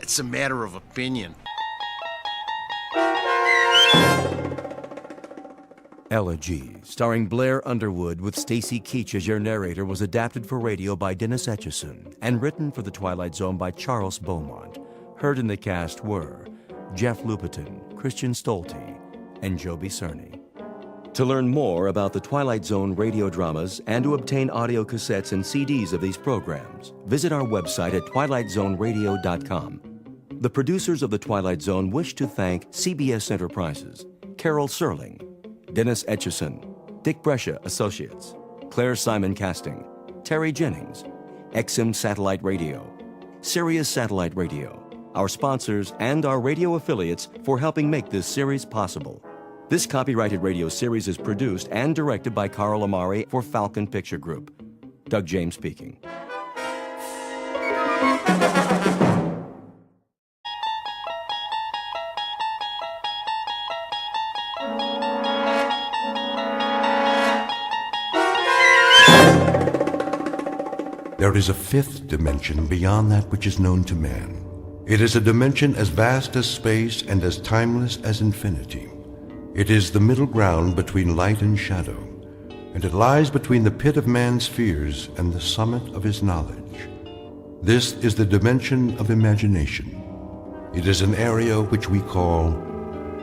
It's a matter of opinion. Elegy, starring Blair Underwood with Stacy Keach as your narrator, was adapted for radio by Dennis Etchison and written for The Twilight Zone by Charles Beaumont. Heard in the cast were Jeff Lupetin, Christian Stolte, and Joby Cerny. To learn more about the Twilight Zone radio dramas and to obtain audio cassettes and CDs of these programs, visit our website at twilightzoneradio.com. The producers of The Twilight Zone wish to thank CBS Enterprises, Rod Serling, Dennis Etchison, Dick Brescia Associates, Claire Simon Casting, Terry Jennings, XM Satellite Radio, Sirius Satellite Radio, our sponsors, and our radio affiliates for helping make this series possible. This copyrighted radio series is produced and directed by Carl Amari for Falcon Picture Group. Doug James speaking. There is a fifth dimension beyond that which is known to man. It is a dimension as vast as space and as timeless as infinity. It is the middle ground between light and shadow, and it lies between the pit of man's fears and the summit of his knowledge. This is the dimension of imagination. It is an area which we call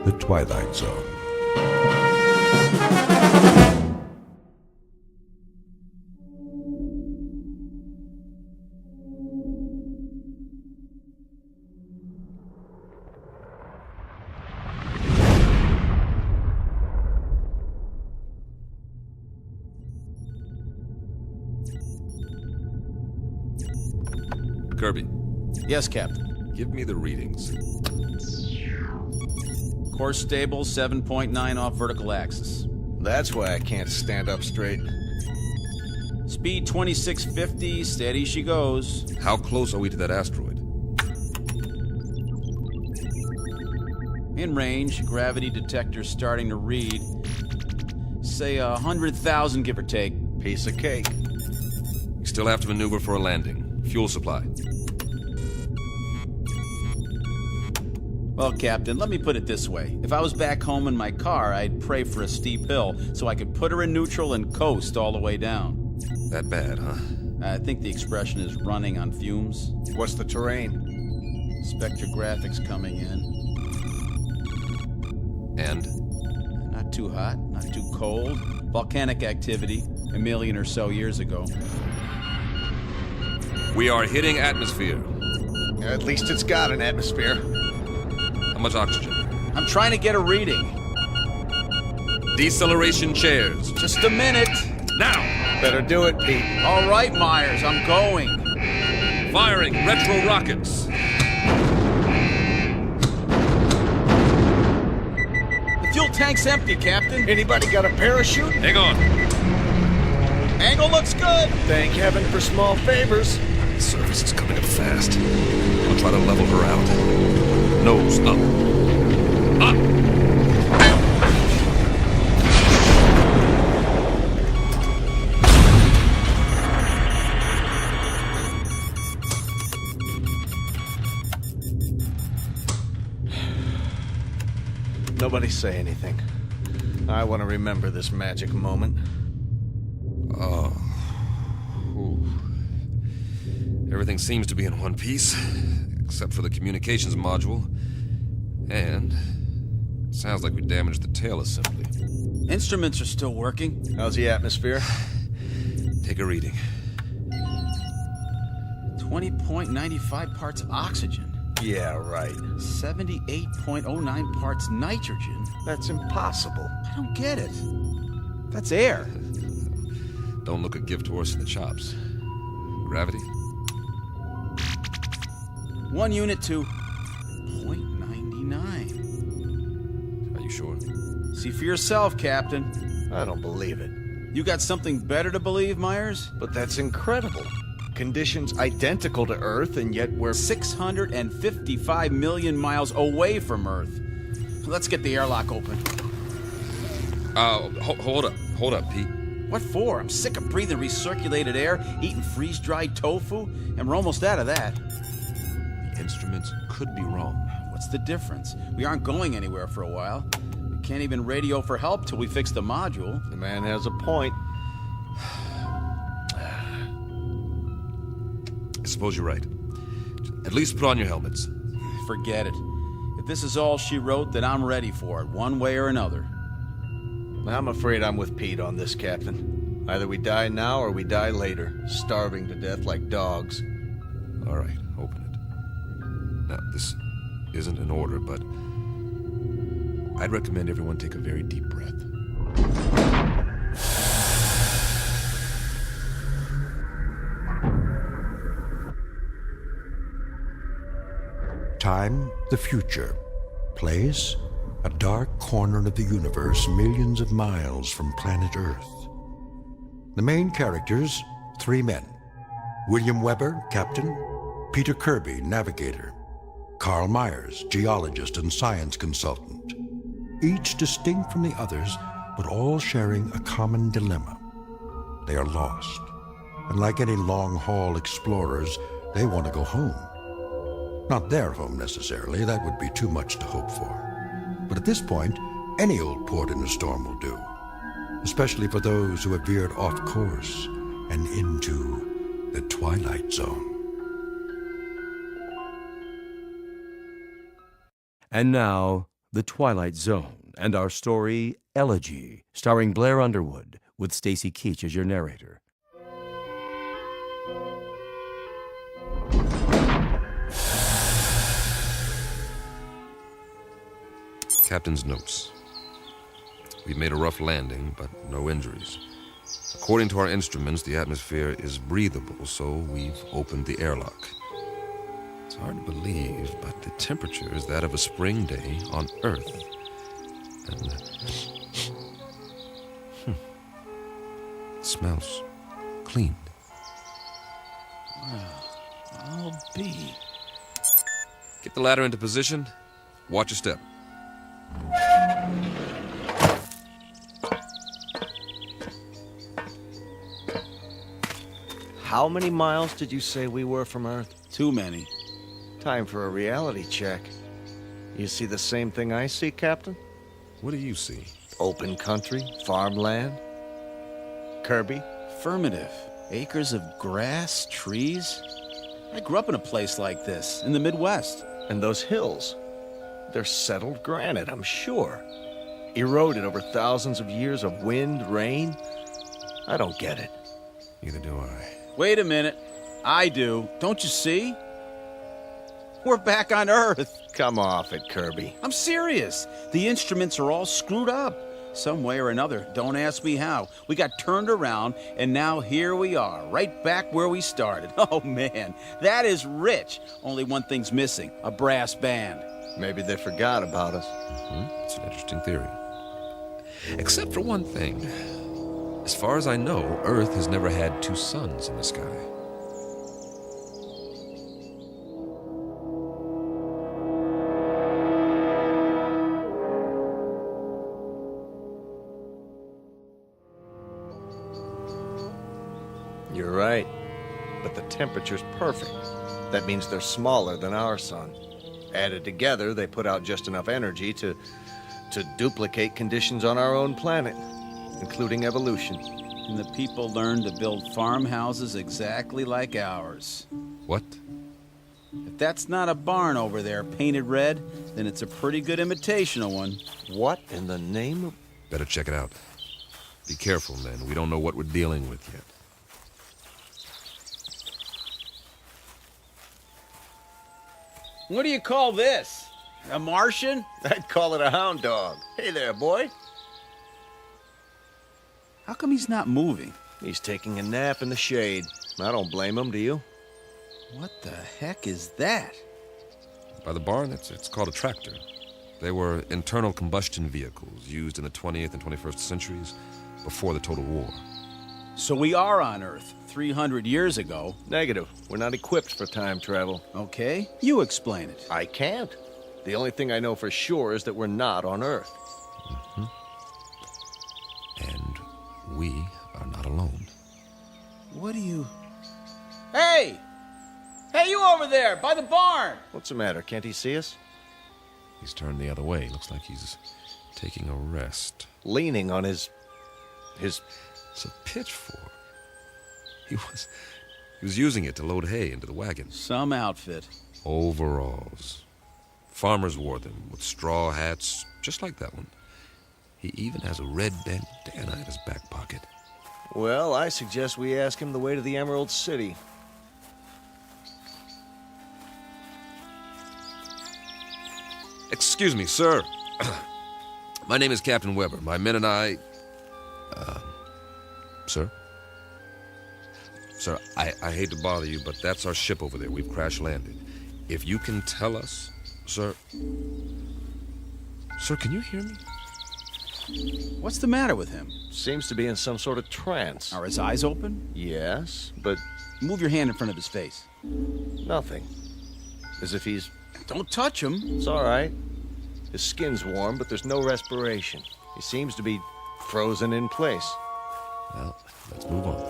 the Twilight Zone. Kirby, Yes, Captain. give me the readings. Course stable, 7.9 off vertical axis. That's why I can't stand up straight. Speed 2650, steady she goes. How close are we to that asteroid? In range, gravity detector starting to read. Say 100,000, give or take. Piece of cake. We still have to maneuver for a landing. Fuel supply. Well, Captain, let me put it this way. If I was back home in my car, I'd pray for a steep hill so I could put her in neutral and coast all the way down. That bad, huh? I think the expression is running on fumes. What's the terrain? Spectrographics coming in. And? Not too hot, not too cold. Volcanic activity, 1 million or so years ago. We are hitting atmosphere. At least it's got an atmosphere. How much oxygen? I'm trying to get a reading. Deceleration chairs. Just a minute. Now! Better do it, Pete. All right, Myers, I'm going. Firing retro rockets. The fuel tank's empty, Captain. Anybody got a parachute? Hang on. Angle looks good. Thank heaven for small favors. The surface is coming up fast. I'll try to level her out. Nose up. Up! Nobody say anything. I want to remember this magic moment. Oh. Ooh. Everything seems to be in one piece, except for the communications module. And it sounds like we damaged the tail assembly. Instruments are still working. How's the atmosphere? Take a reading. 20.95 parts oxygen. Yeah, right. 78.09 parts nitrogen. That's impossible. I don't get it. That's air. Don't look a gift horse in the chops. Gravity? 1 unit to 0.99. Are you sure? See for yourself, Captain. I don't believe it. You got something better to believe, Myers? But that's incredible. Conditions identical to Earth, and yet we're 655 million miles away from Earth. Let's get the airlock open. Hold up, Pete. What for? I'm sick of breathing recirculated air, eating freeze-dried tofu, and we're almost out of that. The instruments could be wrong. What's the difference? We aren't going anywhere for a while. We can't even radio for help till we fix the module. The man has a point. I suppose you're right. At least put on your helmets. Forget it. If this is all she wrote, then I'm ready for it, one way or another. I'm afraid I'm with Pete on this, Captain. Either we die now or we die later, starving to death like dogs. All right, open it. Now, this isn't an order, but I'd recommend everyone take a very deep breath. Time, the future. Place, a dark corner of the universe millions of miles from planet Earth. The main characters, 3 men. William Weber, captain. Peter Kirby, navigator. Carl Myers, geologist and science consultant. Each distinct from the others, but all sharing a common dilemma. They are lost. And like any long-haul explorers, they want to go home. Not their home necessarily, that would be too much to hope for. But at this point, any old port in a storm will do. Especially for those who have veered off course and into the Twilight Zone. And now, The Twilight Zone, and our story, Elegy, starring Blair Underwood, with Stacy Keach as your narrator. Captain's notes. We've made a rough landing, but no injuries. According to our instruments, the atmosphere is breathable, so we've opened the airlock. It's hard to believe, but the temperature is that of a spring day on Earth. And it smells clean. I'll be. Get the ladder into position. Watch your step. How many miles did you say we were from Earth? Too many. Time for a reality check. You see the same thing I see, Captain? What do you see? Open country, farmland. Kirby? Affirmative. Acres of grass, trees. I grew up in a place like this, in the Midwest. And those hills. They're settled granite, I'm sure. Eroded over thousands of years of wind, rain. I don't get it. Neither do I. Wait a minute. I do. Don't you see? We're back on Earth. Come off it, Kirby. I'm serious. The instruments are all screwed up. Some way or another. Don't ask me how. We got turned around, and now here we are, right back where we started. Oh, man. That is rich. Only one thing's missing. A brass band. Maybe they forgot about us. It's an interesting theory. Except for one thing. As far as I know, Earth has never had 2 suns in the sky. You're right. But the temperature's perfect. That means they're smaller than our sun. Added together, they put out just enough energy to duplicate conditions on our own planet, including evolution. And the people learned to build farmhouses exactly like ours. What? If that's not a barn over there painted red, then it's a pretty good imitation of one. What in the name of... Better check it out. Be careful, men. We don't know what we're dealing with yet. What do you call this? A Martian? I'd call it a hound dog. Hey there, boy. How come he's not moving? He's taking a nap in the shade. I don't blame him, do you? What the heck is that? By the barn, it's called a tractor. They were internal combustion vehicles used in the 20th and 21st centuries before the Total War. So we are on Earth 300 years ago. Negative. We're not equipped for time travel. Okay, you explain it. I can't. The only thing I know for sure is that we're not on Earth. And we are not alone. What do you... Hey! Hey, you over there, by the barn! What's the matter? Can't he see us? He's turned the other way. Looks like he's taking a rest. Leaning on his... It's a pitchfork. He was using it to load hay into the wagon. Some outfit. Overalls. Farmers wore them with straw hats, just like that one. He even has a red bandana in his back pocket. Well, I suggest we ask him the way to the Emerald City. Excuse me, sir. My name is Captain Weber. My men and I... Sir? Sir, I hate to bother you, but that's our ship over there. We've crash-landed. If you can tell us... Sir... Sir, can you hear me? What's the matter with him? Seems to be in some sort of trance. Are his eyes open? Yes, but Move your hand in front of his face. nothing. As if he's... Don't touch him. It's all right. His skin's warm, but there's no respiration. He seems to be frozen in place. Well, let's move on.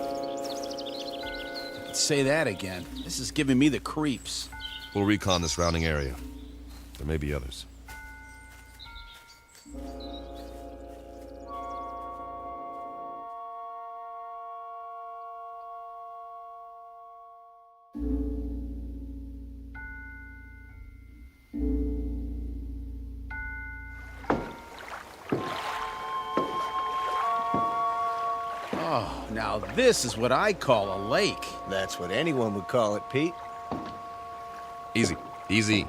Say that again. This is giving me the creeps. We'll recon the surrounding area. There may be others. Oh, now this is what I call a lake. That's what anyone would call it, Pete. Easy, easy.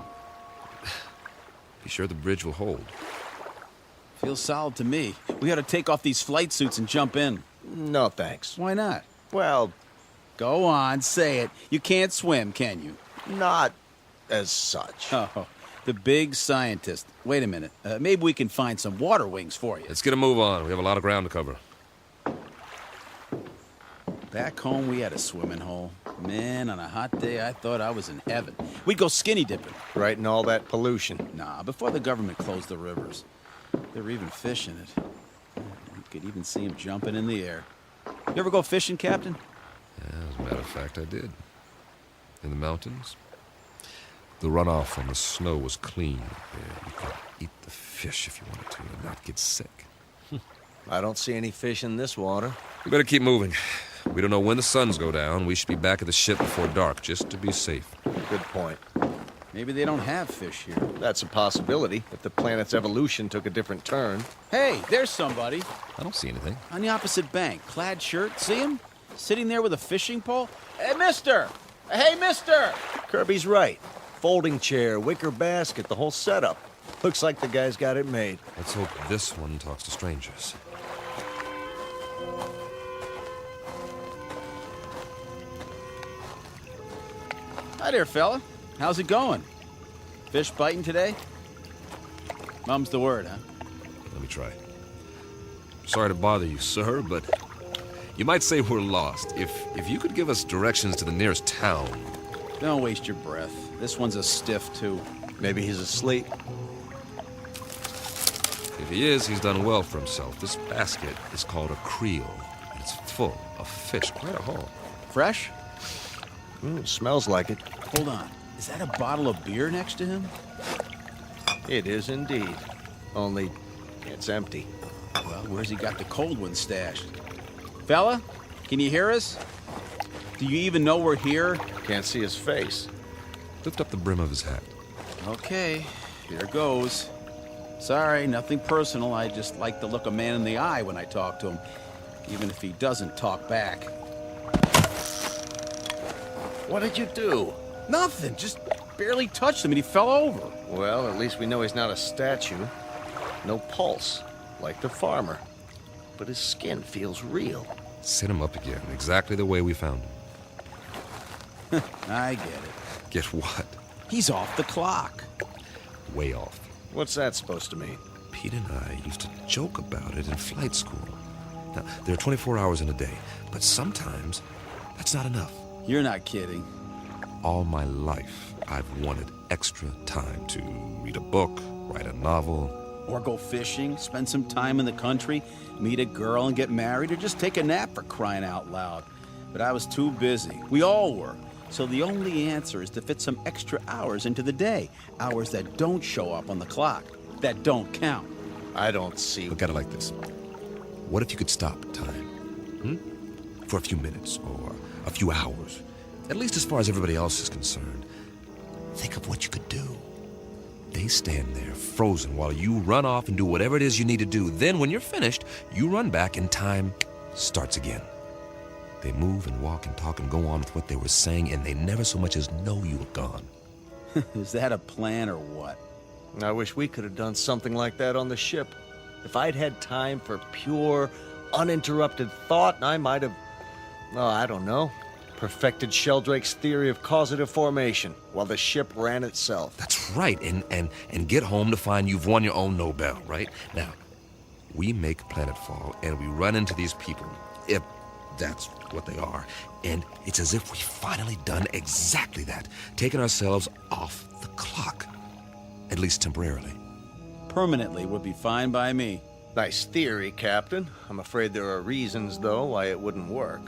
Be sure the bridge will hold. Feels solid to me. We ought to take off these flight suits and jump in. No, thanks. Why not? Well, Go on, say it. You can't swim, can you? not as such. Oh, the big scientist. Wait a minute. Maybe we can find some water wings for you. Let's get a move on. We have a lot of ground to cover. Back home, we had a swimming hole. Man, on a hot day, I thought I was in heaven. We'd go skinny dipping. Right in all that pollution. Nah, before the government closed the rivers. They were even fishing it. You could even see them jumping in the air. You ever go fishing, Captain? Yeah, as a matter of fact, I did. In the mountains. The runoff from the snow was clean. Yeah, you could eat the fish if you wanted to and not get sick. I don't see any fish in this water. We better keep moving. We don't know when the suns go down. We should be back at the ship before dark, just to be safe. Good point. Maybe they don't have fish here. That's a possibility if the planet's evolution took a different turn. Hey, there's somebody. I don't see anything. On the opposite bank. Plaid shirt. See him? Sitting there with a fishing pole. Hey, mister! Hey, mister! Kirby's right. Folding chair, wicker basket, the whole setup. Looks like the guy's got it made. Let's hope this one talks to strangers. Hi there, fella. How's it going? Fish biting today? Mum's the word, huh? Let me try. Sorry to bother you, sir, but you might say we're lost. If you could give us directions to the nearest town. Don't waste your breath. This one's a stiff, too. Maybe he's asleep. If he is, he's done well for himself. This basket is called a creel, and it's full of fish. Quite a haul. Fresh? Smells like it. Hold on. Is that a bottle of beer next to him? It is indeed. Only, it's empty. Well, where's he got the cold one stashed? Fella, can you hear us? Do you even know we're here? Can't see his face. Lift up the brim of his hat. Okay, here goes. Sorry, nothing personal. I just like to look a man in the eye when I talk to him, even if he doesn't talk back. What did you do? Nothing, just barely touched him and he fell over. Well, at least we know he's not a statue. No pulse, like the farmer. But his skin feels real. Sit him up again, exactly the way we found him. I get it. Get what? He's off the clock. Way off. What's that supposed to mean? Pete and I used to joke about it in flight school. Now, there are 24 hours in a day, but sometimes that's not enough. You're not kidding. All my life, I've wanted extra time to read a book, write a novel. Or go fishing, spend some time in the country, meet a girl and get married, or just take a nap for crying out loud. But I was too busy. We all were. So the only answer is to fit some extra hours into the day. Hours that don't show up on the clock, that don't count. I don't see... Look at it like this. What if you could stop time? For a few minutes or a few hours? At least as far as everybody else is concerned. Think of what you could do. They stand there, frozen, while you run off and do whatever it is you need to do. Then, when you're finished, you run back and time starts again. They move and walk and talk and go on with what they were saying, and they never so much as know you were gone. Is that a plan or what? I wish we could have done something like that on the ship. If I'd had time for pure, uninterrupted thought, I might have, well, I don't know, perfected Sheldrake's theory of causative formation while the ship ran itself. That's right, and get home to find you've won your own Nobel, right? Now, we make planetfall, and we run into these people, if that's what they are, and it's as if we've finally done exactly that, taken ourselves off the clock, at least temporarily. Permanently would be fine by me. Nice theory, Captain. I'm afraid there are reasons, though, why it wouldn't work.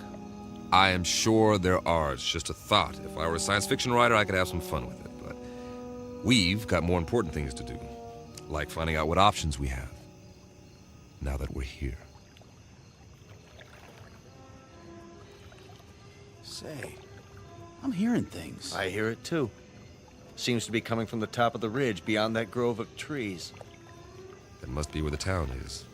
I am sure there are. It's just a thought. If I were a science fiction writer, I could have some fun with it, but we've got more important things to do, like finding out what options we have, now that we're here. Say, I'm hearing things. I hear it, too. Seems to be coming from the top of the ridge beyond that grove of trees. That must be where the town is.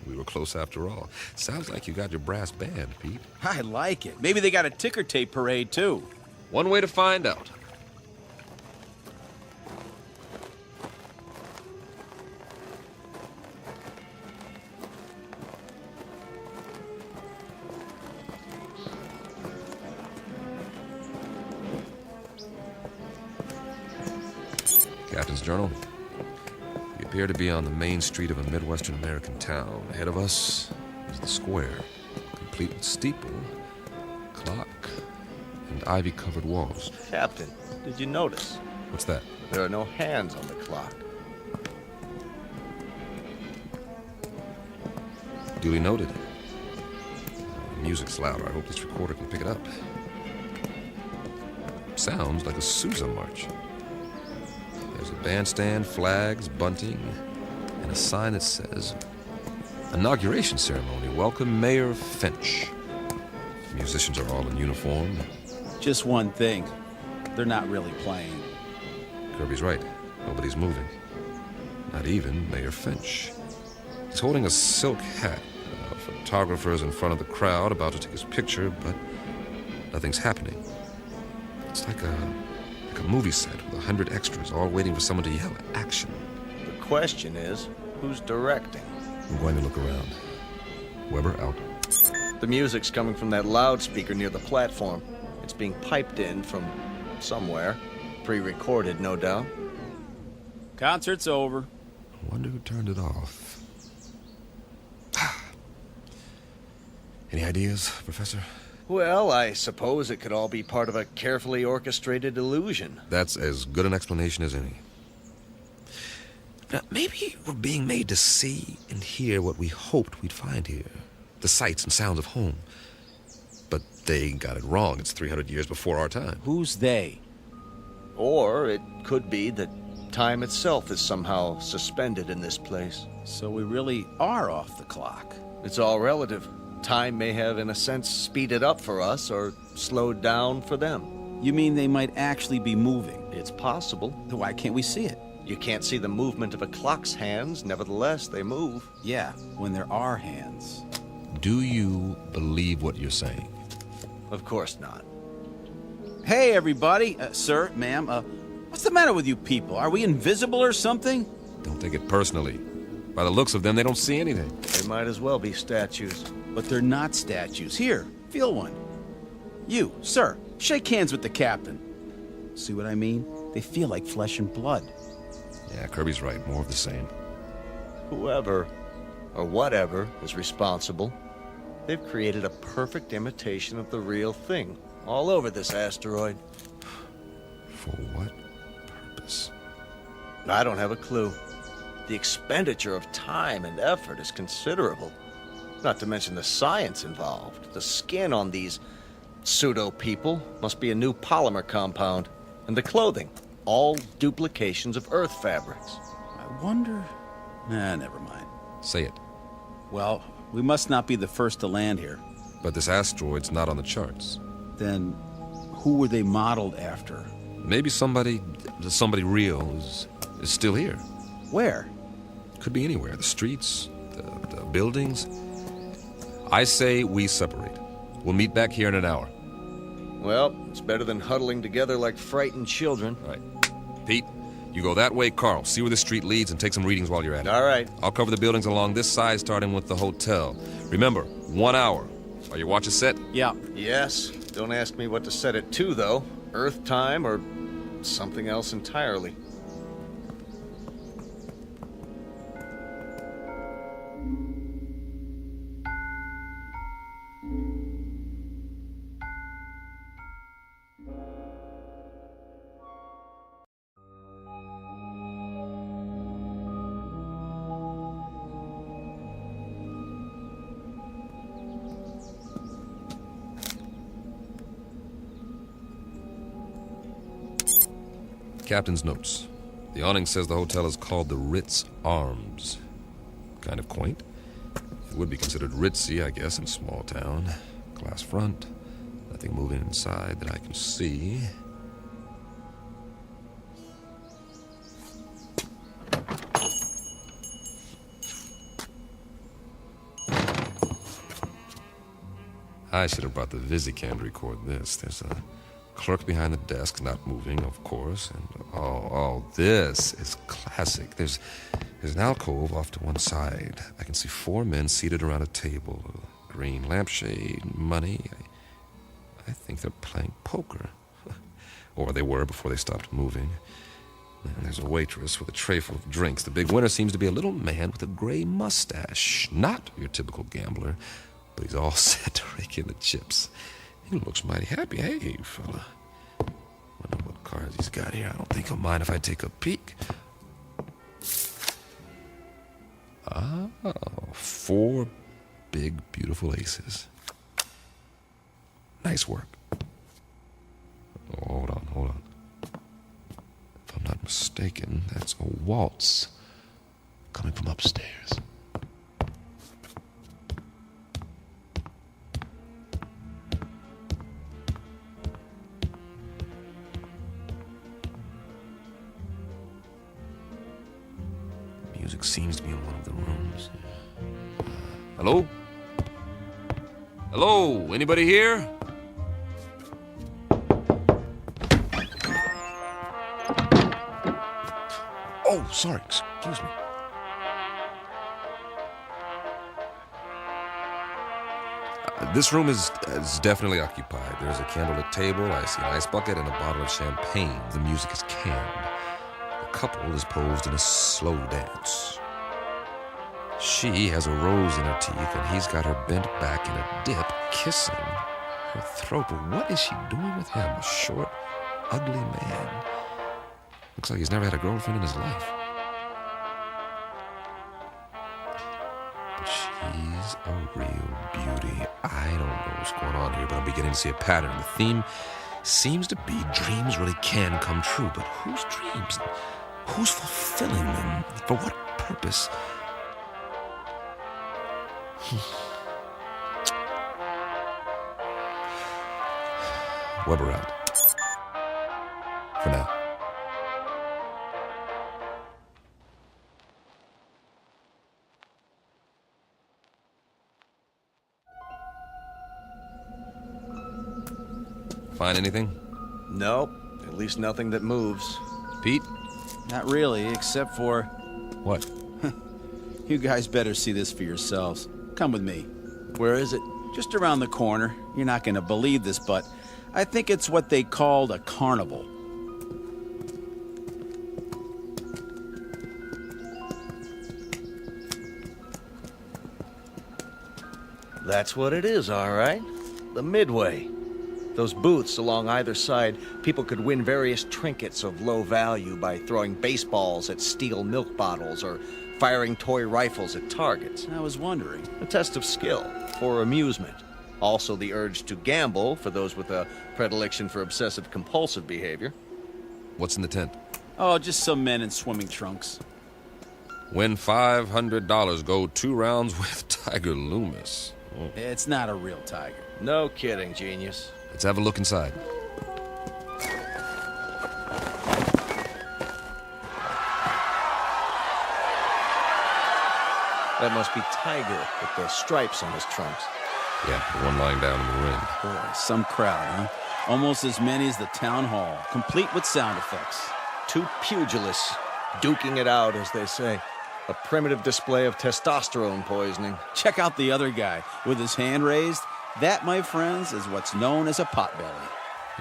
We were close after all. Sounds like you got your brass band, Pete. I like it. Maybe they got a ticker tape parade, too. One way to find out. Captain's Journal. We appear to be on the main street of a Midwestern American town. Ahead of us is the square, complete with steeple, clock, and ivy-covered walls. Captain, did you notice? What's that? There are no hands on the clock. Duly noted. The music's louder. I hope this recorder can pick it up. Sounds like a Sousa march. There's a bandstand, flags, bunting, and a sign that says, Inauguration Ceremony. Welcome, Mayor Finch. The musicians are all in uniform. Just one thing. They're not really playing. Kirby's right. Nobody's moving. Not even Mayor Finch. He's holding a silk hat. A photographer's in front of the crowd about to take his picture, but nothing's happening. It's like a movie set with 100 extras all waiting for someone to yell action. The question is, who's directing? I'm going to look around. Weber out. The music's coming from that loudspeaker near the platform. It's being piped in from somewhere. Pre-recorded, no doubt. Concert's over. I wonder who turned it off. Any ideas, Professor? Well, I suppose it could all be part of a carefully orchestrated illusion. That's as good an explanation as any. Now, maybe we're being made to see and hear what we hoped we'd find here. The sights and sounds of home. But they got it wrong. It's 300 years before our time. Who's they? Or it could be that time itself is somehow suspended in this place. So we really are off the clock. It's all relative. Time may have, in a sense, speeded up for us or slowed down for them. You mean they might actually be moving? It's possible. Why can't we see it? You can't see the movement of a clock's hands. Nevertheless, they move. Yeah, when there are hands. Do you believe what you're saying? Of course not. Hey, everybody. Sir, ma'am, what's the matter with you people? Are we invisible or something? Don't take it personally. By the looks of them, they don't see anything. They might as well be statues. But they're not statues. Here, feel one. You, sir, shake hands with the captain. See what I mean? They feel like flesh and blood. Yeah, Kirby's right. More of the same. Whoever, or whatever, is responsible, they've created a perfect imitation of the real thing all over this asteroid. For what purpose? I don't have a clue. The expenditure of time and effort is considerable. Not to mention the science involved. The skin on these pseudo-people must be a new polymer compound. And the clothing, all duplications of Earth fabrics. I wonder... never mind. Say it. Well, we must not be the first to land here. But this asteroid's not on the charts. Then, who were they modeled after? Maybe somebody real is still here. Where? Could be anywhere. The streets, the buildings. I say we separate. We'll meet back here in an hour. Well, it's better than huddling together like frightened children. All right. Pete, you go that way. Carl, see where the street leads and take some readings while you're at it. All right. I'll cover the buildings along this side, starting with the hotel. Remember, 1 hour. Are your watches set? Yeah. Yes. Don't ask me what to set it to, though. Earth time or something else entirely. Captain's notes. The awning says the hotel is called the Ritz Arms. Kind of quaint. It would be considered ritzy, I guess, in a small town. Glass front. Nothing moving inside that I can see. I should have brought the Visicam to record this. There's a clerk behind the desk, not moving, of course. And this is classic. There's an alcove off to one side. I can see 4 men seated around a table. A green lampshade, money. I think they're playing poker. Or they were before they stopped moving. And there's a waitress with a tray full of drinks. The big winner seems to be a little man with a gray mustache. Not your typical gambler, but he's all set to rake in the chips. He looks mighty happy. Hey, fella. Wonder what cards he's got here. I don't think he'll mind if I take a peek. 4 big, beautiful aces. Nice work. Oh, hold on. If I'm not mistaken, that's a waltz coming from upstairs. Music seems to be in one of the rooms. Hello? Hello? Anybody here? Oh, sorry. Excuse me. This room is definitely occupied. There's a candlelit table, I see an ice bucket, and a bottle of champagne. The music is canned. The couple is posed in a slow dance. She has a rose in her teeth, and he's got her bent back in a dip, kissing her throat. But what is she doing with him? A short, ugly man. Looks like he's never had a girlfriend in his life. But she's a real beauty. I don't know what's going on here, but I'm beginning to see a pattern. The theme seems to be dreams really can come true. But whose dreams? Who's fulfilling them? For what purpose? Weber out. For now. Find anything? Nope. At least nothing that moves. Pete? Not really, except for... What? You guys better see this for yourselves. Come with me. Where is it? Just around the corner. You're not going to believe this, but I think it's what they called a carnival. That's what it is, all right. The Midway. Those booths along either side, people could win various trinkets of low value by throwing baseballs at steel milk bottles or firing toy rifles at targets. I was wondering. A test of skill for amusement. Also the urge to gamble for those with a predilection for obsessive-compulsive behavior. What's in the tent? Oh, just some men in swimming trunks. Win $500, go 2 rounds with Tiger Loomis. Oh. It's not a real tiger. No kidding, genius. Let's have a look inside. That must be Tiger with the stripes on his trunks. Yeah, the one lying down in the ring. Boy, some crowd, huh? Almost as many as the town hall, complete with sound effects. 2 pugilists, duking it out, as they say. A primitive display of testosterone poisoning. Check out the other guy with his hand raised. That, my friends, is what's known as a potbelly.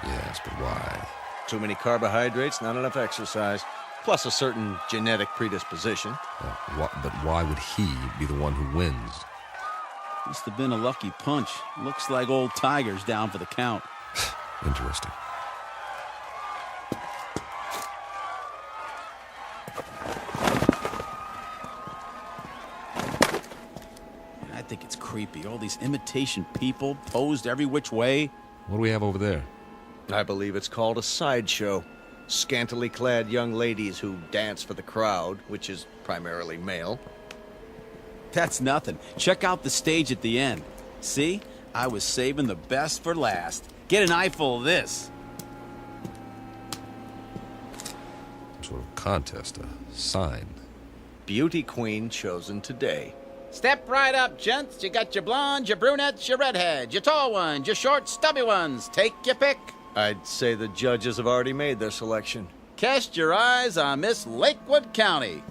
Yes, but why? Too many carbohydrates, not enough exercise, plus a certain genetic predisposition. But why would he be the one who wins? Must have been a lucky punch. Looks like old Tiger's down for the count. Interesting. I think it's creepy. All these imitation people posed every which way. What do we have over there? I believe it's called a sideshow. Scantily clad young ladies who dance for the crowd, which is primarily male. That's nothing. Check out the stage at the end. See? I was saving the best for last. Get an eyeful of this. Some sort of contest, a sign. Beauty queen chosen today. Step right up, gents. You got your blondes, your brunettes, your redheads, your tall ones, your short, stubby ones. Take your pick. I'd say the judges have already made their selection. Cast your eyes on Miss Lakewood County.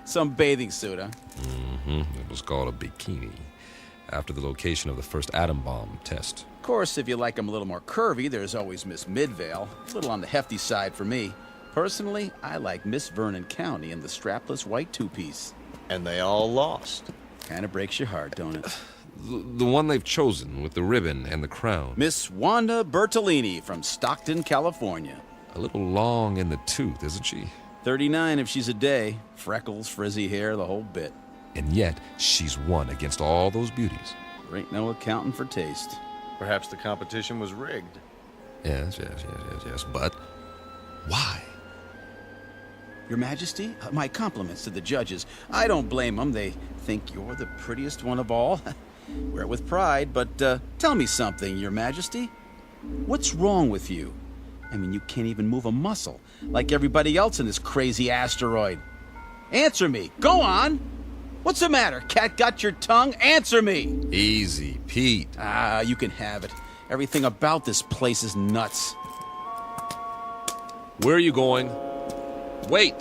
Some bathing suit, huh? It was called a bikini, after the location of the first atom bomb test. Of course, if you like them a little more curvy, there's always Miss Midvale. A little on the hefty side for me. Personally, I like Miss Vernon County in the strapless white two-piece. And they all lost. Kind of breaks your heart, don't it? The one they've chosen with the ribbon and the crown. Miss Wanda Bertolini from Stockton, California. A little long in the tooth, isn't she? 39 if she's a day. Freckles, frizzy hair, the whole bit. And yet, she's won against all those beauties. There ain't no accounting for taste. Perhaps the competition was rigged. Yes. But why? Your Majesty, my compliments to the judges. I don't blame them. They think you're the prettiest one of all. Wear it with pride, but tell me something, Your Majesty. What's wrong with you? I mean, you can't even move a muscle, like everybody else in this crazy asteroid. Answer me. Go on. What's the matter? Cat got your tongue? Answer me. Easy, Pete. Ah, you can have it. Everything about this place is nuts. Where are you going? Wait!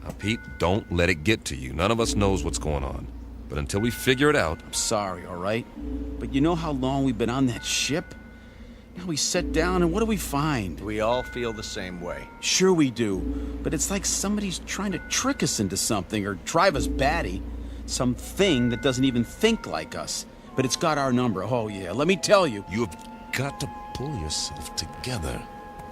Now, Pete, don't let it get to you. None of us knows what's going on. But until we figure it out... I'm sorry, all right? But you know how long we've been on that ship? Now we sit down and what do we find? We all feel the same way. Sure we do, but it's like somebody's trying to trick us into something or drive us batty. Something that doesn't even think like us. But it's got our number, oh yeah, let me tell you. You've got to pull yourself together.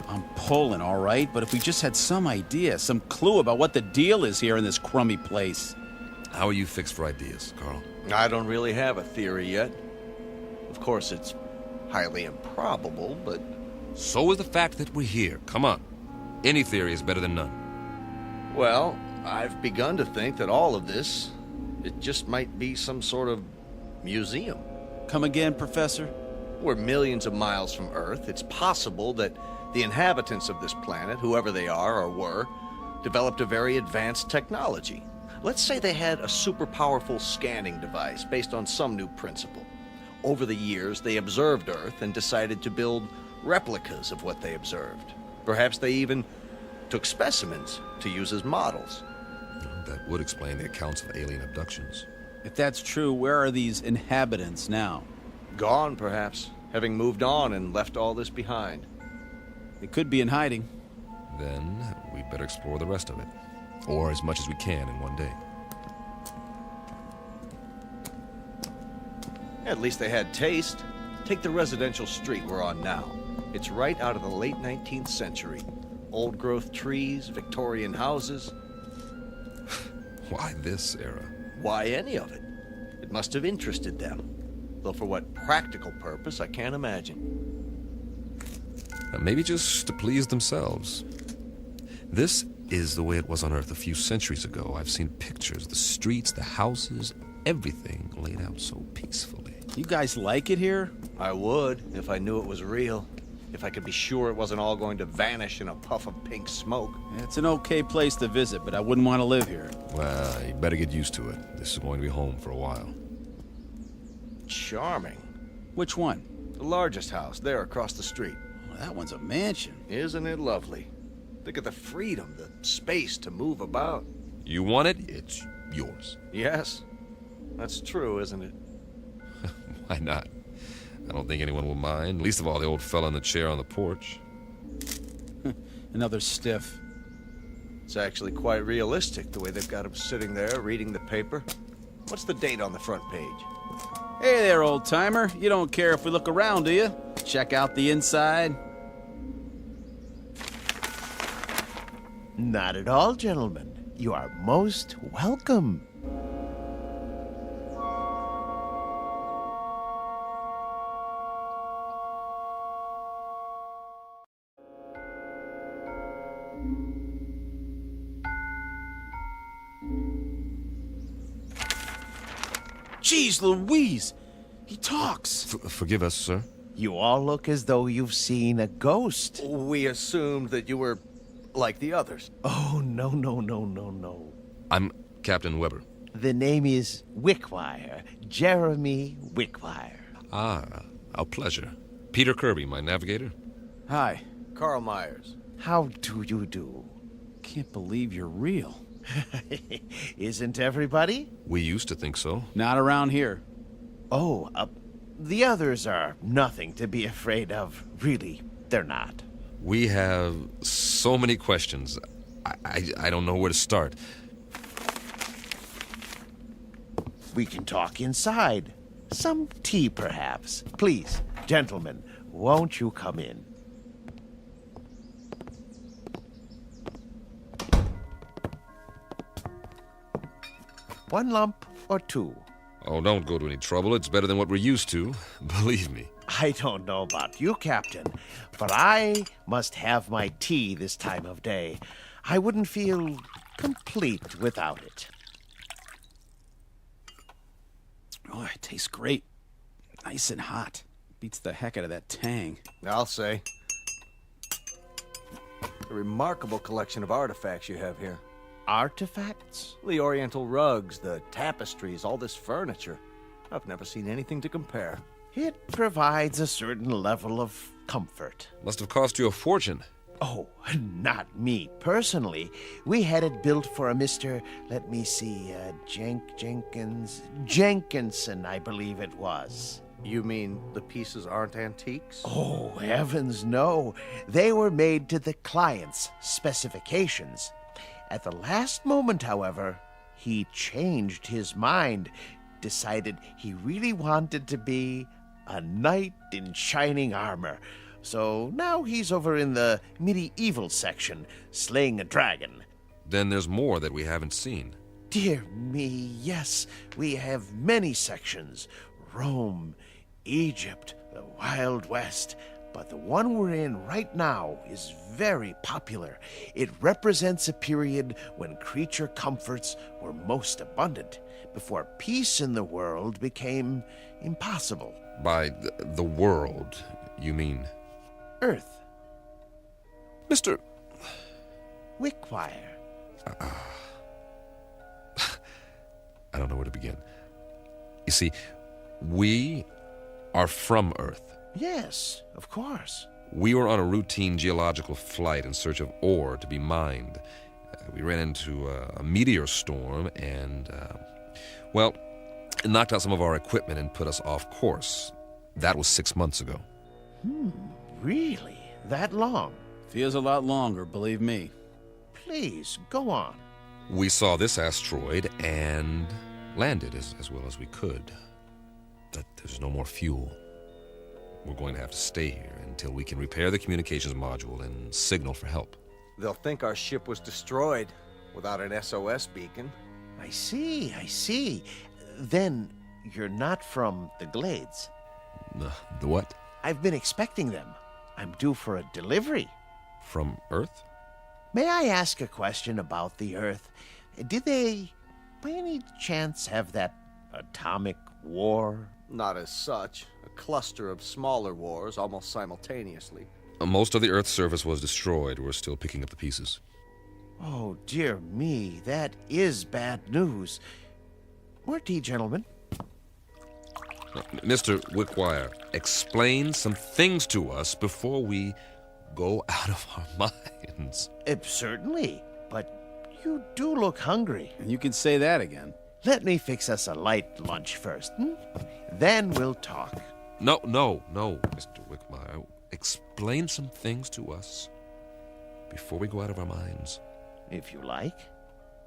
I'm pulling, all right, but if we just had some idea, some clue about what the deal is here in this crummy place. How are you fixed for ideas, Carl? I don't really have a theory yet. Of course, it's highly improbable, but... So is the fact that we're here. Come on. Any theory is better than none. Well, I've begun to think that all of this, it just might be some sort of museum. Come again, Professor? We're millions of miles from Earth. It's possible that the inhabitants of this planet, whoever they are or were, developed a very advanced technology. Let's say they had a super powerful scanning device based on some new principle. Over the years, they observed Earth and decided to build replicas of what they observed. Perhaps they even took specimens to use as models. That would explain the accounts of alien abductions. If that's true, where are these inhabitants now? Gone, perhaps, having moved on and left all this behind. They could be in hiding. Then we better explore the rest of it. Or as much as we can in one day. At least they had taste. Take the residential street we're on now. It's right out of the late 19th century. Old-growth trees, Victorian houses. Why this era? Why any of it? It must have interested them. Though for what practical purpose, I can't imagine. Maybe just to please themselves. This is the way it was on Earth a few centuries ago. I've seen pictures, the streets, the houses, everything laid out so peacefully. You guys like it here? I would, if I knew it was real. If I could be sure it wasn't all going to vanish in a puff of pink smoke. It's an okay place to visit, but I wouldn't want to live here. Well, you better get used to it. This is going to be home for a while. Charming. Which one? The largest house, there across the street. Well, that one's a mansion. Isn't it lovely? Think of the freedom, the space to move about. You want it, it's yours. Yes, that's true, isn't it? Why not? I don't think anyone will mind, least of all the old fella in the chair on the porch. Another stiff. It's actually quite realistic, the way they've got him sitting there reading the paper. What's the date on the front page? Hey there, old-timer. You don't care if we look around, do you? Check out the inside. Not at all, gentlemen. You are most welcome. Jeez Louise! He talks. Forgive us, sir. You all look as though you've seen a ghost. We assumed that you were like the others. Oh, no. I'm Captain Weber. The name is Wickwire, Jeremy Wickwire. Ah, a pleasure. Peter Kirby, my navigator. Hi. Carl Myers. How do you do? Can't believe you're real. Isn't everybody? We used to think so. Not around here. Oh, the others are nothing to be afraid of. Really, they're not. We have so many questions. I don't know where to start. We can talk inside. Some tea, perhaps. Please, gentlemen, won't you come in? One lump or two? Oh, don't go to any trouble. It's better than what we're used to. Believe me. I don't know about you, Captain, but I must have my tea this time of day. I wouldn't feel complete without it. Oh, it tastes great. Nice and hot. Beats the heck out of that tang. I'll say. A remarkable collection of artifacts you have here. Artifacts? The oriental rugs, the tapestries, all this furniture. I've never seen anything to compare. It provides a certain level of comfort. Must have cost you a fortune. Oh, not me personally. We had it built for a Mr. Let me see, Jenkinson, I believe it was. You mean the pieces aren't antiques? Oh, heavens no. They were made to the client's specifications. At the last moment, however, he changed his mind, decided he really wanted to be a knight in shining armor. So now he's over in the medieval section, slaying a dragon. Then there's more that we haven't seen. Dear me, yes, we have many sections. Rome, Egypt, the Wild West. But the one we're in right now is very popular. It represents a period when creature comforts were most abundant, before peace in the world became impossible. By the world, you mean? Earth. Mr. Wickwire. I don't know where to begin. You see, we are from Earth. Yes, of course. We were on a routine geological flight in search of ore to be mined. We ran into a meteor storm and, it knocked out some of our equipment and put us off course. That was 6 months ago. Really? That long? Feels a lot longer, believe me. Please, go on. We saw this asteroid and landed as well as we could. But there's no more fuel. We're going to have to stay here until we can repair the communications module and signal for help. They'll think our ship was destroyed without an SOS beacon. I see. Then you're not from the Glades. The what? I've been expecting them. I'm due for a delivery. From Earth? May I ask a question about the Earth? Did they, by any chance, have that atomic war? Not as such. A cluster of smaller wars almost simultaneously. Most of the Earth's surface was destroyed. We're still picking up the pieces. Oh, dear me, that is bad news. More tea, gentlemen. Mr. Wickwire, explain some things to us before we go out of our minds. Certainly, but you do look hungry. And you can say that again. Let me fix us a light lunch first, Then we'll talk. No, Mr. Wickwire. Explain some things to us before we go out of our minds. If you like.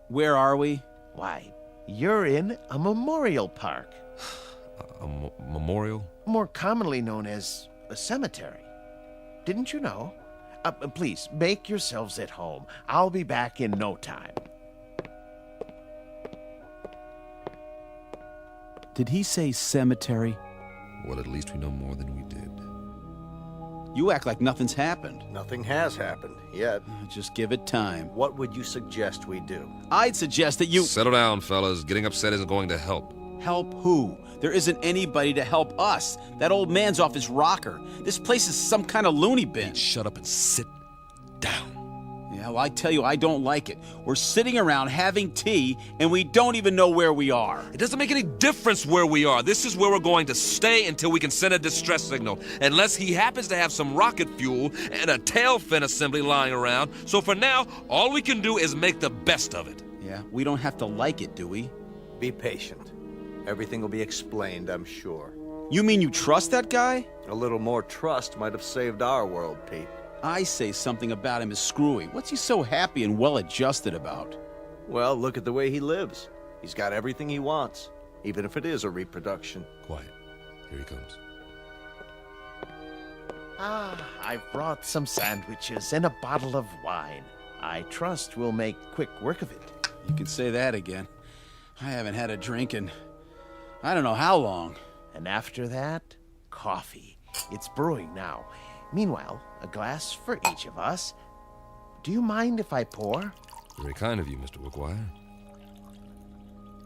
Where are we? Why, you're in a memorial park. A memorial? More commonly known as a cemetery. Didn't you know? Please, make yourselves at home. I'll be back in no time. Did he say cemetery? Well, at least we know more than we did. You act like nothing's happened. Nothing has happened yet. Just give it time. What would you suggest we do? I'd suggest that you... Settle down, fellas. Getting upset isn't going to help. Help who? There isn't anybody to help us. That old man's off his rocker. This place is some kind of loony bin. Shut up and sit down. Yeah, well, I tell you, I don't like it. We're sitting around having tea, and we don't even know where we are. It doesn't make any difference where we are. This is where we're going to stay until we can send a distress signal. Unless he happens to have some rocket fuel and a tail fin assembly lying around. So for now, all we can do is make the best of it. Yeah, we don't have to like it, do we? Be patient. Everything will be explained, I'm sure. You mean you trust that guy? A little more trust might have saved our world, Pete. I say something about him is screwy. What's he so happy and well-adjusted about? Well, look at the way he lives. He's got everything he wants, even if it is a reproduction. Quiet. Here he comes. I've brought some sandwiches and a bottle of wine. I trust we'll make quick work of it. You can say that again. I haven't had a drink in I don't know how long. And after that, coffee. It's brewing now. Meanwhile, a glass for each of us. Do you mind if I pour? Very kind of you, Mr. Wickwire.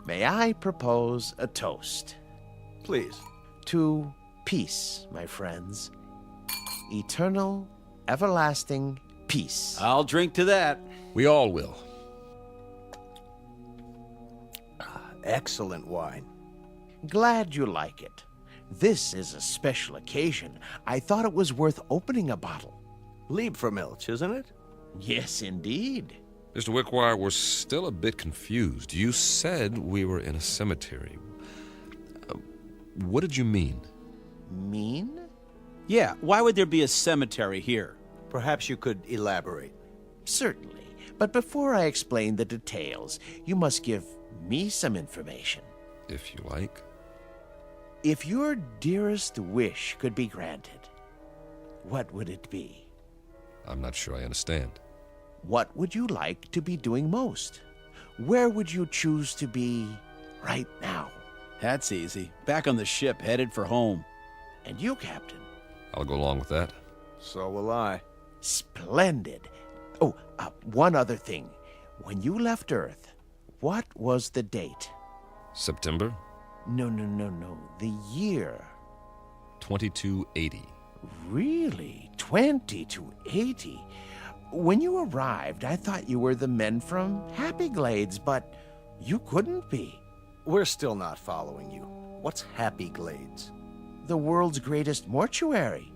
May I propose a toast? Please. To peace, my friends. Eternal, everlasting peace. I'll drink to that. We all will. Excellent wine. Glad you like it. This is a special occasion. I thought it was worth opening a bottle. Liebfraumilch, isn't it? Yes, indeed. Mr. Wickwire, we're still a bit confused. You said we were in a cemetery. What did you mean? Mean? Yeah, why would there be a cemetery here? Perhaps you could elaborate. Certainly. But before I explain the details, you must give me some information. If you like. If your dearest wish could be granted, what would it be? I'm not sure I understand. What would you like to be doing most? Where would you choose to be right now? That's easy. Back on the ship, headed for home. And you, Captain? I'll go along with that. So will I. Splendid. Oh, one other thing. When you left Earth, what was the date? September? No. The year. 2280. Really? 2280? When you arrived, I thought you were the men from Happy Glades, but you couldn't be. We're still not following you. What's Happy Glades? The world's greatest mortuary.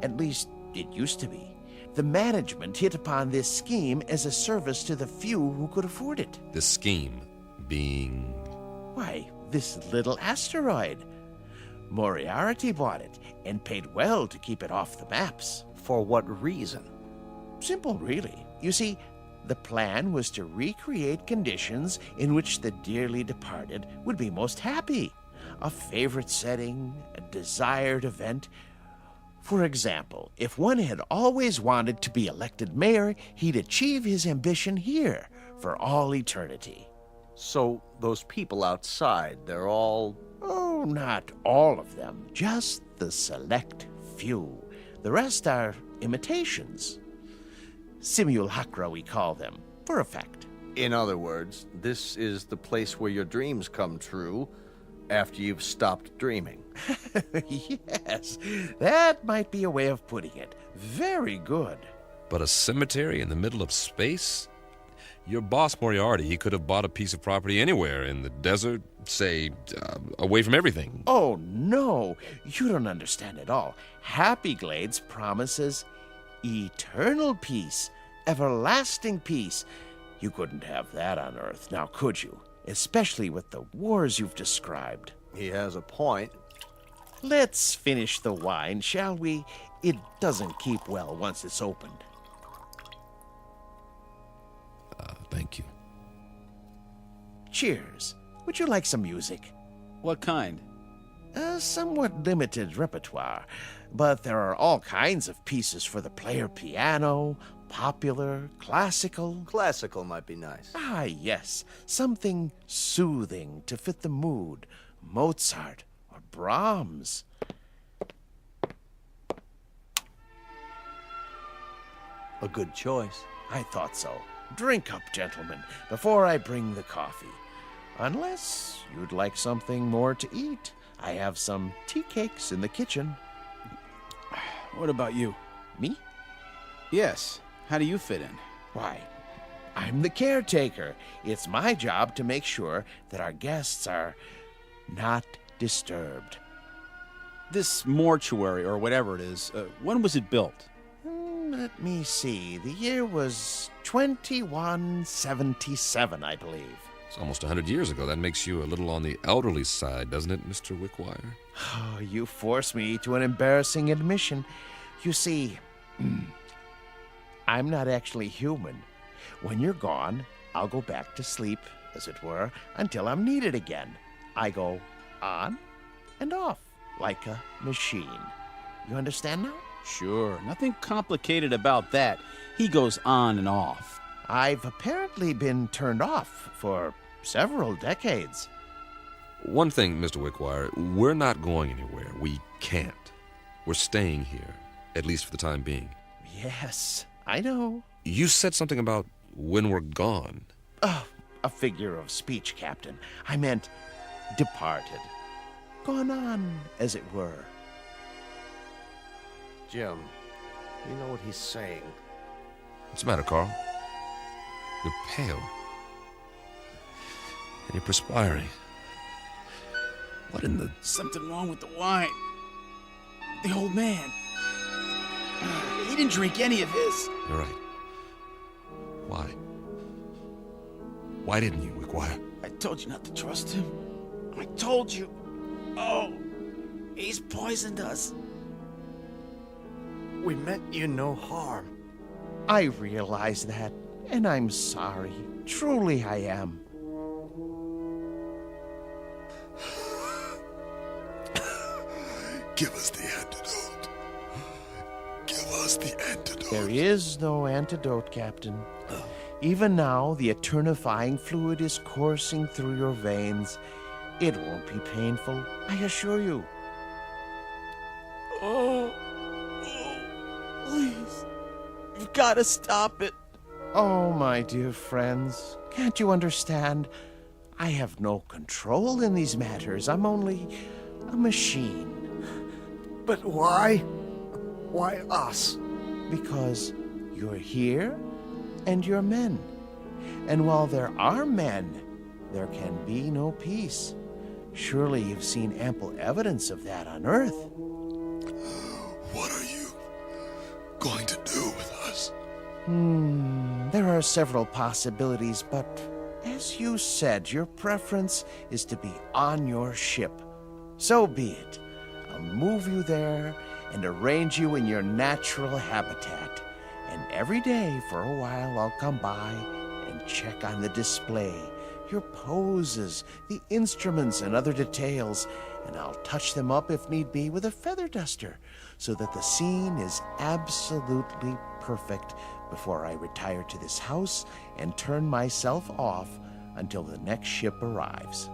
At least, it used to be. The management hit upon this scheme as a service to the few who could afford it. The scheme being... Why, this little asteroid. Moriarty bought it and paid well to keep it off the maps. For what reason? Simple, really. You see, the plan was to recreate conditions in which the dearly departed would be most happy. A favorite setting, a desired event. For example, if one had always wanted to be elected mayor, he'd achieve his ambition here for all eternity. So those people outside, they're all... Oh, not all of them, just the select few. The rest are imitations. Simulacra, we call them, for effect. In other words, this is the place where your dreams come true after you've stopped dreaming. Yes, that might be a way of putting it. Very good. But a cemetery in the middle of space? Your boss, Moriarty, he could have bought a piece of property anywhere in the desert, say, away from everything. Oh, no, you don't understand at all. Happy Glades promises eternal peace, everlasting peace. You couldn't have that on Earth, now could you? Especially with the wars you've described. He has a point. Let's finish the wine, shall we? It doesn't keep well once it's opened. Thank you. Cheers. Would you like some music? What kind? A somewhat limited repertoire, but there are all kinds of pieces for the player piano, popular, classical. Classical might be nice. Ah, yes, something soothing to fit the mood. Mozart or Brahms. A good choice. I thought so. Drink up, gentlemen, before I bring the coffee. Unless you'd like something more to eat. I have some tea cakes in the kitchen. What about you? Me? Yes. How do you fit in? Why, I'm the caretaker. It's my job to make sure that our guests are not disturbed. This mortuary, or whatever it is, when was it built? Let me see. The year was 2177, I believe. It's almost 100 years ago. That makes you a little on the elderly side, doesn't it, Mr. Wickwire? Oh, you force me to an embarrassing admission. You see, I'm not actually human. When you're gone, I'll go back to sleep, as it were, until I'm needed again. I go on and off, like a machine. You understand now? Sure. Nothing complicated about that. He goes on and off. I've apparently been turned off for several decades. One thing, Mr. Wickwire, we're not going anywhere. We can't. We're staying here, at least for the time being. Yes, I know. You said something about when we're gone. Oh, a figure of speech, Captain. I meant departed. Gone on, as it were. Jim, you know what he's saying. What's the matter, Carl? You're pale. And you're perspiring. What in the... Something wrong with the wine. The old man. He didn't drink any of his. You're right. Why? Why didn't you, Wickwire? I told you not to trust him. I told you. Oh, he's poisoned us. We meant you no harm. I realize that, and I'm sorry. Truly I am. Give us the antidote. Give us the antidote. There is no antidote, Captain. Even now, the eternifying fluid is coursing through your veins. It won't be painful, I assure you. Oh, please. You've got to stop it. Oh, my dear friends, can't you understand? I have no control in these matters. I'm only a machine. But why? Why us? Because you're here and you're men. And while there are men, there can be no peace. Surely you've seen ample evidence of that on Earth. What are you going to do with us? There are several possibilities, but as you said, your preference is to be on your ship. So be it. I'll move you there and arrange you in your natural habitat. And every day for a while I'll come by and check on the display. your poses, the instruments, and other details, and I'll touch them up if need be with a feather duster, so that the scene is absolutely perfect before I retire to this house and turn myself off until the next ship arrives.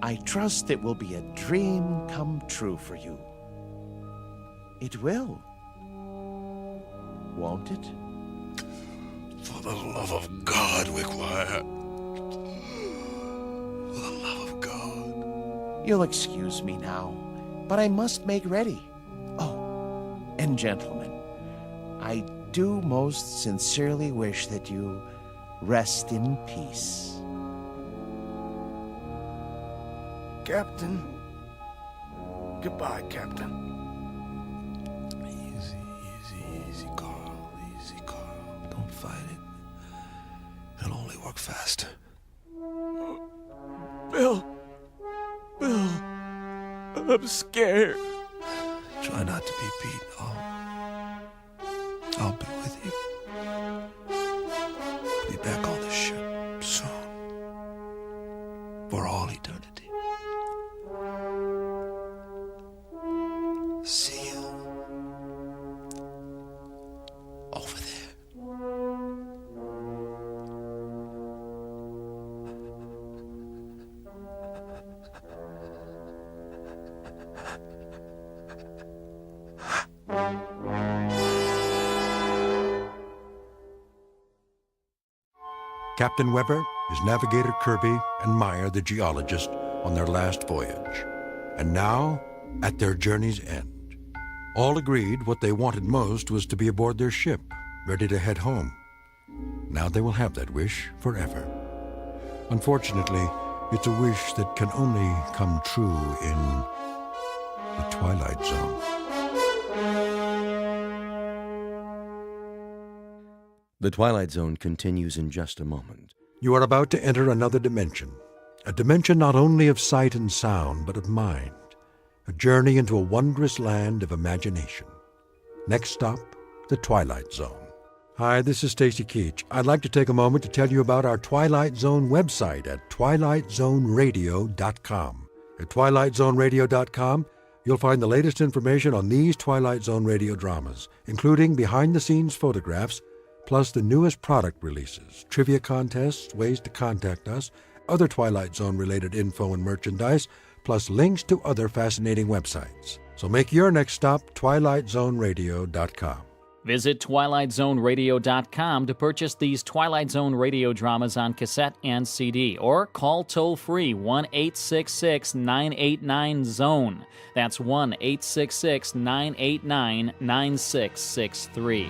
I trust it will be a dream come true for you. It will, won't it? For the love of God, Wickwire. For the love of God. You'll excuse me now, but I must make ready. Oh, and gentlemen, I do most sincerely wish that you rest in peace. Captain. Goodbye, Captain. Easy, Carl. Easy, Carl. Don't fight it. It'll only work faster. Bill. I'm scared. Try not to be beat. I'll be with you. I'll be back on the ship soon. For all eternity. See you over there. Captain Weber, his navigator Kirby, and Meyer, the geologist, on their last voyage. And now, at their journey's end. All agreed what they wanted most was to be aboard their ship, ready to head home. Now they will have that wish forever. Unfortunately, it's a wish that can only come true in the Twilight Zone. The Twilight Zone continues in just a moment. You are about to enter another dimension. A dimension not only of sight and sound, but of mind. A journey into a wondrous land of imagination. Next stop, the Twilight Zone. Hi, this is Stacy Keach. I'd like to take a moment to tell you about our Twilight Zone website at twilightzoneradio.com. At twilightzoneradio.com, you'll find the latest information on these Twilight Zone radio dramas, including behind-the-scenes photographs, plus the newest product releases, trivia contests, ways to contact us, other Twilight Zone-related info and merchandise, plus links to other fascinating websites. So make your next stop twilightzoneradio.com. Visit twilightzoneradio.com to purchase these Twilight Zone radio dramas on cassette and CD, or call toll-free 1-866-989-ZONE. That's 1-866-989-9663.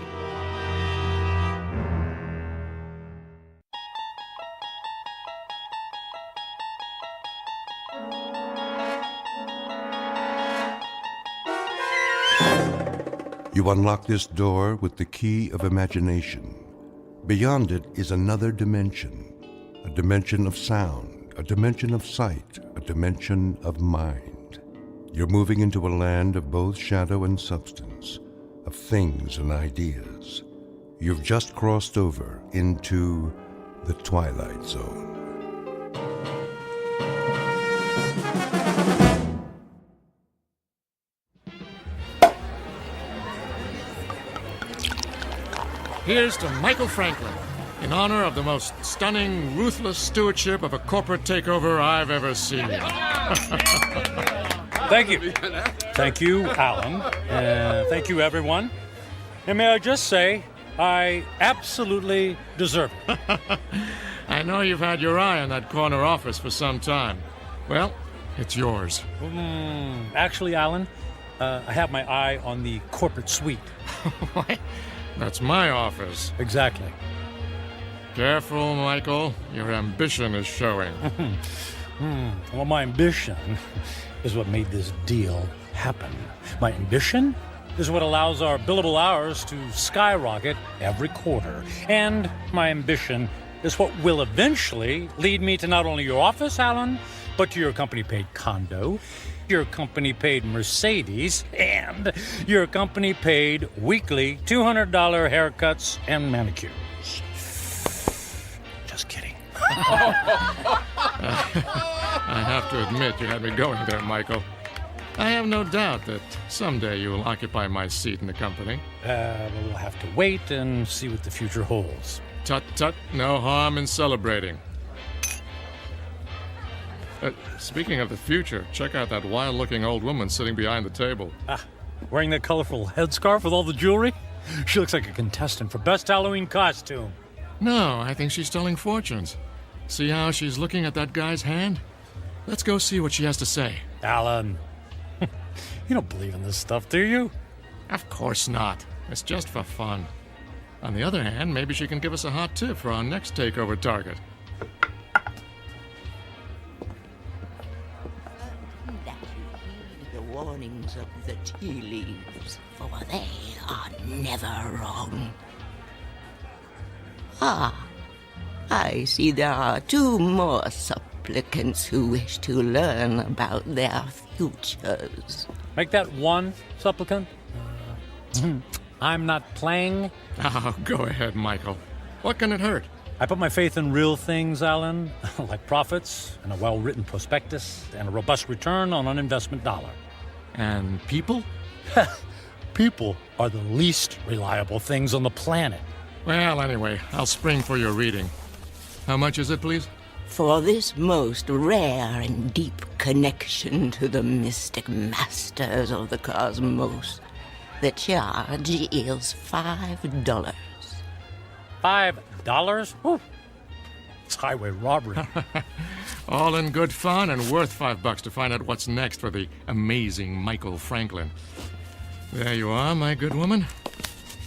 You unlock this door with the key of imagination. Beyond it is another dimension, a dimension of sound, a dimension of sight, a dimension of mind. You're moving into a land of both shadow and substance, of things and ideas. You've just crossed over into the Twilight Zone. Here's to Michael Franklin, in honor of the most stunning, ruthless stewardship of a corporate takeover I've ever seen. Thank you. Thank you, Alan. Thank you, everyone. And may I just say, I absolutely deserve it. I know you've had your eye on that corner office for some time. Well, it's yours. Actually, Alan, I have my eye on the corporate suite. What? That's my office. Exactly. Careful, Michael. Your ambition is showing. Well, my ambition is what made this deal happen. My ambition is what allows our billable hours to skyrocket every quarter. And my ambition is what will eventually lead me to not only your office, Alan, but to your company-paid condo, your company-paid Mercedes, and your company-paid weekly $200 haircuts and manicures. Just kidding. I have to admit, you had me going there, Michael. I have no doubt that someday you will occupy my seat in the company. We'll have to wait and see what the future holds. Tut tut, no harm in celebrating. Speaking of the future, check out that wild-looking old woman sitting behind the table. Wearing that colorful headscarf with all the jewelry? She looks like a contestant for Best Halloween Costume. No, I think she's telling fortunes. See how she's looking at that guy's hand? Let's go see what she has to say. Alan, you don't believe in this stuff, do you? Of course not. It's just for fun. On the other hand, maybe she can give us a hot tip for our next takeover target. That you heed the warnings of the tea leaves, for they are never wrong. I see there are 2 more supplicants who wish to learn about their futures. Make that 1 supplicant. I'm not playing. Oh, go ahead, Michael. What can it hurt? I put my faith in real things, Alan, like profits and a well-written prospectus and a robust return on an investment dollar. And people? People are the least reliable things on the planet. Well, anyway, I'll spring for your reading. How much is it, please? For this most rare and deep connection to the mystic masters of the cosmos, the charge is $5. $5? Ooh. It's highway robbery. All in good fun and worth $5 to find out what's next for the amazing Michael Franklin. There you are, my good woman.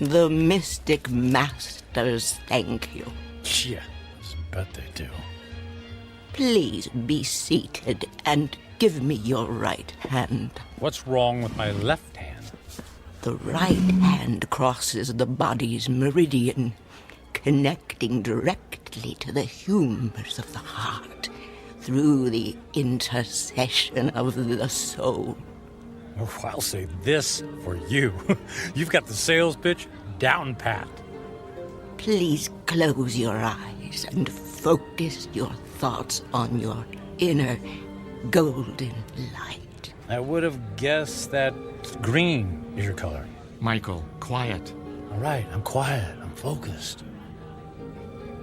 The mystic masters thank you. Yeah, I bet they do. Please be seated and give me your right hand. What's wrong with my left hand? The right hand crosses the body's meridian, connecting directly to the humors of the heart through the intercession of the soul. Oh, I'll say this for you. You've got the sales pitch down pat. Please close your eyes and focus your thoughts on your inner golden light. I would have guessed that green is your color. Michael, quiet. All right, I'm quiet. I'm focused.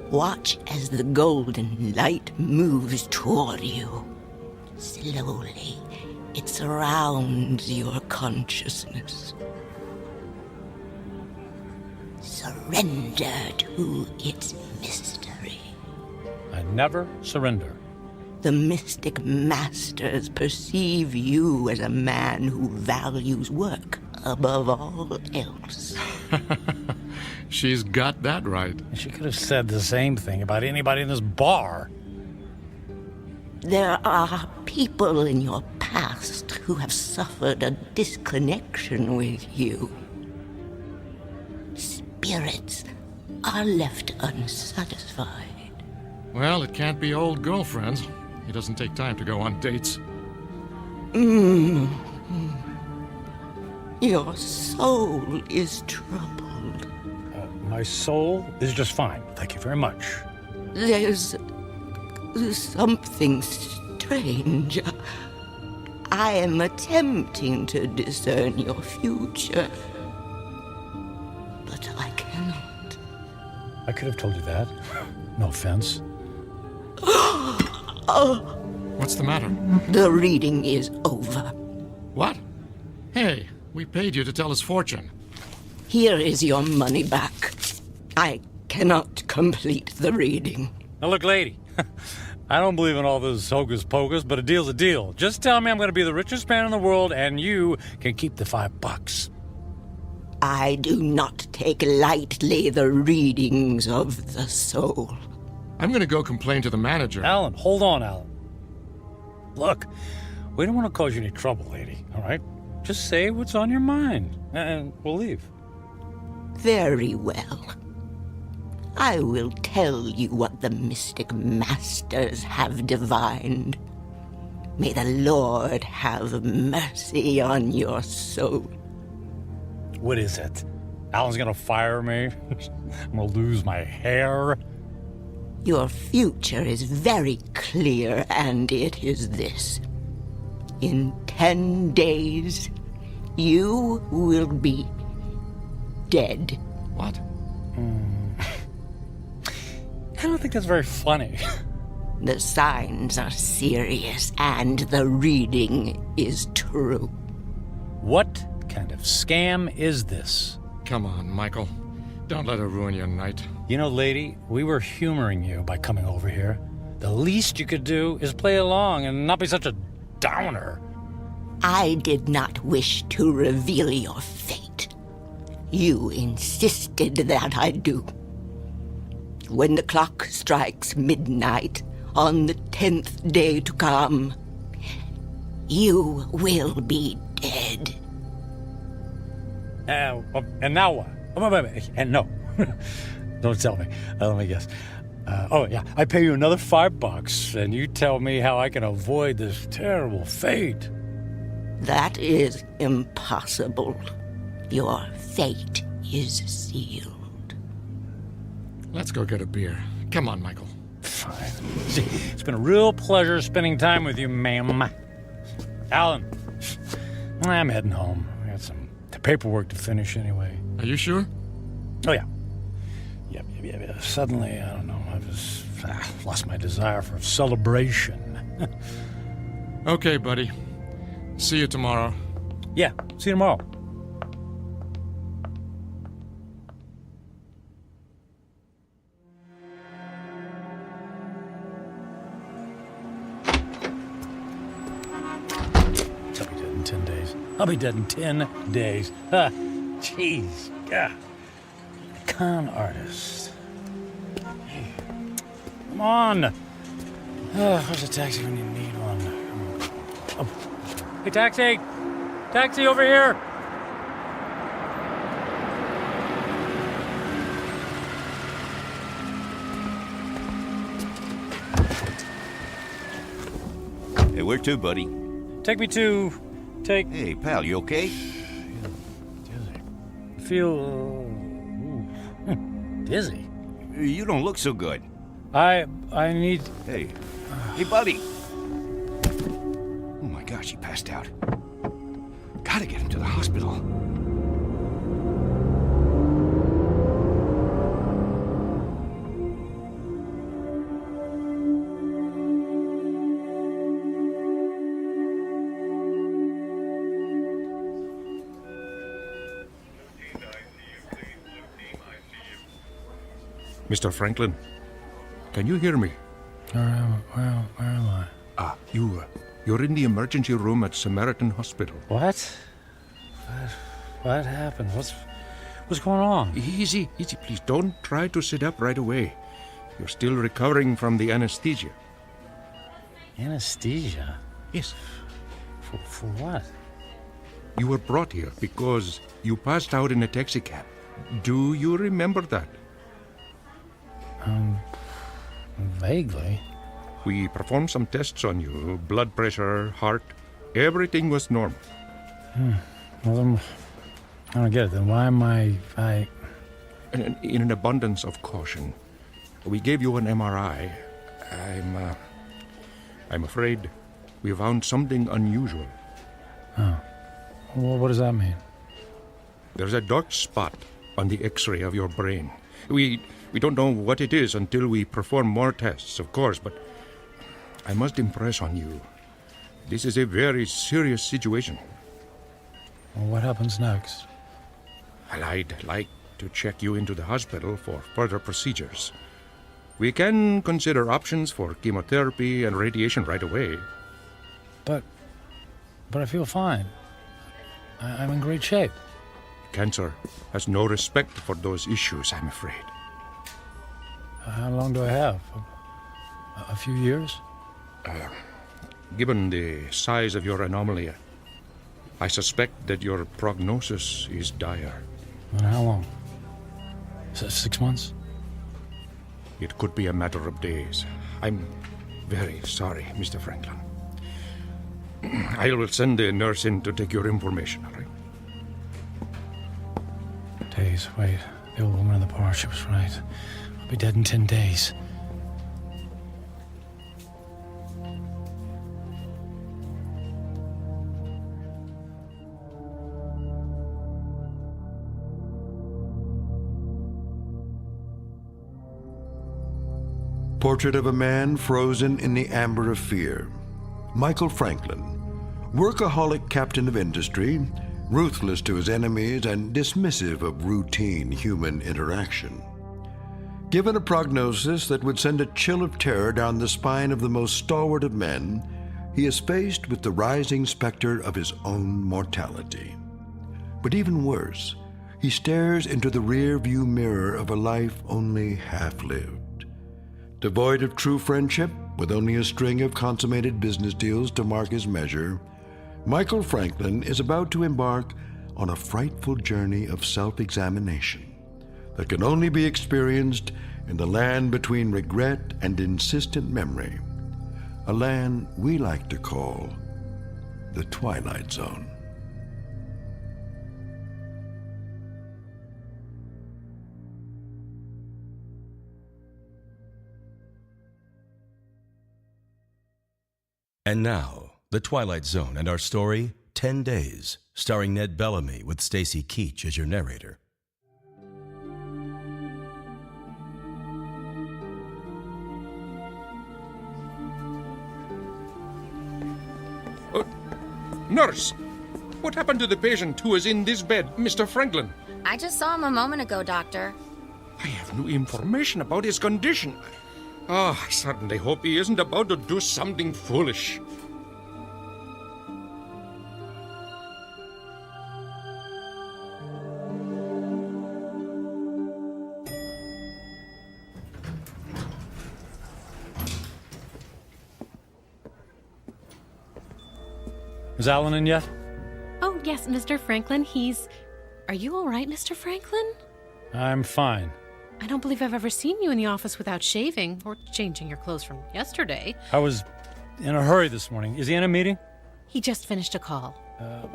Watch as the golden light moves toward you. Slowly, it surrounds your consciousness. Surrender to its mystery. I never surrender. The mystic masters perceive you as a man who values work above all else. She's got that right. She could have said the same thing about anybody in this bar. There are people in your past who have suffered a disconnection with you. Spirits are left unsatisfied. Well, it can't be old girlfriends. It doesn't take time to go on dates. Your soul is troubled. My soul is just fine. Thank you very much. There's something strange. I am attempting to discern your future, but I cannot. I could have told you that. No offense. What's the matter? The reading is over. What? Hey, we paid you to tell us fortune. Here is your money back. I cannot complete the reading. Now look, lady, I don't believe in all this hocus pocus, but a deal's a deal. Just tell me I'm going to be the richest man in the world, and you can keep the $5. I do not take lightly the readings of the soul. I'm going to go complain to the manager. Alan, hold on, Alan. Look, we don't want to cause you any trouble, lady, all right? Just say what's on your mind, and we'll leave. Very well. I will tell you what the mystic masters have divined. May the Lord have mercy on your soul. What is it? Alan's gonna fire me? I'm gonna lose my hair? Your future is very clear, and it is this. In 10 days, you will be dead. What? I don't think that's very funny. The signs are serious, and the reading is true. What kind of scam is this? Come on, Michael. Don't let it ruin your night. You know, lady, we were humoring you by coming over here. The least you could do is play along and not be such a downer. I did not wish to reveal your fate. You insisted that I do. When the clock strikes midnight on the 10th day to come, you will be dead. And now what? Wait. And no. Don't tell me. Let me guess. I pay you another $5, and you tell me how I can avoid this terrible fate. That is impossible. Your fate is sealed. Let's go get a beer. Come on, Michael. Fine. See, it's been a real pleasure spending time with you, ma'am. Alan, I'm heading home. I got some paperwork to finish anyway. Are you sure? Oh, yeah. Yeah. Suddenly, I don't know, I just lost my desire for celebration. Okay, buddy. See you tomorrow. Yeah, see you tomorrow. I'll be dead in 10 days. Jeez. Yeah. Con artist. Hey. Come on. Where's a taxi when you need one? Oh. Hey, taxi! Taxi over here! Hey, where to, buddy? Take me to... Hey, pal, you okay? Feel dizzy. You don't look so good. I need... Hey, buddy. Oh my gosh, he passed out. Gotta get him to the hospital. Mr. Franklin, can you hear me? Where am I? You're in the emergency room at Samaritan Hospital. What happened? What's going on? Easy, please. Don't try to sit up right away. You're still recovering from the anesthesia. Anesthesia? Yes. For what? You were brought here because you passed out in a taxicab. Do you remember that? Vaguely. We performed some tests on you. Blood pressure, heart. Everything was normal. Well, then, I don't get it. Then why am I... In an abundance of caution, we gave you an MRI. I'm afraid we found something unusual. Oh. Well, what does that mean? There's a dark spot on the X-ray of your brain. We don't know what it is until we perform more tests, of course, but I must impress on you. This is a very serious situation. Well, what happens next? Well, I'd like to check you into the hospital for further procedures. We can consider options for chemotherapy and radiation right away. But I feel fine. I'm in great shape. Cancer has no respect for those issues, I'm afraid. How long do I have? A few years? Given the size of your anomaly, I suspect that your prognosis is dire. And how long? 6 months? It could be a matter of days. I'm very sorry, Mr. Franklin. I will send the nurse in to take your information, all right? Days, wait. The old woman in the bar, she was right. I'll be dead in 10 days. Portrait of a man frozen in the amber of fear. Michael Franklin, workaholic captain of industry, ruthless to his enemies and dismissive of routine human interaction. Given a prognosis that would send a chill of terror down the spine of the most stalwart of men, he is faced with the rising specter of his own mortality. But even worse, he stares into the rear-view mirror of a life only half-lived. Devoid of true friendship, with only a string of consummated business deals to mark his measure, Michael Franklin is about to embark on a frightful journey of self-examination that can only be experienced in the land between regret and insistent memory, a land we like to call the Twilight Zone. And now, The Twilight Zone and our story, 10 Days, starring Ned Bellamy with Stacy Keach as your narrator. Nurse! What happened to the patient who is in this bed, Mr. Franklin? I just saw him a moment ago, Doctor. I have no information about his condition. Oh, I certainly hope he isn't about to do something foolish. Is Alan in yet? Oh, yes, Mr. Franklin. Are you all right, Mr. Franklin? I'm fine. I don't believe I've ever seen you in the office without shaving or changing your clothes from yesterday. I was in a hurry this morning. Is he in a meeting? He just finished a call.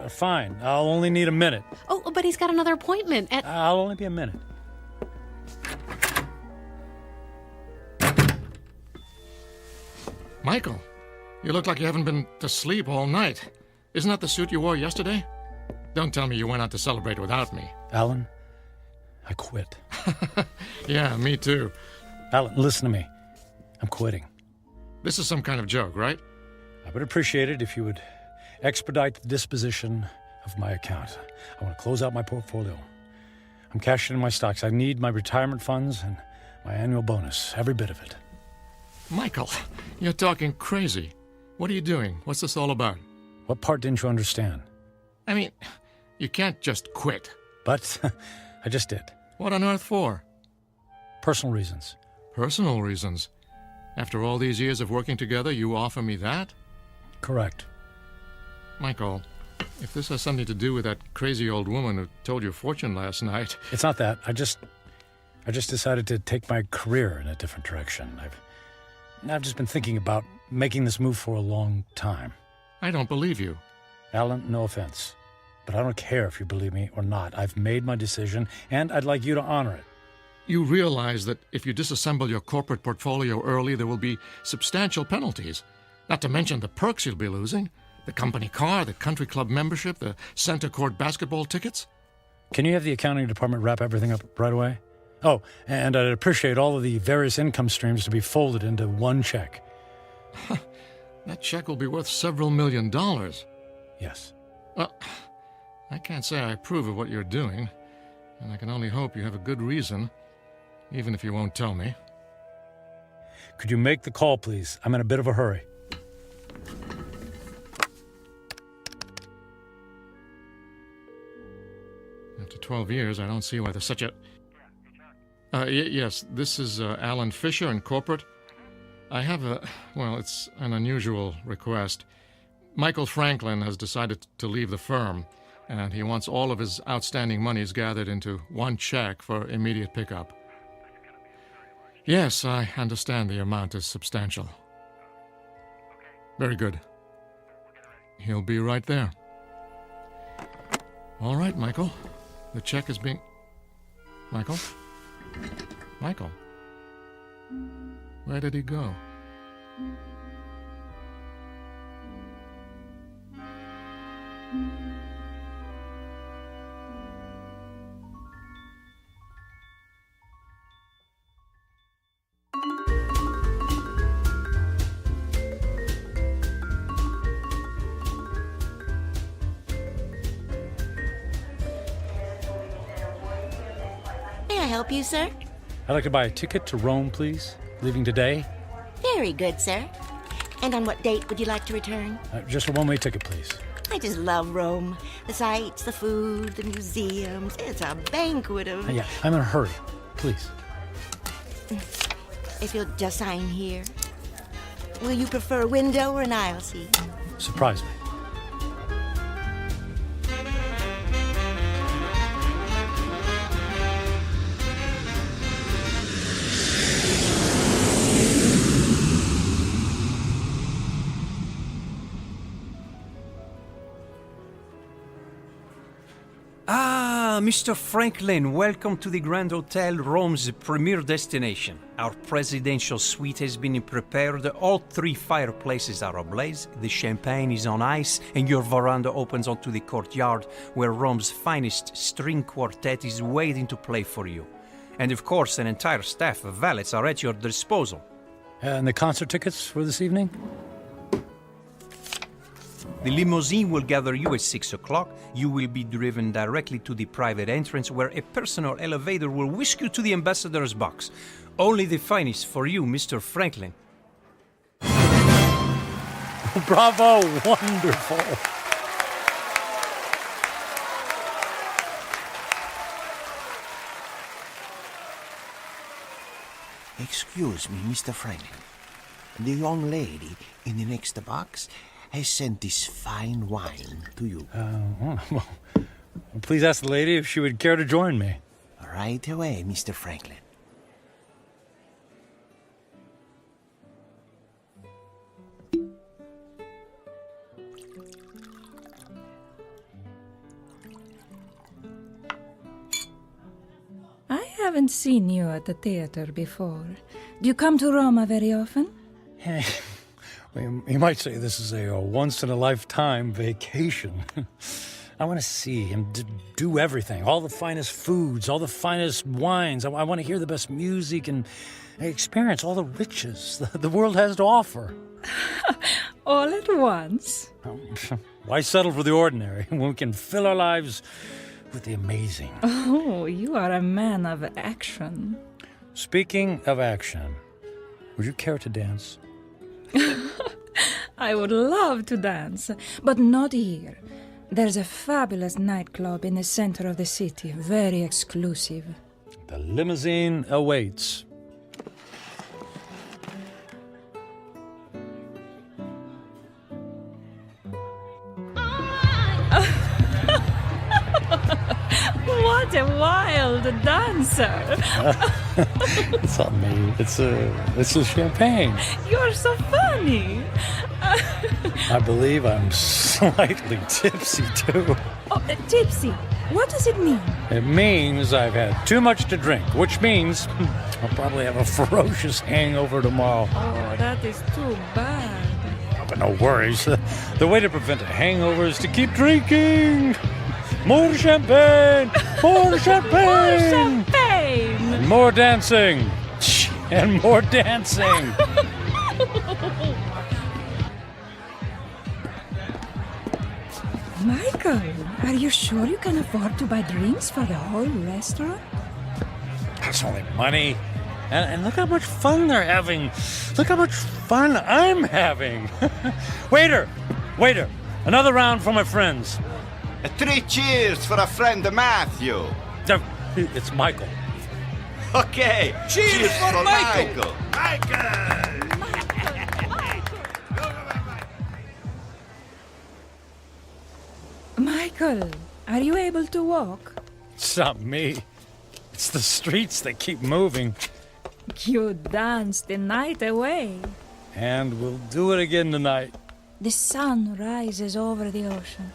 Fine. I'll only need a minute. Oh, but he's got another appointment at... I'll only be a minute. Michael, you look like you haven't been to sleep all night. Isn't that the suit you wore yesterday? Don't tell me you went out to celebrate without me. Alan, I quit. Yeah, me too. Alan, listen to me. I'm quitting. This is some kind of joke, right? I would appreciate it if you would expedite the disposition of my account. I want to close out my portfolio. I'm cashing in my stocks. I need my retirement funds and my annual bonus, every bit of it. Michael, you're talking crazy. What are you doing? What's this all about? What part didn't you understand? I mean, you can't just quit. But I just did. What on earth for? Personal reasons. Personal reasons? After all these years of working together, you offer me that? Correct. Michael, if this has something to do with that crazy old woman who told your fortune last night... It's not that. I just decided to take my career in a different direction. I've just been thinking about making this move for a long time. I don't believe you. Alan, no offense, but I don't care if you believe me or not. I've made my decision, and I'd like you to honor it. You realize that if you disassemble your corporate portfolio early, there will be substantial penalties. Not to mention the perks you'll be losing. The company car, the country club membership, the center court basketball tickets. Can you have the accounting department wrap everything up right away? Oh, and I'd appreciate all of the various income streams to be folded into one check. That check will be worth several $1 million. Yes. Well, I can't say I approve of what you're doing, and I can only hope you have a good reason, even if you won't tell me. Could you make the call, please? I'm in a bit of a hurry. After 12 years, I don't see why there's such a... yes, this is Alan Fisher in corporate. I have it's an unusual request. Michael Franklin has decided to leave the firm, and he wants all of his outstanding monies gathered into one check for immediate pickup. Yes, I understand the amount is substantial. Very good. He'll be right there. All right, Michael. The check is being... Michael? Michael? Where did he go? help you, sir? I'd like to buy a ticket to Rome, please. Leaving today? Very good, sir. And on what date would you like to return? Just a one-way ticket, please. I just love Rome. The sights, the food, the museums. It's a banquet of... Yeah, I'm in a hurry. Please. If you'll just sign here. Will you prefer a window or an aisle seat? Surprise me. Ah, Mr. Franklin, welcome to the Grand Hotel, Rome's premier destination. Our presidential suite has been prepared. All 3 fireplaces are ablaze, the champagne is on ice, and your veranda opens onto the courtyard where Rome's finest string quartet is waiting to play for you. And of course, an entire staff of valets are at your disposal. And the concert tickets for this evening? The limousine will gather you at 6 o'clock. You will be driven directly to the private entrance where a personal elevator will whisk you to the ambassador's box. Only the finest for you, Mr. Franklin. Bravo! Wonderful! Excuse me, Mr. Franklin. The young lady in the next box has sent this fine wine to you. Well, please ask the lady if she would care to join me. Right away, Mr. Franklin. I haven't seen you at the theater before. Do you come to Roma very often? You might say this is a once-in-a-lifetime vacation. I want to see and do everything. All the finest foods, all the finest wines. I want to hear the best music and experience all the riches the world has to offer. All at once? Why settle for the ordinary when we can fill our lives with the amazing? Oh, you are a man of action. Speaking of action, would you care to dance? I would love to dance, but not here. There's a fabulous nightclub in the center of the city, very exclusive. The limousine awaits. What a wild dancer! It's not me. It's a champagne. You're so funny. I believe I'm slightly tipsy too. Oh, tipsy. What does it mean? It means I've had too much to drink, which means I'll probably have a ferocious hangover tomorrow. Oh, that is too bad. Oh, but no worries. The way to prevent a hangover is to keep drinking. More champagne! More champagne! More champagne! And more dancing! And more dancing! Michael, are you sure you can afford to buy drinks for the whole restaurant? That's only money. And look how much fun they're having. Look how much fun I'm having. Waiter! Another round for my friends. 3 cheers for a friend Matthew. It's Michael. Okay, cheers for Michael. Michael, are you able to walk? It's not me. It's the streets that keep moving. You danced the night away. And we'll do it again tonight. The sun rises over the ocean.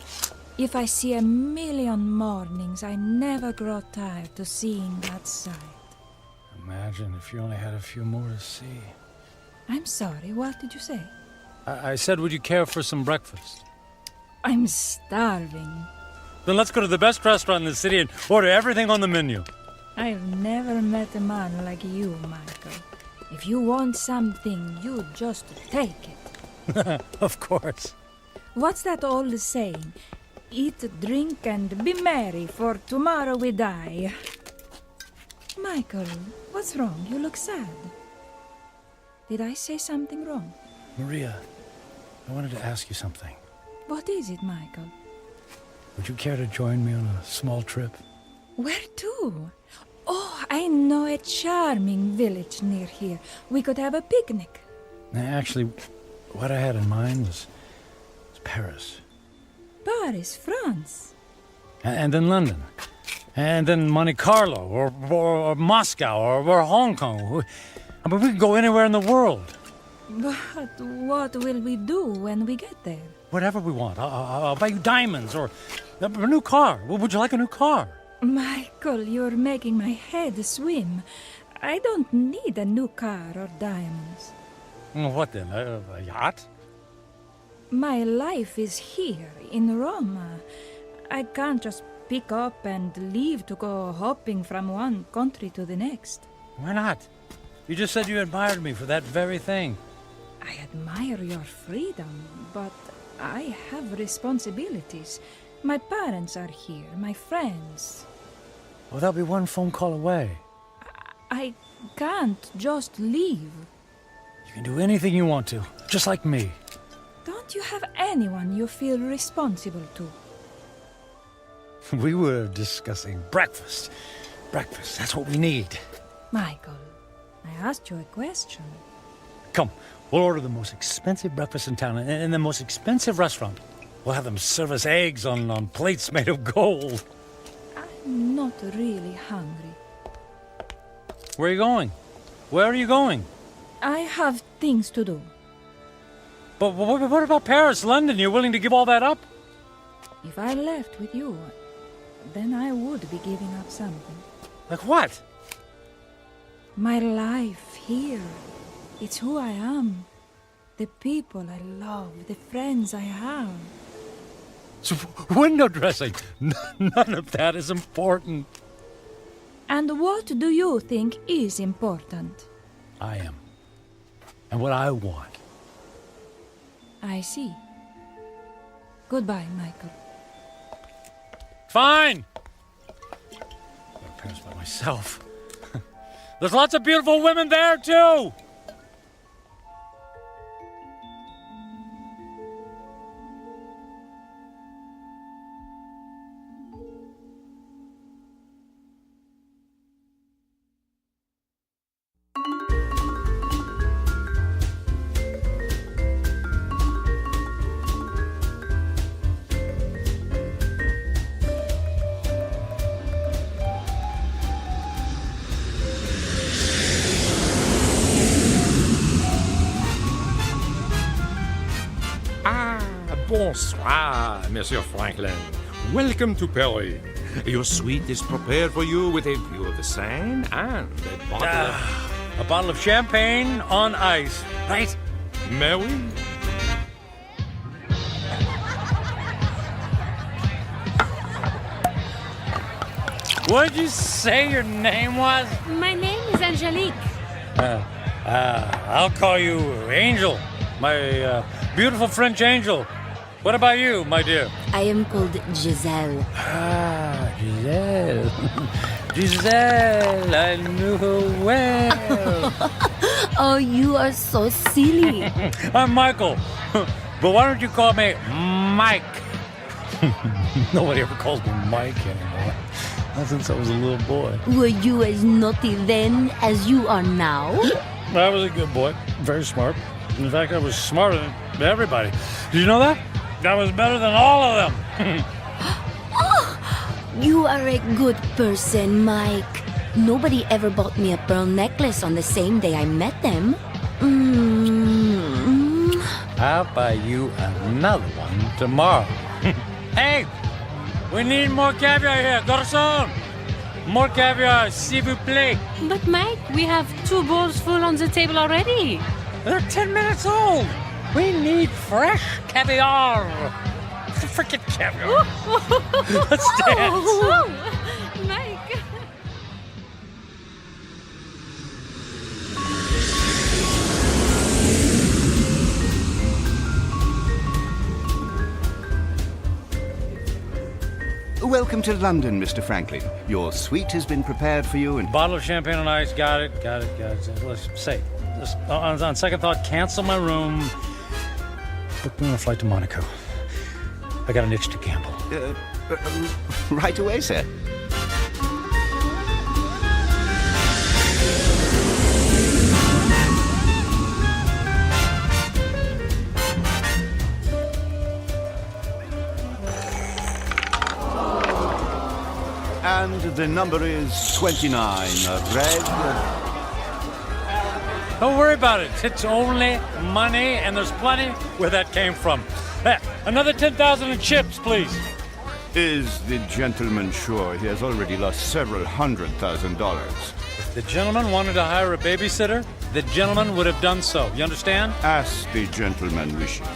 If I see 1,000,000 mornings, I never grow tired to seeing that sight. Imagine if you only had a few more to see. I'm sorry, what did you say? I said, would you care for some breakfast? I'm starving. Then let's go to the best restaurant in the city and order everything on the menu. I've never met a man like you, Michael. If you want something, you just take it. Of course. What's that old saying? Eat, drink, and be merry, for tomorrow we die. Michael, what's wrong? You look sad. Did I say something wrong? Maria, I wanted to ask you something. What is it, Michael? Would you care to join me on a small trip? Where to? Oh, I know a charming village near here. We could have a picnic. Actually, what I had in mind was Paris. Paris, France. And then London. And then Monte Carlo, or Moscow, or Hong Kong. I mean, we could go anywhere in the world. But what will we do when we get there? Whatever we want. I'll buy you diamonds, or a new car. Would you like a new car? Michael, you're making my head swim. I don't need a new car or diamonds. What then? A yacht? My life is here, in Roma. I can't just pick up and leave to go hopping from one country to the next. Why not? You just said you admired me for that very thing. I admire your freedom, but I have responsibilities. My parents are here, my friends. Well, they'll be one phone call away. I can't just leave. You can do anything you want to, just like me. Don't you have anyone you feel responsible to? We were discussing breakfast. Breakfast, that's what we need. Michael, I asked you a question. Come, we'll order the most expensive breakfast in town in the most expensive restaurant. We'll have them serve us eggs on plates made of gold. I'm not really hungry. Where are you going? Where are you going? I have things to do. But what about Paris, London? You're willing to give all that up? If I left with you, then I would be giving up something. Like what? My life here. It's who I am. The people I love, the friends I have. So window dressing. None of that is important. And what do you think is important? I am. And what I want. I see. Goodbye, Michael. Fine. I'll go to Paris by myself. There's lots of beautiful women there, too. Bonsoir, Monsieur Franklin. Welcome to Paris. Your suite is prepared for you with a view of the Seine and a bottle of champagne on ice, right? May we? What did you say your name was? My name is Angelique. I'll call you Angel, my beautiful French angel. What about you, my dear? I am called Giselle. Ah, Giselle. Giselle, I knew her well. Oh, you are so silly. I'm Michael. But why don't you call me Mike? Nobody ever calls me Mike anymore. Not since I was a little boy. Were you as naughty then as you are now? I was a good boy. Very smart. In fact, I was smarter than everybody. Did you know that? I was better than all of them. Oh, you are a good person, Mike. Nobody ever bought me a pearl necklace on the same day I met them. I'll buy you another one tomorrow. Hey, we need more caviar here, garçon. More caviar, s'il vous plaît. But Mike, we have 2 bowls full on the table already. They're 10 minutes old. We need fresh caviar. Freaking caviar. Let's dance. Oh, Mike. Welcome Welcome to London, Mr. Franklin. Your suite has been prepared for you and... Bottle of champagne on ice. Got it. Let's say, on second thought, cancel my room. Book me on a flight to Monaco. I got an itch to gamble. Right away, sir. And the number is 29. Greg? Don't worry about it. It's only money, and there's plenty where that came from. Another 10,000 in chips, please. Is the gentleman sure he has already lost several $100,000? If the gentleman wanted to hire a babysitter, the gentleman would have done so. You understand? As the gentleman wishes.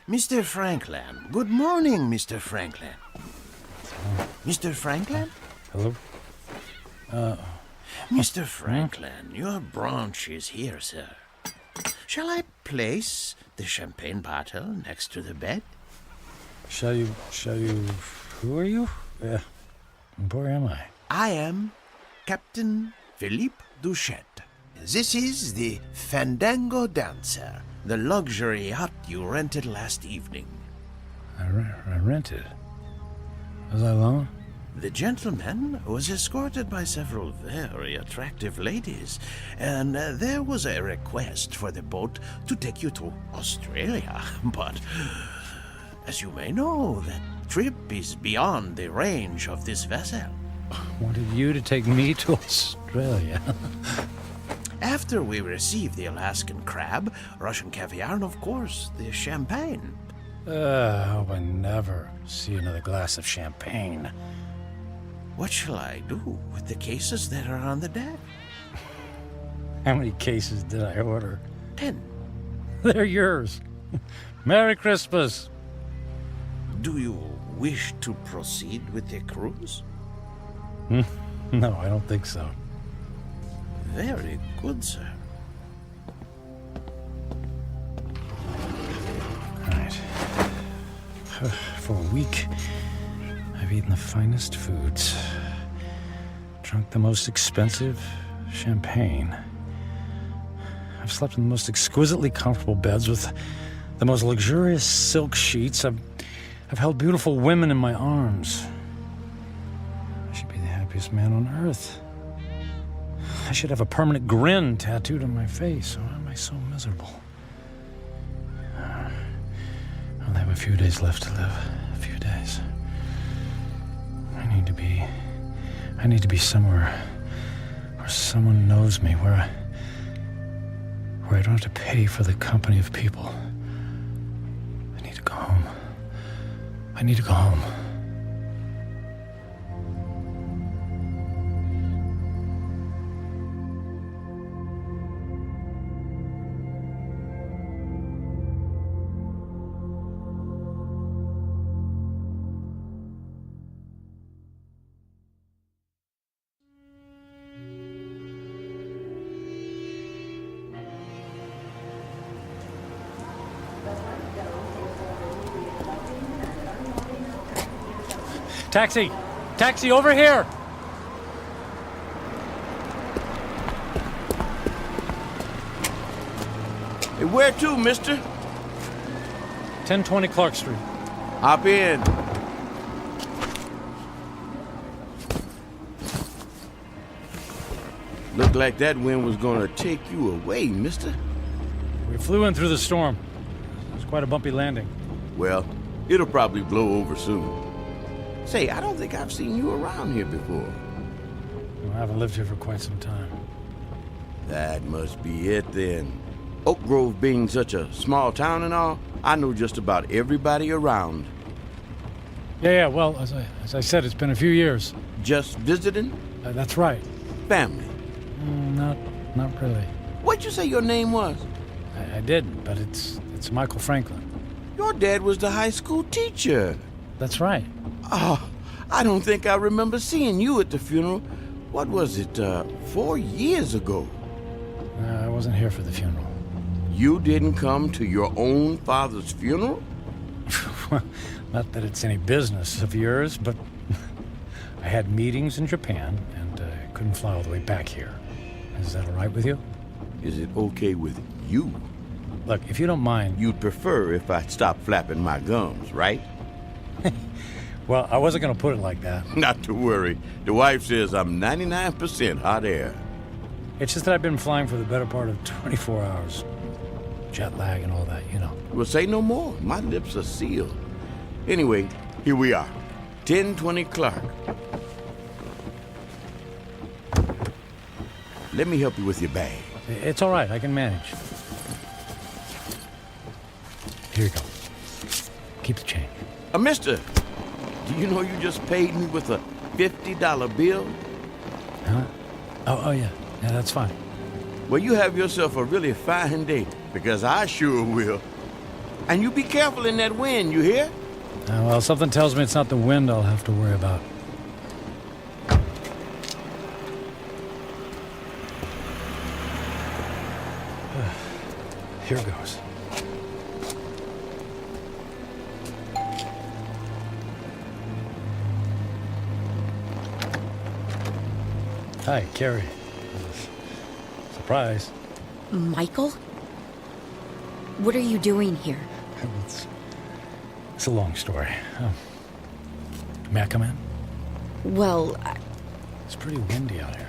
Mr. Franklin. Good morning, Mr. Franklin. Mr. Franklin? Hello? Mr. Franklin, your branch is here, sir. Shall I place the champagne bottle next to the bed? Shall you... Who are you? Where am I? I am Captain Philippe Duchette. This is the Fandango Dancer, the luxury yacht you rented last evening. I rented? Was I alone? The gentleman was escorted by several very attractive ladies, and there was a request for the boat to take you to Australia. But, as you may know, that trip is beyond the range of this vessel. Wanted you to take me to Australia. After we received the Alaskan crab, Russian caviar, and of course, the champagne. I hope I never see another glass of champagne. What shall I do with the cases that are on the deck? How many cases did I order? 10. They're yours. Merry Christmas. Do you wish to proceed with the cruise? No, I don't think so. Very good, sir. All right. For a week, I've eaten the finest foods, drunk the most expensive champagne. I've slept in the most exquisitely comfortable beds with the most luxurious silk sheets. I've held beautiful women in my arms. I should be the happiest man on earth. I should have a permanent grin tattooed on my face. Why am I so miserable? I'll have a few days left to live. A few days. I need to be somewhere where someone knows me, where I don't have to pay for the company of people. I need to go home. I need to go home. Taxi! Taxi, over here! Hey, where to, mister? 1020 Clark Street. Hop in. Looked like that wind was gonna take you away, mister. We flew in through the storm. It was quite a bumpy landing. Well, it'll probably blow over soon. Say, I don't think I've seen you around here before. Well, I haven't lived here for quite some time. That must be it then. Oak Grove being such a small town and all, I know just about everybody around. Yeah, well, as I said, it's been a few years. Just visiting? That's right. Family? Not really. What'd you say your name was? I didn't, but it's Michael Franklin. Your dad was the high school teacher. That's right. Oh, I don't think I remember seeing you at the funeral. What was it, 4 years ago? I wasn't here for the funeral. You didn't come to your own father's funeral? Not that it's any business of yours, but I had meetings in Japan and couldn't fly all the way back here. Is that all right with you? Is it okay with you? Look, if you don't mind... You'd prefer if I stopped flapping my gums, right? Well, I wasn't going to put it like that. Not to worry. The wife says I'm 99% hot air. It's just that I've been flying for the better part of 24 hours. Jet lag and all that, you know. Well, say no more. My lips are sealed. Anyway, here we are. 1020 Clark. Let me help you with your bag. It's all right. I can manage. Here you go. Keep the change. Mister, do you know you just paid me with a $50 bill? Huh? Oh, yeah. Yeah, that's fine. Well, you have yourself a really fine day, because I sure will. And you be careful in that wind, you hear? Well, something tells me it's not the wind I'll have to worry about. Here goes. Hi, Carrie. Surprise. Michael? What are you doing here? It's a long story. May I come in? Well, It's pretty windy out here.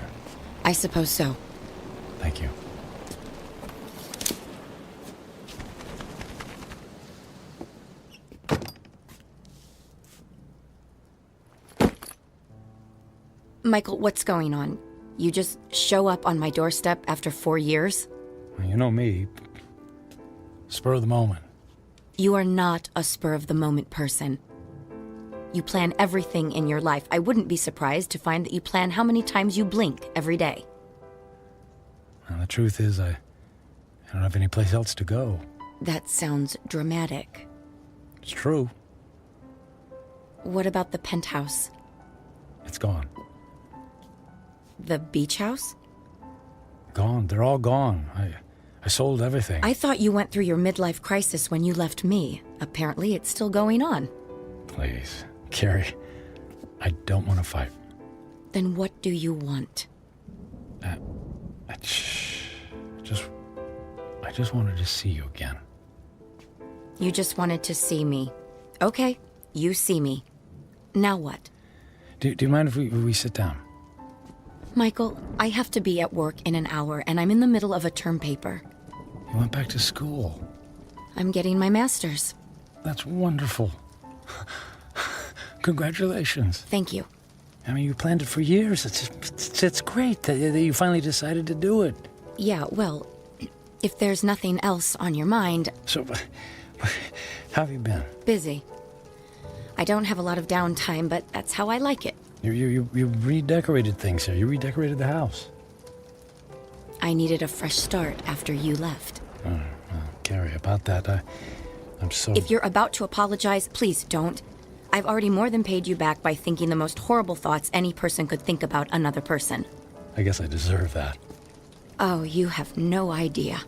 I suppose so. Thank you. Michael, what's going on? You just show up on my doorstep after 4 years? Well, you know me. Spur of the moment. You are not a spur-of-the-moment person. You plan everything in your life. I wouldn't be surprised to find that you plan how many times you blink every day. Well, the truth is, I don't have any place else to go. That sounds dramatic. It's true. What about the penthouse? It's gone. The beach house? Gone. They're all gone. I sold everything. I thought you went through your midlife crisis when you left me. Apparently, it's still going on. Please, Carrie, I don't want to fight. Then what do you want? I just wanted to see you again. You just wanted to see me. Okay, you see me. Now what? Do you mind if we sit down? Michael, I have to be at work in an hour, and I'm in the middle of a term paper. You went back to school. I'm getting my master's. That's wonderful. Congratulations. Thank you. I mean, you planned it for years. It's great that you finally decided to do it. Yeah, well, if there's nothing else on your mind... So, how have you been? Busy. I don't have a lot of downtime, but that's how I like it. You redecorated things here. You redecorated the house. I needed a fresh start after you left. Oh, well, Carrie, about that, I'm so... If you're about to apologize, please don't. I've already more than paid you back by thinking the most horrible thoughts any person could think about another person. I guess I deserve that. Oh, you have no idea.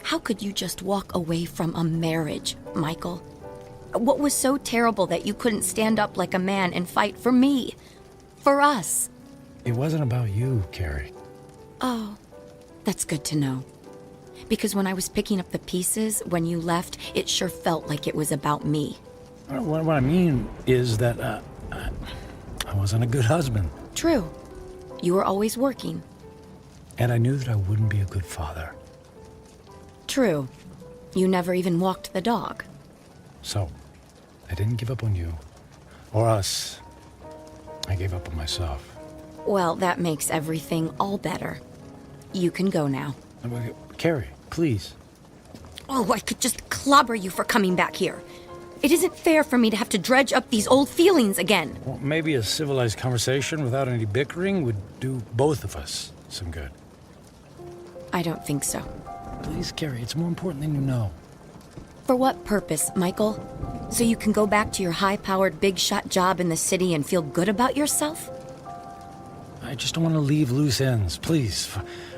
How could you just walk away from a marriage, Michael? What was so terrible that you couldn't stand up like a man and fight for me? For us? It wasn't about you, Carrie. Oh, that's good to know. Because when I was picking up the pieces, when you left, it sure felt like it was about me. What I mean is that I wasn't a good husband. True. You were always working. And I knew that I wouldn't be a good father. True. You never even walked the dog. So, I didn't give up on you. Or us. I gave up on myself. Well, that makes everything all better. You can go now. Carrie, please. Oh, I could just clobber you for coming back here. It isn't fair for me to have to dredge up these old feelings again. Well, maybe a civilized conversation without any bickering would do both of us some good. I don't think so. Please, Carrie, it's more important than you know. For what purpose, Michael? So you can go back to your high-powered, big-shot job in the city and feel good about yourself? I just don't want to leave loose ends, please.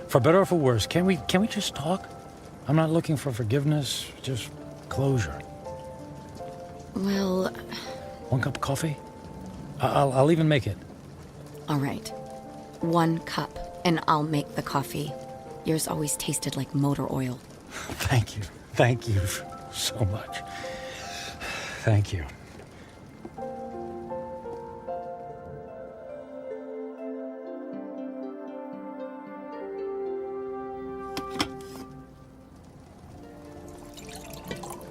For better or for worse, can we just talk? I'm not looking for forgiveness, just closure. Well... One cup of coffee? I'll even make it. All right. 1 cup, and I'll make the coffee. Yours always tasted like motor oil. Thank you. Thank you so much. Thank you.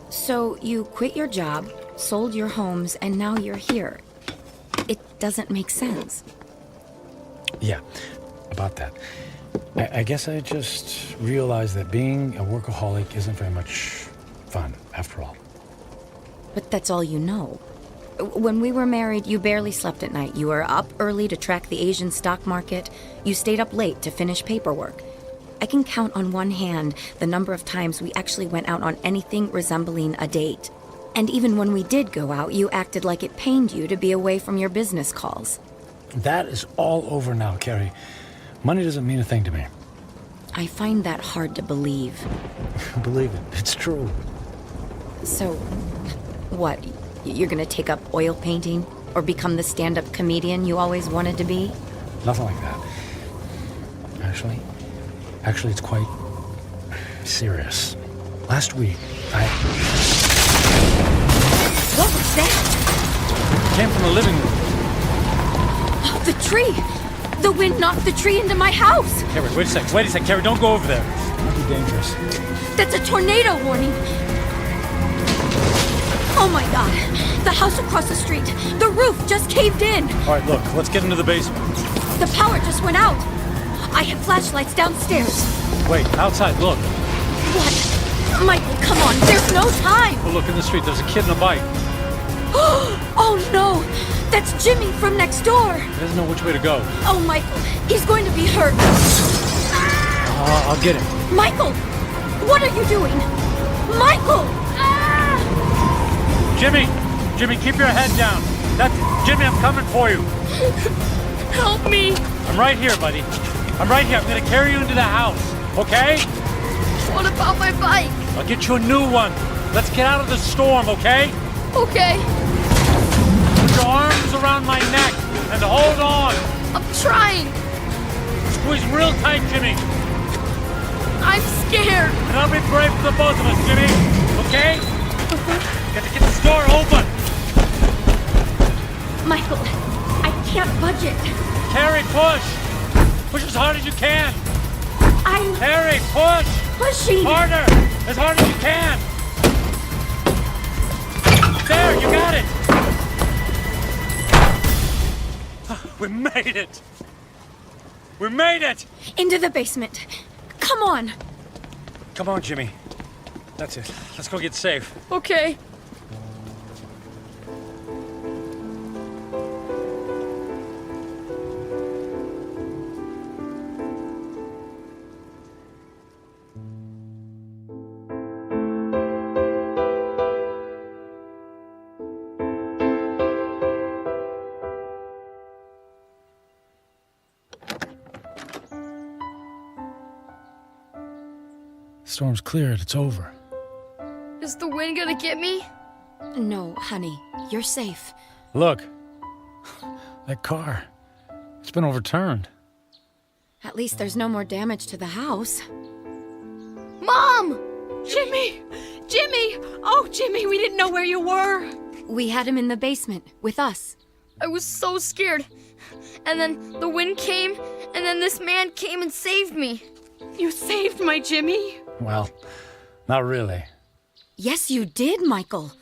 So you quit your job, sold your homes, and now you're here. It doesn't make sense. Yeah, about that. I guess I just realized that being a workaholic isn't very much fun, after all. But that's all you know. When we were married, you barely slept at night. You were up early to track the Asian stock market. You stayed up late to finish paperwork. I can count on one hand the number of times we actually went out on anything resembling a date. And even when we did go out, you acted like it pained you to be away from your business calls. That is all over now, Carrie. Money doesn't mean a thing to me. I find that hard to believe. Believe it. It's true. So, what? You're gonna take up oil painting? Or become the stand-up comedian you always wanted to be? Nothing like that. Actually, it's quite serious. Last week, What was that? It came from the living room. Oh, the tree! The wind knocked the tree into my house! Carrie, wait a sec, Carrie, don't go over there. It might be dangerous. That's a tornado warning! Oh my god! The house across the street! The roof just caved in! All right, look, let's get into the basement. The power just went out! I have flashlights downstairs. Wait, outside, look. What? Michael, come on, there's no time! Oh, look in the street, there's a kid in a bike. Oh no! That's Jimmy from next door! He doesn't know which way to go. Oh, Michael, he's going to be hurt. I'll get him. Michael! What are you doing? Michael! Jimmy, keep your head down. Jimmy, I'm coming for you. Help me! I'm right here, buddy. I'm right here. I'm gonna carry you into the house, okay? What about my bike? I'll get you a new one. Let's get out of the storm, okay? Okay. Put your arms around my neck and hold on. I'm trying. Squeeze real tight, Jimmy. I'm scared. And I'll be brave for the both of us, Jimmy. Okay? Got to get the door open. Michael, I can't budge it. Carrie, push. Push as hard as you can. Carrie, push. Pushing. Harder. As hard as you can. There, you got it. We made it. We made it. Into the basement. Come on. Come on, Jimmy. That's it. Let's go get safe. Okay. Storm's cleared. It's over. Is the wind gonna get me? No, honey. You're safe. Look. That car. It's been overturned. At least there's no more damage to the house. Mom! Jimmy! Jimmy! Oh, Jimmy, we didn't know where you were. We had him in the basement with us. I was so scared. And then the wind came, and then this man came and saved me. You saved my Jimmy? Well, not really. Yes, you did, Michael.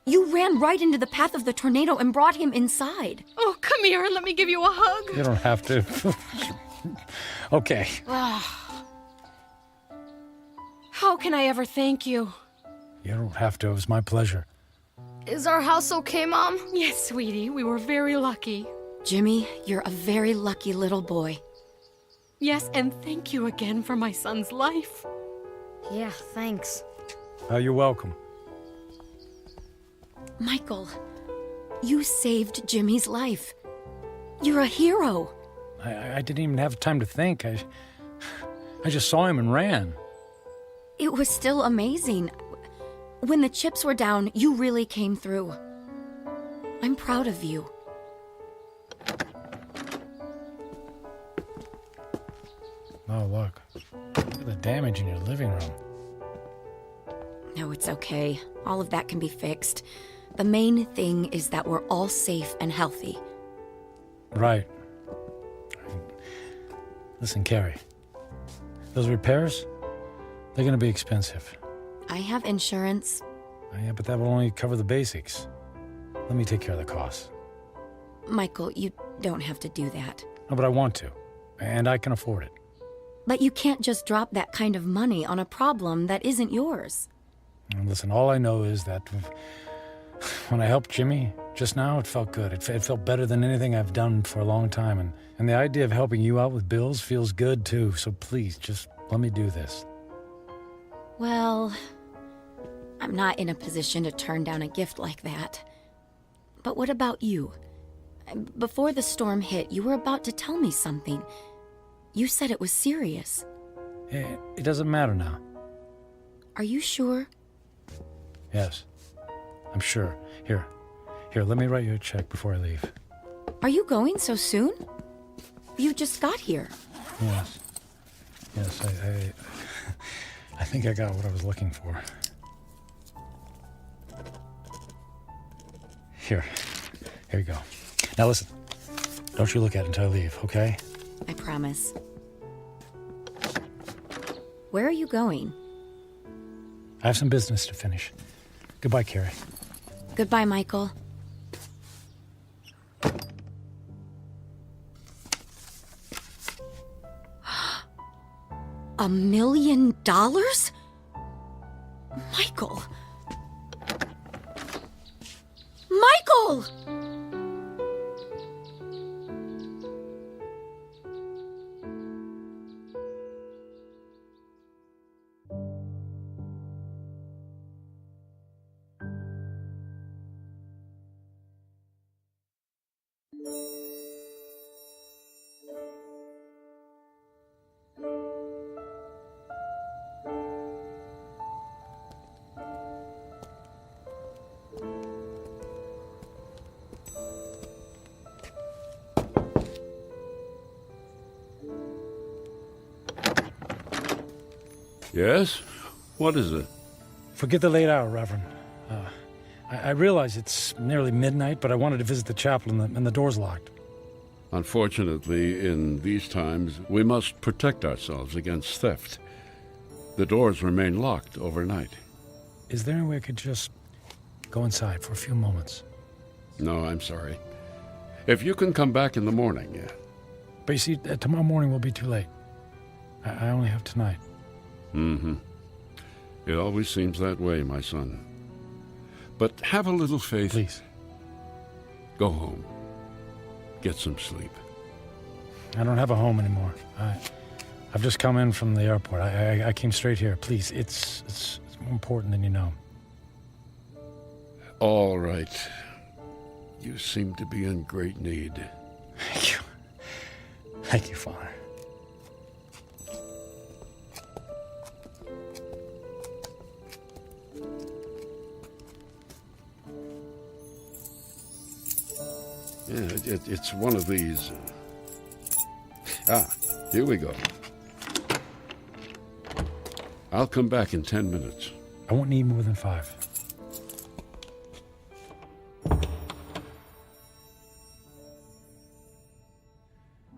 You ran right into the path of the tornado and brought him inside. Oh, come here and let me give you a hug. You don't have to. Okay. How can I ever thank you? You don't have to. It was my pleasure. Is our house okay, Mom? Yes, sweetie. We were very lucky. Jimmy, you're a very lucky little boy. Yes, and thank you again for my son's life. Yeah, thanks. You're welcome. Michael, you saved Jimmy's life. You're a hero. I didn't even have time to think. I just saw him and ran. It was still amazing. When the chips were down, you really came through. I'm proud of you. Oh, look. Look at the damage in your living room. No, it's okay. All of that can be fixed. The main thing is that we're all safe and healthy. Right. Listen, Carrie. Those repairs, they're going to be expensive. I have insurance. Yeah, but that will only cover the basics. Let me take care of the costs. Michael, you don't have to do that. No, but I want to. And I can afford it. But you can't just drop that kind of money on a problem that isn't yours. And listen, all I know is that when I helped Jimmy just now, it felt good. It felt better than anything I've done for a long time. And the idea of helping you out with bills feels good, too. So please, just let me do this. Well, I'm not in a position to turn down a gift like that. But what about you? Before the storm hit, you were about to tell me something. You said it was serious. It doesn't matter now. Are you sure? Yes, I'm sure. Here, let me write you a check before I leave. Are you going so soon? You just got here. Yes, I think I got what I was looking for. Here you go. Now listen, don't you look at it until I leave, okay? I promise. Where are you going? I have some business to finish. Goodbye, Carrie. Goodbye, Michael. $1 million? Michael! Michael! Yes? What is it? Forget the late hour, Reverend. I realize it's nearly midnight, but I wanted to visit the chapel and the door's locked. Unfortunately, in these times, we must protect ourselves against theft. The doors remain locked overnight. Is there any way I could just go inside for a few moments? No, I'm sorry. If you can come back in the morning, yeah. But you see, tomorrow morning will be too late. I only have tonight. Mm-hmm. It always seems that way, my son. But have a little faith. Please. Go home. Get some sleep. I don't have a home anymore. I've just come in from the airport. I came straight here. Please, it's more important than you know. All right. You seem to be in great need. Thank you. Thank you, Father. Yeah, it's one of these. Here we go. I'll come back in 10 minutes. I won't need more than 5.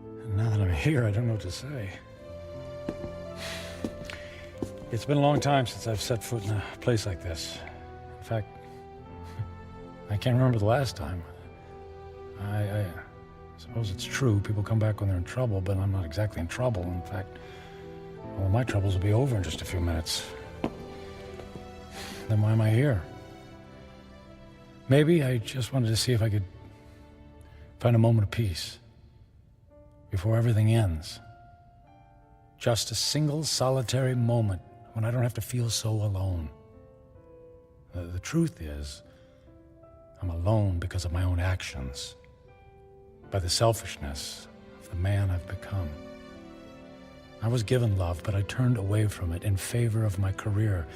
And now that I'm here, I don't know what to say. It's been a long time since I've set foot in a place like this. In fact, I can't remember the last time. I suppose it's true. People come back when they're in trouble, but I'm not exactly in trouble. In fact, all my troubles will be over in just a few minutes. Then why am I here? Maybe I just wanted to see if I could find a moment of peace before everything ends. Just a single solitary moment when I don't have to feel so alone. The truth is, I'm alone because of my own actions, by the selfishness of the man I've become. I was given love, but I turned away from it in favor of my career.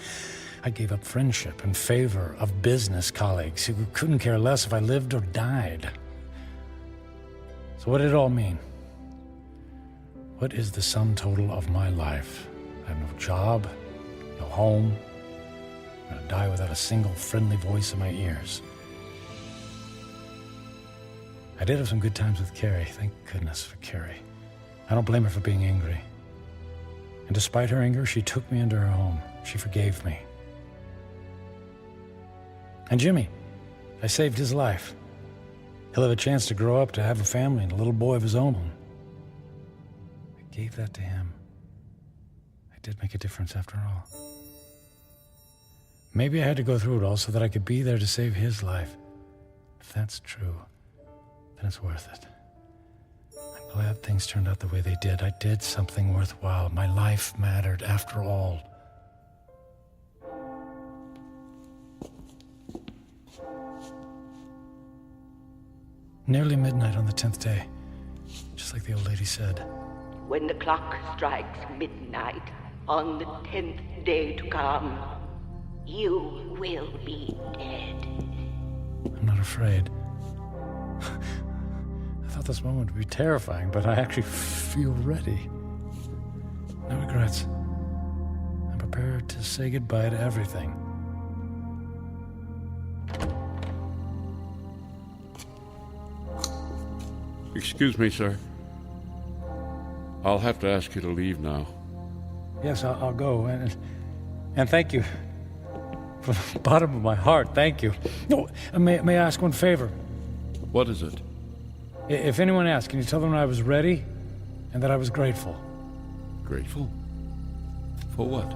I gave up friendship in favor of business colleagues who couldn't care less if I lived or died. So what did it all mean? What is the sum total of my life? I have no job, no home. I'm gonna die without a single friendly voice in my ears. I did have some good times with Carrie. Thank goodness for Carrie. I don't blame her for being angry. And despite her anger, she took me into her home. She forgave me. And Jimmy, I saved his life. He'll have a chance to grow up, to have a family and a little boy of his own. I gave that to him. I did make a difference after all. Maybe I had to go through it all so that I could be there to save his life. If that's true, then it's worth it. I'm glad things turned out the way they did. I did something worthwhile. My life mattered after all. Nearly midnight on the 10th day, just like the old lady said. When the clock strikes midnight on the 10th day to come, you will be dead. I'm not afraid. I thought this moment would be terrifying, but I actually feel ready. No regrets. I'm prepared to say goodbye to everything. Excuse me, sir. I'll have to ask you to leave now. Yes, I'll go. And thank you. From the bottom of my heart, thank you. No, may I ask one favor? What is it? If anyone asks, can you tell them I was ready and that I was grateful? Grateful? For what?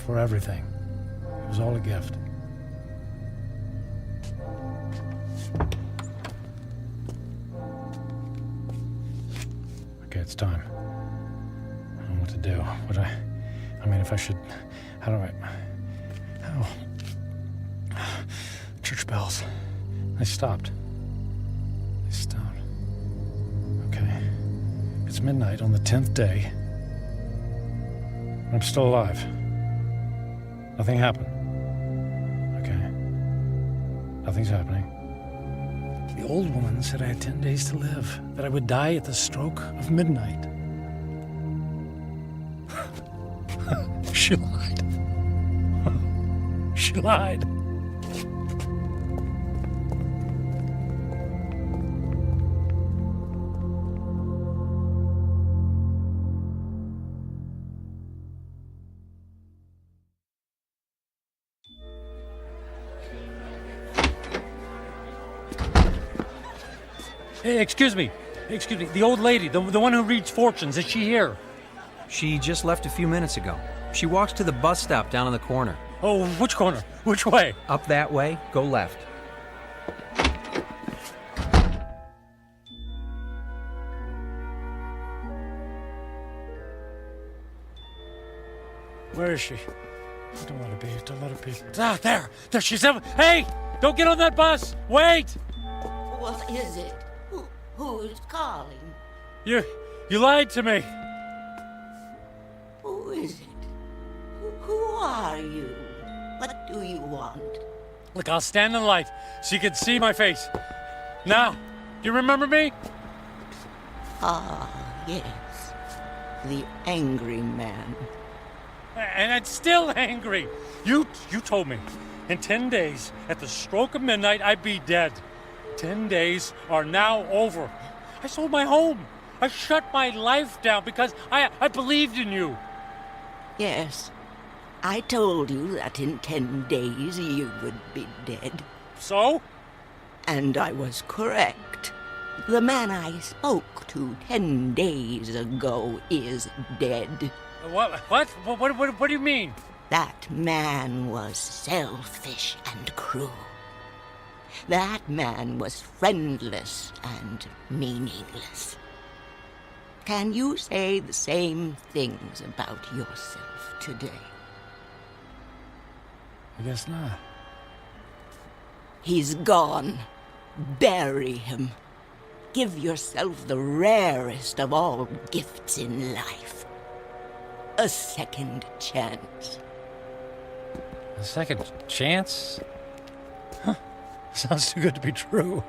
For everything. It was all a gift. Okay, it's time. I don't know what to do. I mean, if I should... How do I... Church bells. They stopped. Okay. It's midnight on the 10th day. I'm still alive. Nothing happened. Okay. Nothing's happening. The old woman said I had 10 days to live, that I would die at the stroke of midnight. She lied. She lied. Hey, excuse me. The old lady, the one who reads fortunes, is she here? She just left a few minutes ago. She walks to the bus stop down in the corner. Oh, which corner? Which way? Up that way, go left. Where is she? Don't let her be. Ah, there she's. Hey, don't get on that bus. Wait. What is it? Who's calling? You lied to me. Who is it? Who are you? What do you want? Look, I'll stand in the light so you can see my face. Now, do you remember me? Ah, yes. The angry man. And I'm still angry. You told me in 10 days, at the stroke of midnight, I'd be dead. 10 days are now over. I sold my home. I shut my life down because I believed in you. Yes. I told you that in 10 days you would be dead. So? And I was correct. The man I spoke to 10 days ago is dead. What? What do you mean? That man was selfish and cruel. That man was friendless and meaningless. Can you say the same things about yourself today? I guess not. He's gone. Bury him. Give yourself the rarest of all gifts in life. A second chance. A second chance? Huh. Sounds too good to be true.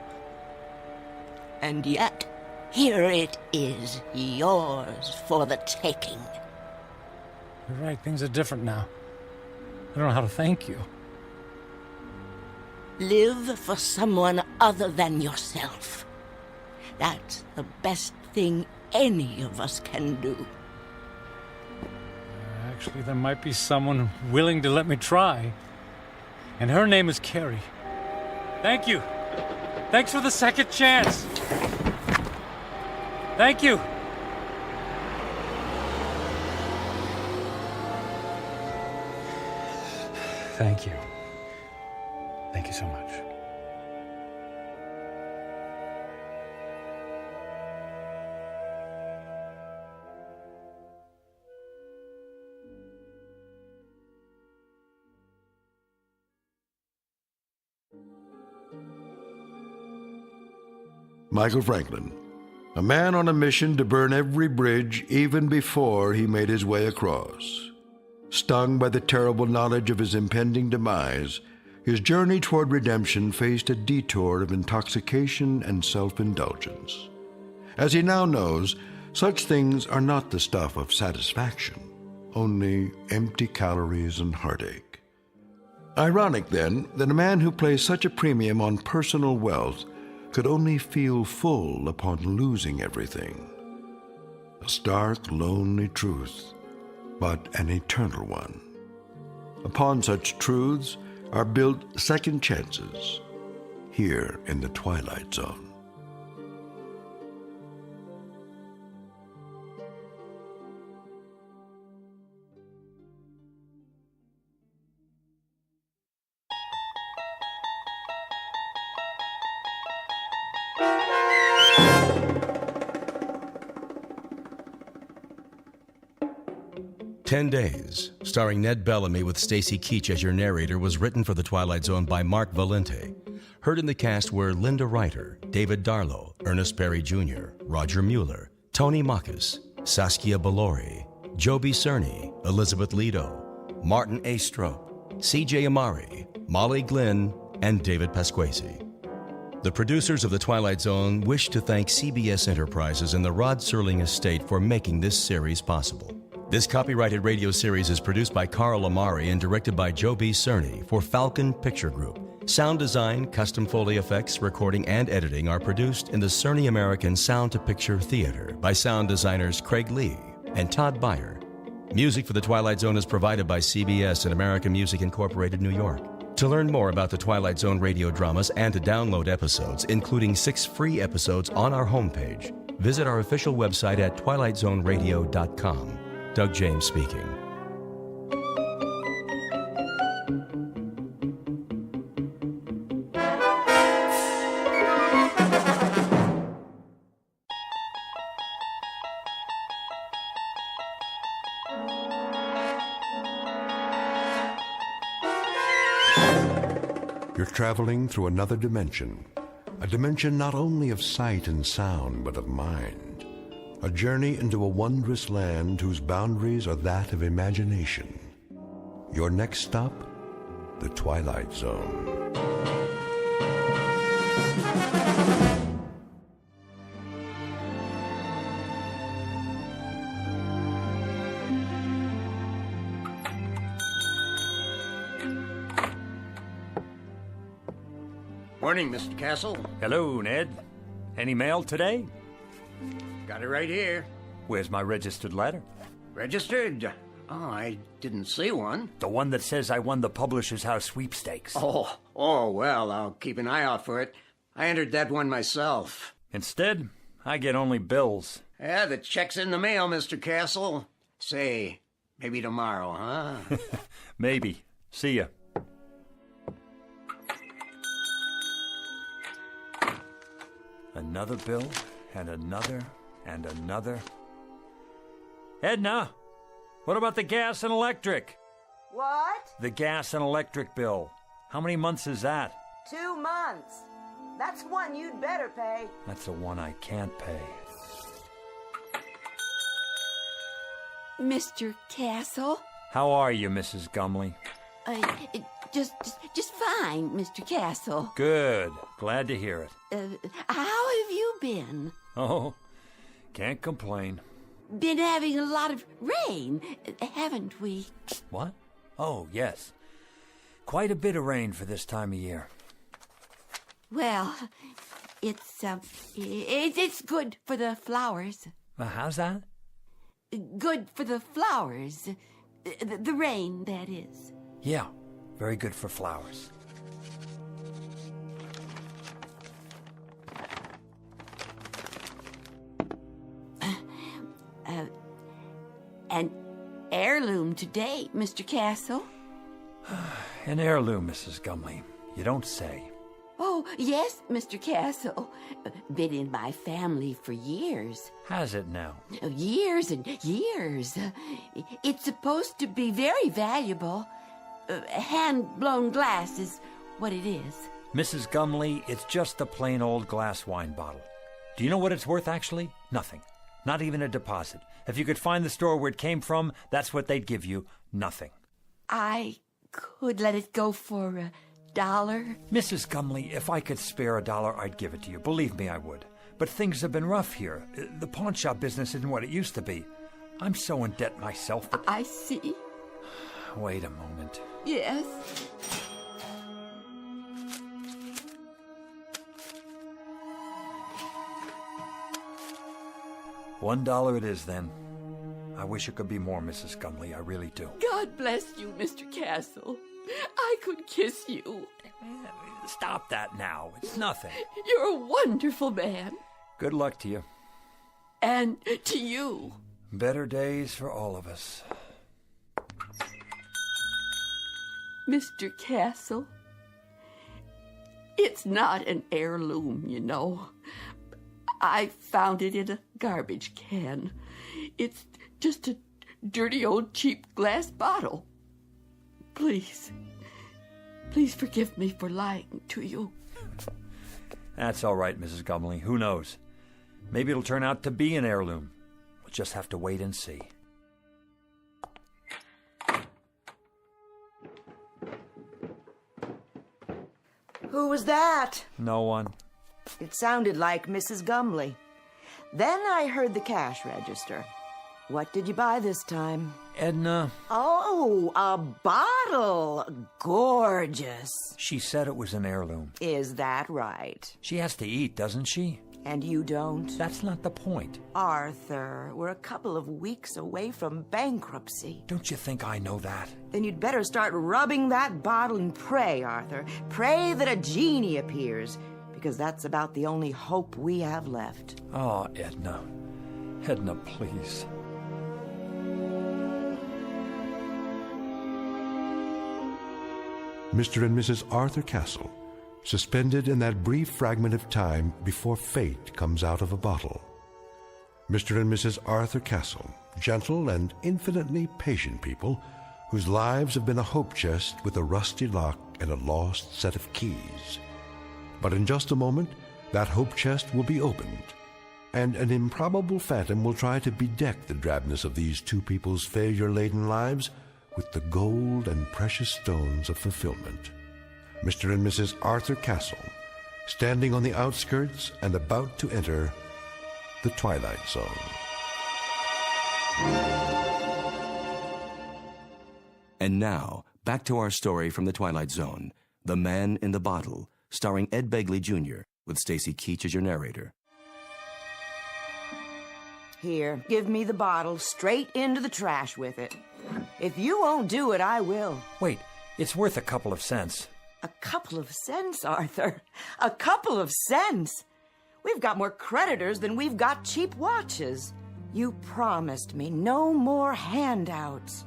And yet, here it is, yours for the taking. You're right, things are different now. I don't know how to thank you. Live for someone other than yourself. That's the best thing any of us can do. Actually, there might be someone willing to let me try. And her name is Carrie. Thank you. Thanks for the second chance. Thank you. Thank you. Thank you so much. Michael Franklin, a man on a mission to burn every bridge even before he made his way across. Stung by the terrible knowledge of his impending demise, his journey toward redemption faced a detour of intoxication and self-indulgence. As he now knows, such things are not the stuff of satisfaction, only empty calories and heartache. Ironic, then, that a man who placed such a premium on personal wealth could only feel full upon losing everything. A stark, lonely truth, but an eternal one. Upon such truths are built second chances here in the Twilight Zone. "10 Days," starring Ned Bellamy with Stacy Keach as your narrator, was written for The Twilight Zone by Mark Valente. Heard in the cast were Linda Ryder, David Darlow, Ernest Perry Jr., Roger Mueller, Tony Makis, Saskia Balori, Joby Cerny, Elizabeth Lido, Martin A. Strope, C.J. Amari, Molly Glynn, and David Pasquesi. The producers of The Twilight Zone wish to thank CBS Enterprises and the Rod Serling estate for making this series possible. This copyrighted radio series is produced by Carl Amari and directed by Joby Cerny for Falcon Picture Group. Sound design, custom Foley effects, recording, and editing are produced in the Cerny American Sound to Picture Theater by sound designers Craig Lee and Todd Beyer. Music for The Twilight Zone is provided by CBS and American Music Incorporated, New York. To learn more about the Twilight Zone radio dramas and to download episodes, including 6 free episodes on our homepage, visit our official website at twilightzoneradio.com. Doug James speaking. You're traveling through another dimension, a dimension not only of sight and sound, but of mind. A journey into a wondrous land whose boundaries are that of imagination. Your next stop, the Twilight Zone. Morning, Mr. Castle. Hello, Ned. Any mail today? Got it right here. Where's my registered letter? Registered? Oh, I didn't see one. The one that says I won the Publisher's House sweepstakes. Oh, well, I'll keep an eye out for it. I entered that one myself. Instead, I get only bills. Yeah, the check's in the mail, Mr. Castle. Say, maybe tomorrow, huh? Maybe. See ya. Another bill, and another, and another. Edna, what about the gas and electric? What? The gas and electric bill. How many months is that? 2 months. That's one you'd better pay. That's the one I can't pay. Mr. Castle? How are you, Mrs. Gumley? Just fine, Mr. Castle. Good. Glad to hear it. How have you been? Oh, can't complain. Been having a lot of rain, haven't we? What? Oh, yes. Quite a bit of rain for this time of year. Well, it's good for the flowers. How's that? Good for the flowers. The rain, that is. Yeah, very good for flowers. An heirloom today, Mr. Castle. An heirloom, Mrs. Gumley. You don't say. Oh, yes, Mr. Castle. Been in my family for years. Has it now? Years and years. It's supposed to be very valuable. Hand-blown glass is what it is. Mrs. Gumley, it's just a plain old glass wine bottle. Do you know what it's worth, actually? Nothing. Not even a deposit. If you could find the store where it came from, that's what they'd give you. Nothing. I could let it go for $1. Mrs. Gumley, if I could spare $1, I'd give it to you. Believe me, I would. But things have been rough here. The pawn shop business isn't what it used to be. I'm so in debt myself that... I see. Wait a moment. Yes. $1 it is, then. I wish it could be more, Mrs. Gumley. I really do. God bless you, Mr. Castle. I could kiss you. Stop that now. It's nothing. You're a wonderful man. Good luck to you. And to you. Better days for all of us. Mr. Castle, it's not an heirloom, you know. I found it in a garbage can. It's just a dirty old cheap glass bottle. Please forgive me for lying to you. That's all right, Mrs. Gumley. Who knows? Maybe it'll turn out to be an heirloom. We'll just have to wait and see. Who was that? No one. It sounded like Mrs. Gumley. Then I heard the cash register. What did you buy this time? Edna. Oh, a bottle. Gorgeous. She said it was an heirloom. Is that right? She has to eat, doesn't she? And you don't? That's not the point. Arthur, we're a couple of weeks away from bankruptcy. Don't you think I know that? Then you'd better start rubbing that bottle and pray, Arthur. Pray that a genie appears, because that's about the only hope we have left. Oh, Edna. Edna, please. Mr. and Mrs. Arthur Castle, suspended in that brief fragment of time before fate comes out of a bottle. Mr. and Mrs. Arthur Castle, gentle and infinitely patient people whose lives have been a hope chest with a rusty lock and a lost set of keys. But in just a moment, that hope chest will be opened, and an improbable phantom will try to bedeck the drabness of these two people's failure-laden lives with the gold and precious stones of fulfillment. Mr. and Mrs. Arthur Castle, standing on the outskirts and about to enter the Twilight Zone. And now, back to our story from the Twilight Zone, The Man in the Bottle, starring Ed Begley Jr., with Stacy Keach as your narrator. Here, give me the bottle straight into the trash with it. If you won't do it, I will. Wait, it's worth a couple of cents. A couple of cents, Arthur. A couple of cents. We've got more creditors than we've got cheap watches. You promised me no more handouts.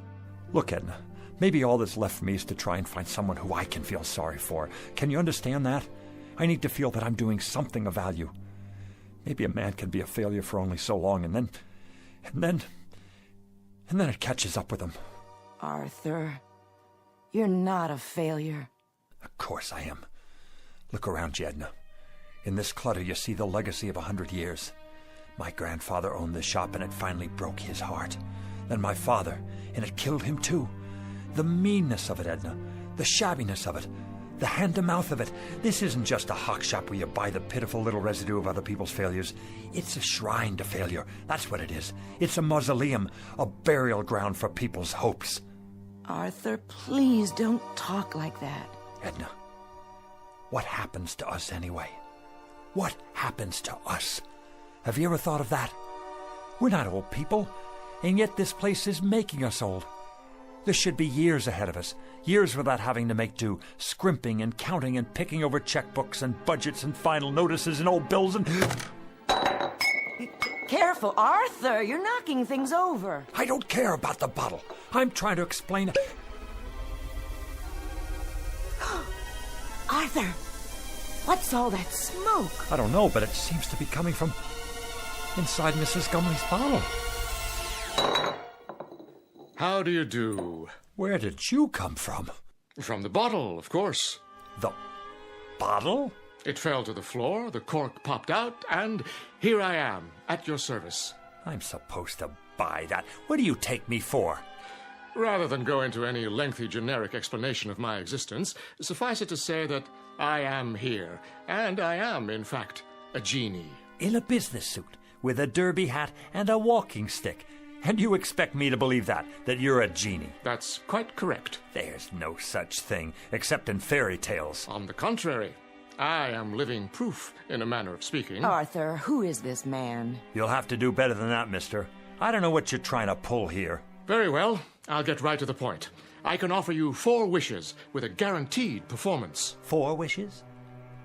Look, Edna, maybe all that's left for me is to try and find someone who I can feel sorry for. Can you understand that? I need to feel that I'm doing something of value. Maybe a man can be a failure for only so long, and then it catches up with him. Arthur, you're not a failure. Of course I am. Look around you, Edna. In this clutter, you see the legacy of 100 years. My grandfather owned this shop, and it finally broke his heart. Then my father, and it killed him too. The meanness of it, Edna. The shabbiness of it. The hand-to-mouth of it. This isn't just a hock shop where you buy the pitiful little residue of other people's failures. It's a shrine to failure. That's what it is. It's a mausoleum, a burial ground for people's hopes. Arthur, please don't talk like that. Edna, what happens to us anyway? What happens to us? Have you ever thought of that? We're not old people, and yet this place is making us old. There should be years ahead of us, years without having to make do, scrimping and counting and picking over checkbooks and budgets and final notices and old bills and... Careful, Arthur, you're knocking things over. I don't care about the bottle. I'm trying to explain... Arthur, what's all that smoke? I don't know, but it seems to be coming from inside Mrs. Gumley's bottle. How do you do? Where did you come from? From the bottle, of course. The bottle? It fell to the floor, the cork popped out, and here I am, at your service. I'm supposed to buy that. What do you take me for? Rather than go into any lengthy generic explanation of my existence, suffice it to say that I am here, and I am, in fact, a genie. In a business suit, with a derby hat and a walking stick. And you expect me to believe that you're a genie? That's quite correct. There's no such thing, except in fairy tales. On the contrary, I am living proof, in a manner of speaking. Arthur, who is this man? You'll have to do better than that, mister. I don't know what you're trying to pull here. Very well, I'll get right to the point. I can offer you 4 wishes with a guaranteed performance. 4 wishes?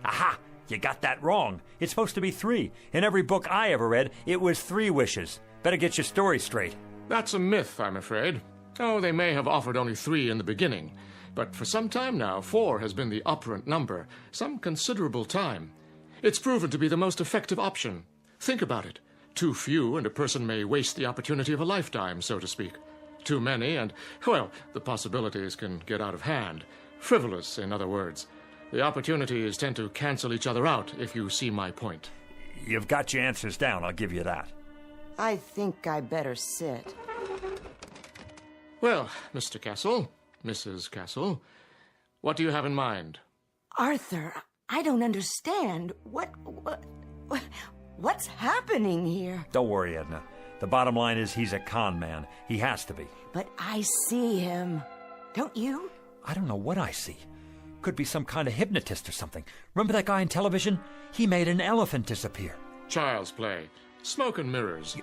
Aha! You got that wrong. It's supposed to be 3. In every book I ever read, it was 3 wishes. Better get your story straight. That's a myth, I'm afraid. Oh, they may have offered only 3 in the beginning. But for some time now, 4 has been the operant number. Some considerable time. It's proven to be the most effective option. Think about it. Too few, and a person may waste the opportunity of a lifetime, so to speak. Too many, and, well, the possibilities can get out of hand. Frivolous, in other words. The opportunities tend to cancel each other out, if you see my point. You've got your answers down, I'll give you that. I think I better sit. Well, Mr. Castle, Mrs. Castle, what do you have in mind? Arthur, I don't understand. What's happening here? Don't worry, Edna. The bottom line is he's a con man. He has to be. But I see him. Don't you? I don't know what I see. Could be some kind of hypnotist or something. Remember that guy on television? He made an elephant disappear. Child's play. Smoke and mirrors.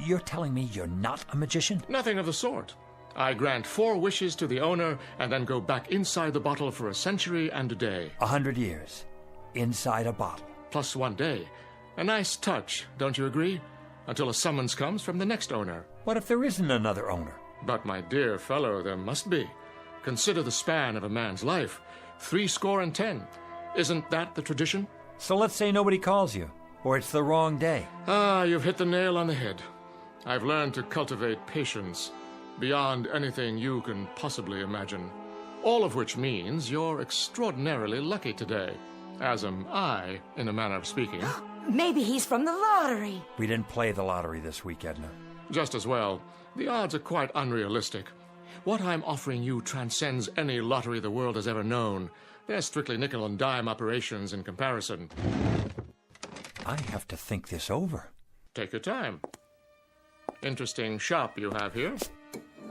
You're telling me you're not a magician? Nothing of the sort. I grant 4 wishes to the owner and then go back inside the bottle for a century and a day. 100 years. Inside a bottle. Plus 1 day. A nice touch, don't you agree? Until a summons comes from the next owner. What if there isn't another owner? But, my dear fellow, there must be. Consider the span of a man's life. 70. Isn't that the tradition? So let's say nobody calls you. Or it's the wrong day. Ah, you've hit the nail on the head. I've learned to cultivate patience beyond anything you can possibly imagine. All of which means you're extraordinarily lucky today, as am I, in a manner of speaking. Maybe he's from the lottery. We didn't play the lottery this week, Edna. Just as well. The odds are quite unrealistic. What I'm offering you transcends any lottery the world has ever known. They're strictly nickel and dime operations in comparison. I have to think this over. Take your time. Interesting shop you have here.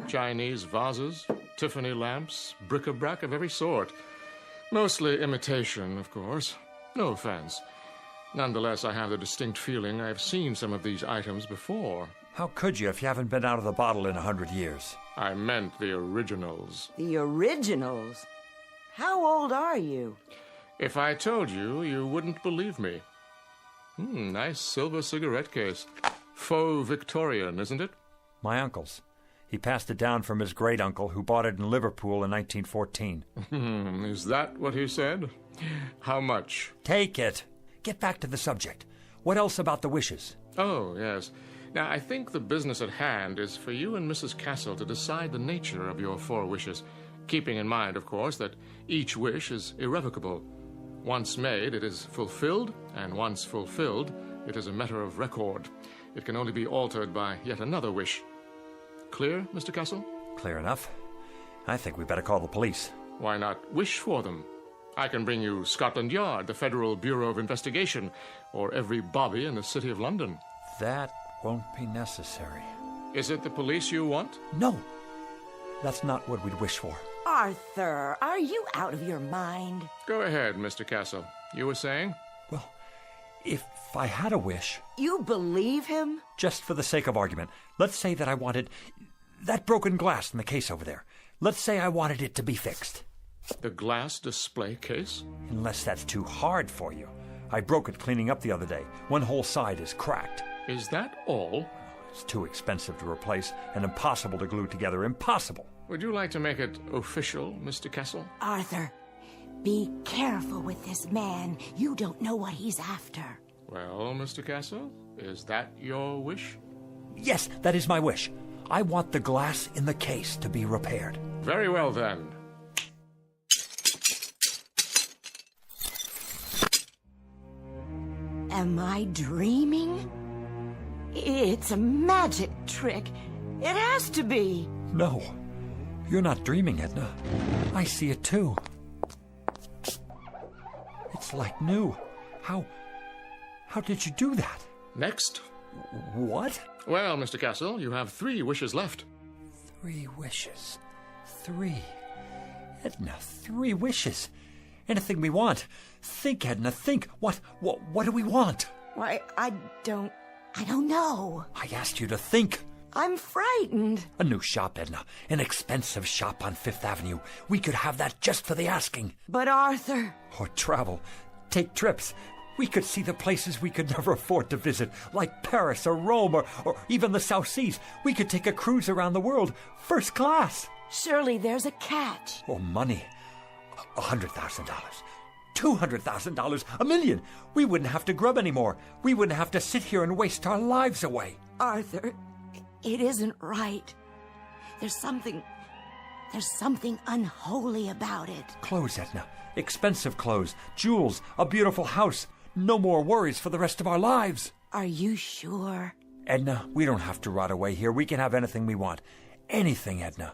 Chinese vases, Tiffany lamps, bric-a-brac of every sort. Mostly imitation, of course. No offense. Nonetheless, I have the distinct feeling I've seen some of these items before. How could you if you haven't been out of the bottle in 100 years? I meant the originals. The originals? How old are you? If I told you, you wouldn't believe me. Nice silver cigarette case. Faux Victorian, isn't it? My uncle's. He passed it down from his great-uncle, who bought it in Liverpool in 1914. Is that what he said? How much? Take it. Get back to the subject. What else about the wishes? Oh, yes. Now, I think the business at hand is for you and Mrs. Castle to decide the nature of your 4 wishes, keeping in mind, of course, that each wish is irrevocable. Once made, it is fulfilled, and once fulfilled, it is a matter of record. It can only be altered by yet another wish. Clear, Mr. Castle? Clear enough. I think we better call the police. Why not wish for them? I can bring you Scotland Yard, the Federal Bureau of Investigation, or every bobby in the City of London. That won't be necessary. Is it the police you want? No. That's not what we'd wish for. Arthur, are you out of your mind? Go ahead, Mr. Castle. You were saying? Well, if I had a wish... You believe him? Just for the sake of argument, let's say that I wanted that broken glass in the case over there. Let's say I wanted it to be fixed. The glass display case? Unless that's too hard for you. I broke it cleaning up the other day. One whole side is cracked. Is that all? It's too expensive to replace and impossible to glue together. Impossible. Would you like to make it official, Mr. Castle? Arthur, be careful with this man. You don't know what he's after. Well, Mr. Castle, is that your wish? Yes, that is my wish. I want the glass in the case to be repaired. Very well, then. Am I dreaming? It's a magic trick. It has to be. No, you're not dreaming, Edna. I see it too. It's like new. How did you do that? Next. What? Well, Mr. Castle, you have 3 wishes left. 3 wishes. 3. Edna, 3 wishes. Anything we want. Think, Edna, think. What do we want? Why, I don't know. I asked you to think. I'm frightened. A new shop, Edna. An expensive shop on 5th Avenue. We could have that just for the asking. But Arthur... Or travel. Take trips. We could see the places we could never afford to visit, like Paris or Rome or even the South Seas. We could take a cruise around the world, first class. Surely there's a catch. Or money. $100,000. $200,000. $1 million. We wouldn't have to grub anymore. We wouldn't have to sit here and waste our lives away. Arthur, it isn't right. There's something unholy about it. Clothes, Edna. Expensive clothes. Jewels. A beautiful house. No more worries for the rest of our lives. Are you sure? Edna, we don't have to rot away here. We can have anything we want. Anything, Edna.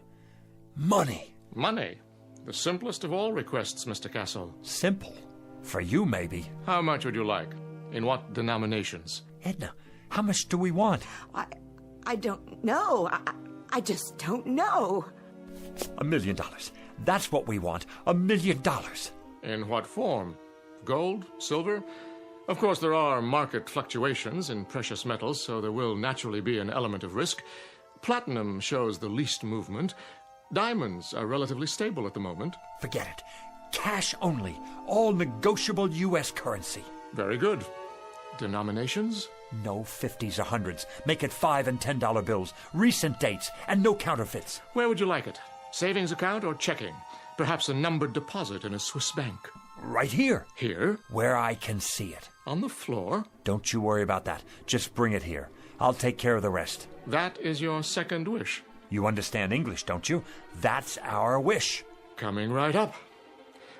Money. Money? The simplest of all requests, Mr. Castle. Simple? For you, maybe. How much would you like? In what denominations? Edna, how much do we want? I don't know. I just don't know. $1 million. That's what we want. $1 million. In what form? Gold? Silver? Of course, there are market fluctuations in precious metals, so there will naturally be an element of risk. Platinum shows the least movement. Diamonds are relatively stable at the moment. Forget it. Cash only. All negotiable U.S. currency. Very good. Denominations? No 50s or 100s. Make it $5 and $10 bills. Recent dates and no counterfeits. Where would you like it? Savings account or checking? Perhaps a numbered deposit in a Swiss bank. Right here. Here? Where I can see it. On the floor? Don't you worry about that. Just bring it here. I'll take care of the rest. That is your second wish. You understand English, don't you? That's our wish. Coming right up.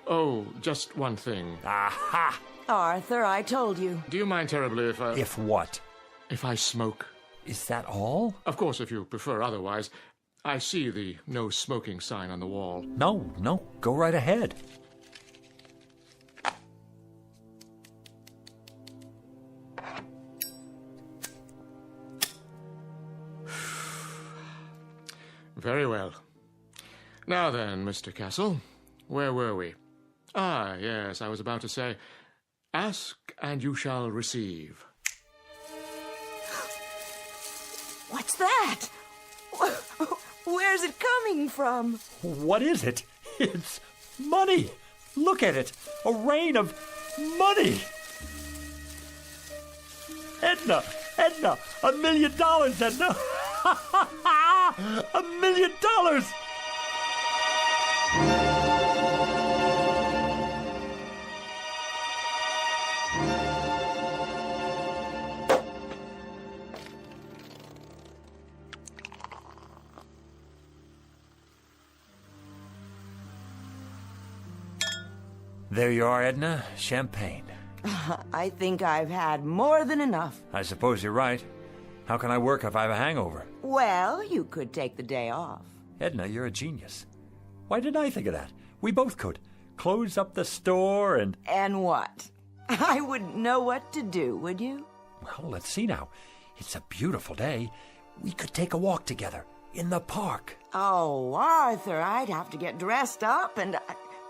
Oh, just one thing. Aha! Arthur, I told you. Do you mind terribly if I... If what? If I smoke. Is that all? Of course, if you prefer otherwise. I see the no smoking sign on the wall. No. Go right ahead. Very well. Now then, Mr. Castle, where were we? Ah, yes, I was about to say, ask and you shall receive. What's that? Where's it coming from? What is it? It's money. Look at it. A rain of money. Edna, $1 million, Edna. $1 million. There you are, Edna. Champagne. I think I've had more than enough. I suppose you're right. How can I work if I have a hangover? Well, you could take the day off. Edna, you're a genius. Why didn't I think of that? We both could. Close up the store and... And what? I wouldn't know what to do, would you? Well, let's see now. It's a beautiful day. We could take a walk together in the park. Oh, Arthur, I'd have to get dressed up, and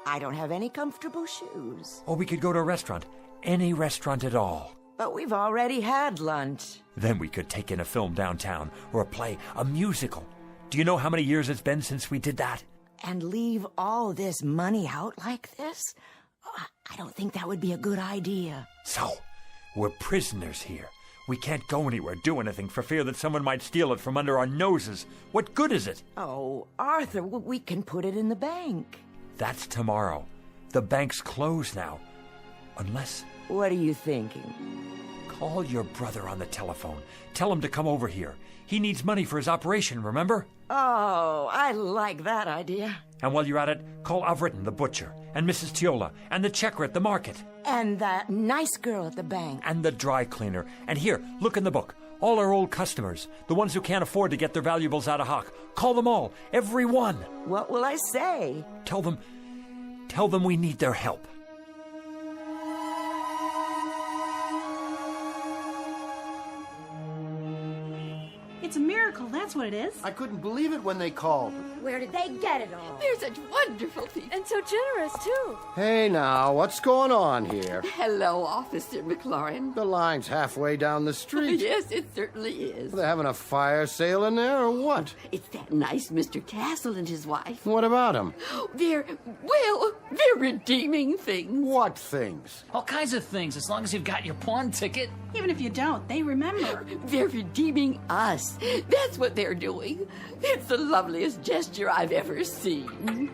I don't have any comfortable shoes. Or we could go to a restaurant. Any restaurant at all. But we've already had lunch. Then we could take in a film downtown, or a play, a musical. Do you know how many years it's been since we did that? And leave all this money out like this? I don't think that would be a good idea. So, we're prisoners here. We can't go anywhere, do anything, for fear that someone might steal it from under our noses. What good is it? Oh, Arthur, we can put it in the bank. That's tomorrow. The bank's closed now. Unless... What are you thinking? Call your brother on the telephone. Tell him to come over here. He needs money for his operation, remember? Oh, I like that idea. And while you're at it, call Avritton, the butcher, and Mrs. Tiola, and the checker at the market. And that nice girl at the bank. And the dry cleaner. And here, look in the book. All our old customers, the ones who can't afford to get their valuables out of hock. Call them all, every one. What will I say? Tell them we need their help. It's a miracle, that's what it is. I couldn't believe it when they called. Where did they get it all? They're such wonderful people. And so generous, too. Hey now, what's going on here? Hello, Officer McLaurin. The line's halfway down the street. Yes, it certainly is. Are they having a fire sale in there or what? It's that nice Mr. Castle and his wife. What about them? They're redeeming things. What things? All kinds of things, as long as you've got your pawn ticket. Even if you don't, they remember. They're redeeming us. That's what they're doing. It's the loveliest gesture I've ever seen.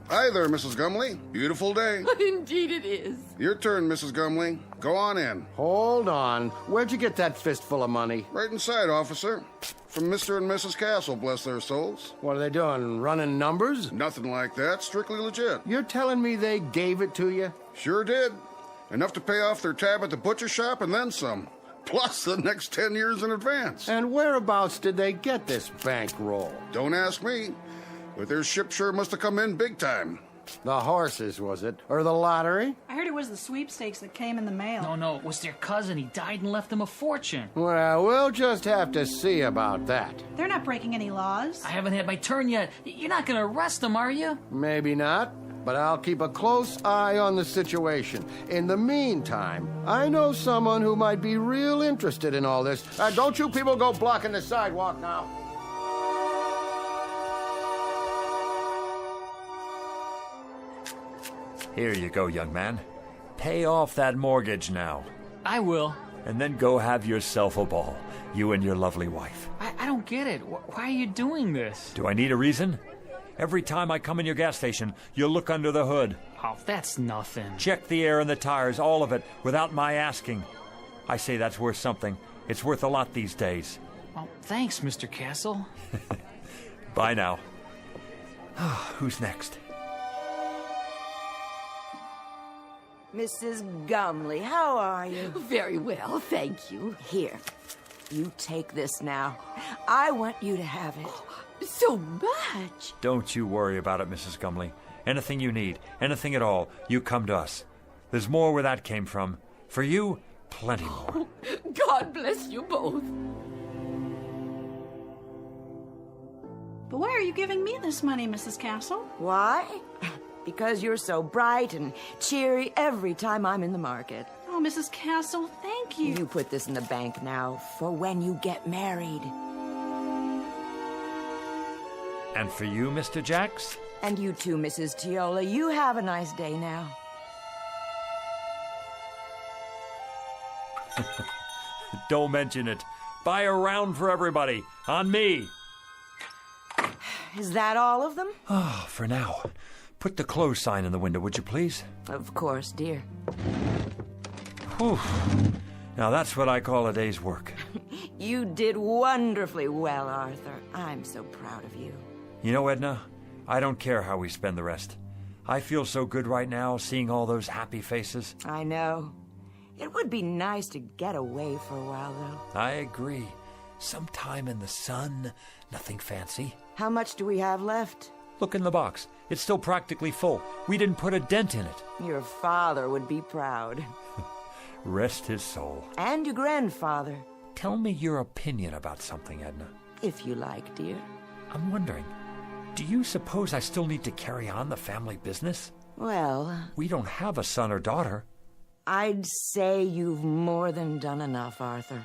Hi there, Mrs. Gumley. Beautiful day. Indeed it is. Your turn, Mrs. Gumley. Go on in. Hold on. Where'd you get that fistful of money? Right inside, officer. From Mr. and Mrs. Castle, bless their souls. What are they doing, running numbers? Nothing like that. Strictly legit. You're telling me they gave it to you? Sure did. Enough to pay off their tab at the butcher shop and then some. Plus the next 10 years in advance. And whereabouts did they get this bankroll? Don't ask me. But their ship sure must have come in big time. The horses, was it? Or the lottery? I heard it was the sweepstakes that came in the mail. No, it was their cousin. He died and left them a fortune. Well, we'll just have to see about that. They're not breaking any laws. I haven't had my turn yet. You're not going to arrest them, are you? Maybe not, but I'll keep a close eye on the situation. In the meantime, I know someone who might be real interested in all this. Don't you people go blocking the sidewalk now. Here you go, young man. Pay off that mortgage now. I will. And then go have yourself a ball, you and your lovely wife. I don't get it. Why are you doing this? Do I need a reason? Every time I come in your gas station, you look under the hood. Oh, that's nothing. Check the air and the tires, all of it, without my asking. I say that's worth something. It's worth a lot these days. Well, thanks, Mr. Castle. Bye now. Who's next? Mrs. Gumley, how are you? Very well, thank you. Here, you take this now. I want you to have it. Oh, so much. Don't you worry about it, Mrs. Gumley. Anything you need, anything at all, you come to us. There's more where that came from. For you, plenty more. God bless you both. But why are you giving me this money, Mrs. Castle? Why? Because you're so bright and cheery every time I'm in the market. Oh, Mrs. Castle, thank you. You put this in the bank now for when you get married. And for you, Mr. Jacks? And you too, Mrs. Tiola. You have a nice day now. Don't mention it. Buy a round for everybody. On me. Is that all of them? Oh, for now. Put the close sign in the window, would you please? Of course, dear. Whew. Now that's what I call a day's work. You did wonderfully well, Arthur. I'm so proud of you. You know, Edna, I don't care how we spend the rest. I feel so good right now, seeing all those happy faces. I know. It would be nice to get away for a while, though. I agree. Some time in the sun, nothing fancy. How much do we have left? Look in the box. It's still practically full. We didn't put a dent in it. Your father would be proud. Rest his soul. And your grandfather. Tell me your opinion about something, Edna. If you like, dear. I'm wondering, do you suppose I still need to carry on the family business? Well... We don't have a son or daughter. I'd say you've more than done enough, Arthur.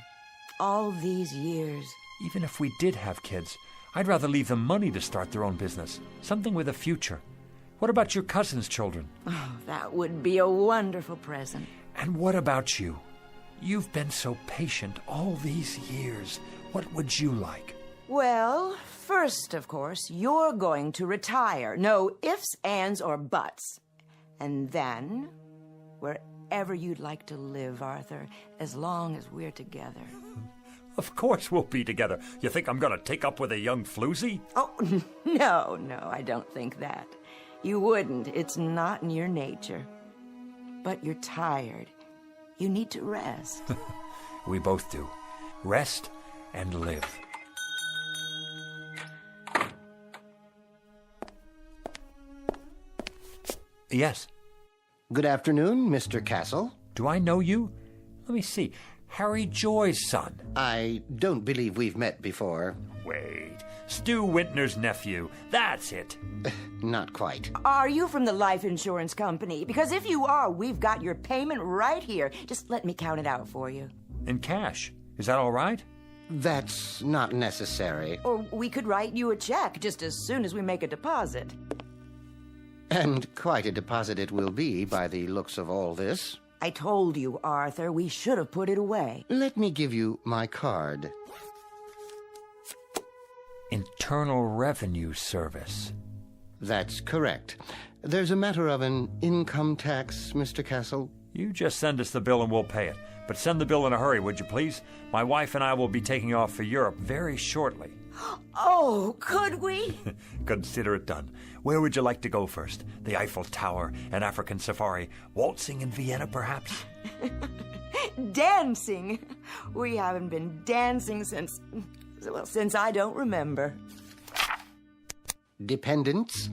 All these years. Even if we did have kids, I'd rather leave them money to start their own business. Something with a future. What about your cousin's children? Oh, that would be a wonderful present. And what about you? You've been so patient all these years. What would you like? Well, first, of course, you're going to retire. No ifs, ands, or buts. And then, wherever you'd like to live, Arthur, as long as we're together. Of course we'll be together. You think I'm going to take up with a young floozy? Oh, no, I don't think that. You wouldn't. It's not in your nature. But you're tired. You need to rest. We both do. Rest and live. Yes. Good afternoon, Mr. Castle. Do I know you? Let me see. Harry Joy's son. I don't believe we've met before. Wait. Stu Wintner's nephew. That's it. Not quite. Are you from the life insurance company? Because if you are, we've got your payment right here. Just let me count it out for you. In cash. Is that all right? That's not necessary. Or we could write you a check just as soon as we make a deposit. And quite a deposit it will be by the looks of all this. I told you, Arthur, we should have put it away. Let me give you my card. Internal Revenue Service. That's correct. There's a matter of an income tax, Mr. Castle. You just send us the bill and we'll pay it. But send the bill in a hurry, would you please? My wife and I will be taking off for Europe very shortly. Oh, could we? Consider it done. Where would you like to go first? The Eiffel Tower, an African safari, waltzing in Vienna, perhaps? Dancing. We haven't been dancing since I don't remember. Dependents?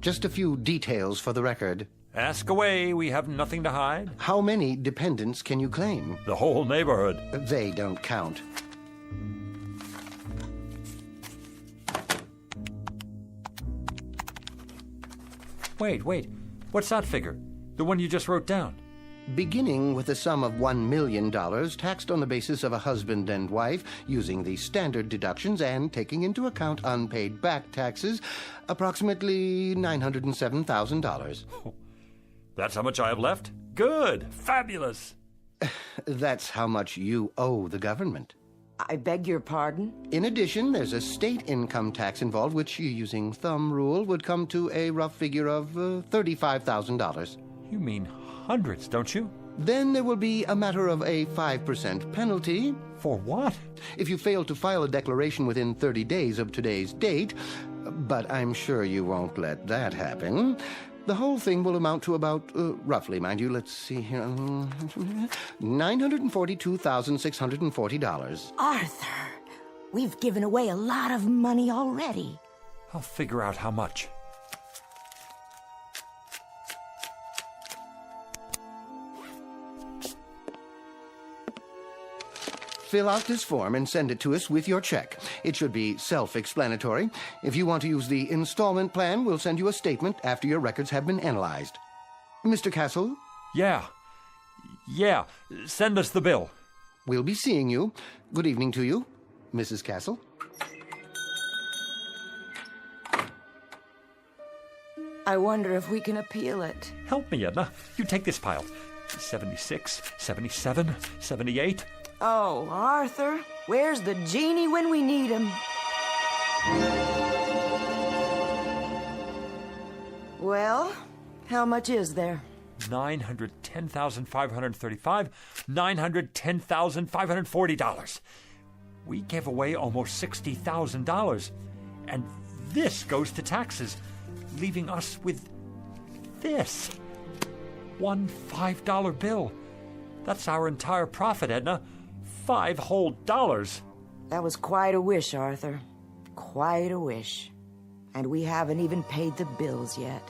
Just a few details for the record. Ask away. We have nothing to hide. How many dependents can you claim? The whole neighborhood. They don't count. Wait. What's that figure? The one you just wrote down? Beginning with a sum of $1 million, taxed on the basis of a husband and wife, using the standard deductions and taking into account unpaid back taxes, approximately $907,000. Oh, that's how much I have left? Good. Fabulous. That's how much you owe the government. I beg your pardon? In addition, there's a state income tax involved, which, using thumb rule, would come to a rough figure of $35,000. You mean hundreds, don't you? Then there will be a matter of a 5% penalty. For what? If you fail to file a declaration within 30 days of today's date, but I'm sure you won't let that happen. The whole thing will amount to about, roughly, mind you, let's see here, $942,640. Arthur, we've given away a lot of money already. I'll figure out how much. Fill out this form and send it to us with your check. It should be self-explanatory. If you want to use the installment plan, we'll send you a statement after your records have been analyzed. Mr. Castle? Yeah. Send us the bill. We'll be seeing you. Good evening to you, Mrs. Castle. I wonder if we can appeal it. Help me, Edna. You take this pile. 76, 77, 78... Oh, Arthur, where's the genie when we need him? Well, how much is there? $910,535, $910,540. We gave away almost $60,000. And this goes to taxes, leaving us with this. One $5 bill. That's our entire profit, Edna. $5 whole. That was quite a wish, Arthur. Quite a wish. And we haven't even paid the bills yet.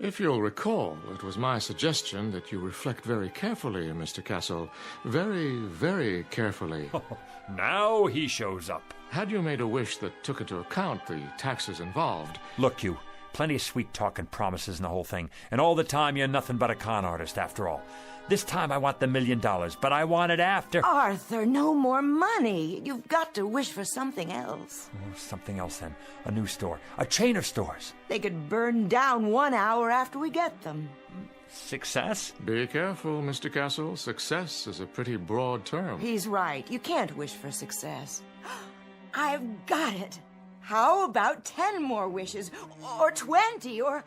If you'll recall, it was my suggestion that you reflect very carefully, Mr. Castle. Very, very carefully. Now he shows up. Had you made a wish that took into account the taxes involved... Look, you. Plenty of sweet talk and promises and the whole thing. And all the time you're nothing but a con artist, after all. This time I want the $1 million, but I want it after... Arthur, no more money. You've got to wish for something else. Oh, something else, then. A new store. A chain of stores. They could burn down 1 hour after we get them. Success? Be careful, Mr. Castle. Success is a pretty broad term. He's right. You can't wish for success. I've got it. How about 10 more wishes? Or 20, or...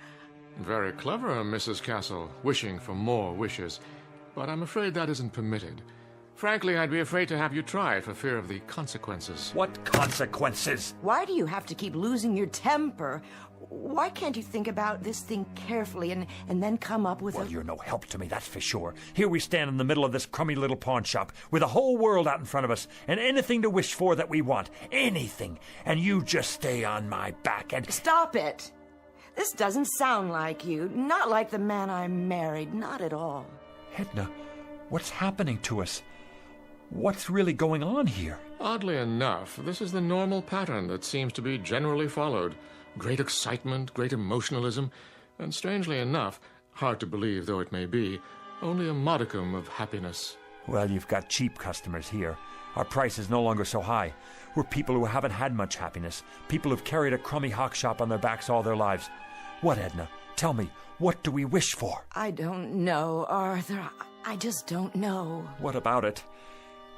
Very clever, Mrs. Castle, wishing for more wishes. But I'm afraid that isn't permitted. Frankly, I'd be afraid to have you try it for fear of the consequences. What consequences? Why do you have to keep losing your temper? Why can't you think about this thing carefully and then come up with Well, you're no help to me, that's for sure. Here we stand in the middle of this crummy little pawn shop with the whole world out in front of us and anything to wish for that we want. Anything. And you just stay on my back and... Stop it! This doesn't sound like you. Not like the man I married. Not at all. Edna, what's happening to us? What's really going on here? Oddly enough, this is the normal pattern that seems to be generally followed. Great excitement, great emotionalism, and strangely enough, hard to believe though it may be, only a modicum of happiness. Well, you've got cheap customers here. Our price is no longer so high. We're people who haven't had much happiness. People who've carried a crummy hawk shop on their backs all their lives. What, Edna? Tell me, what do we wish for? I don't know, Arthur. I just don't know. What about it?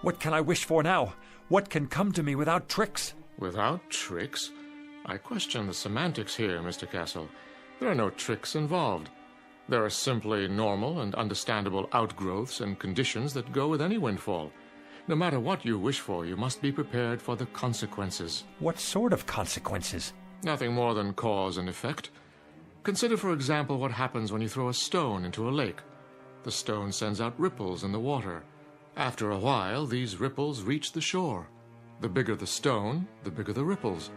What can I wish for now? What can come to me without tricks? Without tricks? I question the semantics here, Mr. Castle. There are no tricks involved. There are simply normal and understandable outgrowths and conditions that go with any windfall. No matter what you wish for, you must be prepared for the consequences. What sort of consequences? Nothing more than cause and effect. Consider, for example, what happens when you throw a stone into a lake. The stone sends out ripples in the water. After a while, these ripples reach the shore. The bigger the stone, the bigger the ripples.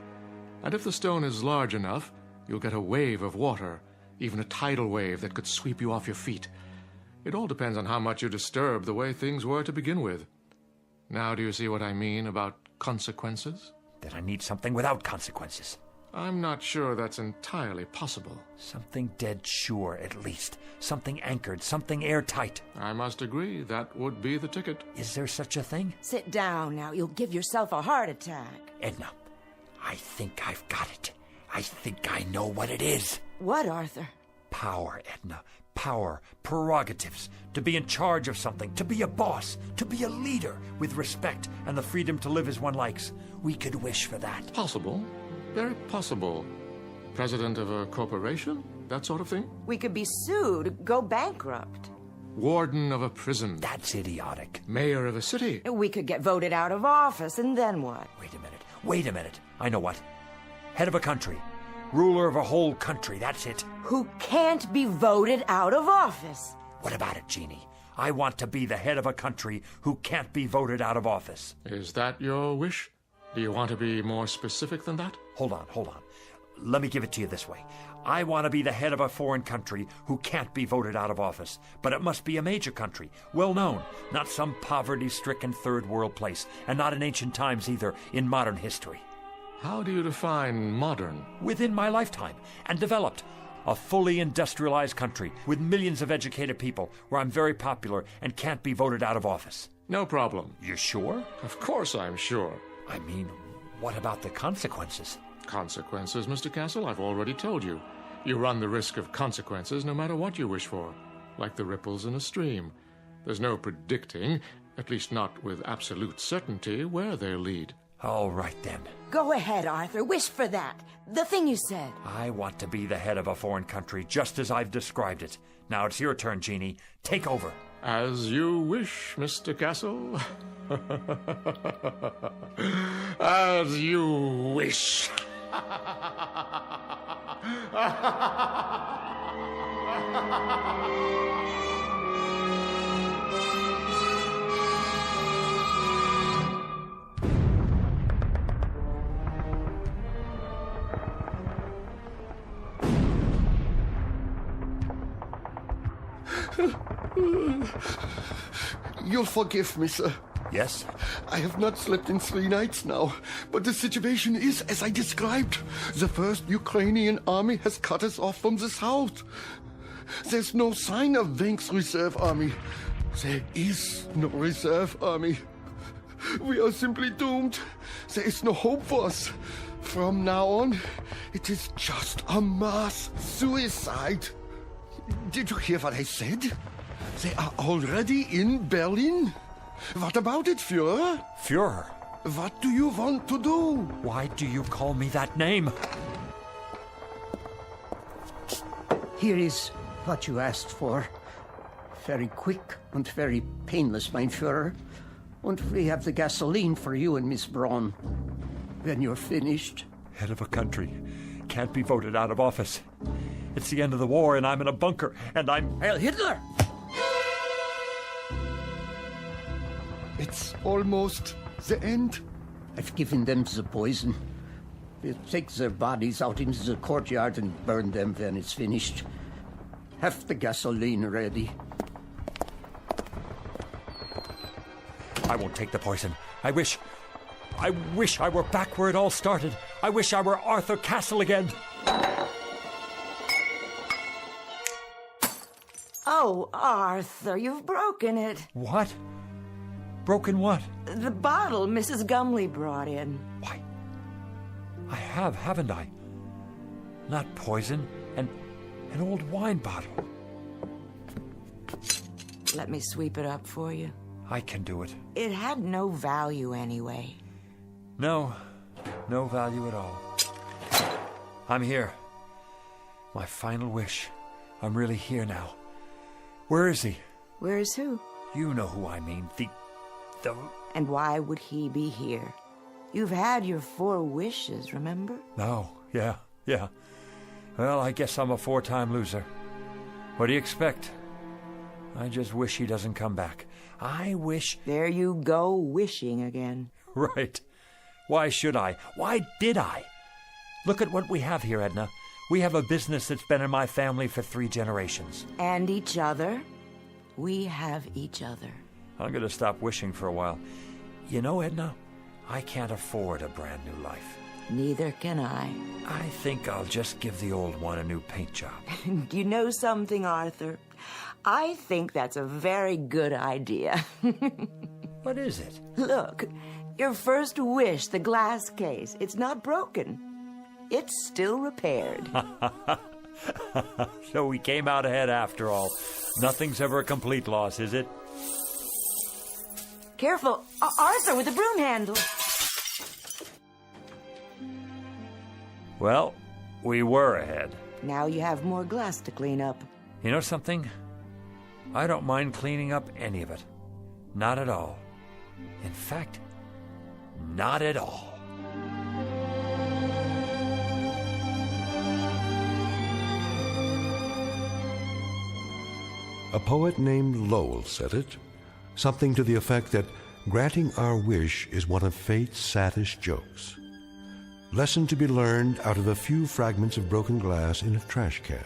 And if the stone is large enough, you'll get a wave of water, even a tidal wave that could sweep you off your feet. It all depends on how much you disturb the way things were to begin with. Now do you see what I mean about consequences? That I need something without consequences. I'm not sure that's entirely possible. Something dead sure, at least. Something anchored, something airtight. I must agree, that would be the ticket. Is there such a thing? Sit down now. You'll give yourself a heart attack. Edna, I think I've got it. I think I know what it is. What, Arthur? Power, Edna. Power, prerogatives, to be in charge of something, to be a boss, to be a leader with respect and the freedom to live as one likes. We could wish for that. Possible. Very possible. President of a corporation? That sort of thing? We could be sued, go bankrupt. Warden of a prison. That's idiotic. Mayor of a city. We could get voted out of office, and then what? Wait a minute. I know what. Head of a country. Ruler of a whole country, that's it. Who can't be voted out of office. What about it, Genie? I want to be the head of a country who can't be voted out of office. Is that your wish? Do you want to be more specific than that? Hold on. Let me give it to you this way. I want to be the head of a foreign country who can't be voted out of office. But it must be a major country, well known, not some poverty-stricken third world place, and not in ancient times either, in modern history. How do you define modern? Within my lifetime, and developed. A fully industrialized country with millions of educated people where I'm very popular and can't be voted out of office. No problem. You sure? Of course I'm sure. I mean, what about the consequences? Consequences, Mr. Castle, I've already told you. You run the risk of consequences no matter what you wish for, like the ripples in a stream. There's no predicting, at least not with absolute certainty, where they'll lead. All right, then. Go ahead, Arthur. Wish for that. The thing you said. I want to be the head of a foreign country, just as I've described it. Now it's your turn, Genie. Take over. As you wish, Mr. Castle. As you wish. You'll forgive me, sir. Yes? I have not slept in 3 nights now, but the situation is as I described. The first Ukrainian army has cut us off from the south. There's no sign of Wenk's reserve army. There is no reserve army. We are simply doomed. There is no hope for us. From now on, it is just a mass suicide. Did you hear what I said? They are already in Berlin. What about it, Führer? Führer? What do you want to do? Why do you call me that name? Here is what you asked for. Very quick and very painless, mein Führer. And we have the gasoline for you and Miss Braun. When you're finished. Head of a country can't be voted out of office. It's the end of the war and I'm in a bunker and I'm... Heil Hitler! It's almost the end. I've given them the poison. We'll take their bodies out into the courtyard and burn them when it's finished. Have the gasoline ready. I won't take the poison. I wish I were back where it all started. I wish I were Arthur Castle again. Oh, Arthur, you've broken it. What? Broken what? The bottle Mrs. Gumley brought in. Why? I have, haven't I? Not poison, an old wine bottle. Let me sweep it up for you. I can do it. It had no value anyway. No value at all. I'm here. My final wish. I'm really here now. Where is he? Where is who? You know who I mean. The... And why would he be here? You've had your 4 wishes, remember? No, yeah. Well, I guess I'm a 4-time loser. What do you expect? I just wish he doesn't come back. I wish... There you go, wishing again. Right. Why should I? Why did I? Look at what we have here, Edna. We have a business that's been in my family for 3 generations. And each other. We have each other. I'm going to stop wishing for a while. You know, Edna, I can't afford a brand new life. Neither can I. I think I'll just give the old one a new paint job. You know something, Arthur? I think that's a very good idea. What is it? Look, your first wish, the glass case, it's not broken. It's still repaired. So we came out ahead after all. Nothing's ever a complete loss, is it? Careful, Arthur, with the broom handle. Well, we were ahead. Now you have more glass to clean up. You know something? I don't mind cleaning up any of it. Not at all. In fact, not at all. A poet named Lowell said it, something to the effect that granting our wish is one of fate's saddest jokes. Lesson to be learned out of a few fragments of broken glass in a trash can.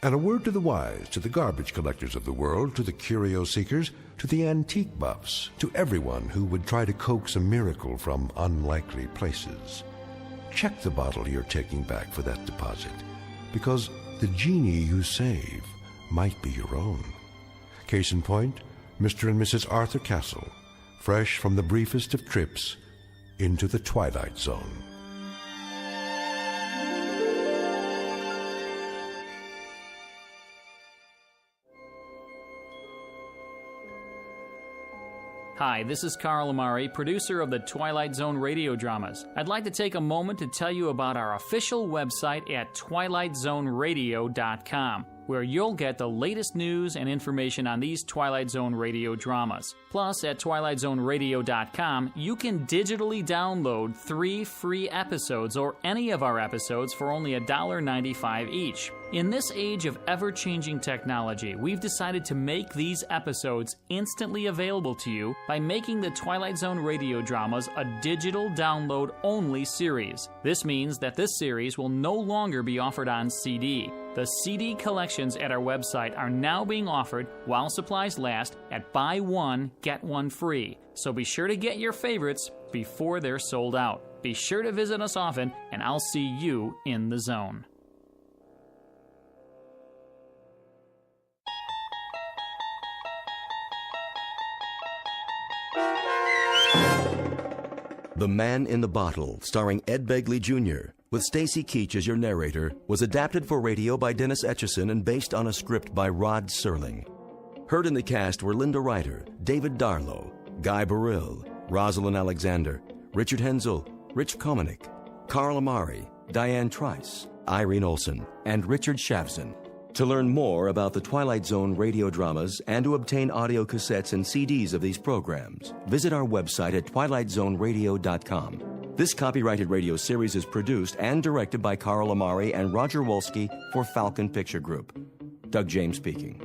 And a word to the wise, to the garbage collectors of the world, to the curio seekers, to the antique buffs, to everyone who would try to coax a miracle from unlikely places. Check the bottle you're taking back for that deposit, because the genie you save might be your own. Case in point, Mr. and Mrs. Arthur Castle, fresh from the briefest of trips into the Twilight Zone. Hi, this is Carl Amari, producer of the Twilight Zone Radio Dramas. I'd like to take a moment to tell you about our official website at twilightzoneradio.com. where you'll get the latest news and information on these Twilight Zone radio dramas. Plus, at twilightzoneradio.com, you can digitally download 3 free episodes or any of our episodes for only $1.95 each. In this age of ever-changing technology, we've decided to make these episodes instantly available to you by making the Twilight Zone radio dramas a digital download-only series. This means that this series will no longer be offered on CD. The CD collections at our website are now being offered while supplies last at buy one, get one free. So be sure to get your favorites before they're sold out. Be sure to visit us often, and I'll see you in the zone. The Man in the Bottle, starring Ed Begley Jr., with Stacy Keach as your narrator, was adapted for radio by Dennis Etchison and based on a script by Rod Serling. Heard in the cast were Linda Ryder, David Darlow, Guy Burrill, Rosalind Alexander, Richard Hensel, Rich Komanek, Carl Amari, Diane Trice, Irene Olson, and Richard Shavson. To learn more about the Twilight Zone radio dramas and to obtain audio cassettes and CDs of these programs, visit our website at twilightzoneradio.com. This copyrighted radio series is produced and directed by Carl Amari and Roger Wolski for Falcon Picture Group. Doug James speaking.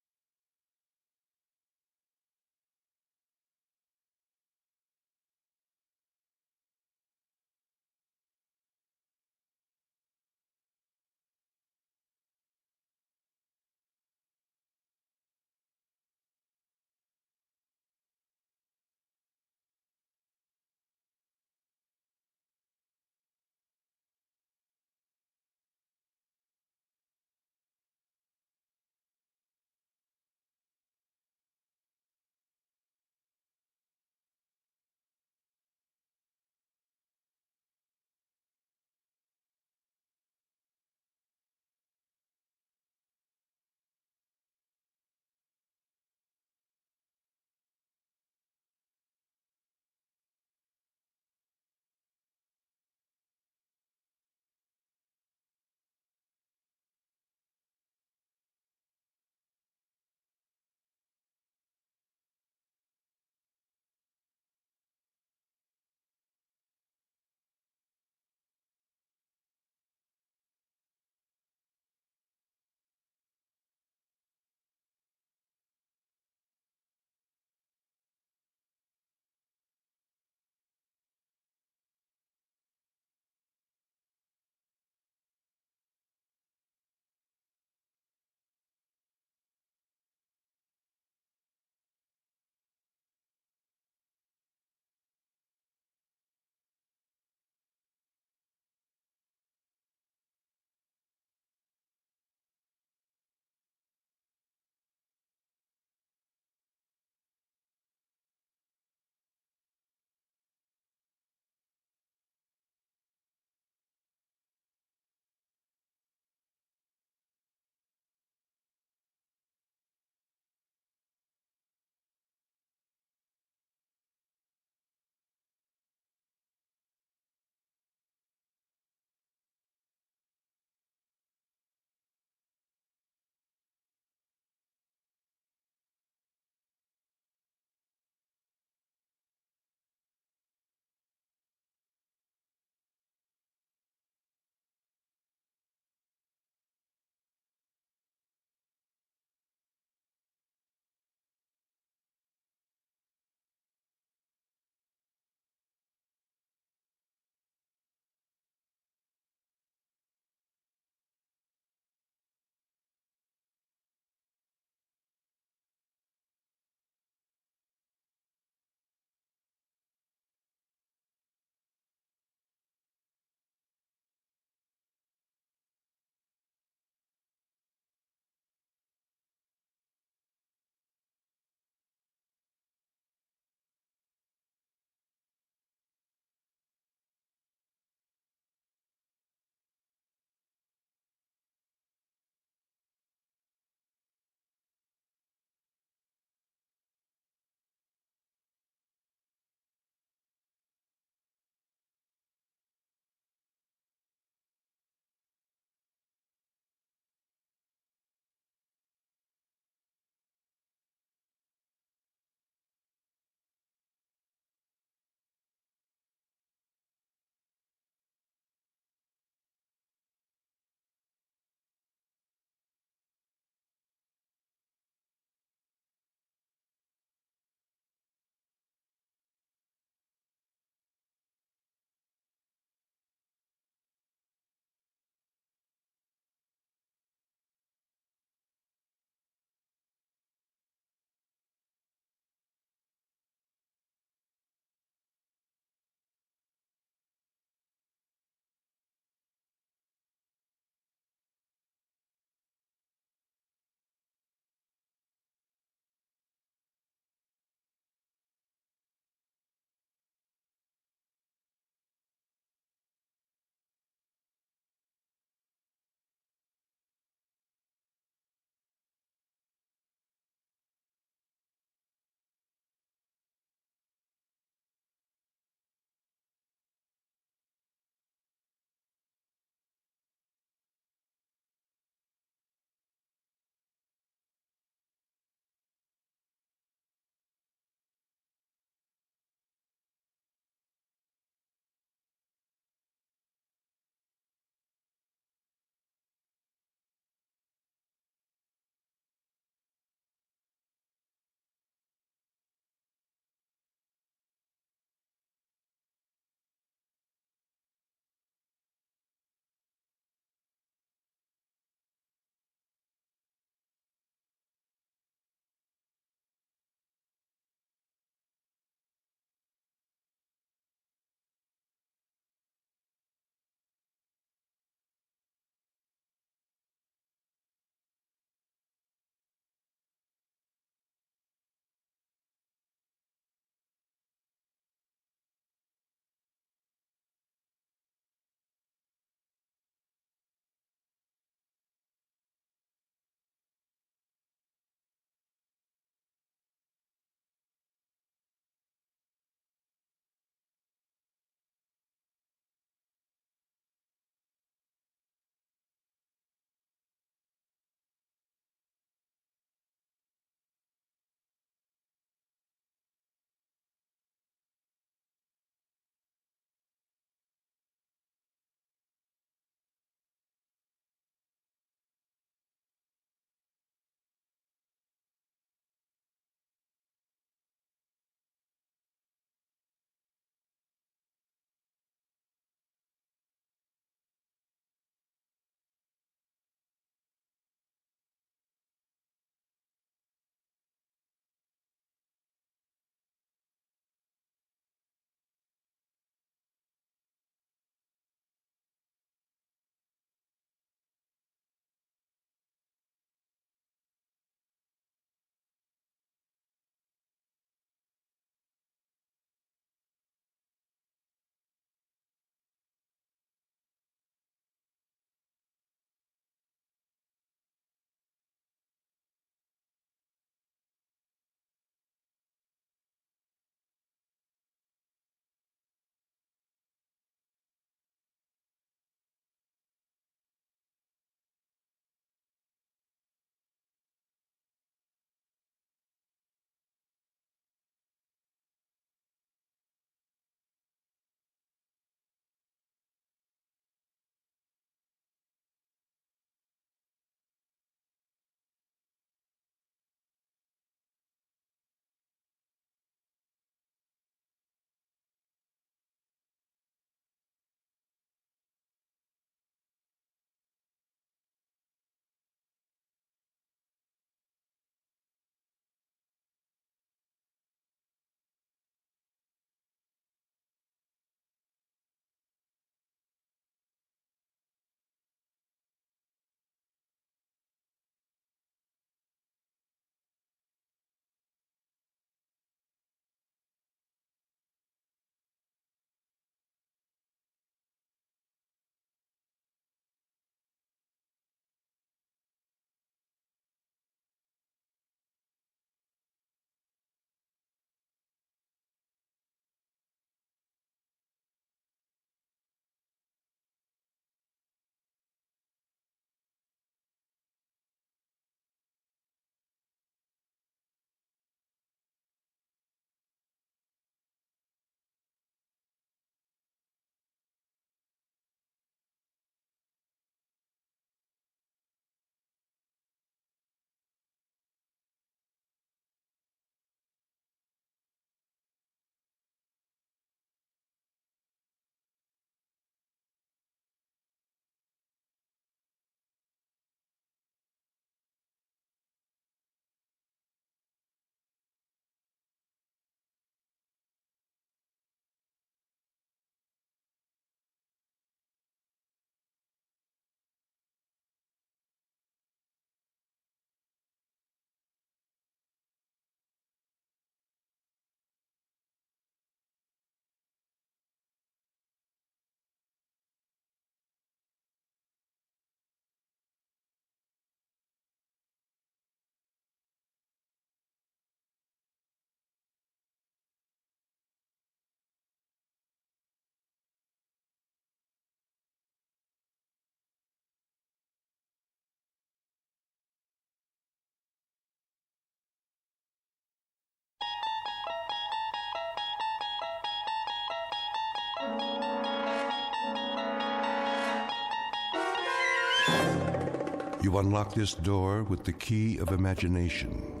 You unlock this door with the key of imagination.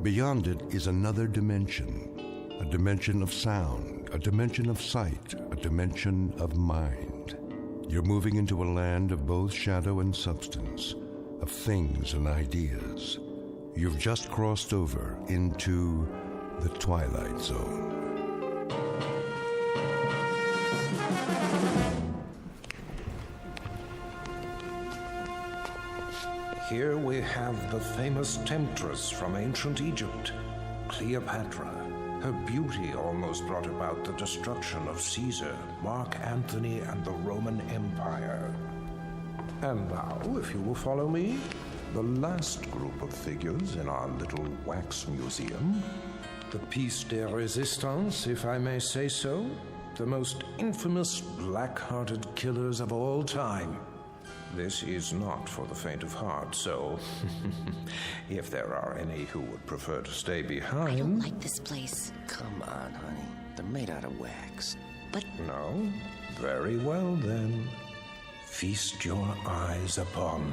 Beyond it is another dimension, a dimension of sound, a dimension of sight, a dimension of mind. You're moving into a land of both shadow and substance, of things and ideas. You've just crossed over into the Twilight Zone. Here we have the famous temptress from ancient Egypt, Cleopatra. Her beauty almost brought about the destruction of Caesar, Mark Antony, and the Roman Empire. And now, if you will follow me, the last group of figures in our little wax museum. The piece de resistance, if I may say so. The most infamous black-hearted killers of all time. This is not for the faint of heart, so if there are any who would prefer to stay behind... I don't like this place. Come on, honey. They're made out of wax. But... No? Very well, then. Feast your eyes upon...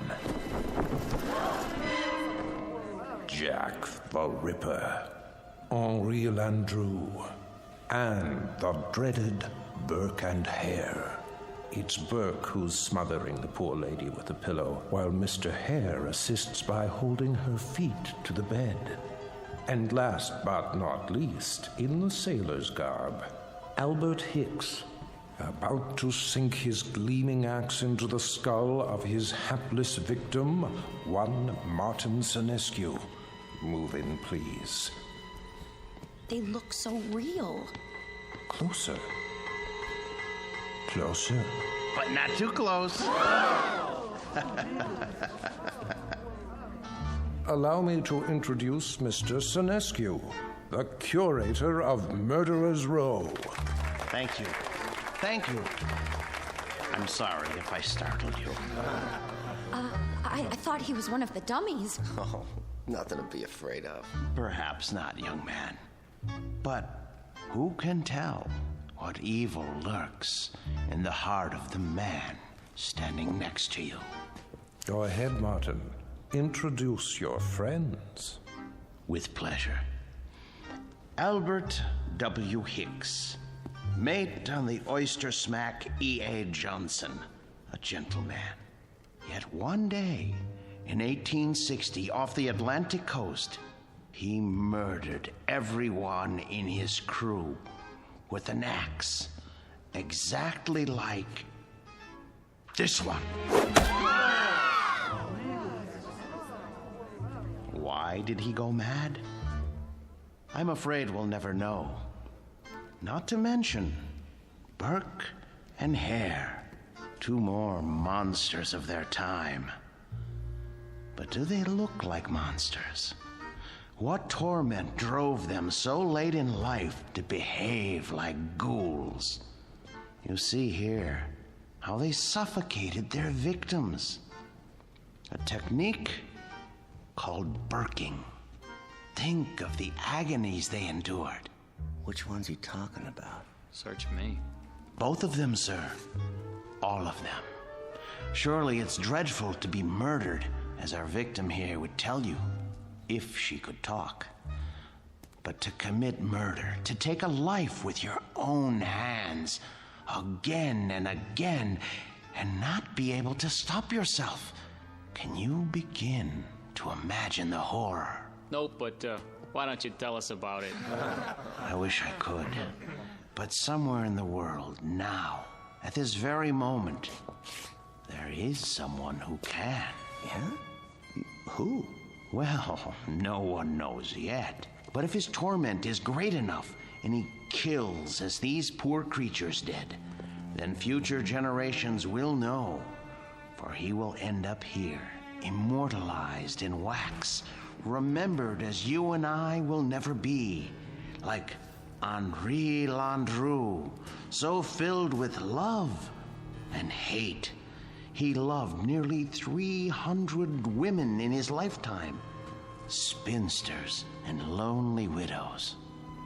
Jack the Ripper, Henri Landru, and the dreaded Burke and Hare. It's Burke who's smothering the poor lady with a pillow, while Mr. Hare assists by holding her feet to the bed. And last but not least, in the sailor's garb, Albert Hicks, about to sink his gleaming axe into the skull of his hapless victim, one Martin Senescu. Move in, please. They look so real. Closer. Closer. But not too close. Allow me to introduce Mr. Senescu, the curator of Murderer's Row. Thank you. Thank you. I'm sorry if I startled you. I thought he was one of the dummies. Oh, nothing to be afraid of. Perhaps not, young man. But who can tell what evil lurks in the heart of the man standing next to you? Go ahead, Martin. Introduce your friends. With pleasure. Albert W. Hicks, mate on the oyster smack E.A. Johnson, a gentleman. Yet one day, in 1860, off the Atlantic coast, he murdered everyone in his crew with an axe, exactly like this one. Why did he go mad? I'm afraid we'll never know. Not to mention Burke and Hare, two more monsters of their time. But do they look like monsters? What torment drove them so late in life to behave like ghouls? You see here how they suffocated their victims. A technique called burking. Think of the agonies they endured. Which one's he talking about? Search me. Both of them, sir. All of them. Surely it's dreadful to be murdered, as our victim here would tell you, if she could talk. But to commit murder, to take a life with your own hands, again and again, and not be able to stop yourself. Can you begin to imagine the horror? Nope, but why don't you tell us about it? I wish I could. But somewhere in the world, now, at this very moment, there is someone who can. Yeah? Who? Well, no one knows yet. But if his torment is great enough, and he kills as these poor creatures did, then future generations will know. For he will end up here, immortalized in wax, remembered as you and I will never be, like Henri Landru, so filled with love and hate. He loved nearly 300 women in his lifetime, spinsters and lonely widows.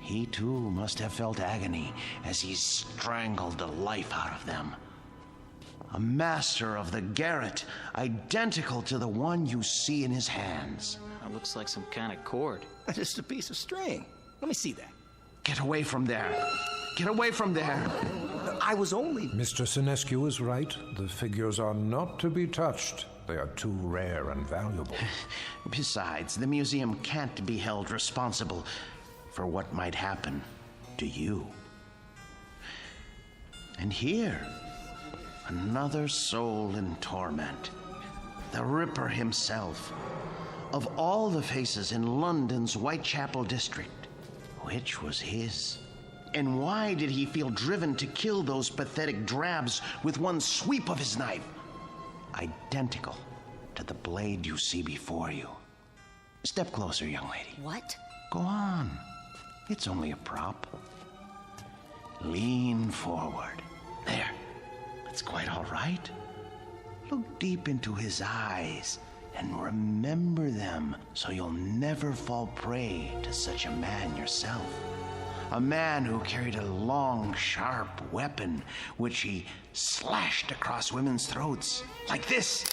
He too must have felt agony as he strangled the life out of them. A master of the garret, identical to the one you see in his hands. That looks like some kind of cord. Just a piece of string. Let me see that. Get away from there. Get away from there. I was only... Mr. Sinescu is right. The figures are not to be touched. They are too rare and valuable. Besides, the museum can't be held responsible for what might happen to you. And here, another soul in torment. The Ripper himself. Of all the faces in London's Whitechapel district, which was his? And why did he feel driven to kill those pathetic drabs with one sweep of his knife? Identical to the blade you see before you. Step closer, young lady. What? Go on. It's only a prop. Lean forward. There. That's quite all right. Look deep into his eyes and remember them so you'll never fall prey to such a man yourself. A man who carried a long, sharp weapon which he slashed across women's throats. Like this.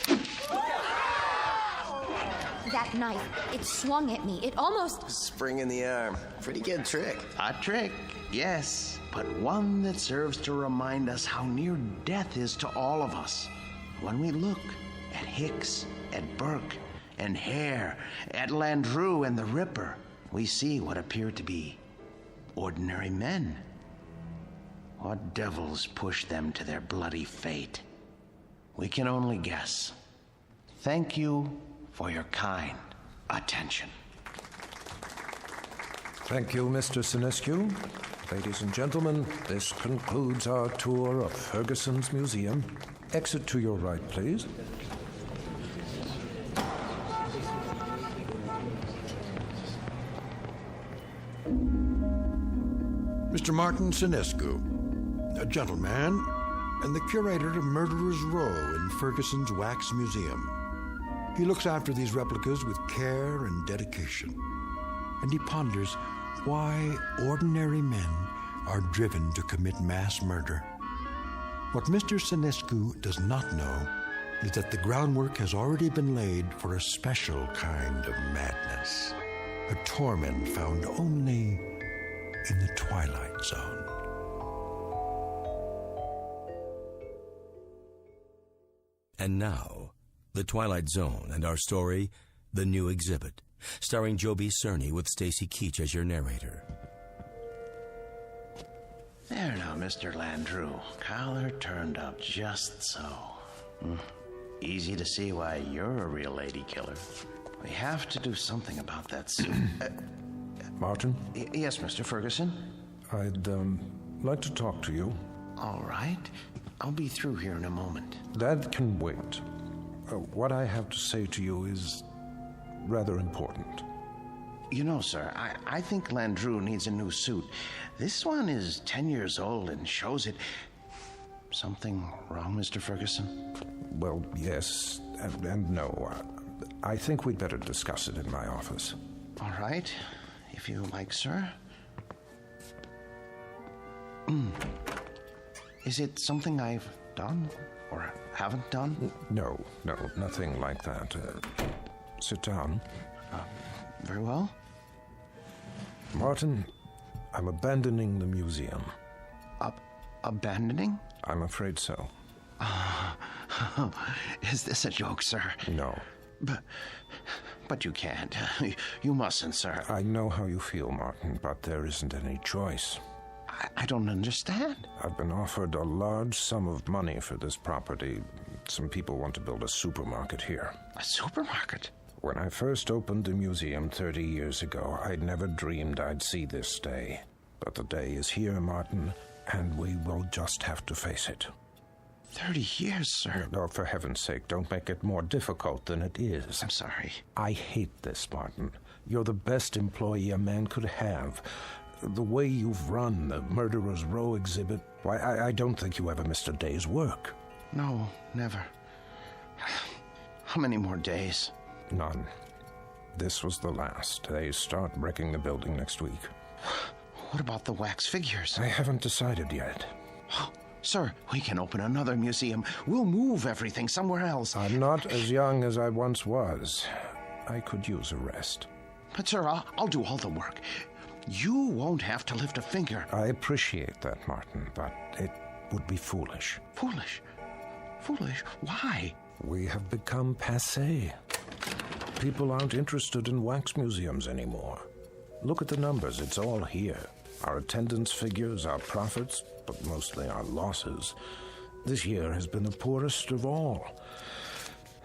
That knife, it swung at me. It almost... Spring in the arm. Pretty good trick. A trick, yes, but one that serves to remind us how near death is to all of us. When we look at Hicks, at Burke, and Hare, at Landru and the Ripper, we see what appear to be ordinary men. What devils pushed them to their bloody fate? We can only guess. Thank you for your kind attention. Thank you, Mr. Sinescu. Ladies and gentlemen, this concludes our tour of Ferguson's Museum. Exit to your right, please. Mr. Martin Sinescu, a gentleman and the curator of Murderer's Row in Ferguson's Wax Museum. He looks after these replicas with care and dedication, and he ponders why ordinary men are driven to commit mass murder. What Mr. Sinescu does not know is that the groundwork has already been laid for a special kind of madness, a torment found only in the Twilight Zone. And now, The Twilight Zone and our story, The New Exhibit, starring Joby Cerny with Stacy Keach as your narrator. There now, Mr. Landru. Collar turned up just so. Easy to see why you're a real lady killer. We have to do something about that suit. Martin? Yes, Mr. Ferguson? I'd like to talk to you. All right. I'll be through here in a moment. That can wait. What I have to say to you is rather important. You know, sir, I think Landru needs a new suit. This one is 10 years old and shows it. Something wrong, Mr. Ferguson? Well, yes and no. I think we'd better discuss it in my office. All right, if you like, sir. Is it something I've done or haven't done? No, nothing like that. Sit down. Very well. Martin, I'm abandoning the museum. Abandoning? I'm afraid so. Is this a joke, sir? No. But you can't. You mustn't, sir. I know how you feel, Martin, but there isn't any choice. I don't understand. I've been offered a large sum of money for this property. Some people want to build a supermarket here. A supermarket? When I first opened the museum 30 years ago, I'd never dreamed I'd see this day. But the day is here, Martin, and we will just have to face it. 30 years, sir. No, for heaven's sake, don't make it more difficult than it is. I'm sorry. I hate this, Martin. You're the best employee a man could have. The way you've run the Murderer's Row exhibit, why, I don't think you ever missed a day's work. No, never. How many more days? None. This was the last. They start wrecking the building next week. What about the wax figures? I haven't decided yet. Sir, we can open another museum. We'll move everything somewhere else. I'm not as young as I once was. I could use a rest. But, sir, I'll do all the work. You won't have to lift a finger. I appreciate that, Martin, but it would be foolish. Foolish? Foolish? Why? We have become passé. People aren't interested in wax museums anymore. Look at the numbers. It's all here. Our attendance figures, our profits, but mostly our losses. This year has been the poorest of all.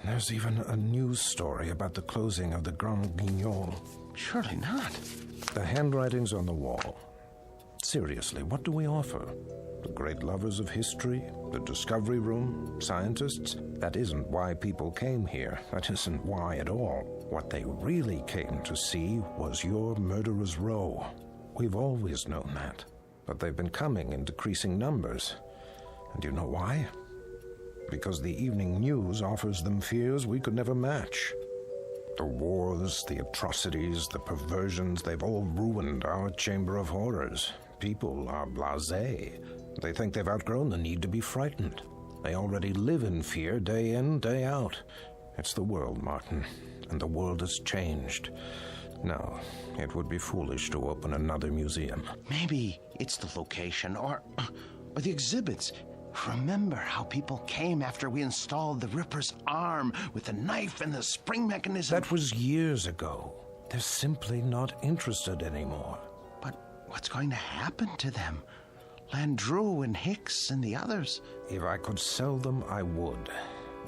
There's even a news story about the closing of the Grand Guignol. Surely not. The handwriting's on the wall. Seriously, what do we offer? The great lovers of history? The discovery room? Scientists? That isn't why people came here. That isn't why at all. What they really came to see was your murderer's row. We've always known that. But they've been coming in decreasing numbers. And you know why? Because the evening news offers them fears we could never match. The wars, the atrocities, the perversions, they've all ruined our chamber of horrors. People are blasé. They think they've outgrown the need to be frightened. They already live in fear day in, day out. It's the world, Martin, and the world has changed. No, it would be foolish to open another museum. Maybe it's the location or the exhibits. Remember how people came after we installed the Ripper's arm with the knife and the spring mechanism? That was years ago. They're simply not interested anymore. But what's going to happen to them? Landru and Hicks and the others? If I could sell them, I would.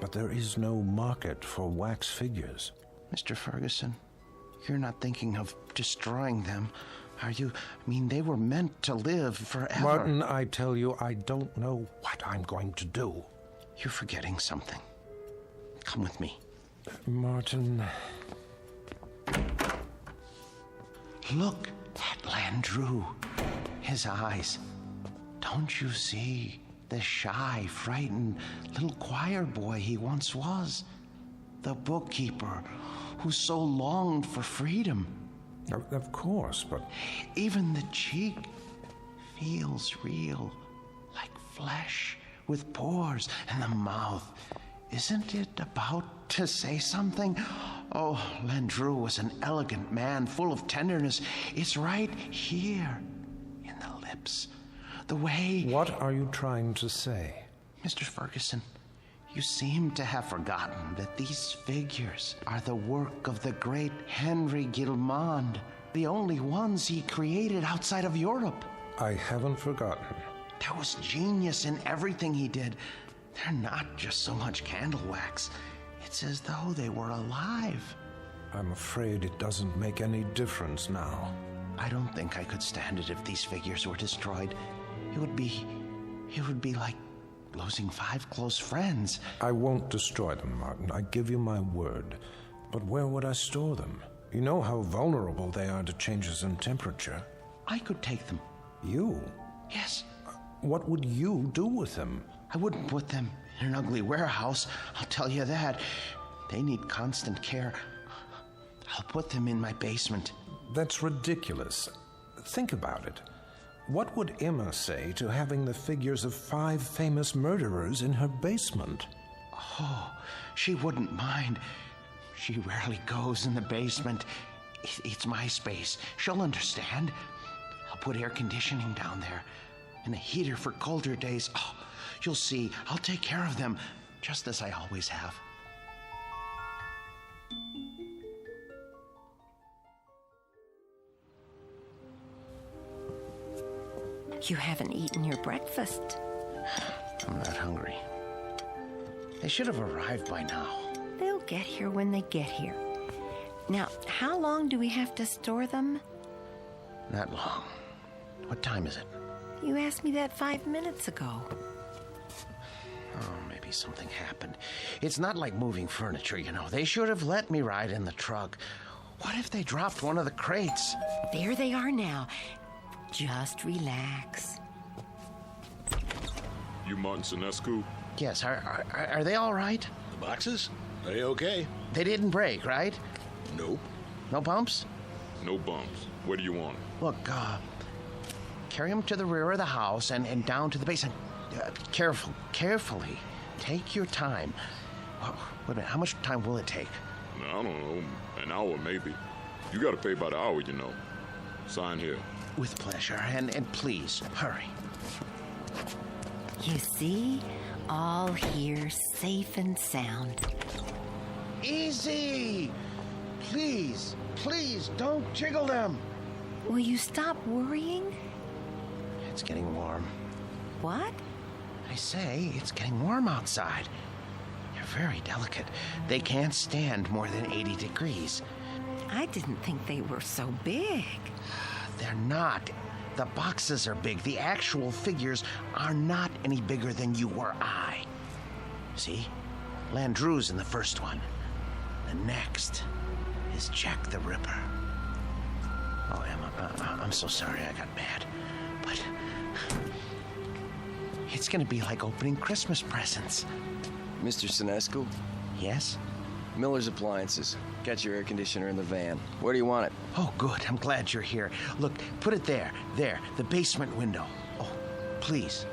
But there is no market for wax figures. Mr. Ferguson, you're not thinking of destroying them, are you? I mean, they were meant to live forever. Martin, I tell you, I don't know what I'm going to do. You're forgetting something. Come with me. Martin. Look at Landru. His eyes. Don't you see the shy, frightened little choir boy he once was? The bookkeeper who so longed for freedom. Of course, but... Even the cheek feels real, like flesh with pores, and the mouth. Isn't it about to say something? Oh, Landru was an elegant man, full of tenderness. It's right here, in the lips. The way... What are you trying to say? Mr. Ferguson, you seem to have forgotten that these figures are the work of the great Henry Guillemond, the only ones he created outside of Europe. I haven't forgotten. There was genius in everything he did. They're not just so much candle wax. It's as though they were alive. I'm afraid it doesn't make any difference now. I don't think I could stand it if these figures were destroyed. It would be like losing 5 close friends. I won't destroy them, Martin. I give you my word. But where would I store them? You know how vulnerable they are to changes in temperature. I could take them. You? Yes. What would you do with them? I wouldn't put them in an ugly warehouse, I'll tell you that. They need constant care. I'll put them in my basement. That's ridiculous. Think about it. What would Emma say to having the figures of 5 famous murderers in her basement? Oh, she wouldn't mind. She rarely goes in the basement. It's my space. She'll understand. I'll put air conditioning down there and a heater for colder days. Oh, you'll see. I'll take care of them, just as I always have. You haven't eaten your breakfast. I'm not hungry. They should have arrived by now. They'll get here when they get here. Now, how long do we have to store them? Not long. What time is it? You asked me that 5 minutes ago. Oh, maybe something happened. It's not like moving furniture, you know. They should have let me ride in the truck. What if they dropped one of the crates? There they are now. Just relax. You Martin Sinescu? Yes, are they all right? The boxes? They okay. They didn't break, right? Nope. No bumps? No bumps. Where do you want them? Look, carry them to the rear of the house and down to the basement. Carefully. Take your time. Well, wait a minute, how much time will it take? I don't know, an hour maybe. You gotta pay by the hour, you know. Sign here. With pleasure, and please, hurry. You see? All here, safe and sound. Easy! Please, don't jiggle them. Will you stop worrying? It's getting warm. What? I say, it's getting warm outside. They're very delicate. They can't stand more than 80 degrees. I didn't think they were so big. They're not. The boxes are big. The actual figures are not any bigger than you or I. See? Landru's in the first one. The next is Jack the Ripper. Oh, Emma, I'm so sorry I got mad. But it's going to be like opening Christmas presents. Mr. Sinescu? Yes? Miller's Appliances. Got your air conditioner in the van. Where do you want it? Oh, good. I'm glad you're here. Look, put it there. There, the basement window. Oh, please,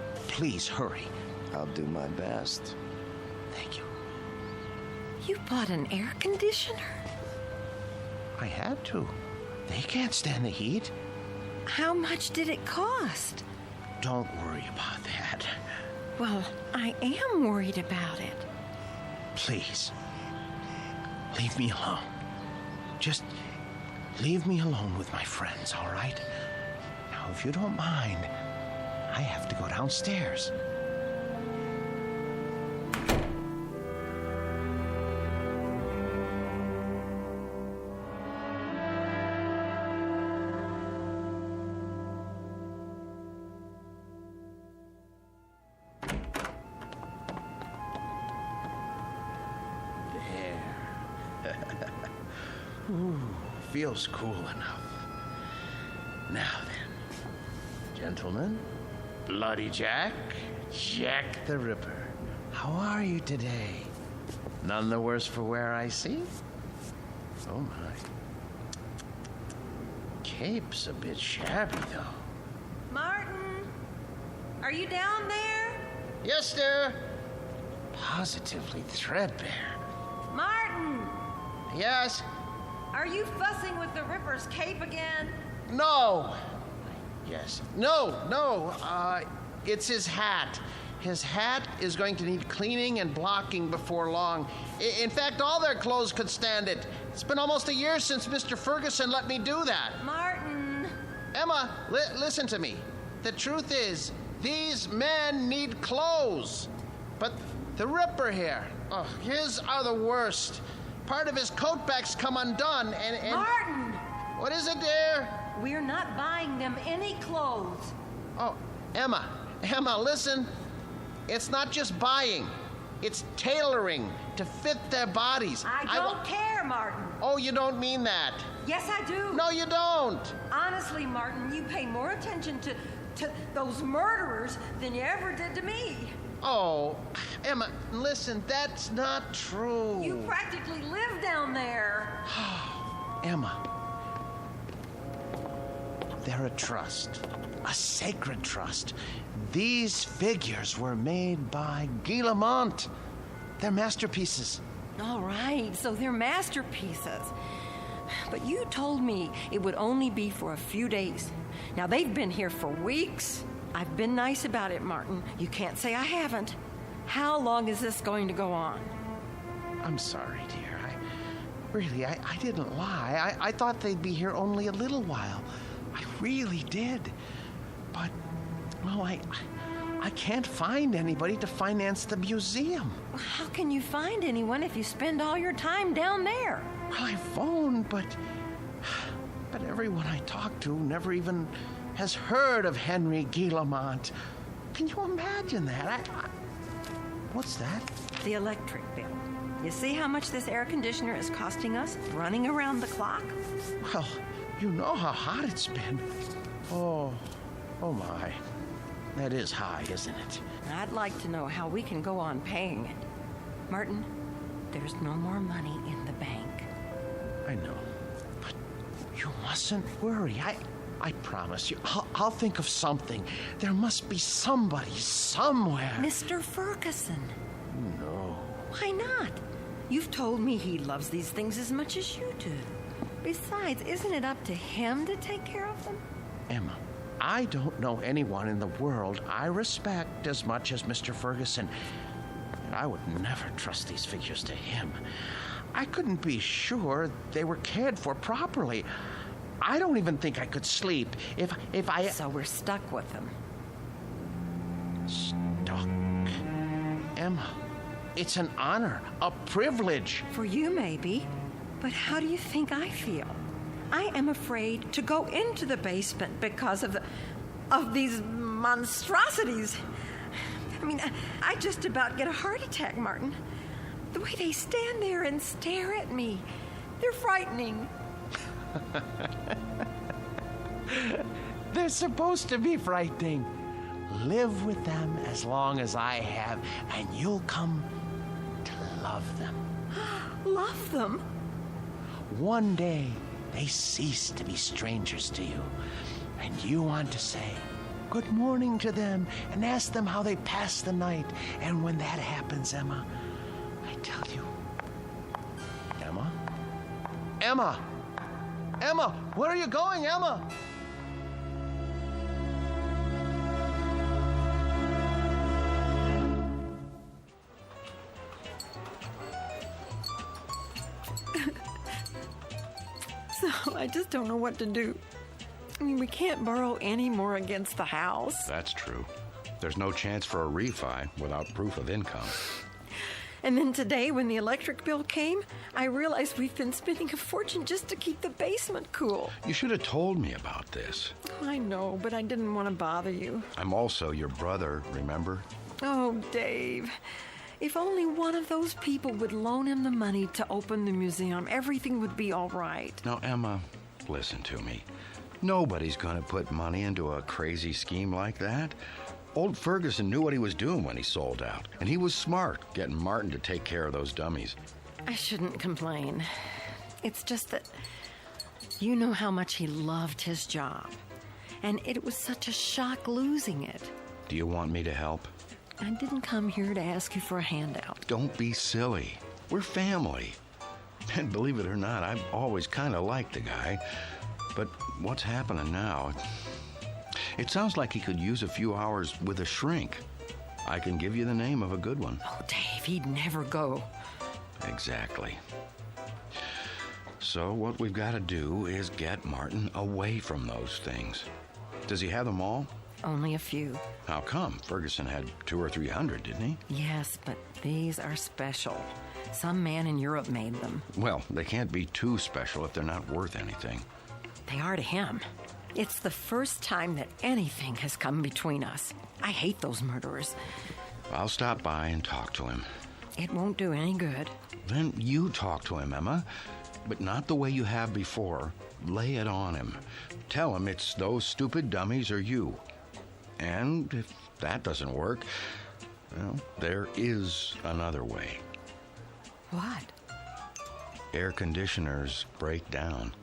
hurry. I'll do my best. Thank you. You bought an air conditioner? I had to. They can't stand the heat. How much did it cost? Don't worry about that. Well, I am worried about it. Please. Leave me alone. Just leave me alone with my friends, all right? Now, if you don't mind, I have to go downstairs. Ooh, feels cool enough. Now then, gentlemen, Bloody Jack the Ripper, how are you today? None the worse for wear, I see? Oh my. Cape's a bit shabby, though. Martin, are you down there? Yes, sir. Positively threadbare. Martin! Yes? Are you fussing with the Ripper's cape again? No. Yes. No. It's his hat. His hat is going to need cleaning and blocking before long. In fact, all their clothes could stand it. It's been almost a year since Mr. Ferguson let me do that. Martin! Emma, listen to me. The truth is, these men need clothes. But the Ripper here, his are the worst. Part of his coat back's come undone, and... Martin! What is it, dear? We're not buying them any clothes. Oh, Emma, listen. It's not just buying. It's tailoring to fit their bodies. I don't care, Martin. Oh, you don't mean that. Yes, I do. No, you don't. Honestly, Martin, you pay more attention to those murderers than you ever did to me. Oh, Emma, listen, that's not true. You practically live down there. Emma, they're a trust, a sacred trust. These figures were made by Guillemont. They're masterpieces. All right, so they're masterpieces. But you told me it would only be for a few days. Now, they've been here for weeks. I've been nice about it, Martin. You can't say I haven't. How long is this going to go on? I'm sorry, dear. I didn't lie. I thought they'd be here only a little while. I really did. But, well, I can't find anybody to finance the museum. How can you find anyone if you spend all your time down there? Well, I phoned, but everyone I talked to never even has heard of Henry Guillemont. Can you imagine that? What's that? The electric bill. You see how much this air conditioner is costing us running around the clock? Well, you know how hot it's been. Oh my. That is high, isn't it? I'd like to know how we can go on paying it. Martin, there's no more money in the bank. I know. But you mustn't worry. I promise you, I'll think of something. There must be somebody somewhere. Mr. Ferguson. No. Why not? You've told me he loves these things as much as you do. Besides, isn't it up to him to take care of them? Emma, I don't know anyone in the world I respect as much as Mr. Ferguson. And I would never trust these figures to him. I couldn't be sure they were cared for properly. I don't even think I could sleep if I... So we're stuck with them. Stuck? Emma, it's an honor, a privilege. For you, maybe. But how do you think I feel? I am afraid to go into the basement because of these monstrosities. I mean, I just about get a heart attack, Martin. The way they stand there and stare at me, they're frightening. They're supposed to be frightening. Live with them as long as I have, and you'll come to love them. Love them? One day, they cease to be strangers to you, and you want to say good morning to them and ask them how they passed the night. And when that happens, Emma, I tell you, Emma? Emma! Emma! Where are you going, Emma? So I just don't know what to do. I mean, we can't borrow any more against the house. That's true. There's no chance for a refi without proof of income. And then today, when the electric bill came, I realized we've been spending a fortune just to keep the basement cool. You should have told me about this. I know, but I didn't want to bother you. I'm also your brother, remember? Oh, Dave. If only one of those people would loan him the money to open the museum, everything would be all right. Now, Emma, listen to me. Nobody's going to put money into a crazy scheme like that. Old Ferguson knew what he was doing when he sold out, and he was smart getting Martin to take care of those dummies. I shouldn't complain. It's just that you know how much he loved his job, and it was such a shock losing it. Do you want me to help? I didn't come here to ask you for a handout. Don't be silly. We're family. And believe it or not, I've always kind of liked the guy. But what's happening now? It sounds like he could use a few hours with a shrink. I can give you the name of a good one. Oh, Dave, he'd never go. Exactly. So what we've got to do is get Martin away from those things. Does he have them all? Only a few. How come? Ferguson had 200 or 300, didn't he? Yes, but these are special. Some man in Europe made them. Well, they can't be too special if they're not worth anything. They are to him. It's the first time that anything has come between us. I hate those murderers. I'll stop by and talk to him. It won't do any good. Then you talk to him, Emma. But not the way you have before. Lay it on him. Tell him it's those stupid dummies or you. And if that doesn't work, well, there is another way. What? Air conditioners break down.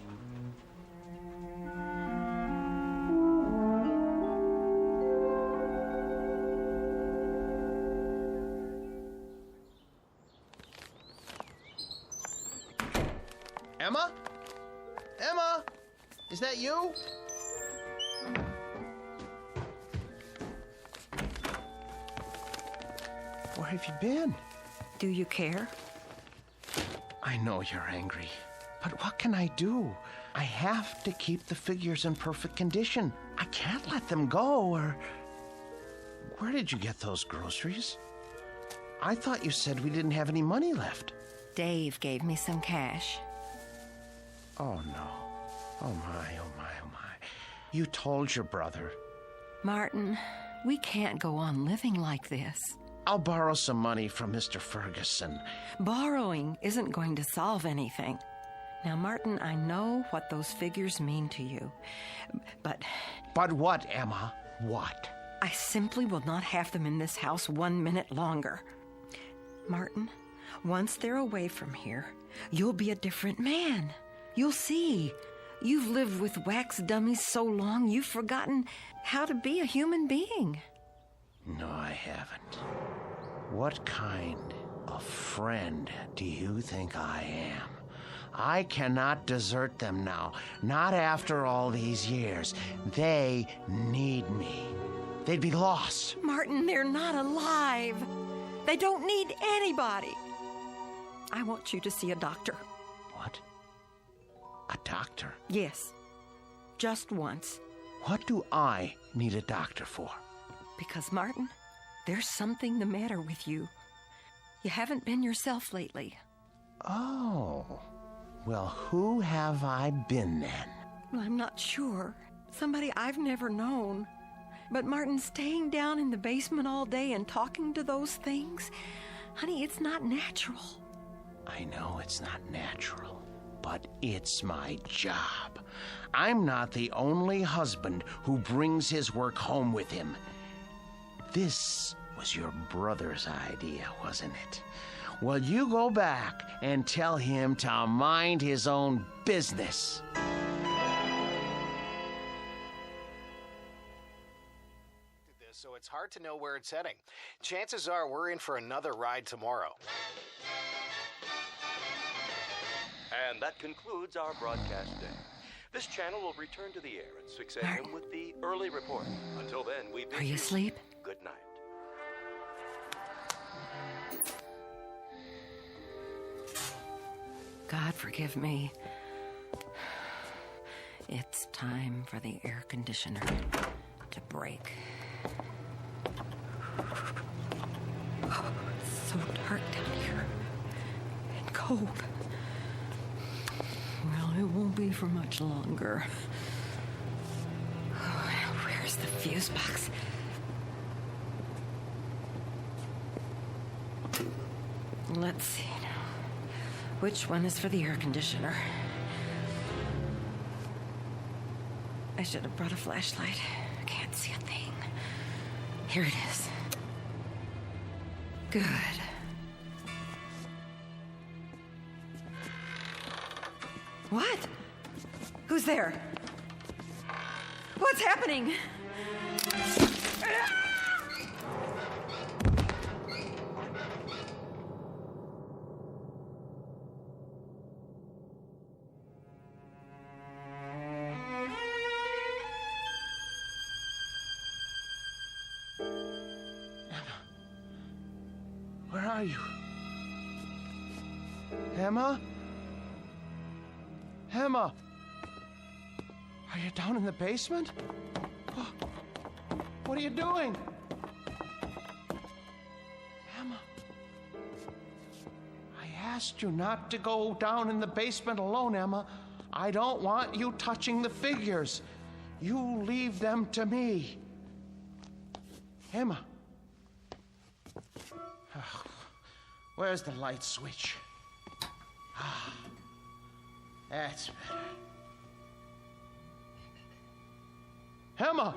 Emma? Emma? Is that you? Where have you been? Do you care? I know you're angry, but what can I do? I have to keep the figures in perfect condition. I can't let them go, or... Where did you get those groceries? I thought you said we didn't have any money left. Dave gave me some cash. Oh, no. Oh, my, oh, my, oh, my. You told your brother. Martin, we can't go on living like this. I'll borrow some money from Mr. Ferguson. Borrowing isn't going to solve anything. Now, Martin, I know what those figures mean to you, but... But what, Emma? What? I simply will not have them in this house 1 minute longer. Martin, once they're away from here, you'll be a different man. You'll see. You've lived with wax dummies so long, you've forgotten how to be a human being. No, I haven't. What kind of friend do you think I am? I cannot desert them now, not after all these years. They need me. They'd be lost. Martin, they're not alive. They don't need anybody. I want you to see a doctor. What? A doctor? Yes. Just once. What do I need a doctor for? Because, Martin, there's something the matter with you. You haven't been yourself lately. Oh. Well, who have I been then? Well, I'm not sure. Somebody I've never known. But Martin, staying down in the basement all day and talking to those things, honey, it's not natural. I know it's not natural, but it's my job. I'm not the only husband who brings his work home with him. This was your brother's idea, wasn't it? Well, you go back and tell him to mind his own business. So it's hard to know where it's heading. Chances are we're in for another ride tomorrow. And that concludes our broadcast day. This channel will return to the air at 6 a.m. with the early report. Until then, we bid Are you asleep? Good night. God forgive me. It's time for the air conditioner to break. Oh, it's so dark down here. And cold. Well, it won't be for much longer. Oh, where's the fuse box? Let's see now. Which one is for the air conditioner? I should have brought a flashlight. I can't see a thing. Here it is. Good. What? Who's there? What's happening? Where are you? Emma? Emma? Are you down in the basement? What are you doing? Emma? I asked you not to go down in the basement alone, Emma. I don't want you touching the figures. You leave them to me. Emma? Where's the light switch? Ah, that's better. Emma!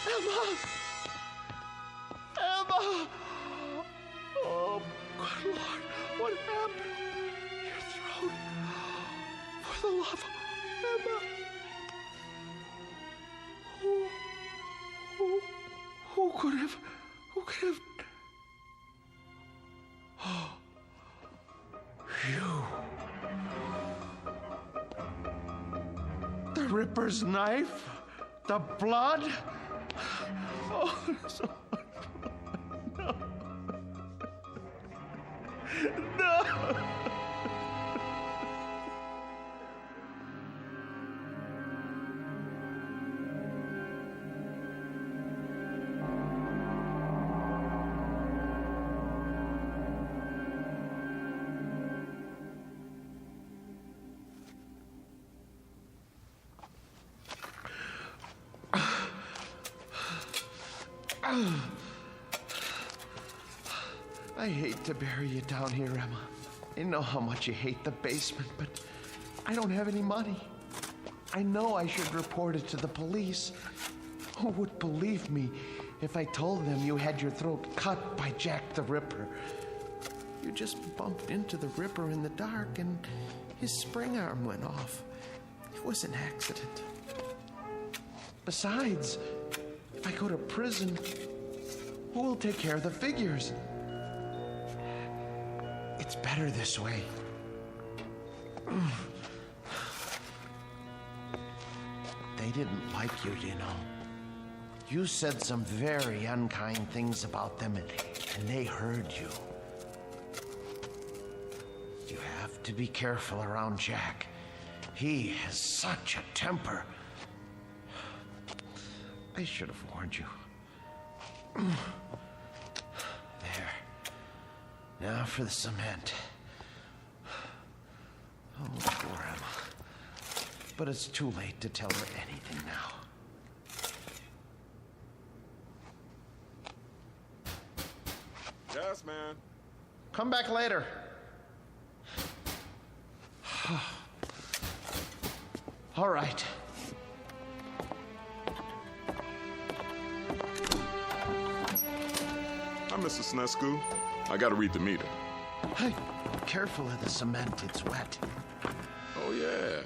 Emma! Emma! Oh, good Lord, what happened? Your throat. For the love of Emma. Who could have... Oh, you. The Ripper's knife? The blood? Oh, so no. No. I hate to bury you down here, Emma. I know how much you hate the basement, but I don't have any money. I know I should report it to the police. Who would believe me if I told them you had your throat cut by Jack the Ripper? You just bumped into the Ripper in the dark and his spring arm went off. was an accident. Besides, if I go to prison, who will take care of the figures? It's better this way. They didn't like you, you know. You said some very unkind things about them, and they heard you. You have to be careful around Jack. He has such a temper. I should have warned you. There. Now for the cement. Oh, poor Emma. But it's too late to tell her anything now. Yes, man. Come back later. All right. Hi, Mr. Snesku. I gotta read the meter. Hey, careful of the cement. It's wet. Oh, yeah.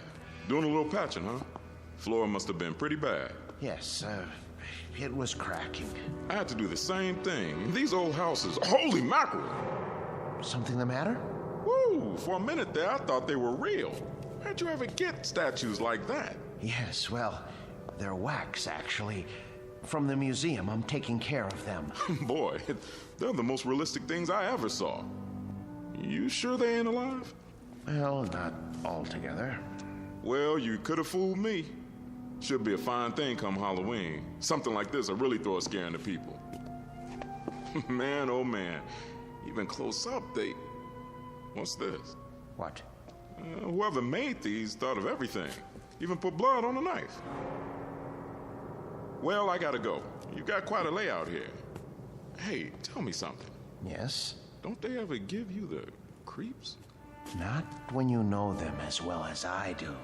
Doing a little patching, huh? Floor must have been pretty bad. Yes, it was cracking. I had to do the same thing. These old houses, holy mackerel! Something the matter? Woo! For a minute there, I thought they were real. How'd you ever get statues like that? Yes, well, they're wax, actually. From the museum. I'm taking care of them. Boy, they're the most realistic things I ever saw. You sure they ain't alive? Well, not altogether. Well, you could have fooled me. Should be a fine thing come Halloween. Something like this will really throw a scare into people. Man, oh man. Even close up, they... What's this? What? Whoever made these thought of everything. Even put blood on the knife. Well, I gotta go. You got quite a layout here. Hey, tell me something. Yes? Don't they ever give you the creeps? Not when you know them as well as I do.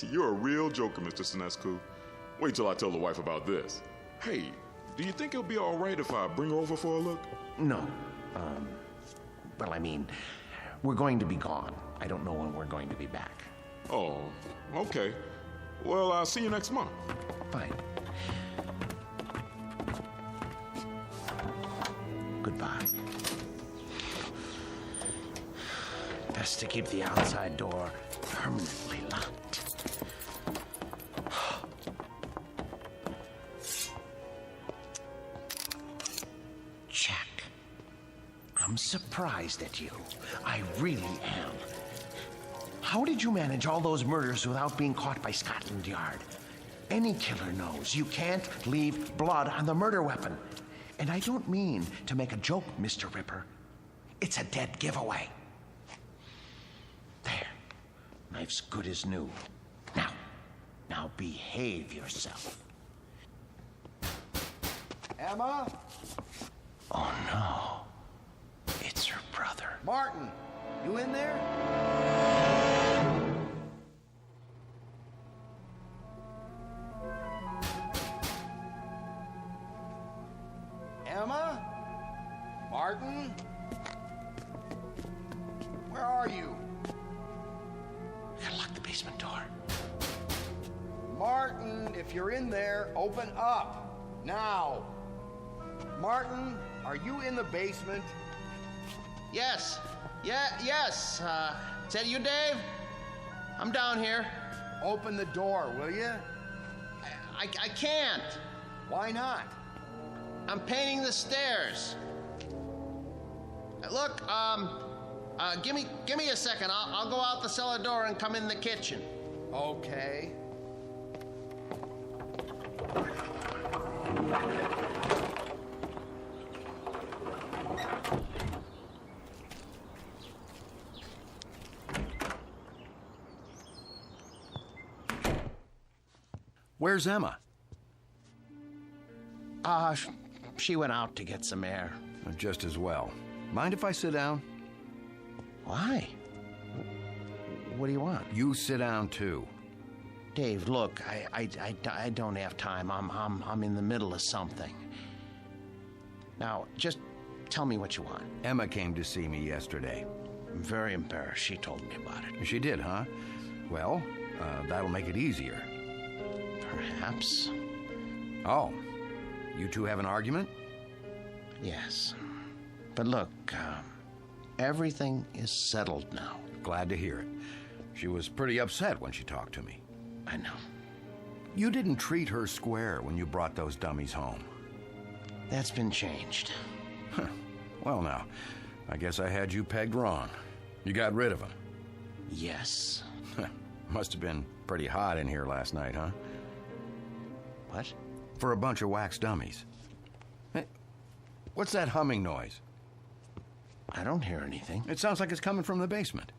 You're a real joker, Mr. Sinescu. Wait till I tell the wife about this. Hey, do you think it'll be all right if I bring her over for a look? No. Well, I mean, we're going to be gone. I don't know when we're going to be back. Oh, okay. Well, I'll see you next month. Fine. Goodbye. Best to keep the outside door permanently locked. Jack, I'm surprised at you. I really am. How did you manage all those murders without being caught by Scotland Yard? Any killer knows you can't leave blood on the murder weapon. And I don't mean to make a joke, Mr. Ripper. It's a dead giveaway. There. Knife's good as new. Now behave yourself. Emma? Oh, no. It's her brother. Martin, you in there? Emma? Martin? Where are you? Gotta lock the basement door. Martin, if you're in there, open up. Now. Martin, are you in the basement? Yes. Yes. Is that you, Dave? I'm down here. Open the door, will you? I can't. Why not? I'm painting the stairs. Look, give me a second. I'll go out the cellar door and come in the kitchen. Okay. Where's Emma? She went out to get some air. Just as well. Mind if I sit down? Why? What do you want? You sit down, too. Dave, look, I don't have time. I'm in the middle of something. Now, just tell me what you want. Emma came to see me yesterday. I'm very embarrassed. She told me about it. She did, huh? Well, that'll make it easier. Perhaps. Oh, you two have an argument? Yes. But look, everything is settled now. Glad to hear it. She was pretty upset when she talked to me. I know. You didn't treat her square when you brought those dummies home. That's been changed. Well, now, I guess I had you pegged wrong. You got rid of them. Yes. Must have been pretty hot in here last night, huh? What? For a bunch of wax dummies. Hey, what's that humming noise? I don't hear anything. It sounds like it's coming from the basement.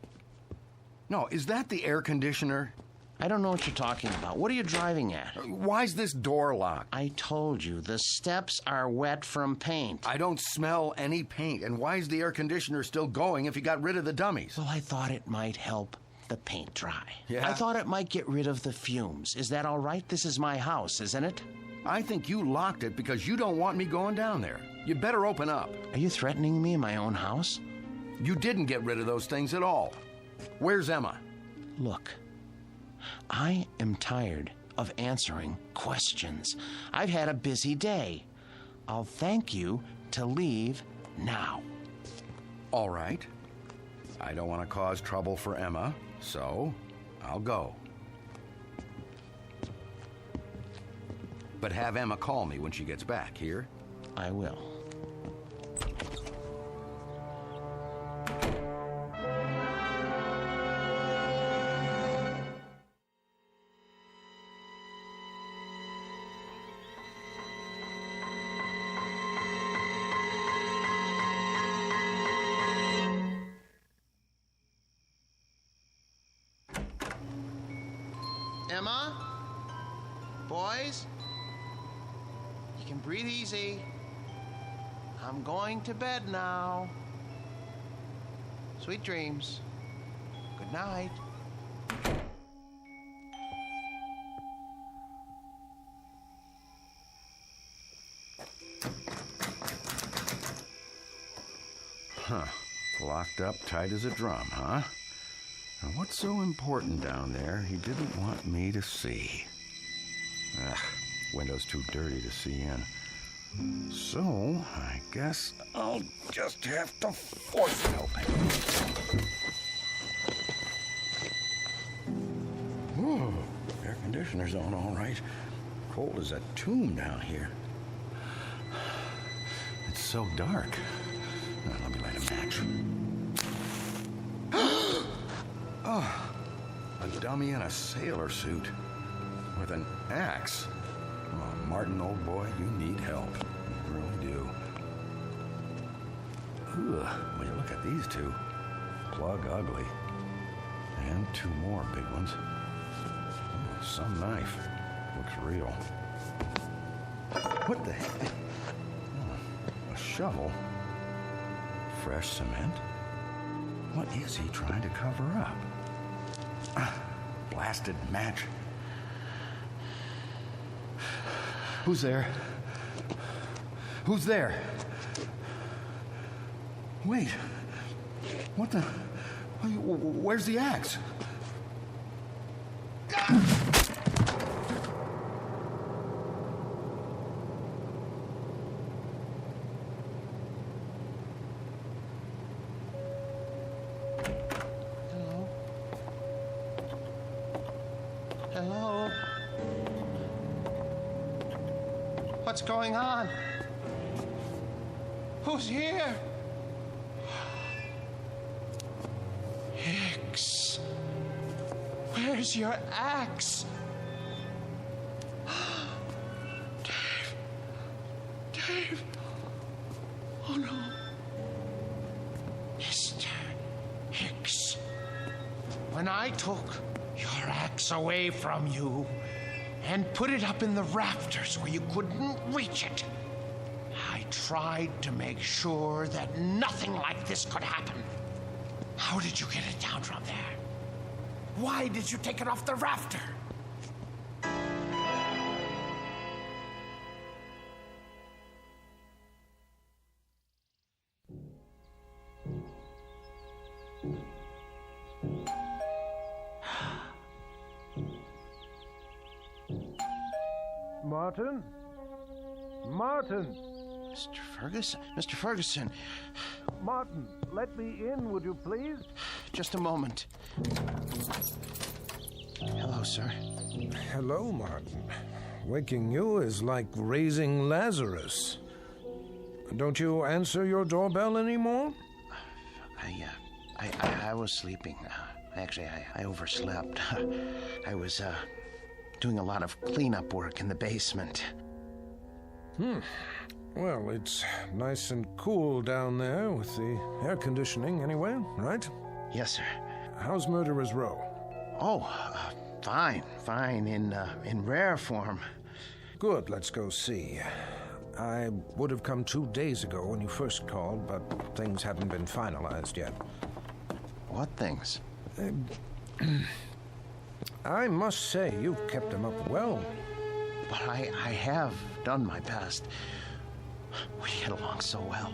No, is that the air conditioner? I don't know what you're talking about. What are you driving at? Why's this door locked? I told you, the steps are wet from paint. I don't smell any paint. And why's the air conditioner still going if you got rid of the dummies? Well, I thought it might help the paint dry. Yeah? I thought it might get rid of the fumes. Is that all right? This is my house, isn't it? I think you locked it because you don't want me going down there. You'd better open up. Are you threatening me in my own house? You didn't get rid of those things at all. Where's Emma? Look, I am tired of answering questions. I've had a busy day. I'll thank you to leave now. All right. I don't want to cause trouble for Emma, so I'll go. But have Emma call me when she gets back, here? I will. Emma? Boys? You can breathe easy. I'm going to bed now. Sweet dreams. Good night. Huh. Locked up tight as a drum, huh? Now, what's so important down there he didn't want me to see? Ugh, window's too dirty to see in. So, I guess I'll just have to force it open. Whoa, air conditioner's on all right. Cold as a tomb down here. It's so dark. Now, let me light a match. Oh, a dummy in a sailor suit with an axe. Oh, Martin, old boy, you need help. You really do. Ugh, when you look at these two, plug ugly. And two more big ones. Oh, some knife. Looks real. What the heck? Oh, a shovel. Fresh cement. What is he trying to cover up? Blasted match. Who's there? Who's there? Wait. What the? Where's the axe? Hello? What's going on? Who's here? Hicks. Where's your axe? Dave. Dave. Oh no. Mr. Hicks. When I took your axe away from you and put it up in the rafters where you couldn't reach it, I tried to make sure that nothing like this could happen. How did you get it down from there? Why did you take it off the rafter? Martin? Martin! Mr. Ferguson. Martin, let me in, would you please? Just a moment. Hello, sir. Hello, Martin. Waking you is like raising Lazarus. Don't you answer your doorbell anymore? I was sleeping. Actually, I overslept. I was, doing a lot of cleanup work in the basement. Well, it's nice and cool down there with the air conditioning anyway, right? Yes, sir. How's Murderer's Row? Oh, fine, in rare form. Good, let's go see. I would have come 2 days ago when you first called, but things haven't been finalized yet. What things? I must say, you've kept them up well. But I have done my best. We get along so well.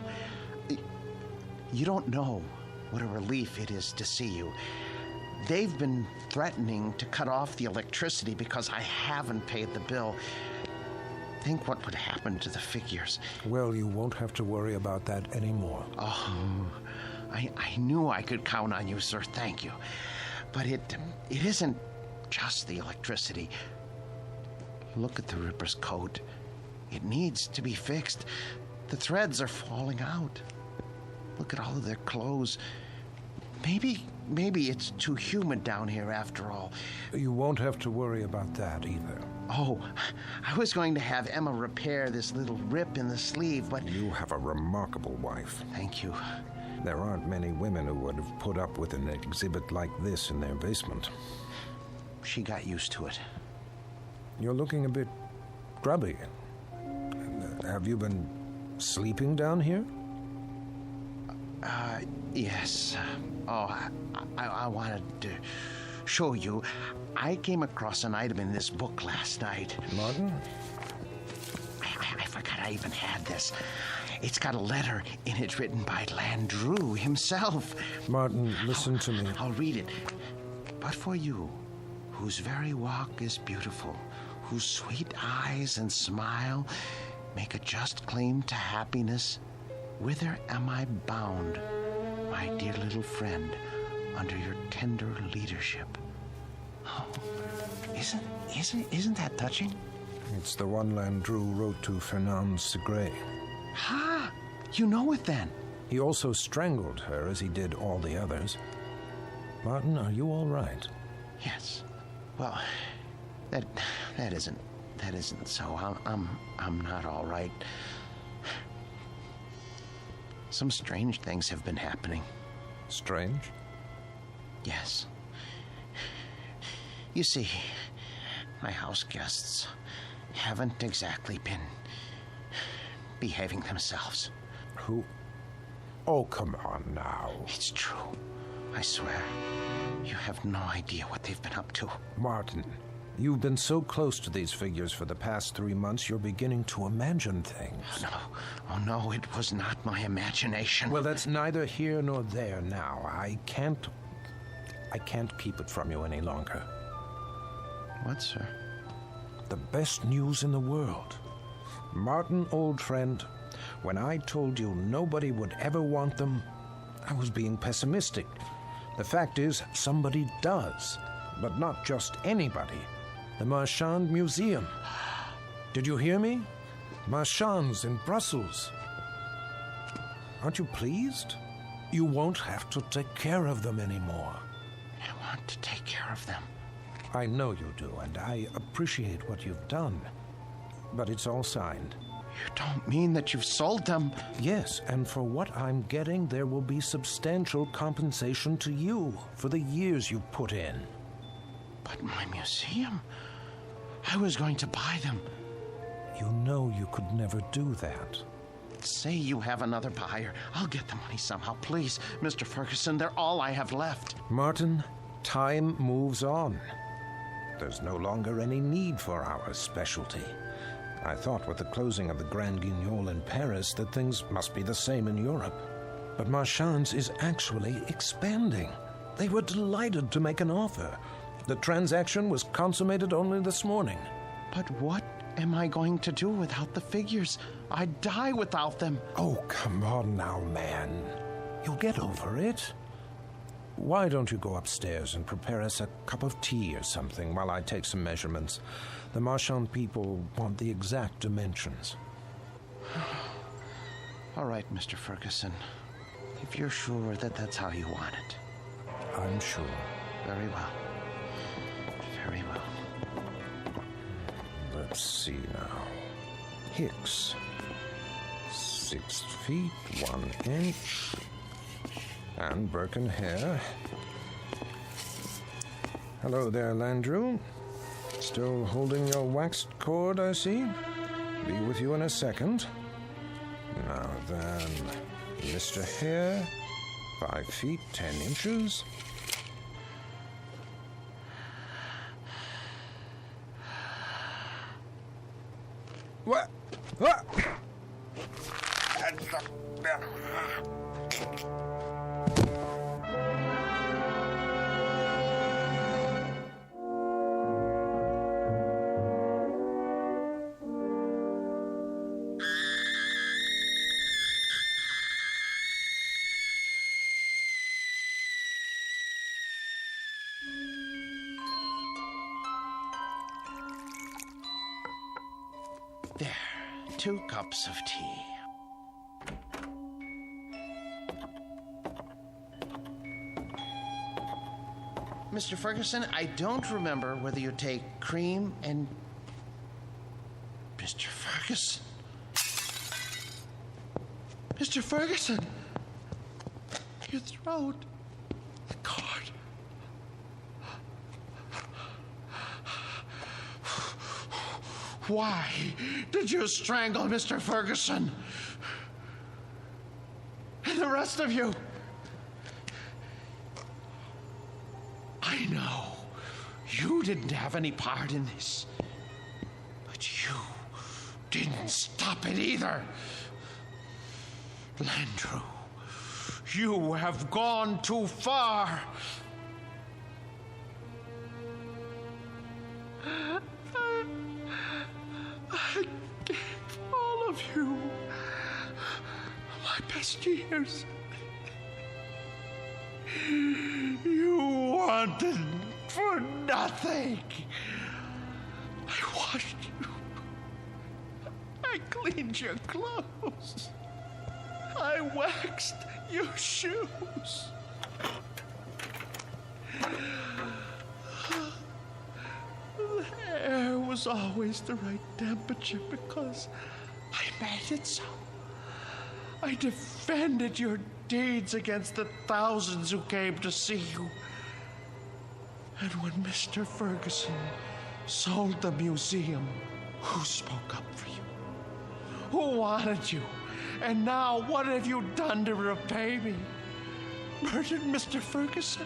You don't know what a relief it is to see you. They've been threatening to cut off the electricity because I haven't paid the bill. Think what would happen to the figures. Well, you won't have to worry about that anymore. Oh, I knew I could count on you, sir. Thank you. But it isn't just the electricity. Look at the Ripper's coat. It needs to be fixed. The threads are falling out. Look at all of their clothes. Maybe it's too humid down here after all. You won't have to worry about that either. Oh, I was going to have Emma repair this little rip in the sleeve, but... You have a remarkable wife. Thank you. There aren't many women who would have put up with an exhibit like this in their basement. She got used to it. You're looking a bit grubby. Have you been sleeping down here? Yes. I wanted to show you. I came across an item in this book last night. Martin? I forgot I even had this. It's got a letter in it written by Landru himself. Martin, listen to me. I'll read it. But for you, whose very walk is beautiful, whose sweet eyes and smile make a just claim to happiness, whither am I bound, my dear little friend, under your tender leadership? Oh, isn't that touching? It's the one Landru wrote to Fernand Segret. Ha! You know it then. He also strangled her as he did all the others. Martin, are you all right? Yes. Well, that isn't so. I'm not all right. Some strange things have been happening. Strange? Yes. You see, my house guests haven't exactly been behaving themselves. Who? Oh, come on now. It's true. I swear. You have no idea what they've been up to. Martin, you've been so close to these figures for the past 3 months, you're beginning to imagine things. Oh, no, it was not my imagination. Well, that's neither here nor there now. I can't keep it from you any longer. What, sir? The best news in the world. Martin, old friend, when I told you nobody would ever want them, I was being pessimistic. The fact is, somebody does. But not just anybody. The Marchand Museum. Did you hear me? Marchand's in Brussels. Aren't you pleased? You won't have to take care of them anymore. I want to take care of them. I know you do, and I appreciate what you've done. But it's all signed. You don't mean that you've sold them? Yes, and for what I'm getting, there will be substantial compensation to you for the years you put in. But my museum? I was going to buy them. You know you could never do that. Say you have another buyer. I'll get the money somehow. Please, Mr. Ferguson, they're all I have left. Martin, time moves on. There's no longer any need for our specialty. I thought with the closing of the Grand Guignol in Paris that things must be the same in Europe. But Marchand's is actually expanding. They were delighted to make an offer. The transaction was consummated only this morning. But what am I going to do without the figures? I'd die without them. Oh, come on now, man. You'll get over it. Why don't you go upstairs and prepare us a cup of tea or something while I take some measurements? The Marchand people want the exact dimensions. All right, Mr. Ferguson. If you're sure that that's how you want it. I'm sure. Very well. Very well. Let's see now. Hicks. 6 feet, 1 inch. And Birkin hair. Hello there, Landrew. Still holding your waxed cord, I see. Be with you in a second. Now then, Mr. Hare, 5 feet, 10 inches. What? What? There, 2 cups of tea. Mr. Ferguson, I don't remember whether you take cream and... Mr. Ferguson? Mr. Ferguson! Your throat. The cord. Why did you strangle Mr. Ferguson? And the rest of you? I know you didn't have any part in this, but you didn't stop it either. Landrew, you have gone too far. I gave all of you my best years. You wanted for nothing. I washed you. I cleaned your clothes. I waxed your shoes. The hair was always the right temperature because I made it so. I defended your deeds against the thousands who came to see you. And when Mr. Ferguson sold the museum, who spoke up for you? Who wanted you? And now what have you done to repay me? Murdered Mr. Ferguson?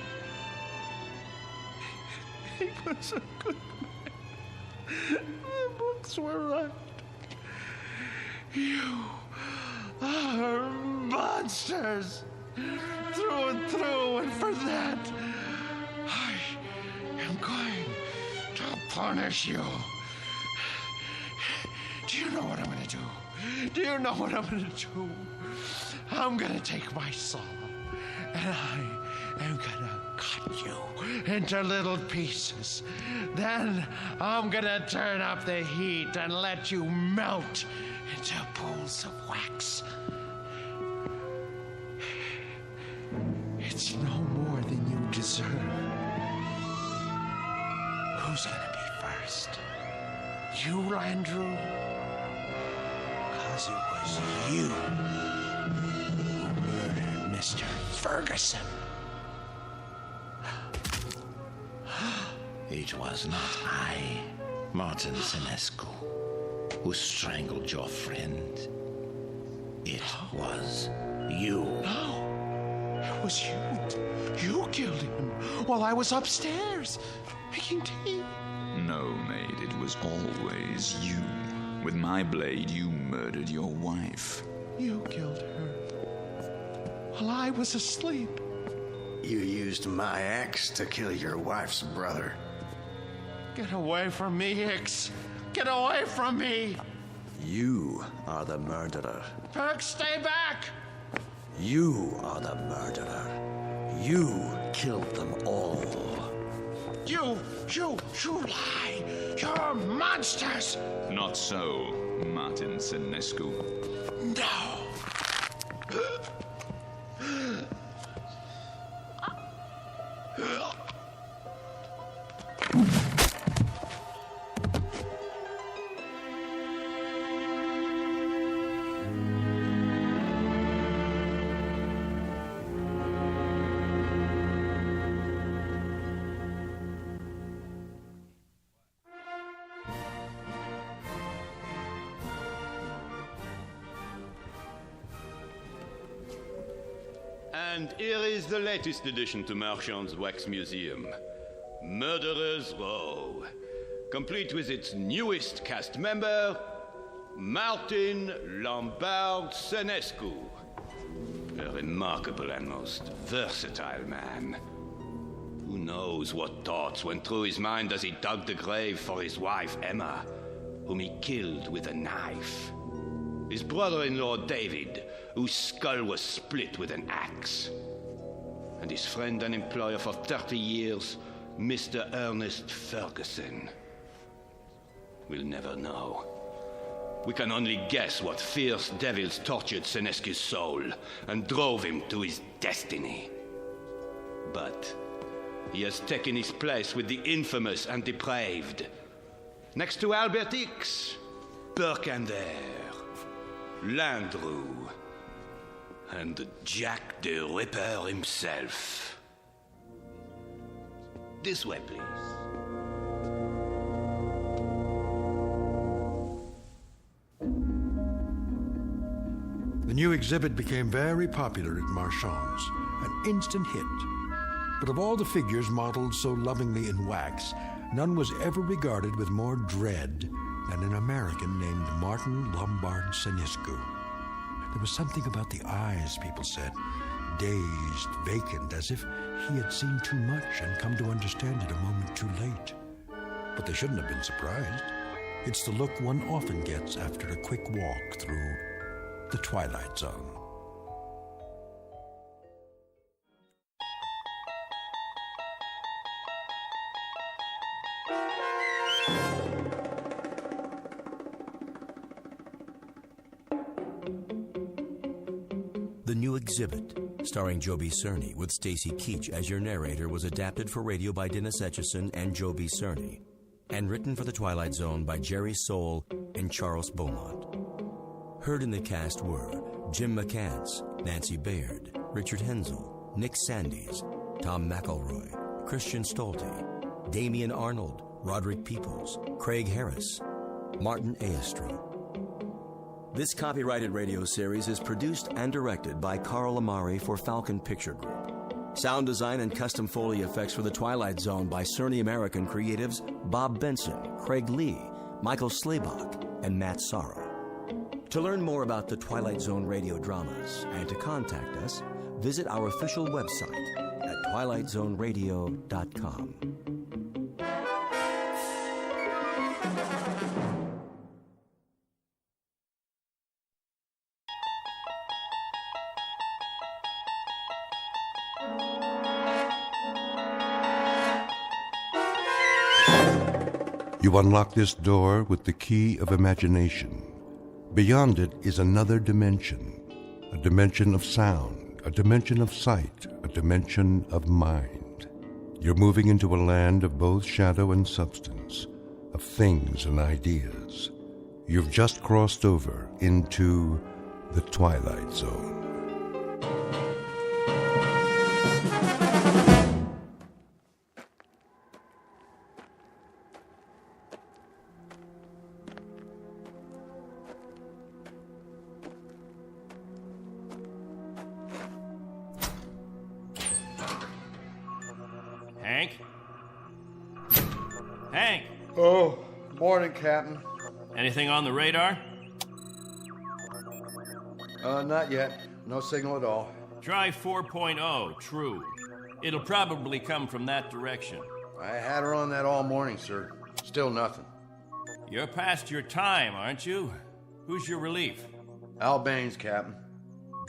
He was a good man. The books were right. You are monsters through and through, and for that I am going to punish you. Do you know what I'm going to do? Do you know what I'm going to do? I'm going to take my saw and I am going to cut you into little pieces. Then I'm going to turn up the heat and let you melt into pools of wax. It's no more than you deserve. Who's going to be first? You, Landrew? Because it was you who murdered Mr. Ferguson. It was not I, Martin Senescu, who strangled your friend. It was you. No, it was you. You killed him while I was upstairs making tea. No, maid, it was always you. With my blade, you murdered your wife. You killed her while I was asleep. You used my axe to kill your wife's brother. Get away from me, Hicks. Get away from me! You are the murderer. Perk, stay back! You are the murderer. You killed them all. You lie! You're monsters! Not so, Martin Senescu. No! And here is the latest addition to Marchand's Wax Museum, Murderer's Row, complete with its newest cast member, Martin Lombard Senescu, a remarkable and most versatile man. Who knows what thoughts went through his mind as he dug the grave for his wife, Emma, whom he killed with a knife. His brother-in-law, David, whose skull was split with an axe. And his friend and employer for 30 years, Mr. Ernest Ferguson. We'll never know. We can only guess what fierce devils tortured Senescu's soul and drove him to his destiny. But he has taken his place with the infamous and depraved. Next to Albert X, Burkander, Landru, and Jack the Ripper himself. This way, please. The new exhibit became very popular at Marchand's, an instant hit. But of all the figures modeled so lovingly in wax, none was ever regarded with more dread than an American named Martin Lombard Senescu. There was something about the eyes, people said, dazed, vacant, as if he had seen too much and come to understand it a moment too late. But they shouldn't have been surprised. It's the look one often gets after a quick walk through the Twilight Zone. The new exhibit, starring Joby Cerny with Stacy Keach as your narrator, was adapted for radio by Dennis Etchison and Joby Cerny, and written for the Twilight Zone by Jerry Soule and Charles Beaumont. Heard in the cast were Jim McCants, Nancy Baird, Richard Hensel, Nick Sandys, Tom McElroy, Christian Stolte, Damian Arnold, Roderick Peoples, Craig Harris, Martin Aestrom. This copyrighted radio series is produced and directed by Carl Amari for Falcon Picture Group. Sound design and custom Foley effects for The Twilight Zone by Cerny American creatives Bob Benson, Craig Lee, Michael Slaybach, and Matt Sorrow. To learn more about the Twilight Zone radio dramas and to contact us, visit our official website at twilightzoneradio.com. You unlock this door with the key of imagination. Beyond it is another dimension, a dimension of sound, a dimension of sight, a dimension of mind. You're moving into a land of both shadow and substance, of things and ideas. You've just crossed over into the Twilight Zone. Hank? Hank! Oh, morning, Captain. Anything on the radar? Not yet. No signal at all. Try 4.0, true. It'll probably come from that direction. I had her on that all morning, sir. Still nothing. You're past your time, aren't you? Who's your relief? Al Baines, Captain.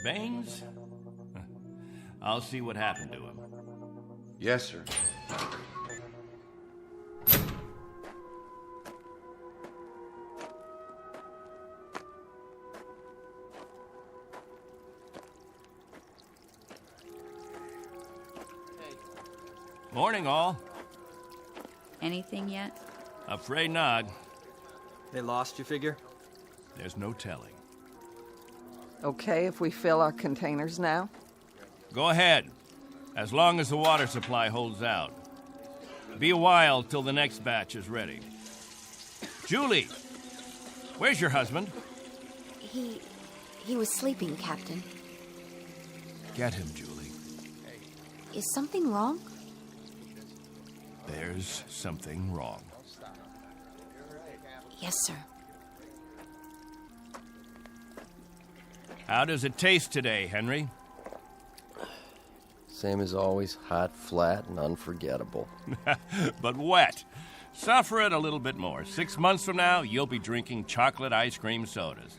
Baines? I'll see what happened to him. Yes, sir. Morning, all. Anything yet? Afraid not. They lost, you figure? There's no telling. Okay if we fill our containers now? Go ahead, as long as the water supply holds out. Be a while till the next batch is ready. Julie, where's your husband? He was sleeping, Captain. Get him, Julie. Is something wrong? There's something wrong. Yes, sir. How does it taste today, Henry? Same as always, hot, flat, and unforgettable. But wet. Suffer it a little bit more. 6 months from now, you'll be drinking chocolate ice cream sodas.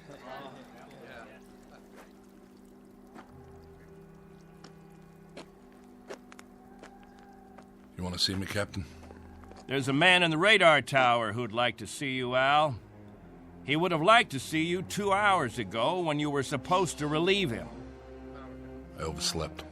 You want to see me, Captain? There's a man in the radar tower who'd like to see you, Al. He would have liked to see you 2 hours ago when you were supposed to relieve him. I overslept.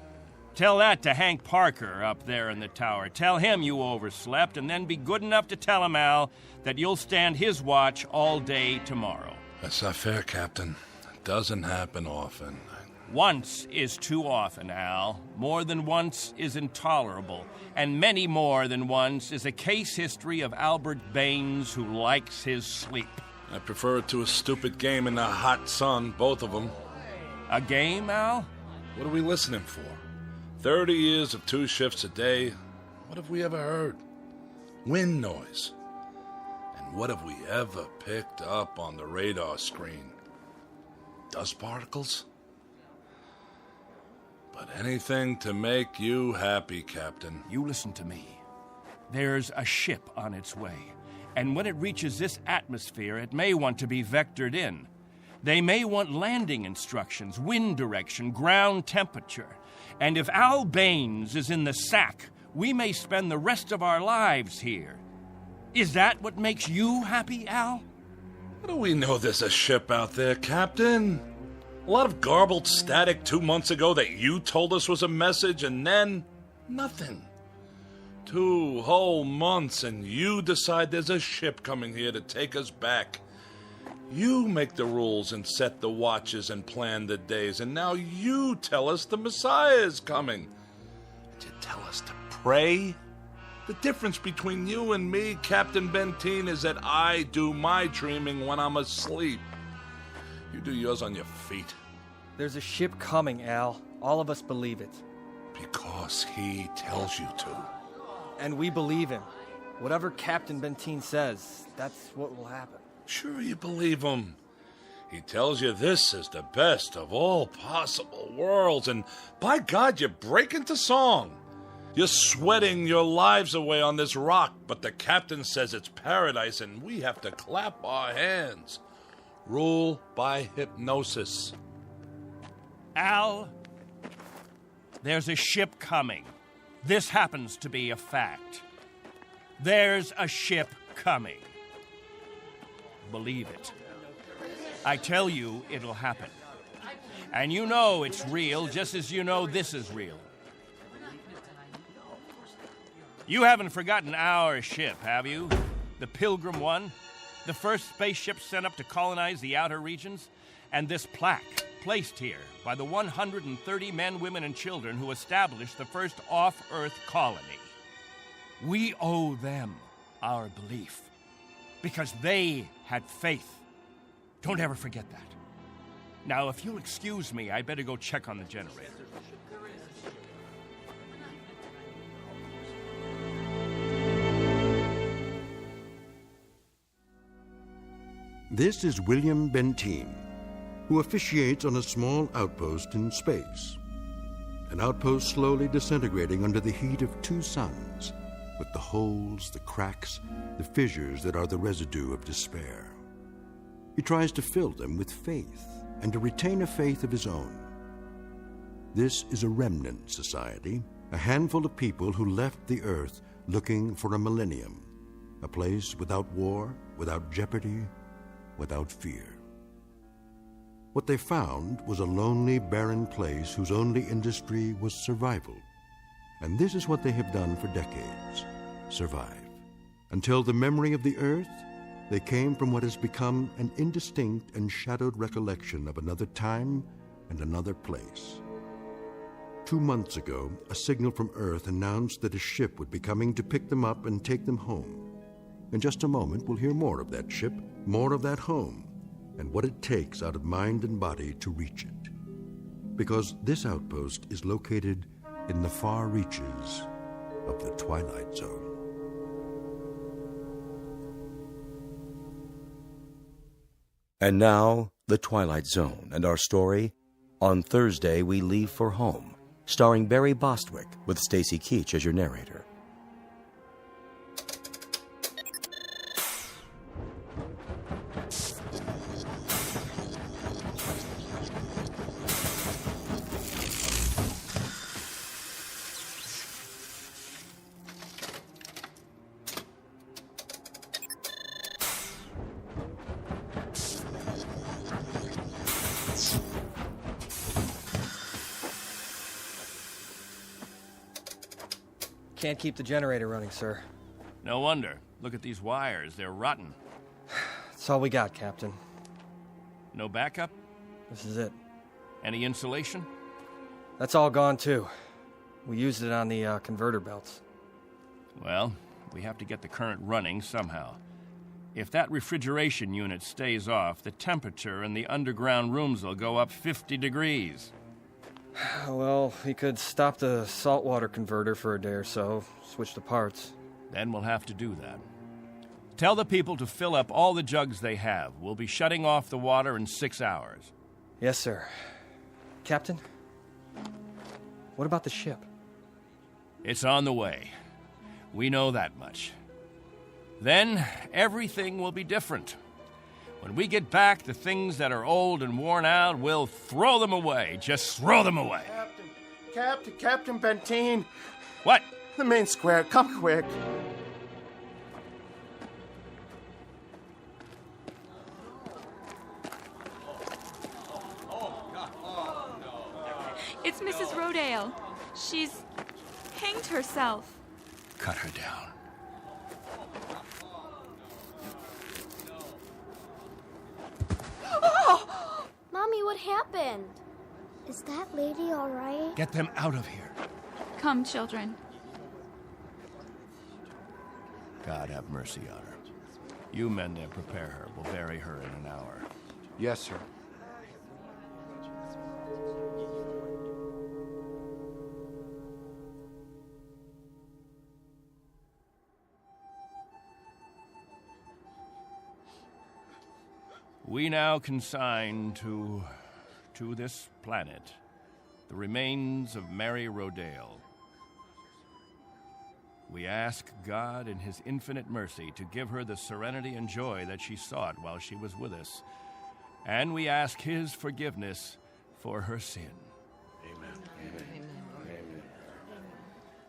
Tell that to Hank Parker up there in the tower. Tell him you overslept, and then be good enough to tell him, Al, that you'll stand his watch all day tomorrow. That's not fair, Captain. It doesn't happen often. Once is too often, Al. More than once is intolerable. And many more than once is a case history of Albert Baines who likes his sleep. I prefer it to a stupid game in the hot sun, both of them. A game, Al? What are we listening for? 30 years of 2 shifts a day. What have we ever heard? Wind noise. And what have we ever picked up on the radar screen? Dust particles? But anything to make you happy, Captain. You listen to me. There's a ship on its way, and when it reaches this atmosphere, it may want to be vectored in. They may want landing instructions, wind direction, ground temperature. And if Al Baines is in the sack, we may spend the rest of our lives here. Is that what makes you happy, Al? How do we know there's a ship out there, Captain? A lot of garbled static 2 months ago that you told us was a message, and then nothing. 2 whole months, and you decide there's a ship coming here to take us back. You make the rules and set the watches and plan the days, and now you tell us the Messiah is coming. And you tell us to pray? The difference between you and me, Captain Benteen, is that I do my dreaming when I'm asleep. You do yours on your feet. There's a ship coming, Al. All of us believe it. Because he tells you to. And we believe him. Whatever Captain Benteen says, that's what will happen. Sure you believe him. He tells you this is the best of all possible worlds, and by God, you break into song. You're sweating your lives away on this rock, but the captain says it's paradise, and we have to clap our hands. Rule by hypnosis. Al, there's a ship coming. This happens to be a fact. There's a ship coming. Believe it. I tell you, it'll happen. And you know it's real, just as you know this is real. You haven't forgotten our ship, have you? The Pilgrim One? The first spaceship sent up to colonize the outer regions? And this plaque, placed here by the 130 men, women, and children who established the first off-Earth colony. We owe them our belief. Because they had faith. Don't ever forget that. Now, if you'll excuse me, I better go check on the generator. This is William Benteen, who officiates on a small outpost in space. An outpost slowly disintegrating under the heat of 2 suns. with the holes, the cracks, the fissures that are the residue of despair. He tries to fill them with faith and to retain a faith of his own. This is a remnant society, a handful of people who left the earth looking for a millennium, a place without war, without jeopardy, without fear. What they found was a lonely, barren place whose only industry was survival. And this is what they have done for decades, survive. Until the memory of the earth, they came from what has become an indistinct and shadowed recollection of another time and another place. 2 months ago, a signal from Earth announced that a ship would be coming to pick them up and take them home. In just a moment, we'll hear more of that ship, more of that home, and what it takes out of mind and body to reach it. Because this outpost is located in the far reaches of the Twilight Zone. And now, The Twilight Zone, and our story, On Thursday We Leave for Home, starring Barry Bostwick, with Stacy Keach as your narrator. Can't keep the generator running, sir. No wonder. Look at these wires. They're rotten. That's all we got, Captain. No backup? This is it. Any insulation? That's all gone, too. We used it on the converter belts. Well, we have to get the current running somehow. If that refrigeration unit stays off, the temperature in the underground rooms will go up 50 degrees. Well, we could stop the saltwater converter for a day or so, switch the parts. Then we'll have to do that. Tell the people to fill up all the jugs they have. We'll be shutting off the water in 6 hours. Yes, sir. Captain, what about the ship? It's on the way. We know that much. Then everything will be different. When we get back, the things that are old and worn out, we'll throw them away. Just throw them away. Captain Benteen. What? The main square. Come quick. It's Mrs. Rodale. She's hanged herself. Cut her down. Mommy, what happened? Is that lady all right? Get them out of here. Come, children. God have mercy on her. You men there prepare her. We'll bury her in an hour. Yes, sir. We now consign to this planet the remains of Mary Rodale. We ask God in His infinite mercy to give her the serenity and joy that she sought while she was with us. And we ask His forgiveness for her sin. Amen.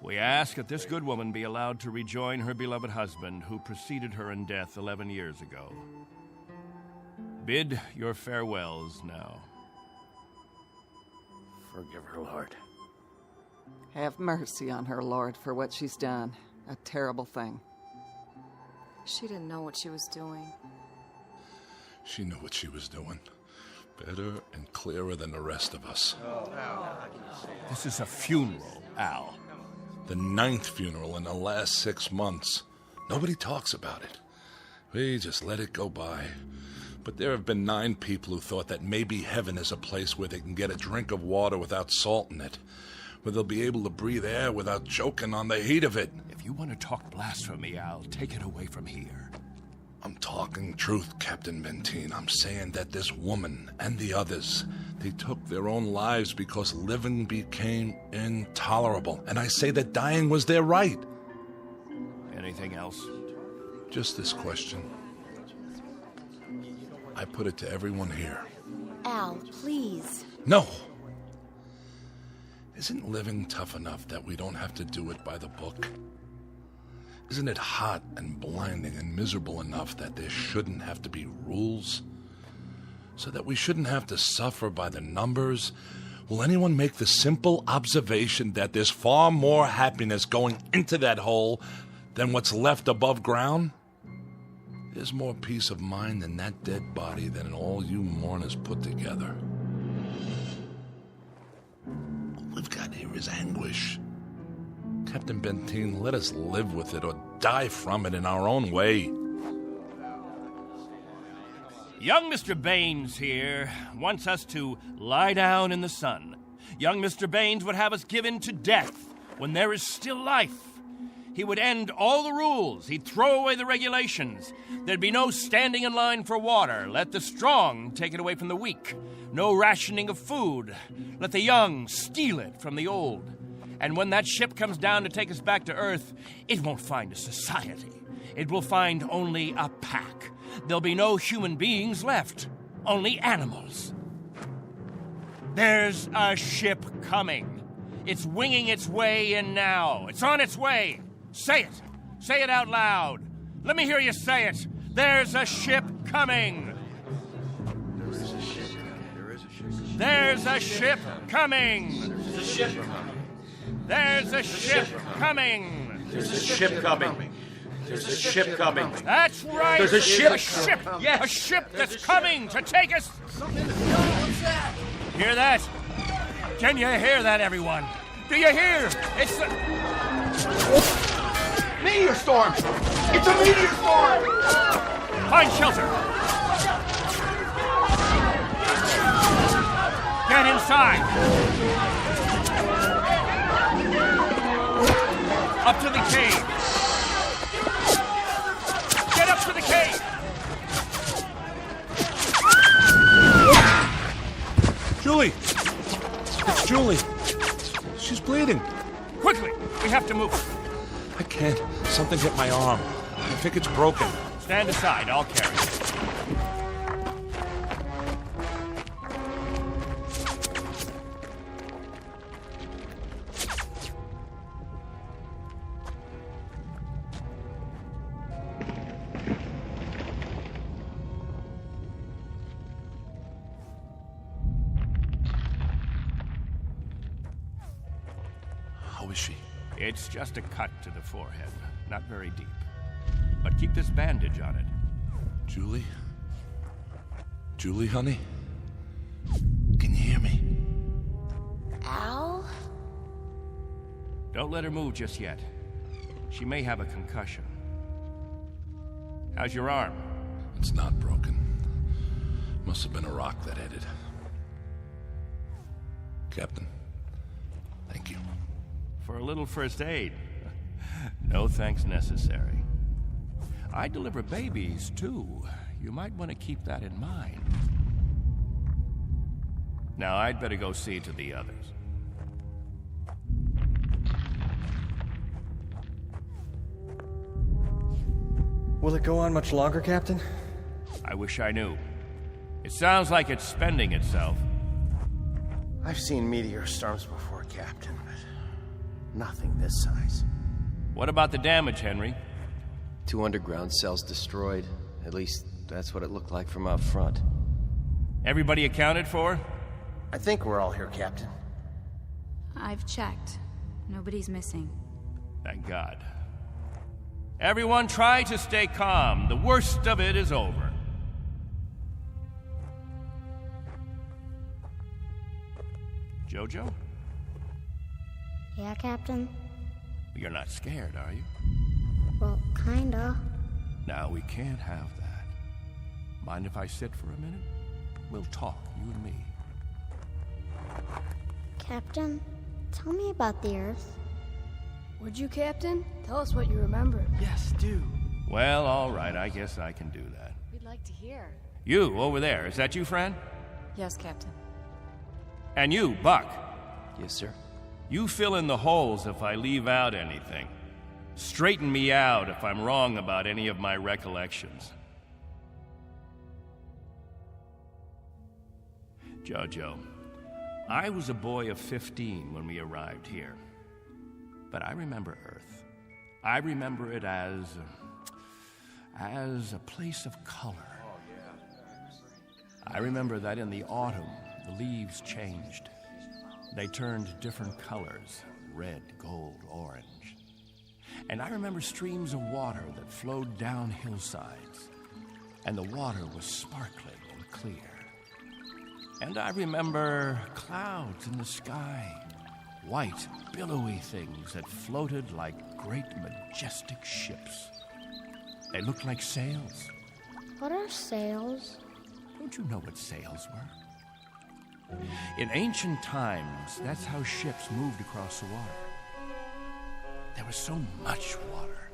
We ask that this good woman be allowed to rejoin her beloved husband who preceded her in death 11 years ago. Bid your farewells now. Forgive her, Lord. Have mercy on her, Lord, for what she's done. A terrible thing. She didn't know what she was doing. She knew what she was doing. Better and clearer than the rest of us. This is a funeral, Al. The 9th funeral in the last 6 months. Nobody talks about it. We just let it go by. But there have been 9 people who thought that maybe heaven is a place where they can get a drink of water without salt in it, where they'll be able to breathe air without choking on the heat of it. If you want to talk blasphemy, Al, take it away from here. I'm talking truth, Captain Benteen. I'm saying that this woman and the others, they took their own lives because living became intolerable. And I say that dying was their right. Anything else? Just this question. I put it to everyone here. Al, please. No! Isn't living tough enough that we don't have to do it by the book? Isn't it hot and blinding and miserable enough that there shouldn't have to be rules? So that we shouldn't have to suffer by the numbers? Will anyone make the simple observation that there's far more happiness going into that hole than what's left above ground? There's more peace of mind in that dead body than in all you mourners put together. All we've got here is anguish. Captain Benteen, let us live with it or die from it in our own way. Young Mr. Baines here wants us to lie down in the sun. Young Mr. Baines would have us given to death when there is still life. He would end all the rules. He'd throw away the regulations. There'd be no standing in line for water. Let the strong take it away from the weak. No rationing of food. Let the young steal it from the old. And when that ship comes down to take us back to Earth, it won't find a society. It will find only a pack. There'll be no human beings left. Only animals. There's a ship coming. It's winging its way in now. It's on its way. Say it. Say it out loud. Let me hear you say it. There's a ship coming. There's a ship coming. There's a ship coming. There's a ship coming. There's a ship coming. There's a ship coming. That's right. There's a ship. A ship. Yes. A ship that's coming to take us. Hear that? Can you hear that, everyone? Do you hear? It's the... Meteor storm! It's a meteor storm! Find shelter. Get inside. Up to the cave. Get up to the cave. Julie! It's Julie. She's bleeding. Quickly, we have to move. I can't. Something hit my arm. I think it's broken. Stand aside, I'll carry it. How is she? It's just a cut to the forehead, not very deep. But keep this bandage on it. Julie? Julie, honey? Can you hear me? Al? Don't let her move just yet. She may have a concussion. How's your arm? It's not broken. Must have been a rock that hit it. Captain, thank you. For a little first aid. No thanks necessary. I deliver babies, too. You might want to keep that in mind. Now, I'd better go see to the others. Will it go on much longer, Captain? I wish I knew. It sounds like it's spending itself. I've seen meteor storms before, Captain, but nothing this size. What about the damage, Henry? 2 underground cells destroyed. At least, that's what it looked like from out front. Everybody accounted for? I think we're all here, Captain. I've checked. Nobody's missing. Thank God. Everyone try to stay calm. The worst of it is over. Jojo? Yeah, Captain? You're not scared, are you? Well, kinda. Now, we can't have that. Mind if I sit for a minute? We'll talk, you and me. Captain, tell me about the Earth. Would you, Captain? Tell us what you remember. Yes, do. Well, all right, I guess I can do that. We'd like to hear. You, over there, is that you, Fran? Yes, Captain. And you, Buck. Yes, sir. You fill in the holes if I leave out anything. Straighten me out if I'm wrong about any of my recollections. Jojo, I was a boy of 15 when we arrived here. But I remember Earth. I remember it as a place of color. I remember that in the autumn, the leaves changed. They turned different colors, red, gold, orange. And I remember streams of water that flowed down hillsides, and the water was sparkling and clear. And I remember clouds in the sky, white, billowy things that floated like great, majestic ships. They looked like sails. What are sails? Don't you know what sails were? In ancient times, that's how ships moved across the water. There was so much water.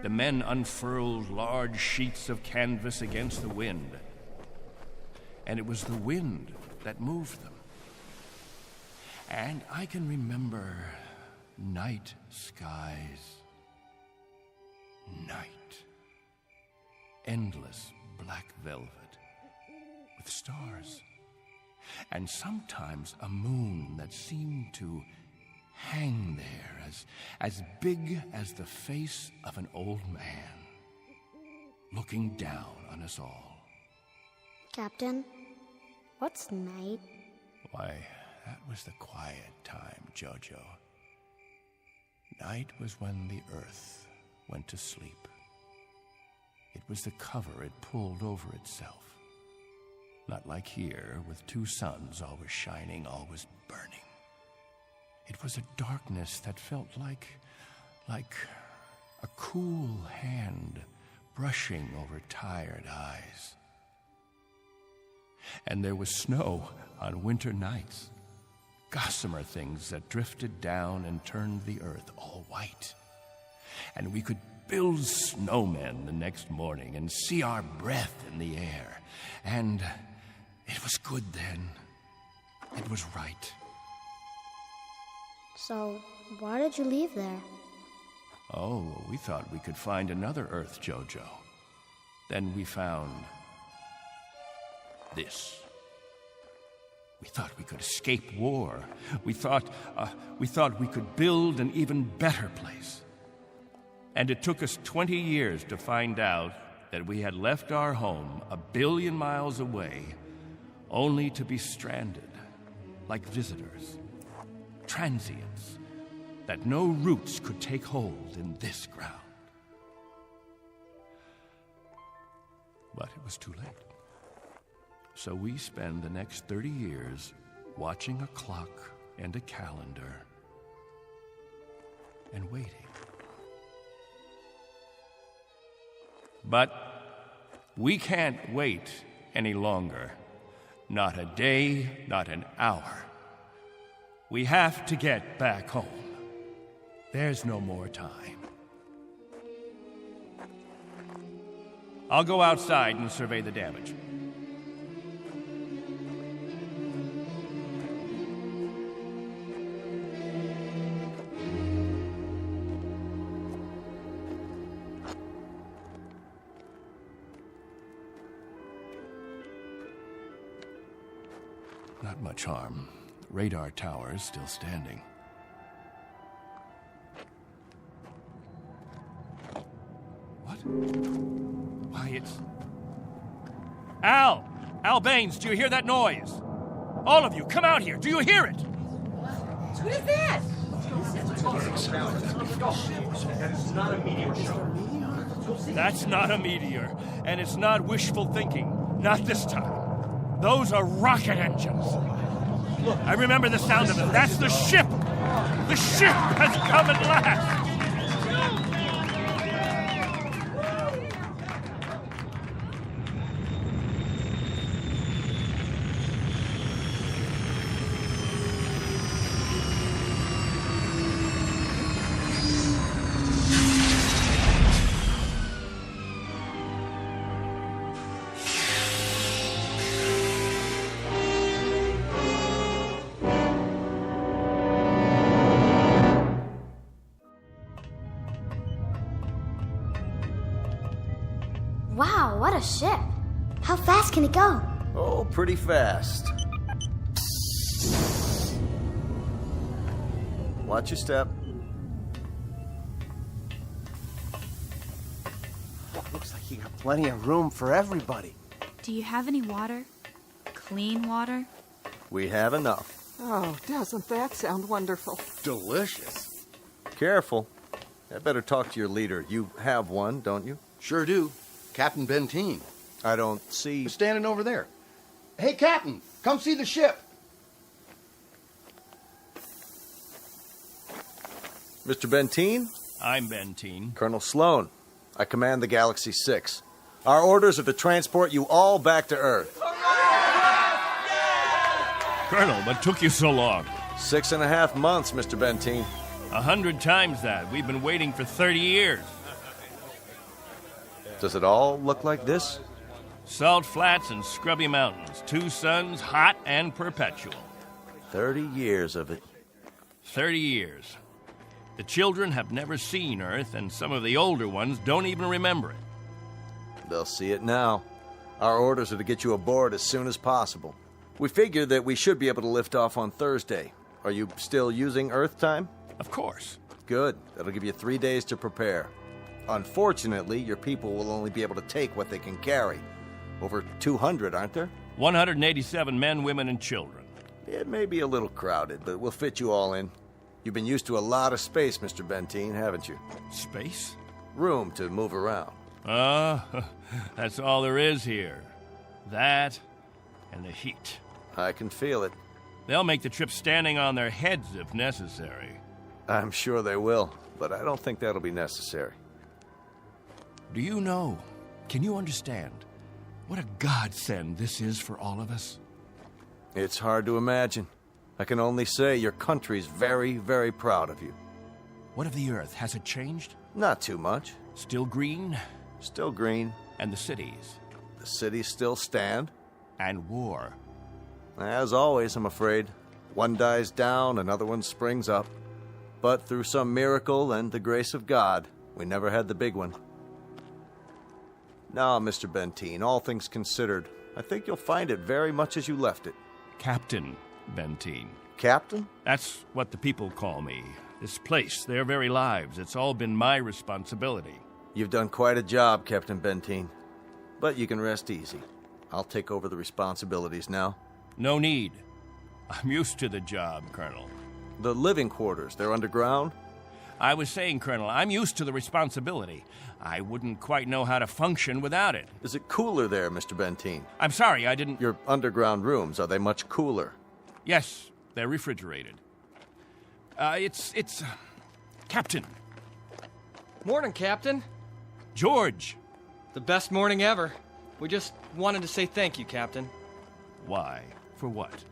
The men unfurled large sheets of canvas against the wind, and it was the wind that moved them. And I can remember night skies. Night. Endless black velvet with stars. And sometimes a moon that seemed to hang there as big as the face of an old man, looking down on us all. Captain, what's night? Why, that was the quiet time, Jojo. Night was when the earth went to sleep. It was the cover it pulled over itself. Not like here, with two suns always shining, always burning. It was a darkness that felt like a cool hand brushing over tired eyes. And there was snow on winter nights, gossamer things that drifted down and turned the earth all white. And we could build snowmen the next morning and see our breath in the air. And it was good then. It was right. So, why did you leave there? Oh, we thought we could find another Earth, Jojo. Then we found this. We thought we could escape war. We thought we could build an even better place. And it took us 20 years to find out that we had left our home 1 billion miles away, only to be stranded, like visitors, transients, that no roots could take hold in this ground. But it was too late. So we spend the next 30 years watching a clock and a calendar and waiting. But we can't wait any longer. Not a day, not an hour. We have to get back home. There's no more time. I'll go outside and survey the damage. Not much harm. Radar tower is still standing. What? Why, it's... Al! Al Baines, do you hear that noise? All of you, come out here. Do you hear it? What is that? That's not a meteor, and it's not wishful thinking. Not this time. Those are rocket engines. I remember the sound of it. That's the ship. The ship has come at last. ship. How fast can it go? Oh, pretty fast. Watch your step. Looks like you got plenty of room for everybody. Do you have any water? Clean water? We have enough. Oh, doesn't that sound wonderful? Delicious. Careful. I better talk to your leader. You have one, don't you? Sure do. Captain Benteen. I don't see... He's standing over there. Hey, Captain, come see the ship. Mr. Benteen? I'm Benteen. Colonel Sloan. I command the Galaxy 6. Our orders are to transport you all back to Earth. Colonel, what took you so long? 6.5 months, Mr. Benteen. 100 times that. We've been waiting for 30 years. Does it all look like this? Salt flats and scrubby mountains. 2 suns, hot and perpetual. 30 years of it. 30 years. The children have never seen Earth, and some of the older ones don't even remember it. They'll see it now. Our orders are to get you aboard as soon as possible. We figured that we should be able to lift off on Thursday. Are you still using Earth time? Of course. Good. That'll give you 3 days to prepare. Unfortunately, your people will only be able to take what they can carry. Over 200, aren't there? 187 men, women, and children. It may be a little crowded, but we'll fit you all in. You've been used to a lot of space, Mr. Benteen, haven't you? Space? Room to move around. That's all there is here. That and the heat. I can feel it. They'll make the trip standing on their heads if necessary. I'm sure they will, but I don't think that'll be necessary. Do you know, can you understand what a godsend this is for all of us? It's hard to imagine. I can only say your country's very, very proud of you. What of the Earth? Has it changed? Not too much. Still green? Still green. And the cities? The cities still stand. And war? As always, I'm afraid. One dies down, another one springs up. But through some miracle and the grace of God, we never had the big one. Now, Mr. Benteen, all things considered, I think you'll find it very much as you left it. Captain Benteen. Captain? That's what the people call me. This place, their very lives, it's all been my responsibility. You've done quite a job, Captain Benteen. But you can rest easy. I'll take over the responsibilities now. No need. I'm used to the job, Colonel. The living quarters, they're underground? I was saying, Colonel, I'm used to the responsibility. I wouldn't quite know how to function without it. Is it cooler there, Mr. Benteen? I'm sorry, I didn't... Your underground rooms, are they much cooler? Yes, they're refrigerated. It's... Captain. Morning, Captain. George. The best morning ever. We just wanted to say thank you, Captain. Why? For what?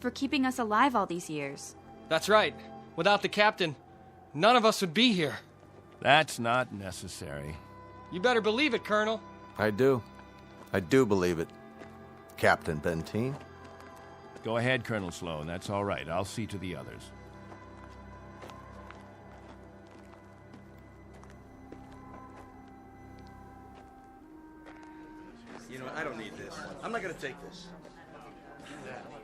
For keeping us alive all these years. That's right. Without the Captain, none of us would be here. That's not necessary. You better believe it, Colonel. I do. I do believe it. Captain Benteen. Go ahead, Colonel Sloan. That's all right. I'll see to the others. You know, I don't need this. I'm not going to take this.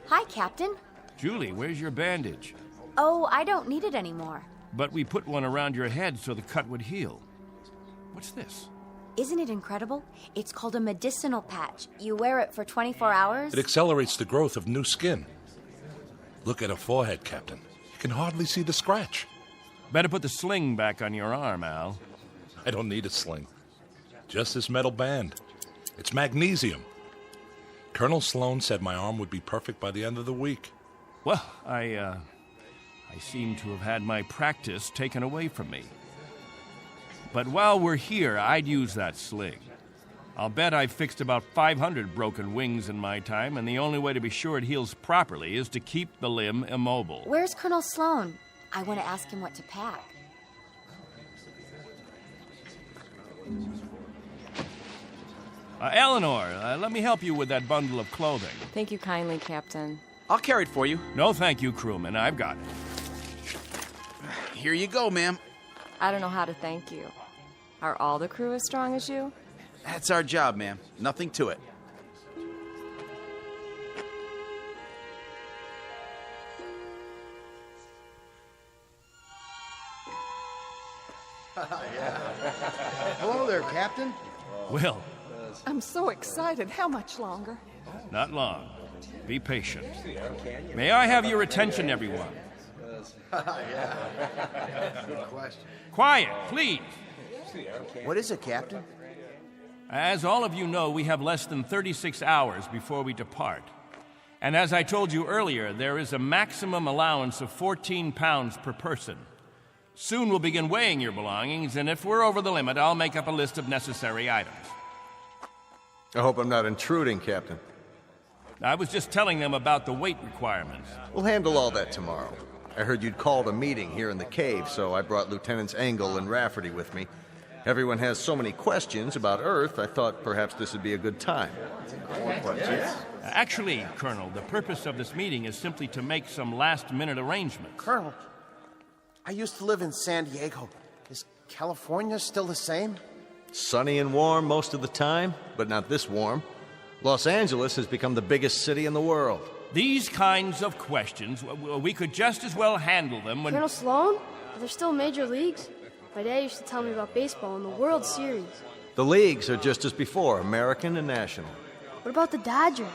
Hi, Captain. Julie, where's your bandage? Oh, I don't need it anymore. But we put one around your head so the cut would heal. What's this? Isn't it incredible? It's called a medicinal patch. You wear it for 24 hours. It accelerates the growth of new skin. Look at her forehead, Captain. You can hardly see the scratch. Better put the sling back on your arm, Al. I don't need a sling. Just this metal band. It's magnesium. Colonel Sloan said my arm would be perfect by the end of the week. Well, I seem to have had my practice taken away from me. But while we're here, I'd use that sling. I'll bet I've fixed about 500 broken wings in my time, and the only way to be sure it heals properly is to keep the limb immobile. Where's Colonel Sloan? I want to ask him what to pack. Eleanor, let me help you with that bundle of clothing. Thank you kindly, Captain. I'll carry it for you. No, thank you, crewman. I've got it. Here you go, ma'am. I don't know how to thank you. Are all the crew as strong as you? That's our job, ma'am. Nothing to it. Hello there, Captain. Will. I'm so excited. How much longer? Not long. Be patient. May I have your attention, everyone? Good question. Quiet, please. What is it, Captain? As all of you know, we have less than 36 hours before we depart. And as I told you earlier, there is a maximum allowance of 14 pounds per person. Soon we'll begin weighing your belongings, and if we're over the limit, I'll make up a list of necessary items. I hope I'm not intruding, Captain. I was just telling them about the weight requirements. We'll handle all that tomorrow. I heard you'd called a meeting here in the cave, so I brought Lieutenants Engel and Rafferty with me. Everyone has so many questions about Earth, I thought perhaps this would be a good time. More questions? Actually, Colonel, the purpose of this meeting is simply to make some last-minute arrangements. Colonel, I used to live in San Diego. Is California still the same? Sunny and warm most of the time, but not this warm. Los Angeles has become the biggest city in the world. These kinds of questions, we could just as well handle them when... Colonel Sloan? Are there still major leagues? My dad used to tell me about baseball and the World Series. The leagues are just as before, American and national. What about the Dodgers?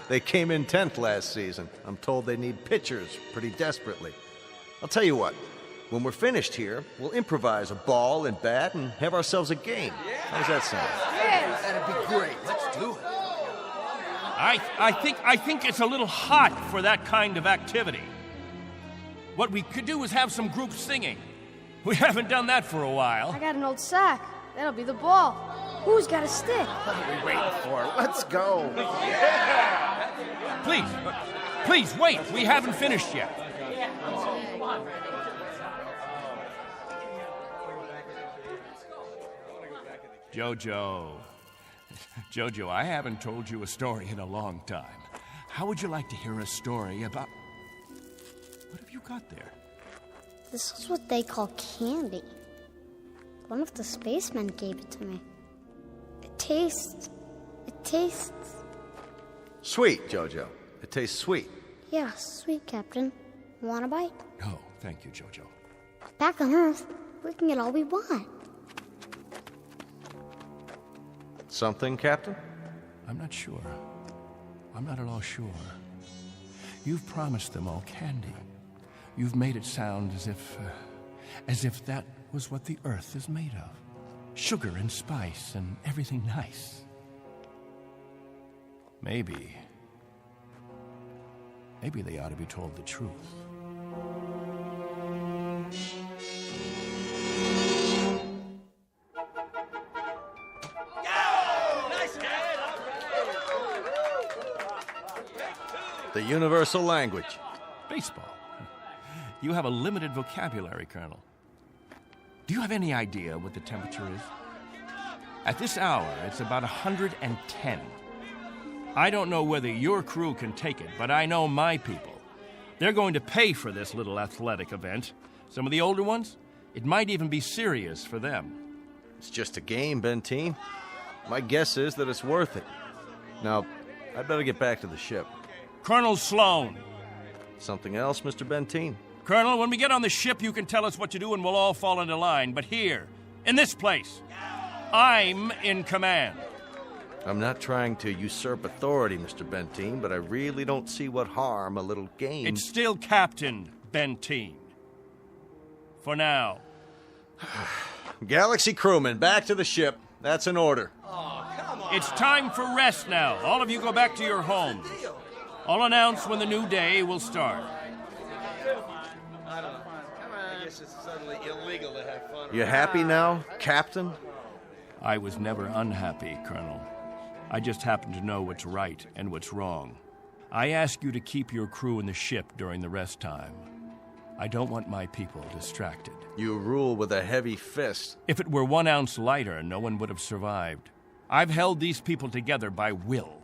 They came in 10th last season. I'm told they need pitchers pretty desperately. I'll tell you what, when we're finished here, we'll improvise a ball and bat and have ourselves a game. How's that sound? Yeah, that'd be great. Let's do it. I think it's a little hot for that kind of activity. What we could do is have some group singing. We haven't done that for a while. I got an old sack. That'll be the ball. Who's got a stick? What are we waiting for? Let's go. Please, wait. We haven't finished yet. Jojo, I haven't told you a story in a long time. How would you like to hear a story about... What have you got there? This is what they call candy. One of the spacemen gave it to me. It tastes... Sweet, Jojo. It tastes sweet. Yeah, sweet, Captain. Want a bite? Oh, thank you, Jojo. Back on Earth, we can get all we want. Something, Captain? I'm not sure. I'm not at all sure. You've promised them all candy. You've made it sound as if that was what the Earth is made of. Sugar and spice and everything nice. Maybe they ought to be told the truth. The universal language. Baseball. You have a limited vocabulary, Colonel. Do you have any idea what the temperature is? At this hour, it's about 110. I don't know whether your crew can take it, but I know my people. They're going to pay for this little athletic event. Some of the older ones, it might even be serious for them. It's just a game, Benteen. My guess is that it's worth it. Now, I'd better get back to the ship. Colonel Sloan. Something else, Mr. Benteen? Colonel, when we get on the ship, you can tell us what to do and we'll all fall into line. But here, in this place, I'm in command. I'm not trying to usurp authority, Mr. Benteen, but I really don't see what harm a little game... It's still Captain Benteen. For now. Galaxy crewmen, back to the ship. That's an order. Oh, come on. It's time for rest now. All of you go back to your homes. I'll announce when the new day will start. I don't know. I guess it's suddenly illegal to have fun. You happy now, Captain? I was never unhappy, Colonel. I just happen to know what's right and what's wrong. I ask you to keep your crew in the ship during the rest time. I don't want my people distracted. You rule with a heavy fist. If it were 1 ounce lighter, no one would have survived. I've held these people together by will.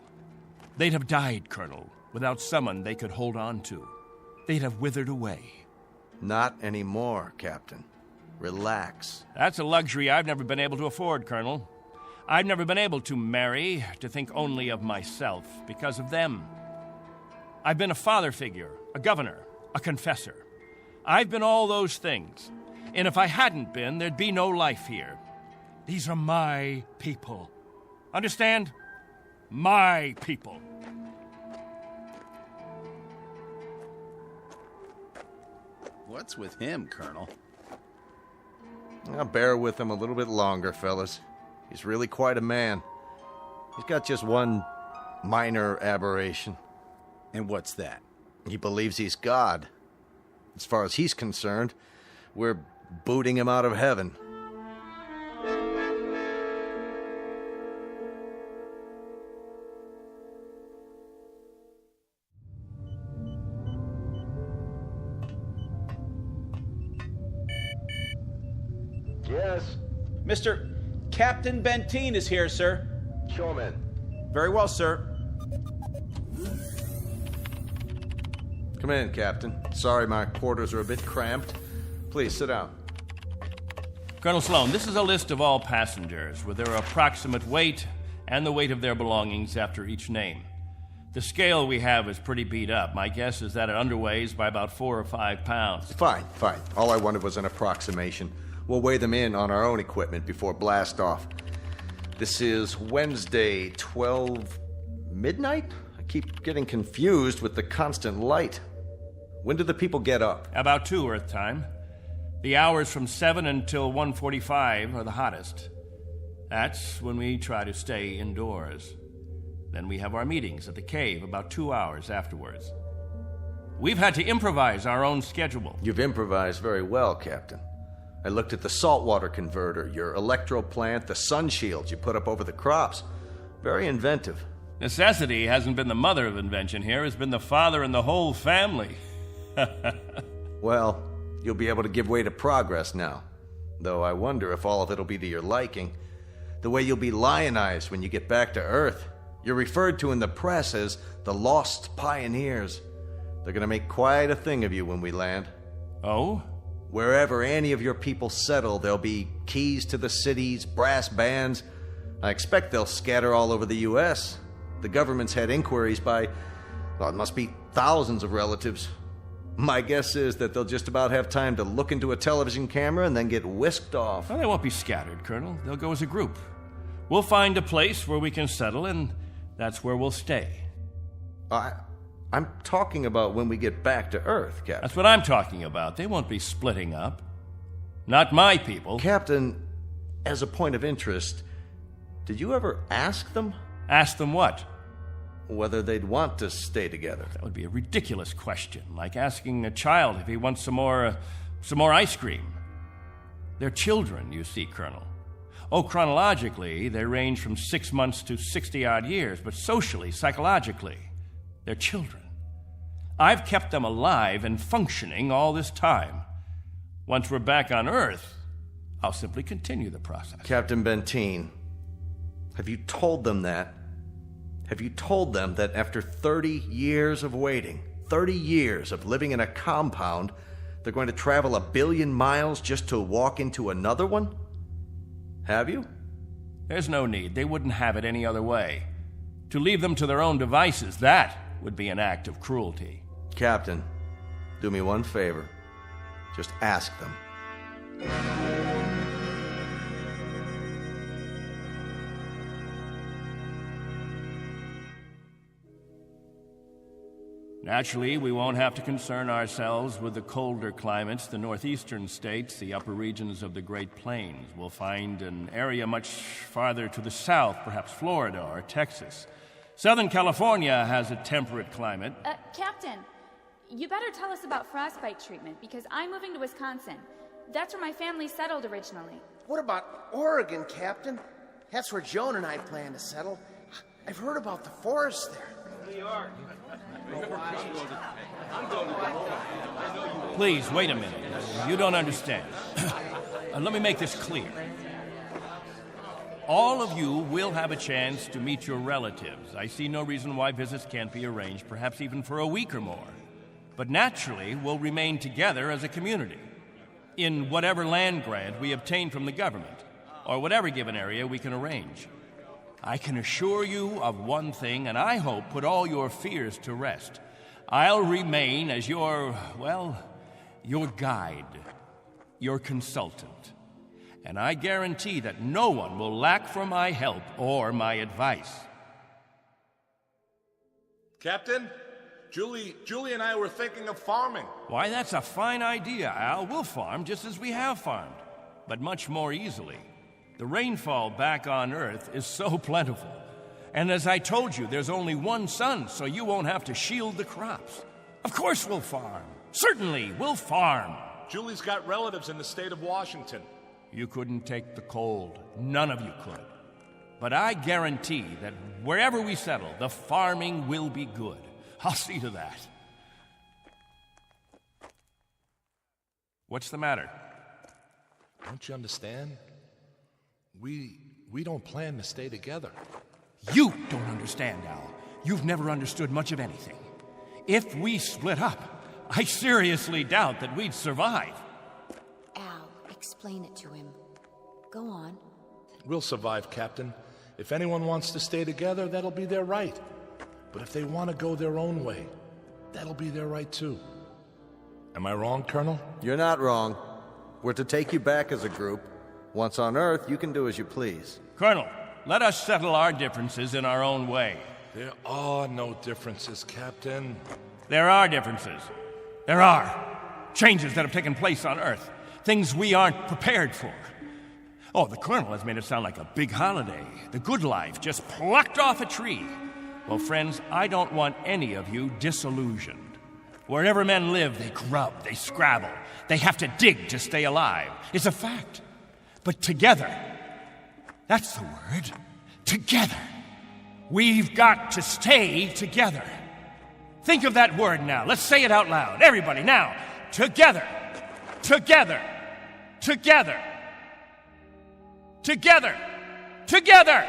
They'd have died, Colonel, without someone they could hold on to. They'd have withered away. Not anymore, Captain. Relax. That's a luxury I've never been able to afford, Colonel. I've never been able to marry, to think only of myself, because of them. I've been a father figure, a governor, a confessor. I've been all those things. And if I hadn't been, there'd be no life here. These are my people. Understand? My people. What's with him, Colonel? I'll bear with him a little bit longer, fellas. He's really quite a man. He's got just one minor aberration. And what's that? He believes he's God. As far as he's concerned, we're booting him out of heaven. Yes? Mr. Captain Benteen is here, sir. Show him in. Very well, sir. Come in, Captain. Sorry my quarters are a bit cramped. Please, sit down. Colonel Sloan, this is a list of all passengers with their approximate weight and the weight of their belongings after each name. The scale we have is pretty beat up. My guess is that it underweighs by about 4 or 5 pounds. Fine. All I wanted was an approximation. We'll weigh them in on our own equipment before blast off. This is Wednesday, 12 midnight? I keep getting confused with the constant light. When do the people get up? About 2 Earth time. The hours from 7 until 1:45 are the hottest. That's when we try to stay indoors. Then we have our meetings at the cave about 2 hours afterwards. We've had to improvise our own schedule. You've improvised very well, Captain. I looked at the saltwater converter, your electro plant, the sun shields you put up over the crops. Very inventive. Necessity hasn't been the mother of invention here. It's been the father and the whole family. Well, you'll be able to give way to progress now. Though I wonder if all of it'll be to your liking. The way you'll be lionized when you get back to Earth. You're referred to in the press as the Lost Pioneers. They're gonna make quite a thing of you when we land. Oh? Wherever any of your people settle, there'll be keys to the cities, brass bands. I expect they'll scatter all over the U.S. The government's had inquiries by, well, it must be thousands of relatives. My guess is that they'll just about have time to look into a television camera and then get whisked off. Well, they won't be scattered, Colonel. They'll go as a group. We'll find a place where we can settle, and that's where we'll stay. I'm talking about when we get back to Earth, Captain. That's what I'm talking about. They won't be splitting up. Not my people. Captain, as a point of interest, did you ever ask them? Ask them what? Whether they'd want to stay together. That would be a ridiculous question, like asking a child if he wants some more ice cream. They're children, you see, Colonel. Oh, chronologically, they range from 6 months to 60-odd years, but socially, psychologically, they're children. I've kept them alive and functioning all this time. Once we're back on Earth, I'll simply continue the process. Captain Benteen, have you told them that? Have you told them that after 30 years of waiting, 30 years of living in a compound, they're going to travel 1 billion miles just to walk into another one? Have you? There's no need. They wouldn't have it any other way. To leave them to their own devices, that would be an act of cruelty. Captain, do me one favor. Just ask them. Naturally, we won't have to concern ourselves with the colder climates, the northeastern states, the upper regions of the Great Plains. We'll find an area much farther to the south, perhaps Florida or Texas. Southern California has a temperate climate. Captain, you better tell us about frostbite treatment, because I'm moving to Wisconsin. That's where my family settled originally. What about Oregon, Captain? That's where Joan and I plan to settle. I've heard about the forests there. New York. Please, wait a minute. You don't understand. Let me make this clear. All of you will have a chance to meet your relatives. I see no reason why visits can't be arranged, perhaps even for a week or more. But naturally, we'll remain together as a community in whatever land grant we obtain from the government. or whatever given area we can arrange. I can assure you of one thing, and I hope put all your fears to rest. I'll remain as your guide, your consultant. And I guarantee that no one will lack for my help or my advice. Captain, Julie and I were thinking of farming. Why, that's a fine idea, Al. We'll farm just as we have farmed, but much more easily. The rainfall back on Earth is so plentiful. And as I told you, there's only one sun, so you won't have to shield the crops. Of course we'll farm. Certainly, we'll farm. Julie's got relatives in the state of Washington. You couldn't take the cold. None of you could. But I guarantee that wherever we settle, the farming will be good. I'll see to that. What's the matter? Don't you understand? We don't plan to stay together. You don't understand, Al. You've never understood much of anything. If we split up, I seriously doubt that we'd survive. Al, explain it to him. Go on. We'll survive, Captain. If anyone wants to stay together, that'll be their right. But if they want to go their own way, that'll be their right too. Am I wrong, Colonel? You're not wrong. We're to take you back as a group. Once on Earth, you can do as you please. Colonel, let us settle our differences in our own way. There are no differences, Captain. There are differences. There are. Changes that have taken place on Earth. Things we aren't prepared for. Oh, the Colonel has made it sound like a big holiday. The good life just plucked off a tree. Well, friends, I don't want any of you disillusioned. Wherever men live, they grub, they scrabble. They have to dig to stay alive. It's a fact. But together, that's the word, together. We've got to stay together. Think of that word now. Let's say it out loud. Everybody, now. Together. Together. Together. Together. Together.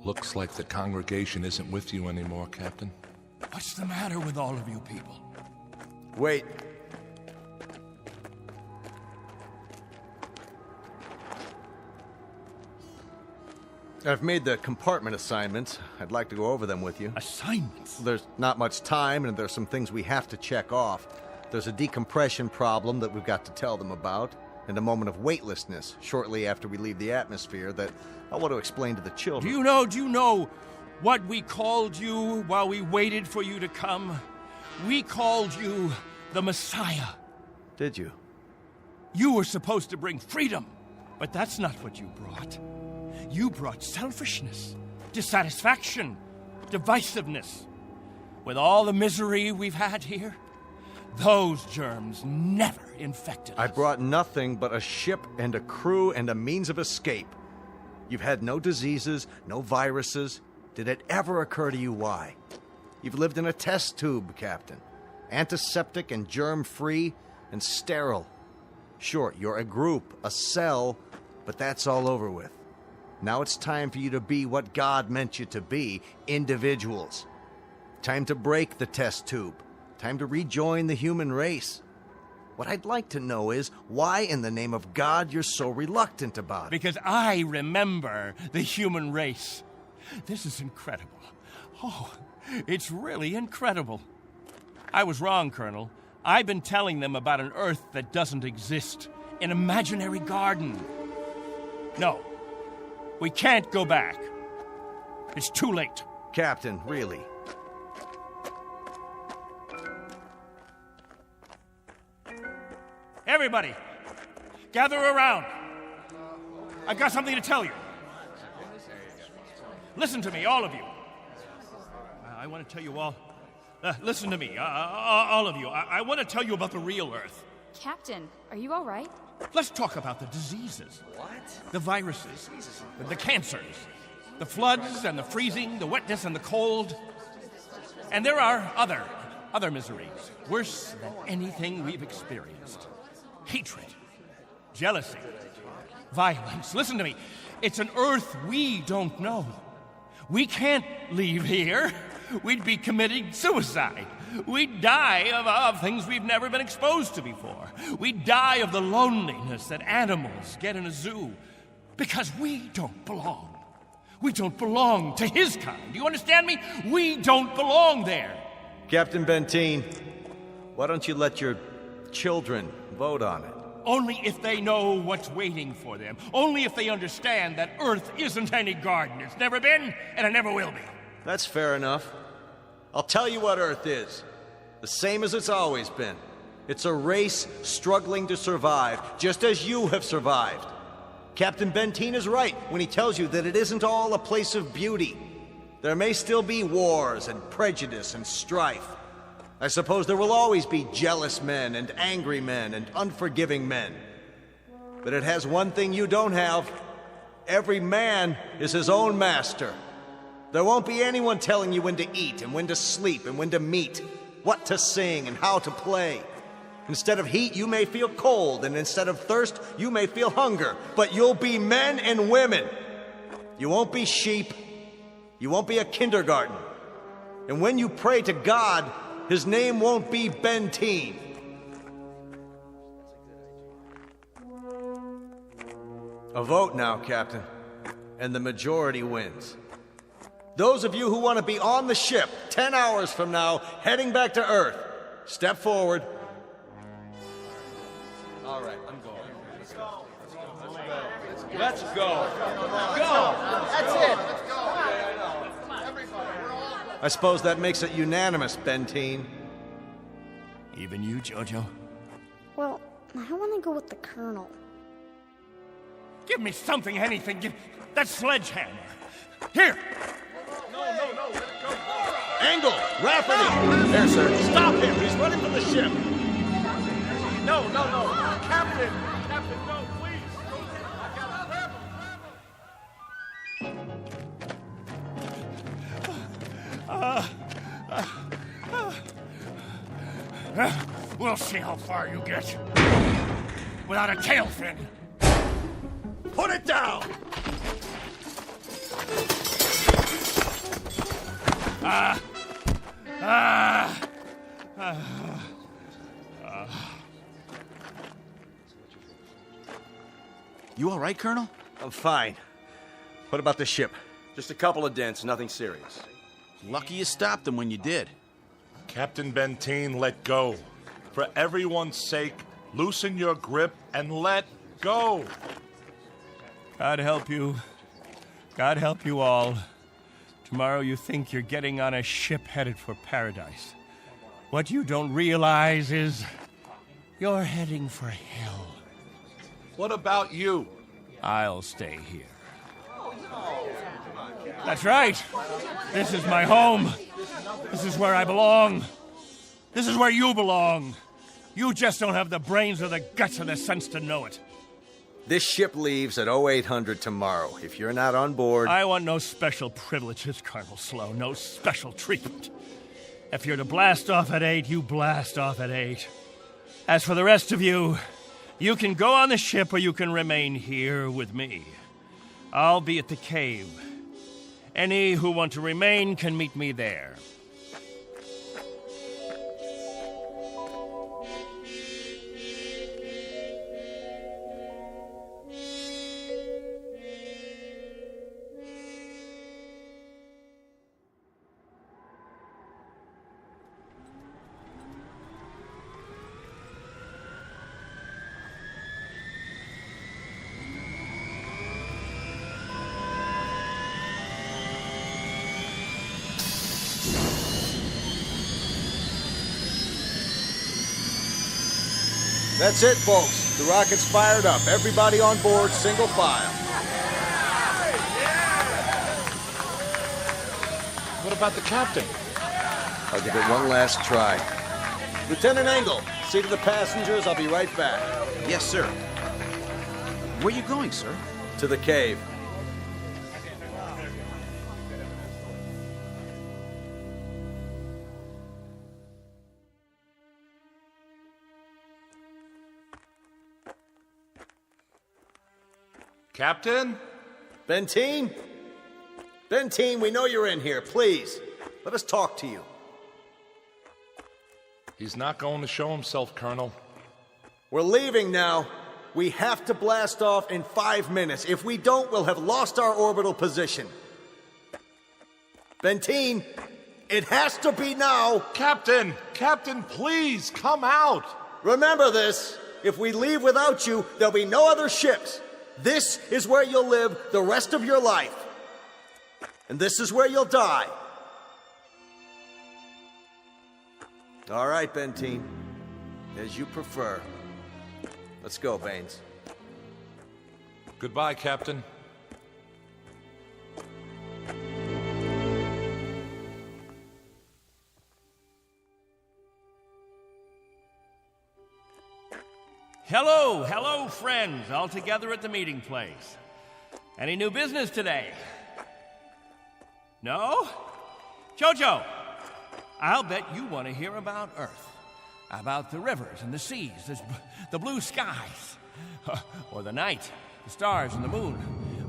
Looks like the congregation isn't with you anymore, Captain. What's the matter with all of you people? Wait. I've made the compartment assignments. I'd like to go over them with you. Assignments? There's not much time, and there's some things we have to check off. There's a decompression problem that we've got to tell them about, and a moment of weightlessness shortly after we leave the atmosphere that I want to explain to the children. Do you know what we called you while we waited for you to come? We called you the Messiah. Did you? You were supposed to bring freedom, but that's not what you brought. You brought selfishness, dissatisfaction, divisiveness. With all the misery we've had here, those germs never infected us. I brought nothing but a ship and a crew and a means of escape. You've had no diseases, no viruses. Did it ever occur to you why? You've lived in a test tube, Captain. Antiseptic and germ-free and sterile. Sure, you're a group, a cell, but that's all over with. Now it's time for you to be what God meant you to be, individuals. Time to break the test tube. Time to rejoin the human race. What I'd like to know is why in the name of God you're so reluctant about it. Because I remember the human race. This is incredible. Oh, it's really incredible. I was wrong, Colonel. I've been telling them about an Earth that doesn't exist. An imaginary garden. No. We can't go back. It's too late. Captain, really? Everybody, gather around. I've got something to tell you. Listen to me, all of you. I want to tell you all. Listen to me, all of you. I want to tell you about the real Earth. Captain, are you all right? Let's talk about the diseases. What? The viruses, the cancers, the floods and the freezing, the wetness and the cold. And there are other miseries, worse than anything we've experienced. Hatred, jealousy, violence. Listen to me. It's an Earth we don't know. We can't leave here. We'd be committing suicide. We'd die of things we've never been exposed to before. We'd die of the loneliness that animals get in a zoo. Because we don't belong. We don't belong to his kind. Do you understand me? We don't belong there. Captain Benteen, why don't you let your children vote on it? Only if they know what's waiting for them. Only if they understand that Earth isn't any garden. It's never been, and it never will be. That's fair enough. I'll tell you what Earth is. The same as it's always been. It's a race struggling to survive, just as you have survived. Captain Benteen is right when he tells you that it isn't all a place of beauty. There may still be wars and prejudice and strife. I suppose there will always be jealous men and angry men and unforgiving men. But it has one thing you don't have. Every man is his own master. There won't be anyone telling you when to eat and when to sleep and when to meet, what to sing and how to play. Instead of heat, you may feel cold, and instead of thirst, you may feel hunger. But you'll be men and women. You won't be sheep. You won't be a kindergarten. And when you pray to God, his name won't be Benteen. A vote now, Captain, and the majority wins. Those of you who want to be on the ship 10 hours from now, heading back to Earth, step forward. All right, I'm going. Let's go. Let's go. Go. That's it. I suppose that makes it unanimous, Benteen. Even you, Jojo? Well, I want to go with the Colonel. Give me something, anything. Give that sledgehammer. Here. No, let it go. Angle, Rafferty. There, sir. Stop him. He's running from the ship. No. Captain, no, please. We'll see how far you get. Without a tail fin. Put it down! You all right, Colonel? I'm fine. What about the ship? Just a couple of dents, nothing serious. Lucky you stopped them when you did. Captain Benteen, let go. For everyone's sake, loosen your grip and let go. God help you. God help you all. Tomorrow you think you're getting on a ship headed for paradise. What you don't realize is you're heading for hell. What about you? I'll stay here. That's right. This is my home. This is where I belong. This is where you belong. You just don't have the brains or the guts or the sense to know it. This ship leaves at 0800 tomorrow. If you're not on board... I want no special privileges, Colonel Slow. No special treatment. If you're to blast off at 8, you blast off at 8. As for the rest of you, you can go on the ship or you can remain here with me. I'll be at the cave. Any who want to remain can meet me there. That's it, folks. The rocket's fired up. Everybody on board, single file. What about the captain? I'll give it one last try. Lieutenant Engel, see to the passengers. I'll be right back. Yes, sir. Where are you going, sir? To the cave. Captain? Benteen? Benteen, we know you're in here. Please, let us talk to you. He's not going to show himself, Colonel. We're leaving now. We have to blast off in 5 minutes. If we don't, we'll have lost our orbital position. Benteen, it has to be now. Captain, please, come out. Remember this. If we leave without you, there'll be no other ships. This is where you'll live the rest of your life. And this is where you'll die. All right, Benteen. As you prefer. Let's go, Baines. Goodbye, Captain. Hello, friends, all together at the meeting place. Any new business today? No? Jojo, I'll bet you want to hear about Earth. About the rivers and the seas, the blue skies, or the night, the stars and the moon.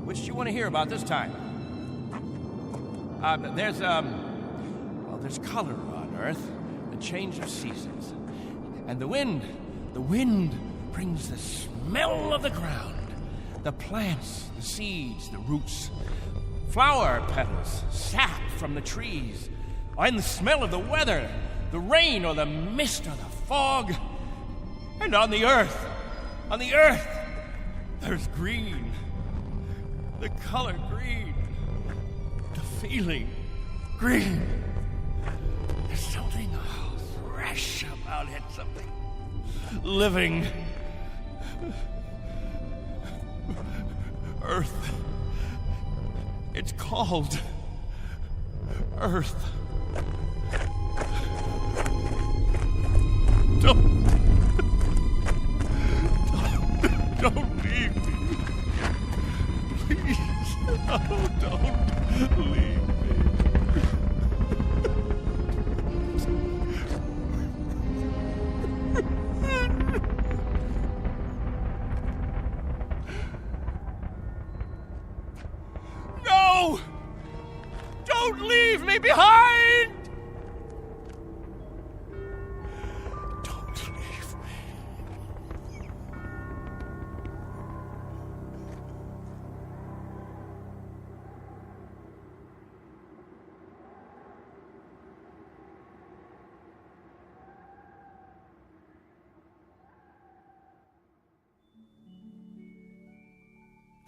Which do you want to hear about this time? There's color on Earth, the change of seasons. And the wind brings the smell of the ground, the plants, the seeds, the roots, flower petals, sap from the trees, and the smell of the weather, the rain or the mist or the fog. And on the earth, there's green, the color green, the feeling green. There's something fresh about it, something living. Earth. It's called Earth. Don't leave me. Please. Oh, don't leave me. No! Don't leave me behind!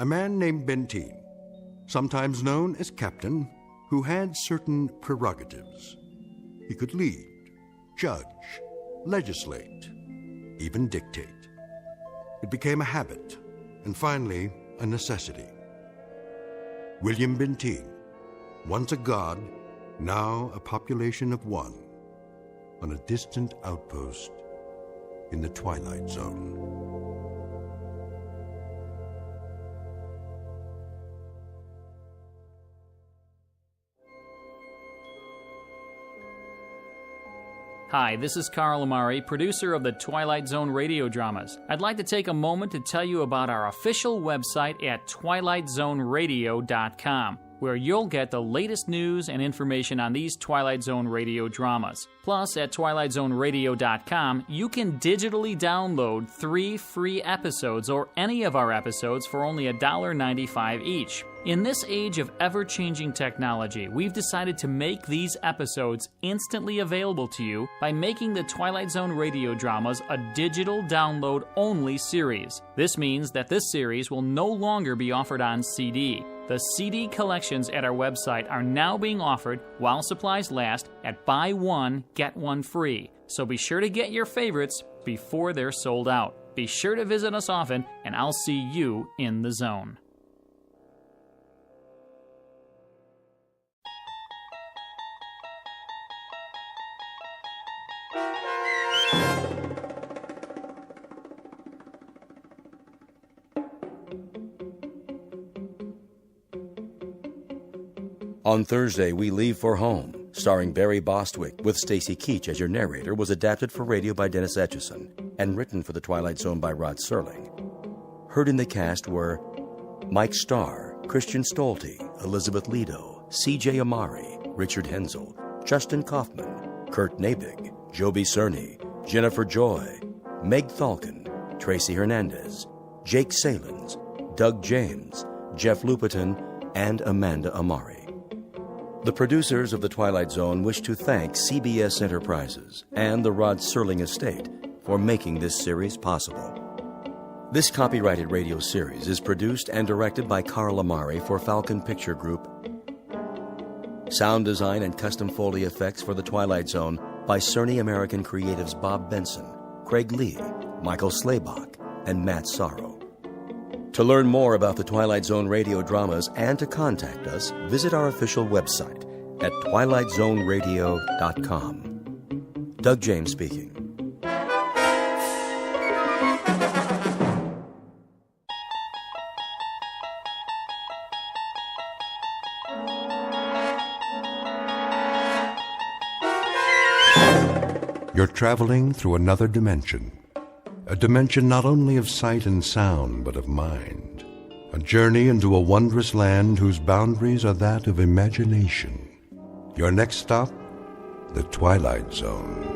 A man named Benteen, sometimes known as Captain, who had certain prerogatives. He could lead, judge, legislate, even dictate. It became a habit, and finally, a necessity. William Benteen, once a god, now a population of one, on a distant outpost in the Twilight Zone. Hi, this is Carl Amari, producer of the Twilight Zone Radio Dramas. I'd like to take a moment to tell you about our official website at twilightzoneradio.com, where you'll get the latest news and information on these Twilight Zone Radio dramas. Plus, at twilightzoneradio.com, you can digitally download 3 free episodes or any of our episodes for only $1.95 each. In this age of ever-changing technology, we've decided to make these episodes instantly available to you by making the Twilight Zone Radio Dramas a digital download-only series. This means that this series will no longer be offered on CD. The CD collections at our website are now being offered while supplies last at buy one, get one free. So be sure to get your favorites before they're sold out. Be sure to visit us often, and I'll see you in the zone. On Thursday, We Leave for Home, starring Barry Bostwick with Stacy Keach as your narrator, was adapted for radio by Dennis Etchison and written for The Twilight Zone by Rod Serling. Heard in the cast were Mike Starr, Christian Stolte, Elizabeth Lido, C.J. Amari, Richard Hensel, Justin Kaufman, Kurt Nabig, Joby Cerny, Jennifer Joy, Meg Thalken, Tracy Hernandez, Jake Salins, Doug James, Jeff Lupetin, and Amanda Amari. The producers of The Twilight Zone wish to thank CBS Enterprises and the Rod Serling Estate for making this series possible. This copyrighted radio series is produced and directed by Carl Amari for Falcon Picture Group. Sound design and custom Foley effects for The Twilight Zone by Cerny American Creatives Bob Benson, Craig Lee, Michael Slaybach, and Matt Sorrow. To learn more about the Twilight Zone radio dramas and to contact us, visit our official website at twilightzoneradio.com. Doug James speaking. You're traveling through another dimension. A dimension not only of sight and sound, but of mind. A journey into a wondrous land whose boundaries are that of imagination. Your next stop, the Twilight Zone.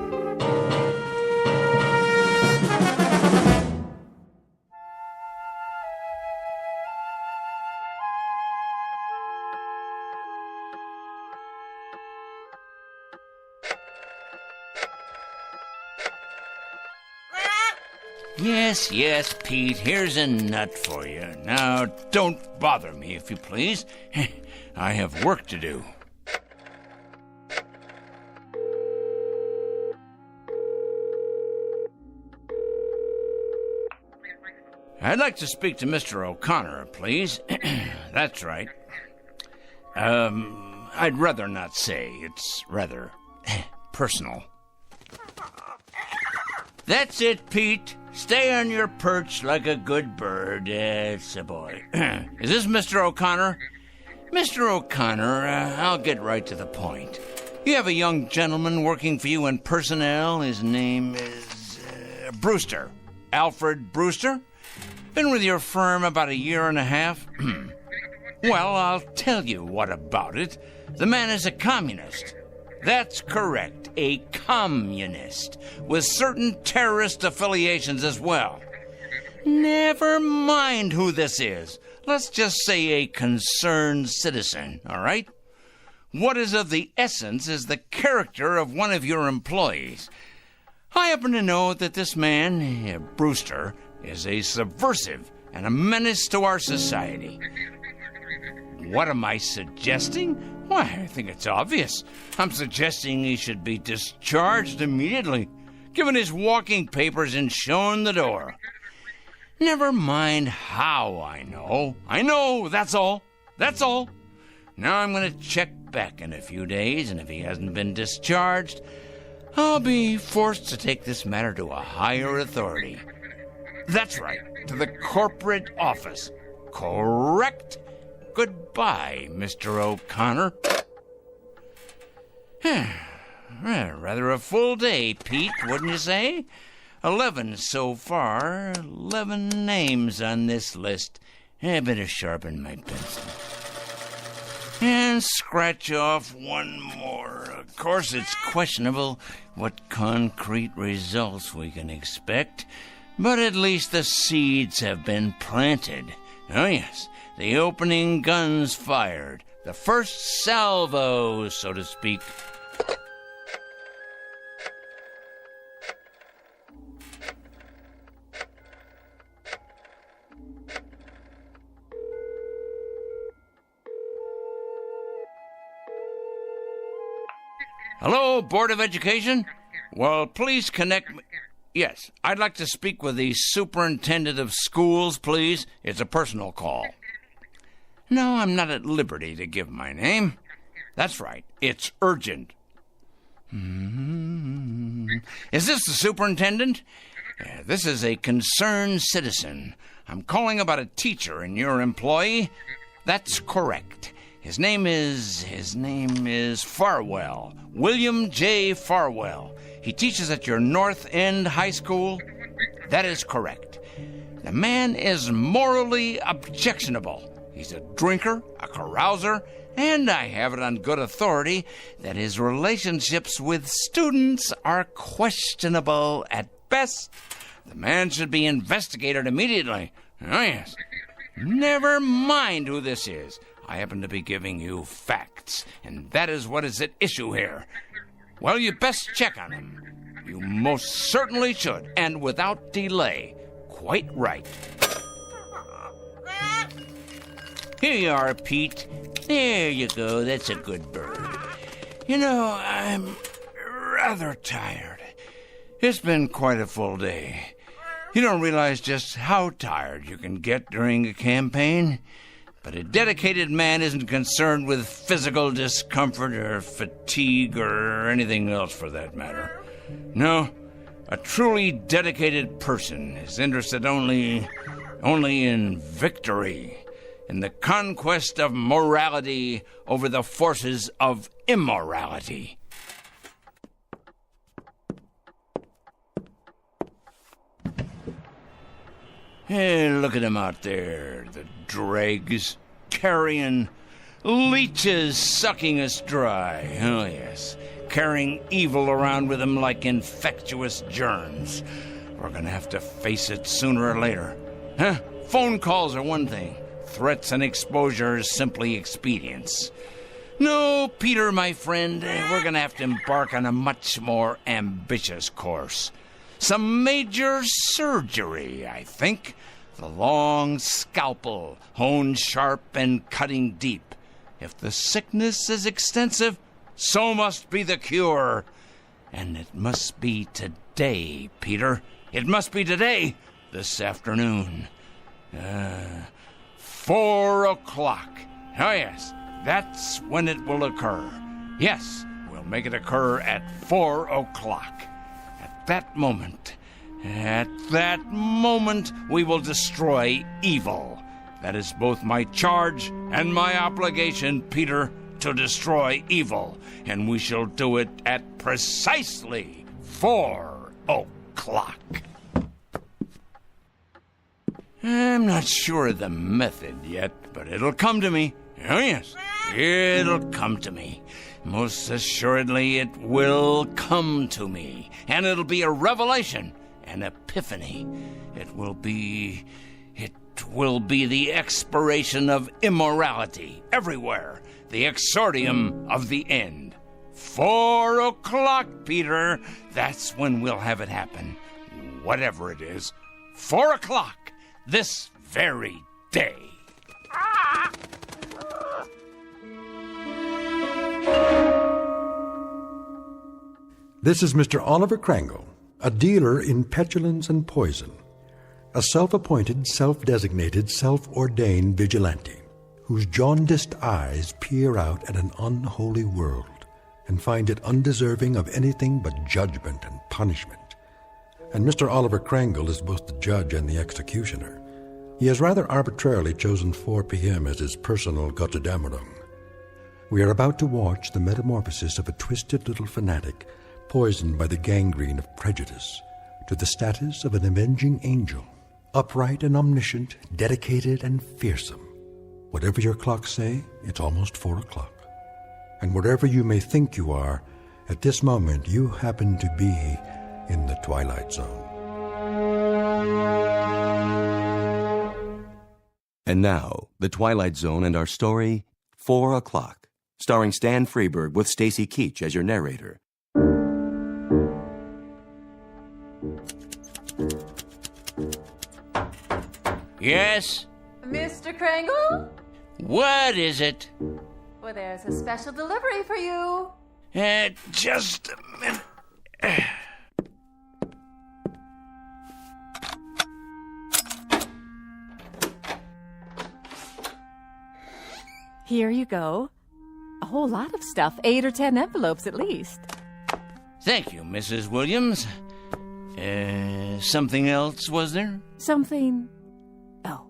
Yes, Pete, here's a nut for you. Now, don't bother me, if you please. I have work to do. I'd like to speak to Mr. O'Connor, please. That's right. I'd rather not say. It's rather personal. That's it, Pete. Stay on your perch like a good bird. It's a boy. Is this Mr. O'Connor? Mr. O'Connor, I'll get right to the point. You have a young gentleman working for you in personnel. His name is Brewster. Alfred Brewster. Been with your firm about a year and a half. Well, I'll tell you what about it. The man is a communist. That's correct, a communist, with certain terrorist affiliations as well. Never mind who this is. Let's just say a concerned citizen, all right? What is of the essence is the character of one of your employees. I happen to know that this man, Brewster, is a subversive and a menace to our society. What am I suggesting? Why, I think it's obvious. I'm suggesting he should be discharged immediately, given his walking papers and shown the door. Never mind how I know. I know, that's all. That's all. Now I'm going to check back in a few days, and if he hasn't been discharged, I'll be forced to take this matter to a higher authority. That's right, to the corporate office. Correct? Goodbye, Mr. O'Connor. Rather a full day, Pete, wouldn't you say? 11 so far. 11 names on this list. I better sharpen my pencil. And scratch off one more. Of course, it's questionable what concrete results we can expect, but at least the seeds have been planted. Oh, yes. The opening guns fired. The first salvo, so to speak. Hello, Board of Education? Well, please connect me. Yes, I'd like to speak with the Superintendent of Schools, please. It's a personal call. No, I'm not at liberty to give my name. That's right. It's urgent. Is this the superintendent? This is a concerned citizen. I'm calling about a teacher and your employee. That's correct. His name is Farwell. William J. Farwell. He teaches at your North End High School. That is correct. The man is morally objectionable. He's a drinker, a carouser, And I have it on good authority that his relationships with students are questionable at best. The man should be investigated immediately. Oh, yes. Never mind who this is. I happen to be giving you facts, and that is what is at issue here. Well, you best check on him. You most certainly should, and without delay. Quite right. Here you are, Pete. There you go. That's a good bird. You know, I'm rather tired. It's been quite a full day. You don't realize just how tired you can get during a campaign. But a dedicated man isn't concerned with physical discomfort or fatigue or anything else for that matter. No, a truly dedicated person is interested only in victory, in the conquest of morality over the forces of immorality. Hey, look at him out there, the dregs, carrion, leeches sucking us dry. Oh, yes, carrying evil around with them like infectious germs. We're gonna have to face it sooner or later. Huh? Phone calls are one thing. Threats and exposure is simply expedience. No, Peter, my friend, we're gonna have to embark on a much more ambitious course. Some major surgery, I think. The long scalpel, honed sharp and cutting deep. If the sickness is extensive, so must be the cure. And it must be today, Peter. It must be today, this afternoon. 4 o'clock. Oh, yes, that's when it will occur. Yes, we'll make it occur at 4 o'clock. At that moment, we will destroy evil. That is both my charge and my obligation, Peter, to destroy evil. And we shall do it at precisely 4 o'clock. I'm not sure of the method yet, but it'll come to me. Oh, yes, it'll come to me. Most assuredly, it will come to me. And it'll be a revelation, an epiphany. It will be the expiration of immorality everywhere, the exordium of the end. 4 o'clock, Peter. That's when we'll have it happen. Whatever it is. 4 o'clock, this very day. This is Mr. Oliver Crangle, a dealer in petulance and poison, a self-appointed, self-designated, self-ordained vigilante whose jaundiced eyes peer out at an unholy world and find it undeserving of anything but judgment and punishment. And Mr. Oliver Crangle is both the judge and the executioner. He has rather arbitrarily chosen 4 p.m. as his personal gotterdammerung. We are about to watch the metamorphosis of a twisted little fanatic poisoned by the gangrene of prejudice to the status of an avenging angel, upright and omniscient, dedicated and fearsome. Whatever your clocks say, it's almost 4 o'clock. And wherever you may think you are, at this moment you happen to be in the Twilight Zone. And now, The Twilight Zone and our story, 4 o'clock, starring Stan Freberg with Stacy Keach as your narrator. Yes? Mr. Crangle? What is it? Well, there's a special delivery for you. Just a minute. Here you go. A whole lot of stuff, 8 or 10 envelopes at least. Thank you, Mrs. Williams. Something else, was there? Something... Oh,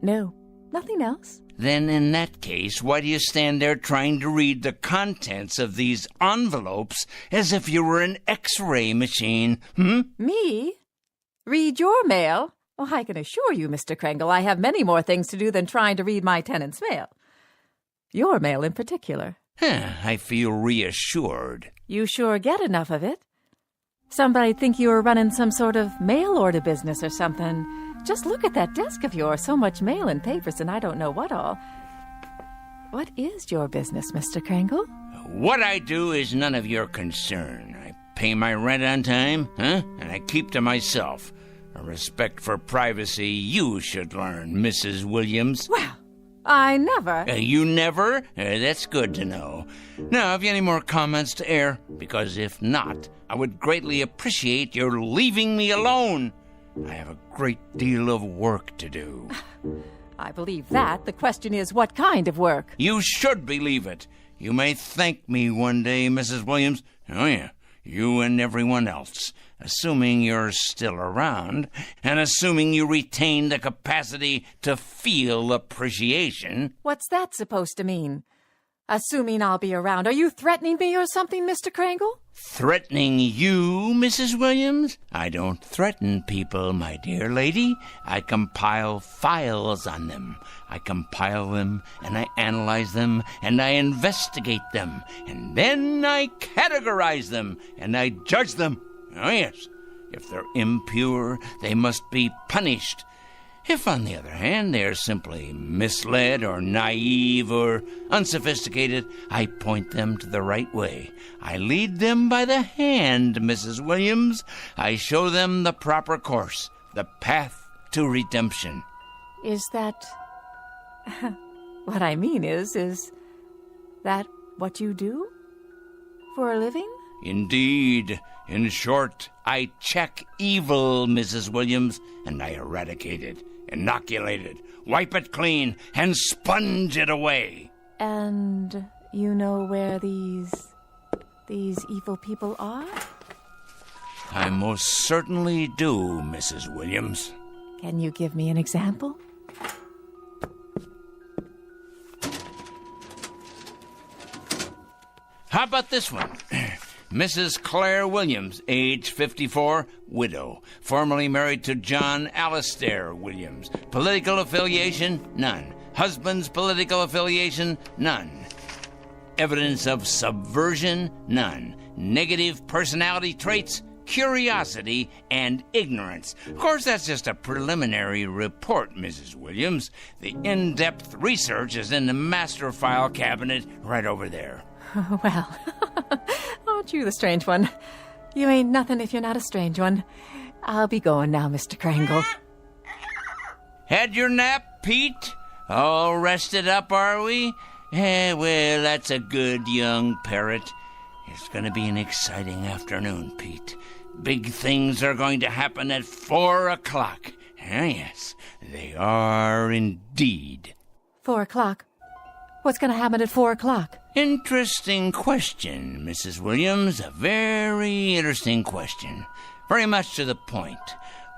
no, nothing else. Then in that case, why do you stand there trying to read the contents of these envelopes as if you were an X-ray machine, Me? Read your mail? Oh, I can assure you, Mr. Crangle, I have many more things to do than trying to read my tenant's mail. Your mail in particular. I feel reassured. You sure get enough of it. Somebody'd think you were running some sort of mail order business or something. Just look at that desk of yours. So much mail and papers and I don't know what all. What is your business, Mr. Kringle? What I do is none of your concern. I pay my rent on time, and I keep to myself. A respect for privacy you should learn, Mrs. Williams. Well, I never... You never? That's good to know. Now, have you any more comments to air? Because if not, I would greatly appreciate your leaving me alone. I have a great deal of work to do. I believe that. The question is, what kind of work? You should believe it. You may thank me one day, Mrs. Williams. Oh, yeah, you and everyone else. Assuming you're still around, and assuming you retain the capacity to feel appreciation. What's that supposed to mean? Assuming I'll be around. Are you threatening me or something, Mr. Kringle? Threatening you, Mrs. Williams? I don't threaten people, my dear lady. I compile files on them. I compile them, and I analyze them, and I investigate them. And then I categorize them, and I judge them. Oh, yes. If they're impure, they must be punished. If, on the other hand, they are simply misled or naive or unsophisticated, I point them to the right way. I lead them by the hand, Mrs. Williams. I show them the proper course, the path to redemption. Is that... what I mean is that what you do for a living? Indeed. In short, I check evil, Mrs. Williams, and I eradicate it, inoculate it, wipe it clean, and sponge it away. And you know where these evil people are? I most certainly do, Mrs. Williams. Can you give me an example? How about this one? Mrs. Claire Williams, age 54, widow, formerly married to John Alistair Williams. Political affiliation? None. Husband's political affiliation? None. Evidence of subversion? None. Negative personality traits? Curiosity and ignorance. Of course, that's just a preliminary report, Mrs. Williams. The in-depth research is in the master file cabinet right over there. Well, aren't you the strange one? You ain't nothing if you're not a strange one. I'll be going now, Mr. Kringle. Had your nap, Pete? All rested up, are we? Well, that's a good young parrot. It's going to be an exciting afternoon, Pete. Big things are going to happen at 4 o'clock. Yes, they are indeed. 4 o'clock? What's going to happen at 4 o'clock? Interesting question, Mrs. Williams. A very interesting question. Very much to the point.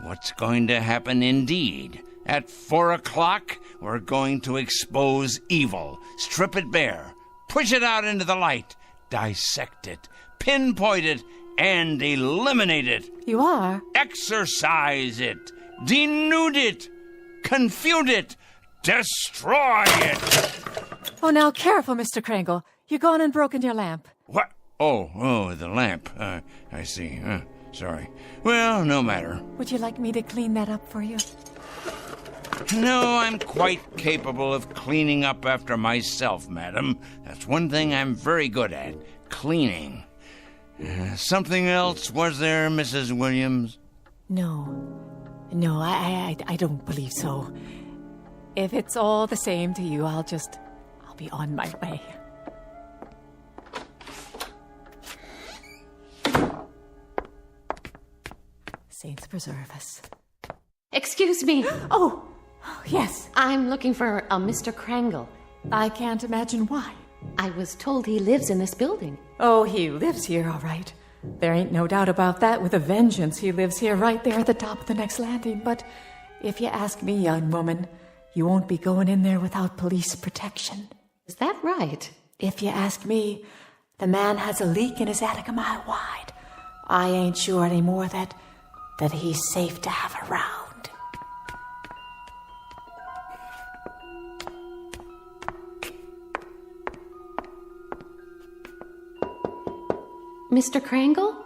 What's going to happen indeed? At 4 o'clock, we're going to expose evil, strip it bare, push it out into the light, dissect it, pinpoint it, and eliminate it. You are? Exorcise it, denude it, confute it, destroy it. Oh, now, careful, Mr. Kringle. You've gone and broken your lamp. What? Oh, the lamp. I see. Sorry. Well, no matter. Would you like me to clean that up for you? No, I'm quite capable of cleaning up after myself, madam. That's one thing I'm very good at, cleaning. Something else, was there, Mrs. Williams? No, I don't believe so. If it's all the same to you, I'll be on my way. Saints preserve us. Excuse me. Oh, yes. I'm looking for a Mr. Kringle. I can't imagine why. I was told he lives in this building. Oh, he lives here, all right. There ain't no doubt about that. With a vengeance, he lives here right there at the top of the next landing. But if you ask me, young woman, you won't be going in there without police protection. Is that right? If you ask me, the man has a leak in his attic a mile wide. I ain't sure anymore that he's safe to have around. Mr. Krangle?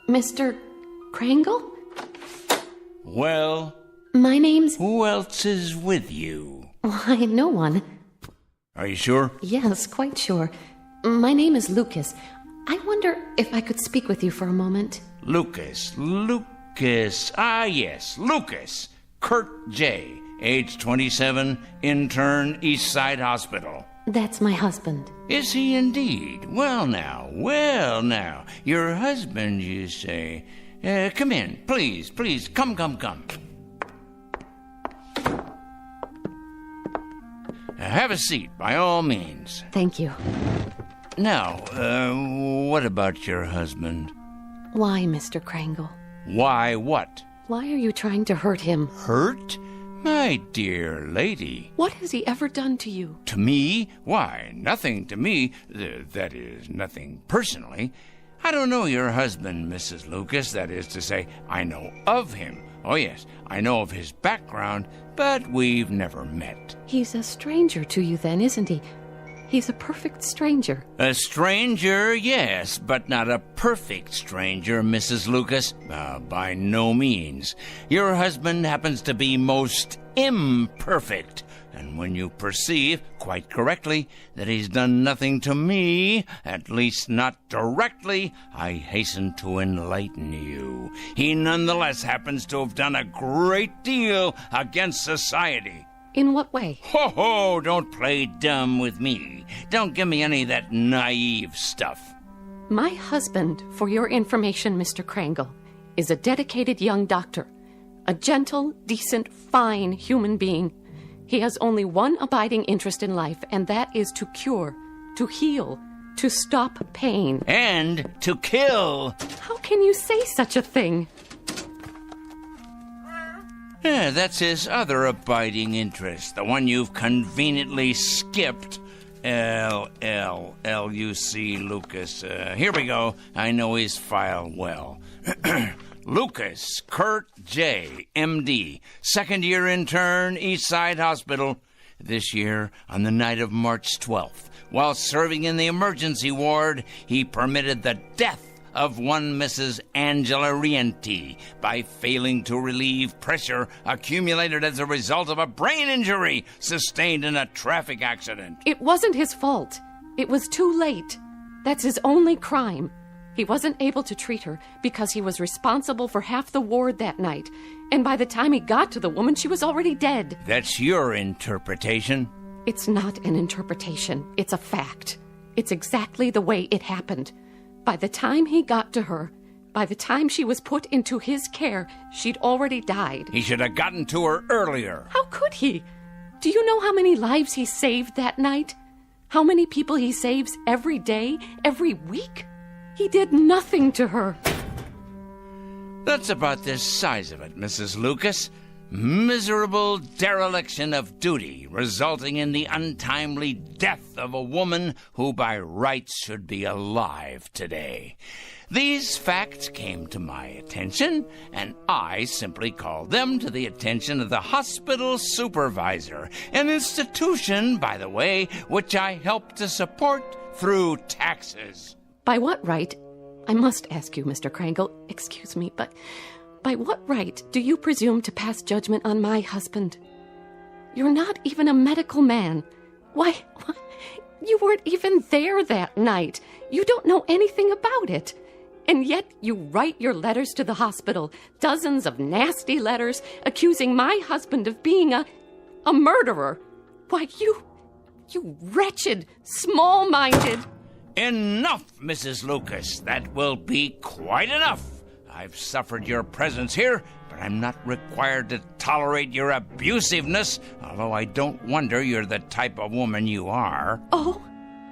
Mr. Krangle? Well? My name's... Who else is with you? Why, no one. Are you sure? Yes, quite sure. My name is Lucas. I wonder if I could speak with you for a moment. Lucas. Ah, yes, Lucas. Kurt J., age 27, intern, Eastside Hospital. That's my husband. Is he indeed? Well now. Your husband, you say. Come in, please. Come. Have a seat, by all means. Thank you. Now, what about your husband? Why, Mr. Krangle? Why what? Why are you trying to hurt him? Hurt? My dear lady. What has he ever done to you? To me? Why, nothing to me. That is, nothing personally. I don't know your husband, Mrs. Lucas. That is to say, I know of him. Oh, yes, I know of his background, but we've never met. He's a stranger to you then, isn't he? He's a perfect stranger. A stranger, yes, but not a perfect stranger, Mrs. Lucas. By no means. Your husband happens to be most imperfect. And when you perceive, quite correctly, that he's done nothing to me, at least not directly, I hasten to enlighten you. He nonetheless happens to have done a great deal against society. In what way? Ho, don't play dumb with me. Don't give me any of that naive stuff. My husband, for your information, Mr. Krangle, is a dedicated young doctor. A gentle, decent, fine human being. He has only one abiding interest in life, and that is to cure, to heal, to stop pain. And to kill. How can you say such a thing? Yeah, that's his other abiding interest, the one you've conveniently skipped. L-U-C, Lucas. Here we go. I know his file well. Lucas Kurt J., M.D., second-year intern, Eastside Hospital. This year, on the night of March 12th, while serving in the emergency ward, he permitted the death of one Mrs. Angela Rienti by failing to relieve pressure accumulated as a result of a brain injury sustained in a traffic accident. It wasn't his fault. It was too late. That's his only crime. He wasn't able to treat her because he was responsible for half the ward that night. And by the time he got to the woman, she was already dead. That's your interpretation? It's not an interpretation. It's a fact. It's exactly the way it happened. By the time he got to her, by the time she was put into his care, she'd already died. He should have gotten to her earlier. How could he? Do you know how many lives he saved that night? How many people he saves every day, every week? He did nothing to her. That's about the size of it, Mrs. Lucas. Miserable dereliction of duty, resulting in the untimely death of a woman who by rights should be alive today. These facts came to my attention, and I simply called them to the attention of the hospital supervisor, an institution, by the way, which I help to support through taxes. By what right? I must ask you, Mr. Krangle, excuse me, but by what right do you presume to pass judgment on my husband? You're not even a medical man. Why, you weren't even there that night. You don't know anything about it. And yet you write your letters to the hospital, dozens of nasty letters accusing my husband of being a murderer. Why, you wretched, small-minded... Enough, Mrs. Lucas. That will be quite enough. I've suffered your presence here, but I'm not required to tolerate your abusiveness, although I don't wonder you're the type of woman you are. Oh,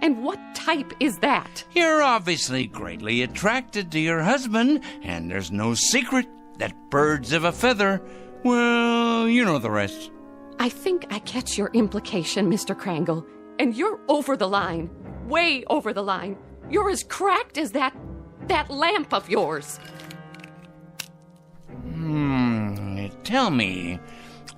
and what type is that? You're obviously greatly attracted to your husband, and there's no secret that birds of a feather, well, you know the rest. I think I catch your implication, Mr. Krangle, and you're over the line. Way over the line. You're as cracked as that lamp of yours. Tell me,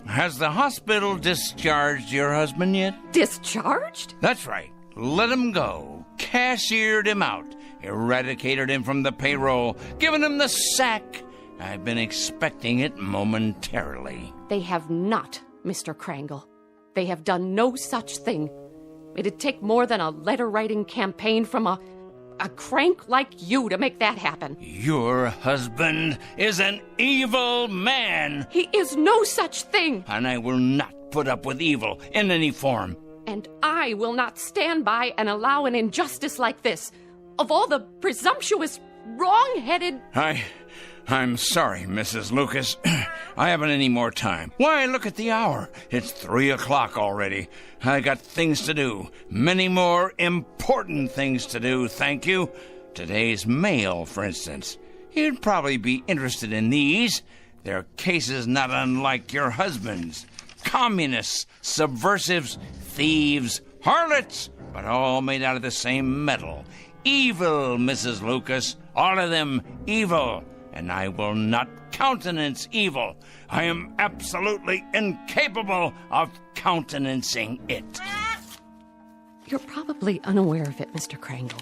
has the hospital discharged your husband yet? Discharged? That's right. Let him go. cashiered him out, eradicated him from the payroll, given him the sack. I've been expecting it momentarily. They have not, Mr. Krangle. They have done no such thing. It'd take more than a letter-writing campaign from a crank like you to make that happen. Your husband is an evil man. He is no such thing. And I will not put up with evil in any form. And I will not stand by and allow an injustice like this. Of all the presumptuous, wrong-headed... I'm sorry, Mrs. Lucas. I haven't any more time. Why, look at the hour. It's 3 o'clock already. I got things to do. Many more important things to do, thank you. Today's mail, for instance. You'd probably be interested in these. They're cases not unlike your husband's. Communists, subversives, thieves, harlots, but all made out of the same metal. Evil, Mrs. Lucas. All of them evil. And I will not countenance evil. I am absolutely incapable of countenancing it. You're probably unaware of it, Mr. Krangle,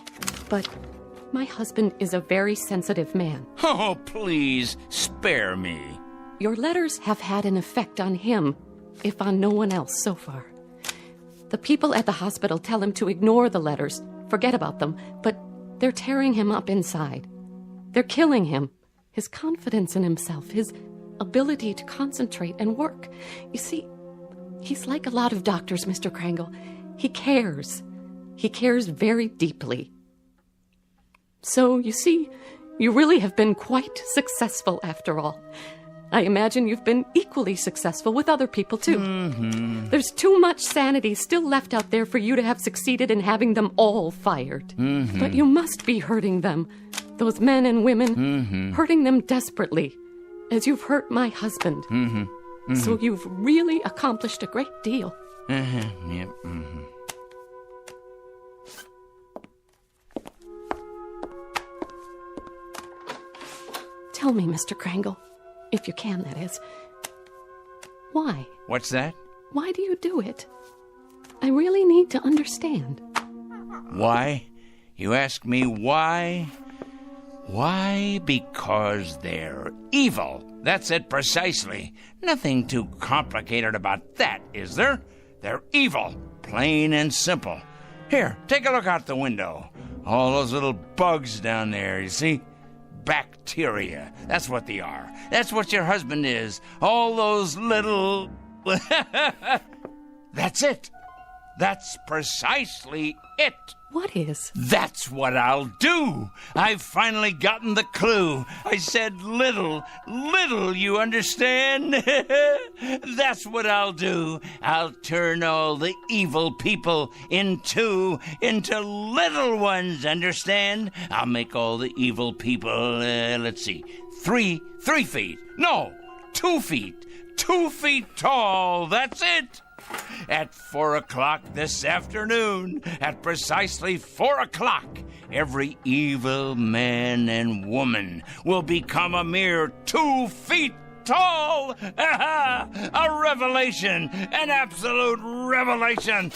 but my husband is a very sensitive man. Oh, please, spare me. Your letters have had an effect on him, if on no one else so far. The people at the hospital tell him to ignore the letters, forget about them, but they're tearing him up inside. They're killing him. His confidence in himself, his ability to concentrate and work. You see, he's like a lot of doctors, Mr. Krangle. He cares. He cares very deeply. So, you see, you really have been quite successful after all. I imagine you've been equally successful with other people, too. Mm-hmm. There's too much sanity still left out there for you to have succeeded in having them all fired. Mm-hmm. But you must be hurting them. Those men and women, hurting them desperately, as you've hurt my husband. So you've really accomplished a great deal. Yep. Tell me, Mr. Krangle, if you can, that is. Why? What's that? Why do you do it? I really need to understand. Why? You ask me why? Why? Because they're evil. That's it precisely. Nothing too complicated about that, is there? They're evil, plain and simple. Here, take a look out the window. All those little bugs down there, you see? Bacteria. That's what they are. That's what your husband is. All those little... That's it. That's precisely it. What is? That's what I'll do. I've finally gotten the clue. I said little, you understand? That's what I'll do. I'll turn all the evil people into little ones, understand? I'll make all the evil people, let's see, 3 feet. No, 2 feet. 2 feet tall. That's it. At 4 o'clock this afternoon, at precisely 4 o'clock, every evil man and woman will become a mere 2 feet tall. A revelation, an absolute revelation.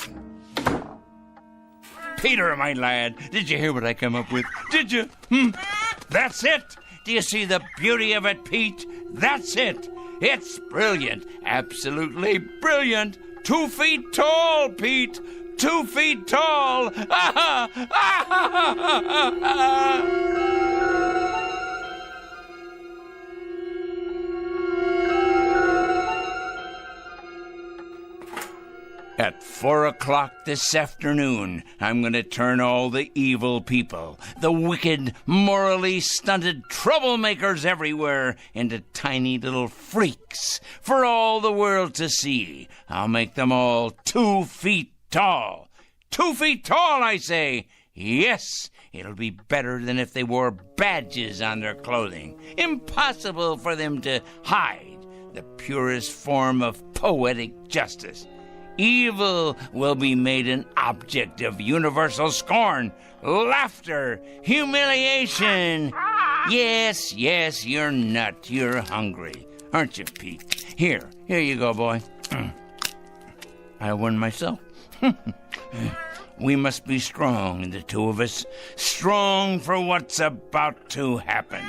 Peter, my lad, did you hear what I come up with? Did you? That's it. Do you see the beauty of it, Pete? That's it. It's brilliant, absolutely brilliant. 2 feet tall, Pete. 2 feet tall. At 4 o'clock this afternoon, I'm going to turn all the evil people, the wicked, morally stunted troublemakers everywhere, into tiny little freaks for all the world to see. I'll make them all 2 feet tall. 2 feet tall, I say. Yes, it'll be better than if they wore badges on their clothing. Impossible for them to hide the purest form of poetic justice. Evil will be made an object of universal scorn, laughter, humiliation. Yes, you're not. You're hungry, aren't you, Pete? Here you go, boy. I won myself. We must be strong, the two of us. Strong for what's about to happen.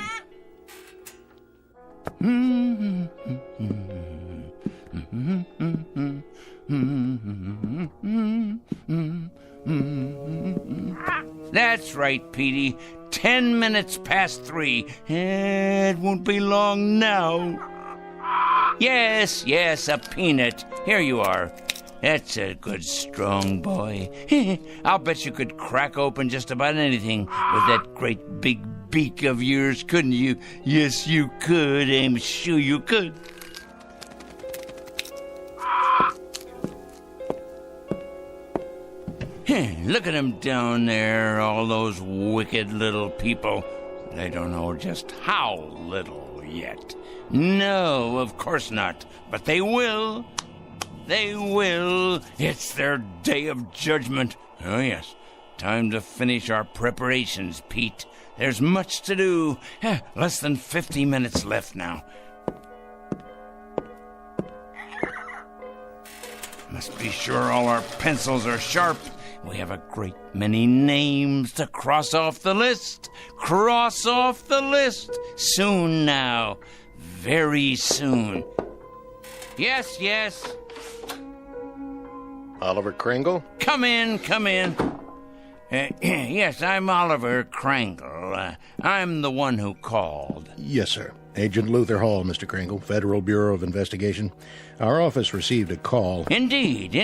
That's right, Petey. 10 minutes past 3. It won't be long now. Yes, a peanut. Here you are. That's a good, strong boy. I'll bet you could crack open just about anything with that great big beak of yours, couldn't you? Yes, you could. I'm sure you could. Look at them down there, all those wicked little people. They don't know just how little yet. No, of course not. But they will. They will. It's their day of judgment. Oh, yes. Time to finish our preparations, Pete. There's much to do. Less than 50 minutes left now. Must be sure all our pencils are sharp. We have a great many names to cross off the list. Cross off the list. Soon now. Very soon. Yes. Oliver Kringle? Come in. Yes, I'm Oliver Kringle. I'm the one who called. Yes, sir. Agent Luther Hall, Mr. Kringle, Federal Bureau of Investigation. Our office received a call. Indeed,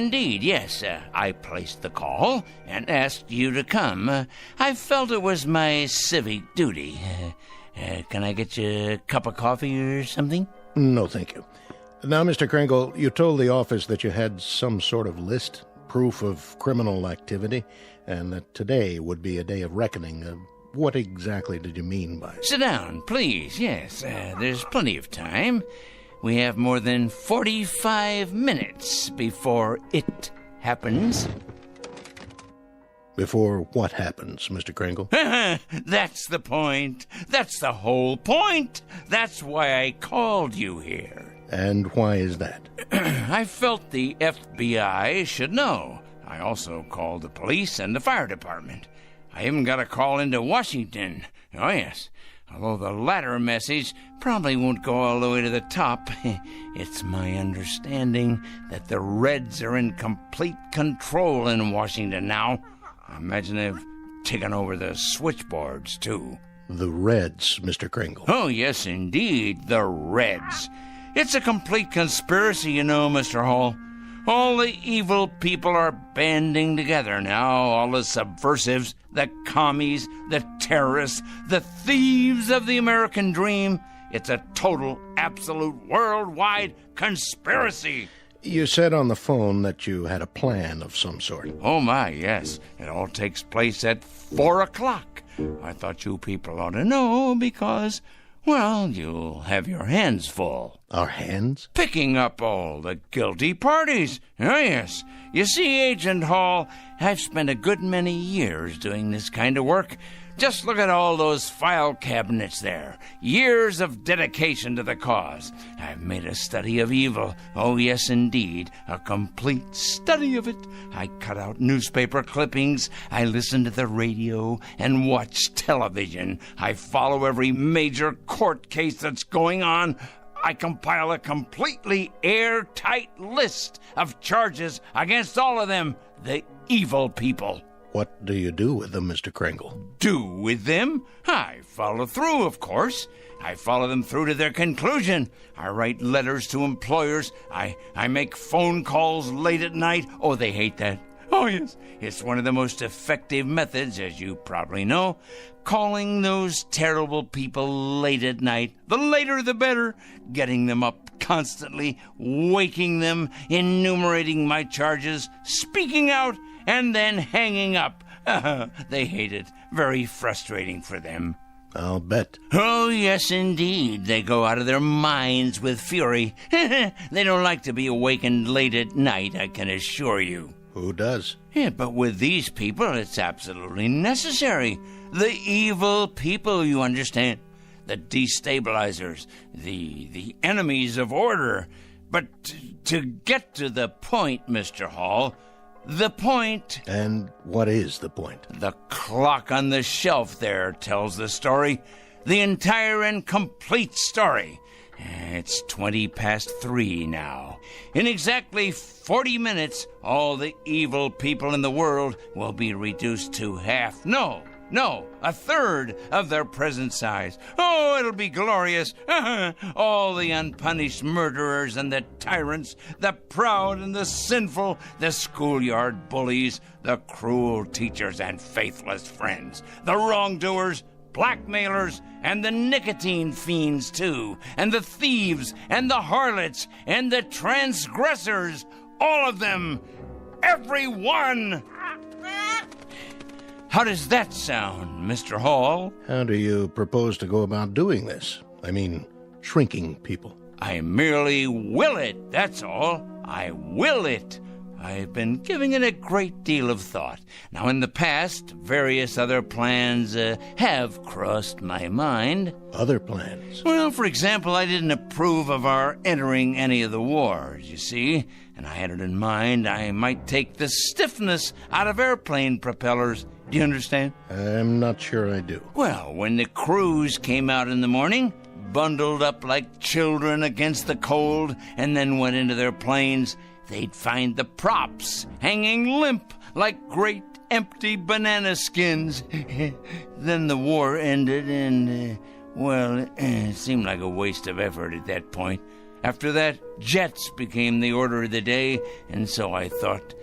yes. I placed the call and asked you to come. I felt it was my civic duty. Can I get you a cup of coffee or something? No, thank you. Now, Mr. Kringle, you told the office that you had some sort of list, proof of criminal activity, and that today would be a day of reckoning. What exactly did you mean by it? Sit down, please. Yes, there's plenty of time. We have more than 45 minutes before it happens. Before what happens, Mr. Kringle? That's the point. That's the whole point. That's why I called you here. And why is that? I felt the FBI should know. I also called the police and the fire department. I even got a call into Washington. Oh, yes. Although the latter message probably won't go all the way to the top. It's my understanding that the Reds are in complete control in Washington now. I imagine they've taken over the switchboards, too. The Reds, Mr. Kringle. Oh, yes, indeed, the Reds. It's a complete conspiracy, you know, Mr. Hall. All the evil people are banding together now, all the subversives, the commies, the terrorists, the thieves of the American dream. It's a total, absolute, worldwide conspiracy. You said on the phone that you had a plan of some sort. Oh, my, yes. It all takes place at 4 o'clock. I thought you people ought to know because, well, you'll have your hands full. Our hands? Picking up all the guilty parties. Oh, yes. You see, Agent Hall, I've spent a good many years doing this kind of work. Just look at all those file cabinets there. Years of dedication to the cause. I've made a study of evil. Oh, yes, indeed. A complete study of it. I cut out newspaper clippings. I listen to the radio and watch television. I follow every major court case that's going on. I compile a completely airtight list of charges against all of them, the evil people. What do you do with them, Mr. Kringle? Do with them? I follow through, of course. I follow them through to their conclusion. I write letters to employers. I make phone calls late at night. Oh, they hate that. Oh, yes. It's one of the most effective methods, as you probably know. Calling those terrible people late at night. The later, the better. Getting them up constantly, waking them, enumerating my charges, speaking out, and then hanging up. They hate it. Very frustrating for them. I'll bet. Oh, yes, indeed. They go out of their minds with fury. They don't like to be awakened late at night, I can assure you. Who does? Yeah, but with these people, it's absolutely necessary. The evil people, you understand. The destabilizers, the enemies of order. But to get to the point, Mr. Hall, The point. And what is the point? The clock on the shelf there tells the story. The entire and complete story. It's 3:20 now. In exactly 40 minutes, all the evil people in the world will be reduced to half. No, a third of their present size. Oh, it'll be glorious. All the unpunished murderers and the tyrants, the proud and the sinful, the schoolyard bullies, the cruel teachers and faithless friends, the wrongdoers, blackmailers, and the nicotine fiends, too, and the thieves, and the harlots, and the transgressors, all of them, every one. How does that sound, Mr. Hall? How do you propose to go about doing this? I mean, shrinking people. I merely will it, that's all. I will it. I've been giving it a great deal of thought. Now, in the past, various other plans have crossed my mind. Other plans? Well, for example, I didn't approve of our entering any of the wars, you see, and I had it in mind I might take the stiffness out of airplane propellers. Do you understand? I'm not sure I do. Well, when the crews came out in the morning, bundled up like children against the cold, and then went into their planes, they'd find the props hanging limp like great empty banana skins. Then the war ended and, it seemed like a waste of effort at that point. After that, jets became the order of the day, and so I thought,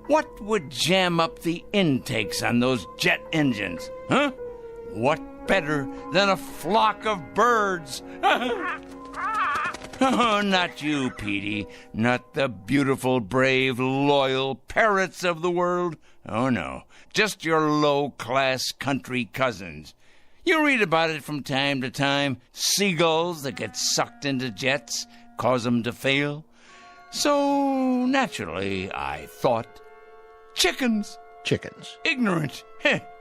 what would jam up the intakes on those jet engines? Huh? What better than a flock of birds? Oh, not you, Petey. Not the beautiful, brave, loyal parrots of the world. Oh, no. Just your low-class country cousins. You read about it from time to time. Seagulls that get sucked into jets, cause them to fail. So, naturally, I thought, chickens. Chickens. Ignorant.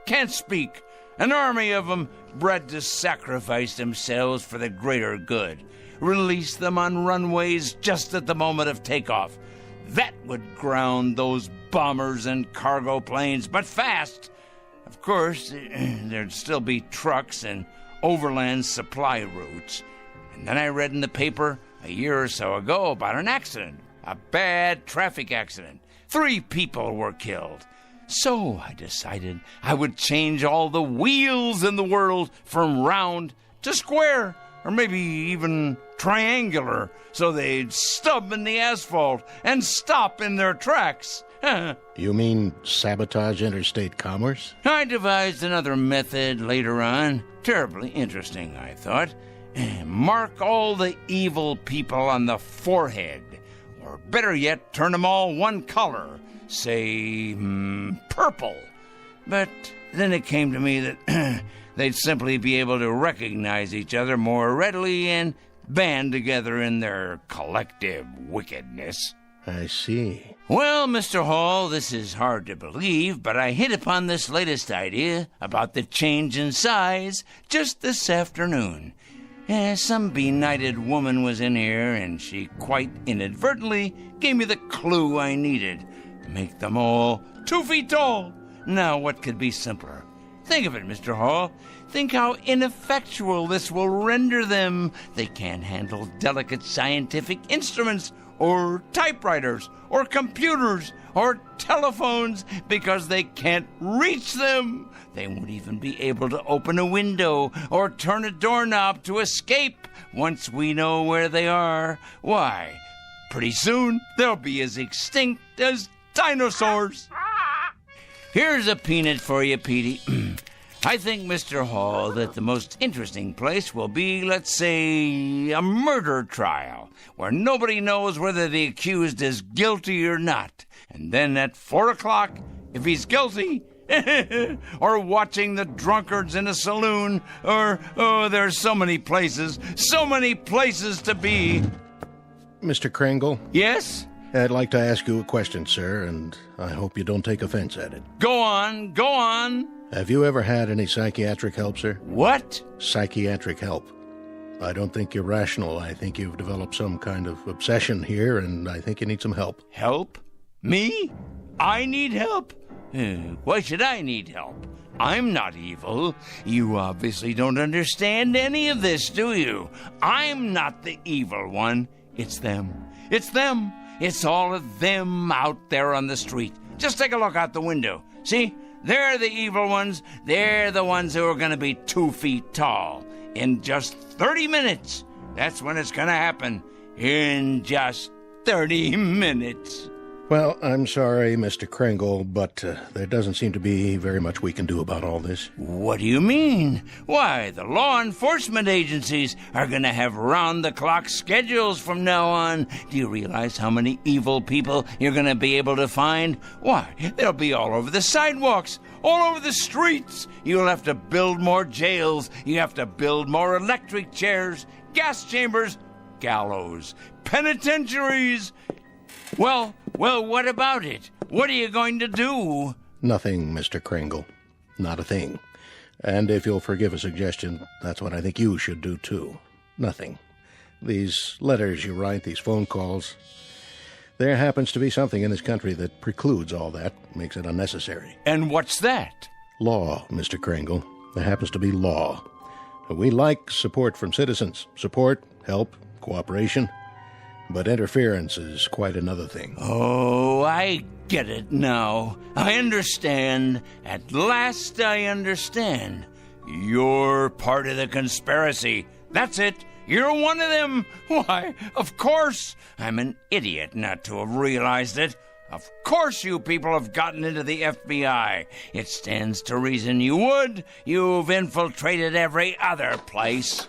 Can't speak. An army of them bred to sacrifice themselves for the greater good. Release them on runways just at the moment of takeoff. That would ground those bombers and cargo planes, but fast. Of course, there'd still be trucks and overland supply routes. And then I read in the paper a year or so ago about an accident, a bad traffic accident. 3 people were killed. So I decided I would change all the wheels in the world from round to square, or maybe even triangular, so they'd stub in the asphalt and stop in their tracks. You mean sabotage interstate commerce? I devised another method later on. Terribly interesting, I thought. Mark all the evil people on the forehead, or better yet, turn them all one color. Say, purple. But then it came to me that they'd simply be able to recognize each other more readily and band together in their collective wickedness. I see. Well, Mr. Hall, this is hard to believe, but I hit upon this latest idea about the change in size just this afternoon. Some benighted woman was in here, and she quite inadvertently gave me the clue I needed. Make them all 2 feet tall. Now, what could be simpler? Think of it, Mr. Hall. Think how ineffectual this will render them. They can't handle delicate scientific instruments, or typewriters, or computers, or telephones, because they can't reach them. They won't even be able to open a window or turn a doorknob to escape once we know where they are. Why, pretty soon they'll be as extinct as dinosaurs. Here's a peanut for you, Petey. I think, Mr. Hall, that the most interesting place will be, let's say, a murder trial, where nobody knows whether the accused is guilty or not. And then at 4 o'clock, if he's guilty, or watching the drunkards in a saloon, or, there's so many places to be. Mr. Kringle? Yes? I'd like to ask you a question, sir, and I hope you don't take offense at it. Go on. Have you ever had any psychiatric help, sir? What? Psychiatric help. I don't think you're rational. I think you've developed some kind of obsession here, and I think you need some help. Help? Me? I need help? Why should I need help? I'm not evil. You obviously don't understand any of this, do you? I'm not the evil one. It's them. It's them. It's all of them out there on the street. Just take a look out the window. See? They're the evil ones. They're the ones who are going to be 2 feet tall. In just 30 minutes. That's when it's going to happen. In just 30 minutes. Well, I'm sorry, Mr. Kringle, but there doesn't seem to be very much we can do about all this. What do you mean? Why, the law enforcement agencies are going to have round-the-clock schedules from now on. Do you realize how many evil people you're going to be able to find? Why, they'll be all over the sidewalks, all over the streets. You'll have to build more jails. You have to build more electric chairs, gas chambers, gallows, penitentiaries. Well, what about it? What are you going to do? Nothing, Mr. Kringle. Not a thing. And if you'll forgive a suggestion, that's what I think you should do, too. Nothing. These letters you write, these phone calls, there happens to be something in this country that precludes all that, makes it unnecessary. And what's that? Law, Mr. Kringle. There happens to be law. We like support from citizens. Support, help, cooperation. But interference is quite another thing. Oh, I get it now. I understand. At last I understand. You're part of the conspiracy. That's it. You're one of them. Why, of course. I'm an idiot not to have realized it. Of course you people have gotten into the FBI. It stands to reason you would. You've infiltrated every other place.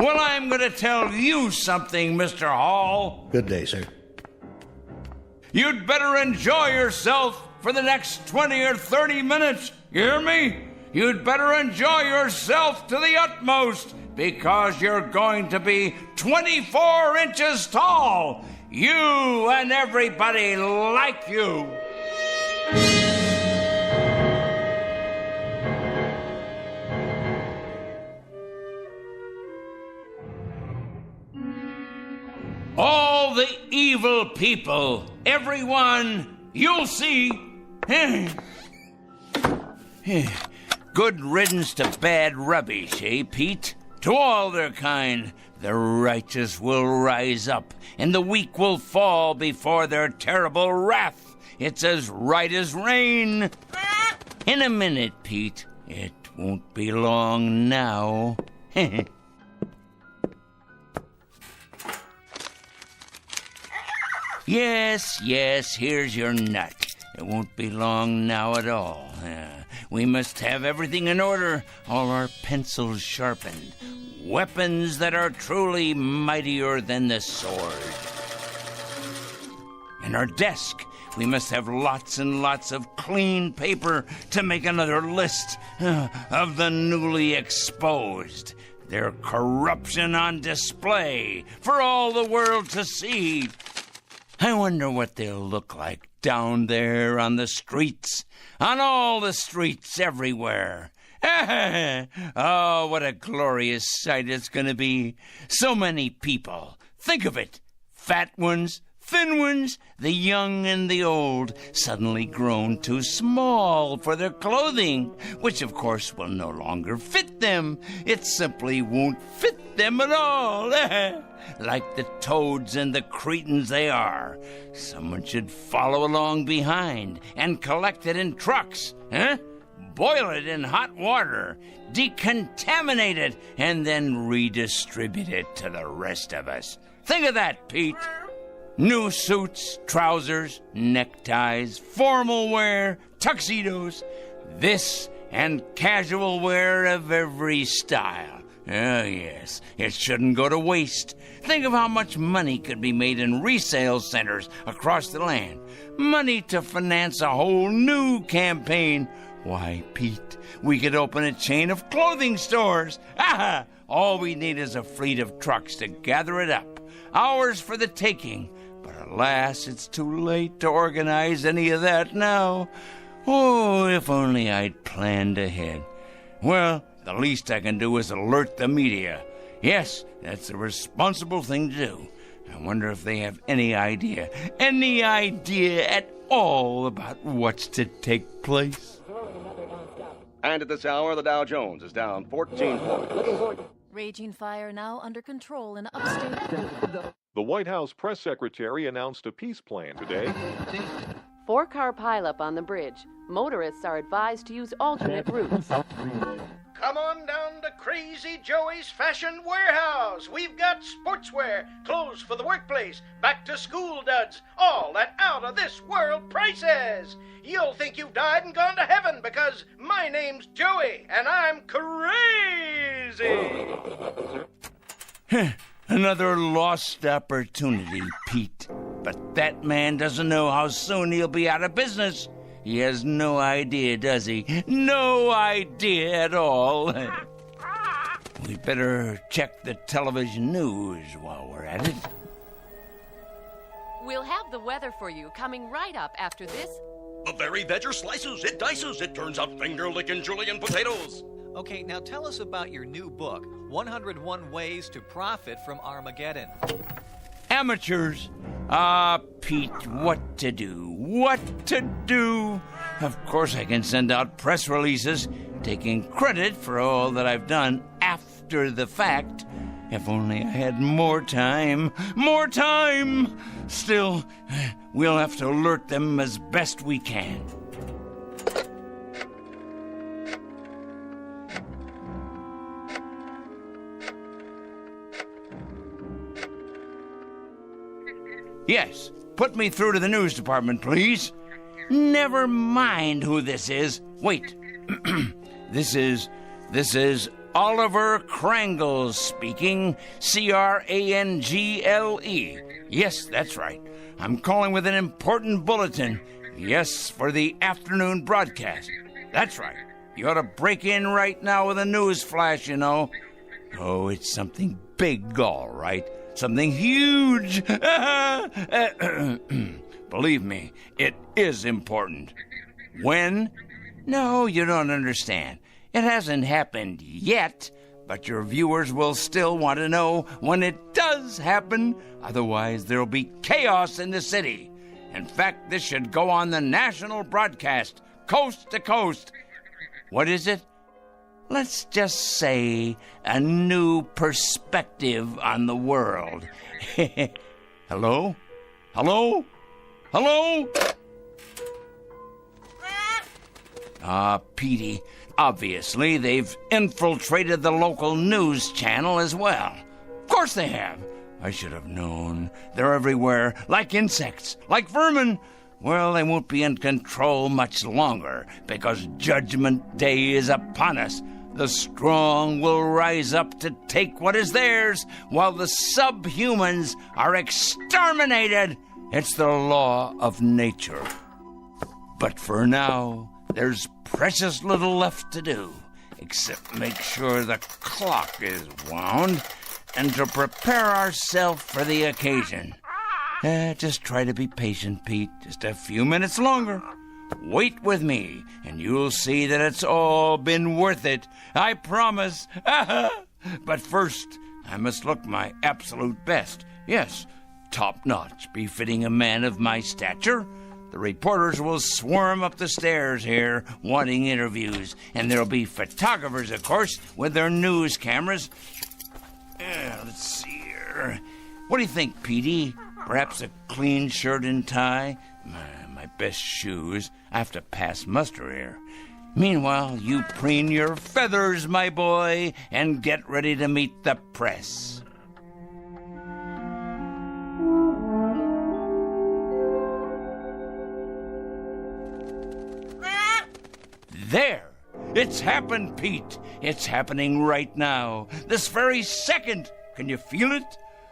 Well, I'm going to tell you something, Mr. Hall. Good day, sir. You'd better enjoy yourself for the next 20 or 30 minutes. You hear me? You'd better enjoy yourself to the utmost, because you're going to be 24 inches tall. You and everybody like you. All the evil people, everyone, you'll see. Good riddance to bad rubbish, eh, Pete? To all their kind, the righteous will rise up, and the weak will fall before their terrible wrath. It's as right as rain. In a minute, Pete. It won't be long now. Yes, here's your nut. It won't be long now at all. We must have everything in order, all our pencils sharpened, weapons that are truly mightier than the sword. And our desk, we must have lots and lots of clean paper to make another list of the newly exposed. Their corruption on display for all the world to see. I wonder what they'll look like down there on the streets, on all the streets everywhere. Oh, what a glorious sight it's going to be. So many people. Think of it. Fat ones, thin ones, the young and the old, suddenly grown too small for their clothing, which of course will no longer fit them. It simply won't fit them at all. Like the toads and the cretins they are. Someone should follow along behind and collect it in trucks, boil it in hot water, decontaminate it, and then redistribute it to the rest of us. Think of that, Pete. New suits, trousers, neckties, formal wear, tuxedos, this and casual wear of every style. Oh, yes, it shouldn't go to waste. Think of how much money could be made in resale centers across the land. Money to finance a whole new campaign. Why, Pete, we could open a chain of clothing stores. Aha! All we need is a fleet of trucks to gather it up. Ours for the taking. But alas, it's too late to organize any of that now. Oh, if only I'd planned ahead. Well, the least I can do is alert the media. Yes, that's the responsible thing to do. I wonder if they have any idea at all about what's to take place. And at this hour, the Dow Jones is down 14 points. Raging fire now under control in upstate. The White House press secretary announced a peace plan today. 4-car pileup on the bridge. Motorists are advised to use alternate routes. Come on down to Crazy Joey's Fashion Warehouse. We've got sportswear, clothes for the workplace, back-to-school duds, all at out-of-this-world prices. You'll think you've died and gone to heaven because my name's Joey and I'm crazy. Another lost opportunity, Pete. But that man doesn't know how soon he'll be out of business. He has no idea, does he? No idea at all. We better check the television news while we're at it. We'll have the weather for you coming right up after this. The very vegger slices, it dices, it turns out finger-licking julienne potatoes. Okay, now tell us about your new book, 101 Ways to Profit from Armageddon. Amateurs. Pete, what to do? What to do? Of course I can send out press releases taking credit for all that I've done after the fact. If only I had more time. More time! Still, we'll have to alert them as best we can. Yes, put me through to the news department, please. Never mind who this is. Wait. This is Oliver Krangle speaking. Crangle. Yes, that's right. I'm calling with an important bulletin. Yes, for the afternoon broadcast. That's right. You ought to break in right now with a news flash, you know. Oh, it's something big, all right. Something huge. Believe me, it is important. When? No, you don't understand. It hasn't happened yet, but your viewers will still want to know when it does happen. Otherwise, there'll be chaos in the city. In fact, this should go on the national broadcast, coast to coast. What is it? Let's just say a new perspective on the world. Hello? Hello? Hello? Petey, obviously they've infiltrated the local news channel as well. Of course they have. I should have known. They're everywhere, like insects, like vermin. Well, they won't be in control much longer, because Judgment Day is upon us. The strong will rise up to take what is theirs, while the subhumans are exterminated. It's the law of nature. But for now, there's precious little left to do, except make sure the clock is wound and to prepare ourselves for the occasion. Just try to be patient, Pete. Just a few minutes longer. Wait with me, and you'll see that it's all been worth it. I promise. But first, I must look my absolute best. Yes, top-notch, befitting a man of my stature. The reporters will swarm up the stairs here, wanting interviews. And there'll be photographers, of course, with their news cameras. Let's see here. What do you think, Petey? Perhaps a clean shirt and tie? My best shoes. I have to pass muster here. Meanwhile, you preen your feathers, my boy, and get ready to meet the press. There! It's happened, Pete. It's happening right now. This very second. Can you feel it?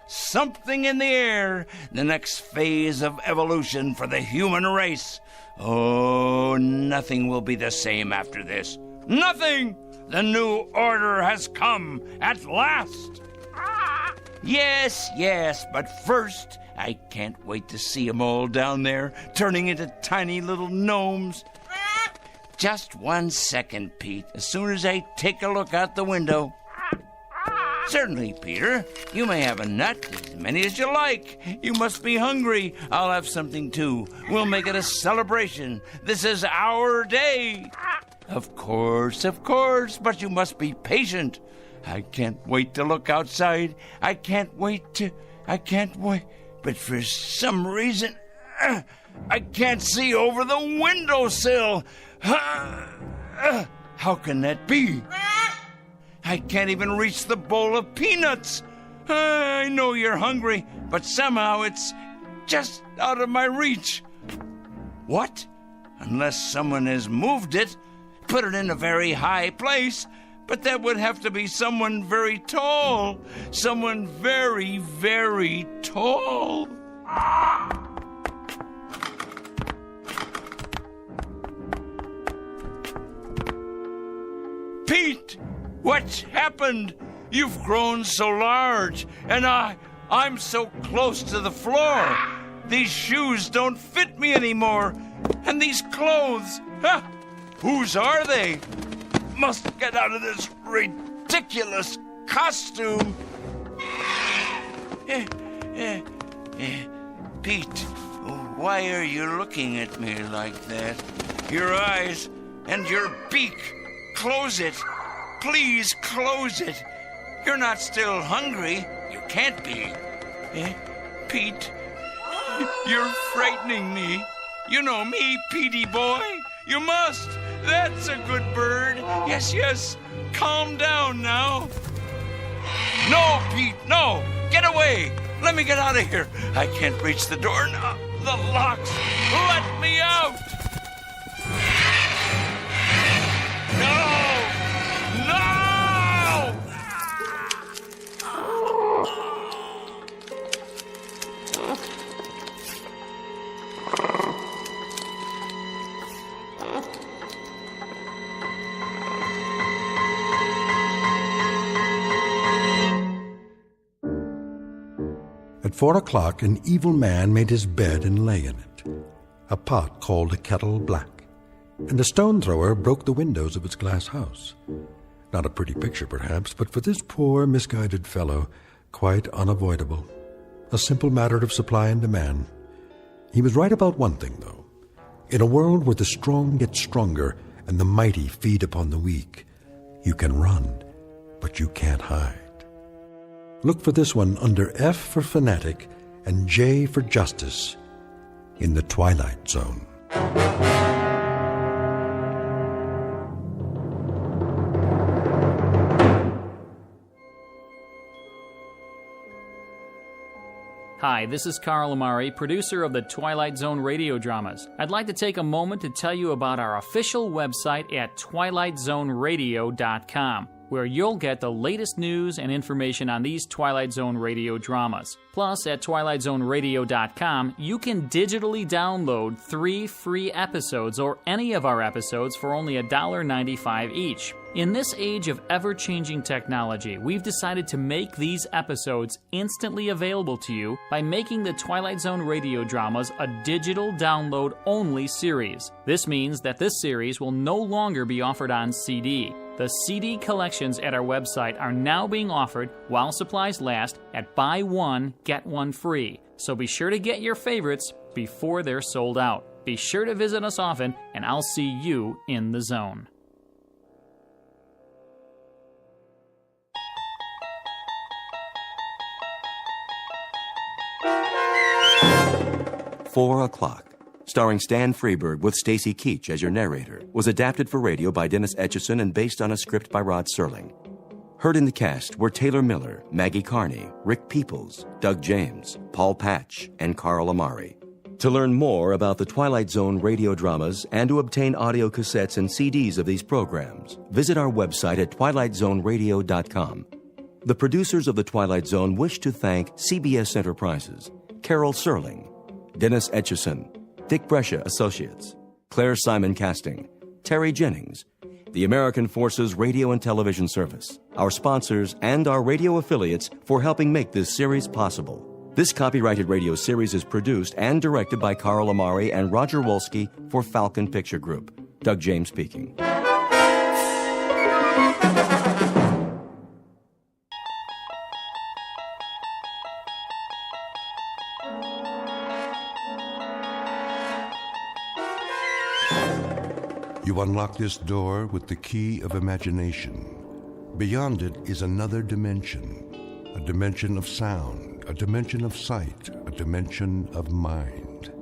Something in the air. The next phase of evolution for the human race. Oh, nothing will be the same after this. Nothing! The new order has come at last. Yes, but first, I can't wait to see them all down there, turning into tiny little gnomes. Just 1 second, Pete. As soon as I take a look out the window. Certainly, Peter. You may have a nut, as many as you like. You must be hungry. I'll have something, too. We'll make it a celebration. This is our day. Of course, but you must be patient. I can't wait to look outside. I can't wait. But for some reason, I can't see over the windowsill. How can that be? I can't even reach the bowl of peanuts. I know you're hungry, but somehow it's just out of my reach. What? Unless someone has moved it, put it in a very high place, but that would have to be someone very tall. Someone very, very tall. Pete! What's happened? You've grown so large, and I'm so close to the floor. These shoes don't fit me anymore. And these clothes, whose are they? Must get out of this ridiculous costume. Pete, why are you looking at me like that? Your eyes and your beak. Close it. Please close it. You're not still hungry. You can't be. Pete, you're frightening me. You know me, Petey boy. You must. That's a good bird. Yes. Calm down now. No, Pete, no. Get away. Let me get out of here. I can't reach the door now. The locks. Let me out. At 4 o'clock, an evil man made his bed and lay in it. A pot called a kettle black, and a stone thrower broke the windows of its glass house. Not a pretty picture, perhaps, but for this poor, misguided fellow, quite unavoidable. A simple matter of supply and demand. He was right about one thing, though. In a world where the strong get stronger and the mighty feed upon the weak, you can run, but you can't hide. Look for this one under F for Fanatic and J for Justice in the Twilight Zone. Hi, this is Carl Amari, producer of the Twilight Zone Radio Dramas. I'd like to take a moment to tell you about our official website at twilightzoneradio.com, where you'll get the latest news and information on these Twilight Zone Radio dramas. Plus, at twilightzoneradio.com, you can digitally download 3 free episodes or any of our episodes for only $1.95 each. In this age of ever-changing technology, we've decided to make these episodes instantly available to you by making the Twilight Zone Radio Dramas a digital download-only series. This means that this series will no longer be offered on CD. The CD collections at our website are now being offered while supplies last at buy one, get one free. So be sure to get your favorites before they're sold out. Be sure to visit us often, and I'll see you in the zone. "4 O'Clock," starring Stan Freberg with Stacy Keach as your narrator, was adapted for radio by Dennis Etchison and based on a script by Rod Serling. Heard in the cast were Taylor Miller, Maggie Carney, Rick Peoples, Doug James, Paul Patch, and Carl Amari. To learn more about the Twilight Zone radio dramas and to obtain audio cassettes and CDs of these programs, visit our website at twilightzoneradio.com. The producers of The Twilight Zone wish to thank CBS Enterprises, Carol Serling, Dennis Etchison, Dick Brescia Associates, Claire Simon Casting, Terry Jennings, the American Forces Radio and Television Service, our sponsors, and our radio affiliates for helping make this series possible. This copyrighted radio series is produced and directed by Carl Amari and Roger Wolski for Falcon Picture Group. Doug James speaking. You unlock this door with the key of imagination. Beyond it is another dimension, a dimension of sound, a dimension of sight, a dimension of mind.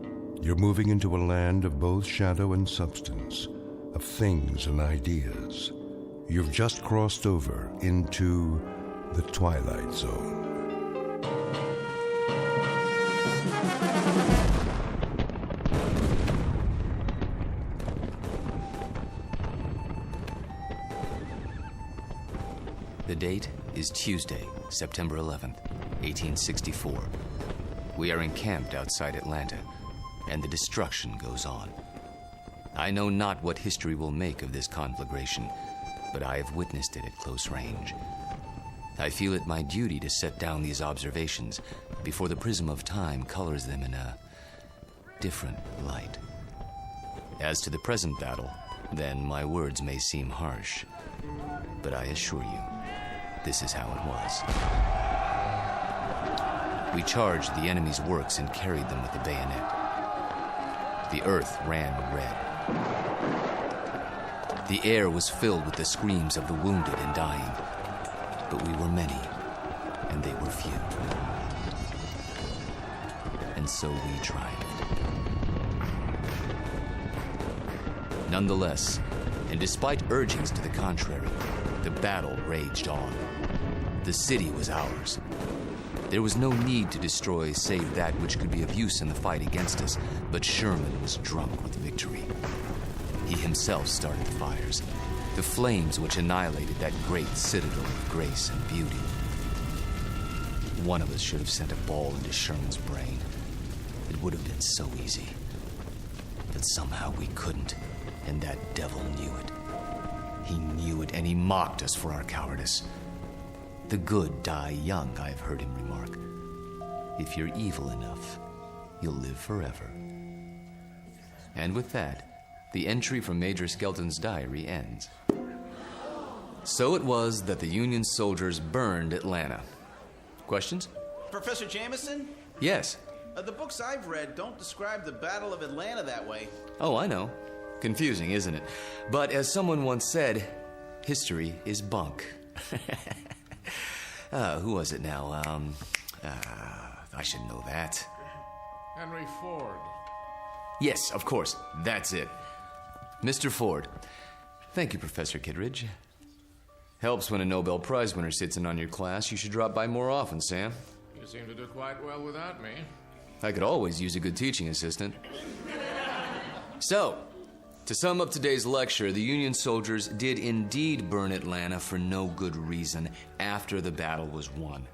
You're moving into a land of both shadow and substance, of things and ideas. You've just crossed over into the Twilight Zone. The date is Tuesday, September 11th, 1864. We are encamped outside Atlanta, and the destruction goes on. I know not what history will make of this conflagration, but I have witnessed it at close range. I feel it my duty to set down these observations before the prism of time colors them in a different light. As to the present battle, then my words may seem harsh, but I assure you, this is how it was. We charged the enemy's works and carried them with the bayonet. The earth ran red. The air was filled with the screams of the wounded and dying. But we were many, and they were few. And so we triumphed. Nonetheless, and despite urgings to the contrary, the battle raged on. The city was ours. There was no need to destroy save that which could be of use in the fight against us, but Sherman was drunk with victory. He himself started the fires, the flames which annihilated that great citadel of grace and beauty. One of us should have sent a ball into Sherman's brain. It would have been so easy. But somehow we couldn't, and that devil knew it. He knew it, and he mocked us for our cowardice. The good die young, I've heard him remark. If you're evil enough, you'll live forever. And with that, the entry from Major Skelton's diary ends. So it was that the Union soldiers burned Atlanta. Questions? Professor Jameson? Yes. The books I've read don't describe the Battle of Atlanta that way. Oh, I know. Confusing, isn't it? But as someone once said, history is bunk. Who was it now? I should know that. Henry Ford. Yes, of course. That's it. Mr. Ford. Thank you, Professor Kittredge. Helps when a Nobel Prize winner sits in on your class. You should drop by more often, Sam. You seem to do quite well without me. I could always use a good teaching assistant. So, to sum up today's lecture, the Union soldiers did indeed burn Atlanta for no good reason after the battle was won.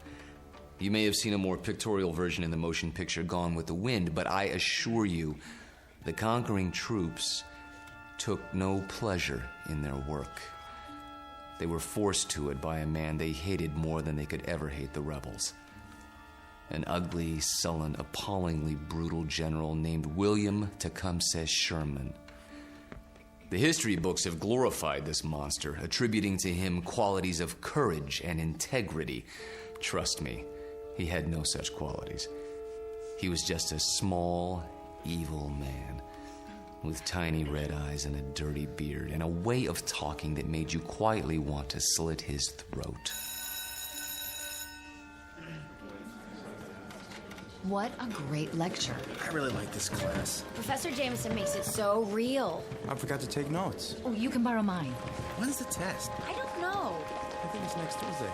You may have seen a more pictorial version in the motion picture Gone with the Wind, but I assure you, the conquering troops took no pleasure in their work. They were forced to it by a man they hated more than they could ever hate the rebels. An ugly, sullen, appallingly brutal general named William Tecumseh Sherman. The history books have glorified this monster, attributing to him qualities of courage and integrity. Trust me, he had no such qualities. He was just a small, evil man with tiny red eyes and a dirty beard and a way of talking that made you quietly want to slit his throat. What a great lecture. I really like this class. Professor Jameson makes it so real. I forgot to take notes. Oh, you can borrow mine. When's the test? I don't know. I think it's next Tuesday.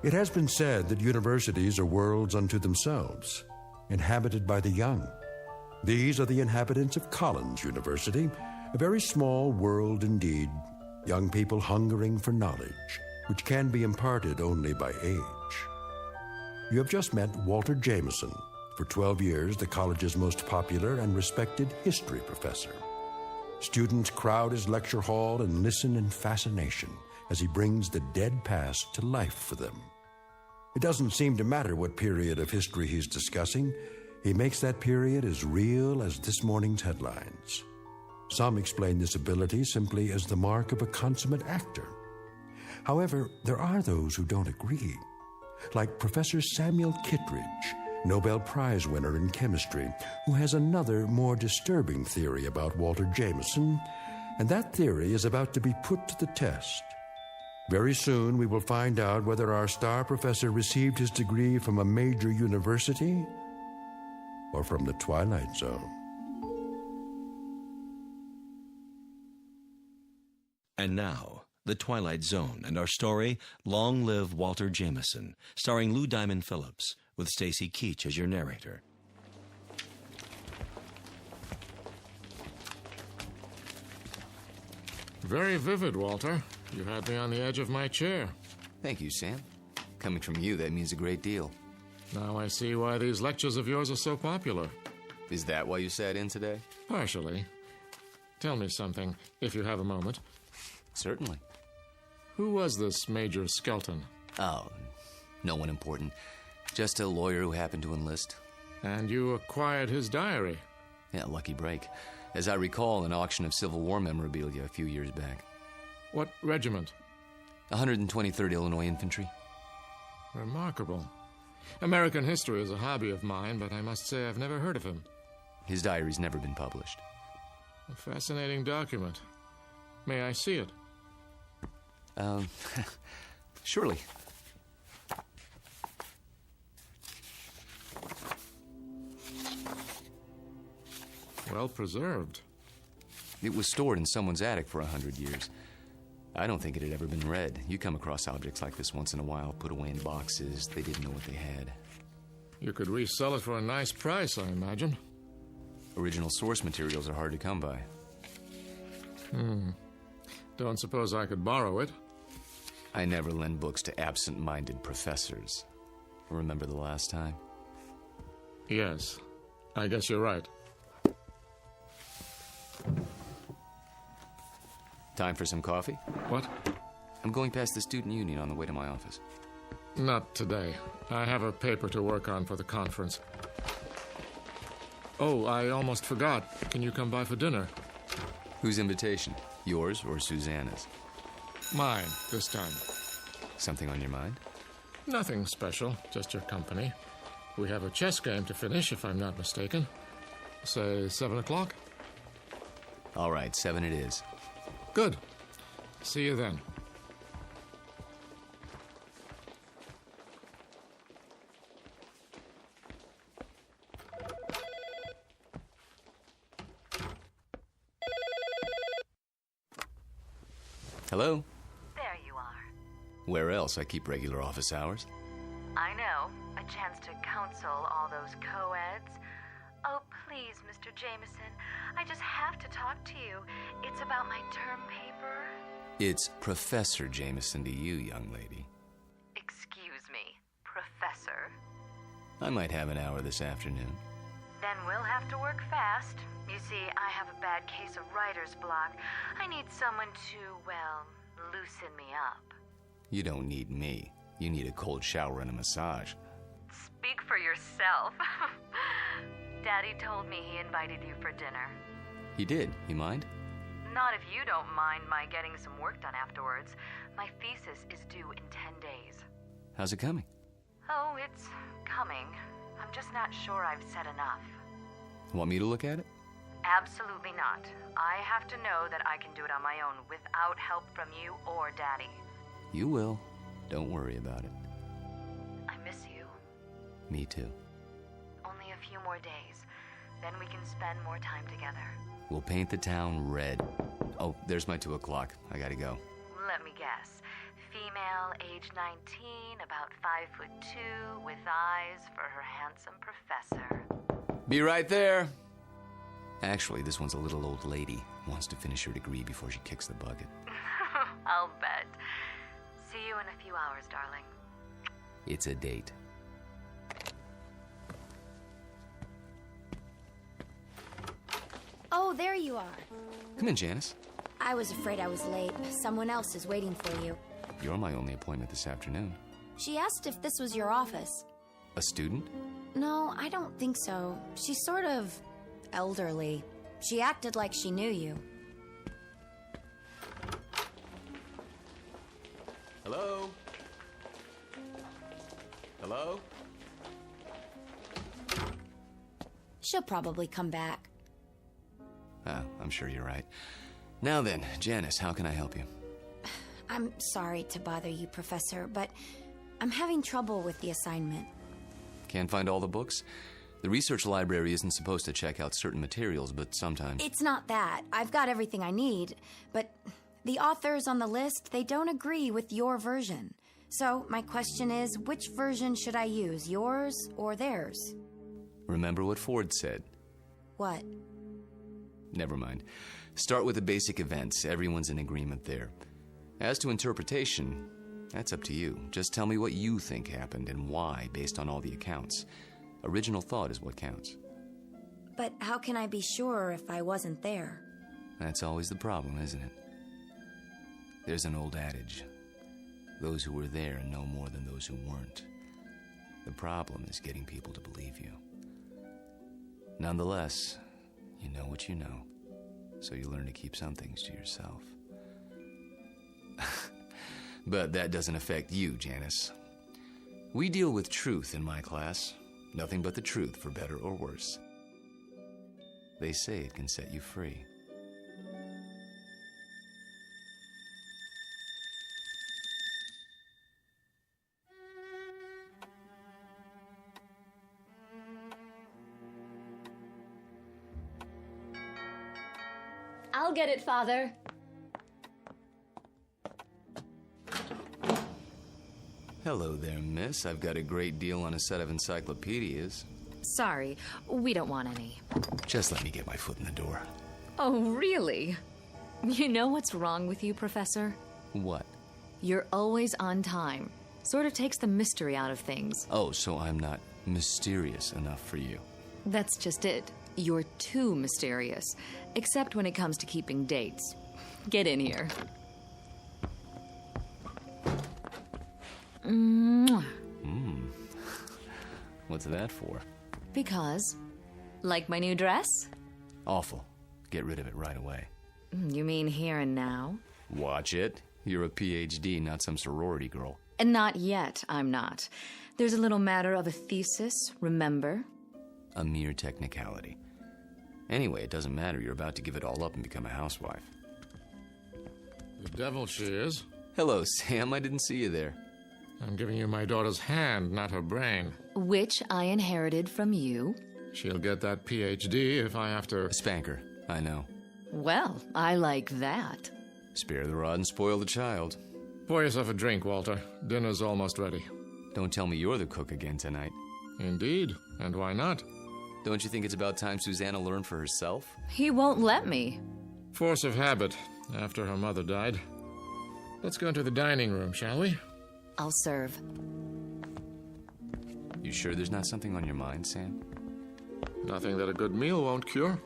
It has been said that universities are worlds unto themselves, inhabited by the young. These are the inhabitants of Collins University, a very small world indeed, young people hungering for knowledge, which can be imparted only by age. You have just met Walter Jameson, for 12 years the college's most popular and respected history professor. Students crowd his lecture hall and listen in fascination as he brings the dead past to life for them. It doesn't seem to matter what period of history he's discussing. He makes that period as real as this morning's headlines. Some explain this ability simply as the mark of a consummate actor. However, there are those who don't agree, like Professor Samuel Kittredge, Nobel Prize winner in chemistry, who has another, more disturbing theory about Walter Jameson, and that theory is about to be put to the test. Very soon, we will find out whether our star professor received his degree from a major university or from the Twilight Zone. And now, The Twilight Zone and our story, Long Live Walter Jameson, starring Lou Diamond Phillips, with Stacy Keach as your narrator. Very vivid, Walter. You had me on the edge of my chair. Thank you, Sam. Coming from you, that means a great deal. Now I see why these lectures of yours are so popular. Is that why you sat in today? Partially. Tell me something, if you have a moment. Certainly. Who was this Major Skelton? Oh, no one important. Just a lawyer who happened to enlist. And you acquired his diary? Yeah, lucky break. As I recall, an auction of Civil War memorabilia a few years back. What regiment? 123rd Illinois Infantry. Remarkable. American history is a hobby of mine, but I must say I've never heard of him. His diary's never been published. A fascinating document. May I see it? Surely. Well preserved. It was stored in someone's attic for 100 years. I don't think it had ever been read. You come across objects like this once in a while, put away in boxes. They didn't know what they had. You could resell it for a nice price, I imagine. Original source materials are hard to come by. Don't suppose I could borrow it? I never lend books to absent-minded professors. Remember the last time? Yes. I guess you're right. Time for some coffee? What? I'm going past the student union on the way to my office. Not today. I have a paper to work on for the conference. Oh, I almost forgot. Can you come by for dinner? Whose invitation? Yours or Susanna's? Mine, this time. Something on your mind? Nothing special, just your company. We have a chess game to finish, if I'm not mistaken. Say 7 o'clock? All right, 7 it is. Good. See you then. Hello? There you are. Where else? I keep regular office hours. I know. A chance to counsel all those co-eds. Oh, please, Mr. Jameson. I just have to talk to you. It's about my term paper. It's Professor Jameson to you, young lady. Excuse me, Professor. I might have an hour this afternoon. Then we'll have to work fast. You see, I have a bad case of writer's block. I need someone to, well, loosen me up. You don't need me. You need a cold shower and a massage. Speak for yourself. Daddy told me he invited you for dinner. He did. You mind? Not if you don't mind my getting some work done afterwards. My thesis is due in 10 days. How's it coming? Oh, it's coming. I'm just not sure I've said enough. Want me to look at it? Absolutely not. I have to know that I can do it on my own without help from you or Daddy. You will. Don't worry about it. I miss you. Me too. Only a few more days. Then we can spend more time together. We'll paint the town red. Oh, there's my 2 o'clock. I gotta go. Let me guess. Female, age 19, about 5'2", with eyes for her handsome professor. Be right there. Actually, this one's a little old lady. Wants to finish her degree before she kicks the bucket. I'll bet. See you in a few hours, darling. It's a date. Oh, there you are. Come in, Janice. I was afraid I was late. Someone else is waiting for you. You're my only appointment this afternoon. She asked if this was your office. A student? No, I don't think so. She's sort of elderly. She acted like she knew you. Hello? Hello? She'll probably come back. Oh, I'm sure you're right. Now then, Janice, how can I help you? I'm sorry to bother you, Professor, but I'm having trouble with the assignment. Can't find all the books? The research library isn't supposed to check out certain materials, but sometimes... It's not that. I've got everything I need, but the authors on the list, they don't agree with your version. So my question is, which version should I use, yours or theirs? Remember what Ford said. What? Never mind. Start with the basic events. Everyone's in agreement there. As to interpretation, that's up to you. Just tell me what you think happened and why, based on all the accounts. Original thought is what counts. But how can I be sure if I wasn't there? That's always the problem, isn't it? There's an old adage. Those who were there know more than those who weren't. The problem is getting people to believe you. Nonetheless, you know what you know, so you learn to keep some things to yourself. But that doesn't affect you, Janice. We deal with truth in my class. Nothing but the truth, for better or worse. They say it can set you free. I'll get it, Father. Hello there, miss. I've got a great deal on a set of encyclopedias. Sorry, we don't want any. Just let me get my foot in the door. Oh, really? You know what's wrong with you, Professor? What? You're always on time. Sort of takes the mystery out of things. Oh, so I'm not mysterious enough for you. That's just it. You're too mysterious. Except when it comes to keeping dates. Get in here. Mwah. What's that for? Because. Like my new dress? Awful. Get rid of it right away. You mean here and now? Watch it. You're a PhD, not some sorority girl. And not yet, I'm not. There's a little matter of a thesis, remember? A mere technicality. Anyway, it doesn't matter. You're about to give it all up and become a housewife. The devil she is. Hello, Sam. I didn't see you there. I'm giving you my daughter's hand, not her brain. Which I inherited from you. She'll get that PhD if I have to... Spank her. I know. Well, I like that. Spare the rod and spoil the child. Pour yourself a drink, Walter. Dinner's almost ready. Don't tell me you're the cook again tonight. Indeed. And why not? Don't you think it's about time Susanna learned for herself? He won't let me. Force of habit, after her mother died. Let's go into the dining room, shall we? I'll serve. You sure there's not something on your mind, Sam? Nothing that a good meal won't cure.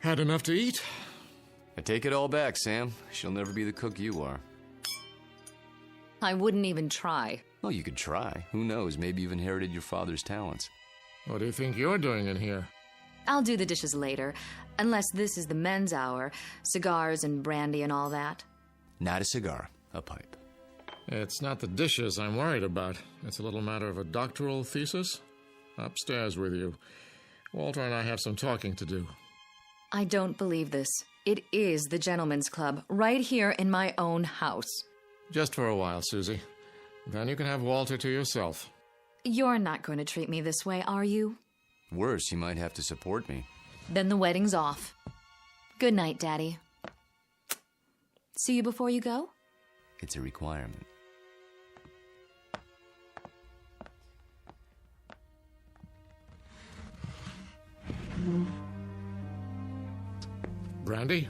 Had enough to eat? I take it all back, Sam. She'll never be the cook you are. I wouldn't even try. Oh, you could try. Who knows? Maybe you've inherited your father's talents. What do you think you're doing in here? I'll do the dishes later, unless this is the men's hour. Cigars and brandy and all that. Not a cigar, a pipe. It's not the dishes I'm worried about. It's a little matter of a doctoral thesis. Upstairs with you. Walter and I have some talking to do. I don't believe this. It is the gentleman's club, right here in my own house. Just for a while, Susie. Then you can have Walter to yourself. You're not going to treat me this way, are you? Worse, you might have to support me. Then the wedding's off. Good night, Daddy. See you before you go? It's a requirement. Brandy?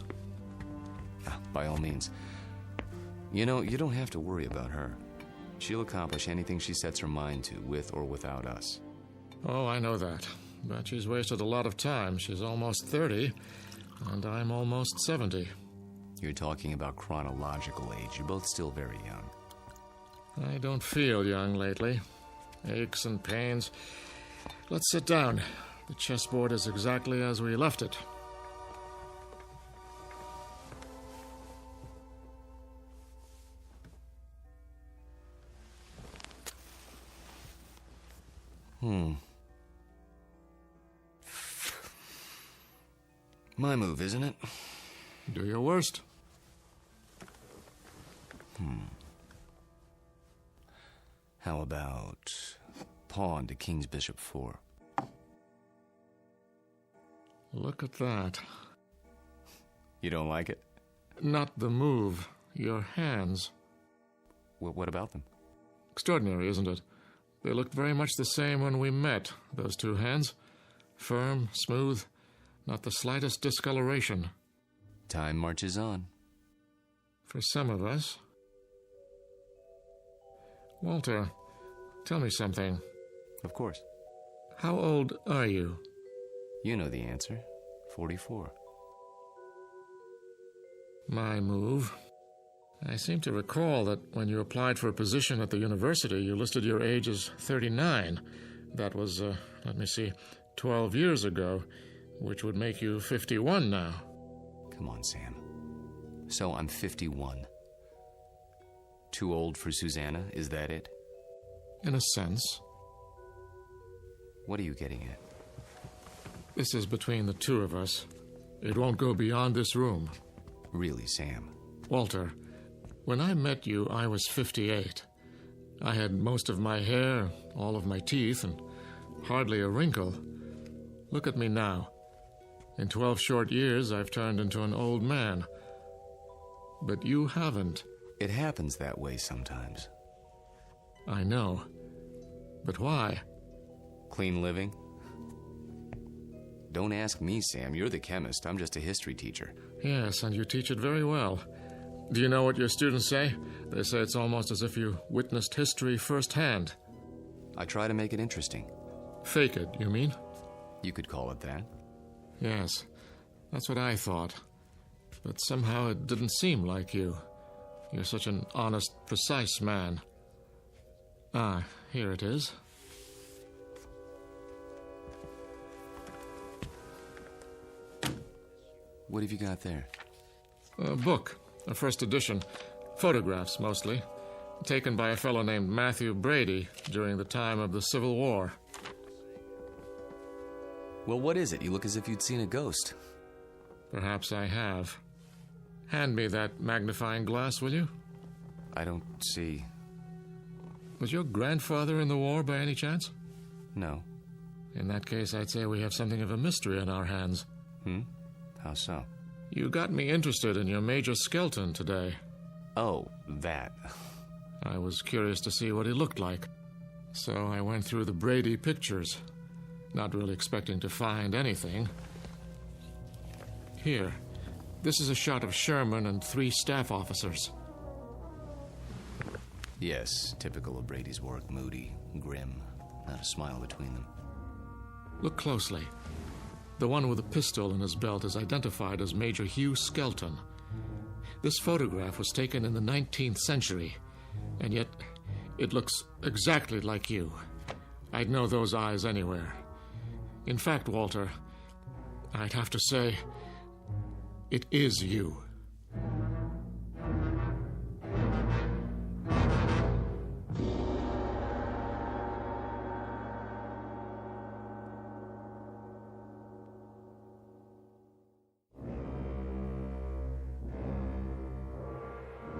By all means. You know, you don't have to worry about her. She'll accomplish anything she sets her mind to, with or without us. Oh, I know that. But she's wasted a lot of time. She's almost 30, and I'm almost 70. You're talking about chronological age. You're both still very young. I don't feel young lately. Aches and pains. Let's sit down. The chessboard is exactly as we left it. My move, isn't it? Do your worst. How about pawn to king's bishop 4? Look at that. You don't like it? Not the move. Your hands. What about them? Extraordinary, isn't it? They looked very much the same when we met, those two hands. Firm, smooth, not the slightest discoloration. Time marches on. For some of us. Walter, tell me something. Of course. How old are you? You know the answer. 44. My move. I seem to recall that when you applied for a position at the university, you listed your age as 39. That was, 12 years ago, which would make you 51 now. Come on, Sam. So I'm 51. Too old for Susanna, is that it? In a sense. What are you getting at? This is between the two of us. It won't go beyond this room. Really, Sam? Walter, when I met you, I was 58. I had most of my hair, all of my teeth, and hardly a wrinkle. Look at me now. In 12 short years, I've turned into an old man. But you haven't. It happens that way sometimes. I know. But why? Clean living? Don't ask me, Sam. You're the chemist. I'm just a history teacher. Yes, and you teach it very well. Do you know what your students say? They say it's almost as if you witnessed history firsthand. I try to make it interesting. Fake it, you mean? You could call it that. Yes, that's what I thought. But somehow it didn't seem like you. You're such an honest, precise man. Ah, here it is. What have you got there? A book, a first edition. Photographs, mostly. Taken by a fellow named Matthew Brady during the time of the Civil War. Well, what is it? You look as if you'd seen a ghost. Perhaps I have. Hand me that magnifying glass, will you? I don't see. Was your grandfather in the war by any chance? No. In that case, I'd say we have something of a mystery on our hands. How so? You got me interested in your Major Skelton today. Oh, that. I was curious to see what he looked like. So I went through the Brady pictures, not really expecting to find anything. Here, this is a shot of Sherman and 3 staff officers. Yes, typical of Brady's work. Moody, grim, not a smile between them. Look closely. The one with the pistol in his belt is identified as Major Hugh Skelton. This photograph was taken in the 19th century, and yet it looks exactly like you. I'd know those eyes anywhere. In fact, Walter, I'd have to say, it is you.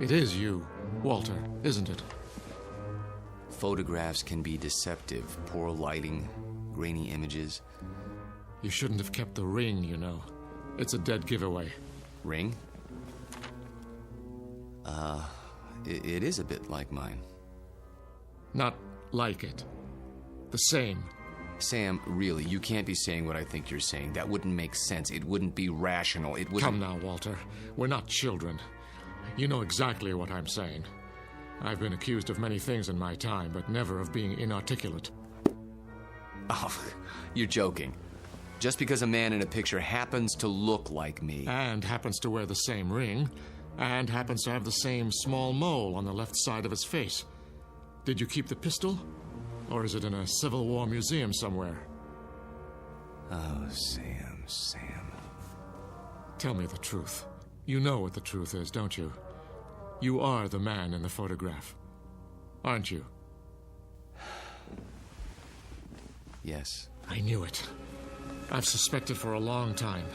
It is you, Walter, isn't it? Photographs can be deceptive. Poor lighting, grainy images. You shouldn't have kept the ring, you know. It's a dead giveaway. Ring? It is a bit like mine. Not like it. The same. Sam, really, you can't be saying what I think you're saying. That wouldn't make sense. It wouldn't be rational. It wouldn't... Come now, Walter. We're not children. You know exactly what I'm saying. I've been accused of many things in my time, but never of being inarticulate. Oh, you're joking. Just because a man in a picture happens to look like me. And happens to wear the same ring, and happens to have the same small mole on the left side of his face. Did you keep the pistol? Or is it in a Civil War museum somewhere? Oh, Sam. Tell me the truth. You know what the truth is, don't you? You are the man in the photograph, aren't you? Yes. I knew it. I've suspected for a long time.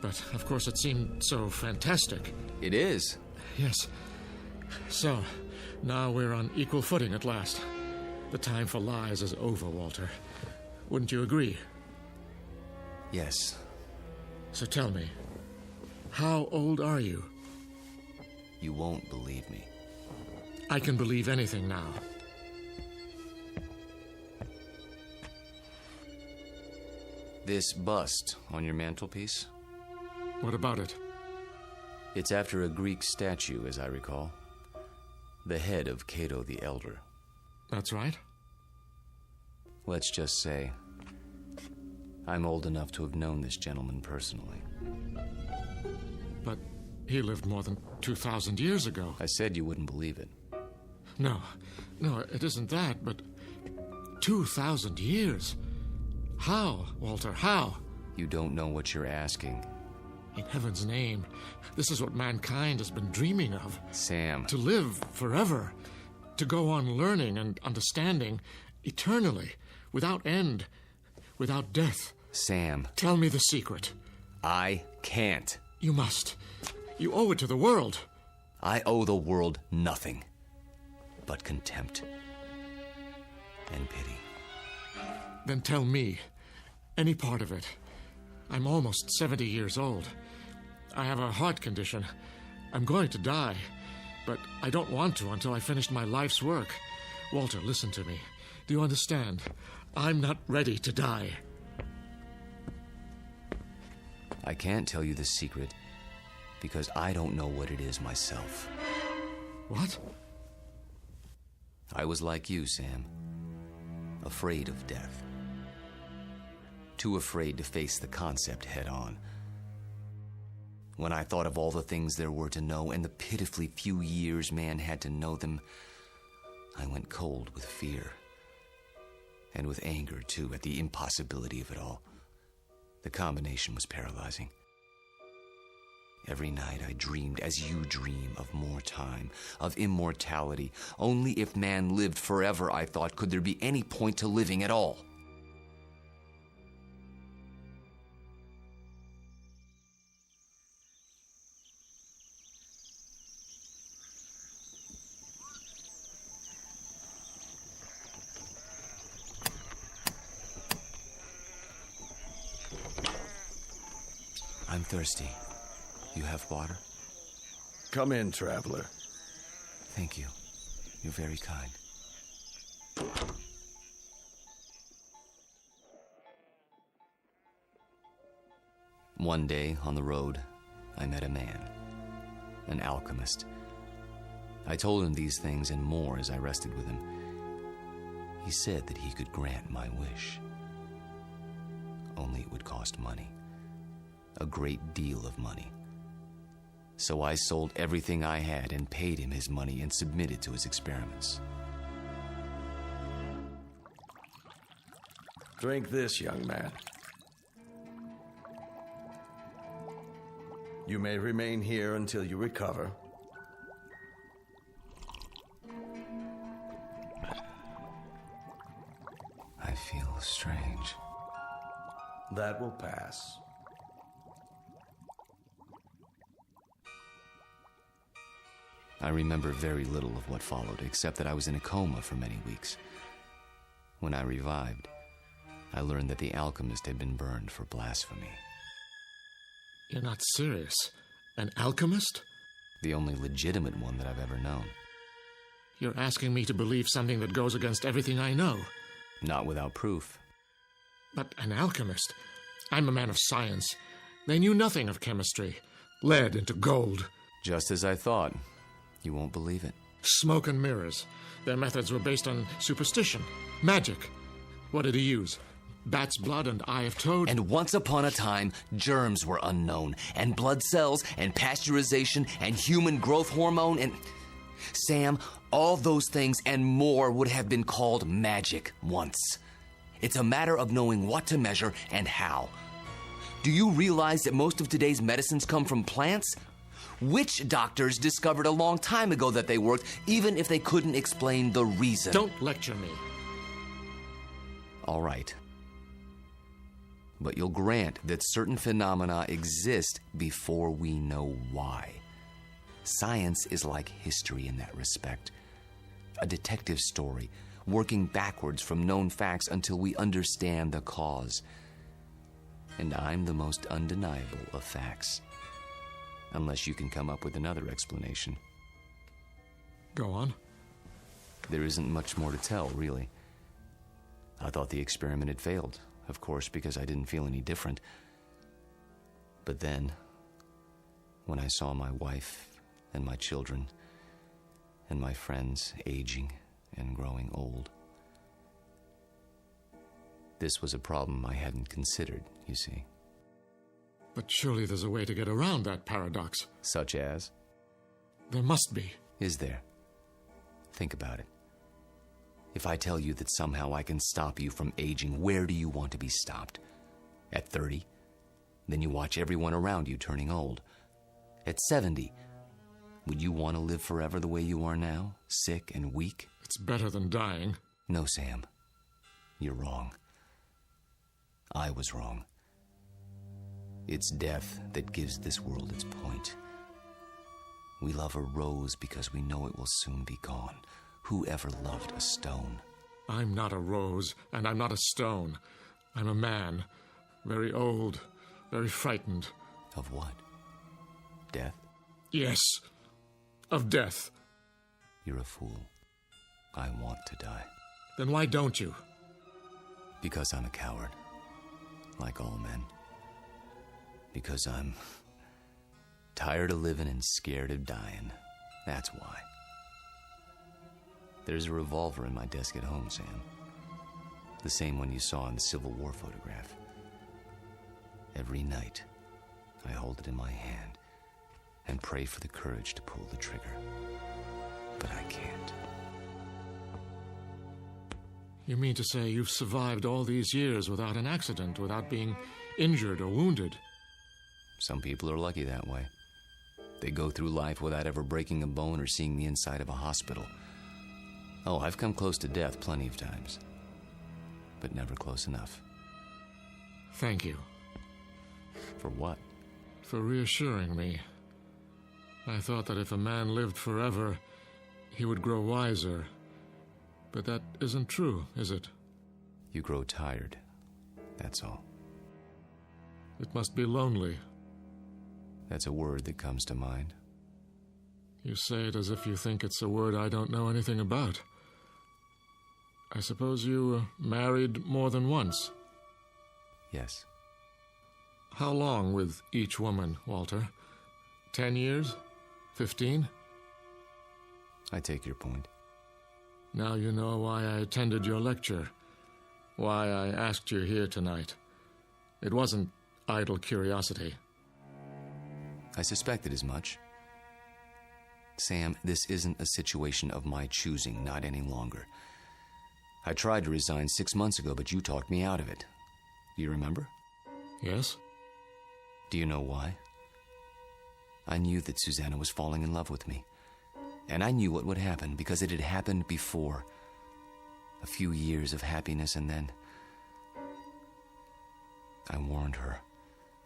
But, of course, it seemed so fantastic. It is. Yes. So, now we're on equal footing at last. The time for lies is over, Walter. Wouldn't you agree? Yes. So tell me, how old are you? You won't believe me. I can believe anything now. This bust on your mantelpiece? What about it? It's after a Greek statue, as I recall. The head of Cato the Elder. That's right. Let's just say I'm old enough to have known this gentleman personally. But he lived more than 2,000 years ago. I said you wouldn't believe it. No, it isn't that, but 2,000 years? How, Walter, how? You don't know what you're asking. In heaven's name, this is what mankind has been dreaming of. Sam. To live forever. To go on learning and understanding eternally, without end, without death. Sam. Tell me the secret. I can't. You must. You owe it to the world. I owe the world nothing but contempt and pity. Then tell me any part of it. I'm almost 70 years old. I have a heart condition. I'm going to die, but I don't want to until I finish my life's work. Walter, listen to me. Do you understand? I'm not ready to die. I can't tell you the secret because I don't know what it is myself. What? I was like you, Sam. Afraid of death. Too afraid to face the concept head on. When I thought of all the things there were to know and the pitifully few years man had to know them, I went cold with fear. And with anger, too, at the impossibility of it all. The combination was paralyzing. Every night I dreamed, as you dream, of more time, of immortality. Only if man lived forever, I thought, could there be any point to living at all. I'm thirsty. You have water? Come in, traveler. Thank you. You're very kind. One day, on the road, I met a man, an alchemist. I told him these things and more as I rested with him. He said that he could grant my wish. Only it would cost money. A great deal of money. So I sold everything I had and paid him his money and submitted to his experiments. Drink this, young man. You may remain here until you recover. I feel strange. That will pass. I remember very little of what followed, except that I was in a coma for many weeks. When I revived, I learned that the alchemist had been burned for blasphemy. You're not serious? An alchemist? The only legitimate one that I've ever known. You're asking me to believe something that goes against everything I know. Not without proof. But an alchemist? I'm a man of science. They knew nothing of chemistry. Lead into gold. Just as I thought. You won't believe it. Smoke and mirrors. Their methods were based on superstition, magic. What did he use? bat's blood and eye of toad. And once upon a time, germs were unknown, and blood cells, and pasteurization, and human growth hormone, and... Sam, all those things and more would have been called magic once. It's a matter of knowing what to measure and how. Do you realize that most of today's medicines come from plants? Witch doctors discovered a long time ago that they worked, even if they couldn't explain the reason. Don't lecture me. All right. But you'll grant that certain phenomena exist before we know why. Science is like history in that respect. A detective story, working backwards from known facts until we understand the cause. And I'm the most undeniable of facts. Unless you can come up with another explanation. Go on. There isn't much more to tell, really. I thought the experiment had failed, of course, because I didn't feel any different. But then, when I saw my wife and my children and my friends aging and growing old, this was a problem I hadn't considered, you see. But surely there's a way to get around that paradox. Such as? There must be. Is there? Think about it. If I tell you that somehow I can stop you from aging, where do you want to be stopped? At 30? Then you watch everyone around you turning old. At 70? Would you want to live forever the way you are now? Sick and weak? It's better than dying. No, Sam. You're wrong. I was wrong. It's death that gives this world its point. We love a rose because we know it will soon be gone. Who ever loved a stone? I'm not a rose, and I'm not a stone. I'm a man. Very old, very frightened. Of what? Death? Yes, of death. You're a fool. I want to die. Then why don't you? Because I'm a coward. Like all men. Because I'm tired of living and scared of dying. That's why. There's a revolver in my desk at home, Sam. The same one you saw in the Civil War photograph. Every night, I hold it in my hand and pray for the courage to pull the trigger. But I can't. You mean to say you've survived all these years without an accident, without being injured or wounded? Some people are lucky that way. They go through life without ever breaking a bone or seeing the inside of a hospital. Oh, I've come close to death plenty of times. But never close enough. Thank you. For what? For reassuring me. I thought that if a man lived forever, he would grow wiser. But that isn't true, is it? You grow tired. That's all. It must be lonely. That's a word that comes to mind. You say it as if you think it's a word I don't know anything about. I suppose you married more than once? Yes. How long with each woman, Walter? 10 years? 15? I take your point. Now you know why I attended your lecture. Why I asked you here tonight. It wasn't idle curiosity. I suspected as much. Sam, this isn't a situation of my choosing, not any longer. I tried to resign 6 months ago, but you talked me out of it. Do you remember? Yes. Do you know why? I knew that Susanna was falling in love with me. And I knew what would happen, because it had happened before. A few years of happiness, and then... I warned her.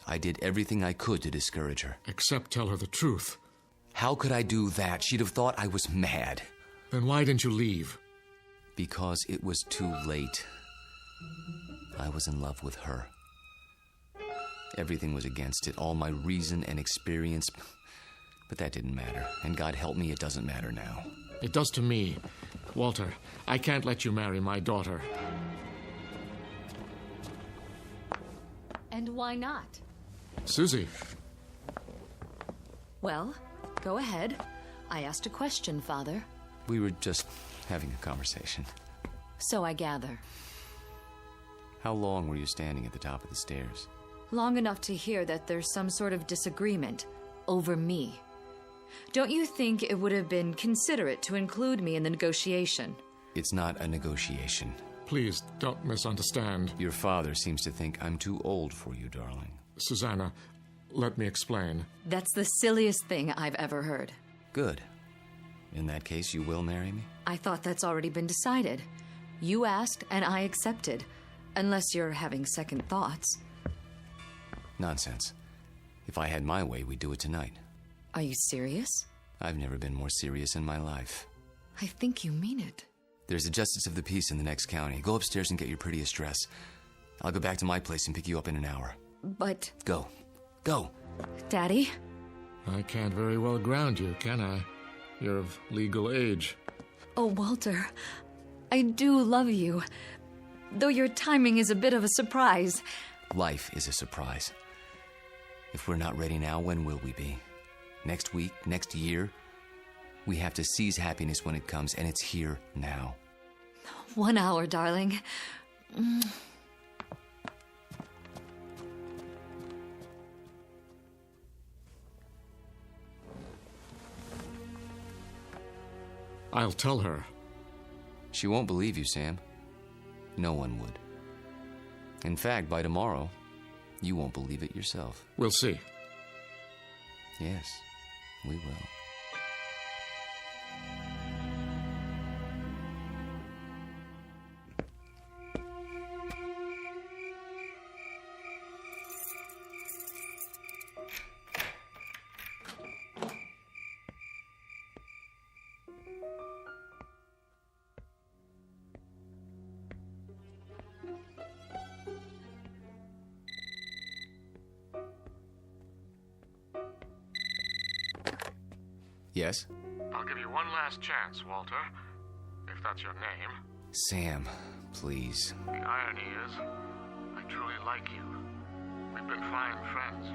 I did everything I could to discourage her. Except tell her the truth. How could I do that? She'd have thought I was mad. Then why didn't you leave? Because it was too late. I was in love with her. Everything was against it, all my reason and experience. But that didn't matter. And God help me, it doesn't matter now. It does to me. Walter, I can't let you marry my daughter. And why not? Susie. Well, go ahead. I asked a question, Father. We were just having a conversation. So I gather. How long were you standing at the top of the stairs? Long enough to hear that there's some sort of disagreement over me. Don't you think it would have been considerate to include me in the negotiation? It's not a negotiation. Please, don't misunderstand. Your father seems to think I'm too old for you, darling. Susanna, let me explain. That's the silliest thing I've ever heard. Good. In that case, you will marry me? I thought that's already been decided. You asked, and I accepted. Unless you're having second thoughts. Nonsense. If I had my way, we'd do it tonight. Are you serious? I've never been more serious in my life. I think you mean it. There's a justice of the peace in the next county. Go upstairs and get your prettiest dress. I'll go back to my place and pick you up in an hour. But... Go. Go. Daddy? I can't very well ground you, can I? You're of legal age. Oh, Walter, I do love you. Though your timing is a bit of a surprise. Life is a surprise. If we're not ready now, when will we be? Next week? Next year? We have to seize happiness when it comes, and it's here now. 1 hour, darling. I'll tell her. She won't believe you, Sam. No one would. In fact, by tomorrow, you won't believe it yourself. We'll see. Yes, we will. Yes? I'll give you one last chance, Walter, if that's your name. Sam, please. The irony is, I truly like you. We've been fine friends.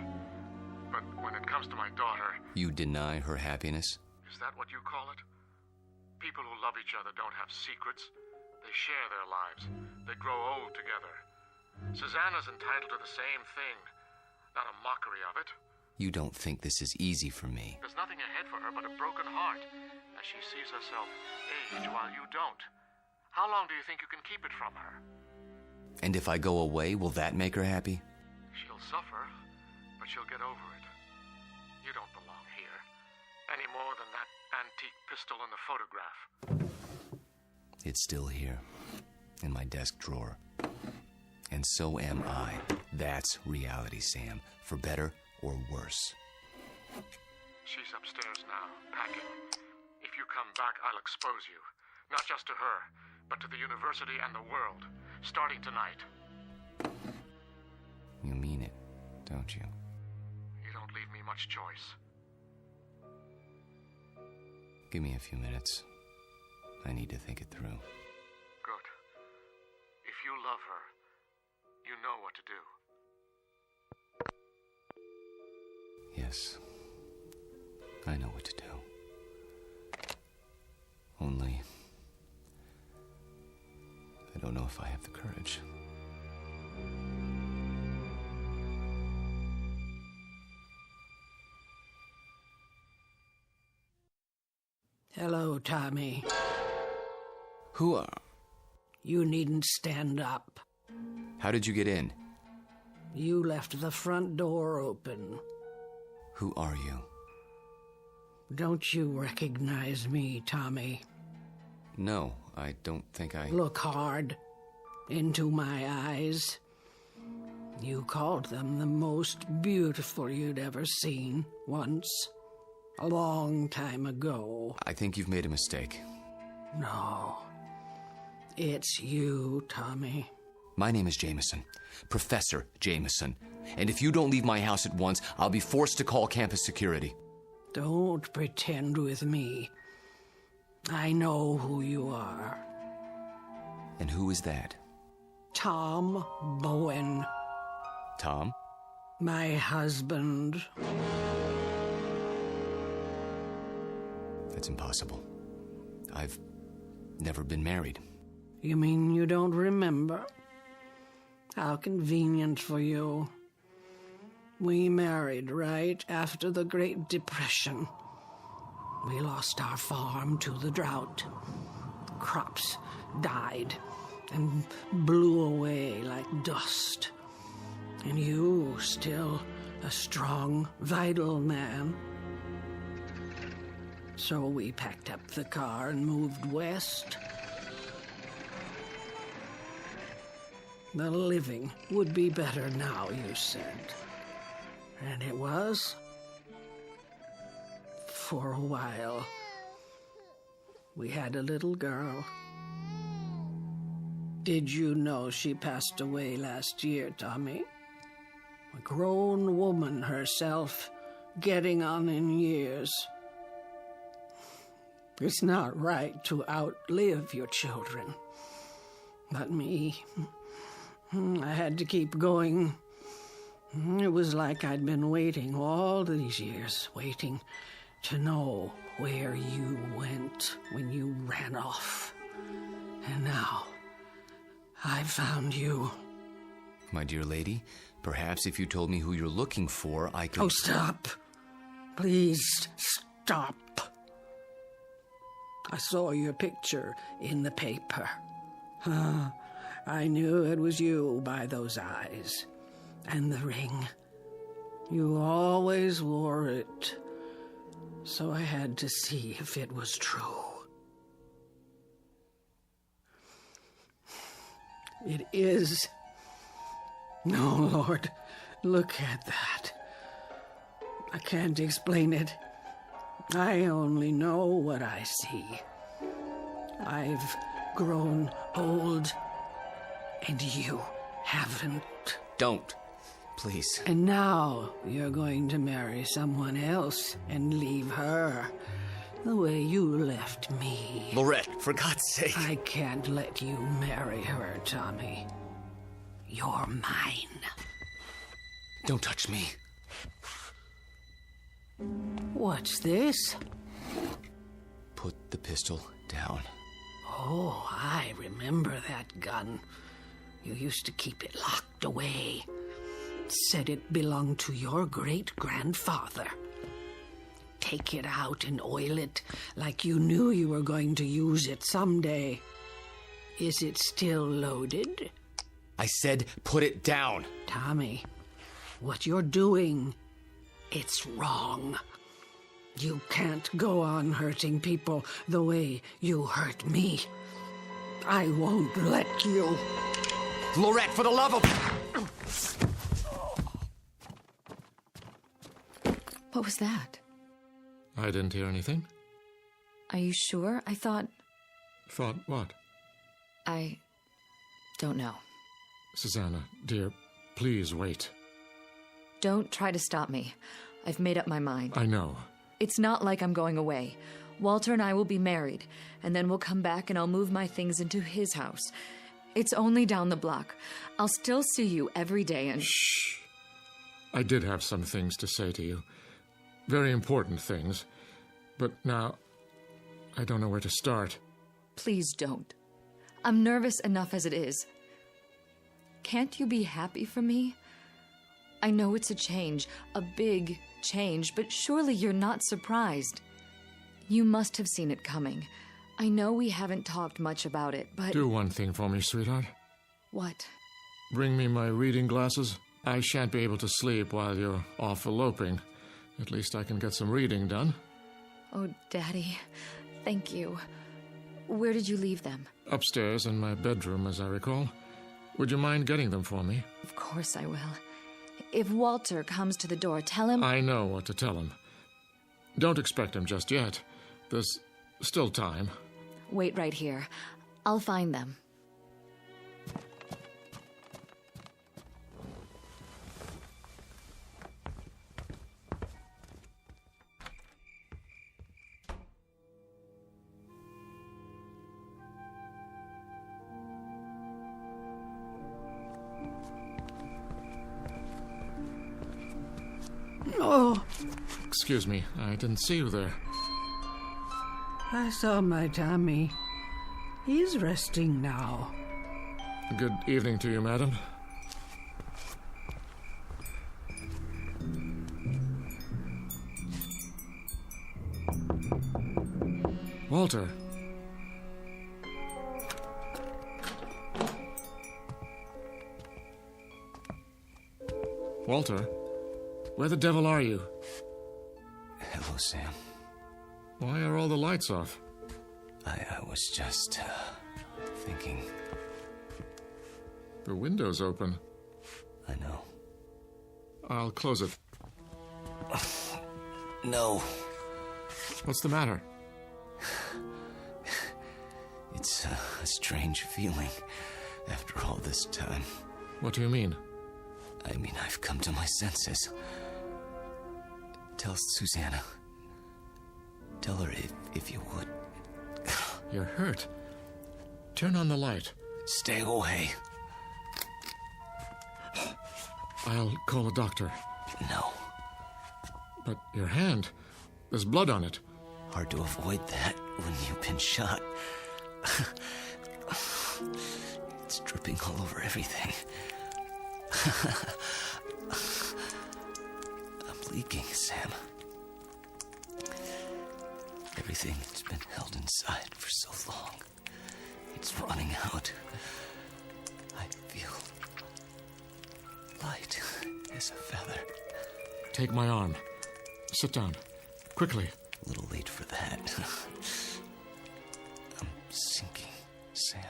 But when it comes to my daughter... You deny her happiness? Is that what you call it? People who love each other don't have secrets. They share their lives. They grow old together. Susanna's entitled to the same thing. Not a mockery of it. You don't think this is easy for me. There's nothing ahead for her but a broken heart, as she sees herself age while you don't. How long do you think you can keep it from her? And if I go away, will that make her happy? She'll suffer, but she'll get over it. You don't belong here, any more than that antique pistol in the photograph. It's still here, in my desk drawer. And so am I. That's reality, Sam, for better or worse. She's upstairs now, packing. If you come back, I'll expose you. Not just to her, but to the university and the world, starting tonight. You mean it, don't you? You don't leave me much choice. Give me a few minutes. I need to think it through. Good. If you love her, you know what to do. Yes, I know what to do. Only, I don't know if I have the courage. Hello, Tommy. Who are... You needn't stand up. How did you get in? You left the front door open. Who are you? Don't you recognize me, Tommy? No, I don't think I... Look hard into my eyes. You called them the most beautiful you'd ever seen once. A long time ago. I think you've made a mistake. No. It's you, Tommy. My name is Jameson. Professor Jameson. And if you don't leave my house at once, I'll be forced to call campus security. Don't pretend with me. I know who you are. And who is that? Tom Bowen. Tom? My husband. That's impossible. I've never been married. You mean you don't remember? How convenient for you. We married right after the Great Depression. We lost our farm to the drought. Crops died and blew away like dust. And you, still a strong, vital man. So we packed up the car and moved west. The living would be better now, you said. And it was. For a while. We had a little girl. Did you know she passed away last year, Tommy? A grown woman herself, getting on in years. It's not right to outlive your children. But me, I had to keep going. It was like I'd been waiting all these years, waiting to know where you went when you ran off. And now, I found you. My dear lady, perhaps if you told me who you're looking for, I could... Oh, stop. Please, stop. I saw your picture in the paper. I knew it was you by those eyes. And the ring. You always wore it. So I had to see if it was true. It is. No, Lord, look at that. I can't explain it. I only know what I see. I've grown old, and you haven't. Don't. Please. And now you're going to marry someone else and leave her the way you left me. Lorette, for God's sake. I can't let you marry her, Tommy. You're mine. Don't touch me. What's this? Put the pistol down. Oh, I remember that gun. You used to keep it locked away. Said it belonged to your great-grandfather. Take it out and oil it like you knew you were going to use it someday. Is it still loaded? I said put it down. Tommy, what you're doing, it's wrong. You can't go on hurting people the way you hurt me. I won't let you. Lorette, for the love of... What was that? I didn't hear anything. Are you sure? I thought... Thought what? I don't know. Susanna, dear, please wait. Don't try to stop me. I've made up my mind. I know. It's not like I'm going away. Walter and I will be married, and then we'll come back and I'll move my things into his house. It's only down the block. I'll still see you every day and... Shh. I did have some things to say to you. Very important things. But now, I don't know where to start. Please don't. I'm nervous enough as it is. Can't you be happy for me? I know it's a change, a big change, but surely you're not surprised. You must have seen it coming. I know we haven't talked much about it, but... Do one thing for me, sweetheart. What? Bring me my reading glasses. I shan't be able to sleep while you're off eloping. At least I can get some reading done. Oh, Daddy, thank you. Where did you leave them? Upstairs in my bedroom, as I recall. Would you mind getting them for me? Of course I will. If Walter comes to the door, tell him... I know what to tell him. Don't expect him just yet. There's still time. Wait right here. I'll find them. Oh. Excuse me, I didn't see you there. I saw my Tommy. He's resting now. Good evening to you, madam. Walter. Walter, where the devil are you? Hello, Sam. Why are all the lights off? I was just, thinking. The window's open. I know. I'll close it. No. What's the matter? It's a strange feeling after all this time. What do you mean? I mean, I've come to my senses. Tell Susanna. Tell her if you would. You're hurt. Turn on the light. Stay away. I'll call a doctor. No. But your hand, there's blood on it. Hard to avoid that when you've been shot. It's dripping all over everything. I'm leaking, Sam. Everything that's been held inside for so long, it's running out. I feel light as a feather. Take my arm. Sit down. Quickly. A little late for that. I'm sinking, Sam.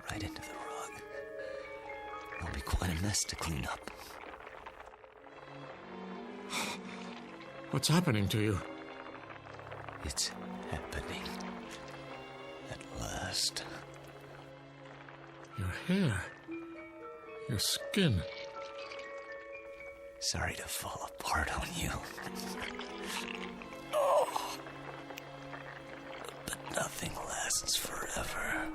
Right into the rug. It'll be quite a mess to clean up. What's happening to you? It's happening. At last. Your hair. Your skin. Sorry to fall apart on you. Oh. But nothing lasts forever.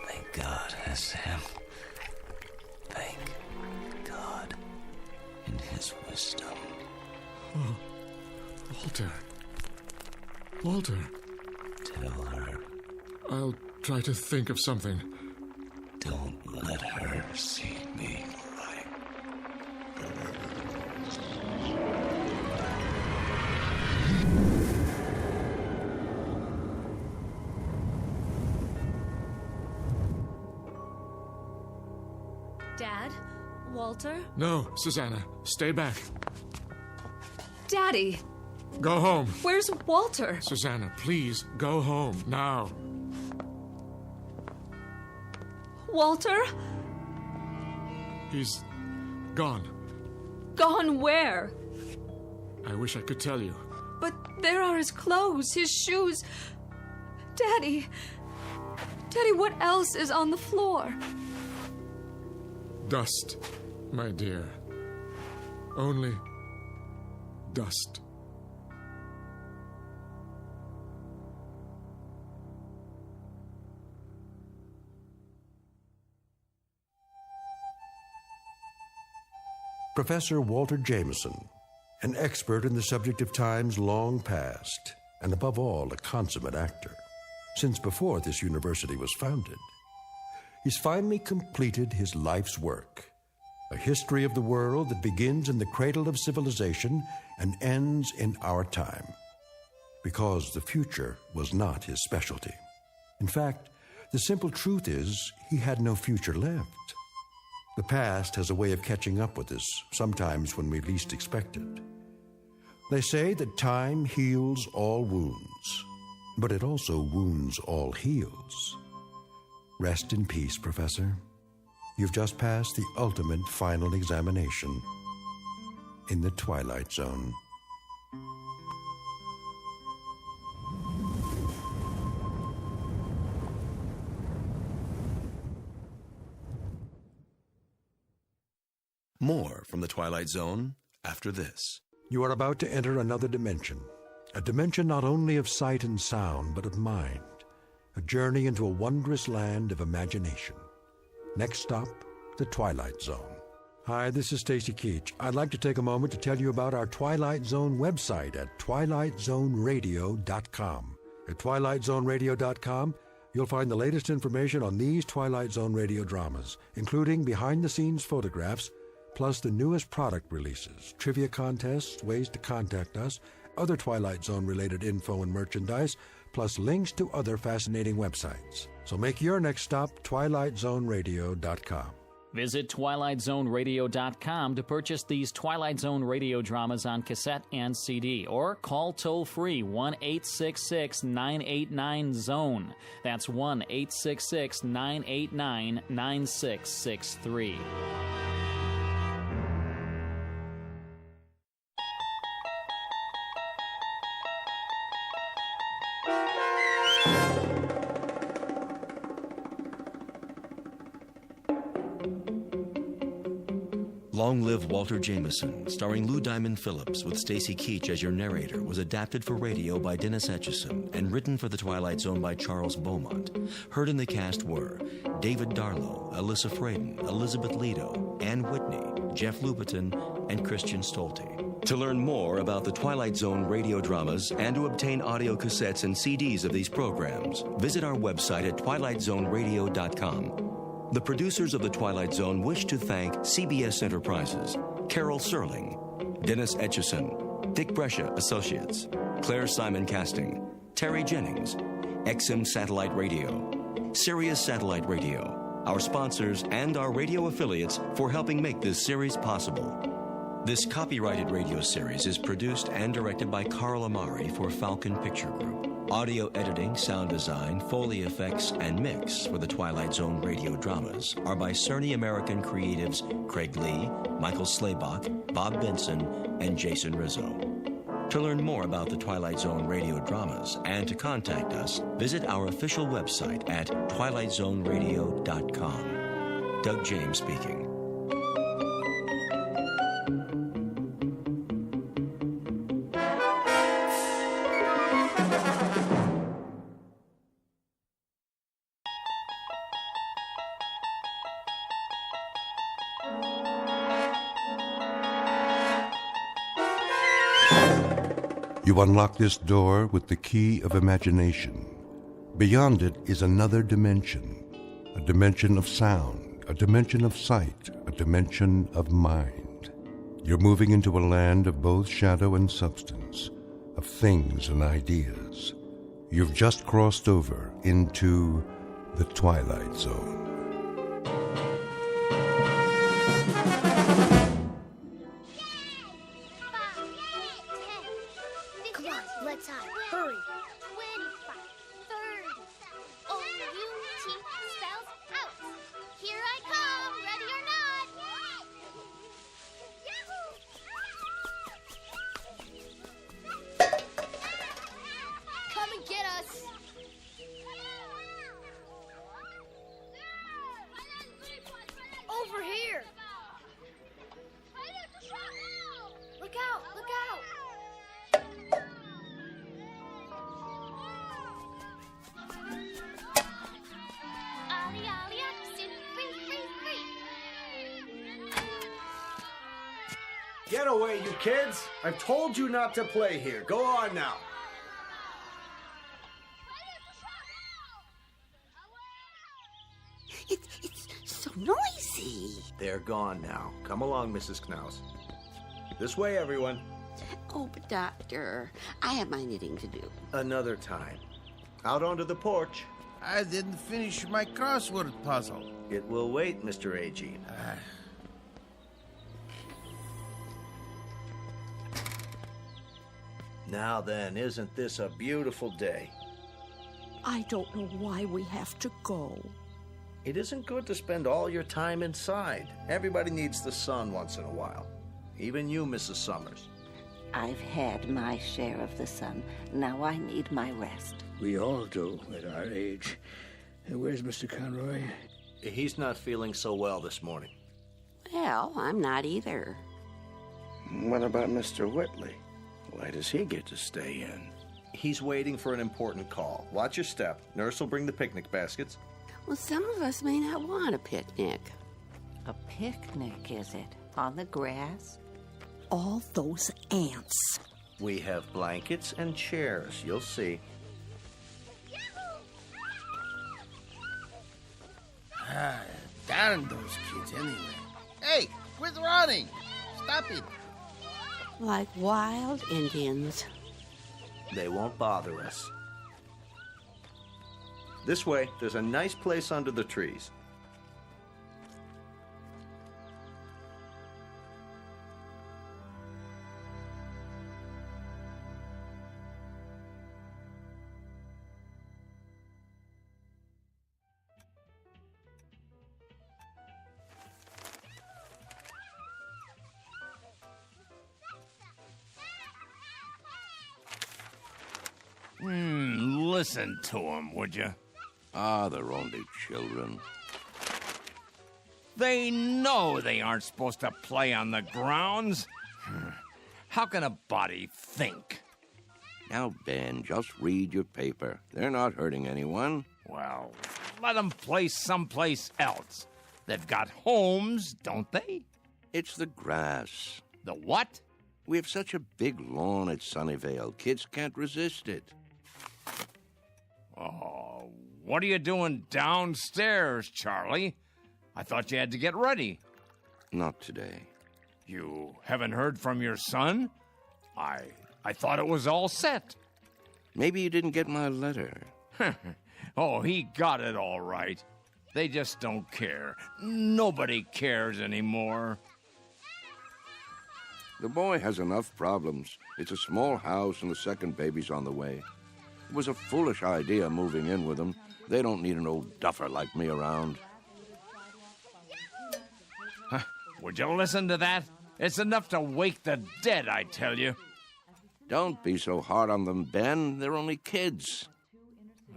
Thank God, Sam. Thank God in his wisdom. Oh, Walter. Walter. Tell her. I'll try to think of something. Don't let her see me like Dad? Walter? No, Susanna. Stay back. Daddy! Go home. Where's Walter? Susanna, please, go home, now. Walter? He's gone. Gone where? I wish I could tell you. But there are his clothes, his shoes. Daddy! Daddy, what else is on the floor? Dust, my dear. Only dust. Professor Walter Jameson, an expert in the subject of times long past, and above all, a consummate actor, since before this university was founded. He's finally completed his life's work, a history of the world that begins in the cradle of civilization and ends in our time, because the future was not his specialty. In fact, the simple truth is he had no future left. The past has a way of catching up with us, sometimes when we least expect it. They say that time heals all wounds, but it also wounds all heals. Rest in peace, Professor. You've just passed the ultimate final examination in the Twilight Zone. More from the Twilight Zone after this. You are about to enter another dimension, a dimension not only of sight and sound, but of mind, a journey into a wondrous land of imagination. Next stop, the Twilight Zone. Hi, this is Stacy Keach. I'd like to take a moment to tell you about our Twilight Zone website at twilightzoneradio.com. At twilightzoneradio.com, you'll find the latest information on these Twilight Zone radio dramas, including behind-the-scenes photographs, plus the newest product releases, trivia contests, ways to contact us, other Twilight Zone-related info and merchandise, plus links to other fascinating websites. So make your next stop twilightzoneradio.com. Visit twilightzoneradio.com to purchase these Twilight Zone radio dramas on cassette and CD, or call toll-free 1-866-989-ZONE. That's 1-866-989-9663. Long Live Walter Jameson, starring Lou Diamond Phillips with Stacy Keach as your narrator, was adapted for radio by Dennis Etchison and written for The Twilight Zone by Charles Beaumont. Heard in the cast were David Darlow, Alyssa Fraden, Elizabeth Lido, Ann Whitney, Jeff Lupetin, and Christian Stolte. To learn more about the Twilight Zone radio dramas and to obtain audio cassettes and CDs of these programs, visit our website at twilightzoneradio.com. The producers of The Twilight Zone wish to thank CBS Enterprises, Carol Serling, Dennis Etchison, Dick Brescia Associates, Claire Simon Casting, Terry Jennings, XM Satellite Radio, Sirius Satellite Radio, our sponsors and our radio affiliates for helping make this series possible. This copyrighted radio series is produced and directed by Carl Amari for Falcon Picture Group. Audio editing, sound design, Foley effects, and mix for the Twilight Zone radio dramas are by Cerny American creatives Craig Lee, Michael Slaybach, Bob Benson, and Jason Rizzo. To learn more about the Twilight Zone radio dramas and to contact us, visit our official website at twilightzoneradio.com. Doug James speaking. You unlock this door with the key of imagination. Beyond it is another dimension, a dimension of sound, a dimension of sight, a dimension of mind. You're moving into a land of both shadow and substance, of things and ideas. You've just crossed over into the Twilight Zone. Get away, you kids! I've told you not to play here. Go on now. It's so noisy. They're gone now. Come along, Mrs. Knaus. This way, everyone. Oh, but Doctor, I have my knitting to do. Another time. Out onto the porch. I didn't finish my crossword puzzle. It will wait, Mr. A.G. Now then, isn't this a beautiful day? I don't know why we have to go. It isn't good to spend all your time inside. Everybody needs the sun once in a while. Even you, Mrs. Summers. I've had my share of the sun. Now I need my rest. We all do at our age. Where's Mr. Conroy? He's not feeling so well this morning. Well, I'm not either. What about Mr. Whitley? Why does he get to stay in? He's waiting for an important call. Watch your step. Nurse will bring the picnic baskets. Well, some of us may not want a picnic. A picnic, is it? On the grass? All those ants. We have blankets and chairs. You'll see. Darn those kids anyway. Hey, quit running! Stop it! Like wild Indians. They won't bother us. This way, there's a nice place under the trees. Listen to them, would you? They're only children. They know they aren't supposed to play on the grounds. How can a body think? Now, Ben, just read your paper. They're not hurting anyone. Well, let them play someplace else. They've got homes, don't they? It's the grass. The what? We have such a big lawn at Sunnyvale. Kids can't resist it. Oh, what are you doing downstairs, Charlie? I thought you had to get ready. Not today. You haven't heard from your son? I thought it was all set. Maybe you didn't get my letter. Oh, he got it all right. They just don't care. Nobody cares anymore. The boy has enough problems. It's a small house and the second baby's on the way. It was a foolish idea moving in with him. They don't need an old duffer like me around. Would you listen to that? It's enough to wake the dead, I tell you. Don't be so hard on them, Ben. They're only kids.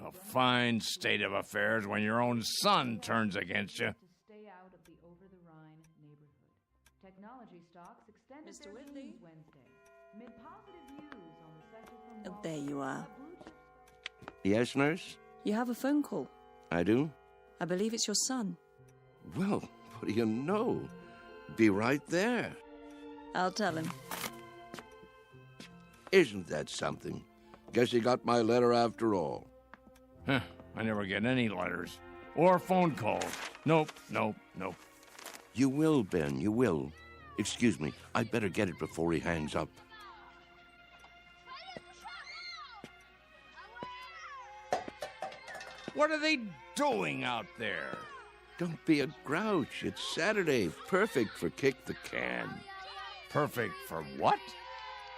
A fine state of affairs when your own son turns against you. Stay out of the over-the-Rhine neighborhood. Technology stocks extended Mr. Whitley? Wednesday. Mid positive views on the sector from There you are. Yes, nurse? You have a phone call. I do? I believe it's your son. Well, what do you know? Be right there. I'll tell him. Isn't that something? Guess he got my letter after all. I never get any letters. Or phone calls. Nope. You will, Ben, you will. Excuse me, I'd better get it before he hangs up. What are they doing out there? Don't be a grouch. It's Saturday. Perfect for kick the can. Perfect for what?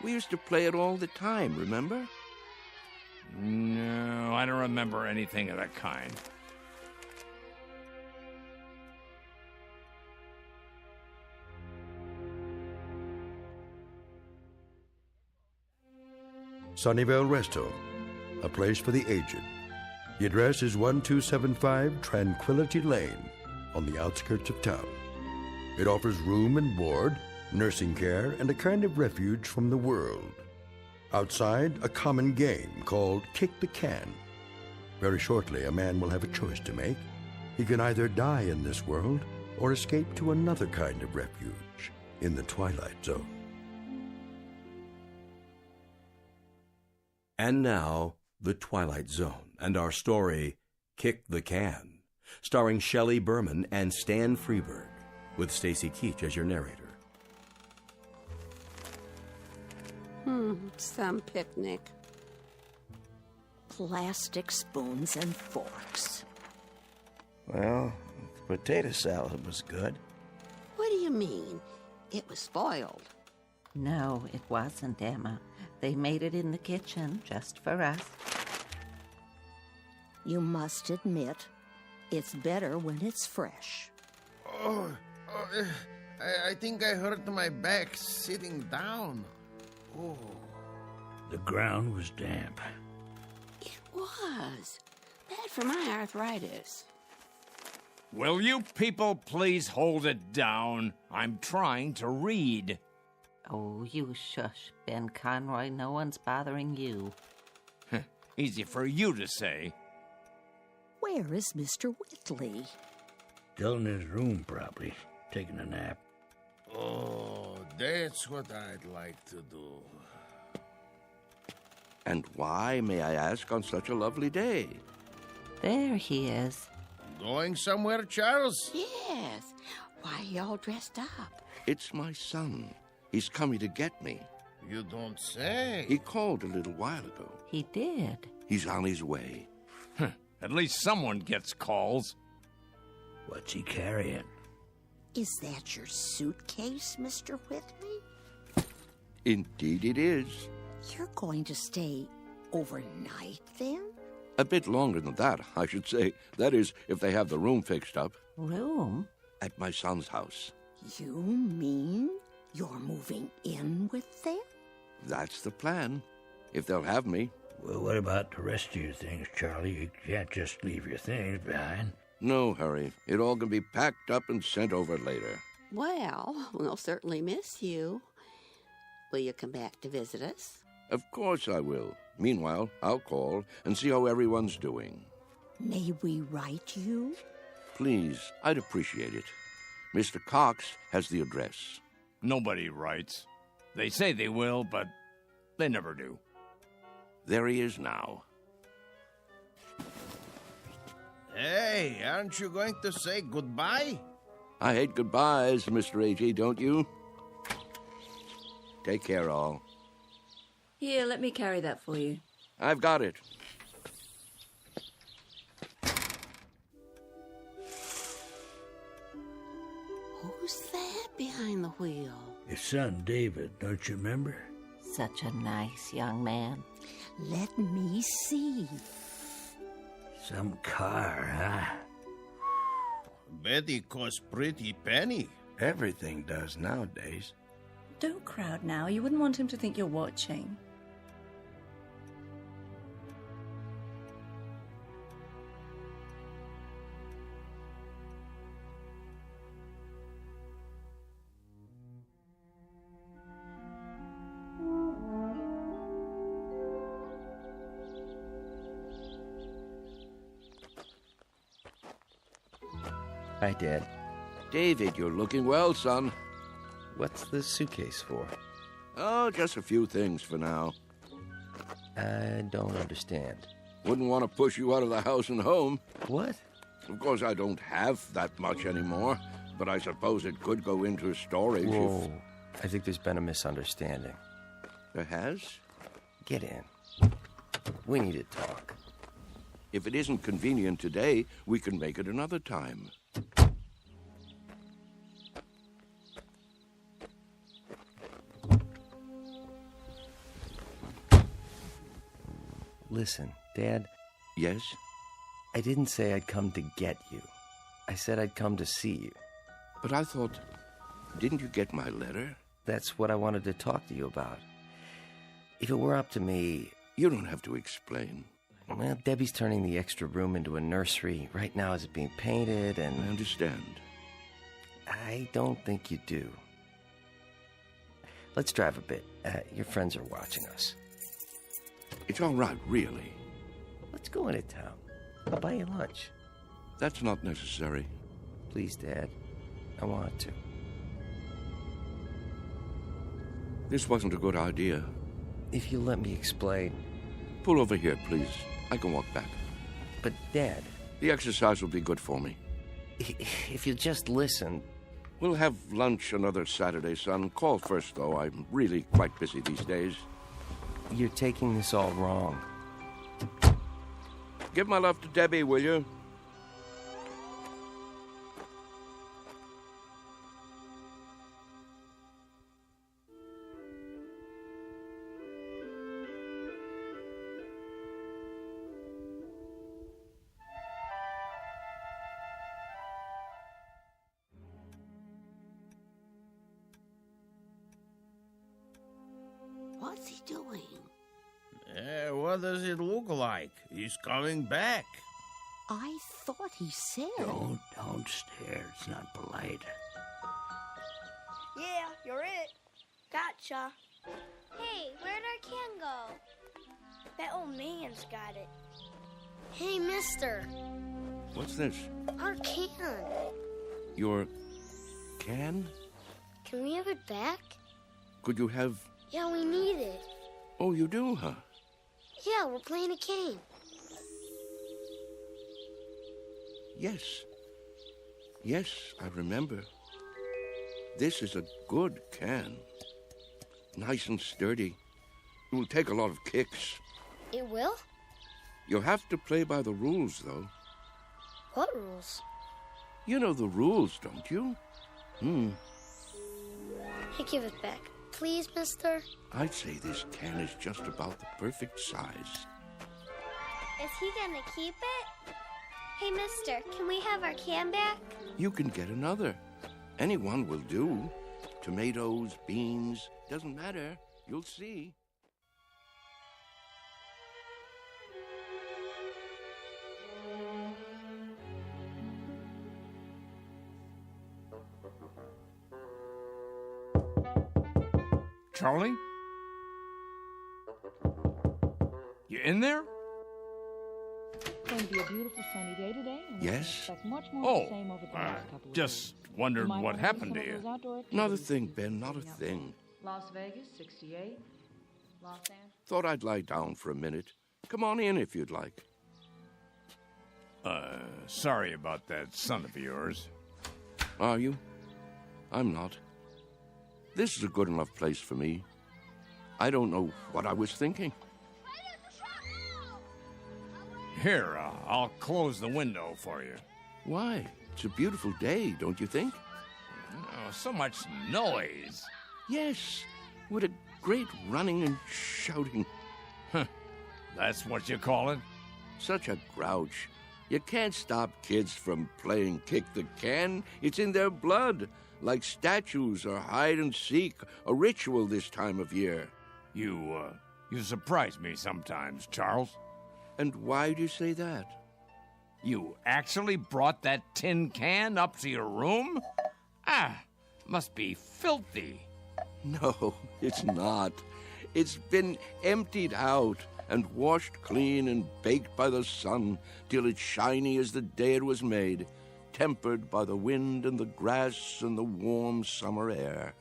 We used to play it all the time, remember? No, I don't remember anything of that kind. Sunnyvale Rest Home, a place for the aged. The address is 1275 Tranquility Lane on the outskirts of town. It offers room and board, nursing care, and a kind of refuge from the world. Outside, a common game called Kick the Can. Very shortly, a man will have a choice to make. He can either die in this world or escape to another kind of refuge in the Twilight Zone. And now, The Twilight Zone, and our story, Kick the Can, starring Shelley Berman and Stan Freberg, with Stacy Keach as your narrator. Some picnic. Plastic spoons and forks. Well, potato salad was good. What do you mean? It was spoiled. No, it wasn't, Emma. They made it in the kitchen just for us. You must admit, it's better when it's fresh. I think I hurt my back sitting down. Oh. The ground was damp. It was. Bad for my arthritis. Will you people please hold it down? I'm trying to read. Oh, you shush, Ben Conroy. No one's bothering you. Easy for you to say. Where is Mr. Whitley? Still in his room, probably, taking a nap. Oh, that's what I'd like to do. And why, may I ask, on such a lovely day? There he is. Going somewhere, Charles? Yes. Why are you all dressed up? It's my son. He's coming to get me. You don't say. He called a little while ago. He did. He's on his way. At least someone gets calls. What's he carrying? Is that your suitcase, Mr. Whitley? Indeed it is. You're going to stay overnight then? A bit longer than that, I should say. That is, if they have the room fixed up. Room? At my son's house. You mean you're moving in with them? That's the plan. If they'll have me. Well, what about the rest of your things, Charlie? You can't just leave your things behind. No hurry. It all can be packed up and sent over later. Well, we'll certainly miss you. Will you come back to visit us? Of course I will. Meanwhile, I'll call and see how everyone's doing. May we write you? Please, I'd appreciate it. Mr. Cox has the address. Nobody writes. They say they will, but they never do. There he is now. Hey, aren't you going to say goodbye? I hate goodbyes, Mr. A.G., don't you? Take care, all. Here, let me carry that for you. I've got it. Who's that behind the wheel? His son, David, don't you remember? Such a nice young man. Let me see. Some car, huh? Betty costs pretty penny. Everything does nowadays. Don't crowd now. You wouldn't want him to think you're watching. Hi, Dad. David, you're looking well, son. What's the suitcase for? Oh, just a few things for now. I don't understand. Wouldn't want to push you out of the house and home. What? Of course, I don't have that much anymore, but I suppose it could go into storage. Whoa. I think there's been a misunderstanding. There has? Get in. We need to talk. If it isn't convenient today, we can make it another time. Listen, Dad. Yes? I didn't say I'd come to get you. I said I'd come to see you. But I thought, didn't you get my letter? That's what I wanted to talk to you about. If it were up to me... You don't have to explain. Well, Debbie's turning the extra room into a nursery. Right now it's being painted and... I understand. I don't think you do. Let's drive a bit. Your friends are watching us. It's all right, really. Let's go into town. I'll buy you lunch. That's not necessary. Please, Dad. I want to. This wasn't a good idea. If you let me explain. Pull over here, please. I can walk back. But, Dad... The exercise will be good for me. If you just listen... We'll have lunch another Saturday, son. Call first, though. I'm really quite busy these days. You're taking this all wrong. Give my love to Debbie, will you? What's he doing? What does it look like? He's coming back. I thought he said... Don't stare. It's not polite. Yeah, you're it. Gotcha. Hey, where'd our can go? That old man's got it. Hey, mister. What's this? Our can. Your can? Can we have it back? Could you have... Yeah, we need it. Oh, you do, huh? Yeah, we're playing a game. Yes. Yes, I remember. This is a good can. Nice and sturdy. It will take a lot of kicks. It will? You'll have to play by the rules, though. What rules? You know the rules, don't you? Hey, give it back. Please, mister? I'd say this can is just about the perfect size. Is he gonna keep it? Hey, mister, can we have our can back? You can get another. Any one will do. Tomatoes, beans, doesn't matter. You'll see. Charlie? You in there? It's going to be a beautiful sunny day today. And Yes? we can expect much more of the same over the next couple of Just days. wondered might what wanna do happened some to of those you. outdoor Not a activities. thing, Ben, not a thing. Las Vegas, 68. Los Angeles. Thought I'd lie down for a minute. Come on in if you'd like. Sorry about that son of yours. Are you? I'm not. This is a good enough place for me. I don't know what I was thinking. Here, I'll close the window for you. Why? It's a beautiful day, don't you think? Oh, so much noise. Yes, what a great running and shouting. That's what you call it? Such a grouch. You can't stop kids from playing kick the can. It's in their blood, like statues or hide and seek, a ritual this time of year. You surprise me sometimes, Charles. And why do you say that? You actually brought that tin can up to your room? Must be filthy. No, it's not. It's been emptied out and washed clean and baked by the sun till it's shiny as the day it was made, tempered by the wind and the grass and the warm summer air.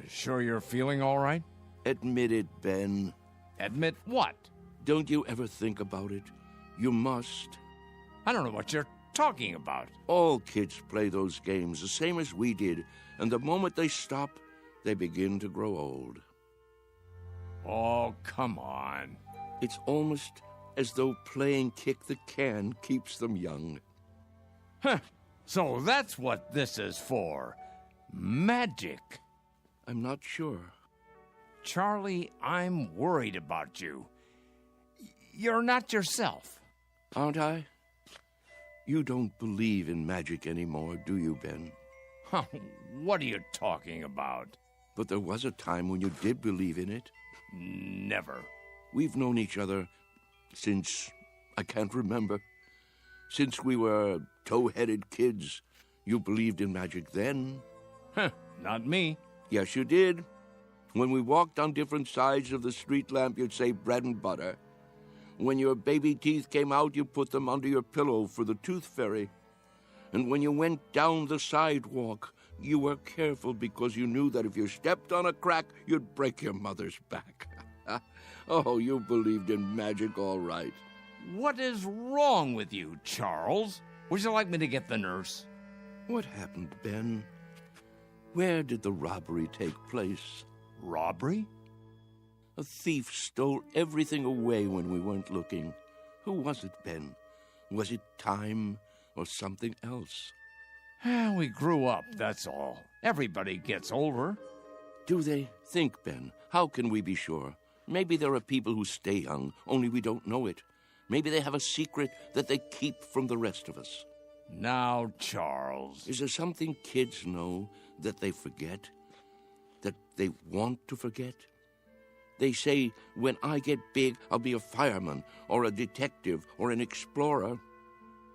Sure you're feeling all right? Admit it, Ben. Admit what? Don't you ever think about it? You must. I don't know what you're talking about. All kids play those games the same as we did, and the moment they stop, they begin to grow old. Oh, come on. It's almost as though playing kick the can keeps them young. So that's what this is for. Magic. I'm not sure. Charlie, I'm worried about you. You're not yourself. Aren't I? You don't believe in magic anymore, do you, Ben? What are you talking about? But there was a time when you did believe in it. Never. We've known each other since I can't remember. Since we were tow-headed kids. You believed in magic then. Not me. Yes, you did. When we walked on different sides of the street lamp, you'd say bread and butter. When your baby teeth came out, you put them under your pillow for the tooth fairy. And when you went down the sidewalk, you were careful because you knew that if you stepped on a crack, you'd break your mother's back. Oh, you believed in magic all right. What is wrong with you, Charles? Would you like me to get the nurse? What happened, Ben? Where did the robbery take place? Robbery? A thief stole everything away when we weren't looking. Who was it, Ben? Was it time or something else? We grew up, that's all. Everybody gets older. Do they? Think, Ben. How can we be sure? Maybe there are people who stay young, only we don't know it. Maybe they have a secret that they keep from the rest of us. Now, Charles. Is there something kids know that they forget? That they want to forget? They say, when I get big, I'll be a fireman, or a detective, or an explorer.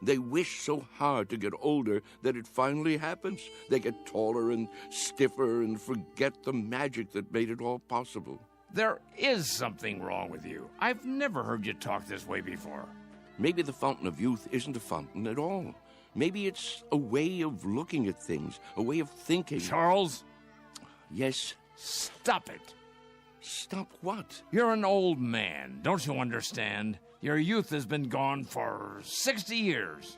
They wish so hard to get older that it finally happens. They get taller and stiffer and forget the magic that made it all possible. There is something wrong with you. I've never heard you talk this way before. Maybe the fountain of youth isn't a fountain at all. Maybe it's a way of looking at things, a way of thinking. Charles? Yes? Stop it. Stop what? You're an old man. Don't you understand? Your youth has been gone for 60 years.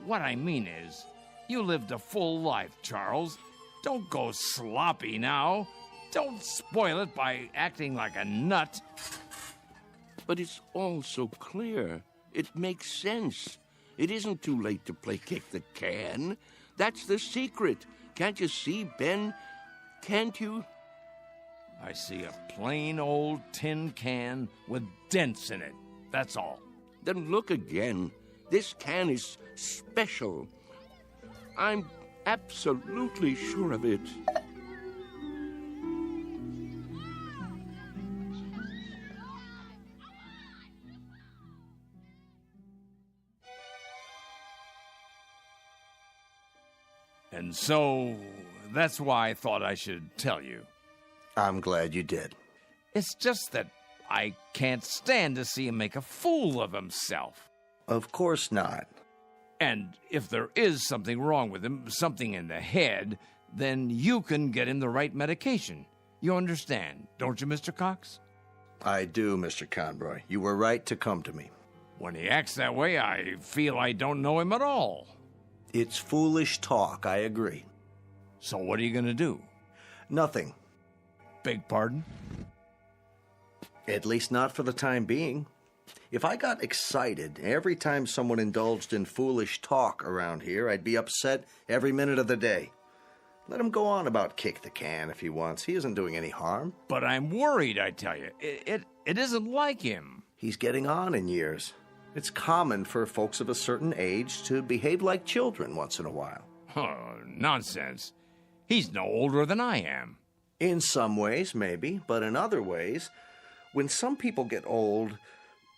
What I mean is, you lived a full life, Charles. Don't go sloppy now. Don't spoil it by acting like a nut. But it's all so clear. It makes sense. It isn't too late to play kick the can. That's the secret. Can't you see, Ben? Can't you? I see a plain old tin can with dents in it. That's all. Then look again. This can is special. I'm absolutely sure of it. And so, that's why I thought I should tell you. I'm glad you did. It's just that I can't stand to see him make a fool of himself. Of course not. And if there is something wrong with him, something in the head, then you can get him the right medication. You understand, don't you, Mr. Cox? I do, Mr. Conroy. You were right to come to me. When he acts that way, I feel I don't know him at all. It's foolish talk, I agree. So what are you going to do? Nothing. Beg pardon? At least not for the time being. If I got excited every time someone indulged in foolish talk around here, I'd be upset every minute of the day. Let him go on about kick the can if he wants. He isn't doing any harm. But I'm worried, I tell you. It isn't like him. He's getting on in years. It's common for folks of a certain age to behave like children once in a while. Oh, nonsense. He's no older than I am. In some ways, maybe, but in other ways, when some people get old,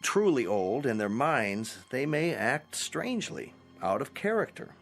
truly old in their minds, they may act strangely, out of character.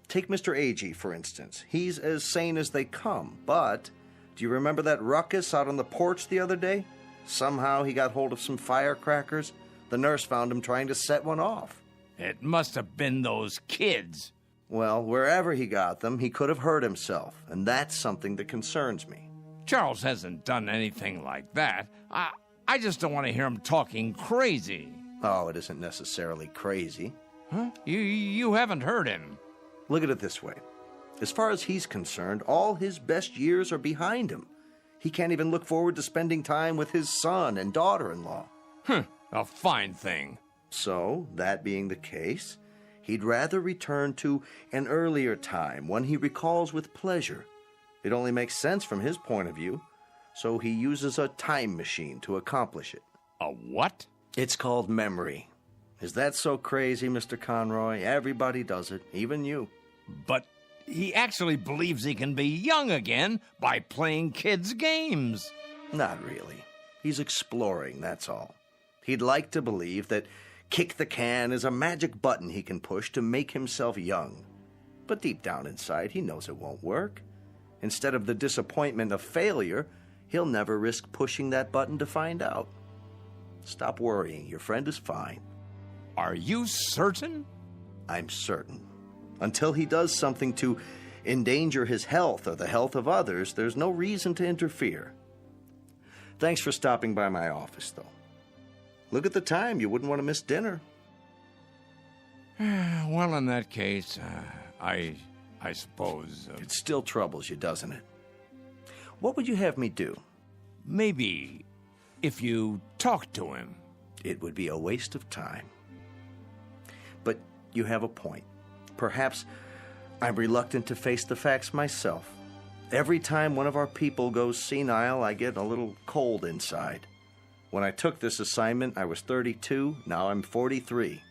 Take Mr. Agee, for instance. He's as sane as they come, but do you remember that ruckus out on the porch the other day? Somehow he got hold of some firecrackers. The nurse found him trying to set one off. It must have been those kids. Well, wherever he got them, he could have hurt himself, and that's something that concerns me. Charles hasn't done anything like that. I just don't want to hear him talking crazy. Oh, it isn't necessarily crazy. Huh? You haven't heard him. Look at it this way. As far as he's concerned, all his best years are behind him. He can't even look forward to spending time with his son and daughter-in-law. A fine thing. So, that being the case, he'd rather return to an earlier time, one he recalls with pleasure. It only makes sense from his point of view, so he uses a time machine to accomplish it. A what? It's called memory. Is that so crazy, Mr. Conroy? Everybody does it, even you. But he actually believes he can be young again by playing kids' games. Not really. He's exploring, that's all. He'd like to believe that kick the can is a magic button he can push to make himself young. But deep down inside, he knows it won't work. Instead of the disappointment of failure, he'll never risk pushing that button to find out. Stop worrying. Your friend is fine. Are you certain? I'm certain. Until he does something to endanger his health or the health of others, there's no reason to interfere. Thanks for stopping by my office, though. Look at the time. You wouldn't want to miss dinner. Well, in that case, I suppose... It still troubles you, doesn't it? What would you have me do? Maybe if you talk to him. It would be a waste of time. But you have a point. Perhaps I'm reluctant to face the facts myself. Every time one of our people goes senile, I get a little cold inside. When I took this assignment, I was 32. Now I'm 43.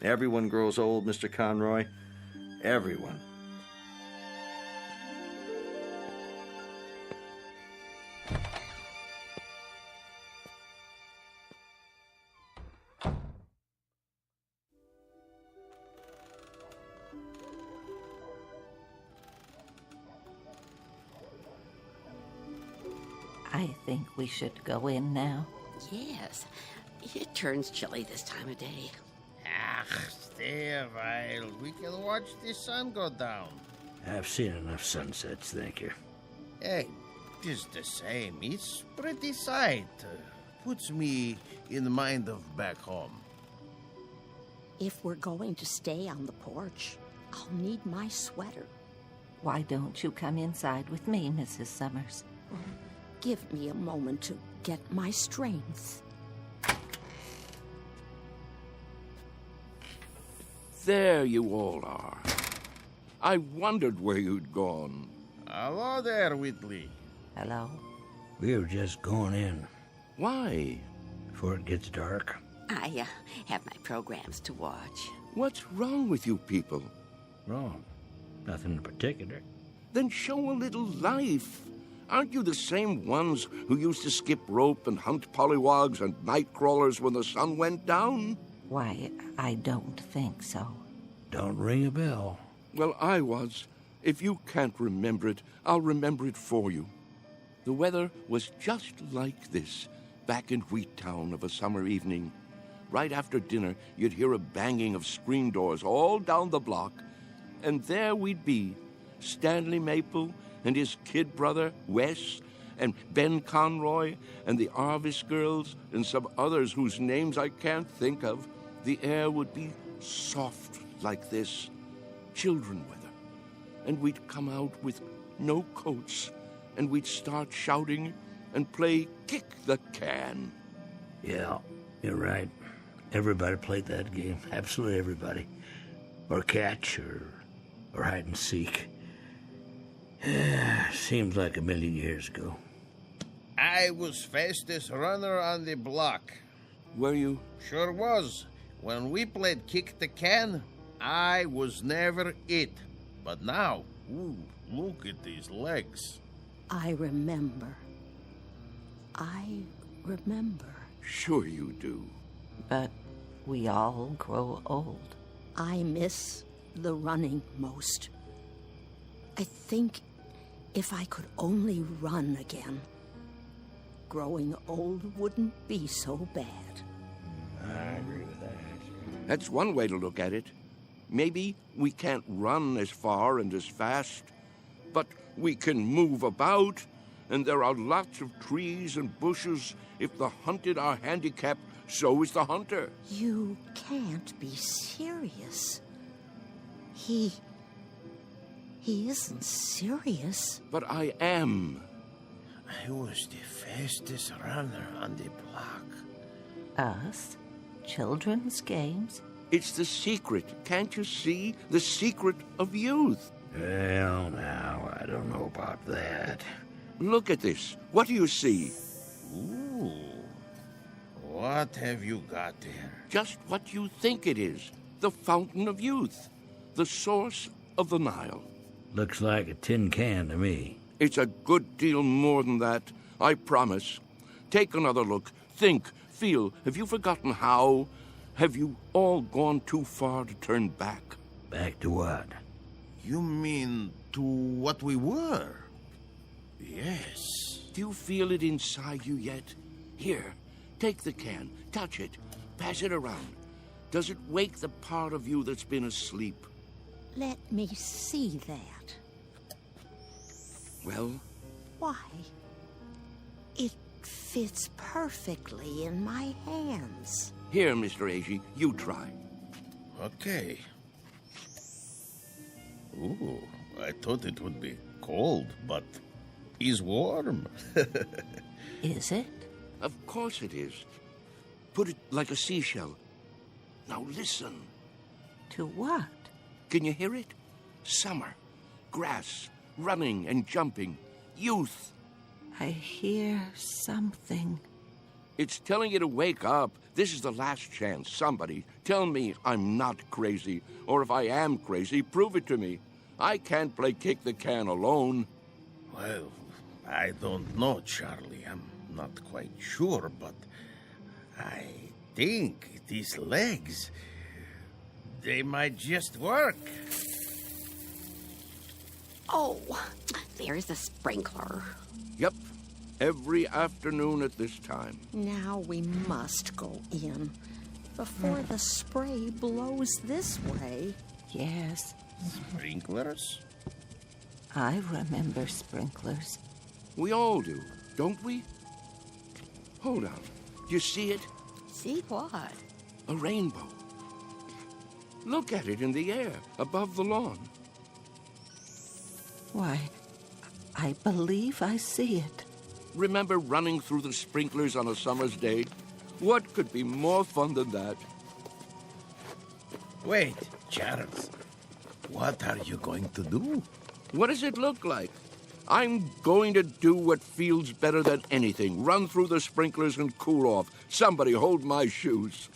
Everyone grows old, Mr. Conroy. Everyone. I think we should go in now. Yes. It turns chilly this time of day. Stay a while. We can watch the sun go down. I've seen enough sunsets, thank you. Hey, just the same. It's pretty sight. Puts me in the mind of back home. If we're going to stay on the porch, I'll need my sweater. Why don't you come inside with me, Mrs. Summers? Give me a moment to get my strength. There you all are. I wondered where you'd gone. Hello there, Whitley. Hello. We were just going in. Why? Before it gets dark. I have my programs to watch. What's wrong with you people? Wrong. Nothing in particular. Then show a little life. Aren't you the same ones who used to skip rope and hunt pollywogs and night crawlers when the sun went down? Why, I don't think so. Don't ring a bell. Well, I was. If you can't remember it, I'll remember it for you. The weather was just like this back in Wheattown of a summer evening. Right after dinner, you'd hear a banging of screen doors all down the block, and there we'd be, Stanley Maple and his kid brother, Wes, and Ben Conroy, and the Arvis girls, and some others whose names I can't think of. The air would be soft like this, children weather, and we'd come out with no coats, and we'd start shouting and play kick the can. Yeah, you're right. Everybody played that game. Absolutely everybody. Or catch, or hide and seek. Seems like a million years ago. I was fastest runner on the block. Were you? Sure was. When we played kick the can, I was never it. But now, ooh, look at these legs. I remember. Sure you do. But we all grow old. I miss the running most. I think if I could only run again, growing old wouldn't be so bad. I agree with that. That's one way to look at it. Maybe we can't run as far and as fast, but we can move about, and there are lots of trees and bushes. If the hunted are handicapped, so is the hunter. You can't be serious. He isn't serious. But I am. I was the fastest runner on the block. Us? Children's games? It's the secret, can't you see? The secret of youth. Well, now, I don't know about that. Look at this. What do you see? Ooh. What have you got there? Just what you think it is. The fountain of youth. The source of the Nile. Looks like a tin can to me. It's a good deal more than that, I promise. Take another look. Think, feel. Have you forgotten how? Have you all gone too far to turn back? Back to what? You mean to what we were? Yes. Do you feel it inside you yet? Here, take the can, touch it, pass it around. Does it wake the part of you that's been asleep? Let me see that. Well? Why? It fits perfectly in my hands. Here, Mr. Agee, you try. Okay. Ooh, I thought it would be cold, but it's warm. Is it? Of course it is. Put it like a seashell. Now listen. To what? Can you hear it? Summer, grass, running and jumping, youth. I hear something. It's telling you to wake up. This is the last chance. Somebody, tell me I'm not crazy. Or if I am crazy, prove it to me. I can't play kick the can alone. Well, I don't know, Charlie. I'm not quite sure, but I think these legs, they might just work. Oh, there's the sprinkler. Yep. Every afternoon at this time. Now we must go in before the spray blows this way. Yes. Sprinklers? I remember sprinklers. We all do, don't we? Hold on. Do you see it? See what? A rainbow. Look at it in the air, above the lawn. Why, I believe I see it. Remember running through the sprinklers on a summer's day? What could be more fun than that? Wait, Charles. What are you going to do? What does it look like? I'm going to do what feels better than anything. Run through the sprinklers and cool off. Somebody hold my shoes.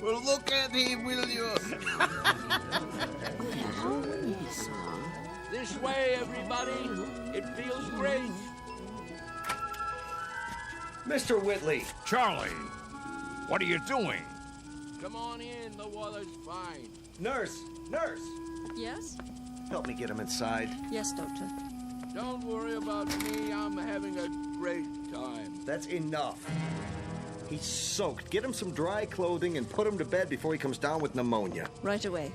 Well, look at him, will you? This way, everybody. It feels great. Mr. Whitley. Charlie, what are you doing? Come on in. The water's fine. Nurse! Nurse! Yes? Help me get him inside. Yes, Doctor. Don't worry about me. I'm having a great time. That's enough. He's soaked. Get him some dry clothing and put him to bed before he comes down with pneumonia. Right away.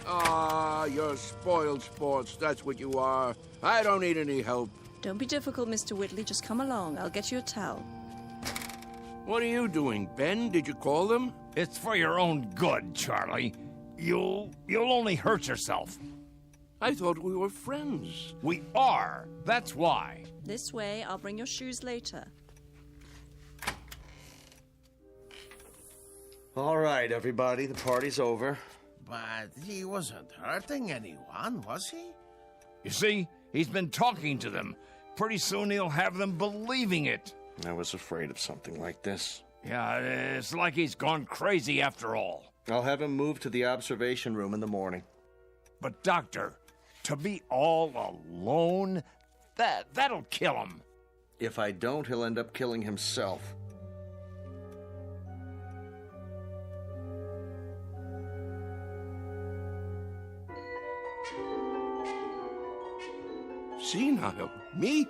Ah, you're spoiled sports. That's what you are. I don't need any help. Don't be difficult, Mr. Whitley. Just come along. I'll get you a towel. What are you doing, Ben? Did you call them? It's for your own good, Charlie. You'll only hurt yourself. I thought we were friends. We are. That's why. This way. I'll bring your shoes later. All right, everybody. The party's over. But he wasn't hurting anyone, was he? You see, he's been talking to them. Pretty soon he'll have them believing it. I was afraid of something like this. Yeah, it's like he's gone crazy after all. I'll have him moved to the observation room in the morning. But, Doctor, to be all alone, that'll kill him. If I don't, he'll end up killing himself. Senile? Me?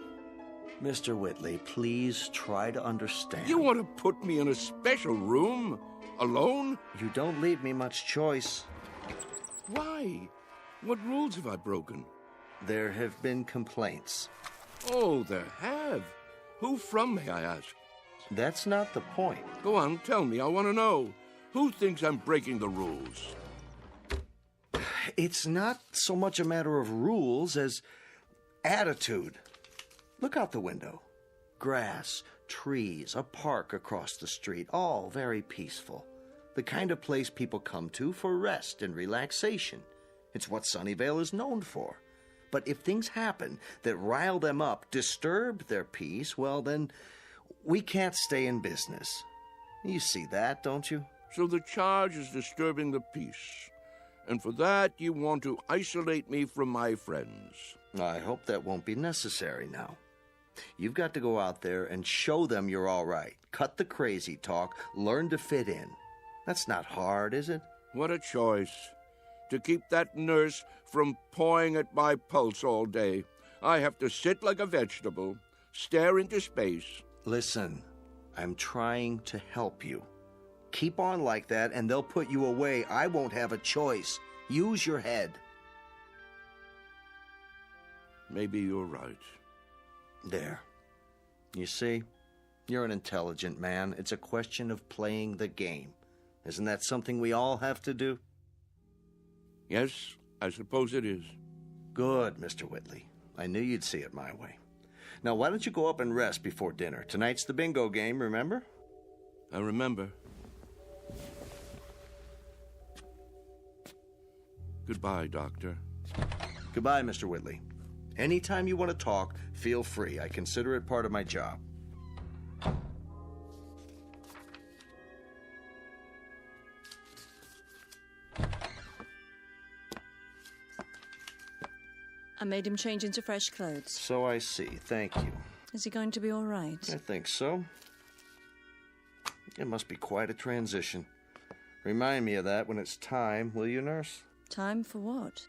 Mr. Whitley, please try to understand. You want to put me in a special room? Alone? You don't leave me much choice. Why? What rules have I broken? There have been complaints. Oh, there have? Who from, may I ask? That's not the point. Go on, tell me. I want to know. Who thinks I'm breaking the rules? It's not so much a matter of rules as attitude. Look out the window. Grass, trees, a park across the street, all very peaceful. The kind of place people come to for rest and relaxation. It's what Sunnyvale is known for. But if things happen that rile them up, disturb their peace, well, then we can't stay in business. You see that, don't you? So the charge is disturbing the peace. And for that, you want to isolate me from my friends. I hope that won't be necessary now. You've got to go out there and show them you're all right. Cut the crazy talk. Learn to fit in. That's not hard, is it? What a choice. To keep that nurse from pawing at my pulse all day, I have to sit like a vegetable, stare into space. Listen, I'm trying to help you. Keep on like that, and they'll put you away. I won't have a choice. Use your head. Maybe you're right. There. You see? You're an intelligent man. It's a question of playing the game. Isn't that something we all have to do? Yes, I suppose it is. Good, Mr. Whitley. I knew you'd see it my way. Now, why don't you go up and rest before dinner? Tonight's the bingo game, remember? I remember. Goodbye, Doctor. Goodbye, Mr. Whitley. Anytime you want to talk, feel free. I consider it part of my job. I made him change into fresh clothes. So I see. Thank you. Is he going to be all right? I think so. It must be quite a transition. Remind me of that when it's time, will you, nurse? Time for what?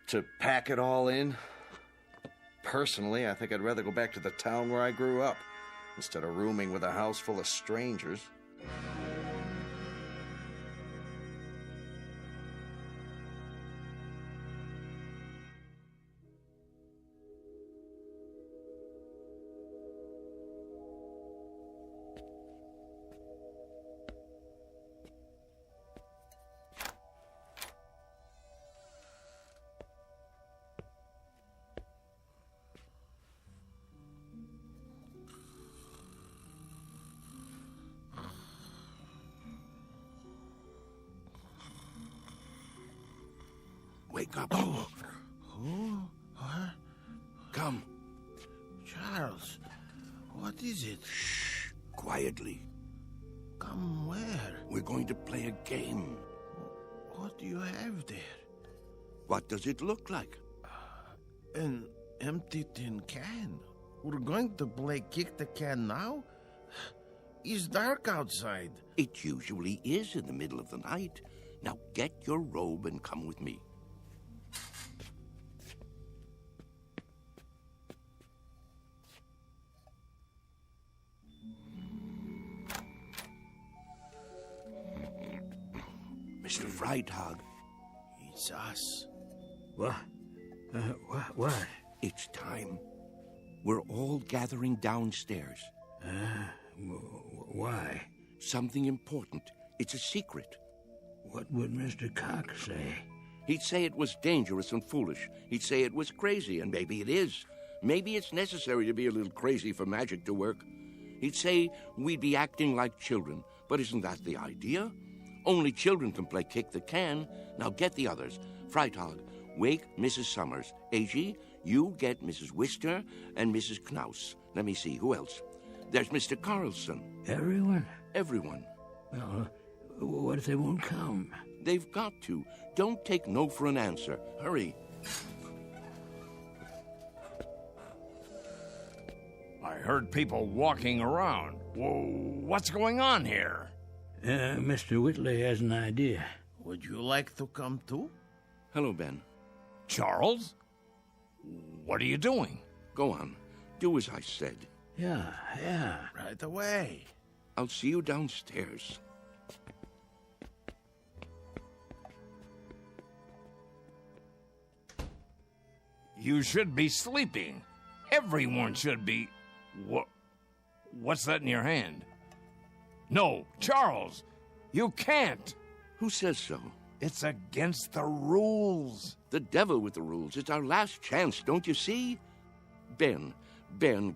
To pack it all in. Personally, I think I'd rather go back to the town where I grew up instead of rooming with a house full of strangers. wake up. Who? What? Come. Charles, what is it? Shh. Quietly. Come where? We're going to play a game. What do you have there? What does it look like? An empty tin can. We're going to play kick the can now? It's dark outside. It usually is in the middle of the night. Now get your robe and come with me. Mr. Freitag. It's us. What? What? It's time. We're all gathering downstairs. Why? Something important. It's a secret. What would Mr. Cox say? He'd say it was dangerous and foolish. He'd say it was crazy, and maybe it is. Maybe it's necessary to be a little crazy for magic to work. He'd say we'd be acting like children, but isn't that the idea? Only children can play kick the can. Now get the others. Freitag, wake Mrs. Summers. Elegy, you get Mrs. Wister and Mrs. Knaus. Let me see, who else? There's Mr. Carlson. Everyone? Everyone. Well, what if they won't come? They've got to. Don't take no for an answer. Hurry. I heard people walking around. Whoa, what's going on here? Mr. Whitley has an idea. Would you like to come too? Hello, Ben. Charles? What are you doing? Go on. Do as I said. Yeah. Right away. I'll see you downstairs. You should be sleeping. Everyone should be... What's that in your hand? No, Charles, you can't. Who says so? It's against the rules. The devil with the rules. It's our last chance, don't you see? Ben,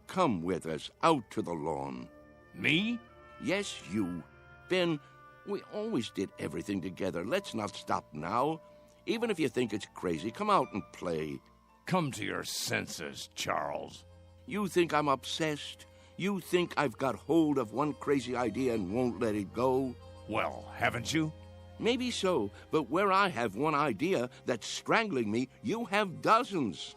come with us out to the lawn. Me? Yes, you. Ben, we always did everything together. Let's not stop now. Even if you think it's crazy, come out and play. Come to your senses, Charles. You think I'm obsessed? You think I've got hold of one crazy idea and won't let it go? Well, haven't you? Maybe so, but where I have one idea that's strangling me, you have dozens.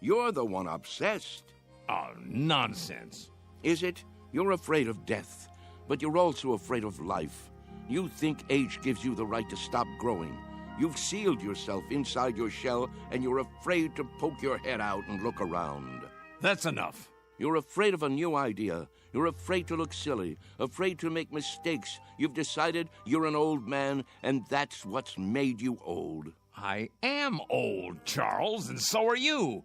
You're the one obsessed. Oh, nonsense. Is it? You're afraid of death, but you're also afraid of life. You think age gives you the right to stop growing. You've sealed yourself inside your shell, and you're afraid to poke your head out and look around. That's enough. You're afraid of a new idea. You're afraid to look silly, afraid to make mistakes. You've decided you're an old man, and that's what's made you old. I am old, Charles, and so are you.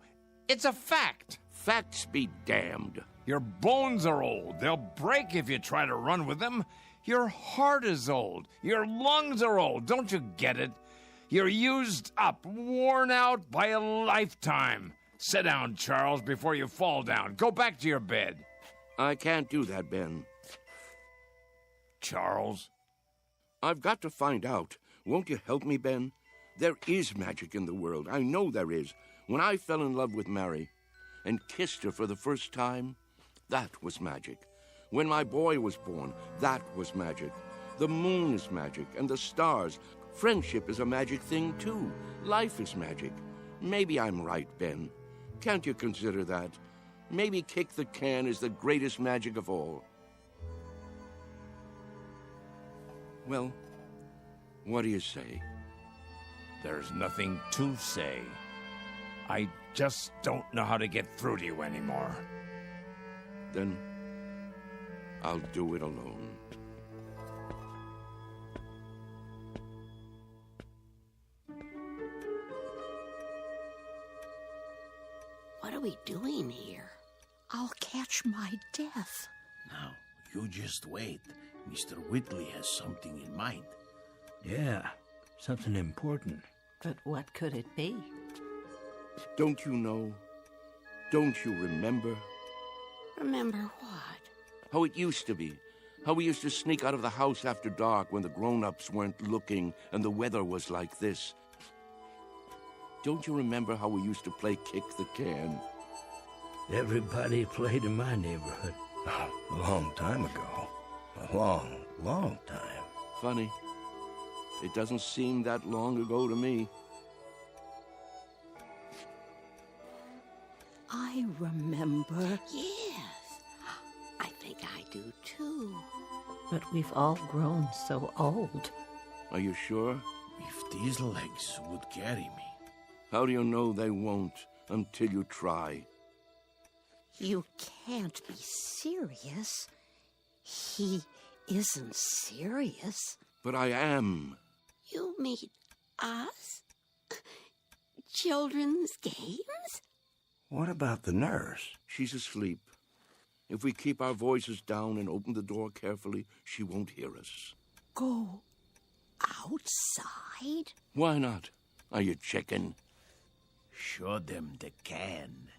It's a fact. Facts be damned. Your bones are old. They'll break if you try to run with them. Your heart is old. Your lungs are old. Don't you get it? You're used up, worn out by a lifetime. Sit down, Charles, before you fall down. Go back to your bed. I can't do that, Ben. Charles? I've got to find out. Won't you help me, Ben? There is magic in the world. I know there is. When I fell in love with Mary and kissed her for the first time, that was magic. When my boy was born, that was magic. The moon is magic, and the stars. Friendship is a magic thing, too. Life is magic. Maybe I'm right, Ben. Can't you consider that? Maybe kick the can is the greatest magic of all. Well, what do you say? There's nothing to say. I just don't know how to get through to you anymore. Then I'll do it alone. What are we doing here? I'll catch my death. Now, you just wait. Mr. Whitley has something in mind. Yeah, something important. But what could it be? Don't you know? Don't you remember? Remember what? How it used to be. How we used to sneak out of the house after dark when the grown-ups weren't looking and the weather was like this. Don't you remember how we used to play kick the can? Everybody played in my neighborhood. A long time ago. A long, long time. Funny. It doesn't seem that long ago to me. I remember. Yes, I think I do too. But we've all grown so old. Are you sure? If these legs would carry me. How do you know they won't until you try? You can't be serious. He isn't serious. But I am. You mean us? Children's games? What about the nurse? She's asleep. If we keep our voices down and open the door carefully, she won't hear us. Go outside? Why not? Are you chicken? Show them the can.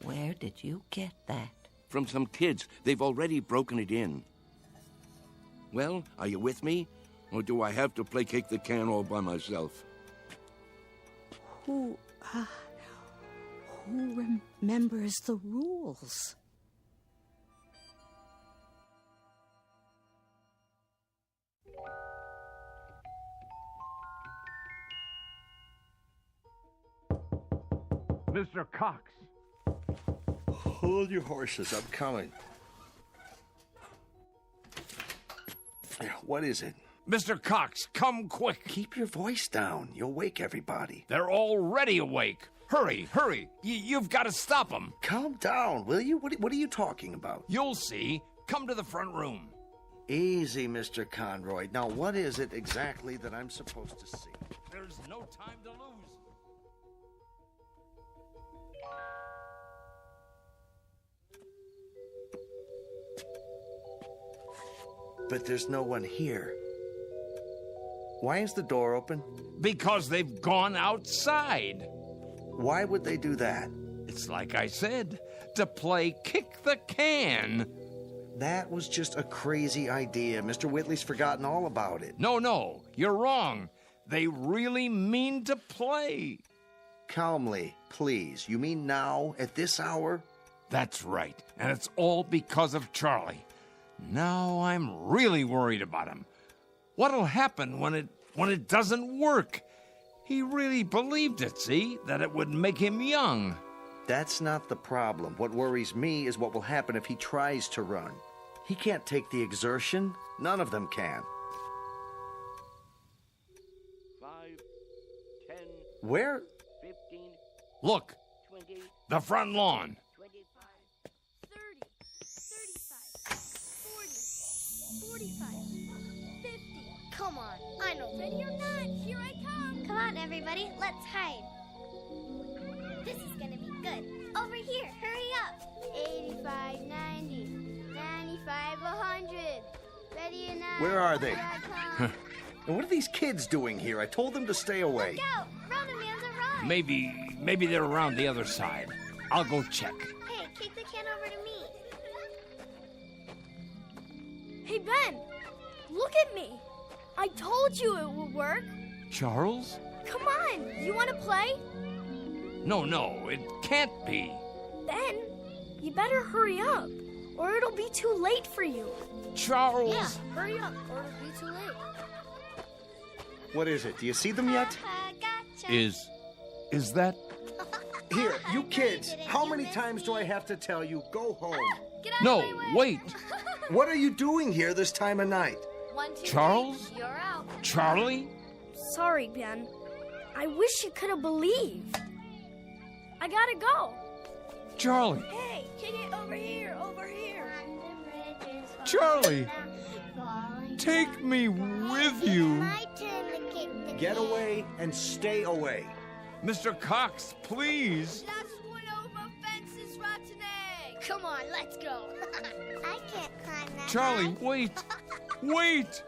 Where did you get that? From some kids. They've already broken it in. Well, are you with me? Or do I have to play kick the can all by myself? Who remembers the rules? Mr. Cox. Hold your horses. I'm coming. What is it? Mr. Cox, come quick. Keep your voice down. You'll wake everybody. They're already awake. Hurry, hurry. You've got to stop them. Calm down, will you? What are you talking about? You'll see. Come to the front room. Easy, Mr. Conroy. Now, what is it exactly that I'm supposed to see? There's no time to lose. But there's no one here. Why is the door open? Because they've gone outside. Why would they do that? It's like I said, to play kick the can. That was just a crazy idea. Mr. Whitley's forgotten all about it. No, you're wrong. They really mean to play. Calmly, please. You mean now, at this hour? That's right, and it's all because of Charlie. Now I'm really worried about him. What'll happen when it doesn't work? He really believed it, see? That it would make him young. That's not the problem. What worries me is what will happen if he tries to run. He can't take the exertion. None of them can. 5, 10. Where? 15. Look, 20. the front lawn. 25, 30, 35, 40, 45, 50. Come on, I know. Ready or not, here I come. Come on, everybody, let's hide. This is gonna be good. Over here, hurry up. 85, 90, 95, 100. Ready or not? Where are they? Here I come. And what are these kids doing here? I told them to stay away. Look out! Round-a-man's arrived. Maybe they're around the other side. I'll go check. Hey, kick the can over to me. Hey, Ben! Look at me! I told you it would work. Charles? Come on, you want to play? No, it can't be. Ben, you better hurry up, or it'll be too late for you. Charles! Yeah, hurry up, or it'll be too late. What is it? Do you see them yet? Gotcha. Is that... Here, you kids, how many times do I have to tell you, go home? Get out No, of my way. wait. What are you doing here this time of night? 1, 2, Charles? 3, you're out. Charlie? Sorry, Ben. I wish you could have believed. I gotta go. Charlie? Hey, kick it over here, over here. Charlie! Take me with you. My turn to kick the Get away and stay away. Mr. Cox, please. Last one over fences, rotten egg. Come on, let's go. I can't climb that. Charlie, wait. Wait.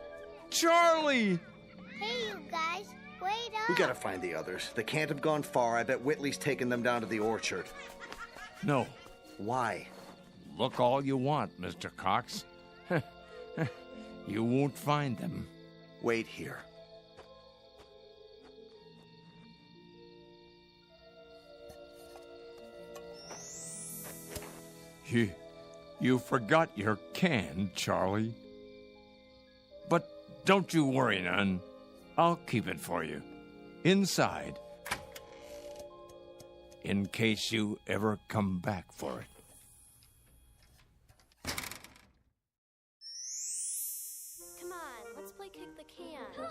Charlie! Hey, you guys, wait up. We gotta find the others. They can't have gone far. I bet Whitley's taken them down to the orchard. No. Why? Look all you want, Mr. Cox. You won't find them. Wait here. You forgot your can, Charlie. But don't you worry none. I'll keep it for you. Inside. In case you ever come back for it. Come on, let's play kick the can. Come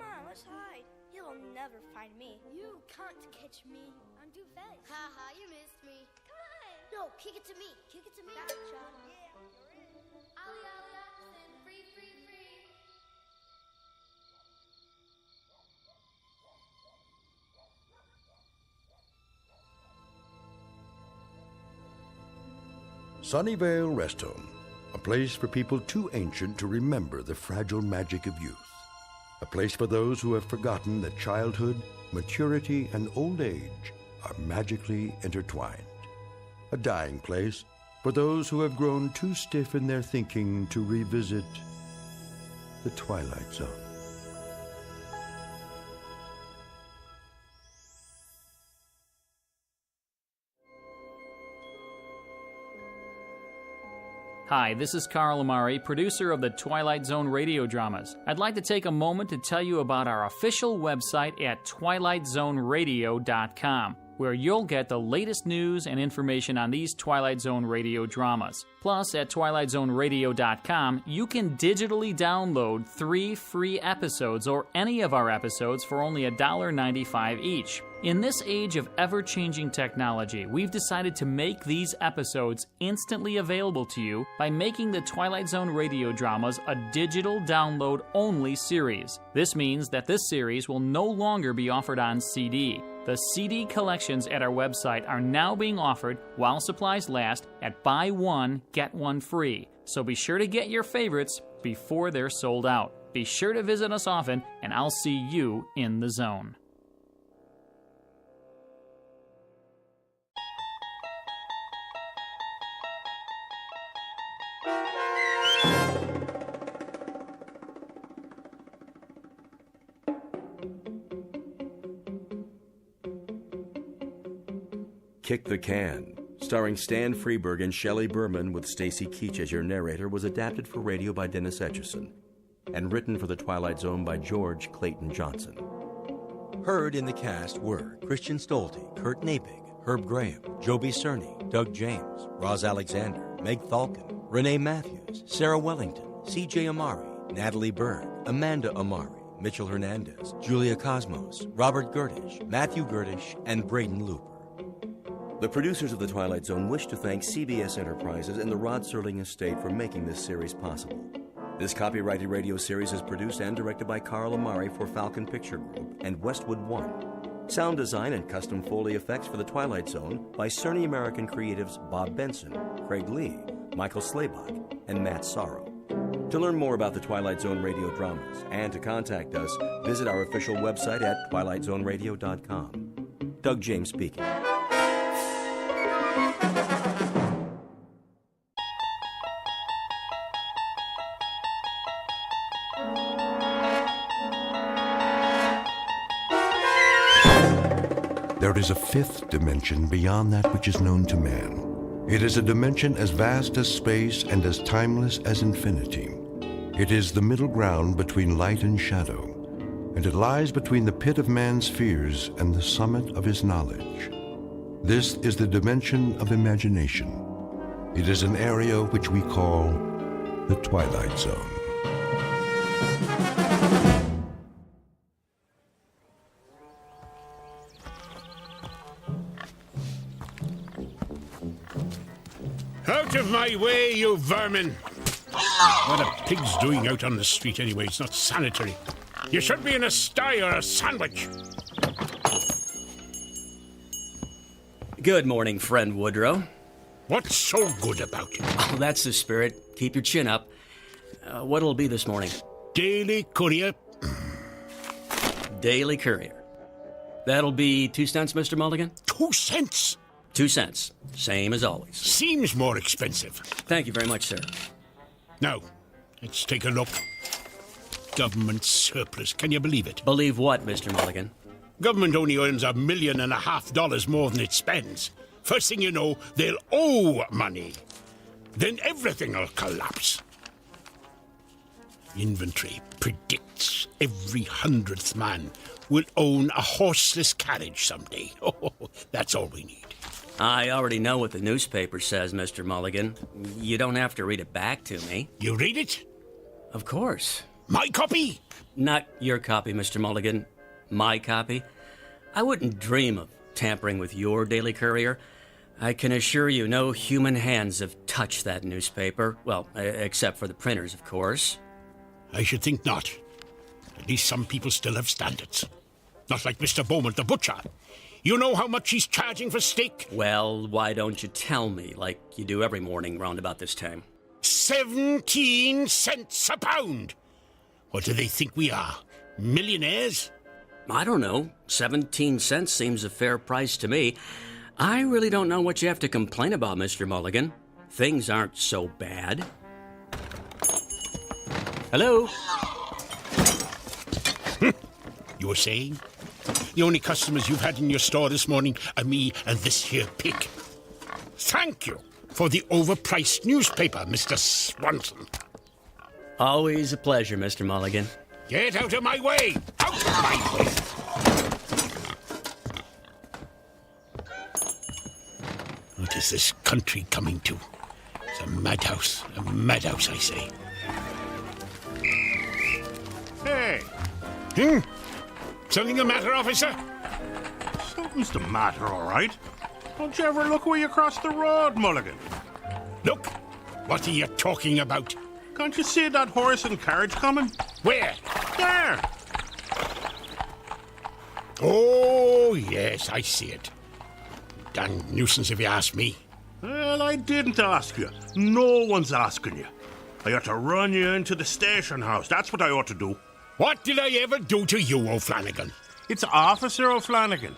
on, let's hide. He'll never find me. You can't catch me. I'm too fast. Haha, you missed me. Come on. No, kick it to me. Kick it to me. That's John. Yeah, you're in. Ollie, Ollie, Oxen. Free, free, free. Sunnyvale Rest Home, a place for people too ancient to remember the fragile magic of youth. A place for those who have forgotten that childhood, maturity, and old age are magically intertwined. A dying place for those who have grown too stiff in their thinking to revisit the Twilight Zone. Hi, this is Carl Amari, producer of the Twilight Zone Radio Dramas. I'd like to take a moment to tell you about our official website at twilightzoneradio.com, where you'll get the latest news and information on these Twilight Zone Radio dramas. Plus, at twilightzoneradio.com, you can digitally download 3 free episodes or any of our episodes for only $1.95 each. In this age of ever-changing technology, we've decided to make these episodes instantly available to you by making the Twilight Zone Radio Dramas a digital download-only series. This means that this series will no longer be offered on CD. The CD collections at our website are now being offered while supplies last at buy one, get one free. So be sure to get your favorites before they're sold out. Be sure to visit us often, and I'll see you in the zone. Kick the Can, starring Stan Freberg and Shelley Berman with Stacy Keach as your narrator, was adapted for radio by Dennis Etchison and written for the Twilight Zone by George Clayton Johnson. Heard in the cast were Christian Stolte, Kurt Nabig, Herb Graham, Joby Cerny, Doug James, Roz Alexander, Meg Thalkin, Renee Matthews, Sarah Wellington, C.J. Amari, Natalie Berg, Amanda Amari, Mitchell Hernandez, Julia Cosmos, Robert Gerdish, Matthew Gerdish, and Braden Looper. The producers of The Twilight Zone wish to thank CBS Enterprises and the Rod Serling estate for making this series possible. This copyrighted radio series is produced and directed by Carl Amari for Falcon Picture Group and Westwood One. Sound design and custom Foley effects for The Twilight Zone by Cerny American creatives Bob Benson, Craig Lee, Michael Slaybach, and Matt Sorrow. To learn more about the Twilight Zone Radio Dramas and to contact us, visit our official website at twilightzoneradio.com. Doug James speaking. There is a fifth dimension beyond that which is known to man. It is a dimension as vast as space and as timeless as infinity. It is the middle ground between light and shadow, and it lies between the pit of man's fears and the summit of his knowledge. This is the dimension of imagination. It is an area which we call the Twilight Zone. Out of my way, you vermin! What are pigs doing out on the street anyway? It's not sanitary. You should be in a sty or a sandwich. Good morning, friend Woodrow. What's so good about it? Oh, that's the spirit. Keep your chin up. What'll it be this morning? Daily Courier. Daily Courier. That'll be 2 cents, Mr. Mulligan? 2 cents? 2 cents. Same as always. Seems more expensive. Thank you very much, sir. Now, let's take a look. government surplus. Can you believe it? Believe what, Mr. Mulligan? Government only earns $1.5 million more than it spends. First thing you know, they'll owe money. Then everything will collapse. Inventory predicts every 100th man will own a horseless carriage someday. Oh, that's all we need. I already know what the newspaper says, Mr. Mulligan. You don't have to read it back to me. You read it? Of course. My copy? Not your copy, Mr. Mulligan. My copy. I wouldn't dream of tampering with your Daily Courier. I can assure you no human hands have touched that newspaper. Well, except for the printers, of course. I should think not. At least some people still have standards. Not like Mr. Beaumont, the butcher. You know how much he's charging for steak? Well, why don't you tell me, like you do every morning round about this time? 17 cents a pound! What do they think we are? Millionaires? I don't know. 17 cents seems a fair price to me. I really don't know what you have to complain about, Mr. Mulligan. Things aren't so bad. Hello? You were saying? The only customers you've had in your store this morning are me and this here pig. Thank you for the overpriced newspaper, Mr. Swanson. Always a pleasure, Mr. Mulligan. Get out of my way! Out of my way! What is this country coming to? It's a madhouse, I say. Hey! Something the matter, officer? Something's the matter, all right. Don't you ever look where you cross the road, Mulligan? Look! What are you talking about? Can't you see that horse and carriage coming? Where? There! Oh, yes, I see it. Damn nuisance if you ask me. Well, I didn't ask you. No one's asking you. I ought to run you into the station house. That's what I ought to do. What did I ever do to you, O'Flanagan? It's Officer O'Flanagan.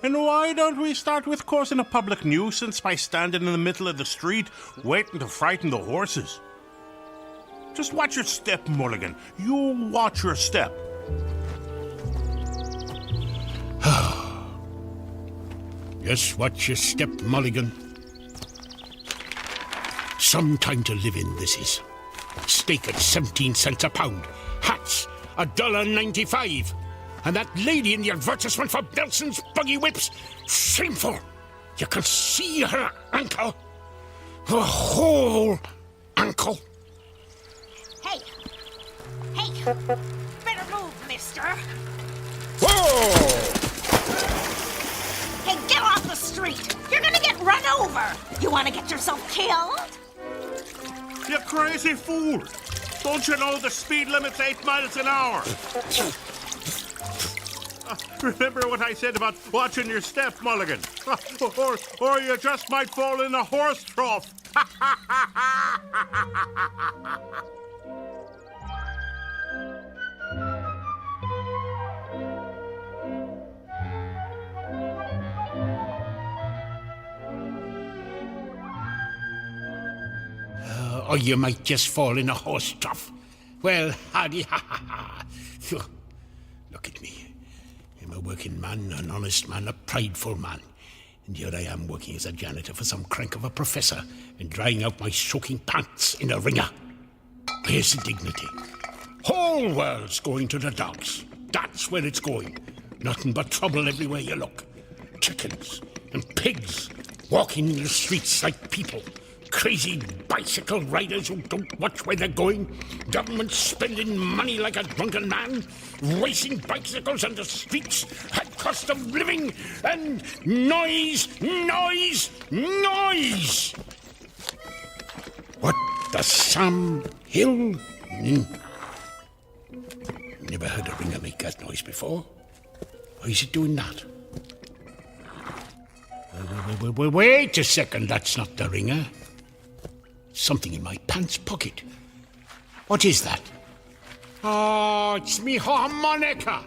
And why don't we start with causing a public nuisance by standing in the middle of the street waiting to frighten the horses? Just watch your step, Mulligan. You watch your step. Just watch your step, Mulligan. Some time to live in, this is. Steak at 17 cents a pound. Hats, $1.95. And that lady in the advertisement for Belson's buggy whips. Shameful. You can see her ankle. Her whole ankle. Hey! Better move, mister! Whoa! Hey, get off the street! You're gonna get run over! You wanna get yourself killed? You crazy fool! Don't you know the speed limit's 8 miles an hour? Remember what I said about watching your step, Mulligan? Or you just might fall in a horse trough. Or you might just fall in a horse trough. Well, howdy, ha ha ha. Look at me. I'm a working man, an honest man, a prideful man. And here I am working as a janitor for some crank of a professor and drying out my soaking pants in a wringer. Where's the dignity? Whole world's going to the dogs. That's where it's going. Nothing but trouble everywhere you look. Chickens and pigs walking in the streets like people. Crazy bicycle riders who don't watch where they're going. Government spending money like a drunken man. Racing bicycles on the streets at cost of living. And noise. What the Sam Hill? Never heard a ringer make that noise before. Why is it doing that? Wait a second, that's not the ringer. Something in my pants pocket. What is that? Oh, it's me harmonica.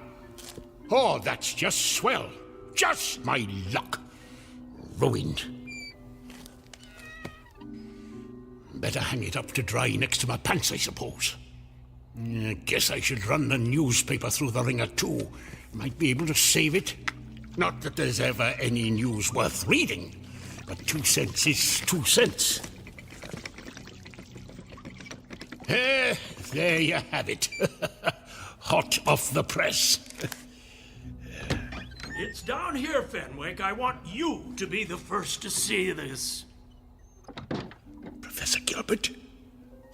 Oh, that's just swell. Just my luck. Ruined. Better hang it up to dry next to my pants, I suppose. I guess I should run the newspaper through the ringer too. Might be able to save it. Not that there's ever any news worth reading, but 2 cents is 2 cents. There you have it. Hot off the press. It's down here, Fenwick. I want you to be the first to see this. Professor Gilbert?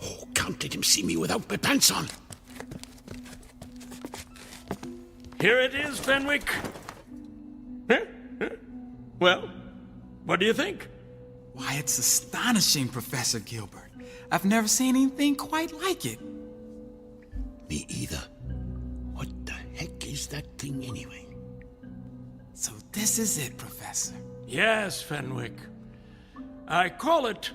Oh, can't let him see me without my pants on. Here it is, Fenwick. Well, what do you think? Why, it's astonishing, Professor Gilbert. I've never seen anything quite like it. Me either. What the heck is that thing anyway? So this is it, Professor. Yes, Fenwick. I call it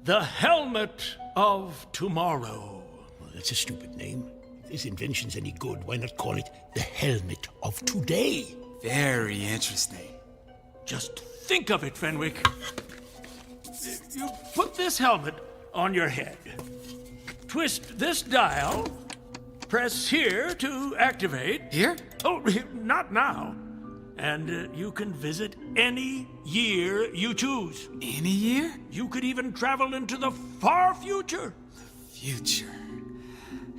the Helmet of Tomorrow. Well, that's a stupid name. If this invention's any good, why not call it the Helmet of Today? Very interesting. Just think of it, Fenwick. You put this helmet on your head. Twist this dial. Press here to activate. Here? Oh, not now. And you can visit any year you choose. Any year? You could even travel into the far future. Future.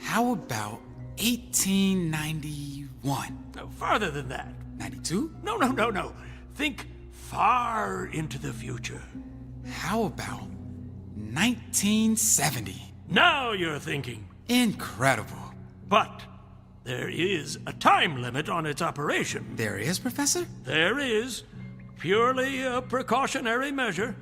How about 1891? No, farther than that. 92? No. Think far into the future. How about 1970? Now you're thinking. Incredible. But there is a time limit on its operation. There is, Professor? There is. Purely a precautionary measure.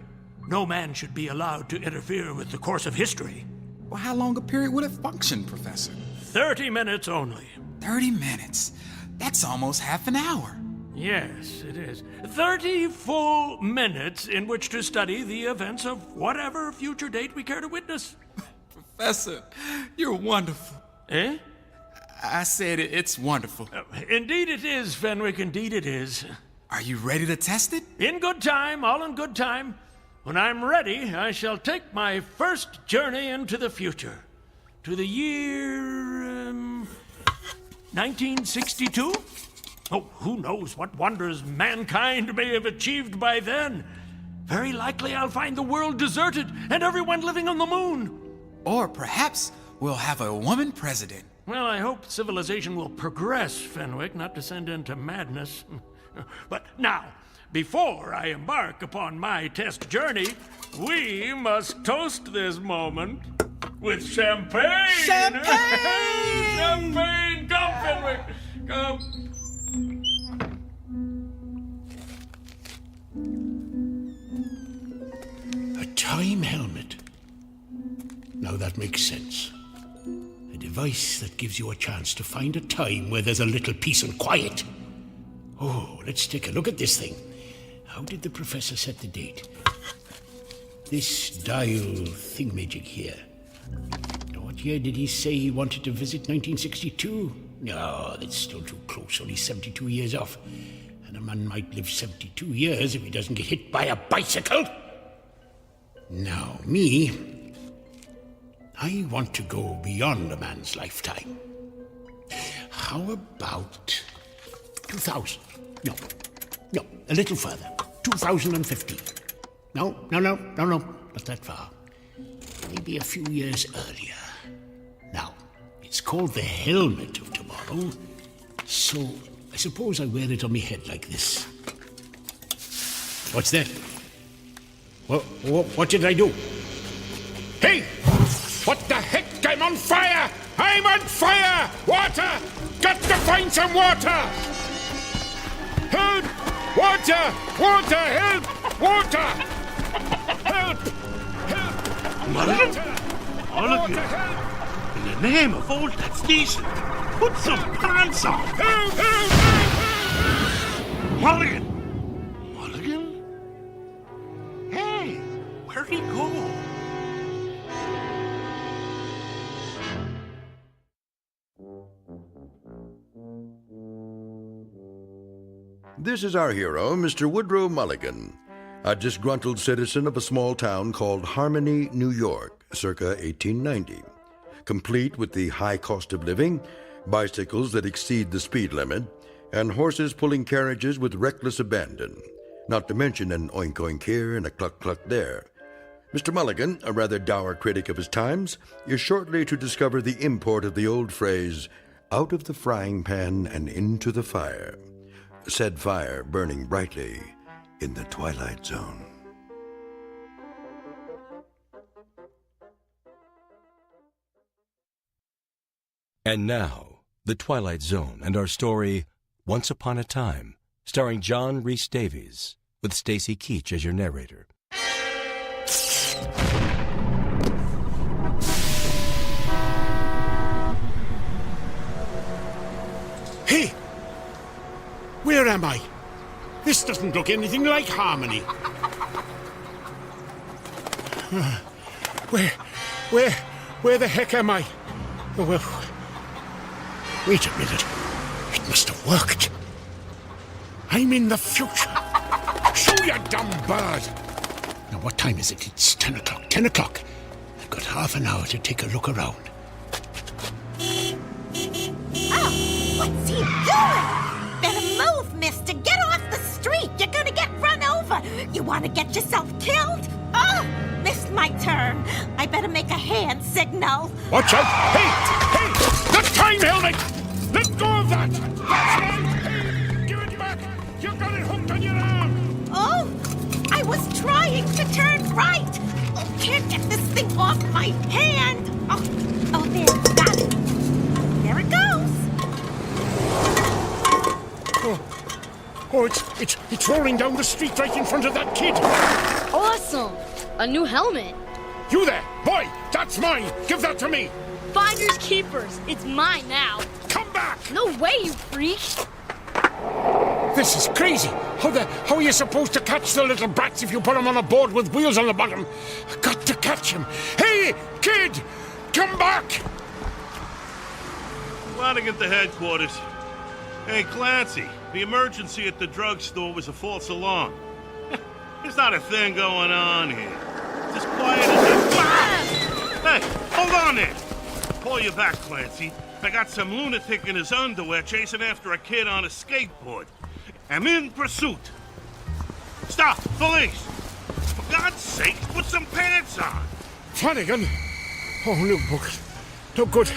No man should be allowed to interfere with the course of history. Well, how long a period would it function, Professor? 30 minutes only. 30 minutes? That's almost half an hour. Yes, it is. 30 full minutes in which to study the events of whatever future date we care to witness. Professor, you're wonderful. Eh? I said it's wonderful. Indeed it is, Fenwick, indeed it is. Are you ready to test it? In good time, all in good time. When I'm ready, I shall take my first journey into the future. To the year... 1962? Oh, who knows what wonders mankind may have achieved by then. Very likely I'll find the world deserted and everyone living on the moon. Or perhaps we'll have a woman president. Well, I hope civilization will progress, Fenwick, not descend into madness. But now, before I embark upon my test journey, we must toast this moment with champagne! Champagne! Champagne! Come, Fenwick! Come! A time helmet. Now that makes sense. A device that gives you a chance to find a time where there's a little peace and quiet. Oh, let's take a look at this thing. How did the professor set the date? This dial thingamajig here. What year did he say he wanted to visit 1962? No, that's still too close, only 72 years off. And a man might live 72 years if he doesn't get hit by a bicycle. Now, me, I want to go beyond a man's lifetime. How about 2000? No, a little further. 2015. No, not that far. Maybe a few years earlier. Now, it's called the Helmet of Tomorrow, so I suppose I wear it on my head like this. What's that? What did I do? Hey! What the heck? I'm on fire! I'm on fire! Water! Got to find some water! Help! Water! Water! Help! Water! Help! Help! Mulligan? Mulligan? In the name of all that's decent, put some pants on! Help! Help! Help! Mulligan! Mulligan? Hey, where'd he go? This is our hero, Mr. Woodrow Mulligan, a disgruntled citizen of a small town called Harmony, New York, circa 1890. complete with the high cost of living, bicycles that exceed the speed limit, and horses pulling carriages with reckless abandon, not to mention an oink-oink here and a cluck-cluck there. Mr. Mulligan, a rather dour critic of his times, is shortly to discover the import of the old phrase, out of the frying pan and into the fire, said fire burning brightly in the Twilight Zone. And now, The Twilight Zone and our story, Once Upon a Time, starring John Rhys Davies, with Stacy Keach as your narrator. Hey! Where am I? This doesn't look anything like Harmony. Where the heck am I? Oh, well, wait a minute. It must have worked. I'm in the future. Shoo, you dumb bird! Now, what time is it? It's 10 o'clock. 10 o'clock. I've got half an hour to take a look around. Oh, what's he doing? Better move, mister. Get off the street. You're gonna get run over. You want to get yourself killed? Oh, missed my turn. I better make a hand signal. Watch out! Hey! The time helmet! Let go of that! That's right! Hey! Give it back! You've got it hooked on your arm! Oh, I was trying to turn right. Oh, can't get this thing off my hand. Oh, there, got it. There it goes. Oh, it's rolling down the street right in front of that kid. Awesome! A new helmet. You there, boy! That's mine. Give that to me. Finders keepers. It's mine now. Come back! No way, you freak! This is crazy. How are you supposed to catch the little brats if you put them on a board with wheels on the bottom? I've got to catch him. Hey, kid! Come back! Flanagan to headquarters. Hey, Clancy, the emergency at the drugstore was a false alarm. There's not a thing going on here. Just quiet as a... Hey, hold on there. Pull you back, Clancy. I got some lunatic in his underwear chasing after a kid on a skateboard. I'm in pursuit. Stop, police! For God's sake, put some pants on. Flanagan? Oh, no good.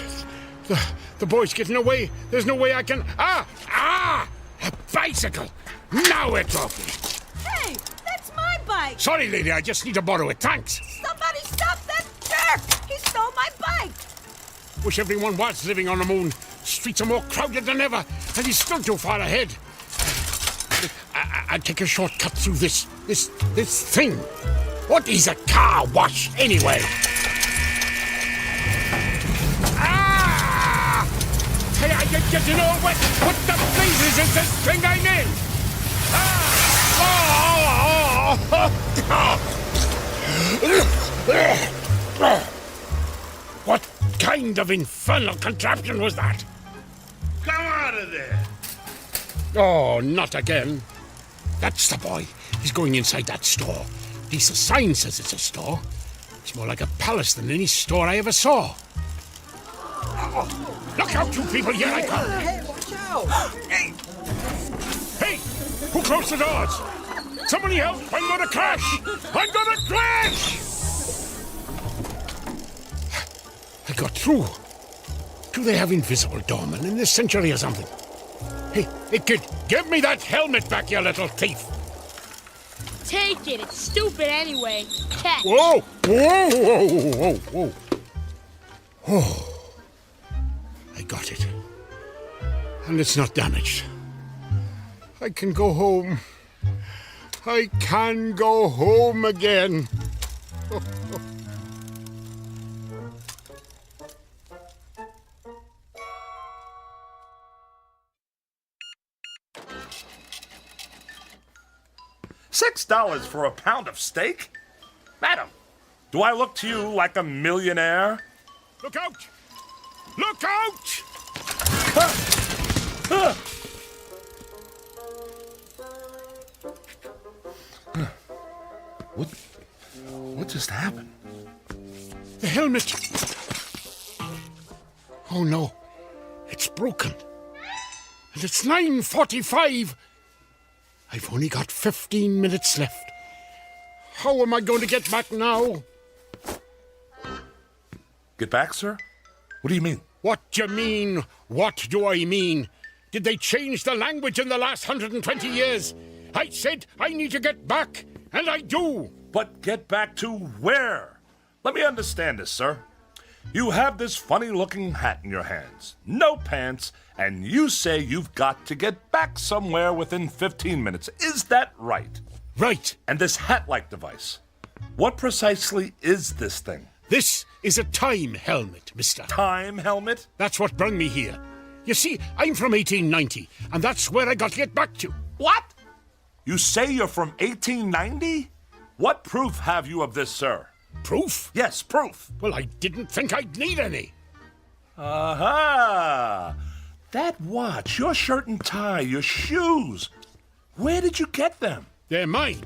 The boy's getting away. There's no way I can... Ah! A bicycle! Now we're talking. Hey, that's my bike. Sorry, lady, I just need to borrow it. Thanks. Somebody stop that jerk! He stole my bike. Wish everyone was living on the moon. Streets are more crowded than ever, and he's still too far ahead. I'd take a shortcut through this thing. What is a car wash, anyway? Ah! Hey, are you getting all wet? What the blazes is this thing I'm in? What kind of infernal contraption was that? Come out of there! Oh, not again. That's the boy. He's going inside that store. At least the sign says it's a store. It's more like a palace than any store I ever saw. Oh, look out, you people! Here I come! Hey, watch out! Hey! Who closed the doors? Somebody help! I'm gonna crash! I'm gonna crash! I got through. Do they have invisible doormen in this century or something? Hey, kid, give me that helmet back, you little thief! Take it. It's stupid anyway. Catch. Whoa! Oh, I got it. And it's not damaged. I can go home. I can go home again. $6 for a pound of steak? Madam, do I look to you like a millionaire? Look out! Look out! What just happened? The helmet. Oh no, it's broken. And it's 9:45. I've only got 15 minutes left. How am I going to get back now? Get back, sir? What do you mean? What do you mean? What do I mean? Did they change the language in the last 120 years? I said I need to get back, and I do. But get back to where? Let me understand this, sir. You have this funny-looking hat in your hands, no pants, and you say you've got to get back somewhere within 15 minutes. Is that right? Right. And this hat-like device, what precisely is this thing? This is a time helmet, mister. Time helmet? That's what brought me here. You see, I'm from 1890, and that's where I got to get back to. What? You say you're from 1890? What proof have you of this, sir? Proof? Yes, proof. Well, I didn't think I'd need any. Aha! That watch, your shirt and tie, your shoes. Where did you get them? They're mine.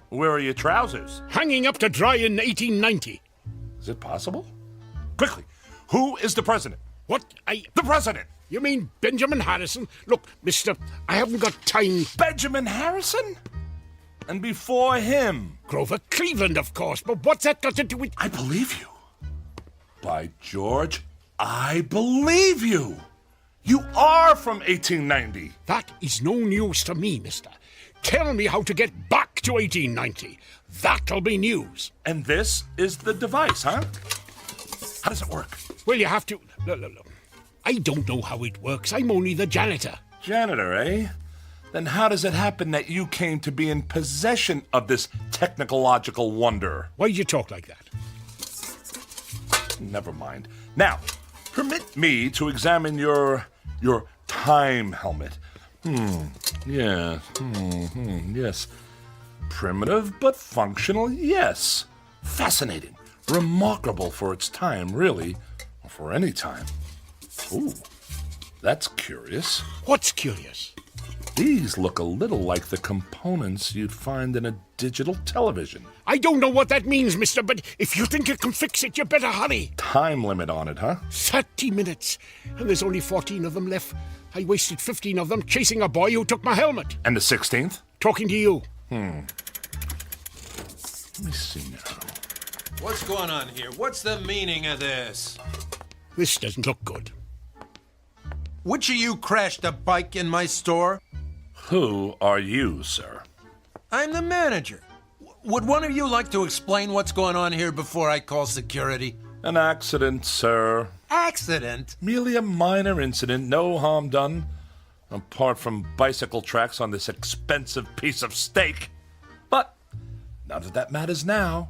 Where are your trousers? Hanging up to dry in 1890. Is it possible? Quickly, who is the president? What? The president! You mean Benjamin Harrison? Look, mister, I haven't got time. Benjamin Harrison? And before him? Grover Cleveland, of course, but what's that got to do with... I believe you. By George, I believe you. You are from 1890. That is no news to me, mister. Tell me how to get back to 1890. That'll be news. And this is the device, huh? How does it work? Well, you have to... Look. I don't know how it works. I'm only the janitor. Janitor, eh? Then how does it happen that you came to be in possession of this technological wonder? Why'd you talk like that? Never mind. Now, permit me to examine your time helmet. Yes. Yes. Primitive but functional, yes. Fascinating. Remarkable for its time, really. Or for any time. Ooh, that's curious. What's curious? These look a little like the components you'd find in a digital television. I don't know what that means, mister, but if you think you can fix it, you better hurry. Time limit on it, huh? 30 minutes. And there's only 14 of them left. I wasted 15 of them chasing a boy who took my helmet. And the 16th? Talking to you. Let me see now. What's going on here? What's the meaning of this? This doesn't look good. Which of you crashed a bike in my store? Who are you, sir? I'm the manager. Would one of you like to explain what's going on here before I call security? An accident, sir. Accident? Merely a minor incident, no harm done. Apart from bicycle tracks on this expensive piece of steak. But none of that matters now.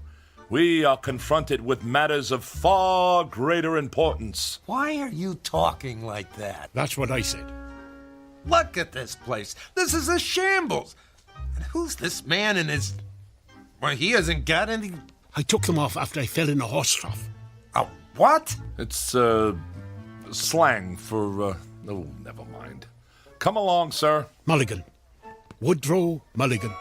We are confronted with matters of far greater importance. Why are you talking like that? That's what I said. Look at this place. This is a shambles. And who's this man in his... Well, he hasn't got any... I took them off after I fell in a horse trough. A what? It's, slang for, oh, never mind. Come along, sir. Mulligan. Woodrow Mulligan.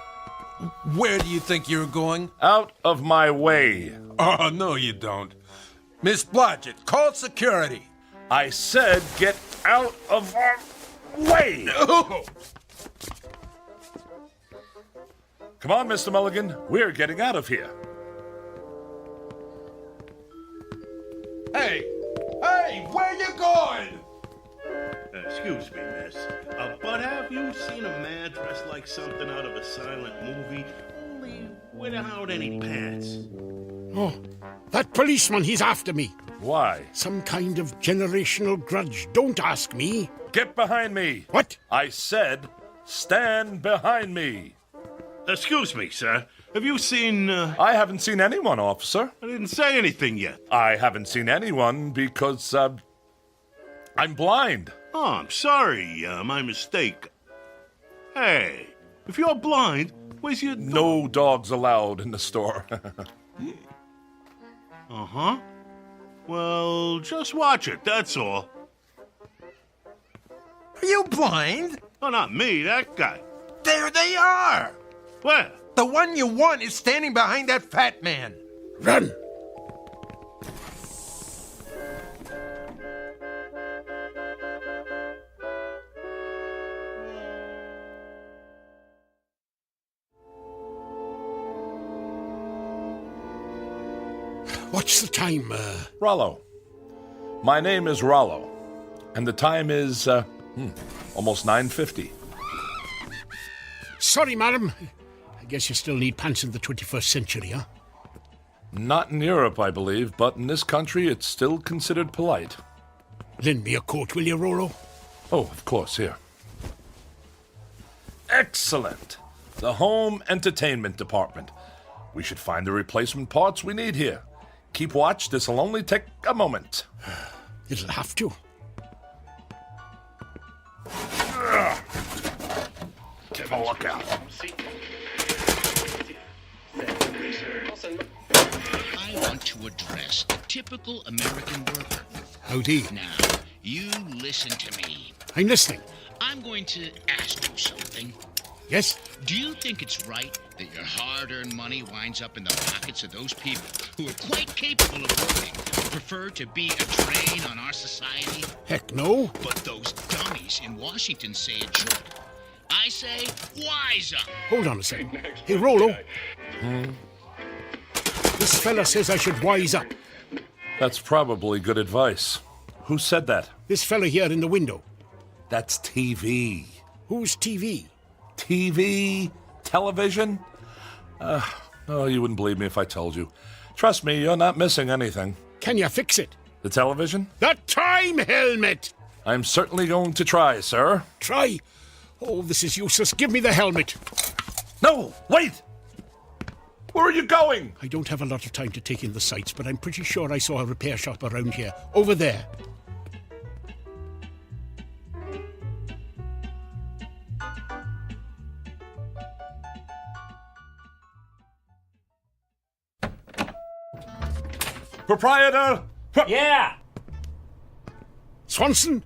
Where do you think you're going? Out of my way. Oh, no, you don't. Miss Blodgett, call security. I said get out of our way. No. Come on, Mr. Mulligan. We're getting out of here. Hey, where you going? Excuse me, miss, but have you seen a man dressed like something out of a silent movie, only without any pants? Oh, that policeman, he's after me. Why? Some kind of generational grudge. Don't ask me. Get behind me. What? I said, stand behind me. Excuse me, sir. Have you seen... I haven't seen anyone, officer. I didn't say anything yet. I haven't seen anyone because, I'm blind. Oh, I'm sorry. My mistake. Hey, if you're blind, where's your... No dogs allowed in the store. Uh-huh. Well, just watch it, that's all. Are you blind? Oh, not me, that guy. There they are! Where? The one you want is standing behind that fat man. Run! What's the time, Rollo. My name is Rollo, and the time is, almost 9:50. Sorry, madam. I guess you still need pants in the 21st century, huh? Not in Europe, I believe, but in this country it's still considered polite. Lend me a coat, will you, Rollo? Oh, of course, here. Excellent! The home entertainment department. We should find the replacement parts we need here. Keep watch, this'll only take a moment. It'll have to. Give a look out. I want to address a typical American worker. Howdy. Now, you listen to me. I'm listening. I'm going to ask you something. Yes? Do you think it's right that your hard-earned money winds up in the pockets of those people who are quite capable of working, but prefer to be a drain on our society? Heck no. But those dummies in Washington say it should. I say, wise up. Hold on a second. Hey, Rollo. This fella says I should wise up. That's probably good advice. Who said that? This fella here in the window. That's TV. Who's TV? TV? Television? Oh, you wouldn't believe me if I told you. Trust me, you're not missing anything. Can you fix it? The television? The time helmet! I'm certainly going to try, sir. Try? Oh, this is useless. Give me the helmet. No, wait! Where are you going? I don't have a lot of time to take in the sights, but I'm pretty sure I saw a repair shop around here. Over there. Proprietor! Yeah! Swanson?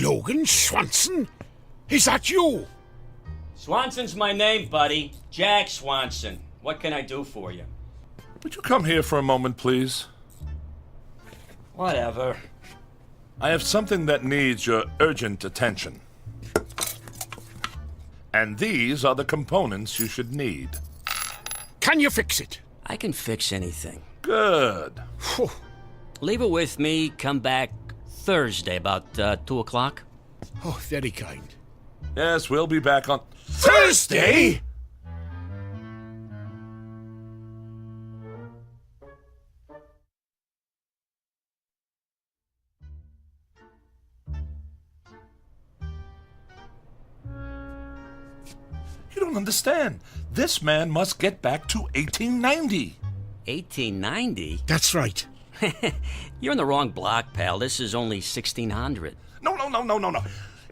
Logan Swanson? Is that you? Swanson's my name, buddy. Jack Swanson. What can I do for you? Would you come here for a moment, please? Whatever. I have something that needs your urgent attention. And these are the components you should need. Can you fix it? I can fix anything. Good. Leave it with me. Come back Thursday about 2 o'clock. Oh, very kind. Yes, we'll be back on Thursday? You don't understand. This man must get back to 1890. 1890? That's right. You're in the wrong block, pal. This is only 1600. No.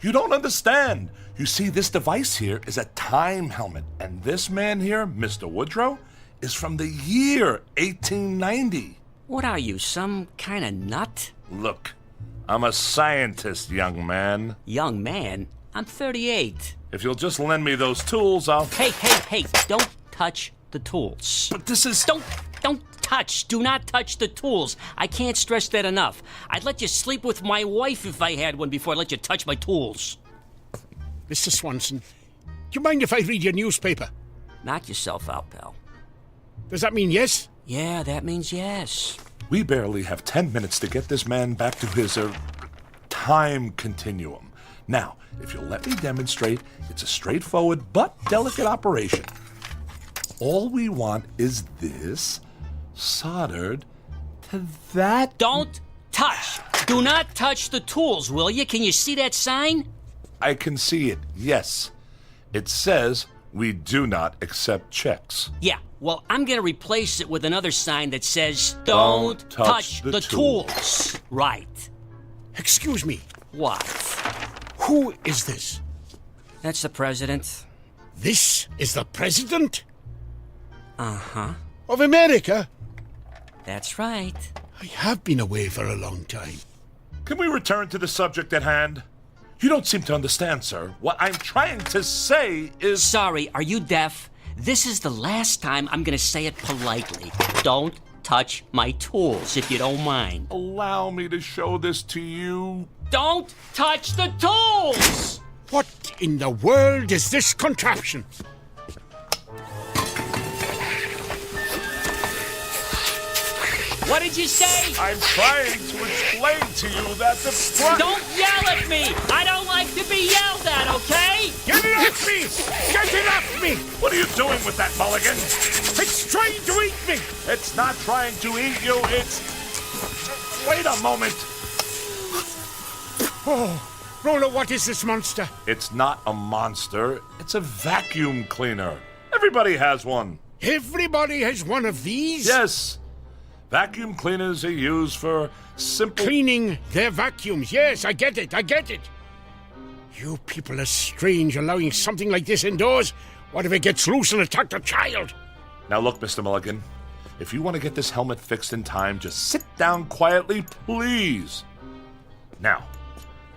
You don't understand. You see, this device here is a time helmet, and this man here, Mr. Woodrow, is from the year 1890. What are you, some kind of nut? Look, I'm a scientist, young man. Young man? I'm 38. If you'll just lend me those tools, I'll... Hey, don't touch the tools. But this is... Don't touch. Do not touch the tools. I can't stress that enough. I'd let you sleep with my wife if I had one before I let you touch my tools. Mr. Swanson, do you mind if I read your newspaper? Knock yourself out, pal. Does that mean yes? Yeah, that means yes. We barely have 10 minutes to get this man back to his, time continuum. Now, if you'll let me demonstrate, it's a straightforward but delicate operation. All we want is this soldered to that... Don't touch! Do not touch the tools, will you? Can you see that sign? I can see it, yes. It says we do not accept checks. Yeah, well, I'm gonna replace it with another sign that says, Don't touch the tools. Right. Excuse me. What? Who is this? That's the president. This is the president? Uh-huh. Of America? That's right. I have been away for a long time. Can we return to the subject at hand? You don't seem to understand, sir. What I'm trying to say is... Sorry, are you deaf? This is the last time I'm gonna say it politely. Don't touch my tools, if you don't mind. Allow me to show this to you. Don't touch the tools! What in the world is this contraption? What did you say? I'm trying to explain to you that the front... Don't yell at me! I don't like to be yelled at, okay? Get it off me! Get it off me! What are you doing with that mulligan? It's trying to eat me! It's not trying to eat you, it's... Wait a moment. Oh, Rolo, what is this monster? It's not a monster. It's a vacuum cleaner. Everybody has one. Everybody has one of these? Yes. Vacuum cleaners are used for simple... Cleaning their vacuums. Yes, I get it. You people are strange, allowing something like this indoors. What if it gets loose and attacks a child? Now look, Mr. Mulligan. If you want to get this helmet fixed in time, just sit down quietly, please. Now,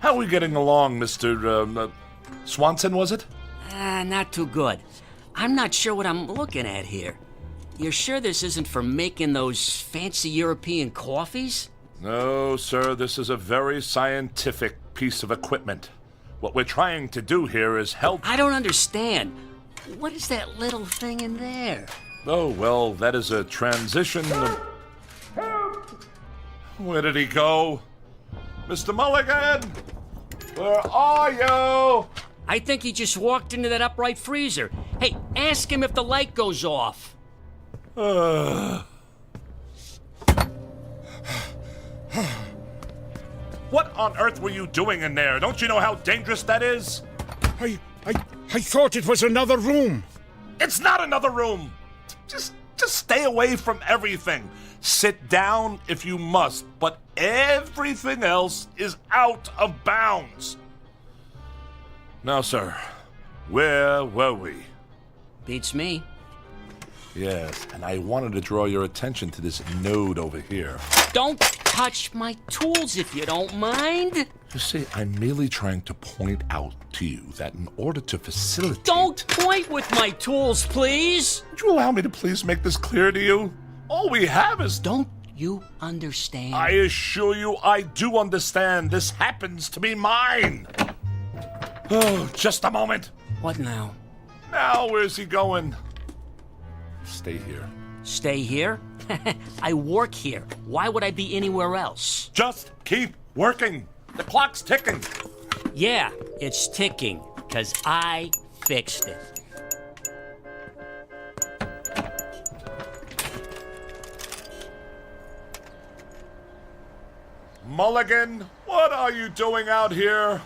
how are we getting along, Mr. Swanson, was it? Not too good. I'm not sure what I'm looking at here. You're sure this isn't for making those fancy European coffees? No, sir. This is a very scientific piece of equipment. What we're trying to do here is help... I don't understand. What is that little thing in there? Oh, well, that is a transition... Where did he go? Mr. Mulligan! Where are you? I think he just walked into that upright freezer. Hey, ask him if the light goes off. What on earth were you doing in there? Don't you know how dangerous that is? I thought it was another room. It's not another room. Just stay away from everything. Sit down if you must, but everything else is out of bounds. Now, sir, where were we? Beats me. Yes, and I wanted to draw your attention to this node over here. Don't touch my tools if you don't mind. You see, I'm merely trying to point out to you that in order to facilitate... Don't point with my tools, please! Would you allow me to please make this clear to you? All we have is... Don't you understand? I assure you I do understand. This happens to be mine. Oh, just a moment. What now? Now, where's he going? Stay here. Stay here? I work here. Why would I be anywhere else? Just keep working. The clock's ticking. Yeah, it's ticking, because I fixed it. Mulligan, what are you doing out here?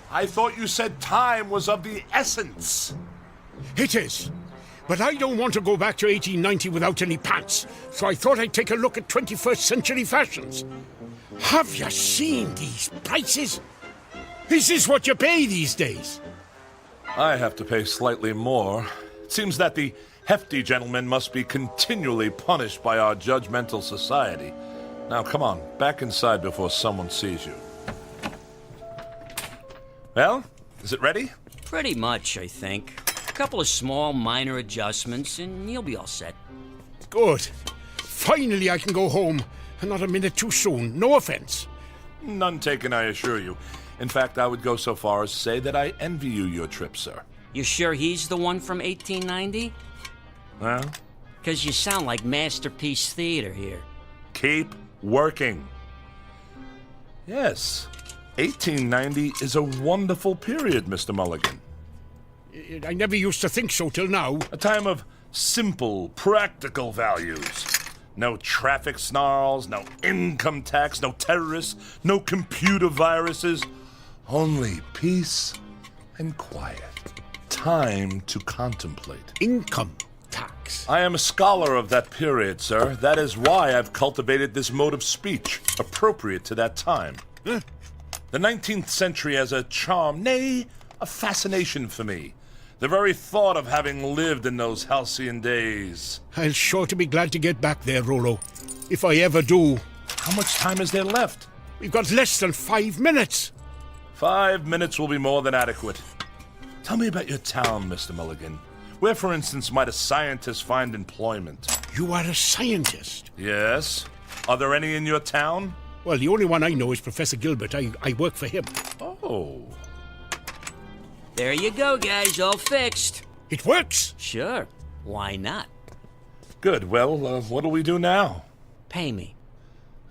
I thought you said time was of the essence. It is. But I don't want to go back to 1890 without any pants, so I thought I'd take a look at 21st century fashions. Have you seen these prices? Is this what you pay these days? I have to pay slightly more. It seems that the hefty gentleman must be continually punished by our judgmental society. Now, come on, back inside before someone sees you. Well, is it ready? Pretty much, I think. A couple of small, minor adjustments, and you'll be all set. Good. Finally, I can go home, and not a minute too soon. No offense. None taken, I assure you. In fact, I would go so far as to say that I envy you your trip, sir. You sure he's the one from 1890? Well? Because you sound like Masterpiece Theater here. Keep working. Yes, 1890 is a wonderful period, Mr. Mulligan. I never used to think so till now. A time of simple, practical values. No traffic snarls, no income tax, no terrorists, no computer viruses. Only peace and quiet. Time to contemplate. Income tax. I am a scholar of that period, sir. That is why I've cultivated this mode of speech, appropriate to that time. Huh? The 19th century has a charm, nay, a fascination for me. The very thought of having lived in those halcyon days. I'll sure to be glad to get back there, Rolo. If I ever do. How much time is there left? We've got less than 5 minutes. 5 minutes will be more than adequate. Tell me about your town, Mr. Mulligan. Where, for instance, might a scientist find employment? You are a scientist? Yes. Are there any in your town? Well, the only one I know is Professor Gilbert. I work for him. Oh. There you go, guys. All fixed. It works? Sure. Why not? Good. Well, what'll we do now? Pay me.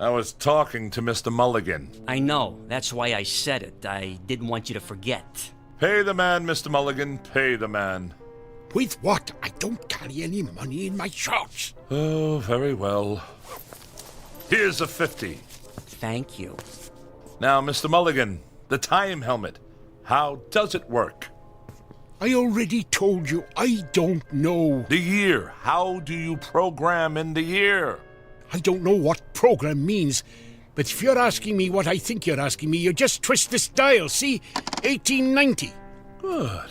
I was talking to Mr. Mulligan. I know. That's why I said it. I didn't want you to forget. Pay the man, Mr. Mulligan. Pay the man. With what? I don't carry any money in my shorts. Oh, very well. Here's a 50. Thank you. Now, Mr. Mulligan, the time helmet. How does it work? I already told you, I don't know. The year. How do you program in the year? I don't know what program means, but if you're asking me what I think you're asking me, you just twist this dial, see? 1890. Good.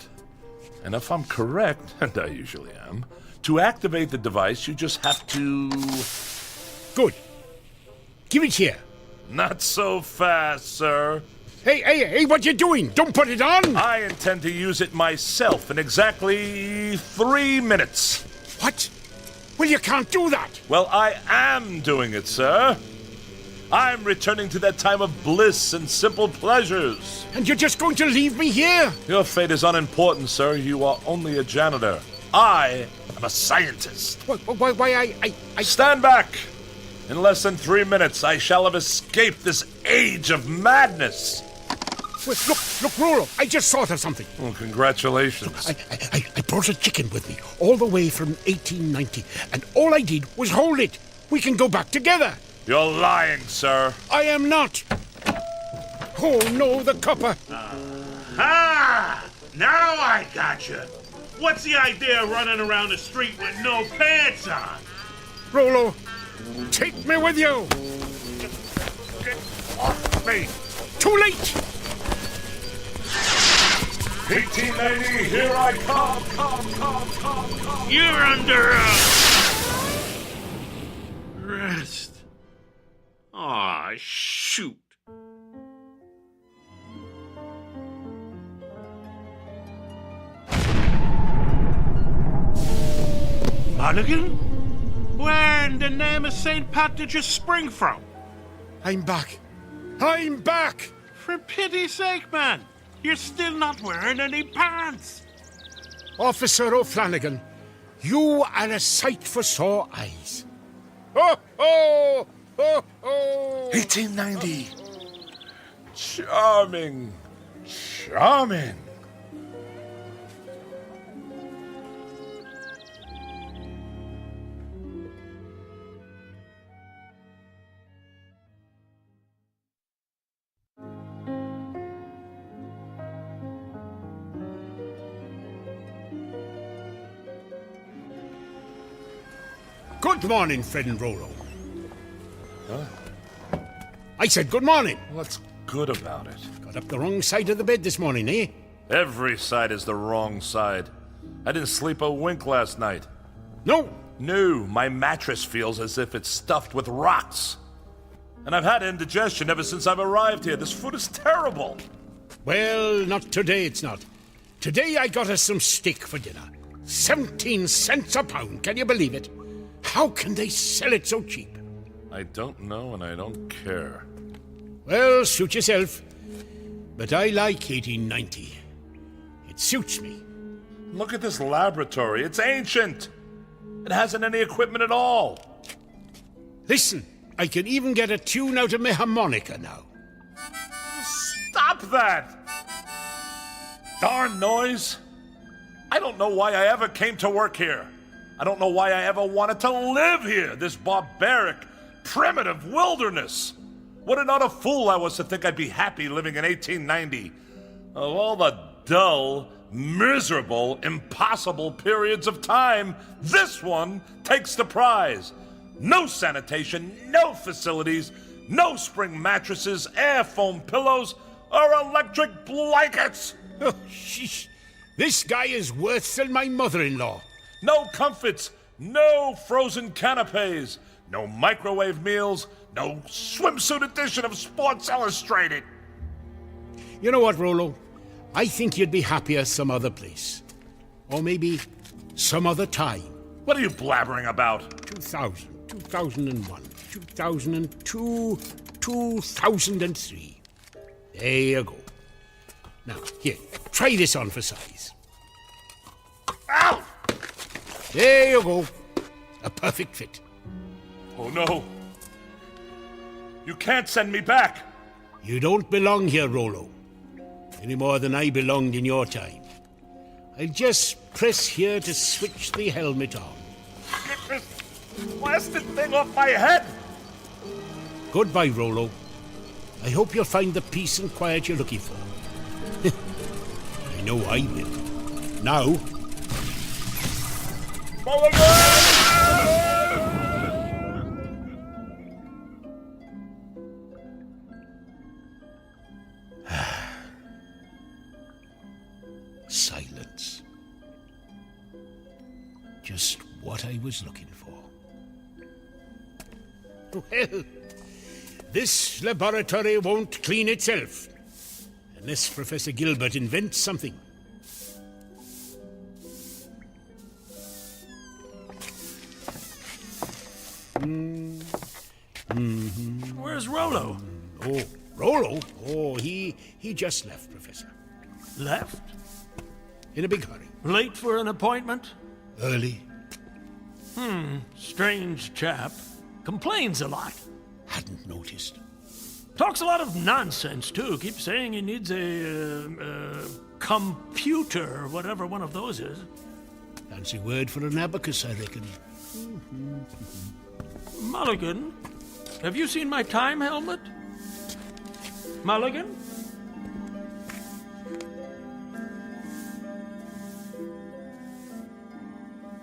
And if I'm correct, and I usually am, to activate the device, you just have to... Good. Give it here. Not so fast, sir. Hey, what you doing? Don't put it on! I intend to use it myself in exactly 3 minutes. What? Well, you can't do that. Well, I am doing it, sir. I'm returning to that time of bliss and simple pleasures. And you're just going to leave me here? Your fate is unimportant, sir. You are only a janitor. I am a scientist. Why, I... Stand back! In less than 3 minutes, I shall have escaped this age of madness. Wait, look, Rollo, I just thought of something. Well, congratulations. Look, I brought a chicken with me, all the way from 1890, and all I did was hold it. We can go back together. You're lying, sir. I am not. Oh, no, the copper. Ah! Now I gotcha. What's the idea of running around the street with no pants on? Rollo, take me with you. Get off me. Too late. 1890, here I come. You're under arrest. Aw, shoot. Mulligan? Where in the name of St. Pat did you spring from? I'm back. I'm back! For pity's sake, man. You're still not wearing any pants. Officer O'Flanagan, you are a sight for sore eyes. Ho, ho! Ho, ho! 1890. Charming. Charming. Good morning, Fred and Rollo. Huh? I said good morning. What's good about it? Got up the wrong side of the bed this morning, eh? Every side is the wrong side. I didn't sleep a wink last night. No? No, my mattress feels as if it's stuffed with rocks. And I've had indigestion ever since I've arrived here. This food is terrible. Well, not today, it's not. Today I got us some steak for dinner. 17 cents a pound, can you believe it? How can they sell it so cheap? I don't know and I don't care. Well, suit yourself. But I like 1890. It suits me. Look at this laboratory. It's ancient. It hasn't any equipment at all. Listen, I can even get a tune out of my harmonica now. Stop that! Darn noise. I don't know why I ever came to work here. I don't know why I ever wanted to live here, this barbaric, primitive wilderness. What an utter fool I was to think I'd be happy living in 1890. Of all the dull, miserable, impossible periods of time, this one takes the prize. No sanitation, no facilities, no spring mattresses, air foam pillows, or electric blankets. Oh, sheesh. This guy is worse than my mother-in-law. No comforts, no frozen canapes, no microwave meals, no swimsuit edition of Sports Illustrated. You know what, Rollo? I think you'd be happier some other place. Or maybe some other time. What are you blabbering about? 2000, 2001, 2002, 2003. There you go. Now, here, try this on for size. Ow! There you go. A perfect fit. Oh, no. You can't send me back. You don't belong here, Rollo. Any more than I belonged in your time. I'll just press here to switch the helmet on. Get this blasted thing off my head! Goodbye, Rollo. I hope you'll find the peace and quiet you're looking for. I know I will. Now... Silence. Just what I was looking for. Well, this laboratory won't clean itself unless Professor Gilbert invents something. Where's Rollo? Oh, Rollo? Oh, he just left, Professor. Left? In a big hurry. Late for an appointment? Early. Strange chap. Complains a lot. Hadn't noticed. Talks a lot of nonsense, too. Keeps saying he needs a computer, whatever one of those is. Fancy word for an abacus, I reckon. Mulligan, have you seen my time helmet? Mulligan?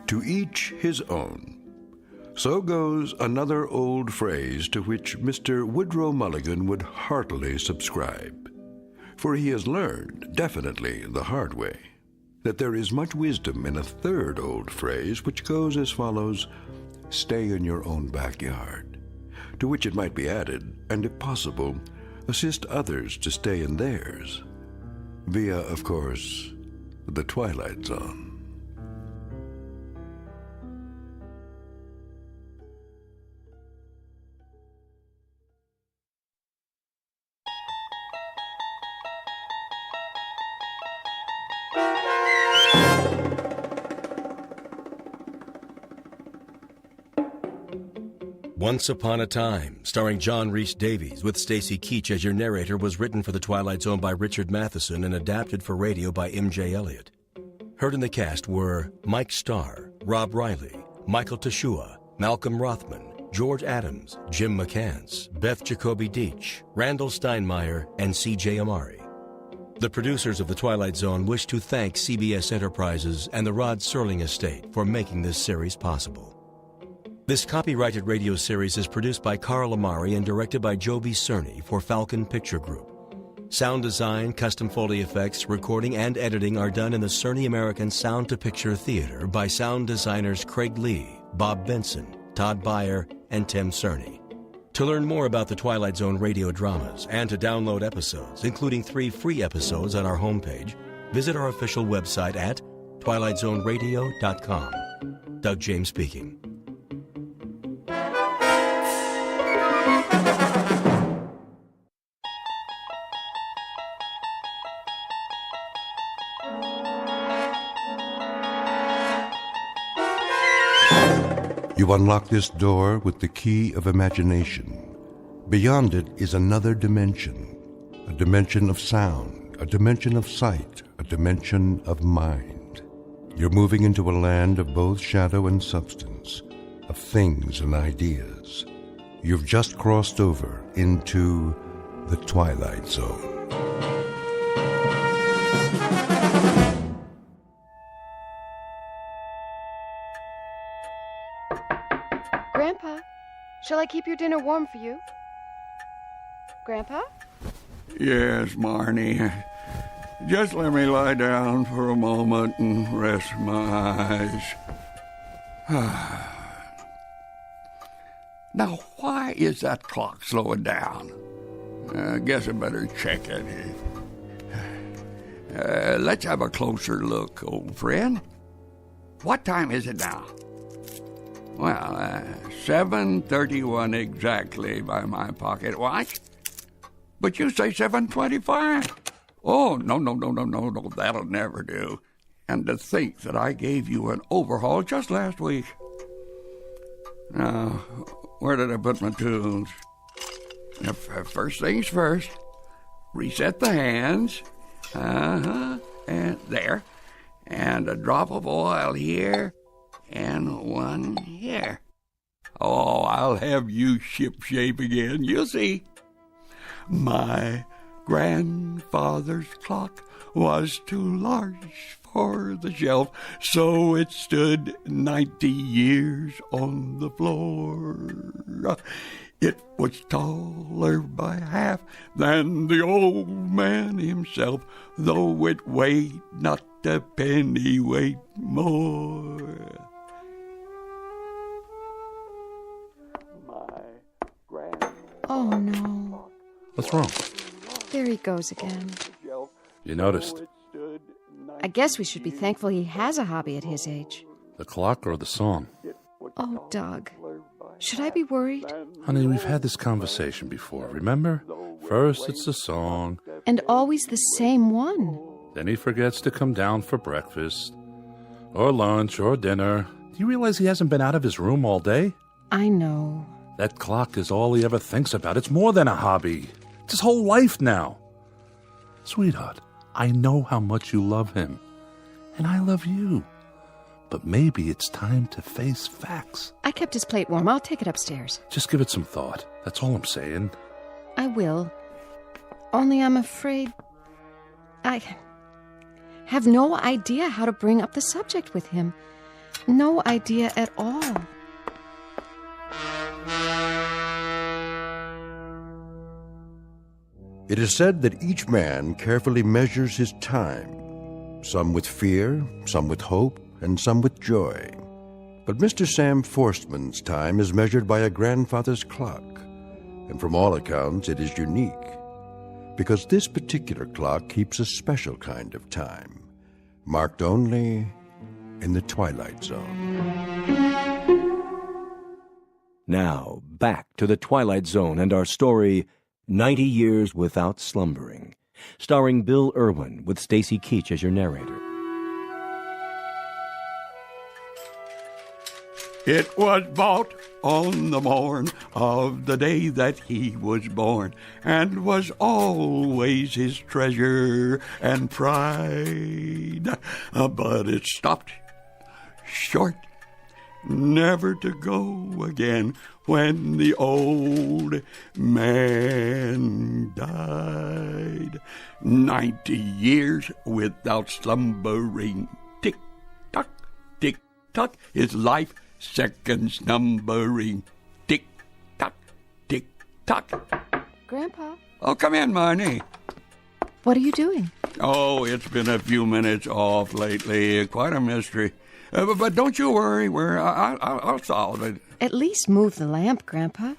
To each his own. So goes another old phrase to which Mr. Woodrow Mulligan would heartily subscribe. For he has learned, definitely the hard way, that there is much wisdom in a third old phrase which goes as follows: stay in your own backyard. To which it might be added, and if possible, assist others to stay in theirs. Via, of course, the Twilight Zone. Once Upon a Time, starring John Rhys Davies with Stacy Keach as your narrator, was written for The Twilight Zone by Richard Matheson and adapted for radio by M.J. Elliott. Heard in the cast were Mike Starr, Rob Riley, Michael Teshua, Malcolm Rothman, George Adams, Jim McCants, Beth Jacoby Deach, Randall Steinmeier, and C.J. Amari. The producers of The Twilight Zone wish to thank CBS Enterprises and the Rod Serling estate for making this series possible. This copyrighted radio series is produced by Carl Amari and directed by Joby Cerny for Falcon Picture Group. Sound design, custom Foley effects, recording, and editing are done in the Cerny American Sound to Picture Theater by sound designers Craig Lee, Bob Benson, Todd Beyer, and Tim Cerny. To learn more about the Twilight Zone radio dramas and to download episodes, including 3 free episodes on our homepage, visit our official website at twilightzoneradio.com. Doug James speaking. You unlock this door with the key of imagination. Beyond it is another dimension, a dimension of sound, a dimension of sight, a dimension of mind. You're moving into a land of both shadow and substance, of things and ideas. You've just crossed over into the Twilight Zone. Grandpa, shall I keep your dinner warm for you? Grandpa? Yes, Marnie. Just let me lie down for a moment and rest my eyes. Now, why is that clock slowing down? I guess I better check it. Let's have a closer look, old friend. What time is it now? Well, 7:31 exactly by my pocket watch. But you say 7:25. Oh, no, that'll never do. And to think that I gave you an overhaul just last week. Now, where did I put my tools? First things first. Reset the hands. And there. And a drop of oil here. And one here. Oh, I'll have you shipshape again. You'll see. My grandfather's clock was too large for the shelf, so it stood 90 years on the floor. It was taller by half than the old man himself, though it weighed not a pennyweight more. Oh, no. What's wrong? There he goes again. You noticed? I guess we should be thankful he has a hobby at his age. The clock or the song? Oh, Doug. Should I be worried? Honey, we've had this conversation before, remember? First it's the song. And always the same one. Then he forgets to come down for breakfast. Or lunch, or dinner. Do you realize he hasn't been out of his room all day? I know. That clock is all he ever thinks about. It's more than a hobby. It's his whole life now. Sweetheart, I know how much you love him. And I love you. But maybe it's time to face facts. I kept his plate warm. I'll take it upstairs. Just give it some thought. That's all I'm saying. I will. Only I'm afraid I have no idea how to bring up the subject with him. No idea at all. It is said that each man carefully measures his time, some with fear, some with hope, and some with joy. But Mr. Sam Forstman's time is measured by a grandfather's clock, and from all accounts it is unique, because this particular clock keeps a special kind of time, marked only in the Twilight Zone. Now, back to the Twilight Zone and our story, 90 Years Without Slumbering, starring Bill Irwin with Stacy Keach as your narrator. It was bought on the morn of the day that he was born, and was always his treasure and pride. But it stopped short, never to go again, when the old man died. 90 years without slumbering. Tick-tock, tick-tock, his life seconds numbering. Tick-tock, tick-tock. Grandpa? Oh, come in, Marnie. What are you doing? Oh, it's been a few minutes off lately. Quite a mystery. But don't you worry. I'll solve it. At least move the lamp, Grandpa.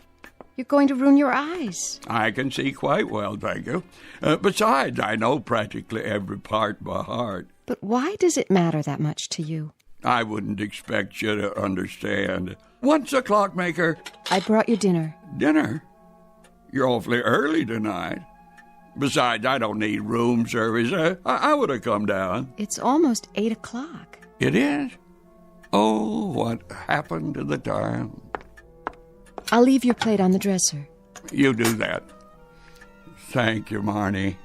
You're going to ruin your eyes. I can see quite well, thank you. Besides, I know practically every part by heart. But why does it matter that much to you? I wouldn't expect you to understand. Once a clockmaker. I brought you dinner. Dinner? You're awfully early tonight. Besides, I don't need room service. I would have come down. It's almost 8 o'clock. It is? Oh, what happened to the time? I'll leave your plate on the dresser. You do that. Thank you, Marnie.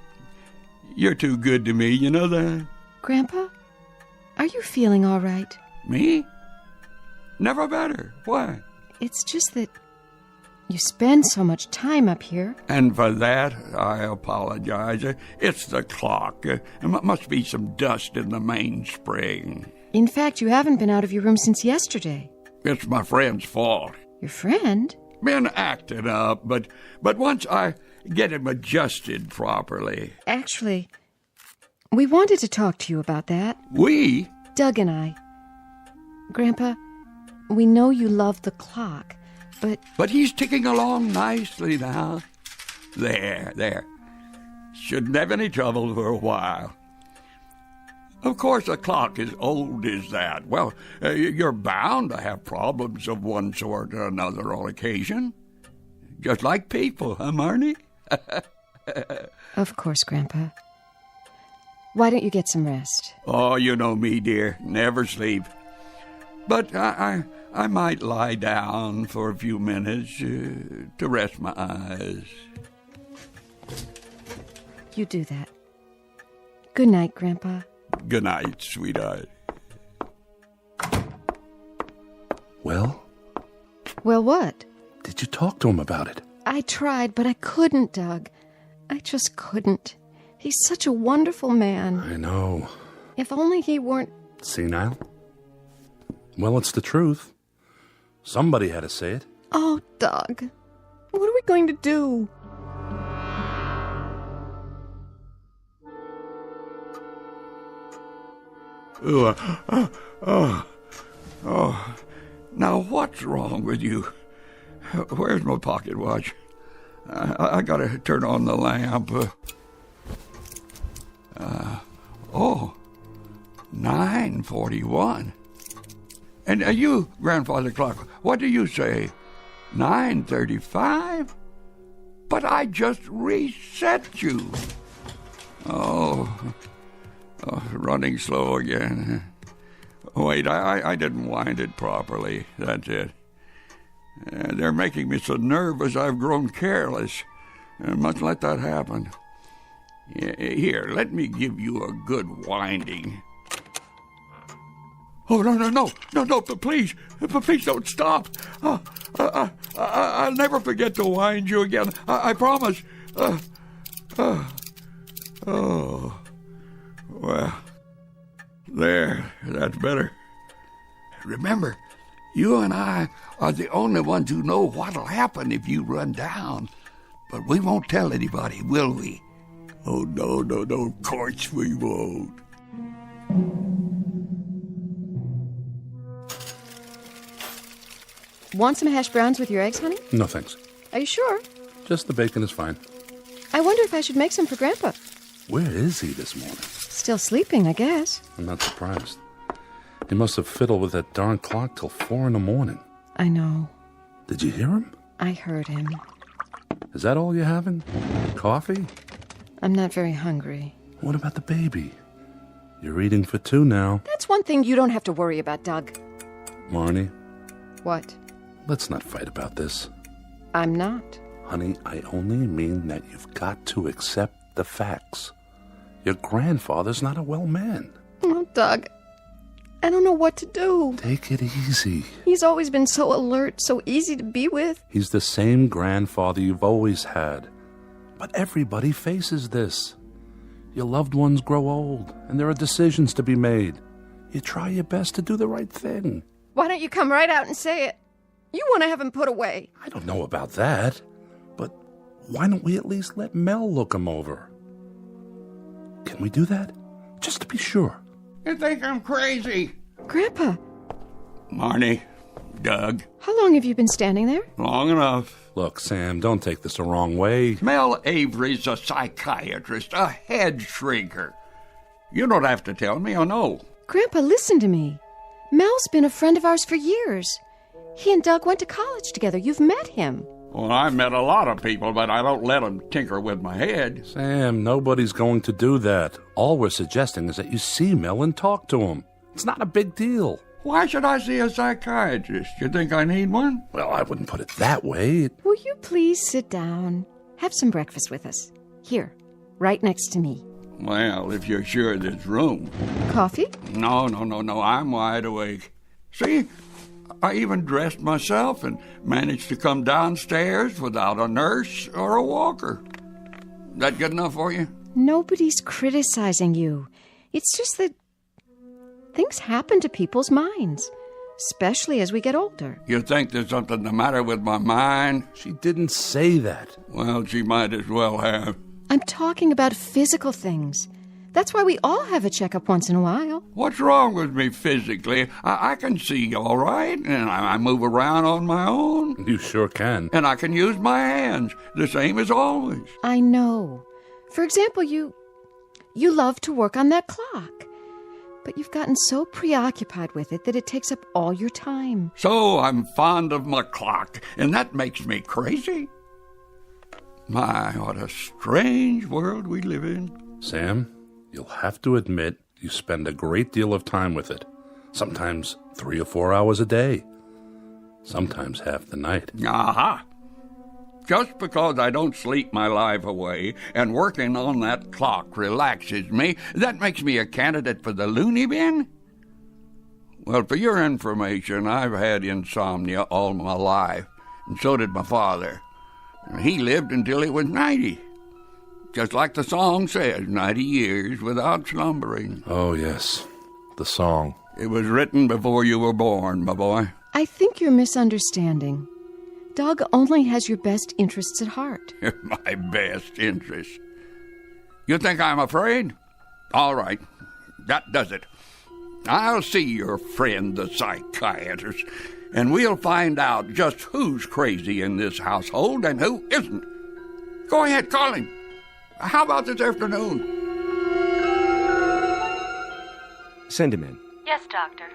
You're too good to me, you know that? Grandpa, are you feeling all right? Me? Never better. Why? It's just that you spend so much time up here. And for that, I apologize. It's the clock. There must be some dust in the mainspring. In fact, you haven't been out of your room since yesterday. It's my friend's fault. Your friend? Been acting up, but once I get him adjusted properly. Actually, we wanted to talk to you about that. We? Doug and I. Grandpa, we know you love the clock, but... But he's ticking along nicely now. There. Shouldn't have any trouble for a while. Of course, a clock as old as that, well, you're bound to have problems of one sort or another on occasion. Just like people, huh, Marnie? Of course, Grandpa. Why don't you get some rest? Oh, you know me, dear. Never sleep. But I I might lie down for a few minutes to rest my eyes. You do that. Good night, Grandpa. Good night, sweetheart. Well? Well, what? Did you talk to him about it? I tried, but I couldn't, Doug. I just couldn't. He's such a wonderful man. I know. If only he weren't... Senile? Well, it's the truth. Somebody had to say it. Oh, Doug. What are we going to do? Now, what's wrong with you? Where's my pocket watch? I gotta turn on the lamp. 9:41. And you, Grandfather Clock, what do you say? 9:35? But I just reset you. Running slow again. Wait, I didn't wind it properly. That's it. They're making me so nervous I've grown careless. I must let that happen. Here, let me give you a good winding. Oh, no, please don't stop. I'll never forget to wind you again. I promise. Well, there, that's better. Remember, you and I are the only ones who know what'll happen if you run down. But we won't tell anybody, will we? Oh, no, of course we won't. Want some hash browns with your eggs, honey? No, thanks. Are you sure? Just the bacon is fine. I wonder if I should make some for Grandpa. Where is he this morning? Still sleeping, I guess. I'm not surprised. He must have fiddled with that darn clock till 4 a.m. I know. Did you hear him? I heard him. Is that all you're having? Coffee? I'm not very hungry. What about the baby? You're eating for 2 now. That's one thing you don't have to worry about, Doug. Marnie, What? let's not fight about this. I'm not. Honey, I only mean that you've got to accept the facts. Your grandfather's not a well man. Oh, Doug, I don't know what to do. Take it easy. He's always been so alert, so easy to be with. He's the same grandfather you've always had. But everybody faces this. Your loved ones grow old, and there are decisions to be made. You try your best to do the right thing. Why don't you come right out and say it? You want to have him put away. I don't know about that, but why don't we at least let Mel look him over? Can we do that? Just to be sure. You think I'm crazy? Grandpa. Marnie, Doug. How long have you been standing there? Long enough. Look, Sam, don't take this the wrong way. Mel Avery's a psychiatrist, a head shrinker. You don't have to tell me, I know. Grandpa, listen to me. Mel's been a friend of ours for years. He and Doug went to college together. You've met him. Well, I've met a lot of people, but I don't let them tinker with my head. Sam, nobody's going to do that. All we're suggesting is that you see Mel and talk to him. It's not a big deal. Why should I see a psychiatrist? You think I need one? Well, I wouldn't put it that way. Will you please sit down? Have some breakfast with us. Here, right next to me. Well, if you're sure there's room. Coffee? No. I'm wide awake. See, I even dressed myself and managed to come downstairs without a nurse or a walker. That good enough for you? Nobody's criticizing you. It's just that things happen to people's minds, especially as we get older. You think there's something the matter with my mind? She didn't say that. Well, she might as well have. I'm talking about physical things. That's why we all have a checkup once in a while. What's wrong with me physically? I can see all right, and I move around on my own. You sure can. And I can use my hands, the same as always. I know. For example, you love to work on that clock. But you've gotten so preoccupied with it that it takes up all your time. So I'm fond of my clock, and that makes me crazy? My, what a strange world we live in. Sam, you'll have to admit you spend a great deal of time with it. Sometimes 3 or 4 hours a day. sometimes half the night. Aha! Just because I don't sleep my life away and working on that clock relaxes me, that makes me a candidate for the loony bin? Well, for your information, I've had insomnia all my life, and so did my father. He lived until he was 90. Just like the song says, 90 years without slumbering. Oh, yes, the song. It was written before you were born, my boy. I think you're misunderstanding. Doug only has your best interests at heart. My best interests. You think I'm afraid? All right, that does it. I'll see your friend, the psychiatrist, and we'll find out just who's crazy in this household and who isn't. Go ahead, call him. How about this afternoon? Send him in. Yes, Doctor.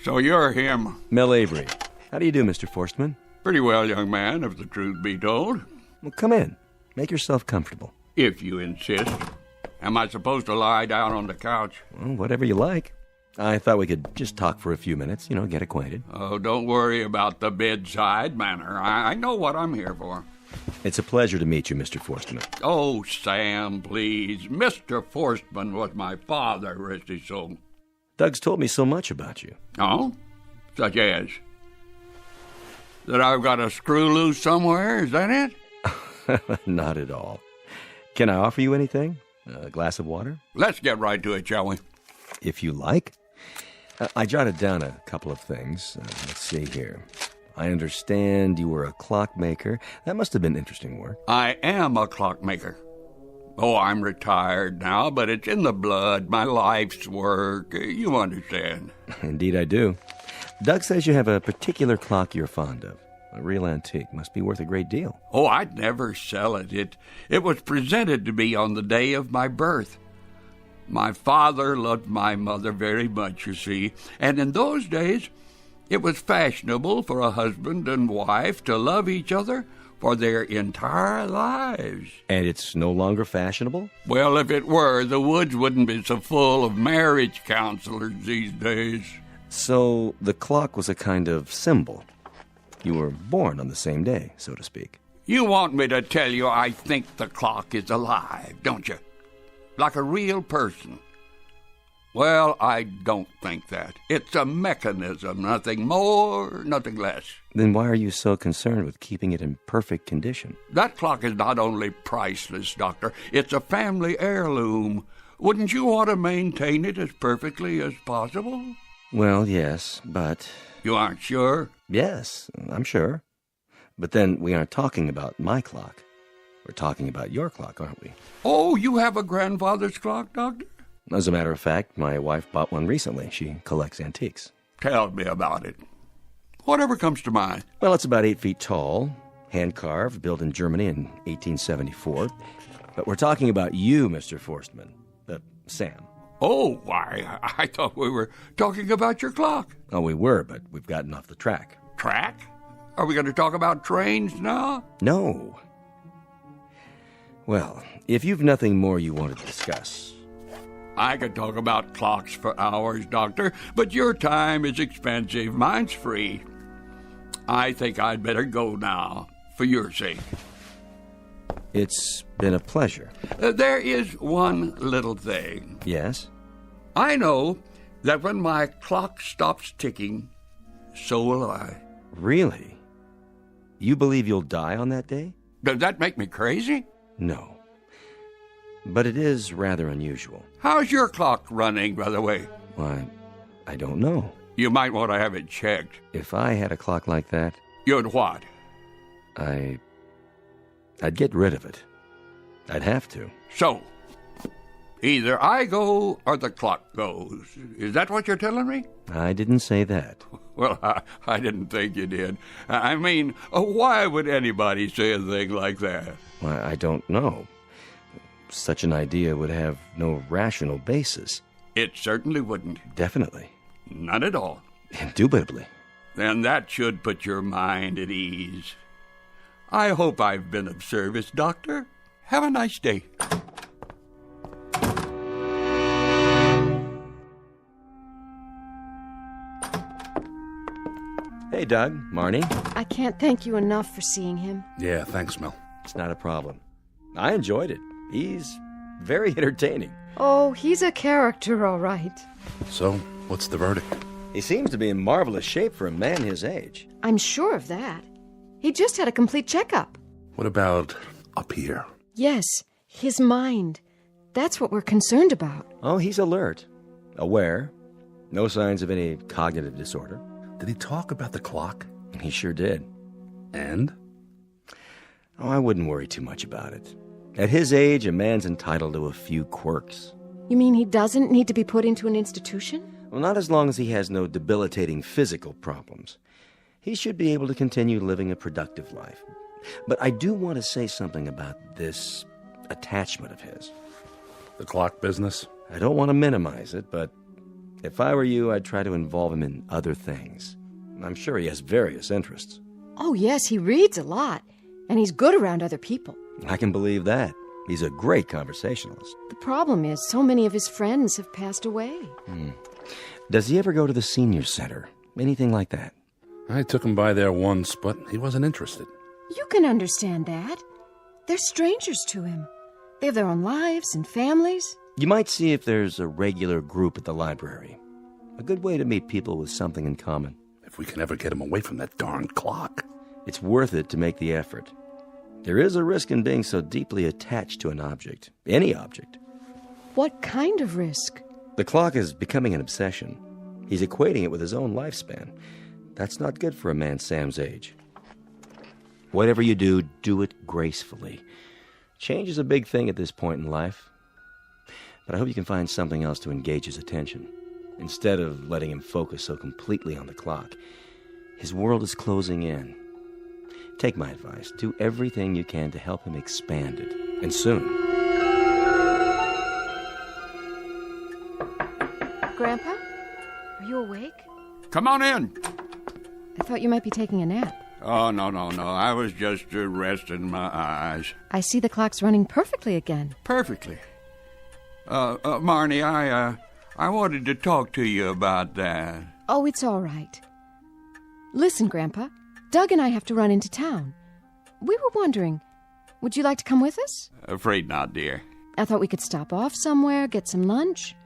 So you're him. Mel Avery. How do you do, Mr. Forstman? Pretty well, young man, if the truth be told. Well, come in. Make yourself comfortable. If you insist. Am I supposed to lie down on the couch? Well, whatever you like. I thought we could just talk for a few minutes, get acquainted. Oh, don't worry about the bedside manner. I know what I'm here for. It's a pleasure to meet you, Mr. Forstman. Oh, Sam, please. Mr. Forstman was my father, rest his soul. Doug's told me so much about you. Oh? Such as? That I've got a screw loose somewhere, is that it? Not at all. Can I offer you anything? A glass of water? Let's get right to it, shall we? If you like. I jotted down a couple of things. Let's see here. I understand you were a clockmaker. That must have been interesting work. I am a clockmaker. Oh, I'm retired now, but it's in the blood, my life's work. You understand. Indeed I do. Doug says you have a particular clock you're fond of. A real antique. Must be worth a great deal. Oh, I'd never sell it. It was presented to me on the day of my birth. My father loved my mother very much, you see, and in those days it was fashionable for a husband and wife to love each other for their entire lives. And it's no longer fashionable? Well, if it were, the woods wouldn't be so full of marriage counselors these days. So the clock was a kind of symbol. You were born on the same day, so to speak. You want me to tell you I think the clock is alive, don't you? Like a real person. Well, I don't think that. It's a mechanism, nothing more, nothing less. Then why are you so concerned with keeping it in perfect condition? That clock is not only priceless, Doctor, it's a family heirloom. Wouldn't you want to maintain it as perfectly as possible? Well, yes, but... You aren't sure? Yes, I'm sure. But then we aren't talking about my clock. We're talking about your clock, aren't we? Oh, you have a grandfather's clock, Doctor? As a matter of fact, my wife bought one recently. She collects antiques. Tell me about it. Whatever comes to mind. Well, it's about 8 feet tall, hand-carved, built in Germany in 1874. But we're talking about you, Mr. Forstman. Sam. Oh, why, I thought we were talking about your clock. Oh, we were, but we've gotten off the track. Track? Are we going to talk about trains now? No. Well, if you've nothing more you want to discuss... I could talk about clocks for hours, Doctor, but your time is expensive. Mine's free. I think I'd better go now, for your sake. It's been a pleasure. There is one little thing. Yes? I know that when my clock stops ticking, so will I. Really? You believe you'll die on that day? Does that make me crazy? No. But it is rather unusual. How's your clock running, by the way? Why, I don't know. You might want to have it checked. If I had a clock like that... You'd what? I'd get rid of it. I'd have to. So, either I go or the clock goes. Is that what you're telling me? I didn't say that. Well, I didn't think you did. I mean, why would anybody say a thing like that? Why, I don't know. Such an idea would have no rational basis. It certainly wouldn't. Definitely. None at all. Indubitably. Then that should put your mind at ease. I hope I've been of service, Doctor. Have a nice day. Hey, Doug, Marnie. I can't thank you enough for seeing him. Yeah, thanks, Mel. It's not a problem. I enjoyed it. He's very entertaining. Oh, he's a character, all right. So, what's the verdict? He seems to be in marvelous shape for a man his age. I'm sure of that. He just had a complete checkup. What about up here? Yes, his mind. That's what we're concerned about. Oh, he's alert, aware. No signs of any cognitive disorder. Did he talk about the clock? He sure did. And? Oh, I wouldn't worry too much about it. At his age, a man's entitled to a few quirks. You mean he doesn't need to be put into an institution? Well, not as long as he has no debilitating physical problems. He should be able to continue living a productive life. But I do want to say something about this attachment of his. The clock business? I don't want to minimize it, but if I were you, I'd try to involve him in other things. I'm sure he has various interests. Oh, yes, he reads a lot, and he's good around other people. I can believe that. He's a great conversationalist. The problem is, so many of his friends have passed away. Does he ever go to the senior center? Anything like that? I took him by there once, but he wasn't interested. You can understand that. They're strangers to him. They have their own lives and families. You might see if there's a regular group at the library. A good way to meet people with something in common. If we can ever get him away from that darned clock. It's worth it to make the effort. There is a risk in being so deeply attached to an object. Any object. What kind of risk? The clock is becoming an obsession. He's equating it with his own lifespan. That's not good for a man Sam's age. Whatever you do, do it gracefully. Change is a big thing at this point in life. But I hope you can find something else to engage his attention, instead of letting him focus so completely on the clock. His world is closing in. Take my advice. Do everything you can to help him expand it. And soon. Grandpa? Are you awake? Come on in. I thought you might be taking a nap. Oh, no. I was just resting my eyes. I see the clock's running perfectly again. Perfectly. Marnie, I wanted to talk to you about that. Oh, it's all right. Listen, Grandpa. Doug and I have to run into town. We were wondering, would you like to come with us? Afraid not, dear. I thought we could stop off somewhere, get some lunch.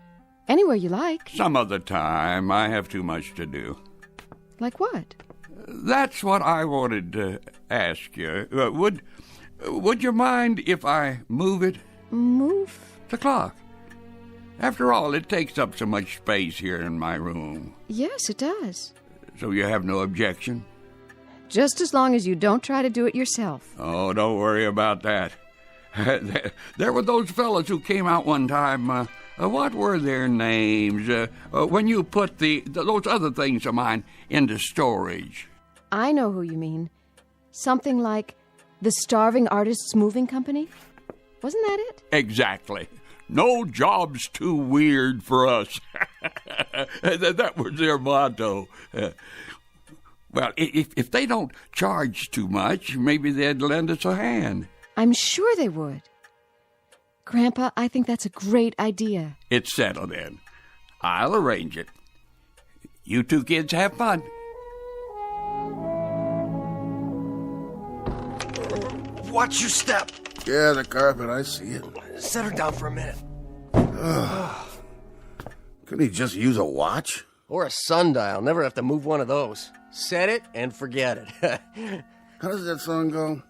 Anywhere you like. Some other time. I have too much to do. Like what? That's what I wanted to ask you. Would you mind if I move it? Move? The clock. After all, it takes up so much space here in my room. Yes, it does. So you have no objection? Just as long as you don't try to do it yourself. Oh, don't worry about that. There were those fellas who came out one time. What were their names? When you put those other things of mine into storage. I know who you mean. Something like the Starving Artists Moving Company? Wasn't that it? Exactly. No job's too weird for us. That was their motto. Well, if they don't charge too much, maybe they'd lend us a hand. I'm sure they would. Grandpa, I think that's a great idea. It's settled then. I'll arrange it. You two kids have fun. Watch your step. Yeah, the carpet, I see it. Set her down for a minute. Couldn't he just use a watch? Or a sundial. Never have to move one of those. Set it and forget it. How does that song go?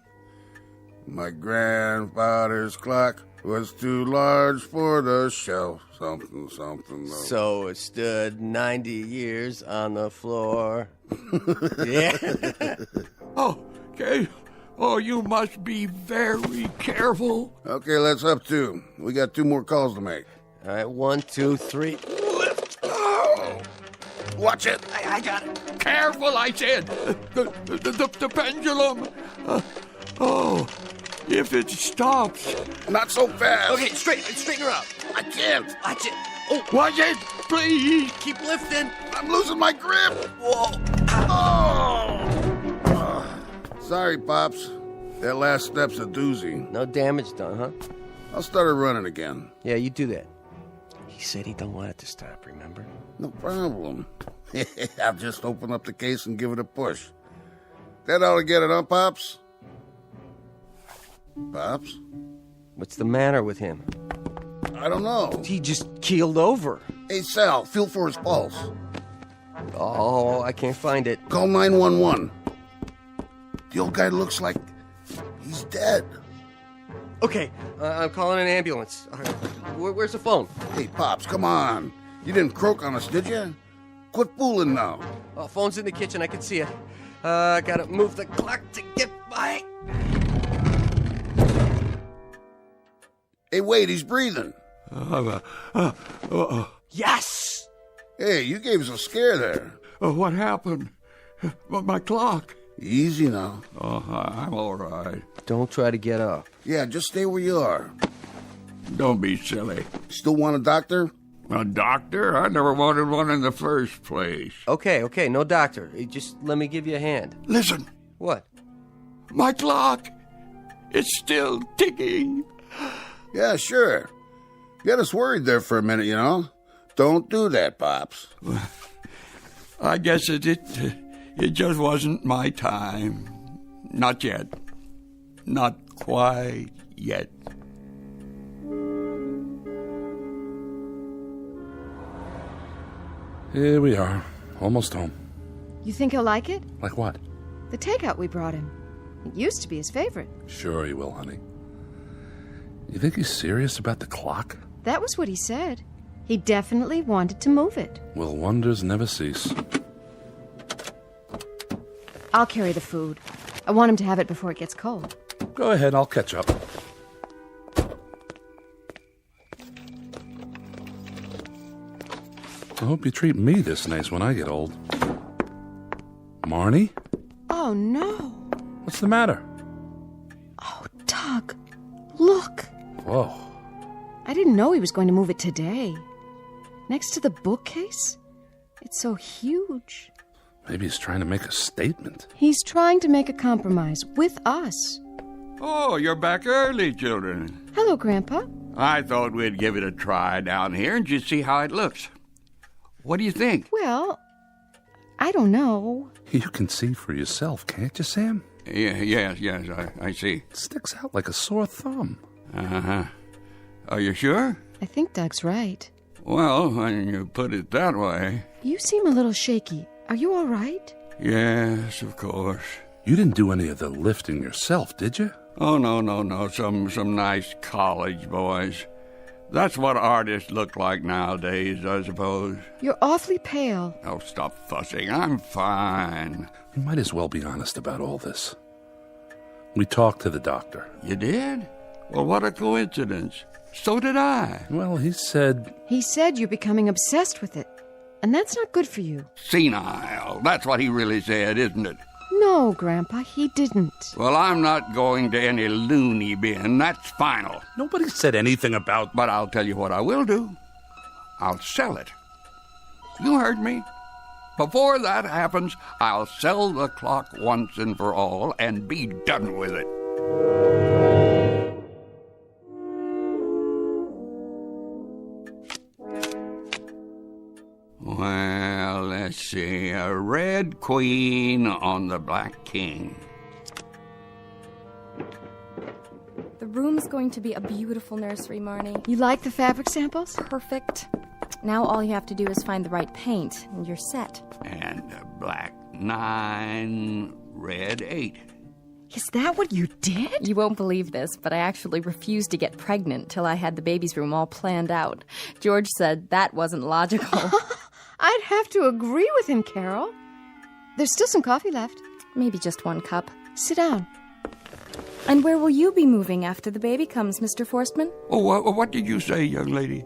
My grandfather's clock was too large for the shelf. Something. So it stood 90 years on the floor. Yeah. Oh, okay. Oh, you must be very careful. Okay, let's up two. We got 2 more calls to make. All right, 1, 2, 3. Lift. Oh. Watch it. I got it. Careful, I said. The pendulum. Oh, if it stops. Not so fast. Okay, straighten her up. I can't. Watch it. Oh, watch it, please. Keep lifting. I'm losing my grip. Whoa. Sorry, Pops. That last step's a doozy. No damage done, huh? I'll start her running again. Yeah, you do that. He said he don't want it to stop, remember? No problem. I'll just open up the case and give it a push. That ought to get it, huh, Pops? Pops? What's the matter with him? I don't know. He just keeled over. Hey, Sal, feel for his pulse. Oh, I can't find it. Call 911. The old guy looks like he's dead. Okay, I'm calling an ambulance. Where's the phone? Hey, Pops, come on. You didn't croak on us, did you? Quit fooling now. Oh, phone's in the kitchen. I can see it. Gotta move the clock to get by. Hey, wait, he's breathing. Yes! Hey, you gave us a scare there. What happened? My clock. Easy now. Oh, I'm all right. Don't try to get up. Yeah, just stay where you are. Don't be silly. Still want a doctor? A doctor? I never wanted one in the first place. Okay, no doctor. Just let me give you a hand. Listen. What? My clock. It's still ticking. Yeah, sure. You had us worried there for a minute, you know? Don't do that, Pops. I guess it just wasn't my time. Not yet. Not quite yet. Here we are, almost home. You think he'll like it? Like what? The takeout we brought him. It used to be his favorite. Sure he will, honey. You think he's serious about the clock? That was what he said. He definitely wanted to move it. Will wonders never cease? I'll carry the food. I want him to have it before it gets cold. Go ahead, I'll catch up. I hope you treat me this nice when I get old. Marnie? Oh, no. What's the matter? Oh, Doug. Look. Whoa. I didn't know he was going to move it today. Next to the bookcase? It's so huge. Maybe he's trying to make a statement. He's trying to make a compromise with us. Oh, you're back early, children. Hello, Grandpa. I thought we'd give it a try down here and just see how it looks. What do you think? Well, I don't know. You can see for yourself, can't you, Sam? Yes, I see. It sticks out like a sore thumb. Uh-huh. Are you sure? I think Doug's right. Well, when you put it that way... You seem a little shaky. Are you all right? Yes, of course. You didn't do any of the lifting yourself, did you? Oh, no. Some nice college boys. That's what artists look like nowadays, I suppose. You're awfully pale. Oh, stop fussing. I'm fine. You might as well be honest about all this. We talked to the doctor. You did? Well, what a coincidence. So did I. Well, he said... He said you're becoming obsessed with it. And that's not good for you. Senile. That's what he really said, isn't it? No, Grandpa, he didn't. Well, I'm not going to any loony bin. That's final. Nobody said anything about... But I'll tell you what I will do. I'll sell it. You heard me. Before that happens, I'll sell the clock once and for all and be done with it. Well, let's see. A red queen on the black king. The room's going to be a beautiful nursery, Marnie. You like the fabric samples? Perfect. Now all you have to do is find the right paint, and you're set. And a black 9, red 8. Is that what you did? You won't believe this, but I actually refused to get pregnant till I had the baby's room all planned out. George said that wasn't logical. I'd have to agree with him, Carol. There's still some coffee left. Maybe just 1 cup. Sit down. And where will you be moving after the baby comes, Mr. Forstman? Oh, what did you say, young lady?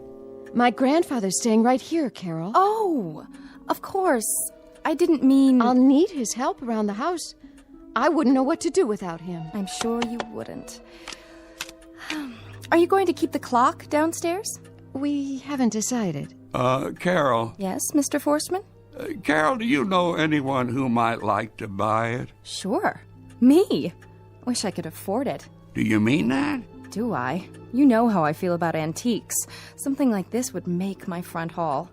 My grandfather's staying right here, Carol. Oh, of course. I didn't mean... I'll need his help around the house. I wouldn't know what to do without him. I'm sure you wouldn't. Are you going to keep the clock downstairs? We haven't decided. Carol. Yes, Mr. Forstman? Carol, do you know anyone who might like to buy it? Sure. Me. Wish I could afford it. Do you mean that? Do I? You know how I feel about antiques. Something like this would make my front hall.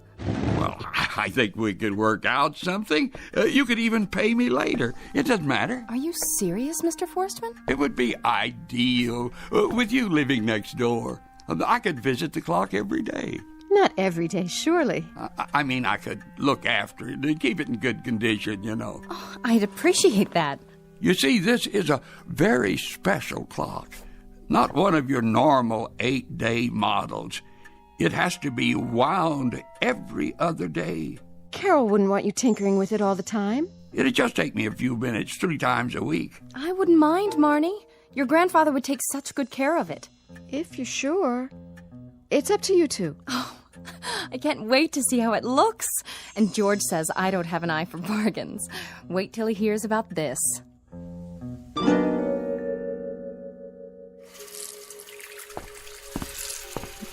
Well, I think we could work out something. You could even pay me later. It doesn't matter. Are you serious, Mr. Forstman? It would be ideal with you living next door. I could visit the clock every day. Not every day, surely. I mean, I could look after it and keep it in good condition, you know. Oh, I'd appreciate that. You see, this is a very special clock. Not one of your normal 8-day models. It has to be wound every other day. Carol wouldn't want you tinkering with it all the time. It'd just take me a few minutes 3 times a week. I wouldn't mind, Marnie. Your grandfather would take such good care of it. If you're sure. It's up to you two. Oh, I can't wait to see how it looks. And George says I don't have an eye for bargains. Wait till he hears about this.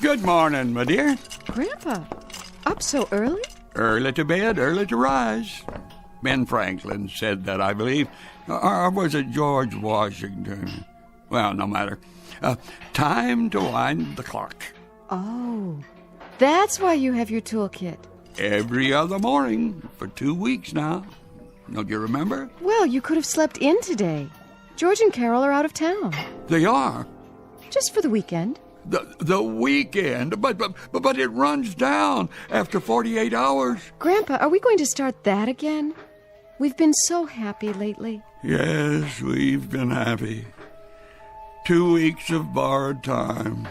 Good morning, my dear. Grandpa, up so early? Early to bed, early to rise. Ben Franklin said that, I believe. Or was it George Washington? Well, no matter. Time to wind the clock. Oh, that's why you have your toolkit. Every other morning for 2 weeks now. Don't you remember? Well, you could have slept in today. George and Carol are out of town. They are? Just for the weekend. The weekend? But it runs down after 48 hours. Grandpa, are we going to start that again? We've been so happy lately. Yes, we've been happy. 2 weeks of borrowed time.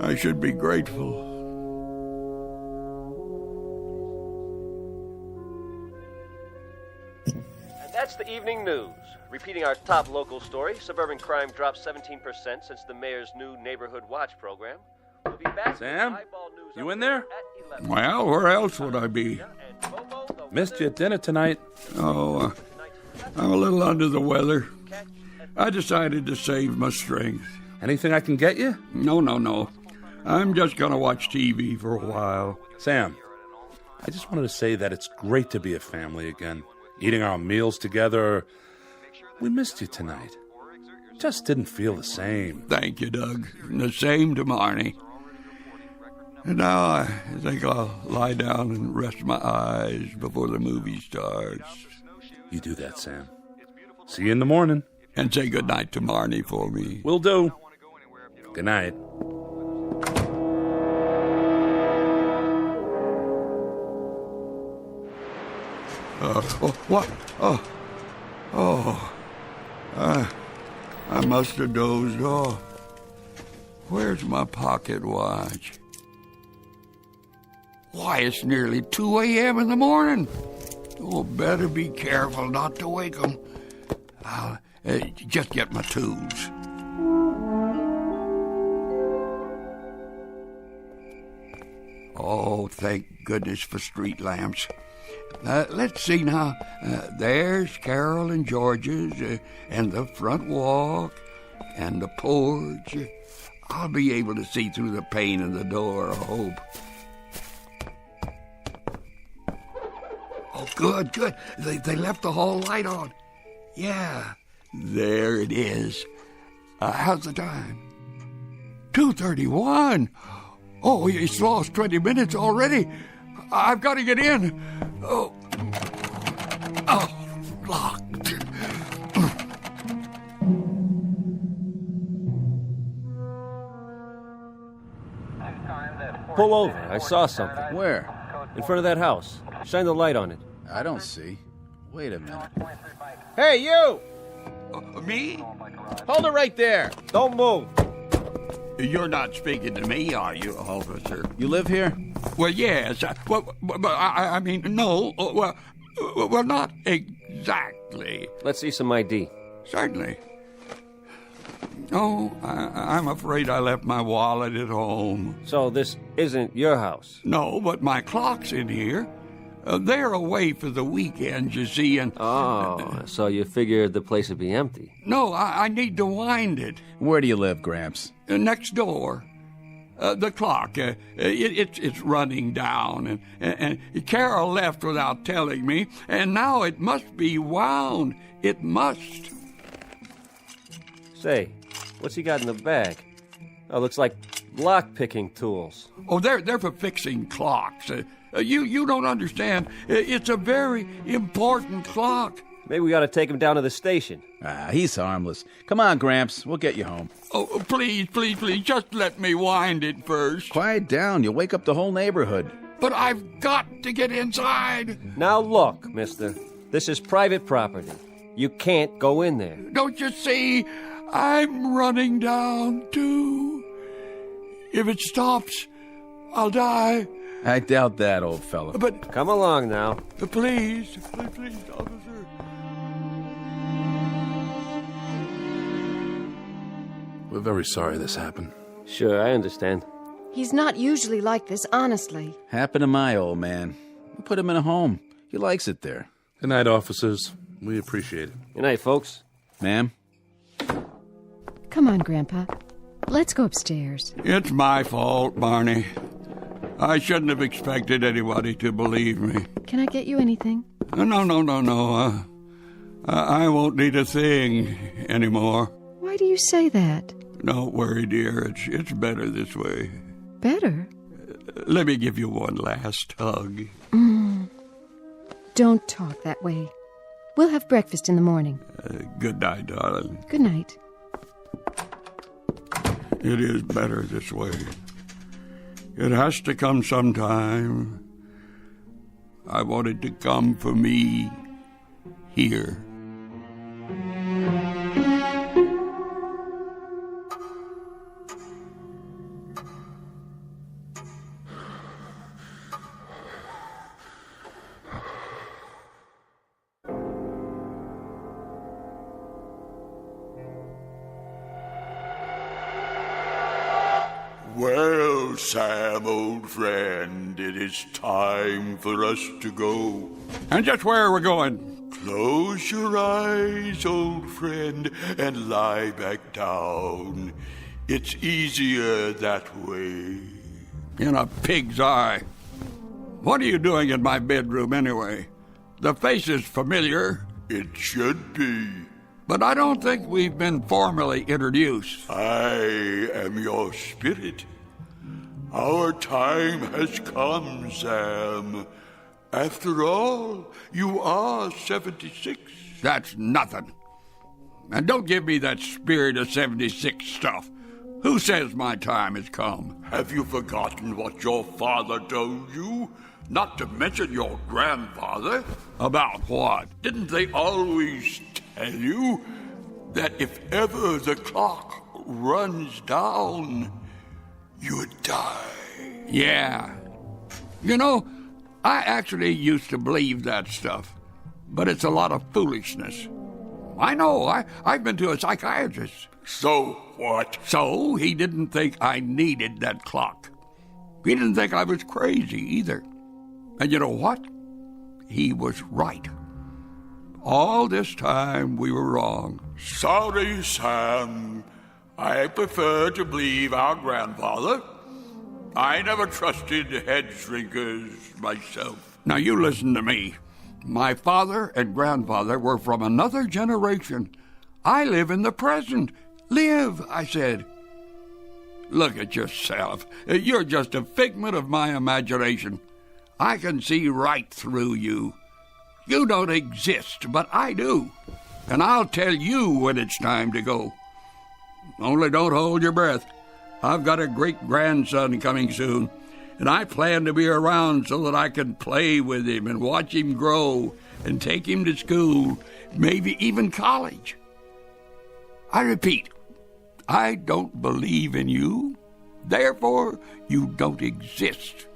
I should be grateful. And that's the evening news. Repeating our top local story, suburban crime dropped 17% since the mayor's new neighborhood watch program. We'll be back. Sam, you in there? Well, where else would I be? Missed you at dinner tonight. Oh, I'm a little under the weather. I decided to save my strength. Anything I can get you? No. I'm just going to watch TV for a while. Sam, I just wanted to say that it's great to be a family again. Eating our meals together. We missed you tonight. Just didn't feel the same. Thank you, Doug. And the same to Marnie. And now I think I'll lie down and rest my eyes before the movie starts. You do that, Sam. See you in the morning. And say good night to Marnie for me. Will do. Good night. What? I must have dozed off. Where's my pocket watch? Why, it's nearly 2 a.m. in the morning. Oh, better be careful not to wake 'em. I'll just get my tools. Oh, thank goodness for street lamps. Let's see now. There's Carol and George's, and the front walk, and the porch. I'll be able to see through the pane in the door, I hope. Oh, good. They left the hall light on. Yeah, there it is. How's the time? 2:31. Oh, it's lost 20 minutes already. I've got to get in. Oh, locked. Pull over. I saw something. Where? In front of that house. Shine the light on it. I don't see. Wait a minute. Hey, you! Me? Hold it right there. Don't move. You're not speaking to me, are you, officer? You live here? Well, yes. I mean, no. Well, not exactly. Let's see some ID. Certainly. Oh, I'm afraid I left my wallet at home. So this isn't your house? No, but my clock's in here. They're away for the weekend, you see, and... Oh, so you figured the place would be empty? No, I need to wind it. Where do you live, Gramps? Next door. The clock, it's running down, and Carol left without telling me, and now it must be wound. It must. Say, What's he got in the bag? Oh, looks like lock-picking tools. Oh, they're for fixing clocks. You don't understand. It's a very important clock. Maybe we ought to take him down to the station. He's harmless. Come on, Gramps. We'll get you home. Oh, please, just let me wind it first. Quiet down. You'll wake up the whole neighborhood. But I've got to get inside. Now look, mister. This is private property. You can't go in there. Don't you see? I'm running down, too. If it stops, I'll die. I doubt that, old fella. But come along now. Please, officer. We're very sorry this happened. Sure, I understand. He's not usually like this, honestly. Happened to my old man. We put him in a home. He likes it there. Good night, officers. We appreciate it. Good night, folks. Ma'am? Come on, Grandpa. Let's go upstairs. It's my fault, Barney. I shouldn't have expected anybody to believe me. Can I get you anything? No. I won't need a thing anymore. Why do you say that? Don't worry, dear. It's better this way. Better? Let me give you one last hug. Don't talk that way. We'll have breakfast in the morning. Good night, darling. Good night. It is better this way. It has to come sometime. I want it to come for me here. Well, Sam, old friend, it is time for us to go. And just where are we going? Close your eyes, old friend, and lie back down. It's easier that way. In a pig's eye. What are you doing in my bedroom anyway? The face is familiar. It should be. But I don't think we've been formally introduced. I am your spirit. Our time has come, Sam. After all, you are 76. That's nothing. And don't give me that spirit of 76 stuff. Who says my time has come? Have you forgotten what your father told you? Not to mention your grandfather. About what? Didn't they always tell you that if ever the clock runs down, you'd die? Yeah. You know, I actually used to believe that stuff, but it's a lot of foolishness. I know, I've been to a psychiatrist. So what? So he didn't think I needed that clock. He didn't think I was crazy either. And you know what? He was right. All this time we were wrong. Sorry, Sam. I prefer to believe our grandfather. I never trusted head shrinkers myself. Now you listen to me. My father and grandfather were from another generation. I live in the present. Live, I said. Look at yourself. You're just a figment of my imagination. I can see right through you. You don't exist, but I do. And I'll tell you when it's time to go. Only don't hold your breath. I've got a great-grandson coming soon, and I plan to be around so that I can play with him and watch him grow and take him to school, maybe even college. I repeat, I don't believe in you. Therefore, you don't exist.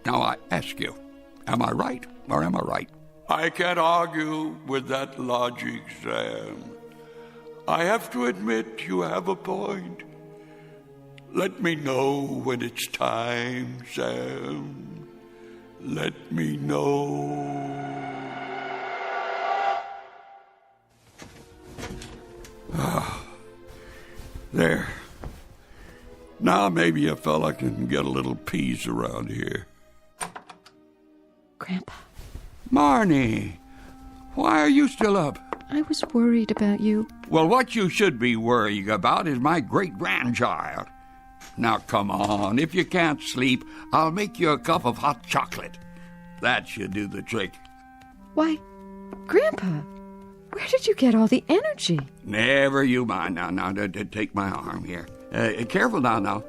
Now I ask you, am I right or am I right? I can't argue with that logic, Sam. I have to admit you have a point. Let me know when it's time, Sam. Let me know. There. Now maybe a fella can get a little peace around here. Grandpa. Marnie, why are you still up? I was worried about you. Well, what you should be worrying about is my great-grandchild. Now, come on. If you can't sleep, I'll make you a cup of hot chocolate. That should do the trick. Why, Grandpa, where did you get all the energy? Never you mind. Now, take my arm here. Careful now.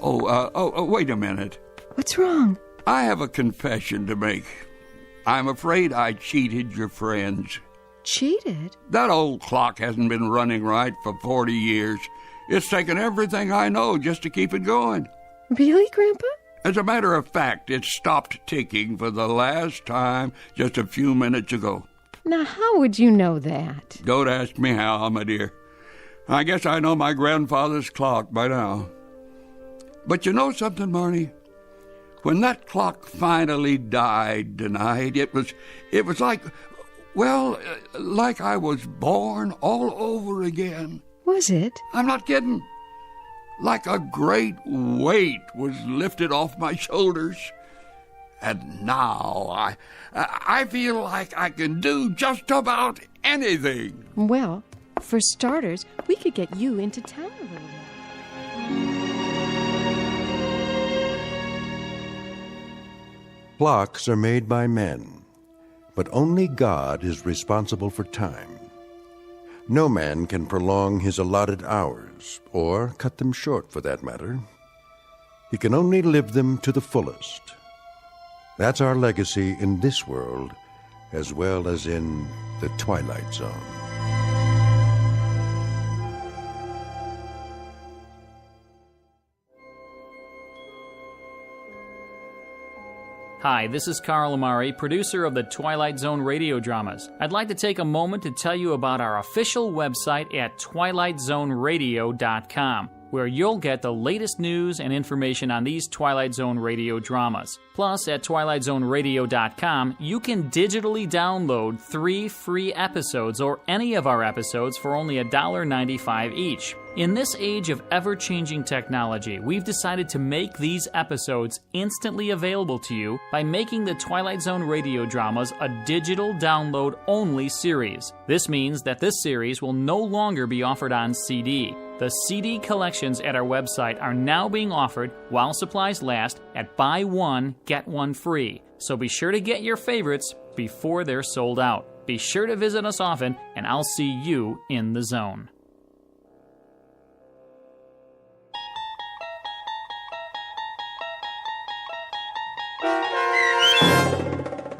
Oh, wait a minute. What's wrong? I have a confession to make. I'm afraid I cheated your friends. Cheated? That old clock hasn't been running right for 40 years. It's taken everything I know just to keep it going. Really, Grandpa? As a matter of fact, it stopped ticking for the last time just a few minutes ago. Now, how would you know that? Don't ask me how, my dear. I guess I know my grandfather's clock by now. But you know something, Marnie? When that clock finally died tonight, it was like, well, like I was born all over again. Was it? I'm not kidding. Like a great weight was lifted off my shoulders. And now I feel like I can do just about anything. Well, for starters, we could get you into town a little bit. Clocks are made by men, but only God is responsible for time. No man can prolong his allotted hours, or cut them short for that matter. He can only live them to the fullest. That's our legacy in this world, as well as in the Twilight Zone. Hi, this is Carl Amari, producer of the Twilight Zone Radio Dramas. I'd like to take a moment to tell you about our official website at twilightzoneradio.com, where you'll get the latest news and information on these Twilight Zone radio dramas. Plus, at twilightzoneradio.com, you can digitally download 3 free episodes or any of our episodes for only $1.95 each. In this age of ever-changing technology, we've decided to make these episodes instantly available to you by making the Twilight Zone radio dramas a digital download-only series. This means that this series will no longer be offered on CD. The CD collections at our website are now being offered while supplies last at buy one, get one free. So be sure to get your favorites before they're sold out. Be sure to visit us often, and I'll see you in the zone.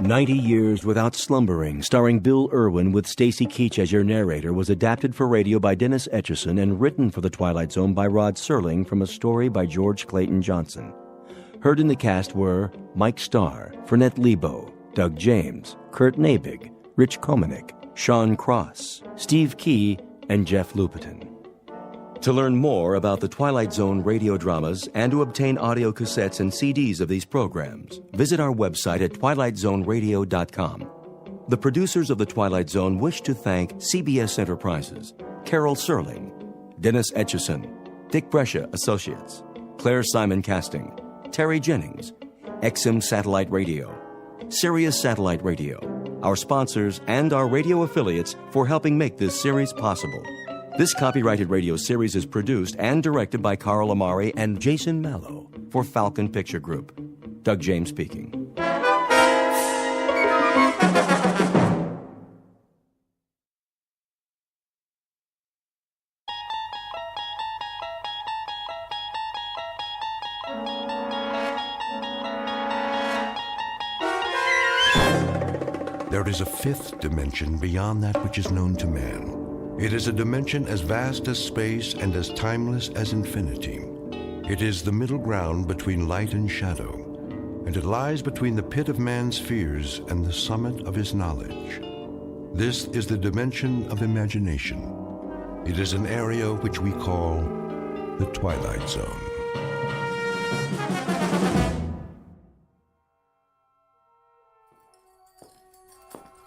90 Years Without Slumbering, starring Bill Irwin with Stacy Keach as your narrator, was adapted for radio by Dennis Etchison and written for The Twilight Zone by Rod Serling from a story by George Clayton Johnson. Heard in the cast were Mike Starr, Fernette Lebo, Doug James, Kurt Nabig, Rich Komanek, Sean Cross, Steve Key, and Jeff Lupetin. To learn more about the Twilight Zone radio dramas and to obtain audio cassettes and CDs of these programs, visit our website at twilightzoneradio.com. The producers of The Twilight Zone wish to thank CBS Enterprises, Carol Serling, Dennis Etchison, Dick Brescia Associates, Claire Simon Casting, Terry Jennings, XM Satellite Radio, Sirius Satellite Radio, our sponsors, and our radio affiliates for helping make this series possible. This copyrighted radio series is produced and directed by Carl Amari and Jason Mallow for Falcon Picture Group. Doug James speaking. There is a fifth dimension beyond that which is known to man. It is a dimension as vast as space and as timeless as infinity. It is the middle ground between light and shadow, and it lies between the pit of man's fears and the summit of his knowledge. This is the dimension of imagination. It is an area which we call the Twilight Zone.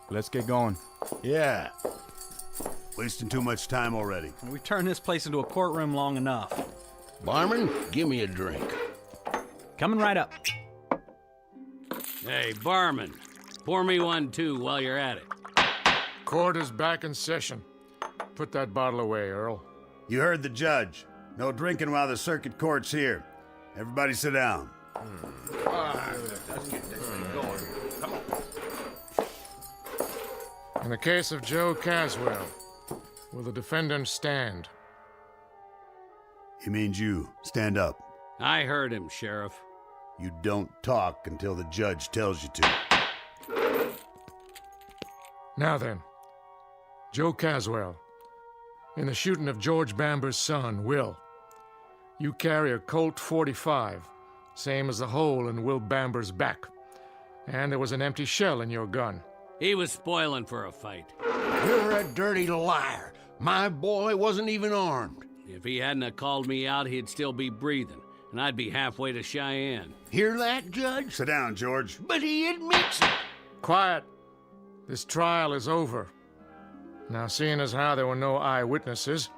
Let's get going. Yeah. Wasting too much time already. We've turned this place into a courtroom long enough. Barman, give me a drink. Coming right up. Hey, barman, pour me one too while you're at it. Court is back in session. Put that bottle away, Earl. You heard the judge. No drinking while the circuit court's here. Everybody sit down. Let's get this thing going. Come on. In the case of Joe Caswell, will the defendant stand? He means you. Stand up. I heard him, Sheriff. You don't talk until the judge tells you to. Now then, Joe Caswell, in the shooting of George Bamber's son, Will, you carry a Colt .45, same as the hole in Will Bamber's back, and there was an empty shell in your gun. He was spoiling for a fight. You're a dirty liar. My boy wasn't even armed. If he hadn't have called me out, he'd still be breathing, and I'd be halfway to Cheyenne. Hear that, Judge? Sit down, George. But he admits it. Quiet. This trial is over. Now, seeing as how there were no eyewitnesses,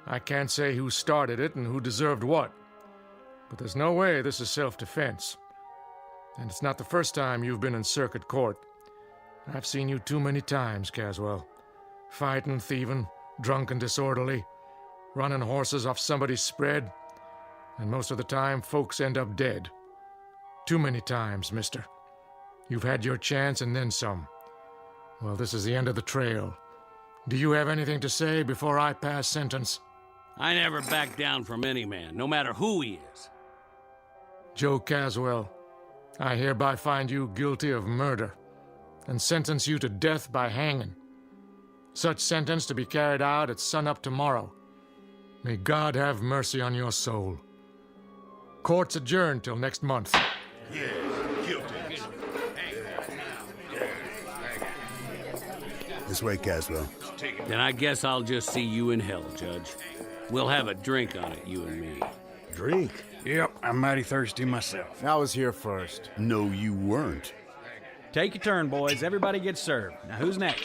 I can't say who started it and who deserved what. But there's no way this is self-defense. And it's not the first time you've been in circuit court. I've seen you too many times, Caswell. Fighting, thieving, drunk and disorderly, running horses off somebody's spread, and most of the time, folks end up dead. Too many times, mister. You've had your chance and then some. Well, this is the end of the trail. Do you have anything to say before I pass sentence? I never back down from any man, no matter who he is. Joe Caswell, I hereby find you guilty of murder and sentence you to death by hanging. Such sentence to be carried out at sunup tomorrow. May God have mercy on your soul. Court's adjourned till next month. Yeah, guilty. This way, Caswell. Then I guess I'll just see you in hell, Judge. We'll have a drink on it, you and me. Drink? Yep, I'm mighty thirsty myself. I was here first. No, you weren't. Take your turn, boys. Everybody gets served. Now, who's next?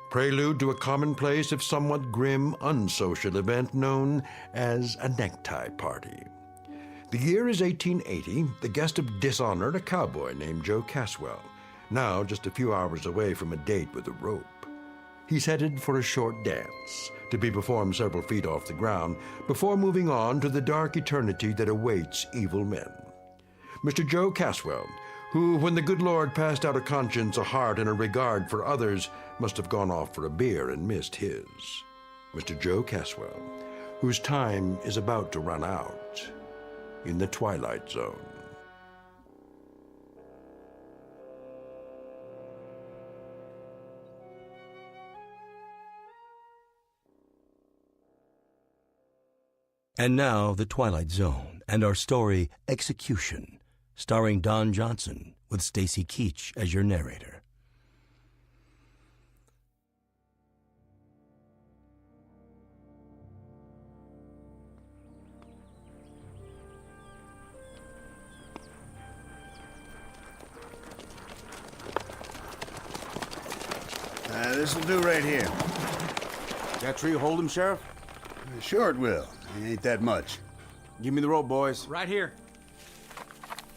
Prelude to a commonplace, if somewhat grim, unsocial event known as a necktie party. The year is 1880, the guest of dishonor, a cowboy named Joe Caswell, now just a few hours away from a date with a rope. He's headed for a short dance, to be performed several feet off the ground, before moving on to the dark eternity that awaits evil men. Mr. Joe Caswell, who, when the good Lord passed out a conscience, a heart, and a regard for others, must have gone off for a beer and missed his. Mr. Joe Caswell, whose time is about to run out in the Twilight Zone. And now, The Twilight Zone, and our story, Execution, starring Don Johnson, with Stacy Keach as your narrator. This'll do right here. That tree hold him, Sheriff? Sure it will. It ain't that much. Give me the rope, boys. Right here.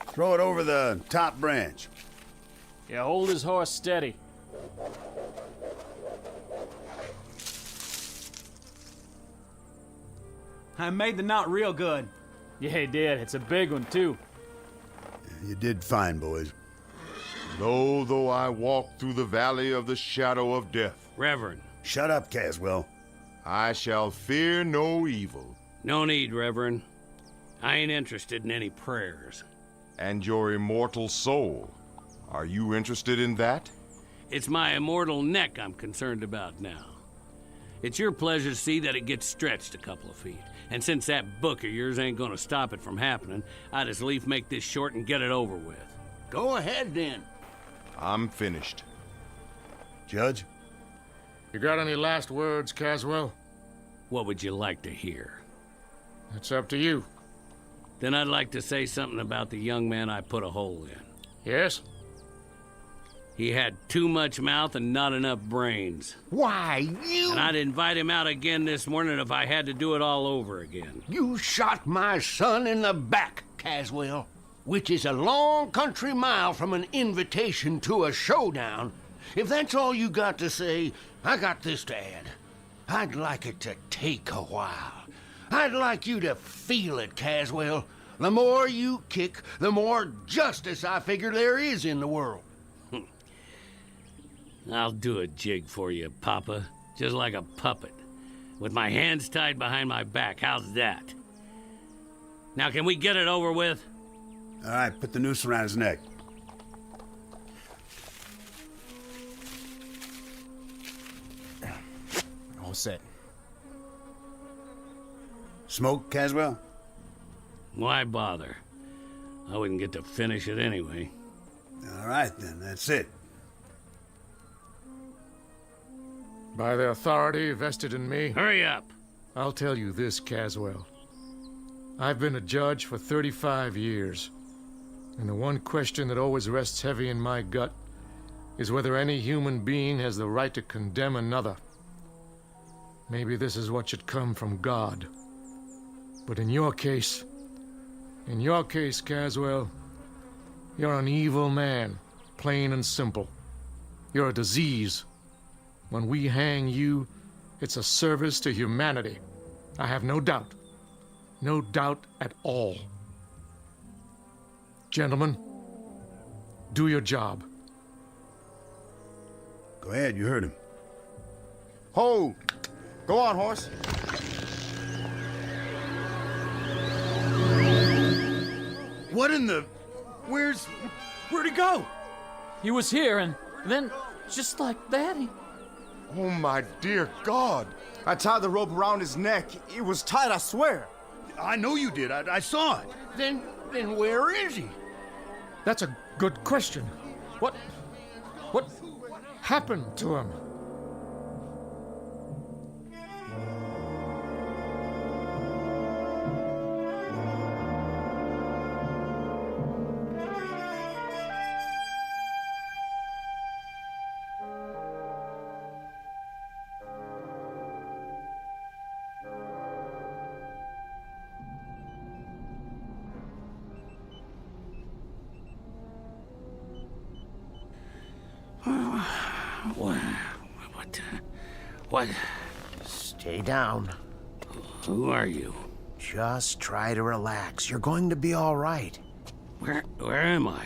Throw it over the top branch. Yeah, hold his horse steady. I made the knot real good. Yeah, he did. It's a big one, too. You did fine, boys. Lo, though I walk through the valley of the shadow of death. Reverend. Shut up, Caswell. I shall fear no evil. No need, Reverend. I ain't interested in any prayers. And your immortal soul, are you interested in that? It's my immortal neck I'm concerned about now. It's your pleasure to see that it gets stretched a couple of feet. And since that book of yours ain't gonna stop it from happening, I'd as lief make this short and get it over with. Go ahead, then. I'm finished. Judge? You got any last words, Caswell? What would you like to hear? It's up to you. Then I'd like to say something about the young man I put a hole in. Yes? He had too much mouth and not enough brains. Why, you... And I'd invite him out again this morning if I had to do it all over again. You shot my son in the back, Caswell, which is a long country mile from an invitation to a showdown. If that's all you got to say, I got this to add. I'd like it to take a while. I'd like you to feel it, Caswell. The more you kick, the more justice I figure there is in the world. I'll do a jig for you, Papa. Just like a puppet. With my hands tied behind my back. How's that? Now, can we get it over with? All right, put the noose around his neck. All set. Smoke, Caswell? Why bother? I wouldn't get to finish it anyway. All right, then. That's it. By the authority vested in me... Hurry up! I'll tell you this, Caswell. I've been a judge for 35 years, and the one question that always rests heavy in my gut is whether any human being has the right to condemn another. Maybe this is what should come from God. But in your case, Caswell, you're an evil man, plain and simple. You're a disease. When we hang you, it's a service to humanity. I have no doubt. No doubt at all. Gentlemen, do your job. Go ahead, you heard him. Hold! Go on, horse. What in the... Where'd he go? He was here, and then, just like that, he... Oh, my dear God. I tied the rope around his neck. It was tight, I swear. I know you did. I saw it. Then where is he? That's a good question. What happened to him? What? Stay down. Who are you? Just try to relax. You're going to be all right. Where am I?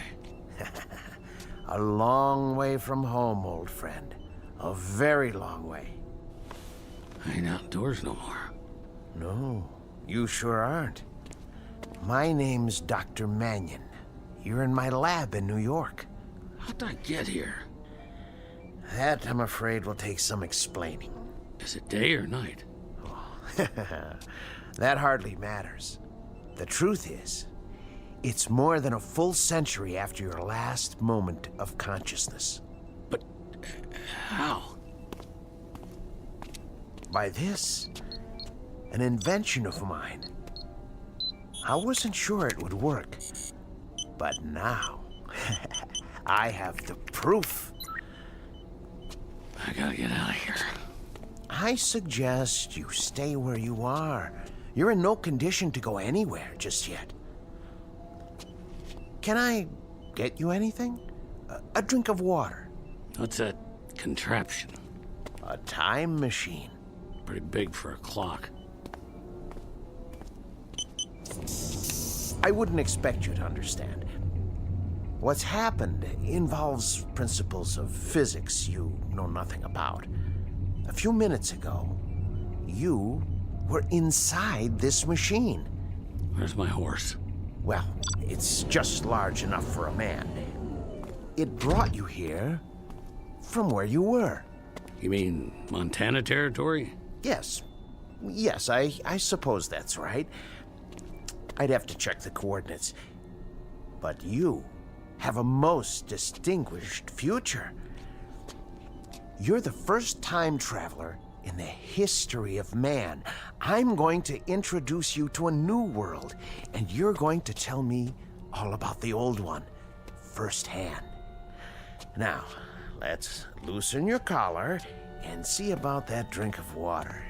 A long way from home, old friend. A very long way. I ain't outdoors no more. No, you sure aren't. My name's Dr. Mannion. You're in my lab in New York. How'd I get here? That, I'm afraid, will take some explaining. Is it day or night? That hardly matters. The truth is, it's more than a full century after your last moment of consciousness. But how? By this, an invention of mine. I wasn't sure it would work, but now I have the proof. I gotta get out of here. I suggest you stay where you are. You're in no condition to go anywhere just yet. Can I get you anything? A drink of water? What's that contraption? A time machine. Pretty big for a clock. I wouldn't expect you to understand. What's happened involves principles of physics you know nothing about. A few minutes ago, you were inside this machine. Where's my horse? Well, it's just large enough for a man. It brought you here from where you were. You mean Montana territory? Yes. Yes, I suppose that's right. I'd have to check the coordinates. But you have a most distinguished future. You're the first time traveler in the history of man. I'm going to introduce you to a new world, and you're going to tell me all about the old one firsthand. Now, let's loosen your collar and see about that drink of water.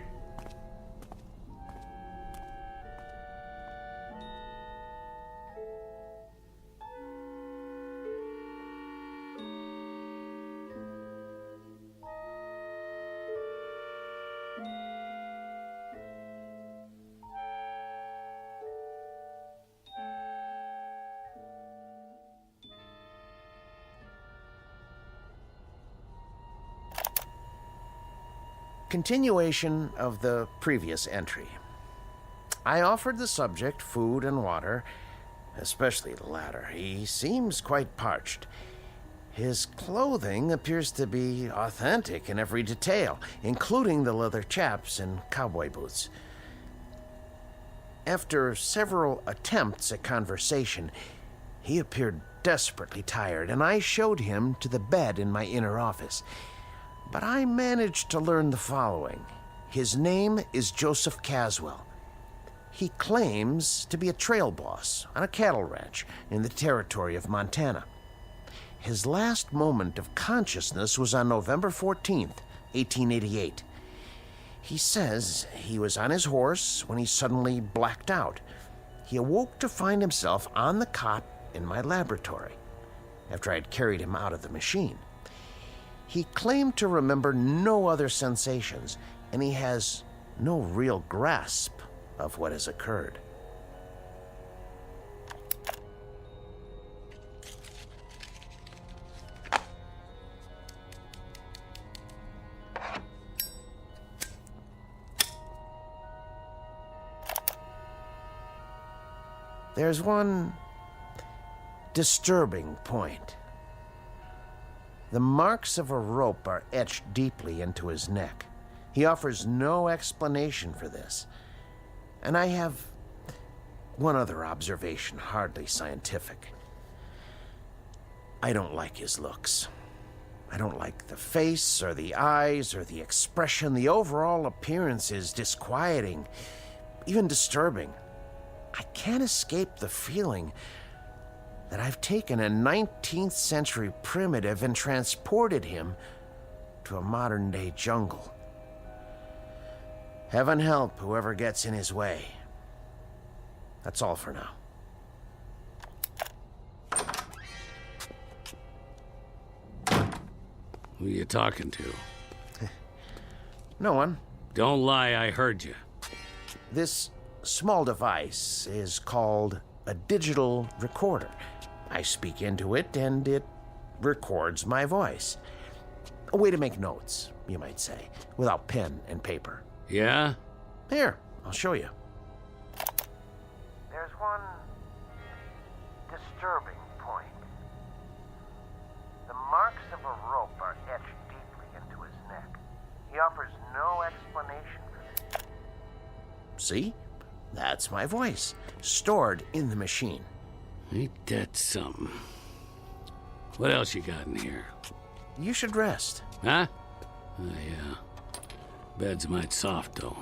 Continuation of the previous entry. I offered the subject food and water, especially the latter. He seems quite parched. His clothing appears to be authentic in every detail, including the leather chaps and cowboy boots. After several attempts at conversation, he appeared desperately tired, and I showed him to the bed in my inner office. But I managed to learn the following. His name is Joseph Caswell. He claims to be a trail boss on a cattle ranch in the territory of Montana. His last moment of consciousness was on November 14th, 1888. He says he was on his horse when he suddenly blacked out. He awoke to find himself on the cot in my laboratory after I had carried him out of the machine. He claimed to remember no other sensations, and he has no real grasp of what has occurred. There's one disturbing point. The marks of a rope are etched deeply into his neck. He offers no explanation for this. And I have one other observation, hardly scientific. I don't like his looks. I don't like the face or the eyes or the expression. The overall appearance is disquieting, even disturbing. I can't escape the feeling that I've taken a 19th century primitive and transported him to a modern-day jungle. Heaven help whoever gets in his way. That's all for now. Who you talking to? No one. Don't lie, I heard you. This small device is called a digital recorder. I speak into it, and it records my voice. A way to make notes, you might say, without pen and paper. Yeah? Here, I'll show you. There's one disturbing point. The marks of a rope are etched deeply into his neck. He offers no explanation for this. See? That's my voice, stored in the machine. Ain't that something? What else you got in here? You should rest. Huh? Oh, yeah. Bed's might soft, though.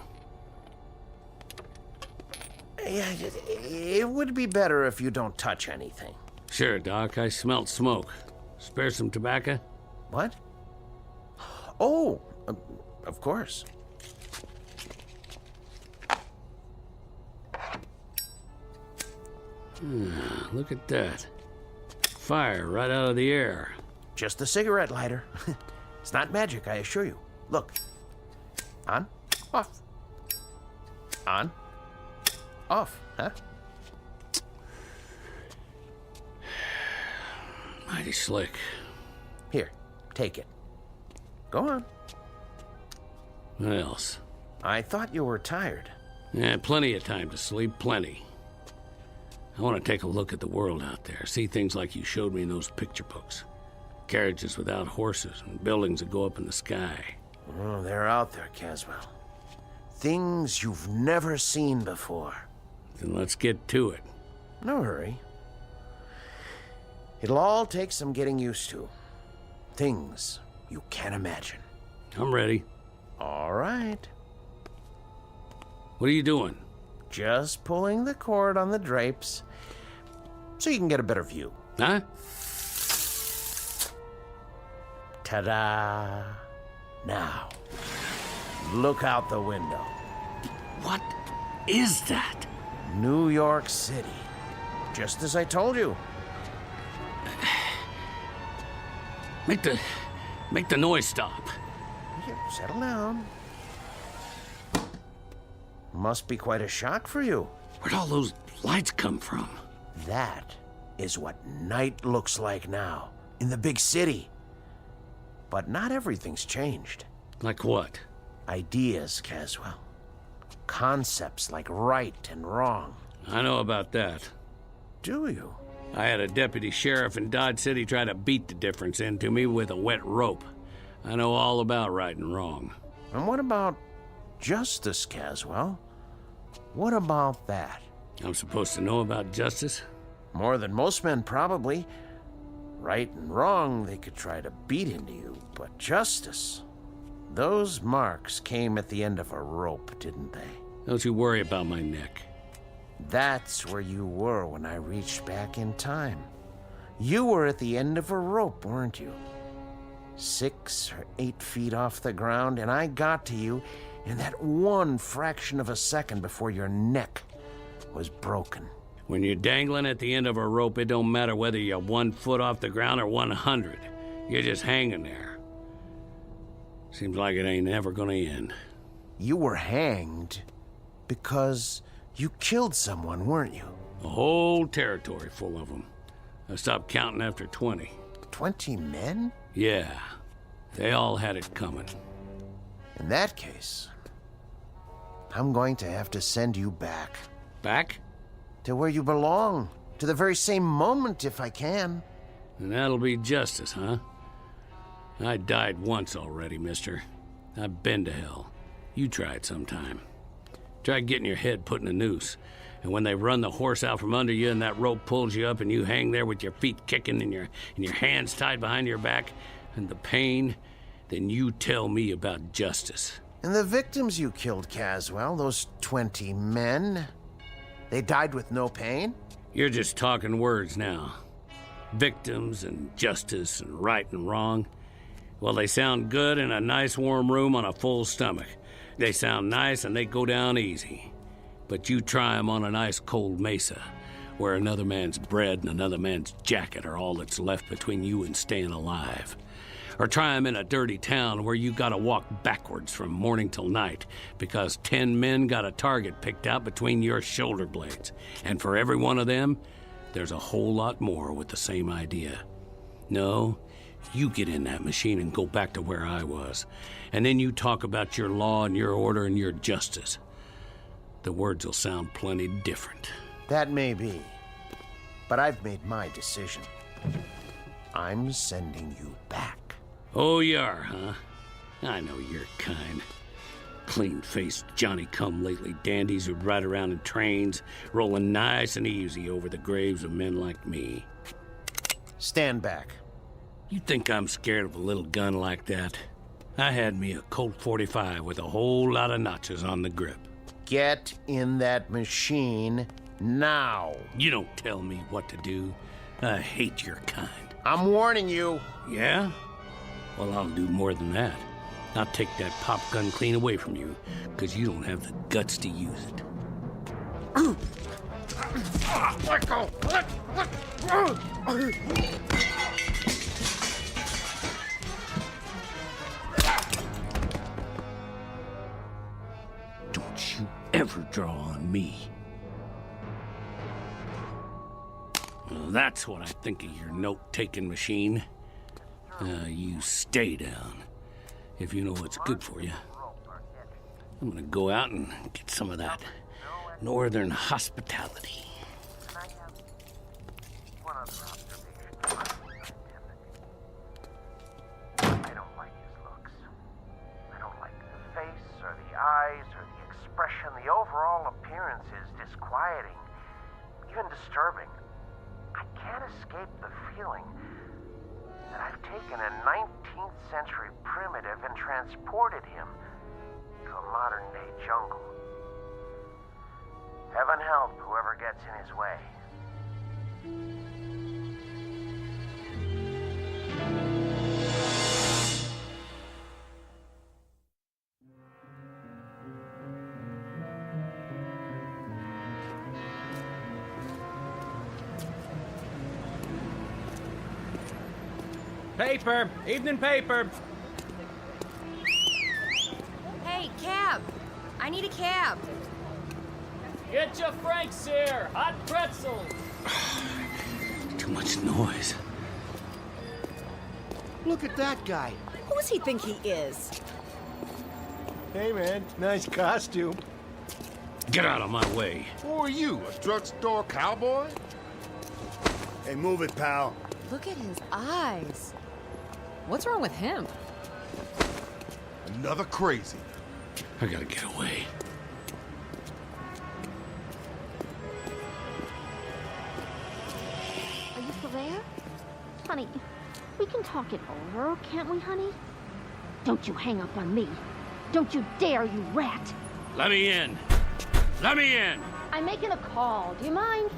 Yeah, it would be better if you don't touch anything. Sure, Doc. I smelt smoke. Spare some tobacco? What? Oh, of course. Look at that. Fire right out of the air. Just a cigarette lighter. It's not magic, I assure you. Look. On, off. On, off, huh? Mighty slick. Here, take it. Go on. What else? I thought you were tired. Yeah, plenty of time to sleep, plenty. I want to take a look at the world out there, see things like you showed me in those picture books. Carriages without horses and buildings that go up in the sky. Oh, they're out there, Caswell. Things you've never seen before. Then let's get to it. No hurry. It'll all take some getting used to. Things you can't imagine. I'm ready. All right. What are you doing? Just pulling the cord on the drapes so you can get a better view. Huh? Ta-da! Now, look out the window. What is that? New York City. Just as I told you. Make the noise stop. Here, settle down. Must be quite a shock for you. Where'd all those lights come from? That is what night looks like now, in the big city. But not everything's changed. Like what? Ideas, Caswell. Concepts like right and wrong. I know about that. Do you? I had a deputy sheriff in Dodge City try to beat the difference into me with a wet rope. I know all about right and wrong. And what about justice, Caswell? What about that? I'm supposed to know about justice? More than most men, probably. Right and wrong, they could try to beat into you, but justice... Those marks came at the end of a rope, didn't they? Don't you worry about my neck. That's where you were when I reached back in time. You were at the end of a rope, weren't you? 6 or 8 feet off the ground, and I got to you in that one fraction of a second before your neck was broken. When you're dangling at the end of a rope, it don't matter whether you're 1 foot off the ground or 100. You're just hanging there. Seems like it ain't ever gonna end. You were hanged because you killed someone, weren't you? A whole territory full of them. I stopped counting after 20. 20 men? Yeah. They all had it coming. In that case, I'm going to have to send you back. Back? To where you belong. To the very same moment, if I can. And that'll be justice, huh? I died once already, mister. I've been to hell. You try it sometime. Try getting your head put in a noose. And when they run the horse out from under you and that rope pulls you up and you hang there with your feet kicking and your hands tied behind your back and the pain, then you tell me about justice. And the victims you killed, Caswell, those 20 men, they died with no pain? You're just talking words now. Victims and justice and right and wrong. Well, they sound good in a nice warm room on a full stomach. They sound nice and they go down easy. But you try them on an ice cold mesa, where another man's bread and another man's jacket are all that's left between you and staying alive. Or try them in a dirty town where you gotta walk backwards from morning till night because 10 men got a target picked out between your shoulder blades. And for every one of them, there's a whole lot more with the same idea. No, you get in that machine and go back to where I was. And then you talk about your law and your order and your justice. The words will sound plenty different. That may be. But I've made my decision. I'm sending you back. Oh, you are, huh? I know your kind. Clean-faced Johnny-come-lately dandies who'd ride around in trains, rolling nice and easy over the graves of men like me. Stand back. You think I'm scared of a little gun like that? I had me a Colt 45 with a whole lot of notches on the grip. Get in that machine now. You don't tell me what to do. I hate your kind. I'm warning you. Yeah? Well, I'll do more than that. I'll take that pop gun clean away from you, because you don't have the guts to use it. Let go! Don't you ever draw on me. Well, that's what I think of your note-taking machine. You stay down, if you know what's good for you. I'm gonna go out and get some of that northern hospitality. I don't like his looks. I don't like the face or the eyes or the expression. The overall appearance is disquieting, even disturbing. I can't escape the feeling that I've taken a 19th century primitive and transported him to a modern day jungle. Heaven help whoever gets in his way. Paper! Evening paper! Hey, cab! I need a cab. Get your Franks here! Hot pretzels! Too much noise. Look at that guy. Who does he think he is? Hey, man. Nice costume. Get out of my way. Who are you, a drugstore cowboy? Hey, move it, pal. Look at his eyes. What's wrong with him? Another crazy. I gotta get away. Are you still there? Honey, we can talk it over, can't we, honey? Don't you hang up on me. Don't you dare, you rat. Let me in. Let me in. I'm making a call. Do you mind?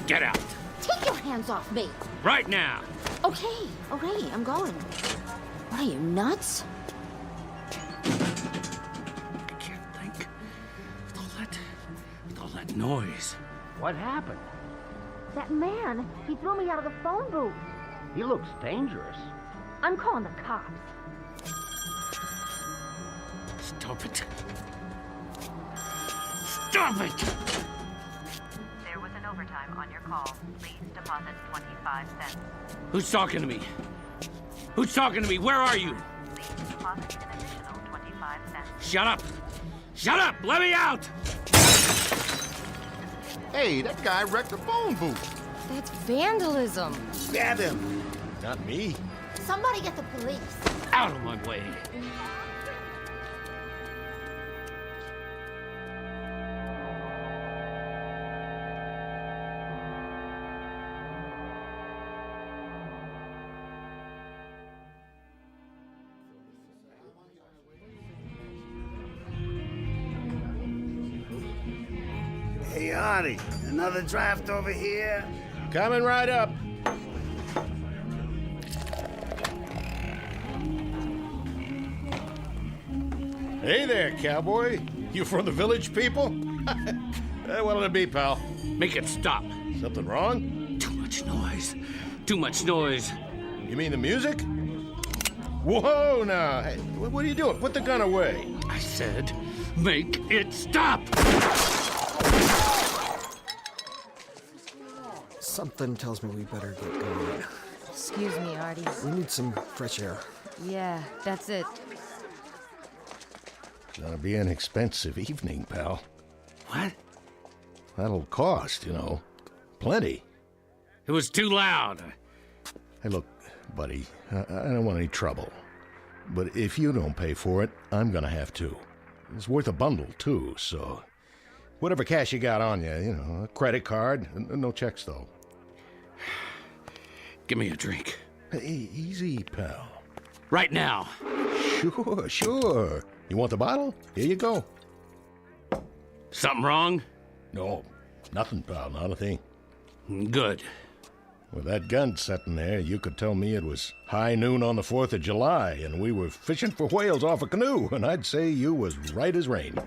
Get out. Take your hands off me. Right now. Okay, I'm going. What are you, nuts? I can't think. With all that noise. What happened? That man, he threw me out of the phone booth. He looks dangerous. I'm calling the cops. Stop it. Stop it! There was an overtime on your call. Please deposit 25 cents. Who's talking to me? Who's talking to me? Where are you? Please deposit an additional 25 cents. Shut up! Shut up! Let me out! Hey, that guy wrecked the phone booth. That's vandalism. Grab him. Not me. Somebody get the police. Out of my way. Hey, Artie, another draft over here? Coming right up. Hey there, cowboy. You from the village people? What'll it be, pal? Make it stop. Something wrong? Too much noise. Too much noise. You mean the music? Whoa, now. Hey, what are you doing? Put the gun away. I said, make it stop! Something tells me we better get going. Excuse me, Artie. We need some fresh air. Yeah, that's it. Gonna be an expensive evening, pal. What? That'll cost, plenty. It was too loud. Hey, look, buddy, I don't want any trouble. But if you don't pay for it, I'm gonna have to. It's worth a bundle, too, so... Whatever cash you got on you, a credit card. No checks, though. Give me a drink. Hey, easy, pal. Right now. Sure. You want the bottle? Here you go. Something wrong? No, nothing, pal, not a thing. Good. With that gun sitting there, you could tell me it was high noon on the 4th of July, and we were fishing for whales off a canoe, and I'd say you was right as rain.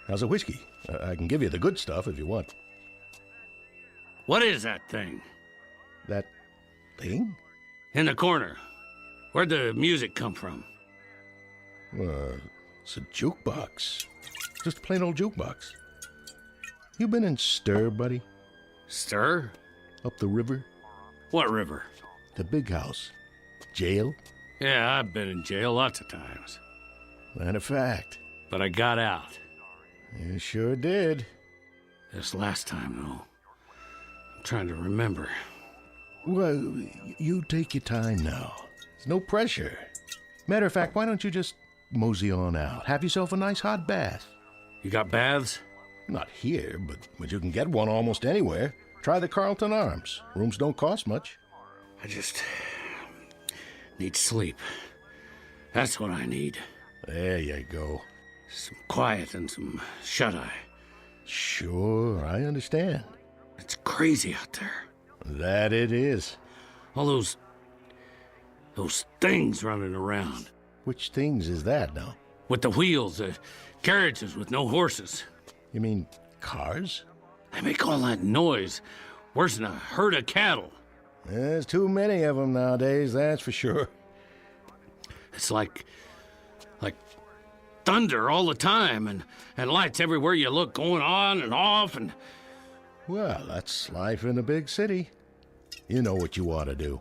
How's a whiskey? I can give you the good stuff if you want. What is that thing? That thing? In the corner. Where'd the music come from? It's a jukebox. Just a plain old jukebox. You been in Stir, buddy? Stir? Up the river? What river? The big house. Jail? Yeah, I've been in jail lots of times. Matter of fact. But I got out. You sure did. This last time, though. I'm trying to remember. Well, you take your time now. There's no pressure. Matter of fact, why don't you just mosey on out? Have yourself a nice hot bath. You got baths? Not here, but you can get one almost anywhere. Try the Carlton Arms. Rooms don't cost much. I just need sleep. That's what I need. There you go. Some quiet and some shut-eye. Sure, I understand. It's crazy out there. That it is. All those things running around. Which things is that now? With the wheels, the carriages with no horses. You mean cars? They make all that noise. Worse than a herd of cattle. There's too many of them nowadays, that's for sure. It's like thunder all the time, and lights everywhere you look, going on and off, and... Well, that's life in a big city. You know what you ought to do.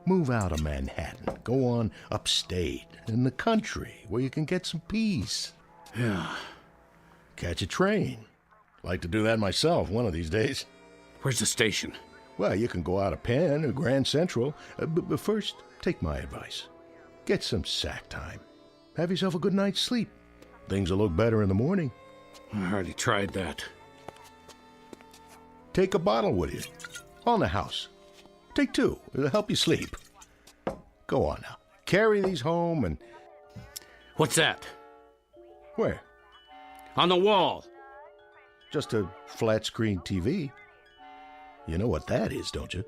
Move out of Manhattan. Go on upstate, in the country, where you can get some peace. Yeah. Catch a train. Like to do that myself one of these days. Where's the station? Well, you can go out of Penn or Grand Central, but first, take my advice. Get some sack time. Have yourself a good night's sleep. Things will look better in the morning. I already tried that. Take a bottle with you. On the house. Take 2. It'll help you sleep. Go on now. Carry these home and... What's that? Where? On the wall. Just a flat-screen TV. You know what that is, don't you?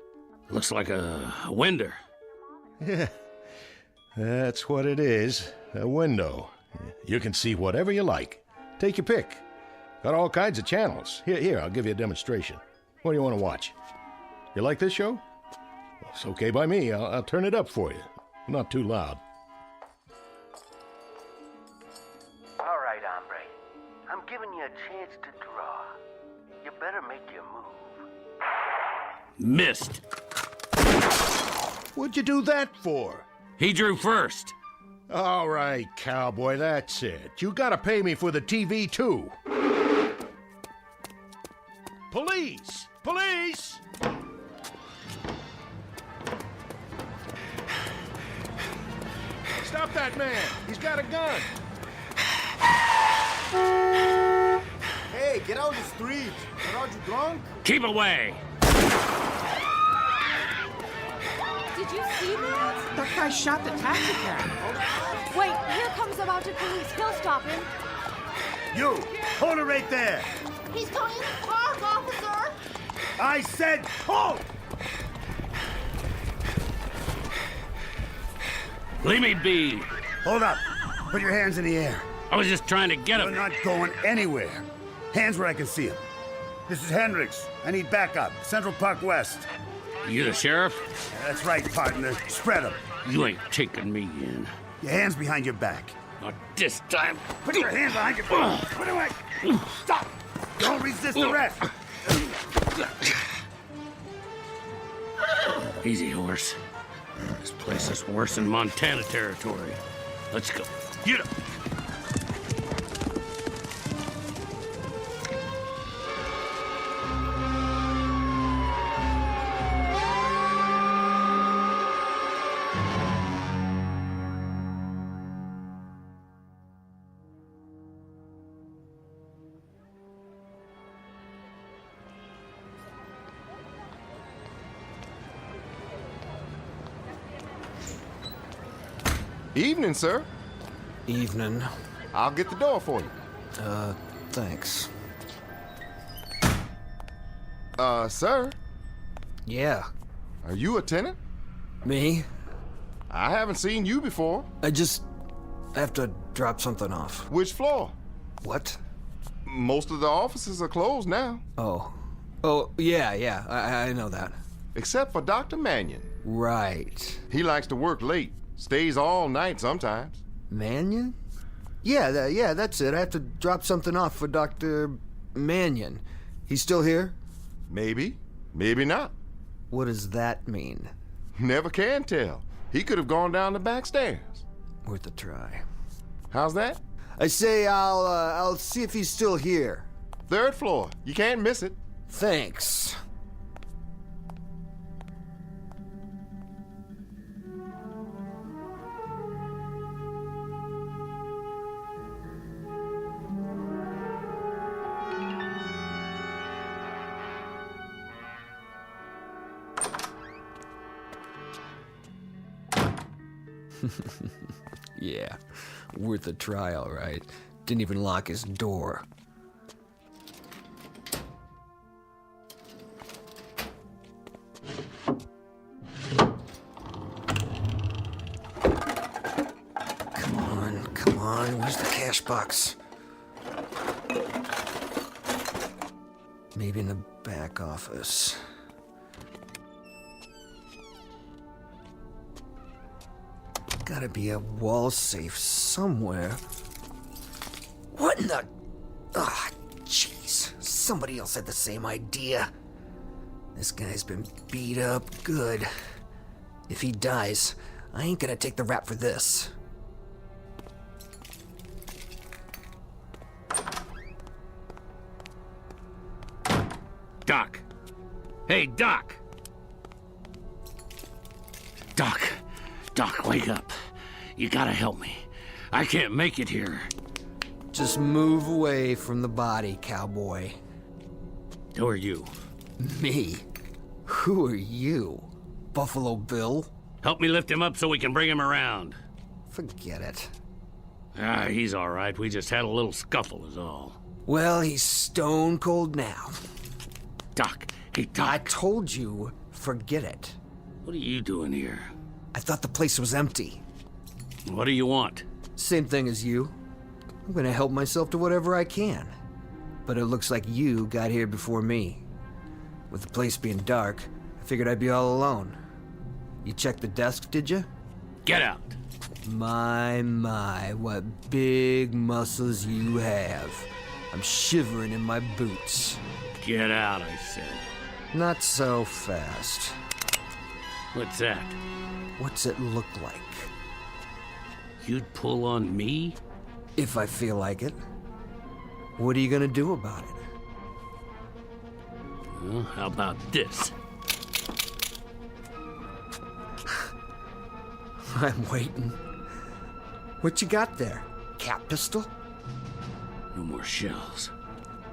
Looks like a window. Yeah. That's what it is. A window. You can see whatever you like. Take your pick. Got all kinds of channels. Here, I'll give you a demonstration. What do you want to watch? You like this show? Well, it's okay by me. I'll turn it up for you. Not too loud. All right, hombre. I'm giving you a chance to draw. You better make your move. Missed. What'd you do that for? He drew first. All right, cowboy, that's it. You gotta pay me for the TV, too. Police! Police! Stop that man! He's got a gun! Hey, get out of the street! Are you drunk? Keep away! Did you see that? That guy shot the taxi cab. Wait, here comes the mounted police. He'll stop him. You! Hold it right there! He's going in the park, officer! I said hold! Leave me be. Hold up. Put your hands in the air. I was just trying to get him. You're not going anywhere. Hands where I can see him. This is Hendricks. I need backup. Central Park West. You the sheriff? That's right, partner. Spread them. You ain't taking me in. Your hands behind your back. Not this time. Put your hands behind your back. Put it away. Stop. Don't resist arrest. Easy, horse. This place is worse than Montana territory. Let's go. Get up. Evening, sir. Evening. I'll get the door for you. Thanks. Sir? Yeah. Are you a tenant? Me? I haven't seen you before. I just have to drop something off. Which floor? What? Most of the offices are closed now. Oh, yeah, I know that. Except for Dr. Mannion. Right. He likes to work late. Stays all night sometimes. Mannion? Yeah, that's it. I have to drop something off for Dr. Mannion. He's still here? Maybe. Maybe not. What does that mean? Never can tell. He could have gone down the back stairs. Worth a try. How's that? I say I'll see if he's still here. 3rd floor. You can't miss it. Thanks. Yeah, worth a try, all right. Didn't even lock his door. Come on, where's the cash box? Maybe in the back office. Gotta be a wall safe somewhere. What in the... Ah, jeez. Somebody else had the same idea. This guy's been beat up good. If he dies, I ain't gonna take the rap for this. Doc. Hey, Doc. Doc, wake up. You gotta help me. I can't make it here. Just move away from the body, cowboy. Who are you? Me? Who are you? Buffalo Bill? Help me lift him up so we can bring him around. Forget it. He's all right. We just had a little scuffle is all. Well, he's stone cold now. Doc, hey, Doc. I told you, forget it. What are you doing here? I thought the place was empty. What do you want? Same thing as you. I'm gonna help myself to whatever I can. But it looks like you got here before me. With the place being dark, I figured I'd be all alone. You checked the desk, did you? Get out. My, what big muscles you have. I'm shivering in my boots. Get out, I said. Not so fast. What's that? What's it look like? You'd pull on me? If I feel like it. What are you gonna do about it? Well, how about this? I'm waiting. What you got there? Cat pistol? No more shells.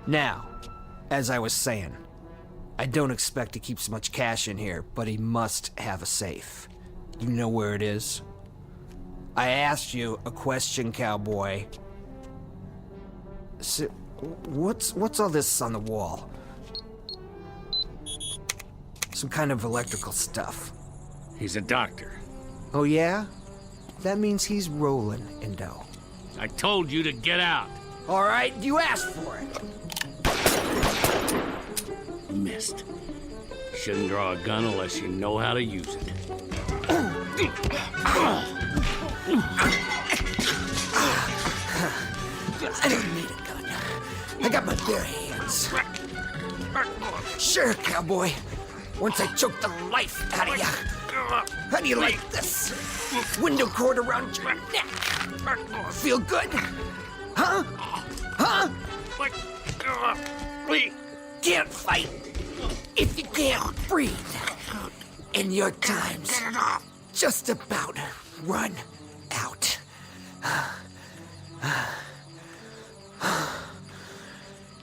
Now, as I was saying, I don't expect he keeps much cash in here, but he must have a safe. You know where it is? I asked you a question, cowboy. So, what's all this on the wall? Some kind of electrical stuff. He's a doctor. Oh yeah? That means he's rolling in dough. I told you to get out. All right, you asked for it. Missed. Shouldn't draw a gun unless you know how to use it. I don't need a gun. I got my bare hands. Sure, cowboy. Once I choke the life out of you. How do you like this? Window cord around your neck. Feel good? Huh? Huh? Can't fight if you can't breathe. And your time's just about run out.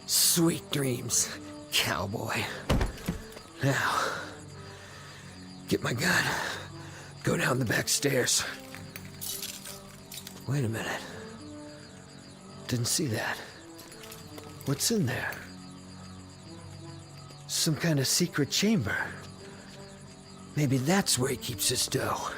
Sweet dreams, cowboy. Now, get my gun. Go down the back stairs. Wait a minute. Didn't see that. What's in there? Some kind of secret chamber. Maybe that's where he keeps his dough.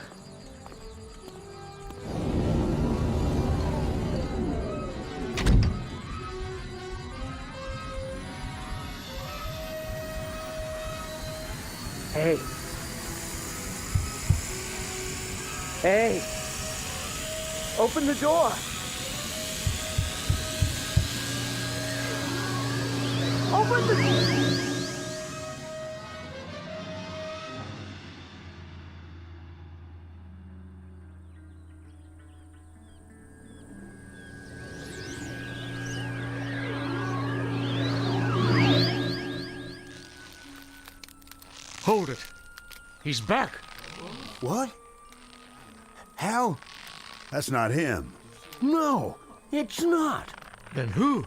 Hey. Hey. Open the door. Open the door. Hold it. He's back. What? How? That's not him. No, it's not. Then who?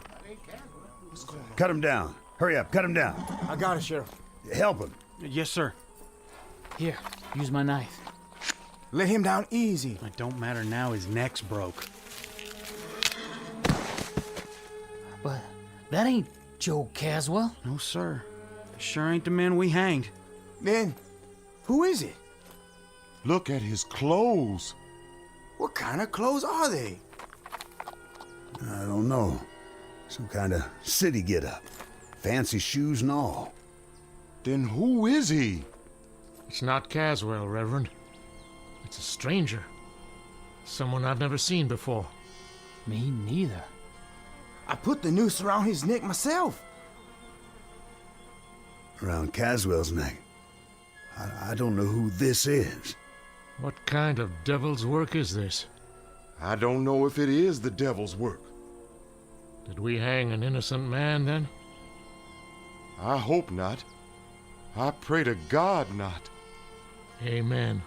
Cut him down. Hurry up, cut him down. I got it, Sheriff. Help him. Yes, sir. Here, use my knife. Let him down easy. It don't matter now, his neck's broke. But that ain't Joe Caswell. No, sir. Sure ain't the man we hanged. Then, who is it? Look at his clothes. What kind of clothes are they? I don't know. Some kind of city get-up. Fancy shoes and all. Then who is he? It's not Caswell, Reverend. It's a stranger. Someone I've never seen before. Me neither. I put the noose around his neck myself. Around Caswell's neck. I don't know who this is. What kind of devil's work is this? I don't know if it is the devil's work. Did we hang an innocent man, then? I hope not. I pray to God not. Amen.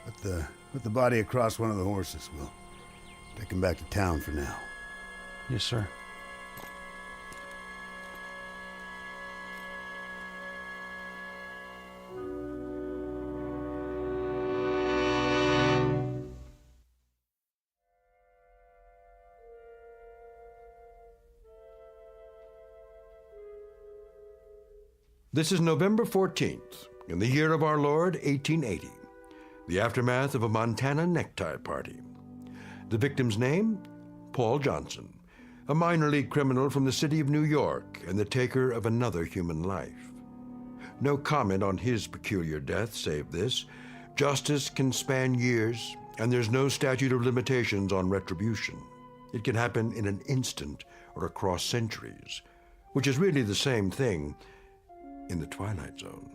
Put the body across one of the horses, Will. Take him back to town for now. Yes, sir. This is November 14th, in the year of our Lord, 1880, the aftermath of a Montana necktie party. The victim's name? Paul Johnson, a minor league criminal from the city of New York and the taker of another human life. No comment on his peculiar death save this: justice can span years, and there's no statute of limitations on retribution. It can happen in an instant or across centuries, which is really the same thing in the Twilight Zone.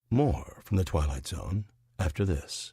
More from the Twilight Zone after this.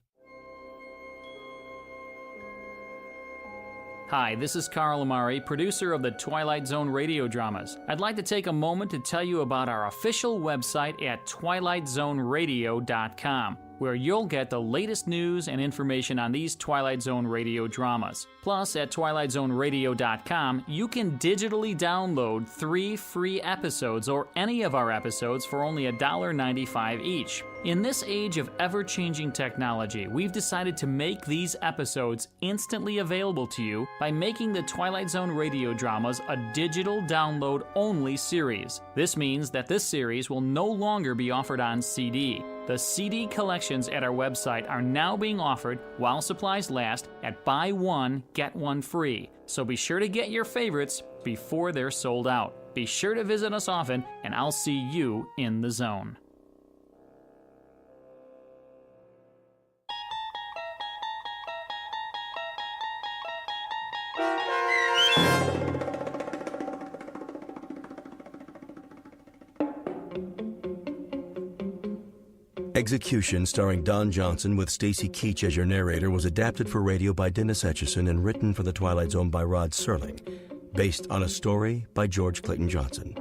Hi, this is Carl Amari, producer of the Twilight Zone Radio Dramas. I'd like to take a moment to tell you about our official website at twilightzoneradio.com, where you'll get the latest news and information on these Twilight Zone radio dramas. Plus, at twilightzoneradio.com, you can digitally download 3 free episodes or any of our episodes for only $1.95 each. In this age of ever-changing technology, we've decided to make these episodes instantly available to you by making the Twilight Zone radio dramas a digital download-only series. This means that this series will no longer be offered on CD. The CD collections at our website are now being offered while supplies last at buy one, get one free. So be sure to get your favorites before they're sold out. Be sure to visit us often, and I'll see you in the zone. Execution, starring Don Johnson with Stacy Keach as your narrator, was adapted for radio by Dennis Etchison and written for The Twilight Zone by Rod Serling, based on a story by George Clayton Johnson.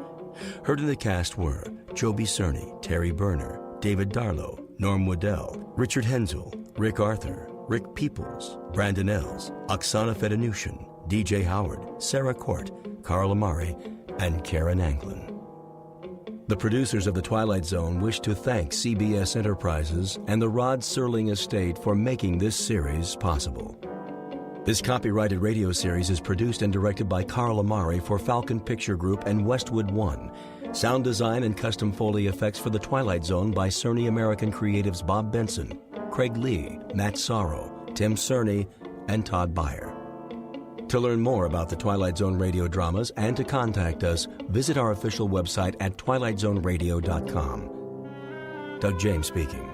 Heard in the cast were Joby Cerny, Terry Berner, David Darlow, Norm Waddell, Richard Hensel, Rick Arthur, Rick Peoples, Brandon Ells, Oksana Fedanushin, DJ Howard, Sarah Court, Carl Amari, and Karen Anglin. The producers of The Twilight Zone wish to thank CBS Enterprises and the Rod Serling Estate for making this series possible. This copyrighted radio series is produced and directed by Carl Amari for Falcon Picture Group and Westwood One. Sound design and custom Foley effects for The Twilight Zone by Cerny American Creatives Bob Benson, Craig Lee, Matt Sorrow, Tim Cerny, and Todd Beyer. To learn more about the Twilight Zone radio dramas and to contact us, visit our official website at twilightzoneradio.com. Doug James speaking.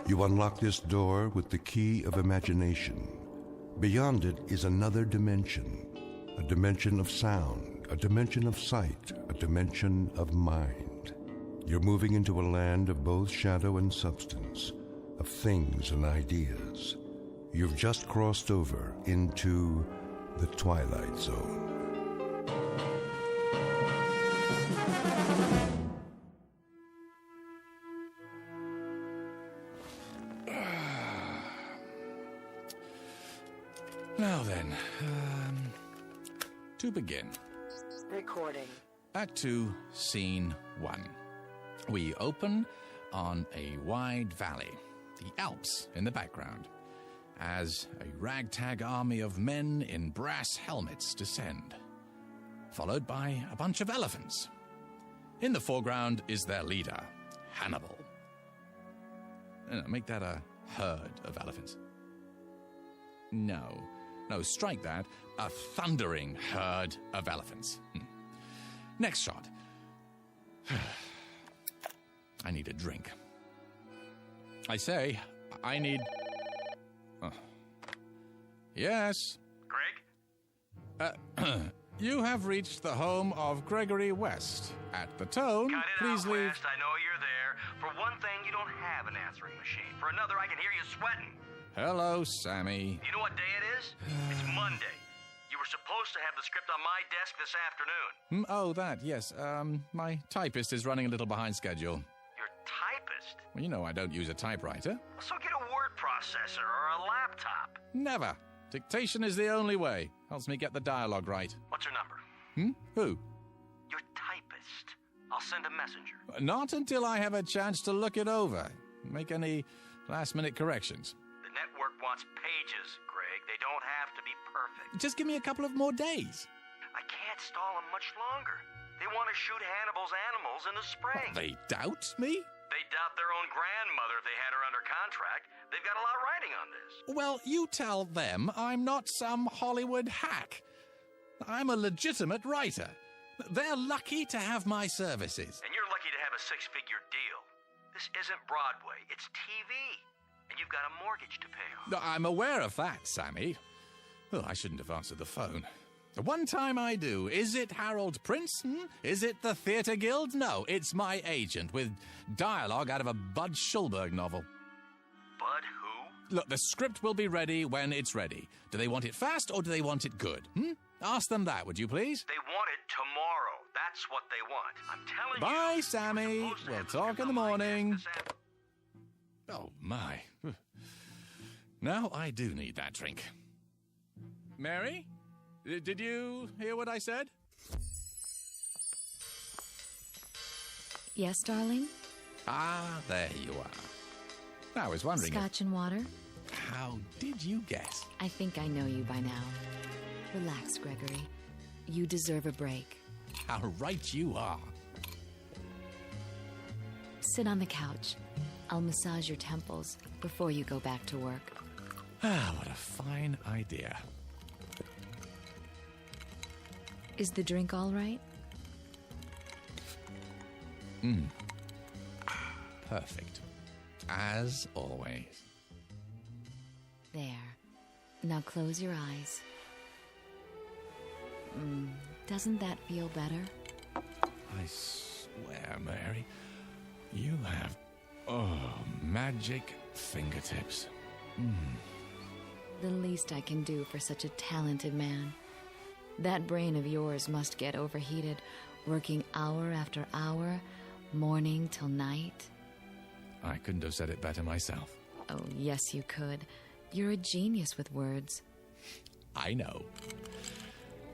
You unlock this door with the key of imagination. Beyond it is another dimension, a dimension of sound, a dimension of sight, a dimension of mind. You're moving into a land of both shadow and substance, of things and ideas. You've just crossed over into the Twilight Zone. Now then, to begin. Recording. Back to scene 1. We open on a wide valley, the Alps in the background, as a ragtag army of men in brass helmets descend. followed by a bunch of elephants. In the foreground is their leader, Hannibal. Make that a herd of elephants. No, strike that. A thundering herd of elephants. Next shot. I need a drink. I say, I need... Yes? Greg? You have reached the home of Gregory West. At the tone, Cut it please out, leave... West. I know you're there. For one thing, you don't have an answering machine. For another, I can hear you sweating. Hello, Sammy. You know what day it is? It's Monday. You were supposed to have the script on my desk this afternoon. Oh, that, yes. My typist is running a little behind schedule. Your typist? Well, you know I don't use a typewriter. So get a word processor or a laptop. Never. Dictation is the only way. Helps me get the dialogue right. What's her number? Who? Your typist. I'll send a messenger. Not until I have a chance to look it over. Make any last-minute corrections. The network wants pages, Greg. They don't have to be perfect. Just give me a couple of more days. I can't stall them much longer. They want to shoot Hannibal's animals in the spring. They doubt me? They doubt their own grandmother if they had her under contract. They've got a lot riding on this. Well, you tell them I'm not some Hollywood hack. I'm a legitimate writer. They're lucky to have my services. And you're lucky to have a six-figure deal. This isn't Broadway, it's TV. And you've got a mortgage to pay off. I'm aware of that, Sammy. Oh, I shouldn't have answered the phone. The one time I do, is it Harold Prince? Is it the Theatre Guild? No, it's my agent with dialogue out of a Bud Schulberg novel. Bud who? Look, the script will be ready when it's ready. Do they want it fast or do they want it good? Ask them that, would you please? They want it tomorrow. That's what they want. I'm telling you. Bye, Sammy. We'll talk in the morning. Oh, my. Now I do need that drink. Mary? Did you hear what I said? Yes, darling? Ah, there you are. I was wondering... Scotch and water? How did you guess? I think I know you by now. Relax, Gregory. You deserve a break. How right you are. Sit on the couch. I'll massage your temples before you go back to work. Ah, what a fine idea. Is the drink all right? Perfect. As always. There. Now close your eyes. Doesn't that feel better? I swear, Mary, you have, magic fingertips. The least I can do for such a talented man. That brain of yours must get overheated, working hour after hour, morning till night. I couldn't have said it better myself. Oh, yes, you could. You're a genius with words. I know.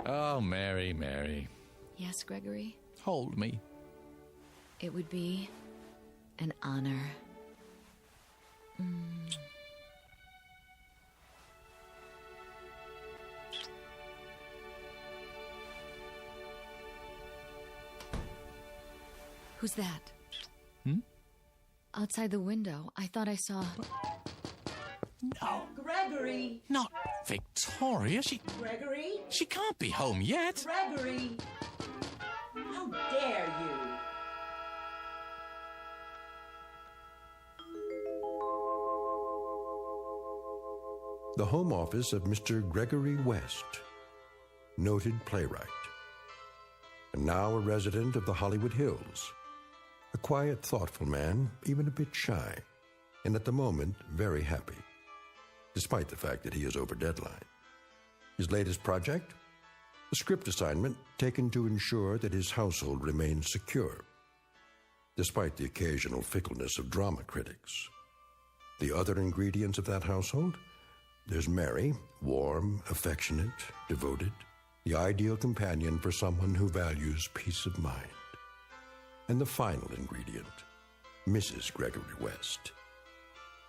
Oh, Mary, Mary. Yes, Gregory? Hold me. It would be an honor. Who's that? Outside the window. I thought I saw... No. Gregory! Not Victoria. Gregory? She can't be home yet. Gregory! How dare you! The home office of Mr. Gregory West, noted playwright, and now a resident of the Hollywood Hills. A quiet, thoughtful man, even a bit shy, and at the moment, very happy, despite the fact that he is over deadline. His latest project? A script assignment taken to ensure that his household remains secure, despite the occasional fickleness of drama critics. The other ingredients of that household? There's Mary, warm, affectionate, devoted, the ideal companion for someone who values peace of mind. And the final ingredient, Mrs. Gregory West.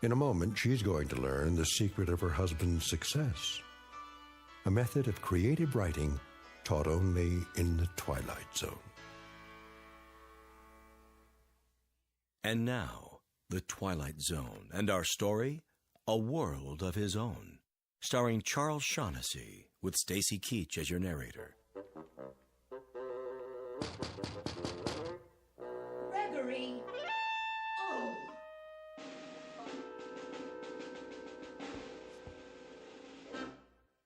In a moment, she's going to learn the secret of her husband's success. A method of creative writing taught only in the Twilight Zone. And now, The Twilight Zone, and our story, A World of His Own, starring Charles Shaughnessy, with Stacy Keach as your narrator. Gregory! Oh!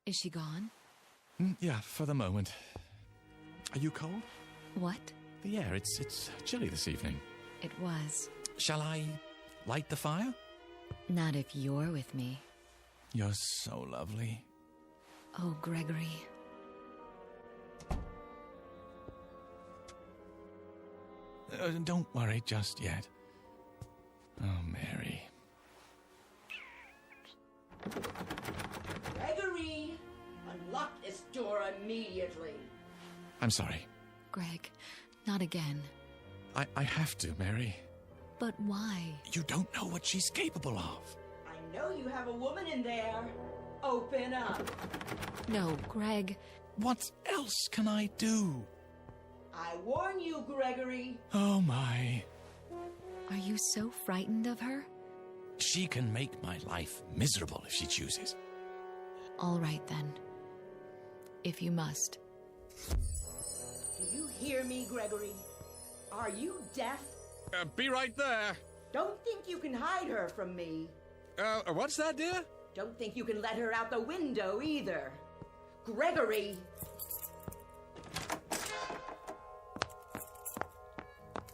Is she gone? Yeah, for the moment. Are you cold? What? The air, it's chilly this evening. It was. Shall I light the fire? Not if you're with me. You're so lovely. Oh, Gregory. Don't worry just yet. Oh, Mary. Gregory! Unlock this door immediately. I'm sorry. Greg, not again. I have to, Mary. But why? You don't know what she's capable of. I know you have a woman in there. Open up. No, Greg. What else can I do? I warn you, Gregory. Oh, my. Are you so frightened of her? She can make my life miserable if she chooses. All right, then. If you must. Do you hear me, Gregory? Are you deaf? Be right there. Don't think you can hide her from me. What's that, dear? Don't think you can let her out the window either. Gregory!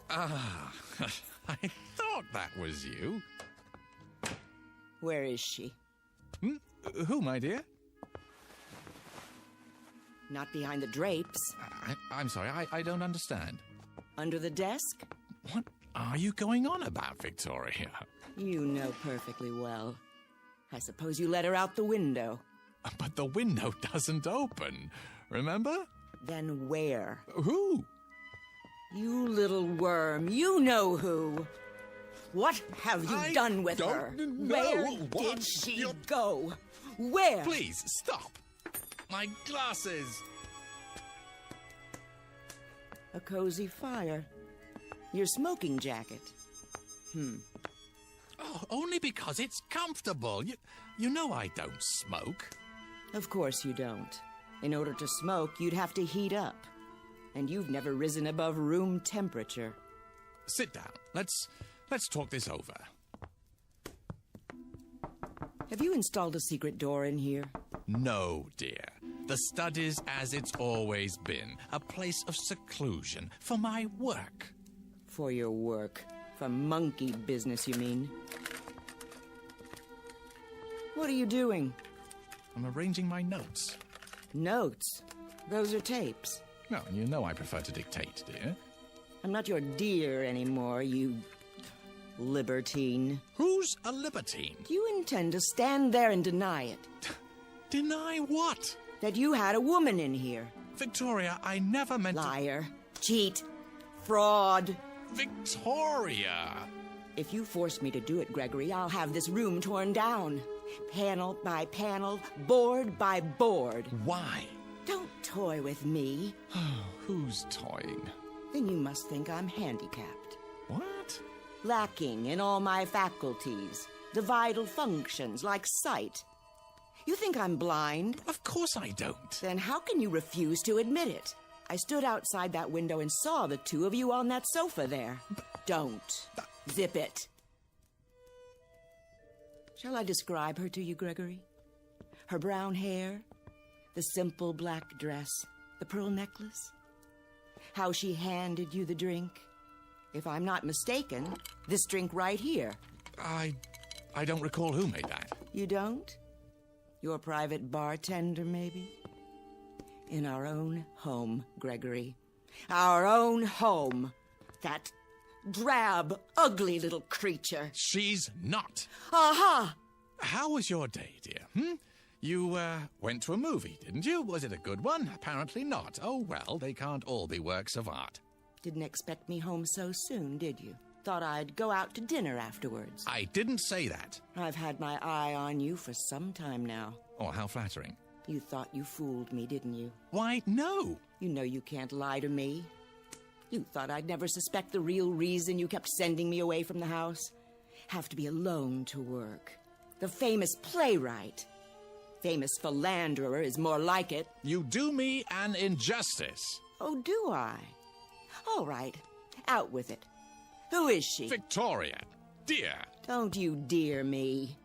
Ah, I thought that was you. Where is she? Who, my dear? Not behind the drapes. I'm sorry, I don't understand. Under the desk? What are you going on about, Victoria? You know perfectly well. I suppose you let her out the window. But the window doesn't open, remember? Then where? Who? You little worm, you know who. What have you done with her? Where did she go? Where? Please, stop. My glasses. A cozy fire. Your smoking jacket. Oh, only because it's comfortable. You know I don't smoke. Of course you don't. In order to smoke, you'd have to heat up. And you've never risen above room temperature. Sit down. Let's talk this over. Have you installed a secret door in here? No, dear. The stud is as it's always been, a place of seclusion for my work. For your work. For monkey business, you mean? What are you doing? I'm arranging my notes. Notes? Those are tapes. Well, you know I prefer to dictate, dear. I'm not your dear anymore, you libertine. Who's a libertine? Do you intend to stand there and deny it? Deny what? That you had a woman in here. Victoria, I never meant Liar. Cheat. Fraud. Victoria! If you force me to do it, Gregory, I'll have this room torn down. Panel by panel, board by board. Why? Don't toy with me. Who's toying? Then you must think I'm handicapped. What? Lacking in all my faculties. The vital functions, like sight. You think I'm blind? Of course I don't. Then how can you refuse to admit it? I stood outside that window and saw the two of you on that sofa there. Don't. Zip it. Shall I describe her to you, Gregory? Her brown hair, the simple black dress, the pearl necklace, how she handed you the drink. If I'm not mistaken, this drink right here. I don't recall who made that. You don't? Your private bartender, maybe? In our own home, Gregory. Our own home. That drab, ugly little creature. She's not. Aha! How was your day, dear? You, went to a movie, didn't you? Was it a good one? Apparently not. Oh, well, they can't all be works of art. Didn't expect me home so soon, did you? Thought I'd go out to dinner afterwards. I didn't say that. I've had my eye on you for some time now. Oh, how flattering. You thought you fooled me, didn't you? Why, no. You know you can't lie to me. You thought I'd never suspect the real reason you kept sending me away from the house? Have to be alone to work. The famous playwright. Famous philanderer is more like it. You do me an injustice. Oh, do I? All right, out with it. Who is she? Victoria, dear. Don't you dear me.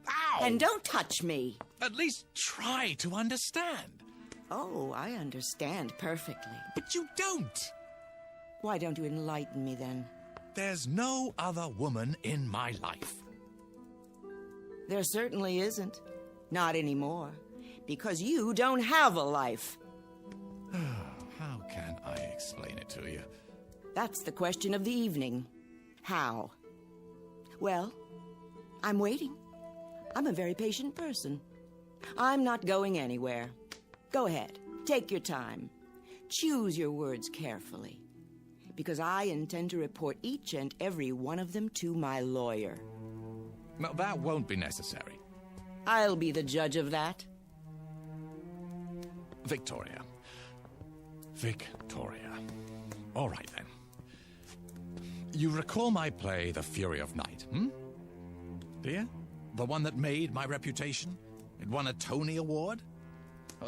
Ow! And don't touch me. At least try to understand. Oh, I understand perfectly. But you don't. Why don't you enlighten me then? There's no other woman in my life. There certainly isn't. Not anymore. Because you don't have a life. How can I explain it to you? That's the question of the evening. How? Well, I'm waiting. I'm a very patient person. I'm not going anywhere. Go ahead. Take your time. Choose your words carefully. Because I intend to report each and every one of them to my lawyer. No, that won't be necessary. I'll be the judge of that. Victoria. All right, then. You recall my play, The Fury of Night, Do you? The one that made my reputation? It won a Tony Award?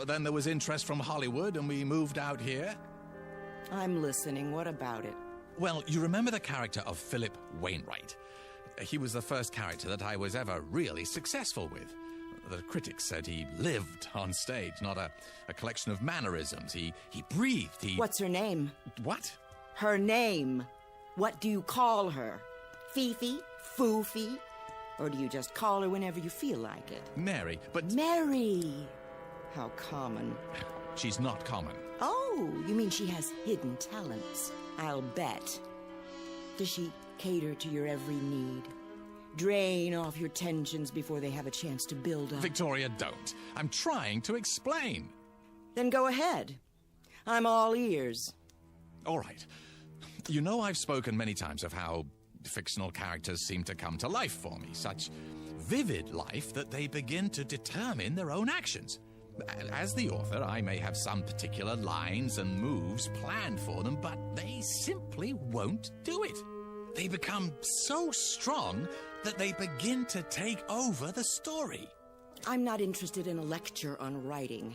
Then there was interest from Hollywood, and we moved out here. I'm listening. What about it? Well, you remember the character of Philip Wainwright. He was the first character that I was ever really successful with. The critics said he lived on stage, not a collection of mannerisms. He breathed, What's her name? What? Her name. What do you call her? Fifi? Foofy? Or do you just call her whenever you feel like it? Mary, but... Mary! How common. She's not common. Oh, you mean she has hidden talents? I'll bet. Does she cater to your every need? Drain off your tensions before they have a chance to build up? Victoria, don't. I'm trying to explain. Then go ahead. I'm all ears. All right. You know I've spoken many times of how fictional characters seem to come to life for me. Such vivid life that they begin to determine their own actions. As the author, I may have some particular lines and moves planned for them, but they simply won't do it. They become so strong that they begin to take over the story. I'm not interested in a lecture on writing.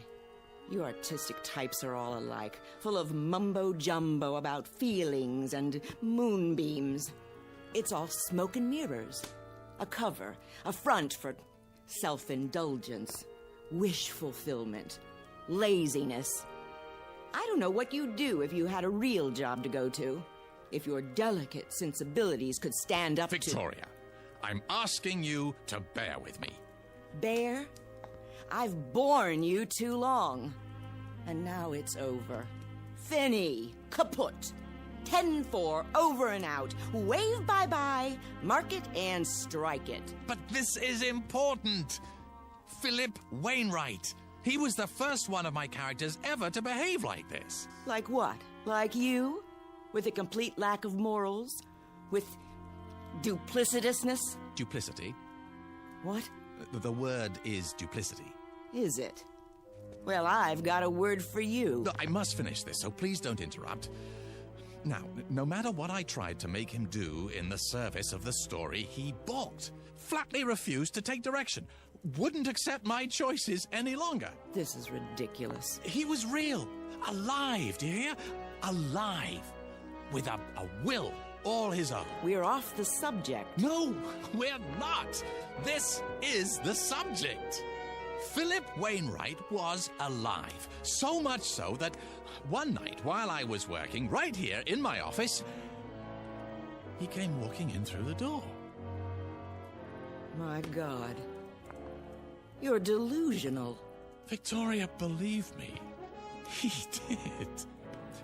You artistic types are all alike, full of mumbo-jumbo about feelings and moonbeams. It's all smoke and mirrors. A cover, a front for self-indulgence, wish fulfillment, laziness. I don't know what you'd do if you had a real job to go to. If your delicate sensibilities could stand up Victoria, I'm asking you to bear with me. Bear? I've borne you too long. And now it's over. Finny, kaput. 10-4, over and out. Wave bye-bye, mark it and strike it. But this is important. Philip Wainwright. He was the first one of my characters ever to behave like this. Like what? Like you? With a complete lack of morals? With duplicitousness? Duplicity? What? The word is duplicity. Is it? Well, I've got a word for you. I must finish this, so please don't interrupt. Now, no matter what I tried to make him do in the service of the story, he balked. Flatly refused to take direction. Wouldn't accept my choices any longer. This is ridiculous. He was real. Alive, do you hear? Alive. With a will all his own. We're off the subject. No, we're not. This is the subject. Philip Wainwright was alive. So much so that one night while I was working right here in my office, he came walking in through the door. My God. You're delusional. Victoria, believe me, he did.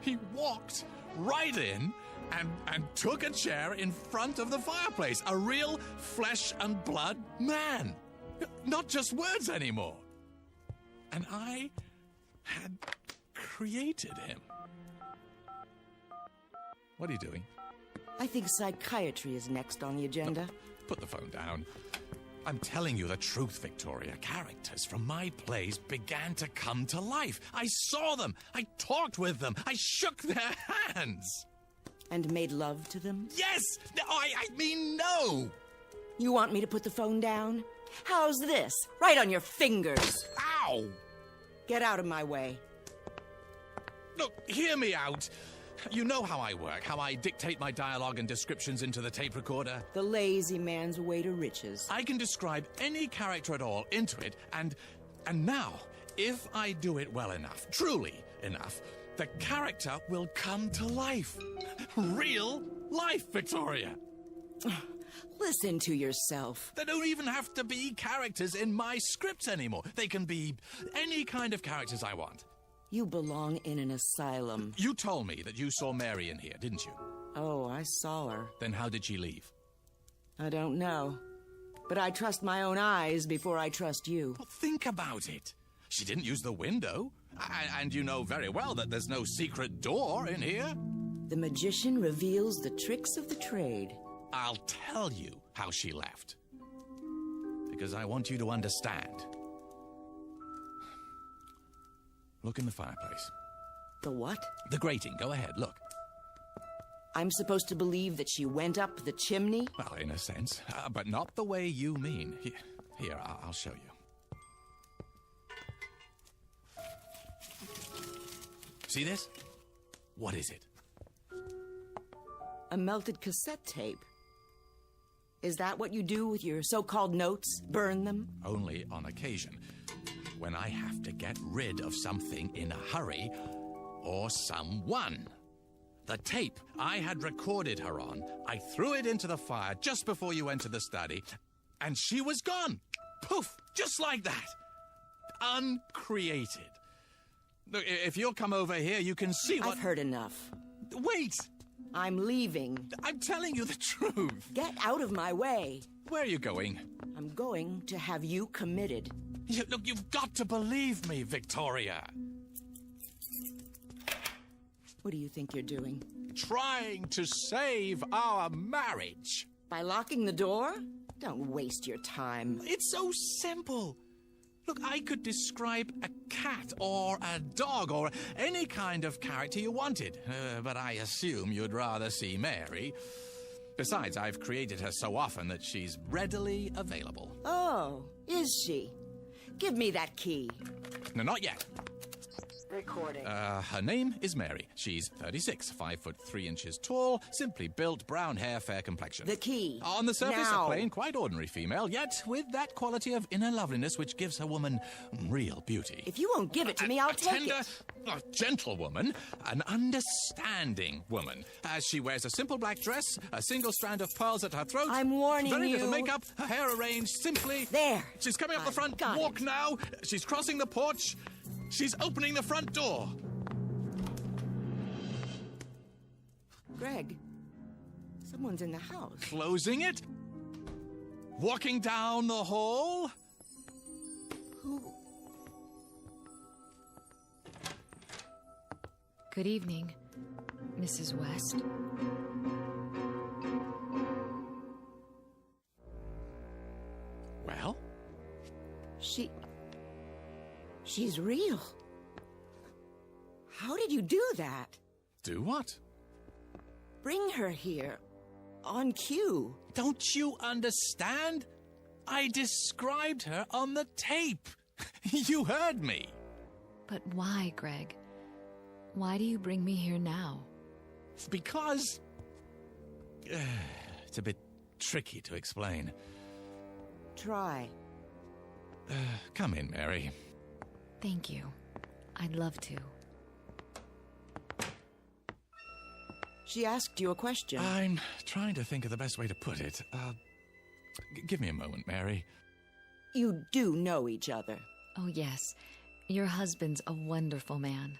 He walked right in and took a chair in front of the fireplace. A real flesh and blood man. Not just words anymore. And I had created him. What are you doing? I think psychiatry is next on the agenda. Put the phone down. I'm telling you the truth, Victoria. Characters from my plays began to come to life. I saw them. I talked with them. I shook their hands. And made love to them? Yes! No, I mean no! You want me to put the phone down? How's this? Right on your fingers. Ow! Get out of my way. Look, hear me out. You know how I work, how I dictate my dialogue and descriptions into the tape recorder. The lazy man's way to riches. I can describe any character at all into it, and now, if I do it well enough, truly enough, the character will come to life. Real life, Victoria. Listen to yourself. They don't even have to be characters in my scripts anymore. They can be any kind of characters I want. You belong in an asylum. You told me that you saw Mary in here, didn't you? Oh, I saw her. Then how did she leave? I don't know. But I trust my own eyes before I trust you. Well, think about it. She didn't use the window. And you know very well that there's no secret door in here. The magician reveals the tricks of the trade. I'll tell you how she left. Because I want you to understand. Look in the fireplace. The what? The grating. Go ahead, look. I'm supposed to believe that she went up the chimney? Well, in a sense, but not the way you mean. Here, I'll show you. See this? What is it? A melted cassette tape. Is that what you do with your so-called notes? Burn them? Only on occasion. When I have to get rid of something in a hurry, or someone. The tape I had recorded her on, I threw it into the fire just before you entered the study, and she was gone. Poof! Just like that. Uncreated. Look, if you'll come over here, you can see what... I've heard enough. Wait! I'm leaving. I'm telling you the truth. Get out of my way. Where are you going? I'm going to have you committed. Look, you've got to believe me, Victoria. What do you think you're doing? Trying to save our marriage. By locking the door? Don't waste your time. It's so simple. Look, I could describe a cat or a dog or any kind of character you wanted, but I assume you'd rather see Mary. Besides, I've created her so often that she's readily available. Oh, is she? Give me that key. No, not yet. Recording. Her name is Mary. She's 36, 5'3" tall, simply built, brown hair, fair complexion. The key. On the surface, now. A plain, quite ordinary female, yet with that quality of inner loveliness which gives her woman real beauty. If you won't give it to me, I'll take it. A gentle woman, an understanding woman. As she wears a simple black dress, a single strand of pearls at her throat. I'm warning very you. Very little makeup, her hair arranged simply. There. She's coming up the front walk now. She's crossing the porch. She's opening the front door. Greg, someone's in the house. Closing it. Walking down the hall. Who? Good evening, Mrs. West. Well? She's real. How did you do that? Do what? Bring her here. On cue. Don't you understand? I described her on the tape. You heard me. But why, Greg? Why do you bring me here now? Because... it's a bit tricky to explain. Try. Come in, Mary. Thank you. I'd love to. She asked you a question. I'm trying to think of the best way to put it. Give me a moment, Mary. You do know each other. Oh, yes. Your husband's a wonderful man.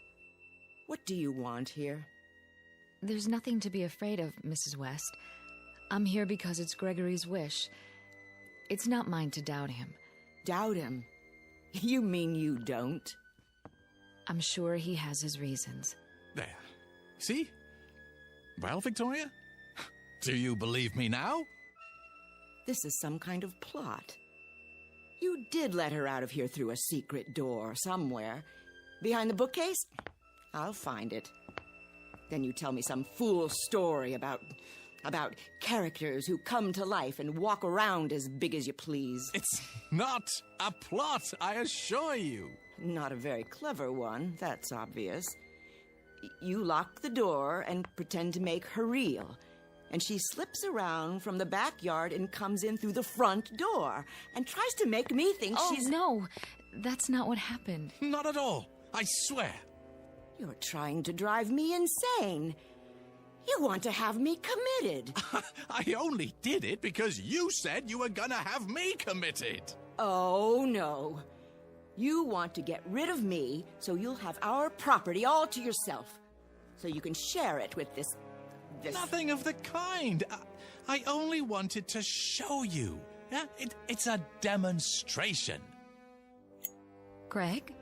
What do you want here? There's nothing to be afraid of, Mrs. West. I'm here because it's Gregory's wish. It's not mine to doubt him. Doubt him? You mean you don't? I'm sure he has his reasons. There. See? Well, Victoria? Do you believe me now? This is some kind of plot. You did let her out of here through a secret door somewhere. Behind the bookcase? I'll find it. Then you tell me some fool story about characters who come to life and walk around as big as you please. It's not a plot, I assure you. Not a very clever one, that's obvious. You lock the door and pretend to make her real. And she slips around from the backyard and comes in through the front door and tries to make me think she's... Oh, no. That's not what happened. Not at all. I swear. You're trying to drive me insane. You want to have me committed. I only did it because you said you were gonna have me committed. Oh, no. You want to get rid of me so you'll have our property all to yourself. So you can share it with this... Nothing of the kind. I only wanted to show you. Yeah, it's a demonstration. Greg?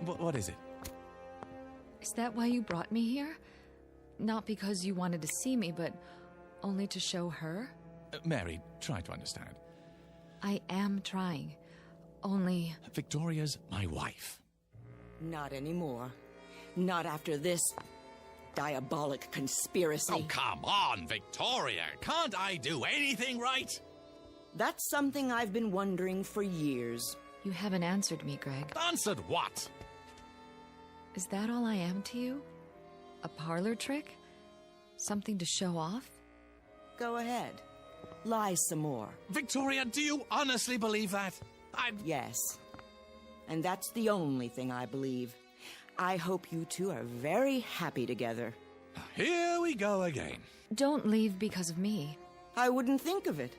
What is it? Is that why you brought me here? Not because you wanted to see me, but only to show her? Mary, try to understand. I am trying. Only... Victoria's my wife. Not anymore. Not after this diabolic conspiracy. Oh, come on, Victoria. Can't I do anything right? That's something I've been wondering for years. You haven't answered me, Greg. Answered what? Is that all I am to you? A parlor trick? Something to show off? Go ahead. Lie some more. Victoria, do you honestly believe that? Yes. And that's the only thing I believe. I hope you two are very happy together. Here we go again. Don't leave because of me. I wouldn't think of it.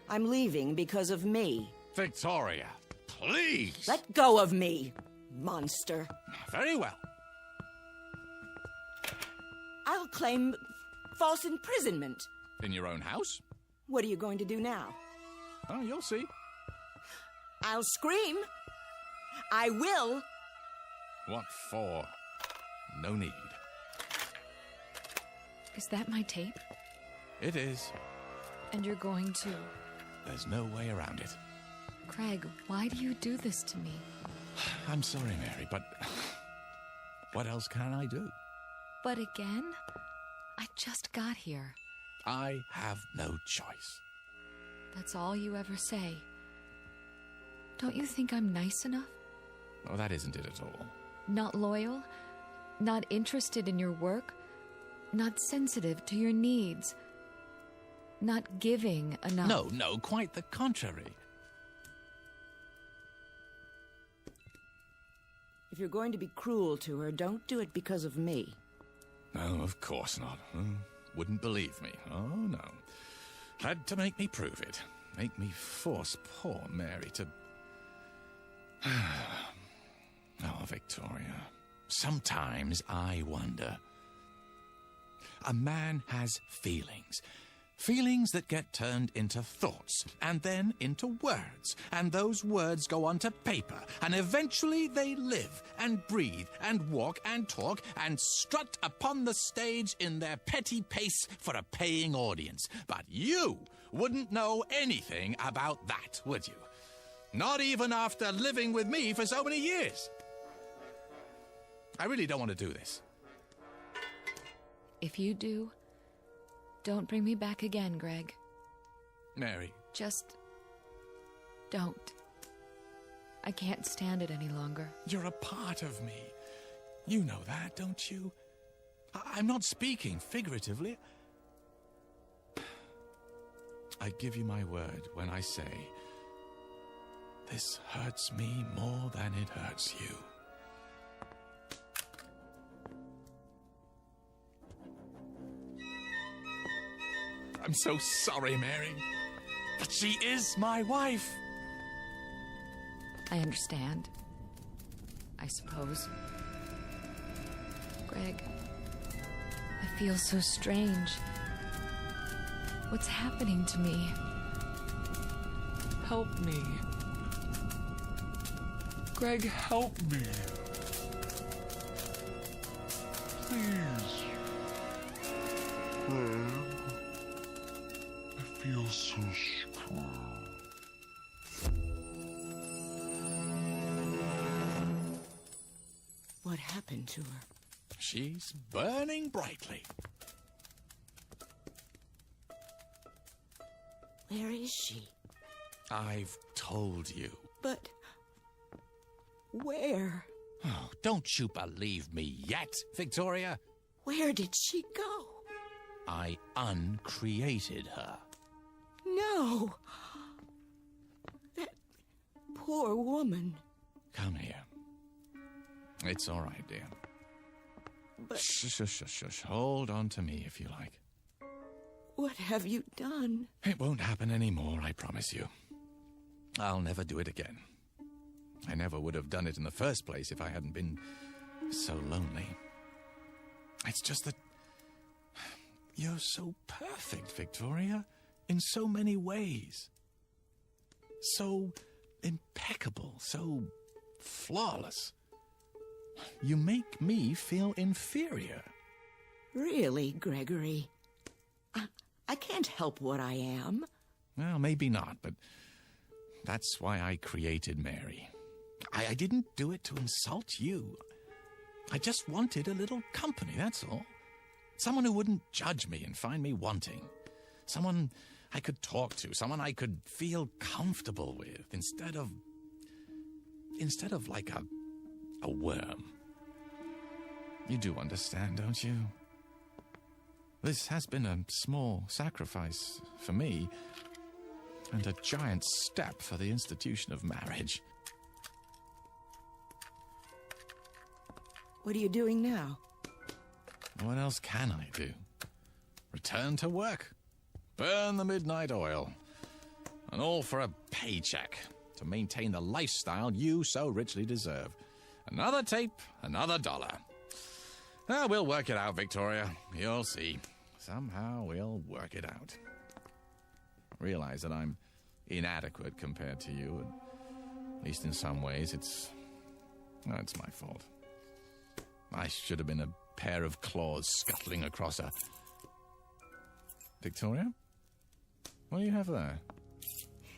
I'm leaving because of me. Victoria, please. Let go of me, monster. Very well. I'll claim false imprisonment. In your own house? What are you going to do now? Oh, you'll see. I'll scream. I will. What for? No need. Is that my tape? It is. And you're going to... There's no way around it. Craig, why do you do this to me? I'm sorry, Mary, but what else can I do? But again? I just got here. I have no choice. That's all you ever say. Don't you think I'm nice enough? Oh, that isn't it at all. Not loyal? Not interested in your work? Not sensitive to your needs? Not giving enough? No, quite the contrary. If you're going to be cruel to her, don't do it because of me. No, of course not. Wouldn't believe me. Oh, no. Had to make me prove it. Make me force poor Mary to... Oh, Victoria. Sometimes I wonder. A man has feelings. Feelings that get turned into thoughts, and then into words. And those words go onto paper, and eventually they live, and breathe, and walk, and talk, and strut upon the stage in their petty pace for a paying audience. But you wouldn't know anything about that, would you? Not even after living with me for so many years. I really don't want to do this. If you do, don't bring me back again, Greg. Mary. Just don't. I can't stand it any longer. You're a part of me. You know that, don't you? I'm not speaking figuratively. I give you my word when I say, this hurts me more than it hurts you. I'm so sorry, Mary. But she is my wife. I understand. I suppose. Greg, I feel so strange. What's happening to me? Help me. Greg, help me. Please. Greg. I feel so strong. happened to her? She's burning brightly. Where is she? I've told you. But where? Oh, don't you believe me yet, Victoria? Where did she go? I uncreated her. No. That poor woman. Come here. It's all right, dear. But Shush. Hold on to me if you like. what have you done? It won't happen anymore, I promise you. I'll never do it again. I never would have done it in the first place if I hadn't been so lonely. It's just that you're so perfect, Victoria, in so many ways. So impeccable, so flawless. You make me feel inferior. Really, Gregory? I can't help what I am. Well, maybe not, but that's why I created Mary. I didn't do it to insult you. I just wanted a little company, that's all. Someone who wouldn't judge me and find me wanting. Someone I could talk to, someone I could feel comfortable with, instead of like a worm. You do understand, don't you? This has been a small sacrifice for me, and a giant step for the institution of marriage. What are you doing now? What else can I do? Return to work, burn the midnight oil, and all for a paycheck to maintain the lifestyle you so richly deserve. Another tape, another dollar. We'll work it out, Victoria. You'll see. Somehow we'll work it out. Realize that I'm inadequate compared to you, and at least in some ways it's my fault. I should have been a pair of claws scuttling across a... Victoria? What do you have there?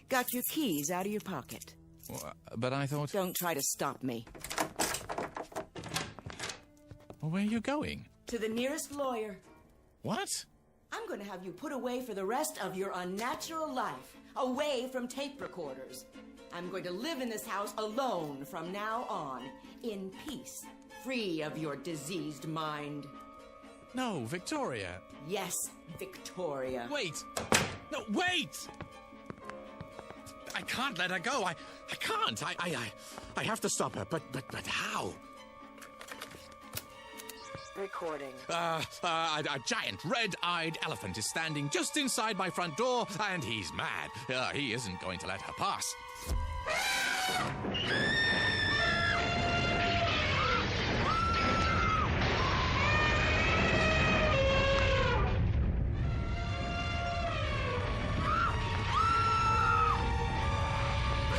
Got your keys out of your pocket. Well, but I thought... Don't try to stop me. Well, where are you going? To the nearest lawyer. What? I'm going to have you put away for the rest of your unnatural life. Away from tape recorders. I'm going to live in this house alone from now on. In peace. Free of your diseased mind. No, Victoria. Yes, Victoria. Wait! No, wait! I can't let her go. I can't. I have to stop her. But how? Recording. A giant red-eyed elephant is standing just inside my front door, and he's mad. He isn't going to let her pass.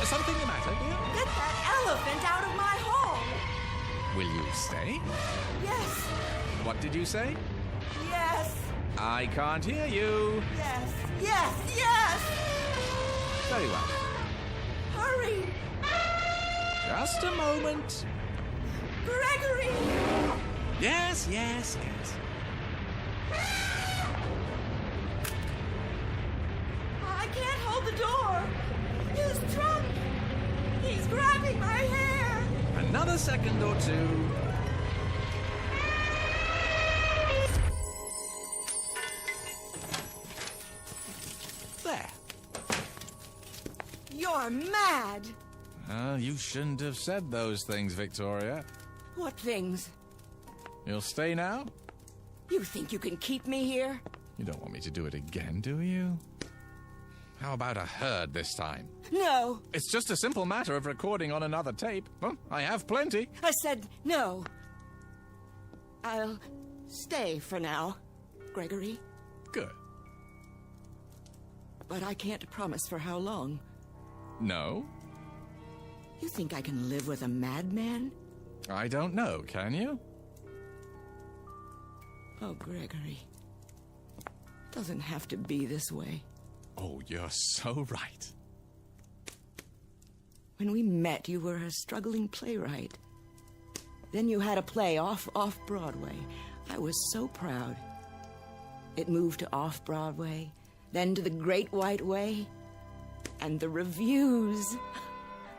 Something the matter, dear? Get that elephant out of my home! Will you stay? Yes. What did you say? Yes. I can't hear you. Yes. Yes. Yes. Very well. Hurry. Just a moment. Gregory! Yes. I can't hold the door. He's drunk. He's grabbing my hair. Another second or two. There. You're mad. You shouldn't have said those things, Victoria. What things? You'll stay now? You think you can keep me here? You don't want me to do it again, do you? How about a herd this time? No. It's just a simple matter of recording on another tape. Well, I have plenty. I said no. I'll stay for now, Gregory. Good. But I can't promise for how long. No? You think I can live with a madman? I don't know, can you? Oh, Gregory. Doesn't have to be this way. Oh, you're so right. When we met, you were a struggling playwright. Then you had a play off Broadway. I was so proud. It moved to off-Broadway, then to the Great White Way, and the reviews.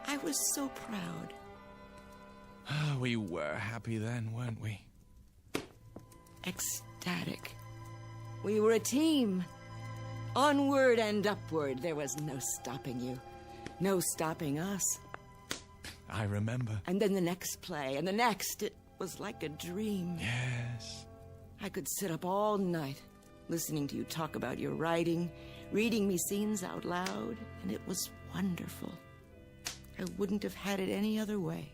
I was so proud. We were happy then, weren't we? Ecstatic. We were a team. Onward and upward. There was no stopping you. No stopping us. I remember. And then the next play, and the next. It was like a dream. Yes. I could sit up all night, listening to you talk about your writing, reading me scenes out loud, and it was wonderful. I wouldn't have had it any other way.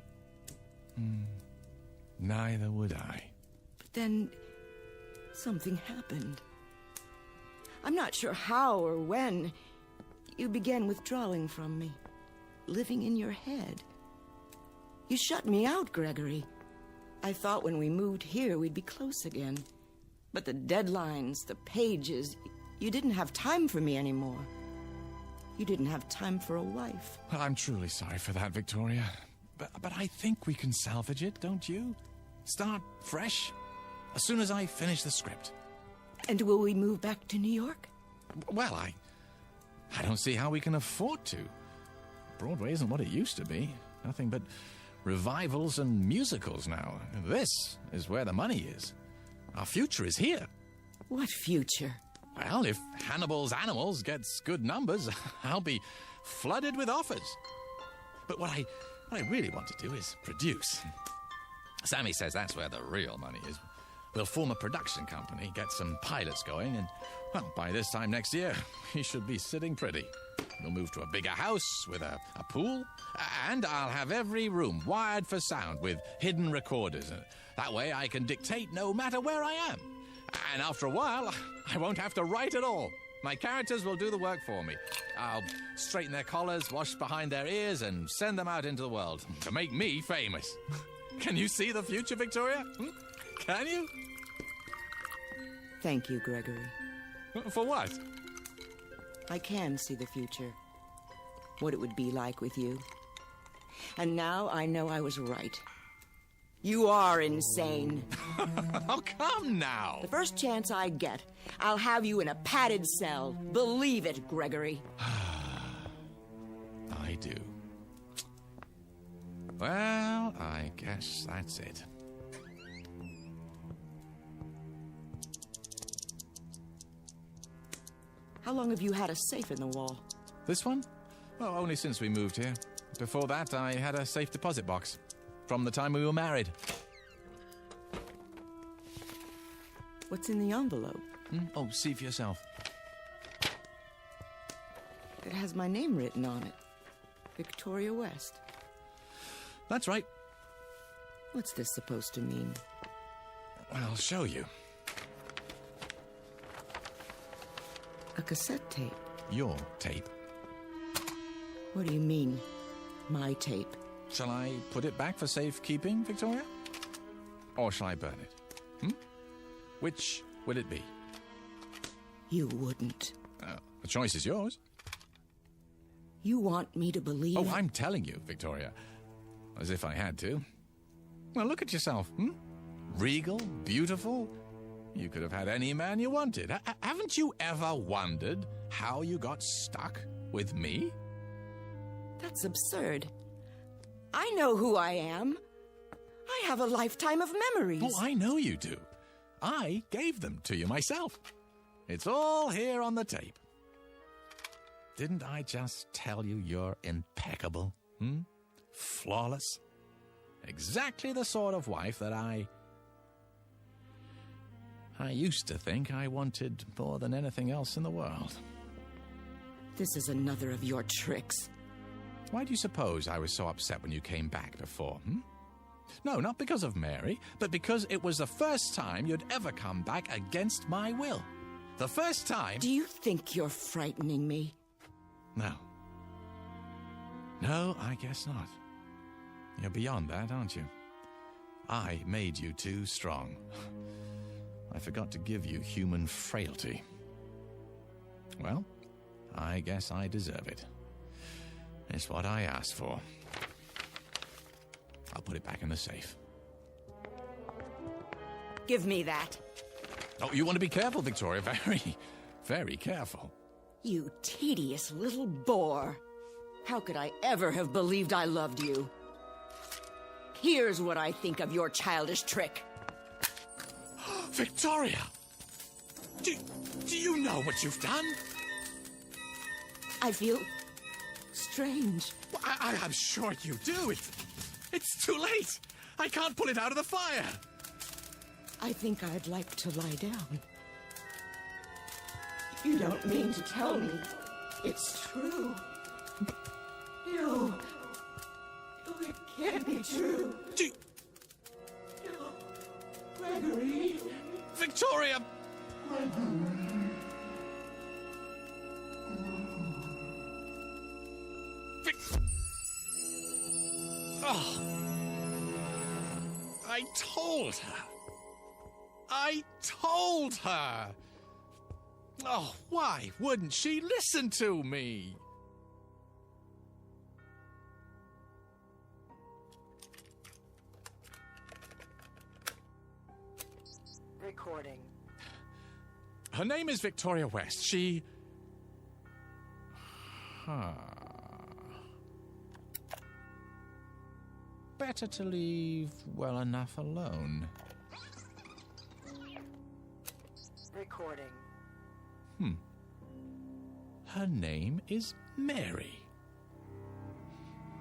Neither would I. But then, something happened. I'm not sure how or when. You began withdrawing from me, living in your head. You shut me out, Gregory. I thought when we moved here we'd be close again. But the deadlines, the pages, you didn't have time for me anymore. You didn't have time for a wife. Well, I'm truly sorry for that, Victoria. But I think we can salvage it, don't you? Start fresh, as soon as I finish the script. And will we move back to New York? Well, I don't see how we can afford to. Broadway isn't what it used to be. Nothing but revivals and musicals now. This is where the money is. Our future is here. What future? Well, if Hannibal's Animals gets good numbers, I'll be flooded with offers. But what I really want to do is produce. Sammy says that's where the real money is. We'll form a production company, get some pilots going, and, well, by this time next year, we should be sitting pretty. We'll move to a bigger house with a pool, and I'll have every room wired for sound with hidden recorders. That way I can dictate no matter where I am. And after a while, I won't have to write at all. My characters will do the work for me. I'll straighten their collars, wash behind their ears, and send them out into the world to make me famous. Can you see the future, Victoria? Can you? Thank you, Gregory. For what? I can see the future. What it would be like with you. And now I know I was right. You are insane. Oh, come now. The first chance I get, I'll have you in a padded cell. Believe it, Gregory. I do. Well, I guess that's it. How long have you had a safe in the wall? This one? Oh, only since we moved here. Before that, I had a safe deposit box. From the time we were married. What's in the envelope? Oh, see for yourself. It has my name written on it. Victoria West. That's right. What's this supposed to mean? I'll show you. A cassette tape. Your tape. What do you mean, my tape? Shall I put it back for safekeeping, Victoria? Or shall I burn it? Which will it be? You wouldn't. The choice is yours. You want me to believe... Oh, I'm telling you, Victoria. As if I had to. Well, look at yourself, Regal, beautiful. You could have had any man you wanted. Haven't you ever wondered how you got stuck with me? That's absurd. I know who I am. I have a lifetime of memories. Oh, I know you do. I gave them to you myself. It's all here on the tape. Didn't I just tell you you're impeccable? Flawless? Exactly the sort of wife that I used to think I wanted more than anything else in the world. This is another of your tricks. Why do you suppose I was so upset when you came back before, No, not because of Mary, but because it was the first time you'd ever come back against my will. The first time... Do you think you're frightening me? No. No, I guess not. You're beyond that, aren't you? I made you too strong. I forgot to give you human frailty. Well, I guess I deserve it. It's what I asked for. I'll put it back in the safe. Give me that. Oh, you want to be careful, Victoria. Very, very careful. You tedious little bore. How could I ever have believed I loved you? Here's what I think of your childish trick. Victoria! Do you know what you've done? I feel strange. Well, I'm sure you do. It's too late. I can't pull it out of the fire. I think I'd like to lie down. You don't mean to tell me it's true. No. No, it can't be true. No. Gregory. Victoria! Oh. I told her. I told her. Oh, why wouldn't she listen to me? Recording. Her name is Victoria West. She... Better to leave well enough alone. Recording. Her name is Mary.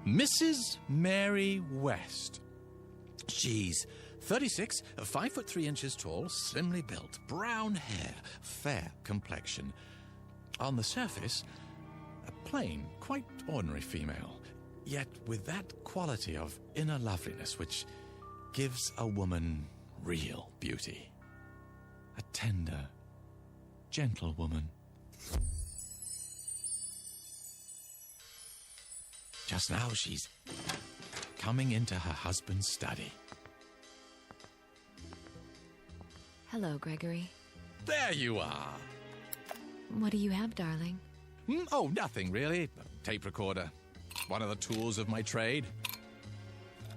Mrs. Mary West. She's 36, 5 foot 3 inches tall, slimly built, brown hair, fair complexion. On the surface, a plain, quite ordinary female, yet with that quality of inner loveliness which gives a woman real beauty. A tender, gentle woman. Just now she's coming into her husband's study. Hello, Gregory. There you are. What do you have, darling? Oh, nothing really. A tape recorder. One of the tools of my trade.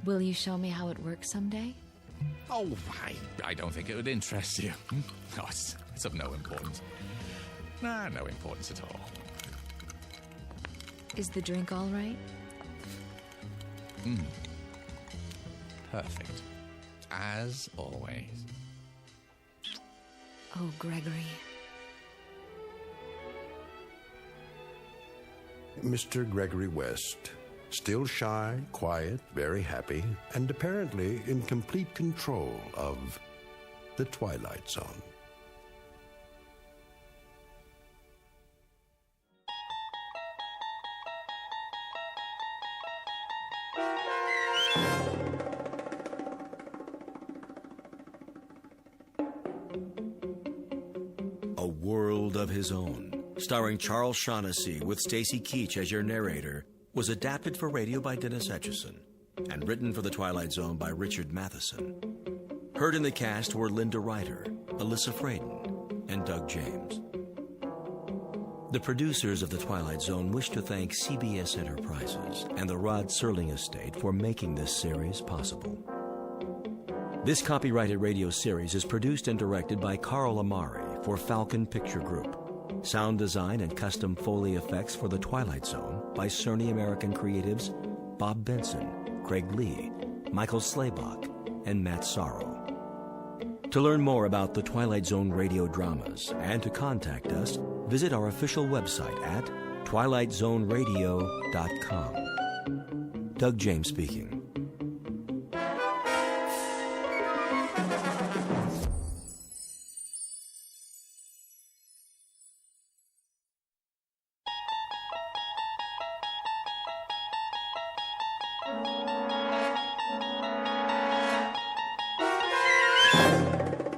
Will you show me how it works someday? Oh, I don't think it would interest you. Oh, it's of no importance. Nah, no importance at all. Is the drink all right? Perfect. As always. Oh, Gregory. Mr. Gregory West, still shy, quiet, very happy, and apparently in complete control of the Twilight Zone. A World of His Own, starring Charles Shaughnessy with Stacy Keach as your narrator, was adapted for radio by Dennis Etchison and written for The Twilight Zone by Richard Matheson. Heard in the cast were Linda Ryder, Alyssa Fraden, and Doug James. The producers of The Twilight Zone wish to thank CBS Enterprises and the Rod Serling estate for making this series possible. This copyrighted radio series is produced and directed by Carl Amari for Falcon Picture Group. Sound design and custom Foley effects for The Twilight Zone by Cerny American creatives Bob Benson, Craig Lee, Michael Slaybach, and Matt Sorrow. To learn more about The Twilight Zone radio dramas and to contact us, visit our official website at twilightzoneradio.com. Doug James speaking.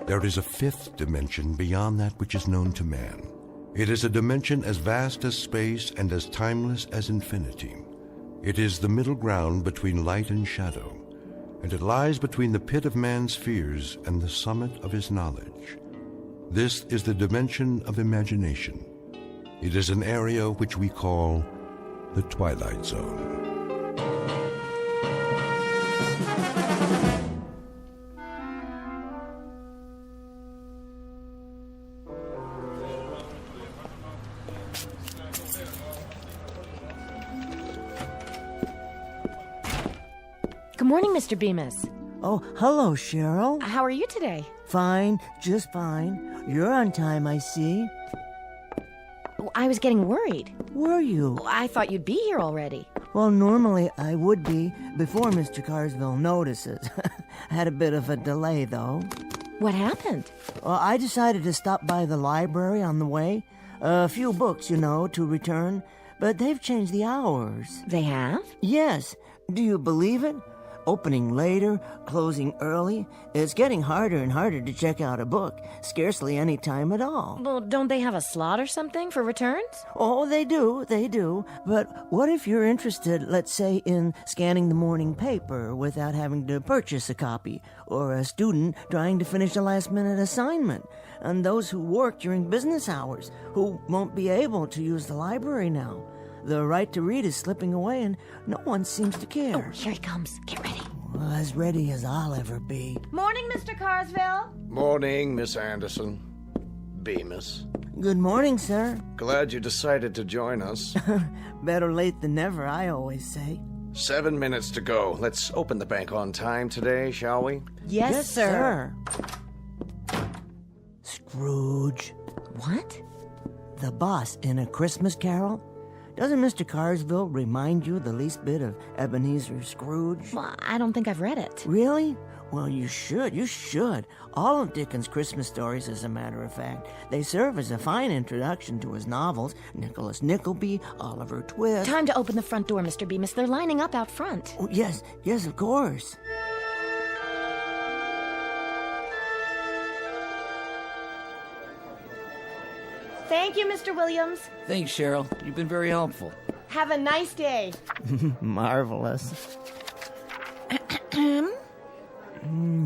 There is a fifth dimension beyond that which is known to man. It is a dimension as vast as space and as timeless as infinity. It is the middle ground between light and shadow, and it lies between the pit of man's fears and the summit of his knowledge. This is the dimension of imagination. It is an area which we call the Twilight Zone. morning, Mr. Bemis. Oh, hello, Cheryl. How are you today? Fine, just fine. You're on time, I see. I was getting worried. Were you? I thought you'd be here already. Well, normally I would be before Mr. Carsville notices. Had a bit of a delay, though. What happened? Well, I decided to stop by the library on the way. A few books, to return. But they've changed the hours. They have? Yes. Do you believe it? Opening later, closing early. It's getting harder and harder to check out a book. Scarcely any time at all. Well, don't they have a slot or something for returns? Oh, they do. But what if you're interested, let's say, in scanning the morning paper without having to purchase a copy? Or a student trying to finish a last-minute assignment? And those who work during business hours, who won't be able to use the library now. The right to read is slipping away, and no one seems to care. Oh, here he comes. Get ready. Well, as ready as I'll ever be. Morning, Mr. Carsville. Morning, Miss Anderson. Bemis. Good morning, sir. Glad you decided to join us. Better late than never, I always say. 7 minutes to go. Let's open the bank on time today, shall we? Yes, sir. Scrooge. What? The boss in A Christmas Carol? Doesn't Mr. Carsville remind you the least bit of Ebenezer Scrooge? Well, I don't think I've read it. Really? Well, you should. All of Dickens' Christmas stories, as a matter of fact. They serve as a fine introduction to his novels. Nicholas Nickleby, Oliver Twist. Time to open the front door, Mr. Bemis. They're lining up out front. Oh, yes, of course. Thank you, Mr. Williams. Thanks, Cheryl. You've been very helpful. Have a nice day. Marvelous.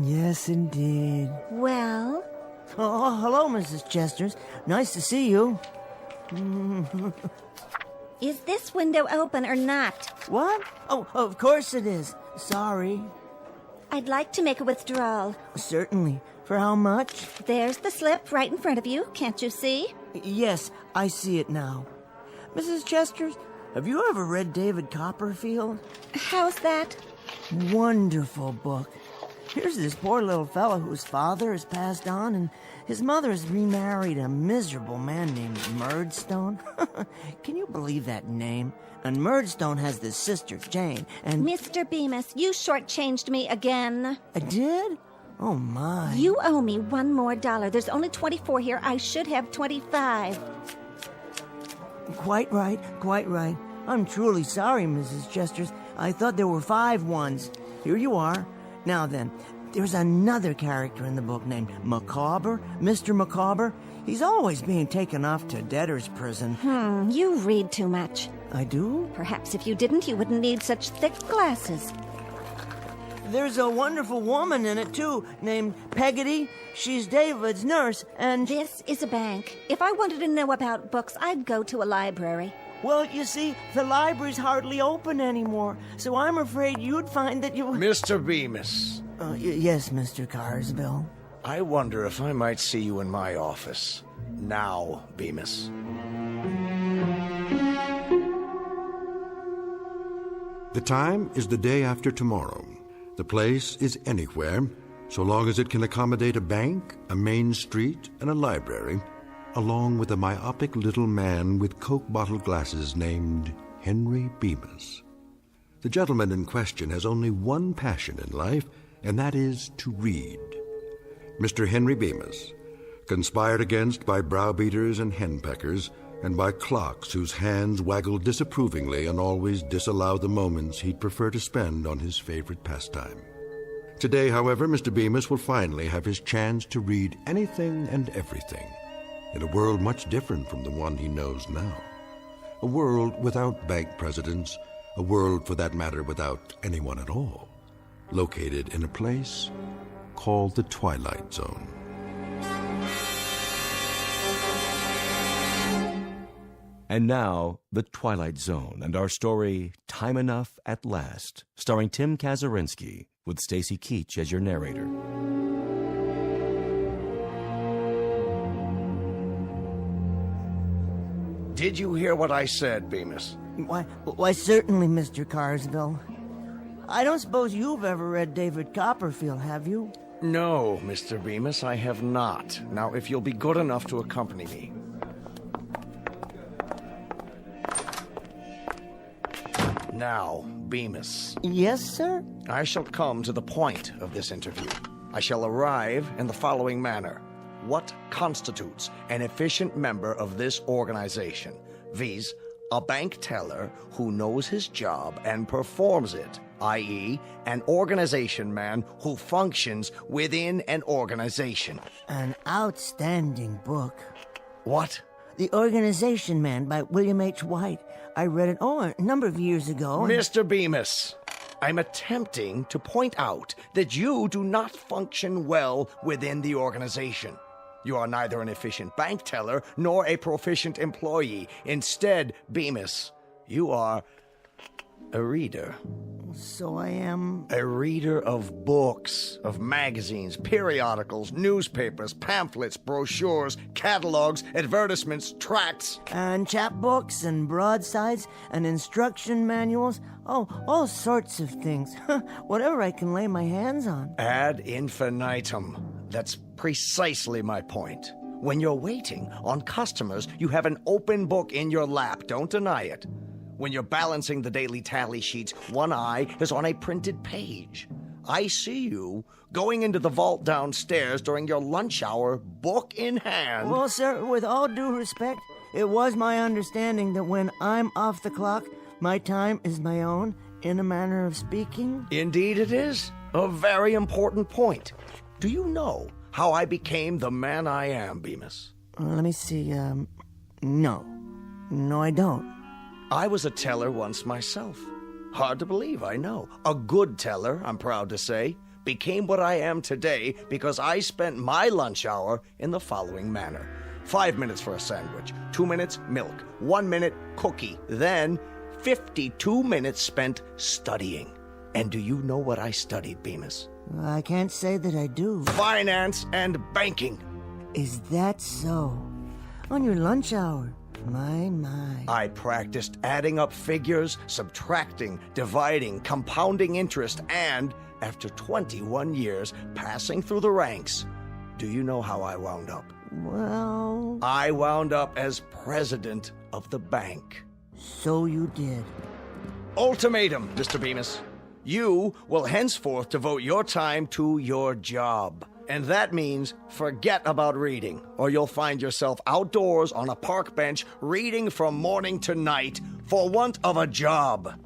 Yes, indeed. Well? Oh, hello, Mrs. Chesters. Nice to see you. Is this window open or not? What? Oh, of course it is. Sorry. I'd like to make a withdrawal. Certainly. For how much? There's the slip right in front of you. Can't you see? Yes, I see it now. Mrs. Chesters, have you ever read David Copperfield? How's that? Wonderful book. Here's this poor little fellow whose father has passed on, and his mother has remarried a miserable man named Murdstone. Can you believe that name? And Murdstone has this sister, Jane, and... Mr. Bemis, you shortchanged me again. I did? Oh, my. You owe me $1 more. There's only 24 here. I should have 25. Quite right. I'm truly sorry, Mrs. Chesters. I thought there were 5 ones. Here you are. Now then, there's another character in the book named Micawber, Mr. Micawber. He's always being taken off to debtor's prison. You read too much. I do? Perhaps if you didn't, you wouldn't need such thick glasses. There's a wonderful woman in it, too, named Peggotty. She's David's nurse, and... This is a bank. If I wanted to know about books, I'd go to a library. Well, you see, the library's hardly open anymore, so I'm afraid you'd find that you... Mr. Bemis. Yes, Mr. Carsville. I wonder if I might see you in my office. Now, Bemis. The time is the day after tomorrow. The place is anywhere, so long as it can accommodate a bank, a main street, and a library, along with a myopic little man with Coke bottle glasses named Henry Bemis. The gentleman in question has only one passion in life, and that is to read. Mr. Henry Bemis, conspired against by browbeaters and henpeckers, and by clocks whose hands waggle disapprovingly and always disallow the moments he'd prefer to spend on his favorite pastime. Today, however, Mr. Bemis will finally have his chance to read anything and everything, in a world much different from the one he knows now. A world without bank presidents, a world, for that matter, without anyone at all, located in a place called the Twilight Zone. And now, The Twilight Zone and our story, Time Enough at Last, starring Tim Kazurinsky, with Stacy Keach as your narrator. Did you hear what I said, Bemis? Why, certainly, Mr. Carsville. I don't suppose you've ever read David Copperfield, have you? No, Mr. Bemis, I have not. Now, if you'll be good enough to accompany me. Now, Bemis. Yes, sir? I shall come to the point of this interview. I shall arrive in the following manner. What constitutes an efficient member of this organization? Viz., a bank teller who knows his job and performs it, i.e., an organization man who functions within an organization. An outstanding book. What? The Organization Man by William H. White. I read it, a number of years ago. Mr. Bemis, I'm attempting to point out that you do not function well within the organization. You are neither an efficient bank teller nor a proficient employee. Instead, Bemis, you are a reader. So I am... A reader of books, of magazines, periodicals, newspapers, pamphlets, brochures, catalogs, advertisements, tracts. And chapbooks and broadsides and instruction manuals. Oh, all sorts of things. Whatever I can lay my hands on. Ad infinitum. That's precisely my point. When you're waiting on customers, you have an open book in your lap. Don't deny it. When you're balancing the daily tally sheets, one eye is on a printed page. I see you going into the vault downstairs during your lunch hour, book in hand. Well, sir, with all due respect, it was my understanding that when I'm off the clock, my time is my own, in a manner of speaking. Indeed it is. A very important point. Do you know how I became the man I am, Bemis? Let me see, no. No, I don't. I was a teller once myself. Hard to believe, I know. A good teller, I'm proud to say, became what I am today because I spent my lunch hour in the following manner. 5 minutes for a sandwich, 2 minutes, milk, 1 minute, cookie, then 52 minutes spent studying. And do you know what I studied, Bemis? I can't say that I do. Finance and banking. Is that so? On your lunch hour? My. I practiced adding up figures, subtracting, dividing, compounding interest, and, after 21 years passing through the ranks, do you know how I wound up? Well... I wound up as president of the bank. So you did. Ultimatum, Mr. Bemis. You will henceforth devote your time to your job. And that means forget about reading, or you'll find yourself outdoors on a park bench reading from morning to night for want of a job.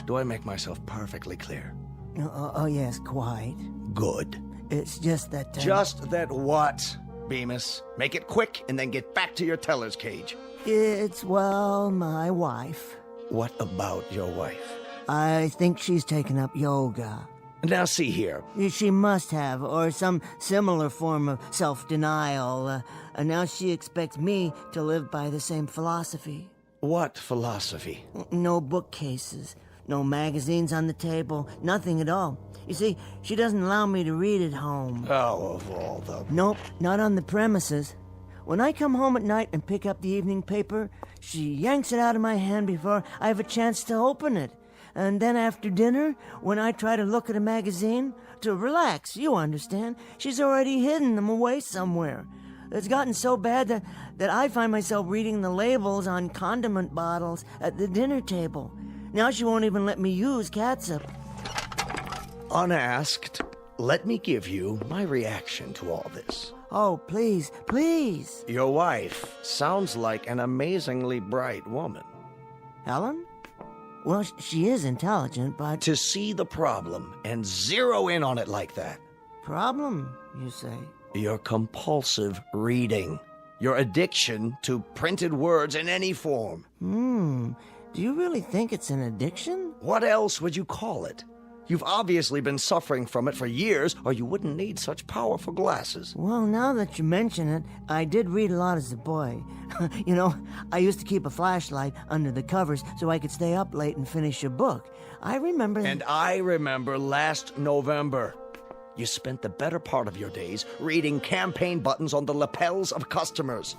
Do I make myself perfectly clear? Oh yes, quite. Good. It's just that... Just that what, Bemis? Make it quick and then get back to your teller's cage. It's, well, my wife. What about your wife? I think she's taken up yoga. Now see here. She must have, or some similar form of self-denial. And now she expects me to live by the same philosophy. What philosophy? No bookcases, no magazines on the table, nothing at all. You see, she doesn't allow me to read at home. Oh, of all the... Nope, not on the premises. When I come home at night and pick up the evening paper, she yanks it out of my hand before I have a chance to open it. And then after dinner, when I try to look at a magazine, to relax, you understand, she's already hidden them away somewhere. It's gotten so bad that I find myself reading the labels on condiment bottles at the dinner table. Now she won't even let me use catsup. Unasked, let me give you my reaction to all this. Oh, please, please. Your wife sounds like an amazingly bright woman. Helen? Well, she is intelligent, but... To see the problem and zero in on it like that. Problem, you say? Your compulsive reading. Your addiction to printed words in any form. Do you really think it's an addiction? What else would you call it? You've obviously been suffering from it for years, or you wouldn't need such powerful glasses. Well, now that you mention it, I did read a lot as a boy. You know, I used to keep a flashlight under the covers so I could stay up late and finish a book. I remember... And I remember last November. You spent the better part of your days reading campaign buttons on the lapels of customers.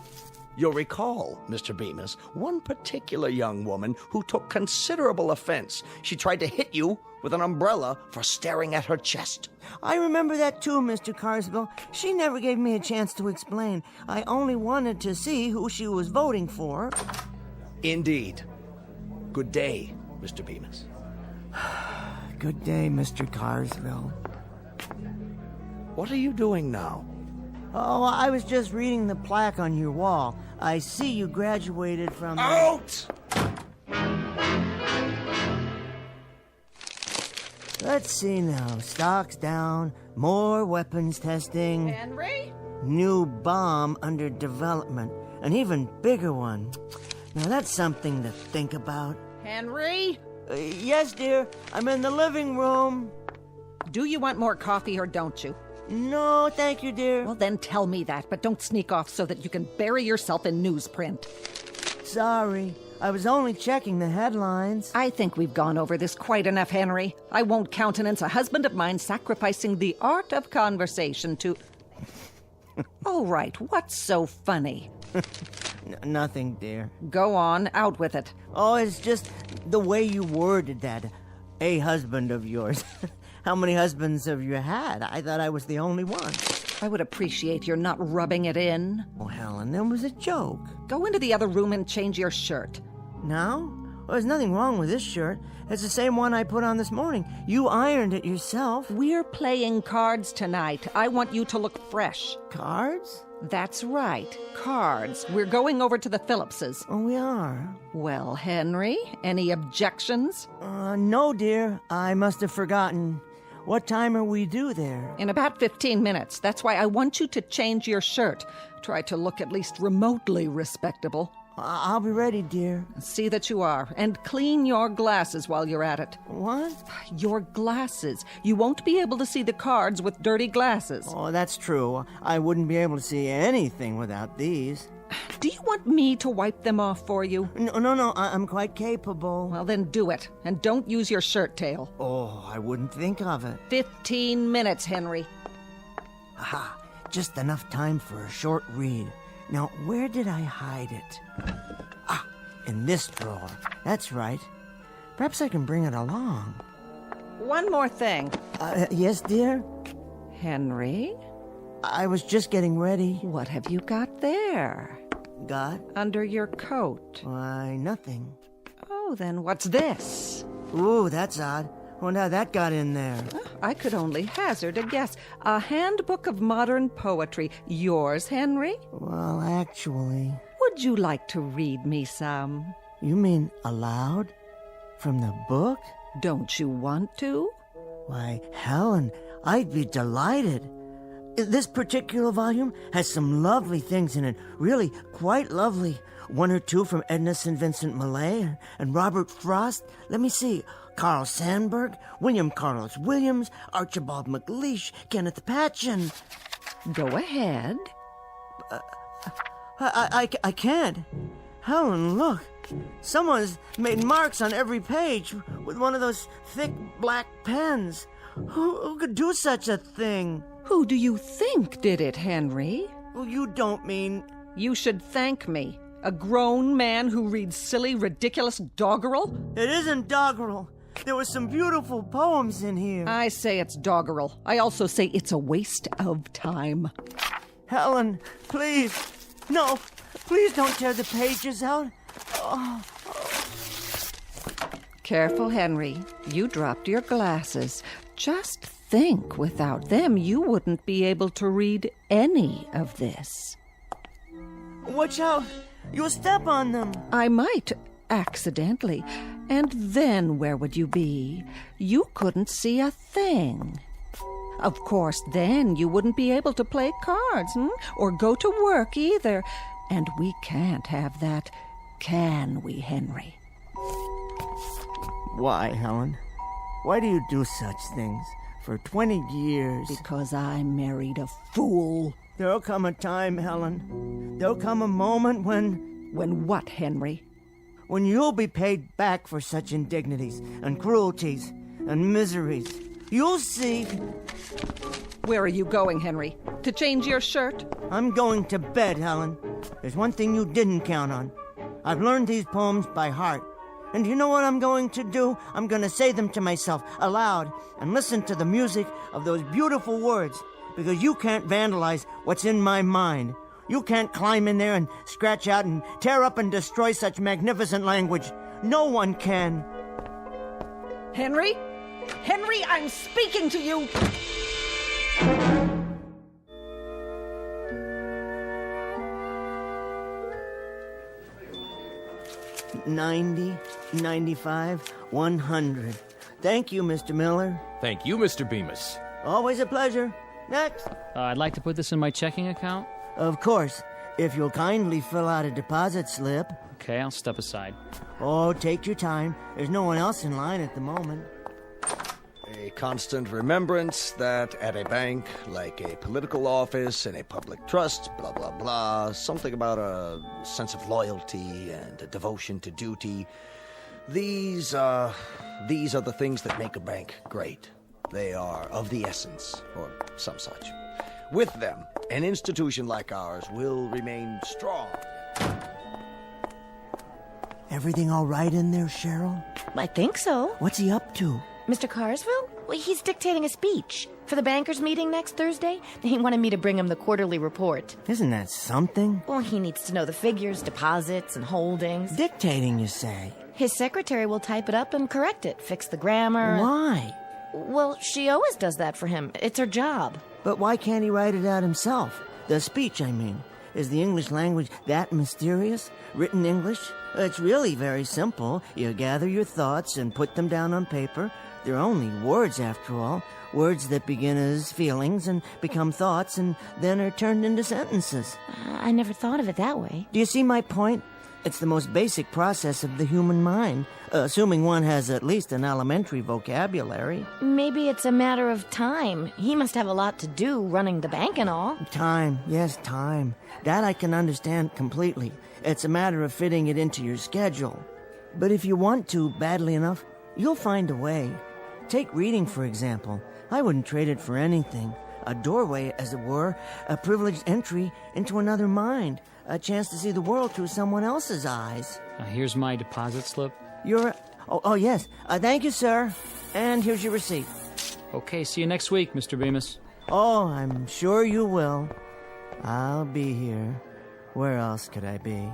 You'll recall, Mr. Bemis, one particular young woman who took considerable offense. She tried to hit you with an umbrella for staring at her chest. I remember that too, Mr. Carswell. She never gave me a chance to explain. I only wanted to see who she was voting for. Indeed. Good day, Mr. Bemis. Good day, Mr. Carswell. What are you doing now? Oh, I was just reading the plaque on your wall. I see you graduated from... Out! Let's see now. Stocks down, more weapons testing. Henry? New bomb under development. An even bigger one. Now that's something to think about. Henry? Yes, dear. I'm in the living room. Do you want more coffee or don't you? No, thank you, dear. Well, then tell me that, but don't sneak off so that you can bury yourself in newsprint. Sorry. I was only checking the headlines. I think we've gone over this quite enough, Henry. I won't countenance a husband of mine sacrificing the art of conversation to... All right, what's so funny? Nothing, dear. Go on, out with it. Oh, it's just the way you worded that. A husband of yours. How many husbands have you had? I thought I was the only one. I would appreciate your not rubbing it in. Oh, Helen, that was a joke. Go into the other room and change your shirt. Now? Well, there's nothing wrong with this shirt. It's the same one I put on this morning. You ironed it yourself. We're playing cards tonight. I want you to look fresh. Cards? That's right. Cards. We're going over to the Phillipses. Oh, we are? Well, Henry, any objections? No, dear. I must have forgotten. What time are we due there? In about 15 minutes. That's why I want you to change your shirt. Try to look at least remotely respectable. I'll be ready, dear. See that you are. And clean your glasses while you're at it. What? Your glasses. You won't be able to see the cards with dirty glasses. Oh, that's true. I wouldn't be able to see anything without these. Do you want me to wipe them off for you? No. I'm quite capable. Well, then do it. And don't use your shirt tail. Oh, I wouldn't think of it. 15 minutes, Henry. Aha. Just enough time for a short read. Now, where did I hide it? In this drawer. That's right. Perhaps I can bring it along. One more thing. Yes, dear? Henry? I was just getting ready. What have you got there? Got? Under your coat. Why, nothing. Oh, then what's this? Ooh, that's odd. Wonder how that got in there. I could only hazard a guess. A handbook of modern poetry. Yours, Henry? Well, actually... Would you like to read me some? You mean aloud? From the book? Don't you want to? Why, Helen, I'd be delighted. This particular volume has some lovely things in it. Really, quite lovely. One or two from Edna St. Vincent Millay and Robert Frost. Let me see. Carl Sandburg, William Carlos Williams, Archibald MacLeish, Kenneth Patchen. Go ahead. I can't. Helen, look. Someone's made marks on every page with one of those thick black pens. Who could do such a thing? Who do you think did it, Henry? Well, you don't mean... You should thank me. A grown man who reads silly, ridiculous doggerel? It isn't doggerel. There were some beautiful poems in here. I say it's doggerel. I also say it's a waste of time. Helen, please. No, please don't tear the pages out. Oh. Careful, Henry. You dropped your glasses. Just think, without them, you wouldn't be able to read any of this. Watch out. You'll step on them. I might, accidentally. And then where would you be? You couldn't see a thing. Of course, then you wouldn't be able to play cards, or go to work either. And we can't have that, can we, Henry? Why, Helen? Why do you do such things? For 20 years. Because I married a fool. There'll come a time, Helen. There'll come a moment when... When what, Henry? When you'll be paid back for such indignities and cruelties and miseries. You'll see. Where are you going, Henry? To change your shirt? I'm going to bed, Helen. There's one thing you didn't count on. I've learned these poems by heart. And you know what I'm going to do? I'm going to say them to myself aloud and listen to the music of those beautiful words, because you can't vandalize what's in my mind. You can't climb in there and scratch out and tear up and destroy such magnificent language. No one can. Henry? Henry, I'm speaking to you! 90, 95, 100. Thank you, Mr. Miller. Thank you, Mr. Bemis. Always a pleasure. Next. I'd like to put this in my checking account. Of course, if you'll kindly fill out a deposit slip. Okay, I'll step aside. Oh, take your time. There's no one else in line at the moment. A constant remembrance that at a bank, like a political office and a public trust, blah, blah, blah, something about a sense of loyalty and a devotion to duty. These are the things that make a bank great. They are of the essence, or some such. With them, an institution like ours will remain strong. Everything all right in there, Cheryl? I think so. What's he up to? Mr. Carsville? Well, he's dictating a speech for the bankers' meeting next Thursday. He wanted me to bring him the quarterly report. Isn't that something? Well, he needs to know the figures, deposits, and holdings. Dictating, you say? His secretary will type it up and correct it, fix the grammar. Why? Well, she always does that for him. It's her job. But why can't he write it out himself? The speech, I mean. Is the English language that mysterious? Written English? It's really very simple. You gather your thoughts and put them down on paper. They're only words, after all. Words that begin as feelings and become thoughts and then are turned into sentences. I never thought of it that way. Do you see my point? It's the most basic process of the human mind, assuming one has at least an elementary vocabulary. Maybe it's a matter of time. He must have a lot to do running the bank and all. Time, yes, time. That I can understand completely. It's a matter of fitting it into your schedule. But if you want to badly enough, you'll find a way. Take reading, for example. I wouldn't trade it for anything. A doorway, as it were, a privileged entry into another mind, a chance to see the world through someone else's eyes. Here's my deposit slip. Oh, yes. Thank you, sir. And here's your receipt. Okay, see you next week, Mr. Bemis. Oh, I'm sure you will. I'll be here. Where else could I be?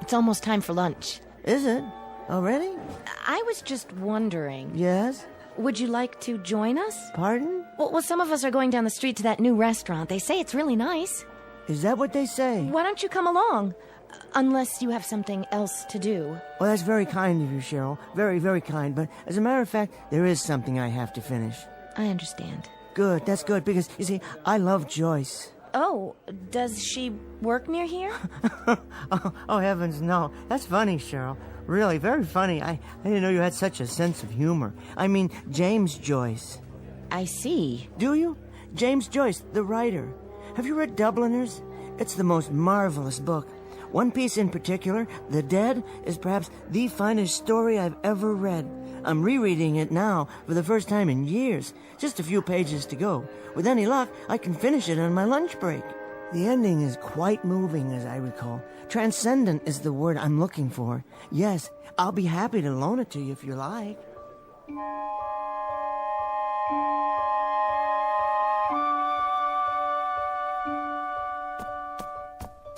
It's almost time for lunch. Is it? Already? I was just wondering. Yes? Would you like to join us? Pardon? Well, some of us are going down the street to that new restaurant. They say it's really nice. Is that what they say? Why don't you come along? Unless you have something else to do. Well, that's very kind of you, Cheryl. Very, very kind. But as a matter of fact, there is something I have to finish. I understand. Good, that's good, because, you see, I love Joyce. Oh, does she work near here? oh, heavens, no. That's funny, Cheryl. Really, very funny. I didn't know you had such a sense of humor. I mean, James Joyce. I see. Do you? James Joyce, the writer. Have you read Dubliners? It's the most marvelous book. One piece in particular, The Dead, is perhaps the finest story I've ever read. I'm rereading it now for the first time in years. Just a few pages to go. With any luck, I can finish it on my lunch break. The ending is quite moving, as I recall. Transcendent is the word I'm looking for. Yes, I'll be happy to loan it to you if you like.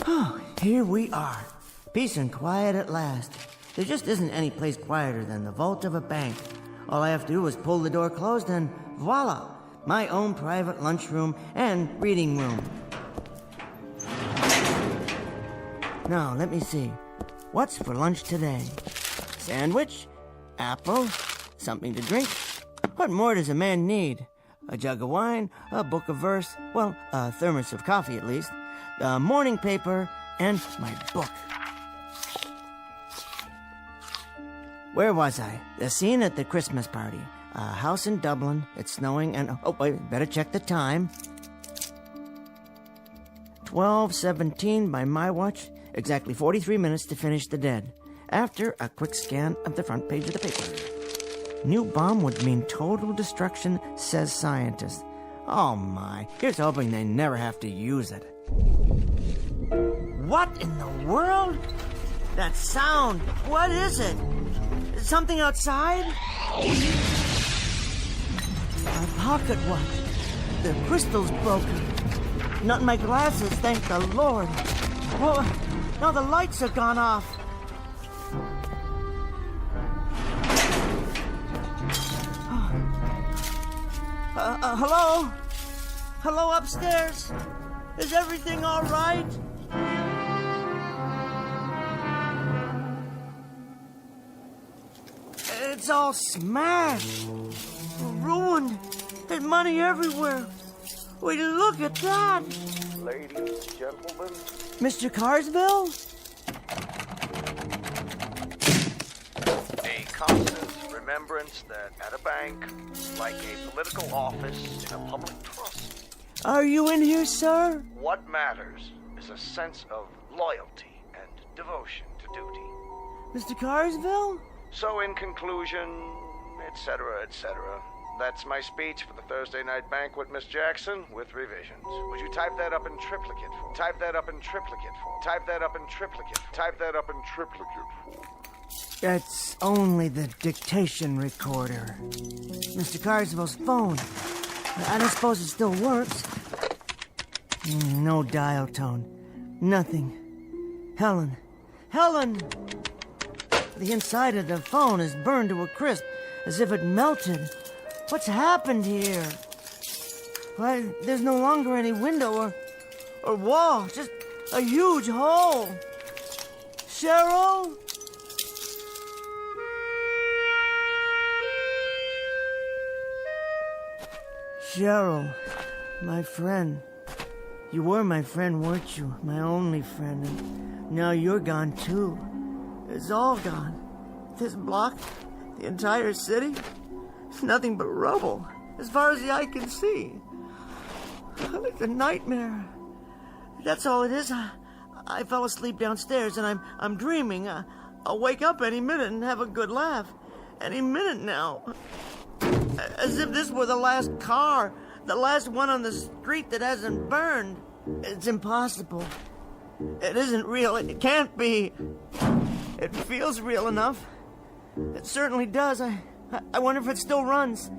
Oh, here we are. Peace and quiet at last. There just isn't any place quieter than the vault of a bank. All I have to do is pull the door closed and voila! My own private lunchroom and reading room. Now, let me see. What's for lunch today? Sandwich? Apple? Something to drink? What more does a man need? A jug of wine? A book of verse? Well, a thermos of coffee at least. The morning paper and my book. Where was I? The scene at the Christmas party. A house in Dublin. It's snowing and... Oh, wait, better check the time. 12:17 by my watch. Exactly 43 minutes to finish The Dead. After a quick scan of the front page of the paper. New bomb would mean total destruction, says scientist. Oh my, here's hoping they never have to use it. What in the world? That sound, what is it? Something outside? My pocket watch. The crystal's broken. Not in my glasses, thank the Lord. Oh, now the lights have gone off. Hello? Hello upstairs? Is everything all right? It's all smashed, ruined, and money everywhere. Will you look at that? Ladies, gentlemen. Mr. Carsville? A constant remembrance that at a bank, like a political office in a public trust, Are you in here, sir? what matters is a sense of loyalty and devotion to duty. Mr. Carsville? So in conclusion, etc., that's my speech for the Thursday night banquet, Miss Jackson, with revisions. Would you type that up in triplicate for? Type that up in triplicate for. Type that up in triplicate. Type that up in triplicate for. That's only the dictation recorder. Mr. Carsville's phone. I don't suppose it still works. No dial tone. Nothing. Helen! The inside of the phone is burned to a crisp, as if it melted. What's happened here? Why, there's no longer any window or wall, just a huge hole. Cheryl? Cheryl, my friend. You were my friend, weren't you? My only friend. And now you're gone, too. It's all gone. This block, the entire city, it's nothing but rubble, as far as the eye can see. Like a nightmare. That's all it is. I fell asleep downstairs, and I'm dreaming. I'll wake up any minute and have a good laugh. Any minute now. As if this were the last car, the last one on the street that hasn't burned. It's impossible. It isn't real. It can't be. It feels real enough. It certainly does. I wonder if it still runs.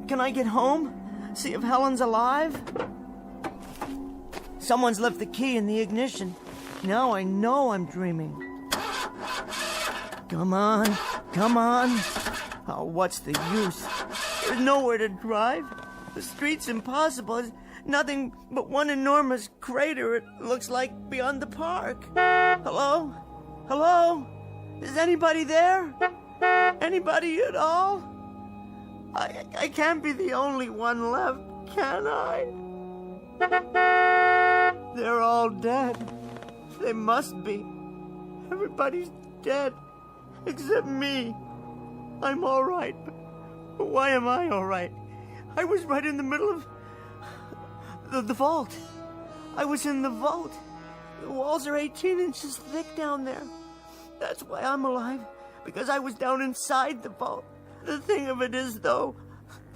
Can I get home? See if Helen's alive? Someone's left the key in the ignition. Now I know I'm dreaming. Come on. Oh, what's the use? There's nowhere to drive. The street's impossible. It's nothing but one enormous crater, it looks like, beyond the park. Hello? Is anybody there? Anybody at all? I can't be the only one left, can I? They're all dead. They must be. Everybody's dead, except me. I'm all right, but why am I all right? I was right in the middle of the vault. I was in the vault. The walls are 18 inches thick down there. That's why I'm alive, because I was down inside the vault. The thing of it is, though,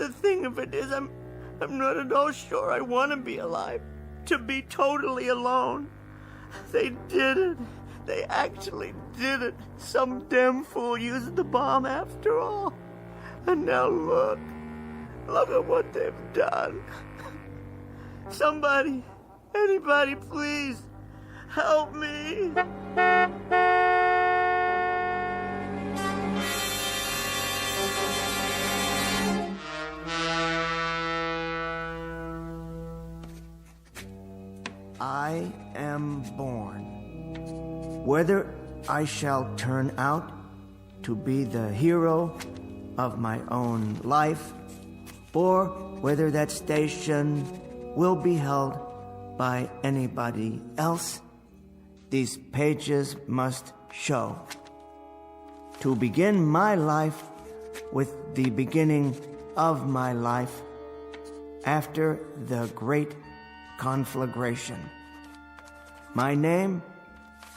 I'm not at all sure I want to be alive, to be totally alone. They did it. They actually did it. Some damn fool used the bomb after all. And now look at what they've done. Somebody, anybody, please, help me. I am born. Whether I shall turn out to be the hero of my own life, or whether that station will be held by anybody else, these pages must show. To begin my life with the beginning of my life after the great conflagration. My name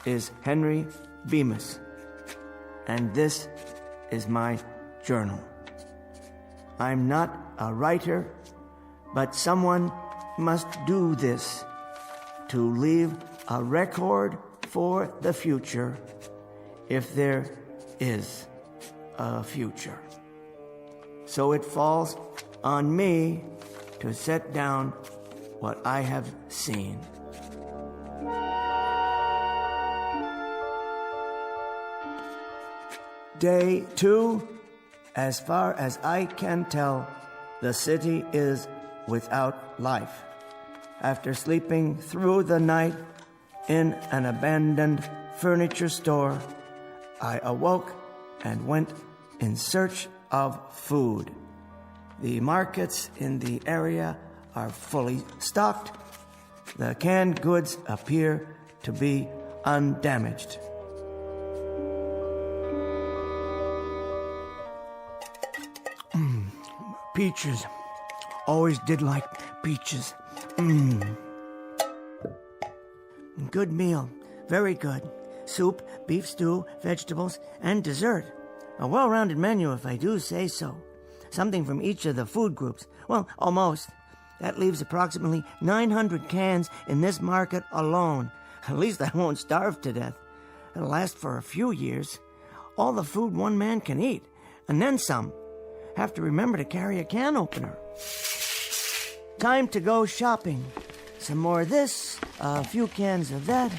is Henry Bemis, and this is my journal. I'm not a writer, but someone must do this to leave a record for the future, if there is a future. So it falls on me to set down what I have seen. Day 2, as far as I can tell, the city is without life. After sleeping through the night in an abandoned furniture store, I awoke and went in search of food. The markets in the area are fully stocked. The canned goods appear to be undamaged. Peaches. Always did like peaches. Good meal. Very good. Soup, beef stew, vegetables, and dessert. A well-rounded menu, if I do say so. Something from each of the food groups. Well, almost. That leaves approximately 900 cans in this market alone. At least I won't starve to death. It'll last for a few years. All the food one man can eat, and then some. Have to remember to carry a can opener. Time to go shopping. Some more of this, a few cans of that.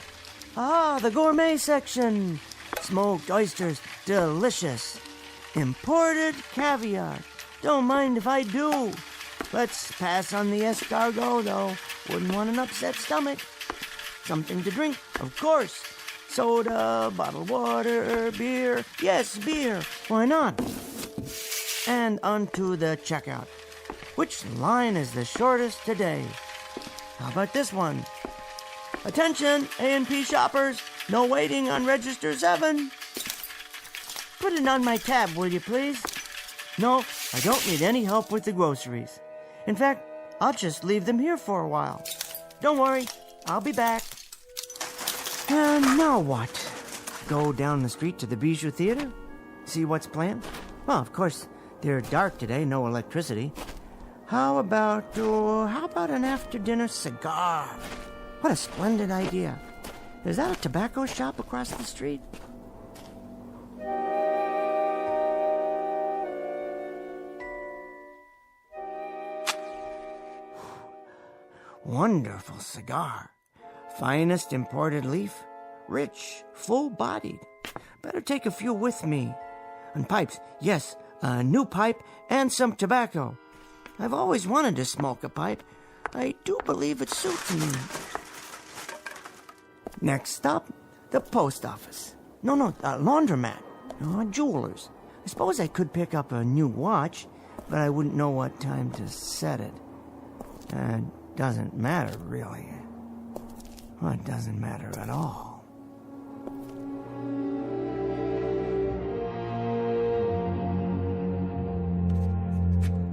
Ah, the gourmet section. Smoked oysters, delicious. Imported caviar. Don't mind if I do. Let's pass on the escargot, though. Wouldn't want an upset stomach. Something to drink, of course. Soda, bottled water, beer. Yes, beer. Why not? And onto the checkout. Which line is the shortest today? How about this one? Attention, A&P shoppers. No waiting on register 7. Put it on my tab, will you please? No, I don't need any help with the groceries. In fact, I'll just leave them here for a while. Don't worry, I'll be back. And now what? Go down the street to the Bijou Theater? See what's planned? Well, of course, they're dark today, no electricity. How about an after-dinner cigar? What a splendid idea. Is that a tobacco shop across the street? Wonderful cigar. Finest imported leaf. Rich, full-bodied. Better take a few with me. And pipes, yes, a new pipe and some tobacco. I've always wanted to smoke a pipe. I do believe it suits me. Next stop, the post office. No, laundromat. Jewelers. I suppose I could pick up a new watch, but I wouldn't know what time to set it. Doesn't matter, really. Well, it doesn't matter at all.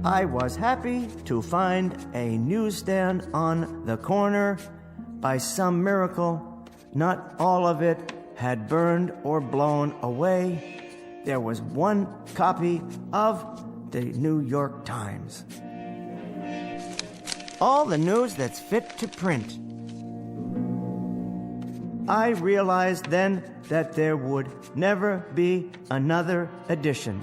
I was happy to find a newsstand on the corner. By some miracle, not all of it had burned or blown away. There was one copy of the New York Times. All the news that's fit to print. I realized then that there would never be another edition.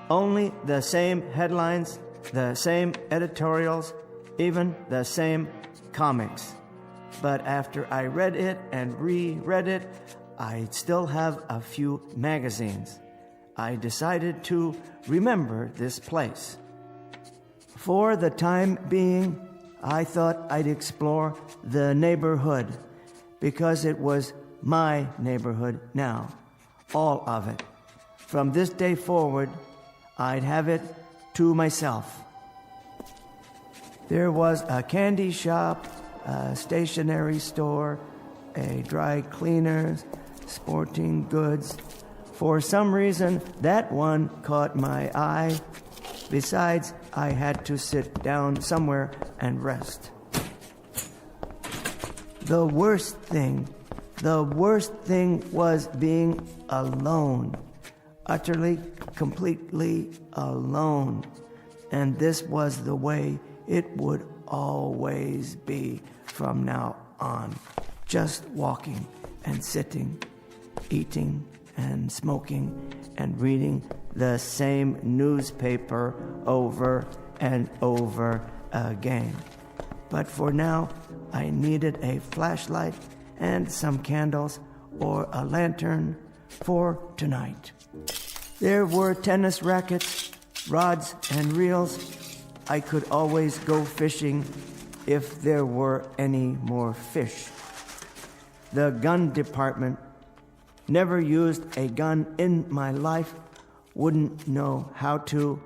Only the same headlines, the same editorials, even the same comics. But after I read it and reread it, I still have a few magazines. I decided to remember this place. For the time being, I thought I'd explore the neighborhood, because it was my neighborhood now, all of it. From this day forward, I'd have it to myself. There was a candy shop, a stationery store, a dry cleaner's, sporting goods. For some reason, that one caught my eye. Besides, I had to sit down somewhere and rest. The worst thing was being alone. Utterly, completely alone. And this was the way it would always be from now on. Just walking and sitting, eating and smoking and reading the same newspaper over and over again. But for now, I needed a flashlight and some candles or a lantern for tonight. There were tennis rackets, rods, and reels. I could always go fishing if there were any more fish. The gun department, never used a gun in my life, wouldn't know how to.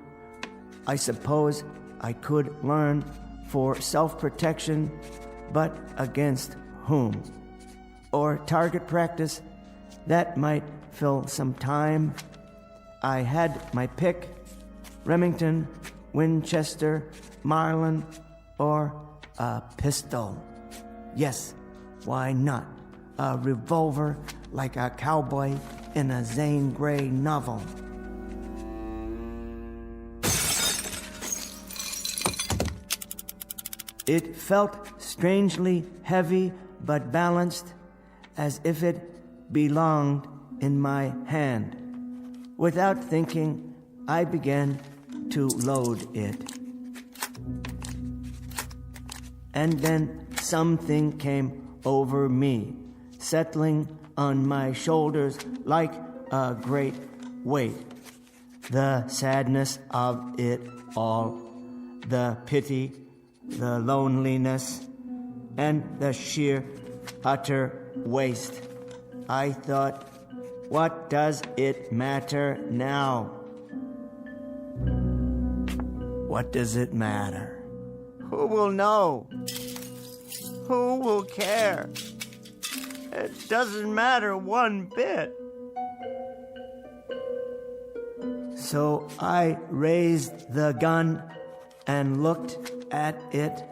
I suppose I could learn for self-protection, but against whom? Or target practice, that might fill some time. I had my pick: Remington, Winchester, Marlin, or a pistol. Yes, why not? A revolver like a cowboy in a Zane Grey novel. It felt strangely heavy but balanced, as if it belonged in my hand. Without thinking, I began to load it. And then something came over me, settling on my shoulders like a great weight. The sadness of it all, the pity, the loneliness, and the sheer, utter waste. I thought, what does it matter now? What does it matter? Who will know? Who will care? It doesn't matter one bit. So I raised the gun and looked at it.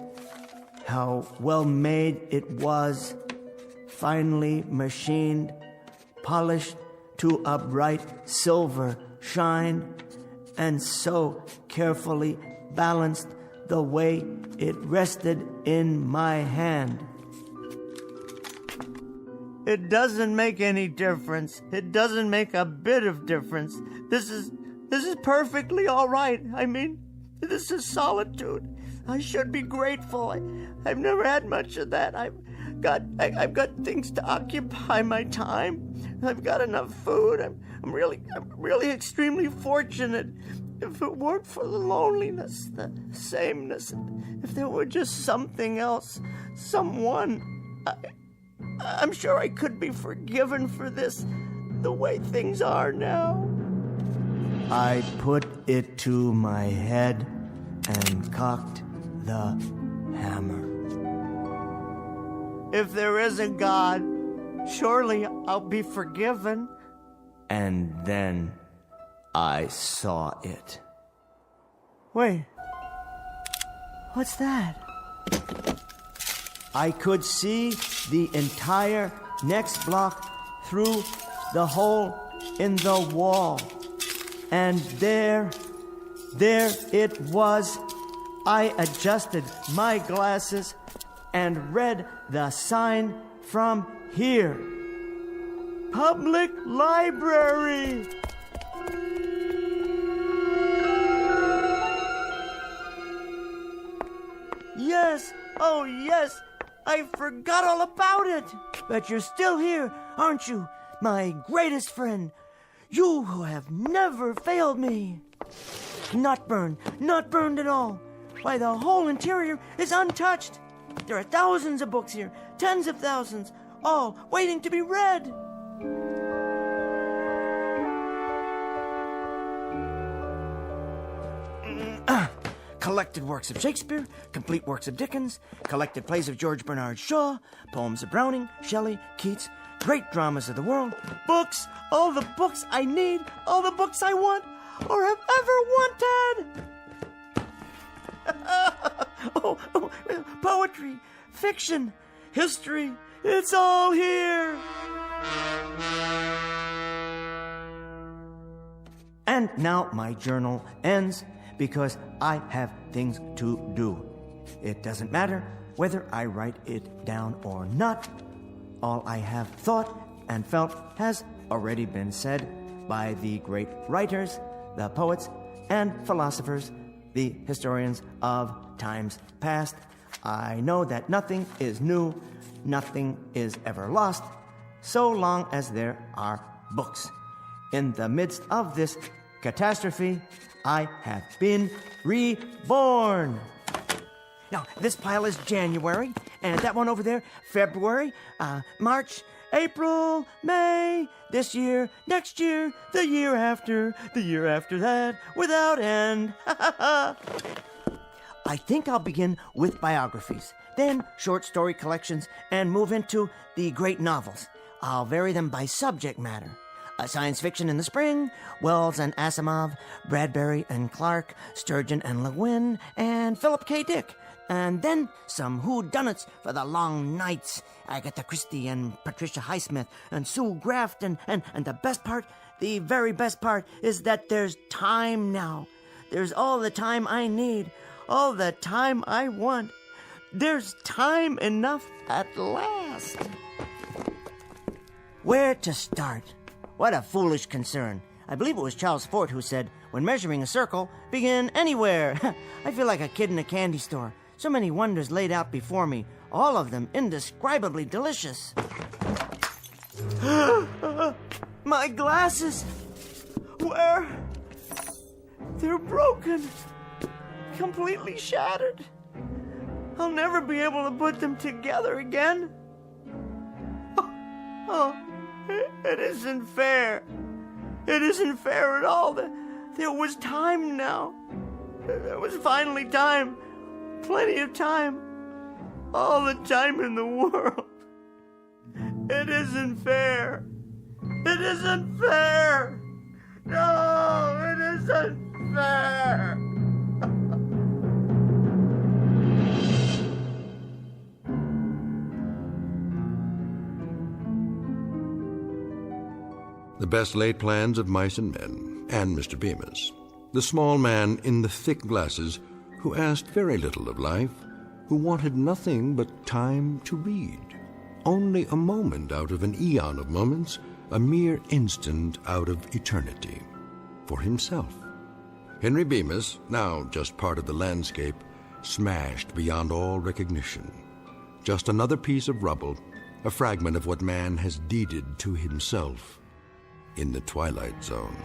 How well made it was, finely machined, polished to a bright silver shine, and so carefully balanced the way it rested in my hand. It doesn't make any difference. It doesn't make a bit of difference. This is perfectly all right. I mean, this is solitude. I should be grateful. I've never had much of that. I've got things to occupy my time. I've got enough food. I'm really extremely fortunate. If it weren't for the loneliness, the sameness, if there were just something else, someone, I'm sure I could be forgiven for this, the way things are now. I put it to my head and cocked the hammer. If there is a God, surely I'll be forgiven. And then I saw it. Wait, what's that? I could see the entire next block through the hole in the wall. And there it was. I adjusted my glasses and read the sign from here. Public Library! Yes, oh yes, I forgot all about it. But you're still here, aren't you, my greatest friend? You who have never failed me. Not burned at all. Why, the whole interior is untouched. There are thousands of books here, tens of thousands, all waiting to be read. Collected works of Shakespeare, complete works of Dickens, collected plays of George Bernard Shaw, poems of Browning, Shelley, Keats, great dramas of the world, books, all the books I need, all the books I want or have ever wanted. Poetry, fiction, history, it's all here. And now my journal ends because I have things to do. It doesn't matter whether I write it down or not. All I have thought and felt has already been said by the great writers, the poets, and philosophers, the historians of times past. I know that nothing is new, nothing is ever lost, so long as there are books. In the midst of this catastrophe, I have been reborn. Now, this pile is January, and that one over there, February, March, April, May, this year, next year, the year after that, without end. I think I'll begin with biographies, then short story collections, and move into the great novels. I'll vary them by subject matter. Science fiction in the spring, Wells and Asimov, Bradbury and Clark, Sturgeon and Le Guin, and Philip K. Dick. And then some whodunits for the long nights. Agatha Christie and Patricia Highsmith and Sue Grafton. And the best part, the very best part, is that there's time now. There's all the time I need, all the time I want. There's time enough at last. Where to start? What a foolish concern. I believe it was Charles Fort who said, when measuring a circle, begin anywhere. I feel like a kid in a candy store. So many wonders laid out before me, all of them indescribably delicious. My glasses! Where? They're broken. Completely shattered. I'll never be able to put them together again. Oh, it isn't fair. It isn't fair at all. There was time now. There was finally time. Plenty of time. All the time in the world. It isn't fair. It isn't fair. No, it isn't fair. The best laid plans of mice and men, and Mr. Bemis. The small man in the thick glasses who asked very little of life, who wanted nothing but time to read. Only a moment out of an eon of moments, a mere instant out of eternity. For himself. Henry Bemis, now just part of the landscape, smashed beyond all recognition. Just another piece of rubble, a fragment of what man has deeded to himself in the Twilight Zone.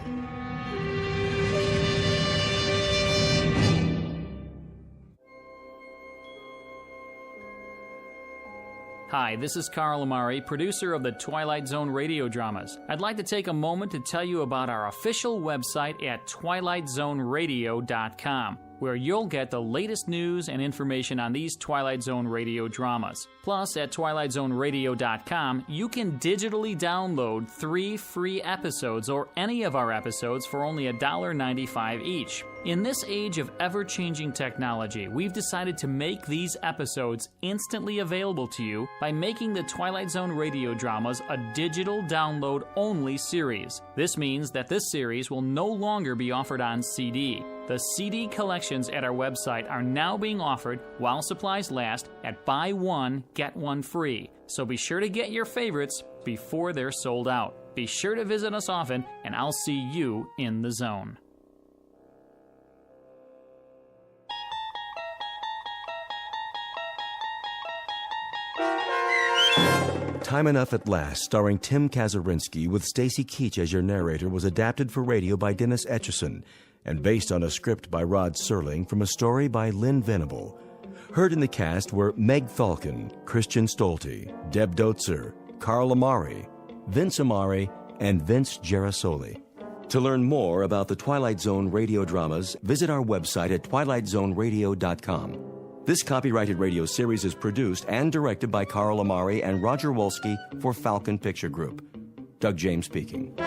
Hi, this is Carl Amari, producer of the Twilight Zone Radio Dramas. I'd like to take a moment to tell you about our official website at twilightzoneradio.com, where you'll get the latest news and information on these Twilight Zone Radio dramas. Plus, at twilightzoneradio.com, you can digitally download 3 free episodes or any of our episodes for only $1.95 each. In this age of ever-changing technology, we've decided to make these episodes instantly available to you by making the Twilight Zone Radio Dramas a digital download-only series. This means that this series will no longer be offered on CD. The CD collections at our website are now being offered while supplies last at buy one, get one free. So be sure to get your favorites before they're sold out. Be sure to visit us often, and I'll see you in the zone. Time Enough at Last, starring Tim Kazurinsky with Stacy Keach as your narrator, was adapted for radio by Dennis Etchison and based on a script by Rod Serling from a story by Lynn Venable. Heard in the cast were Meg Falcon, Christian Stolte, Deb Dotzer, Carl Amari, Vince Amari, and Vince Gerasoli. To learn more about the Twilight Zone radio dramas, visit our website at twilightzoneradio.com. This copyrighted radio series is produced and directed by Carl Amari and Roger Wolski for Falcon Picture Group. Doug James speaking.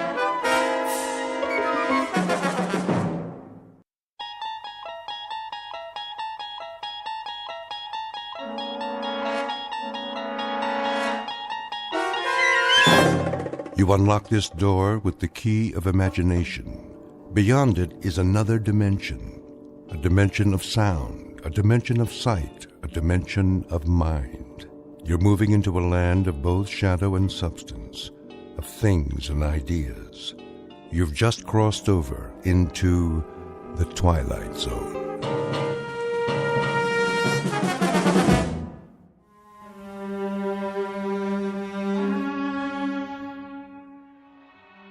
You unlock this door with the key of imagination. Beyond it is another dimension, a dimension of sound, a dimension of sight, a dimension of mind. You're moving into a land of both shadow and substance, of things and ideas. You've just crossed over into the Twilight Zone.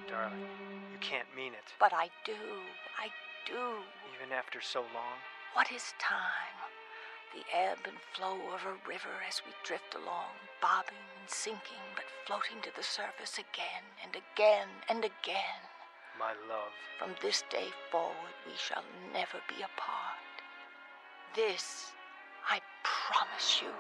Darling, you can't mean it. But I do. Even after so long? What is time? The ebb and flow of a river as we drift along, bobbing and sinking, but floating to the surface again and again and again. My love. From this day forward, we shall never be apart. This, I promise you.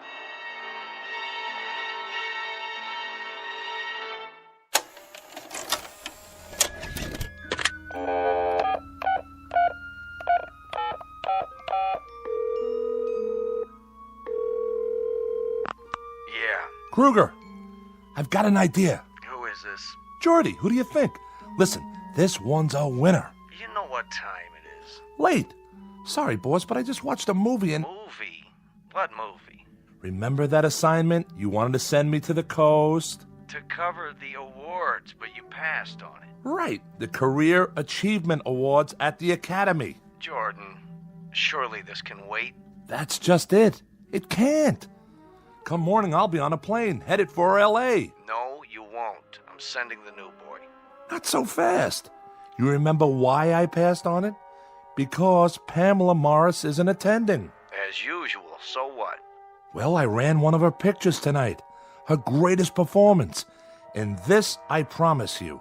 Kruger, I've got an idea. Who is this? Jordy, who do you think? Listen, this one's a winner. You know what time it is. Late. Sorry, boss, but I just watched a movie and... Movie? What movie? Remember that assignment you wanted to send me to the coast? To cover the awards, but you passed on it. Right, the Career Achievement Awards at the Academy. Jordan, surely this can wait. That's just it. It can't. Come morning, I'll be on a plane, headed for L.A. No, you won't. I'm sending the new boy. Not so fast. You remember why I passed on it? Because Pamela Morris isn't attending. As usual, so what? Well, I ran one of her pictures tonight. Her greatest performance. And this I promise you.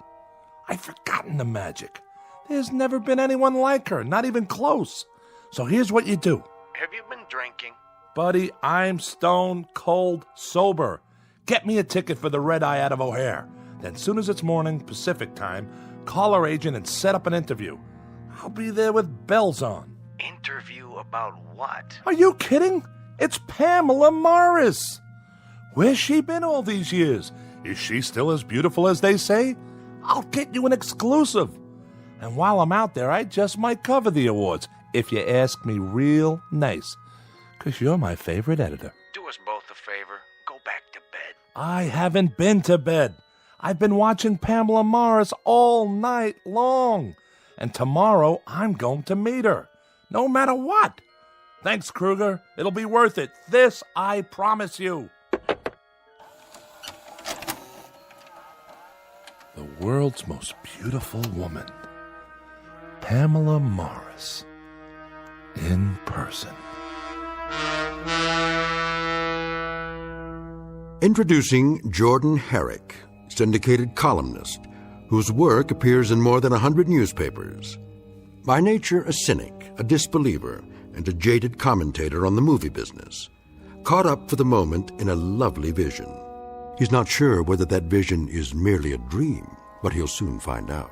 I've forgotten the magic. There's never been anyone like her, not even close. So here's what you do. Have you been drinking? Buddy, I'm stone cold sober. Get me a ticket for the Red Eye out of O'Hare. Then soon as it's morning, Pacific time, call our agent and set up an interview. I'll be there with bells on. Interview about what? Are you kidding? It's Pamela Morris. Where's she been all these years? Is she still as beautiful as they say? I'll get you an exclusive. And while I'm out there, I just might cover the awards, if you ask me real nice. 'Cause you're my favorite editor. Do us both a favor. Go back to bed. I haven't been to bed. I've been watching Pamela Morris all night long. And tomorrow, I'm going to meet her. No matter what. Thanks, Kruger. It'll be worth it. This I promise you. The world's most beautiful woman. Pamela Morris. In person. Introducing Jordan Herrick, syndicated columnist, whose work appears in more than 100 newspapers. By nature a cynic, a disbeliever, and a jaded commentator on the movie business, caught up for the moment in a lovely vision. He's not sure whether that vision is merely a dream, but he'll soon find out.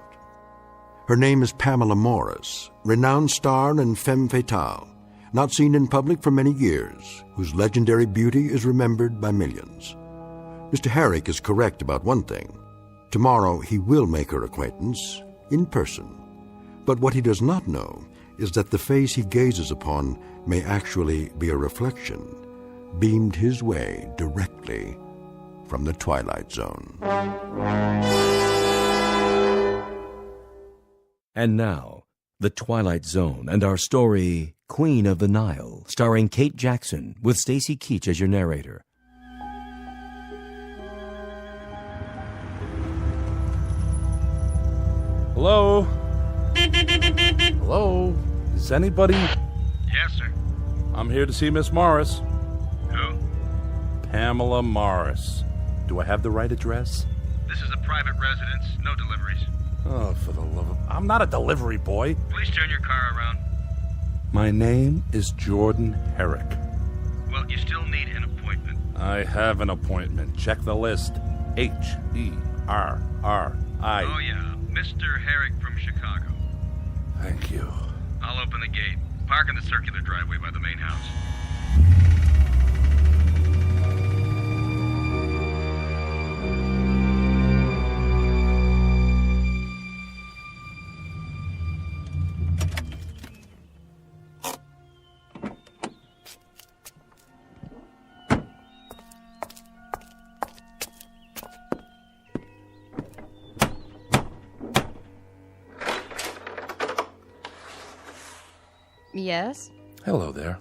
Her name is Pamela Morris, renowned star and femme fatale, not seen in public for many years, whose legendary beauty is remembered by millions. Mr. Herrick is correct about one thing. Tomorrow he will make her acquaintance, in person. But what he does not know is that the face he gazes upon may actually be a reflection, beamed his way directly from the Twilight Zone. And now, The Twilight Zone and our story, Queen of the Nile, starring Kate Jackson, with Stacy Keach as your narrator. Hello? Hello? Is anybody... Yes, sir. I'm here to see Miss Morris. Who? Pamela Morris. Do I have the right address? This is a private residence. No deliveries. Oh, for the love of... I'm not a delivery boy. Please turn your car around. My name is Jordan Herrick. Well, you still need an appointment. I have an appointment. Check the list. H-E-R-R-I. Oh, yeah. Mr. Herrick from Chicago. Thank you. I'll open the gate. Park in the circular driveway by the main house. Yes? Hello there.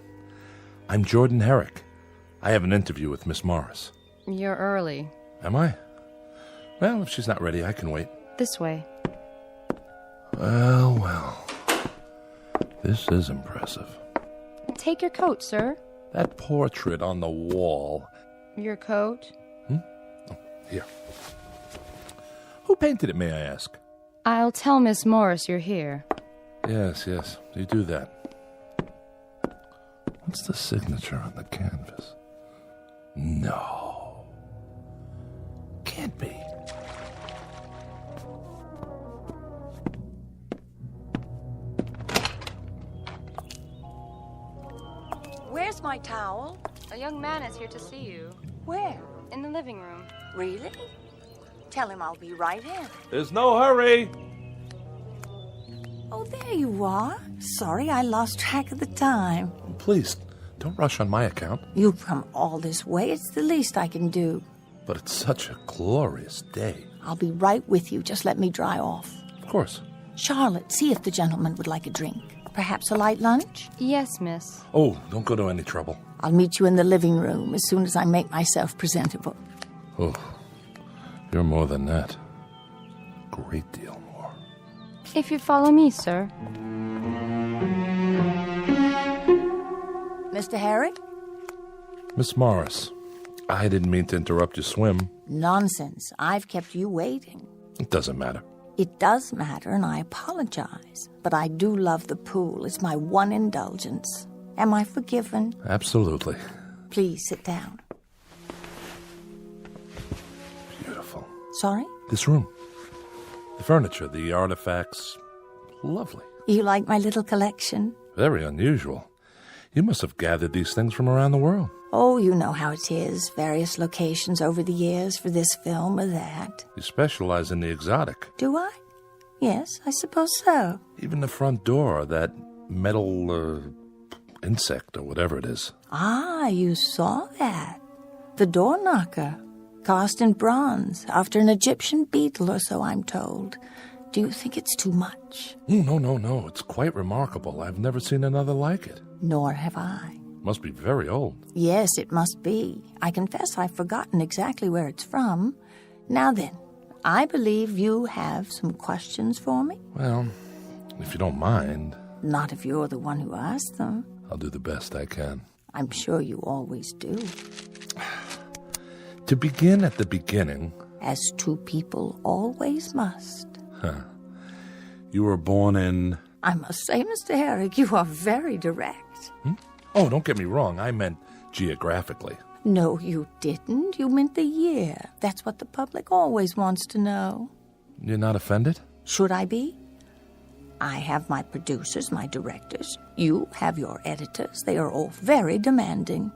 I'm Jordan Herrick. I have an interview with Miss Morris. You're early. Am I? Well, if she's not ready, I can wait. This way. Well. This is impressive. Take your coat, sir. That portrait on the wall. Your coat? Here. Who painted it, may I ask? I'll tell Miss Morris you're here. Yes, you do that. What's the signature on the canvas? No. Can't be. Where's my towel? A young man is here to see you. Where? In the living room. Really? Tell him I'll be right in. There's no hurry. Oh, there you are. Sorry, I lost track of the time. Please, don't rush on my account. You've come all this way. It's the least I can do. But it's such a glorious day. I'll be right with you. Just let me dry off. Of course. Charlotte, see if the gentleman would like a drink. Perhaps a light lunch? Yes, miss. Oh, don't go to any trouble. I'll meet you in the living room as soon as I make myself presentable. Oh, you're more than that. Great deal more. If you follow me, sir. Mr. Herrick? Miss Morris, I didn't mean to interrupt your swim. Nonsense. I've kept you waiting. It doesn't matter. It does matter, and I apologize. But I do love the pool. It's my one indulgence. Am I forgiven? Absolutely. Please sit down. Beautiful. Sorry? This room. The furniture, the artifacts. Lovely. You like my little collection? Very unusual. You must have gathered these things from around the world. Oh, you know how it is. Various locations over the years for this film or that. You specialize in the exotic. Do I? Yes, I suppose so. Even the front door, that metal insect or whatever it is. Ah, you saw that. The door knocker. Cast in bronze, after an Egyptian beetle or so, I'm told. Do you think it's too much? No. It's quite remarkable. I've never seen another like it. Nor have I. Must be very old. Yes, it must be. I confess I've forgotten exactly where it's from. Now then, I believe you have some questions for me? Well, if you don't mind. Not if you're the one who asked them. I'll do the best I can. I'm sure you always do. To begin at the beginning. As two people always must. You were born in... I must say, Mr. Herrick, you are very direct. Oh, don't get me wrong. I meant geographically. No, you didn't. You meant the year. That's what the public always wants to know. You're not offended? Should I be? I have my producers, my directors. You have your editors. They are all very demanding.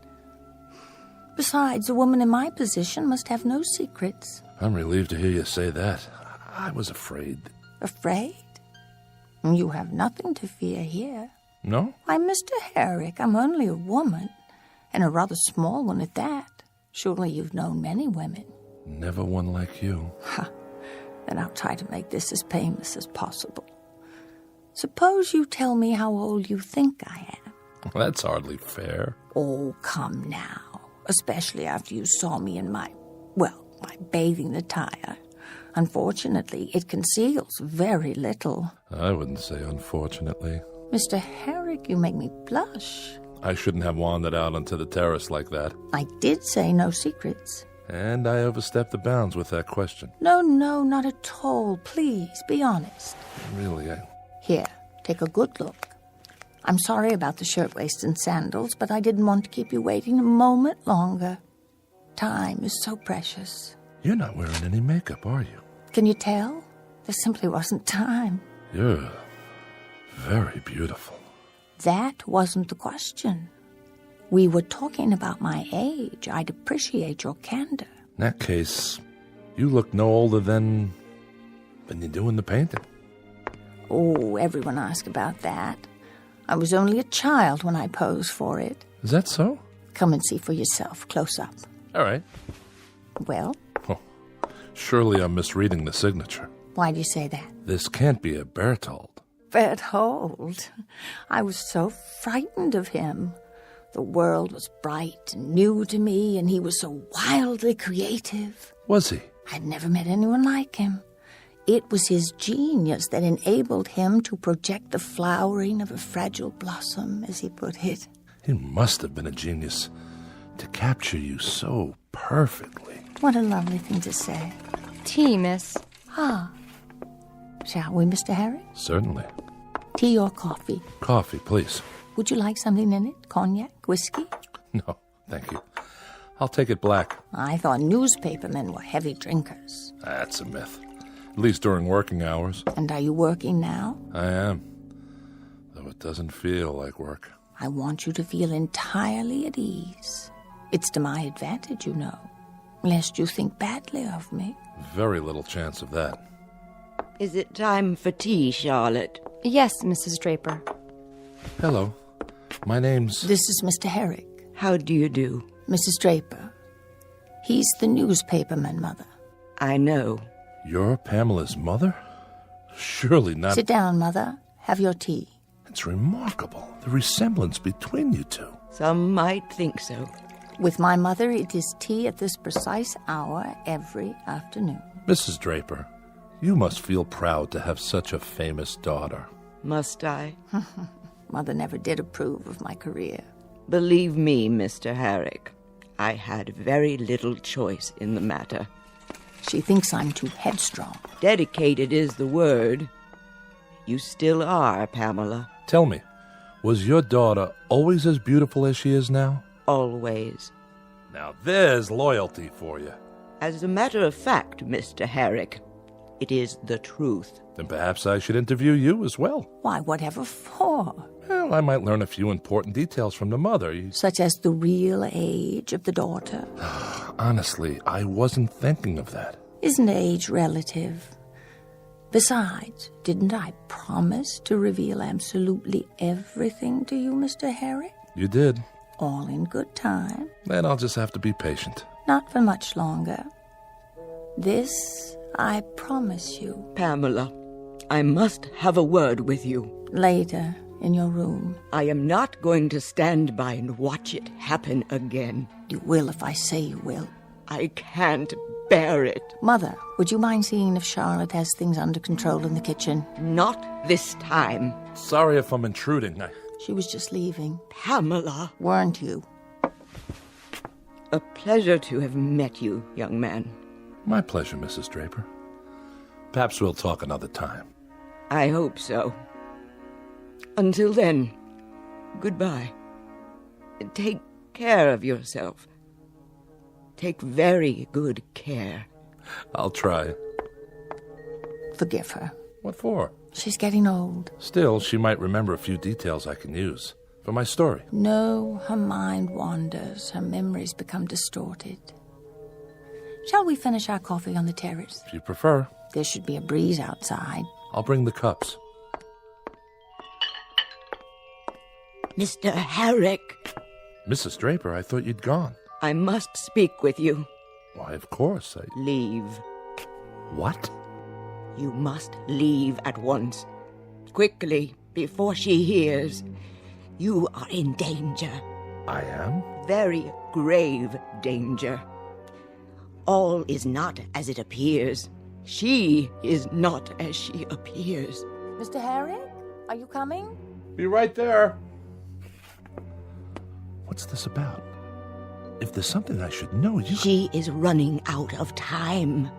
Besides, a woman in my position must have no secrets. I'm relieved to hear you say that. I was afraid. Afraid? You have nothing to fear here. No? Why, Mr. Herrick, I'm only a woman, and a rather small one at that. Surely you've known many women. Never one like you. Then I'll try to make this as painless as possible. Suppose you tell me how old you think I am. Well, that's hardly fair. Oh, come now. Especially after you saw me in my bathing attire. Unfortunately, it conceals very little. I wouldn't say unfortunately. Mr. Herrick, you make me blush. I shouldn't have wandered out onto the terrace like that. I did say no secrets. And I overstepped the bounds with that question. No, not at all. Please, be honest. Really, Here, take a good look. I'm sorry about the shirtwaist and sandals, but I didn't want to keep you waiting a moment longer. Time is so precious. You're not wearing any makeup, are you? Can you tell? There simply wasn't time. You're very beautiful. That wasn't the question. We were talking about my age. I'd appreciate your candor. In that case, you look no older than you do in the painting. Oh, everyone asks about that. I was only a child when I posed for it. Is that so? Come and see for yourself, close up. All right. Well? Oh, surely I'm misreading the signature. Why do you say that? This can't be a Berthold. Berthold. I was so frightened of him. The world was bright and new to me, and he was so wildly creative. Was he? I'd never met anyone like him. It was his genius that enabled him to project the flowering of a fragile blossom, as he put it. He must have been a genius to capture you so perfectly. What a lovely thing to say. Tea, miss. Ah. Shall we, Mr. Herrick? Certainly. Tea or coffee? Coffee, please. Would you like something in it? Cognac? Whiskey? No, thank you. I'll take it black. I thought newspapermen were heavy drinkers. That's a myth. At least during working hours. And are you working now? I am. Though it doesn't feel like work. I want you to feel entirely at ease. It's to my advantage, you know. Lest you think badly of me. Very little chance of that. Is it time for tea, Charlotte? Yes, Mrs. Draper. Hello. My name's... This is Mr. Herrick. How do you do? Mrs. Draper. He's the newspaperman, Mother. I know. You're Pamela's mother? Surely not... Sit down, Mother. Have your tea. It's remarkable, the resemblance between you two. Some might think so. With my mother, it is tea at this precise hour every afternoon. Mrs. Draper, you must feel proud to have such a famous daughter. Must I? Mother never did approve of my career. Believe me, Mr. Herrick, I had very little choice in the matter. She thinks I'm too headstrong. Dedicated is the word. You still are, Pamela. Tell me, was your daughter always as beautiful as she is now? Always. Now there's loyalty for you. As a matter of fact, Mr. Herrick, it is the truth. Then perhaps I should interview you as well. Why, whatever for? Well, I might learn a few important details from the mother. Such as the real age of the daughter? Honestly, I wasn't thinking of that. Isn't age relative? Besides, didn't I promise to reveal absolutely everything to you, Mr. Herrick? You did. All in good time. Then I'll just have to be patient. Not for much longer. This I promise you. Pamela, I must have a word with you. Later, in your room. I am not going to stand by and watch it happen again. You will if I say you will. I can't bear it. Mother, would you mind seeing if Charlotte has things under control in the kitchen? Not this time. Sorry if I'm intruding. She was just leaving. Pamela. Weren't you? A pleasure to have met you, young man. My pleasure, Mrs. Draper. Perhaps we'll talk another time. I hope so. Until then, goodbye. Take care of yourself. Take very good care. I'll try. Forgive her. What for? She's getting old. Still, she might remember a few details I can use for my story. No, her mind wanders. Her memories become distorted. Shall we finish our coffee on the terrace? If you prefer. There should be a breeze outside. I'll bring the cups. Mr. Herrick. Mrs. Draper, I thought you'd gone. I must speak with you. Why, of course. Leave. What? You must leave at once. Quickly, before she hears. You are in danger. I am? Very grave danger. All is not as it appears. She is not as she appears. Mr. Herrick, are you coming? Be right there. What's this about? If there's something I should know, you... She is running out of time.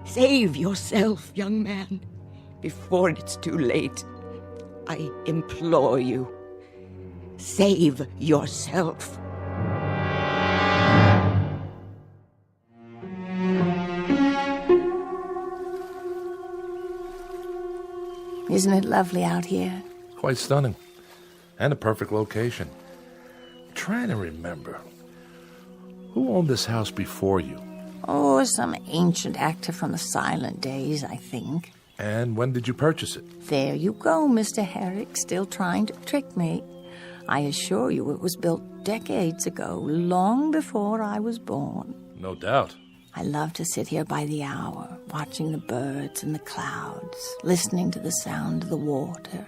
Save yourself, young man, before it's too late. I implore you. Save yourself. Isn't it lovely out here? Quite stunning. And a perfect location. I'm trying to remember. Who owned this house before you? Oh, some ancient actor from the silent days, I think. And when did you purchase it? There you go, Mr. Herrick, still trying to trick me. I assure you it was built decades ago, long before I was born. No doubt. I love to sit here by the hour, watching the birds and the clouds, listening to the sound of the water.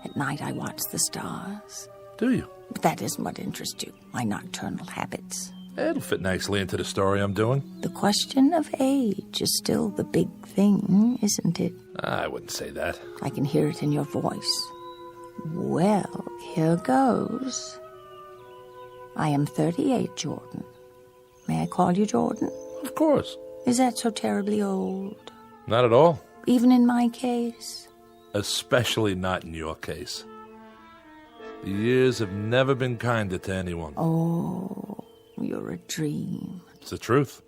At night, I watch the stars. Do you? But that isn't what interests you, my nocturnal habits. It'll fit nicely into the story I'm doing. The question of age is still the big thing, isn't it? I wouldn't say that. I can hear it in your voice. Well, here goes. I am 38, Jordan. May I call you Jordan? Of course. Is that so terribly old? Not at all. Even in my case? Especially not in your case. The years have never been kinder to anyone. Oh, you're a dream. It's the truth.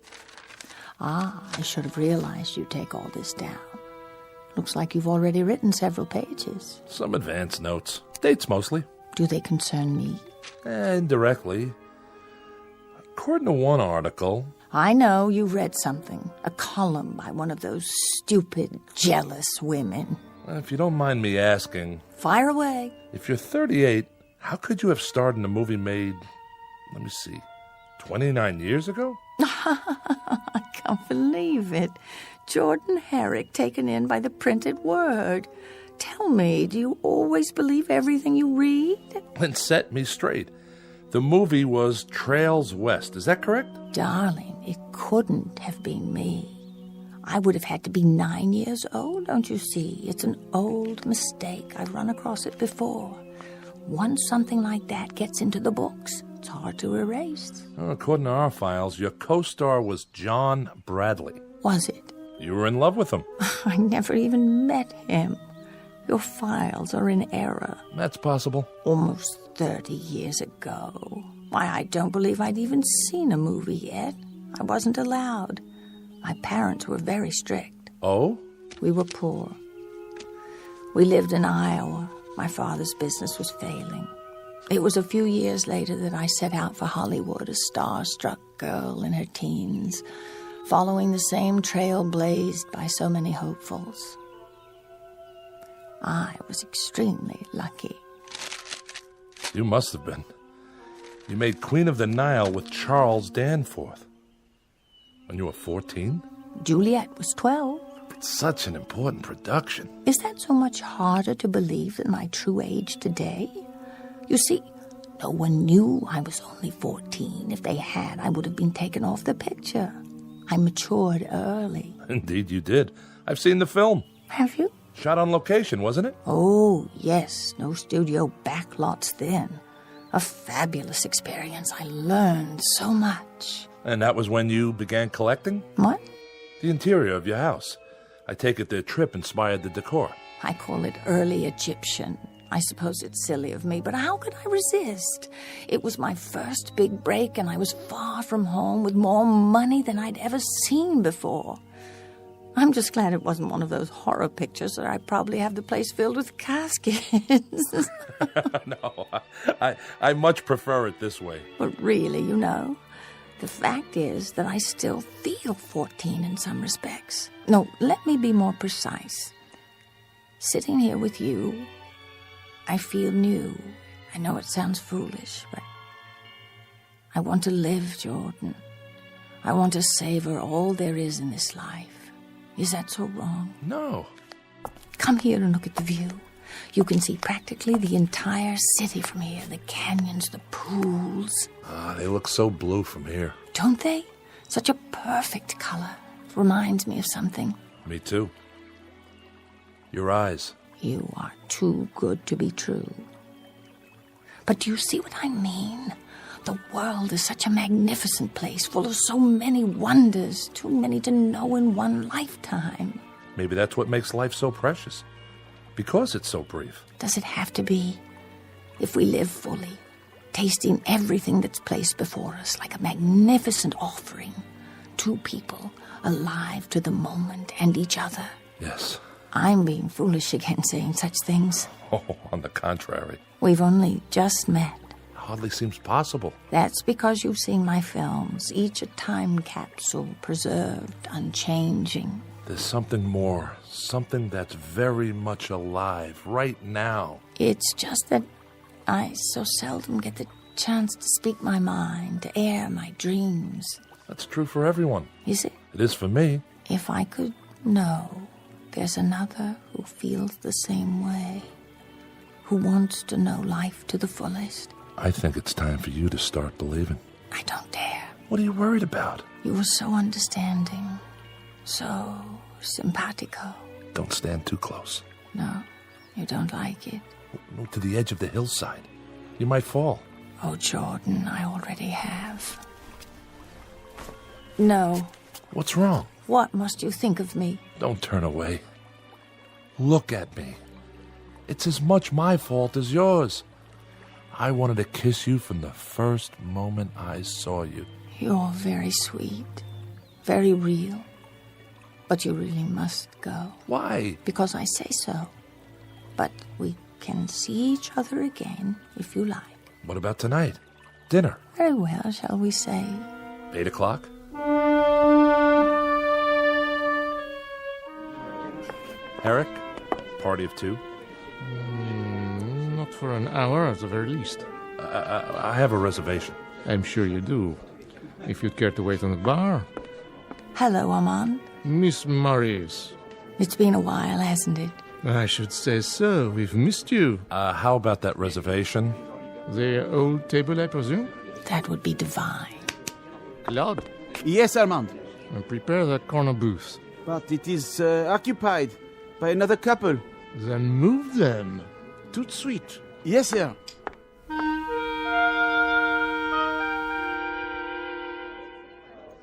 I should have realized you'd take all this down. Looks like you've already written several pages. Some advance notes. Dates mostly. Do they concern me? Indirectly. According to one article... I know you read something. A column by one of those stupid, jealous women. If you don't mind me asking... Fire away. If you're 38, how could you have starred in a movie made, 29 years ago? I can't believe it. Jordan Herrick taken in by the printed word. Tell me, do you always believe everything you read? Then set me straight. The movie was Trails West, is that correct? Darling, it couldn't have been me. I would have had to be 9 years old, don't you see? It's an old mistake. I've run across it before. Once something like that gets into the books, it's hard to erase. Well, according to our files, your co-star was John Bradley. Was it? You were in love with him. I never even met him. Your files are in error. That's possible. Almost 30 years ago. Why, I don't believe I'd even seen a movie yet. I wasn't allowed. My parents were very strict. Oh? We were poor. We lived in Iowa. My father's business was failing. It was a few years later that I set out for Hollywood, a star-struck girl in her teens, following the same trail blazed by so many hopefuls. I was extremely lucky. You must have been. You made Queen of the Nile with Charles Danforth. When you were 14? Juliet was 12. It's such an important production. Is that so much harder to believe than my true age today? You see, no one knew I was only 14. If they had, I would have been taken off the picture. I matured early. Indeed you did. I've seen the film. Have you? Shot on location, wasn't it? Oh, yes. No studio backlots then. A fabulous experience. I learned so much. And that was when you began collecting? What? The interior of your house. I take it the trip inspired the decor. I call it early Egyptian. I suppose it's silly of me, but how could I resist? It was my first big break, and I was far from home with more money than I'd ever seen before. I'm just glad it wasn't one of those horror pictures that I probably have the place filled with caskets. No, I much prefer it this way. But really, you know, the fact is that I still feel 14 in some respects. No, let me be more precise. Sitting here with you, I feel new. I know it sounds foolish, but I want to live, Jordan. I want to savor all there is in this life. Is that so wrong? No. Come here and look at the view. You can see practically the entire city from here. The canyons, the pools. They look so blue from here. Don't they? Such a perfect color. Reminds me of something. Me too. Your eyes. You are too good to be true. But do you see what I mean? The world is such a magnificent place, full of so many wonders, too many to know in one lifetime. Maybe that's what makes life so precious. Because it's so brief. Does it have to be? If we live fully, tasting everything that's placed before us like a magnificent offering, two people alive to the moment and each other. Yes. I'm being foolish again saying such things. Oh, on the contrary. We've only just met. Hardly seems possible. That's because you've seen my films, each a time capsule, preserved, unchanging. There's something more, something that's very much alive right now. It's just that I so seldom get the chance to speak my mind, to air my dreams. That's true for everyone. Is it? It is for me. If I could know there's another who feels the same way, who wants to know life to the fullest. I think it's time for you to start believing. I don't dare. What are you worried about? You were so understanding, so simpatico. Don't stand too close. No, you don't like it. Move to the edge of the hillside. You might fall. Oh, Jordan, I already have. No. What's wrong? What must you think of me? Don't turn away. Look at me. It's as much my fault as yours. I wanted to kiss you from the first moment I saw you. You're very sweet, very real. But you really must go. Why? Because I say so. But we can see each other again, if you like. What about tonight? Dinner? Very well, shall we say? 8 o'clock? Herrick? Party of 2? Not for an hour, at the very least. I have a reservation. I'm sure you do. If you'd care to wait on the bar. Hello, Armand. Miss Morris. It's been a while, hasn't it? I should say so. We've missed you. How about that reservation? The old table, I presume? That would be divine. Claude? Yes, Armand. And prepare that corner booth. But it is occupied by another couple. Then move them. Tout de suite. Yes, sir.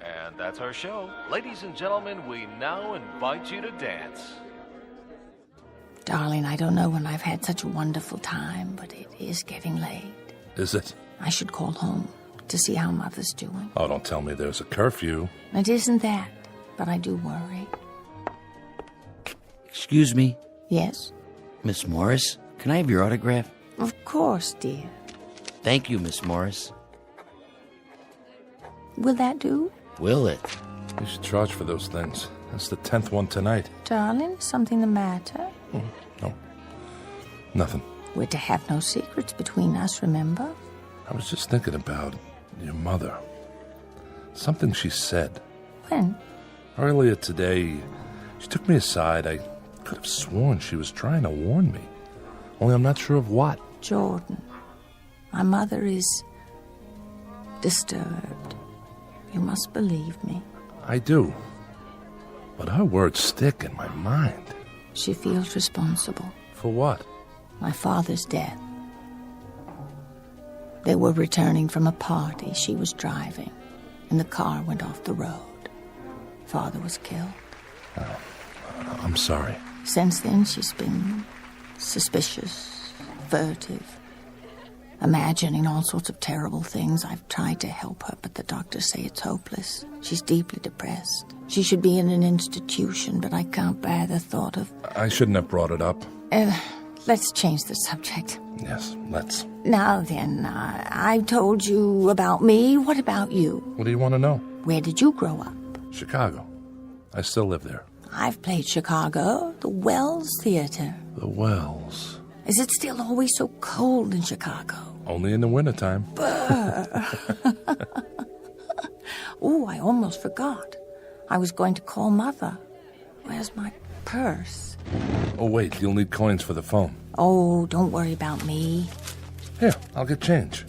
And that's our show. Ladies and gentlemen, we now invite you to dance. Darling, I don't know when I've had such a wonderful time, but it is getting late. Is it? I should call home to see how Mother's doing. Oh, don't tell me there's a curfew. It isn't that, but I do worry. Excuse me? Yes? Miss Morris, can I have your autograph? Of course, dear. Thank you, Miss Morris. Will that do? Will it? You should charge for those things. That's the 10th one tonight. Darling, something the matter? No. Nothing. We're to have no secrets between us, remember? I was just thinking about your mother. Something she said. When? Earlier today, she took me aside. I could have sworn she was trying to warn me. Only I'm not sure of what. Jordan, my mother is disturbed. You must believe me. I do. But her words stick in my mind. She feels responsible. For what? My father's death. They were returning from a party. She was driving, and the car went off the road. Father was killed. Oh, I'm sorry. Since then, she's been suspicious, furtive, imagining all sorts of terrible things. I've tried to help her, but the doctors say it's hopeless. She's deeply depressed. She should be in an institution, but I can't bear the thought of... I shouldn't have brought it up. Let's change the subject. Yes, let's. Now then, I told you about me. What about you? What do you want to know? Where did you grow up? Chicago. I still live there. I've played Chicago, the Wells Theater. The Wells. Is it still always so cold in Chicago? Only in the wintertime. Oh, I almost forgot. I was going to call Mother. Where's my purse? Oh, wait, you'll need coins for the phone. Oh, don't worry about me. Here, I'll get change.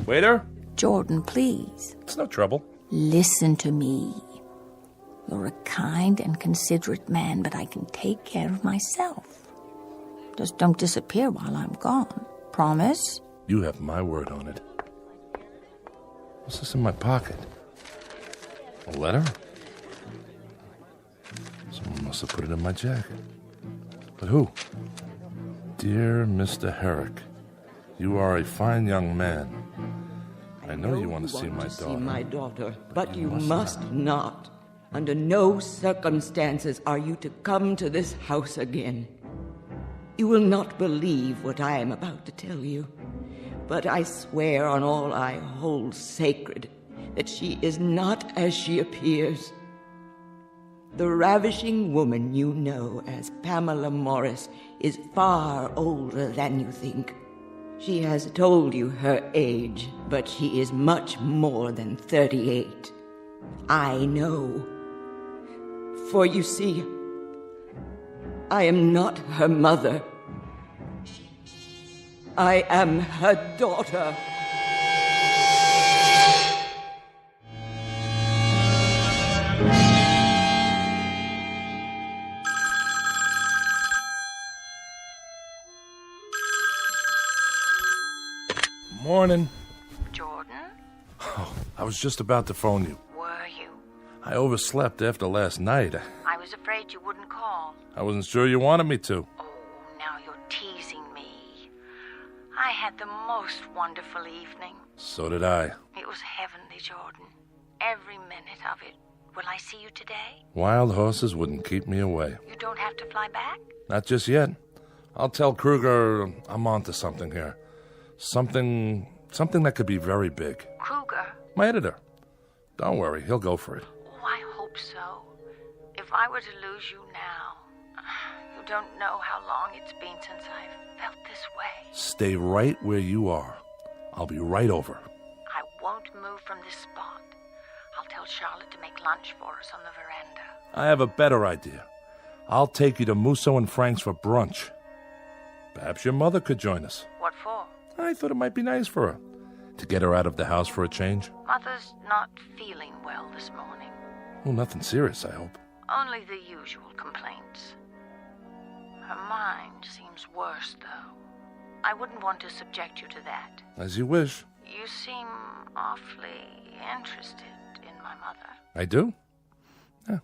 Waiter? Jordan, please. It's no trouble. Listen to me. You're a kind and considerate man, but I can take care of myself. Just don't disappear while I'm gone. Promise? You have my word on it. What's this in my pocket? A letter? Someone must have put it in my jacket. But who? Dear Mr. Herrick, you are a fine young man. I know you want to see my daughter. See my daughter, but you must not. Under no circumstances are you to come to this house again. You will not believe what I am about to tell you, but I swear on all I hold sacred that she is not as she appears. The ravishing woman you know as Pamela Morris is far older than you think. She has told you her age, but she is much more than 38. I know. For you see, I am not her mother. I am her daughter. Morning. Jordan? Oh, I was just about to phone you. Were you? I overslept after last night. I was afraid you wouldn't call. I wasn't sure you wanted me to. Now you're teasing me. I had the most wonderful evening. So did I. It was heavenly, Jordan. Every minute of it. Will I see you today? Wild horses wouldn't keep me away. You don't have to fly back? Not just yet. I'll tell Kruger I'm onto something here. Something that could be very big. Kruger? My editor. Don't worry, he'll go for it. Oh, I hope so. If I were to lose you now, you don't know how long it's been since I've felt this way. Stay right where you are. I'll be right over. I won't move from this spot. I'll tell Charlotte to make lunch for us on the veranda. I have a better idea. I'll take you to Musso and Frank's for brunch. Perhaps your mother could join us. What for? I thought it might be nice for her. To get her out of the house for a change. Mother's not feeling well this morning. Well, nothing serious, I hope. Only the usual complaints. Her mind seems worse, though. I wouldn't want to subject you to that. As you wish. You seem awfully interested in my mother. I do? Yeah.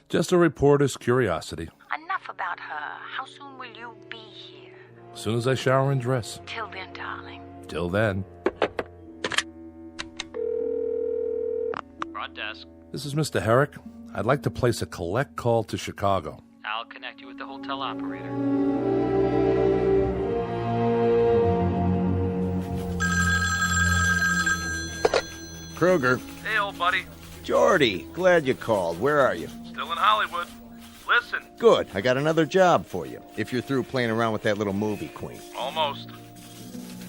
Just a reporter's curiosity. Enough about her. How soon will you be here? As soon as I shower and dress. Till then, darling. Till then. Front desk. This is Mr. Herrick. I'd like to place a collect call to Chicago. I'll connect you with the hotel operator. Kruger. Hey, old buddy. Jordy, glad you called. Where are you? Still in Hollywood. Listen. Good. I got another job for you, if you're through playing around with that little movie queen. Almost.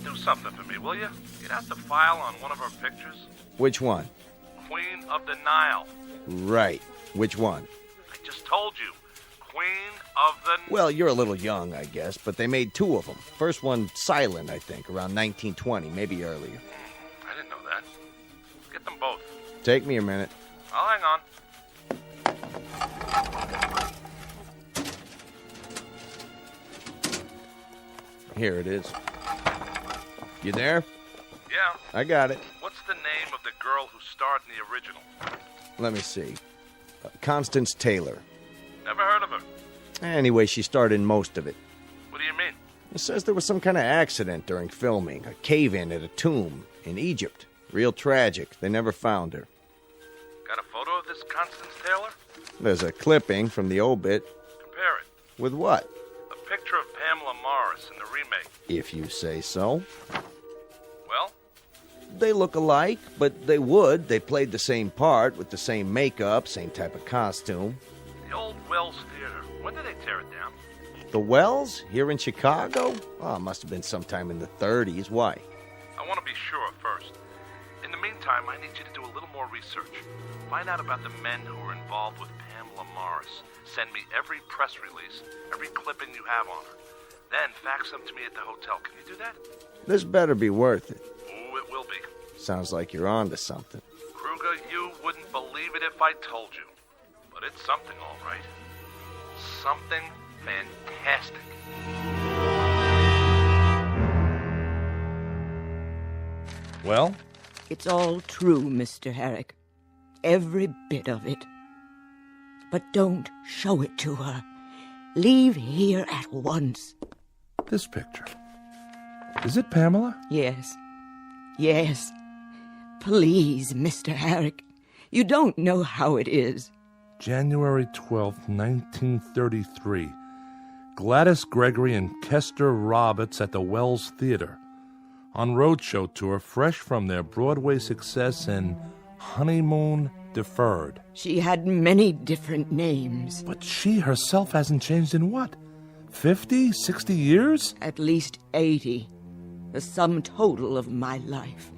Do something for me, will you? Get out the file on one of our pictures. Which one? Queen of the Nile. Right. Which one? I just told you. Queen of the... Well, you're a little young, I guess, but they made two of them. First one silent, I think, around 1920, maybe earlier. I didn't know that. Get them both. Take me a minute. I'll hang on. Here it is. You there? Yeah. I got it. What's the name of the girl who starred in the original? Let me see. Constance Taylor. Never heard of her. Anyway, she starred in most of it. What do you mean? It says there was some kind of accident during filming. A cave-in at a tomb in Egypt. Real tragic. They never found her. Got a photo of this Constance Taylor? There's a clipping from the obit. Compare it. With what? A picture of Pamela Morris in the remake. If you say so. Well? They look alike, but they would. They played the same part with the same makeup, same type of costume. The old Wells Theater. When did they tear it down? The Wells? Here in Chicago? Oh, it must have been sometime in the 30s. Why? I want to be sure first. In the meantime, I need you to do a little more research. Find out about the men who were involved with Pamela Morris. Send me every press release, every clipping you have on her. Then fax them to me at the hotel. Can you do that? This better be worth it. Ooh, it will be. Sounds like you're on to something. Kruger, you wouldn't believe it if I told you. But it's something, all right. Something fantastic. Well? It's all true, Mr. Herrick. Every bit of it. But don't show it to her. Leave here at once. This picture. Is it Pamela? Yes. Yes. Please, Mr. Herrick. You don't know how it is. January 12th, 1933. Gladys Gregory and Kester Roberts at the Wells Theater. On roadshow tour, fresh from their Broadway success in Honeymoon Deferred. She had many different names. But she herself hasn't changed in what? 50, 60 years? At least 80. The sum total of my life.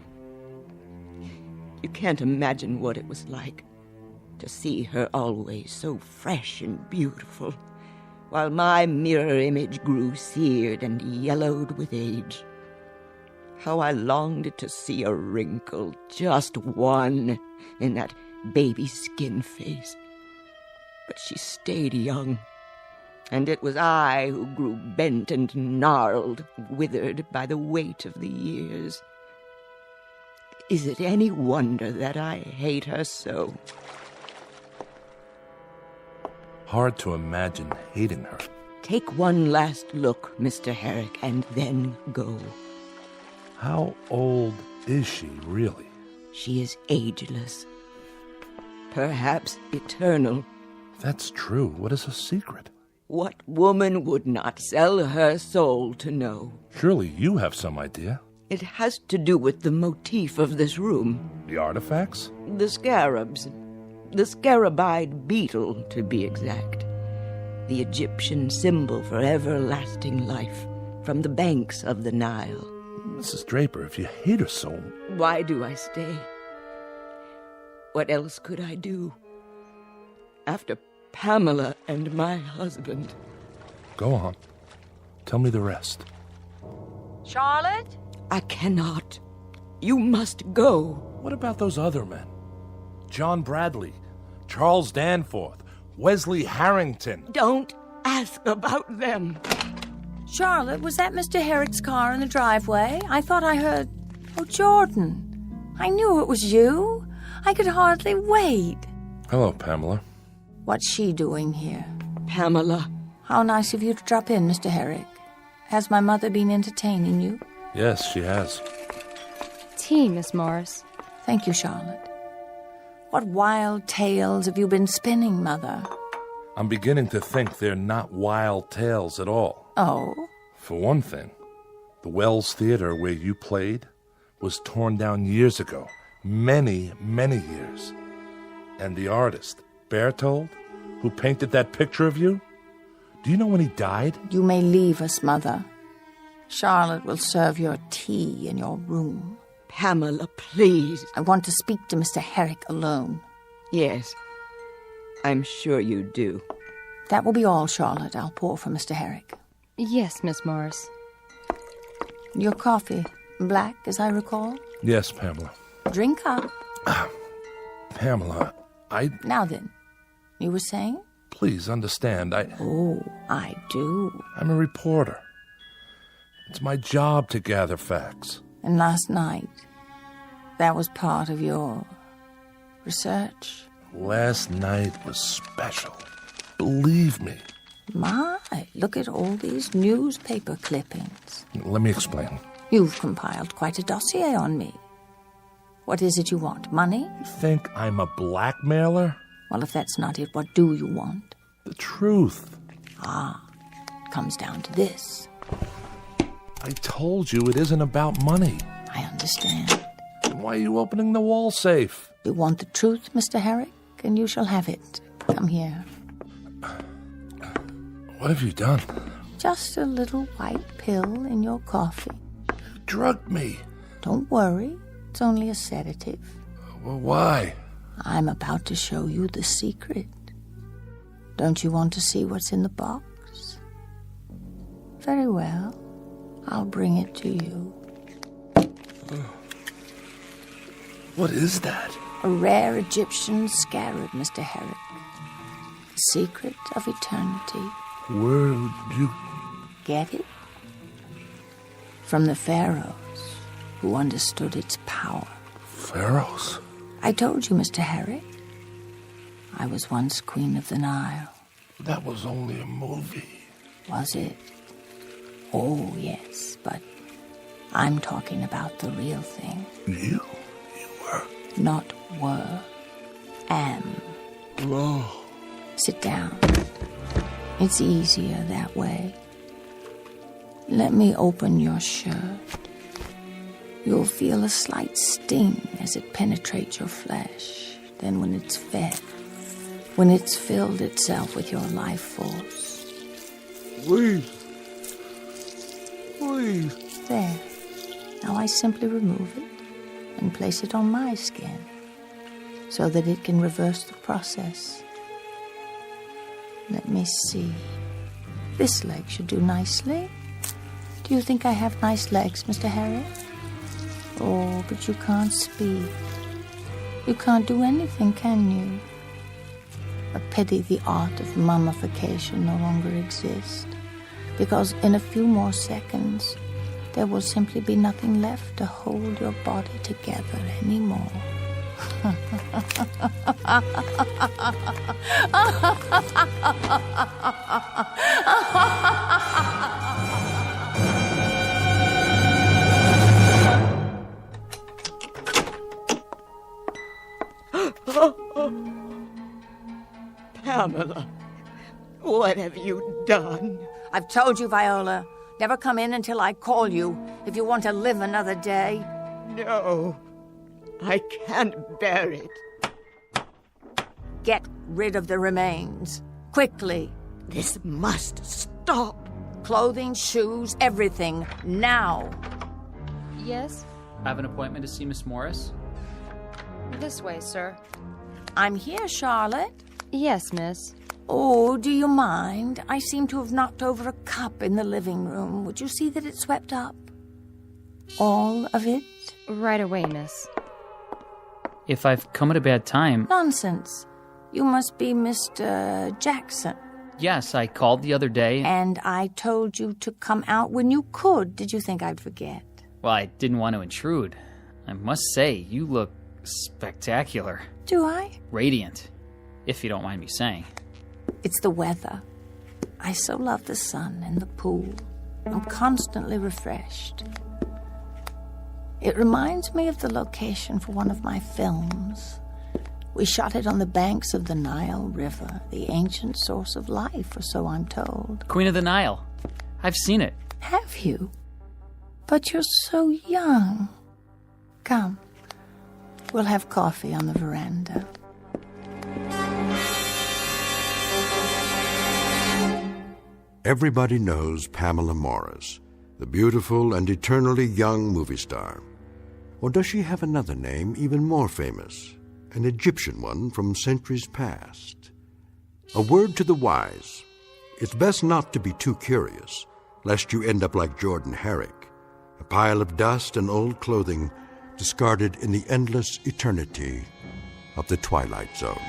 You can't imagine what it was like to see her always so fresh and beautiful, while my mirror image grew seared and yellowed with age. How I longed to see a wrinkle, just one, in that baby skin face. But she stayed young, and it was I who grew bent and gnarled, withered by the weight of the years. Is it any wonder that I hate her so? Hard to imagine hating her. Take one last look, Mr. Herrick, and then go. How old is she, really? She is ageless. Perhaps eternal. That's true. What is her secret? What woman would not sell her soul to know? Surely you have some idea. It has to do with the motif of this room. The artifacts? The scarabs. The scarabide beetle, to be exact. The Egyptian symbol for everlasting life, from the banks of the Nile. Mrs. Draper, if you hate her so... Why do I stay? What else could I do? After Pamela and my husband. Go on. Tell me the rest. Charlotte? I cannot. You must go. What about those other men? John Bradley, Charles Danforth, Wesley Harrington. Don't ask about them. Charlotte, was that Mr. Herrick's car in the driveway? I thought I heard... Oh, Jordan. I knew it was you. I could hardly wait. Hello, Pamela. What's she doing here? Pamela. How nice of you to drop in, Mr. Herrick. Has my mother been entertaining you? Yes, she has. Tea, Miss Morris. Thank you, Charlotte. What wild tales have you been spinning, Mother? I'm beginning to think they're not wild tales at all. Oh? For one thing, the Wells Theater where you played was torn down years ago. Many, many years. And the artist, Berthold, who painted that picture of you, do you know when he died? You may leave us, Mother. Charlotte will serve your tea in your room. Pamela, please. I want to speak to Mr. Herrick alone. Yes, I'm sure you do. That will be all, Charlotte. I'll pour for Mr. Herrick. Yes, Miss Morris. Your coffee, black, as I recall? Yes, Pamela. Drink up. Pamela, Now then, you were saying? Please understand, Oh, I do. I'm a reporter. It's my job to gather facts. And last night, that was part of your research? Last night was special. Believe me. My, look at all these newspaper clippings. Let me explain. You've compiled quite a dossier on me. What is it you want? Money? You think I'm a blackmailer? Well, if that's not it, what do you want? The truth. It comes down to this. I told you it isn't about money. I understand. Then why are you opening the wall safe? You want the truth, Mr. Herrick, and you shall have it. Come here. What have you done? Just a little white pill in your coffee. You drugged me. Don't worry. It's only a sedative. Well, why? I'm about to show you the secret. Don't you want to see what's in the box? Very well. I'll bring it to you. What is that? A rare Egyptian scarab, Mr. Herrick. The secret of eternity. Where would you... Get it? From the pharaohs, who understood its power. Pharaohs? I told you, Mr. Herrick. I was once Queen of the Nile. That was only a movie. Was it? Oh, yes, but I'm talking about the real thing. You were? Not were. Am. Oh. Sit down. It's easier that way. Let me open your shirt. You'll feel a slight sting as it penetrates your flesh. Then when it's fed, when it's filled itself with your life force. Please. Please. There. Now I simply remove it and place it on my skin so that it can reverse the process. Let me see. This leg should do nicely. Do you think I have nice legs, Mr. Harry? Oh, but you can't speak. You can't do anything, can you? A pity the art of mummification no longer exists, because in a few more seconds, there will simply be nothing left to hold your body together anymore. Pamela, what have you done? I've told you, Viola. Never come in until I call you if you want to live another day. No, I can't bear it. Get rid of the remains. Quickly. This must stop. Clothing, shoes, everything. Now. Yes? I have an appointment to see Miss Morris. This way, sir. I'm here, Charlotte. Yes, miss. Oh, do you mind? I seem to have knocked over a cup in the living room. Would you see that it's swept up? All of it? Right away, miss. If I've come at a bad time... Nonsense. You must be Mr. Jackson. Yes, I called the other day. And I told you to come out when you could. Did you think I'd forget? Well, I didn't want to intrude. I must say, you look spectacular. Do I? Radiant, if you don't mind me saying. It's the weather. I so love the sun and the pool. I'm constantly refreshed. It reminds me of the location for one of my films. We shot it on the banks of the Nile River, the ancient source of life, or so I'm told. Queen of the Nile. I've seen it. Have you? But you're so young. Come. We'll have coffee on the veranda. Everybody knows Pamela Morris, the beautiful and eternally young movie star. Or does she have another name even more famous, an Egyptian one from centuries past? A word to the wise. It's best not to be too curious, lest you end up like Jordan Herrick, a pile of dust and old clothing discarded in the endless eternity of the Twilight Zone.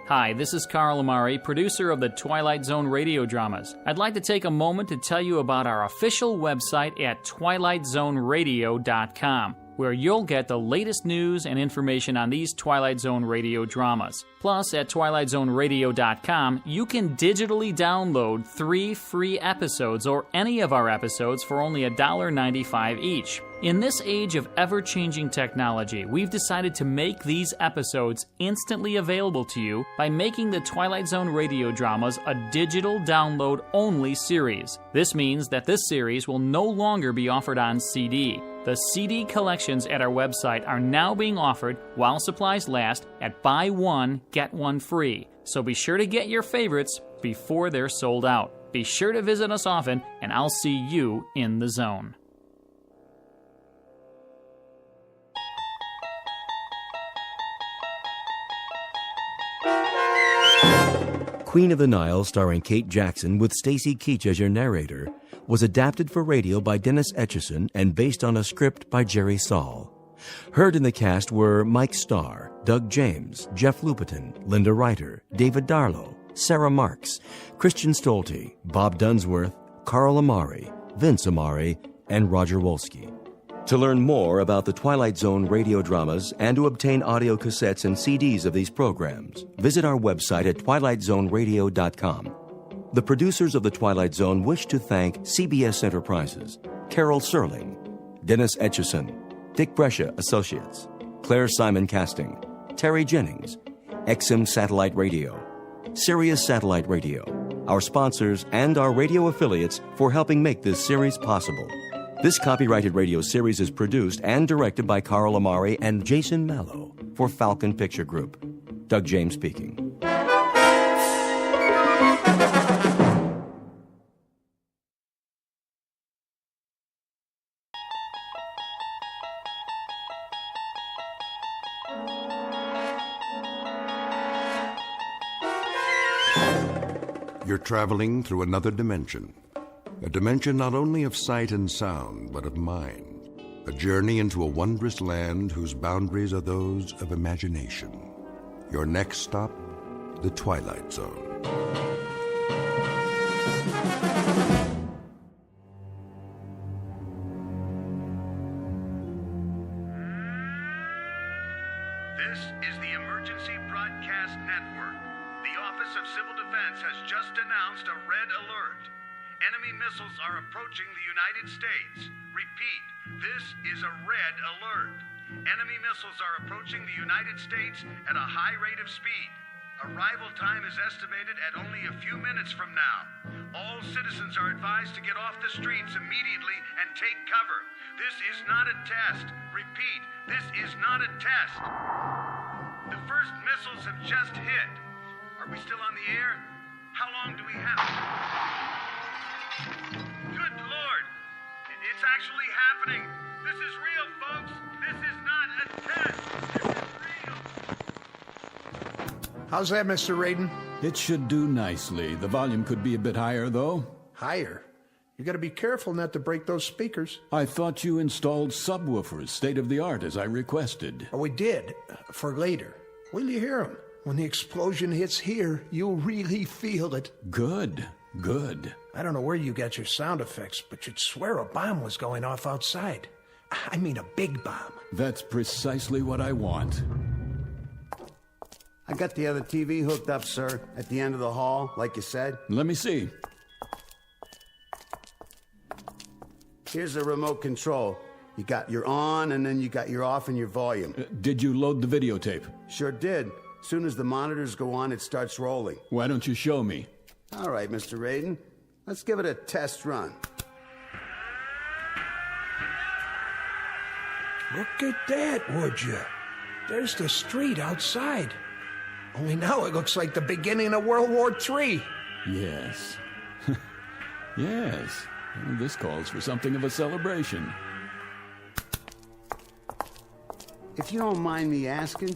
Hi, this is Carl Amari, producer of the Twilight Zone Radio Dramas. I'd like to take a moment to tell you about our official website at twilightzoneradio.com, where you'll get the latest news and information on these Twilight Zone radio dramas. Plus, at twilightzoneradio.com, you can digitally download 3 free episodes or any of our episodes for only $1.95 each. In this age of ever-changing technology, we've decided to make these episodes instantly available to you by making the Twilight Zone radio dramas a digital download-only series. This means that this series will no longer be offered on CD. The CD collections at our website are now being offered while supplies last at buy one, get one free. So be sure to get your favorites before they're sold out. Be sure to visit us often, and I'll see you in the zone. Queen of the Nile, starring Kate Jackson with Stacy Keach as your narrator, was adapted for radio by Dennis Etchison and based on a script by Jerry Saul. Heard in the cast were Mike Starr, Doug James, Jeff Lupetin, Linda Ryder, David Darlow, Sarah Marks, Christian Stolte, Bob Dunsworth, Carl Amari, Vince Amari, and Roger Wolski. To learn more about the Twilight Zone radio dramas and to obtain audio cassettes and CDs of these programs, visit our website at twilightzoneradio.com. The producers of The Twilight Zone wish to thank CBS Enterprises, Carol Serling, Dennis Etchison, Dick Brescia Associates, Claire Simon Casting, Terry Jennings, XM Satellite Radio, Sirius Satellite Radio, our sponsors, and our radio affiliates for helping make this series possible. This copyrighted radio series is produced and directed by Carl Amari and Jason Mallow for Falcon Picture Group. Doug James speaking. You're traveling through another dimension. A dimension not only of sight and sound, but of mind. A journey into a wondrous land whose boundaries are those of imagination. Your next stop, the Twilight Zone. This is the Emergency Broadcast Network. The Office of Civil Defense has just announced a red alert. Enemy missiles are approaching the United States. Repeat, this is a red alert. Enemy missiles are approaching the United States at a high rate of speed. Arrival time is estimated at only a few minutes from now. All citizens are advised to get off the streets immediately and take cover. This is not a test. Repeat, this is not a test. The first missiles have just hit. Are we still on the air? How long do we have? Good Lord! It's actually happening. This is real, folks. This is not a test. This is real. How's that, Mr. Raiden? It should do nicely. The volume could be a bit higher, though. Higher? You gotta be careful not to break those speakers. I thought you installed subwoofers, state-of-the-art, as I requested. Oh, we did. For later. Wait till you hear them. When the explosion hits here, you'll really feel it. Good. Good. I don't know where you got your sound effects, but you'd swear a bomb was going off outside. I mean a big bomb. That's precisely what I want. I got the other TV hooked up, sir, at the end of the hall, like you said. Let me see. Here's a remote control. You got your on, and then you got your off and your volume. Did you load the videotape? Sure did. As soon as the monitors go on, it starts rolling. Why don't you show me? All right, Mr. Raiden. Let's give it a test run. Look at that, would you? There's the street outside. Only now it looks like the beginning of World War III. Yes. Yes. This calls for something of a celebration. If you don't mind me asking,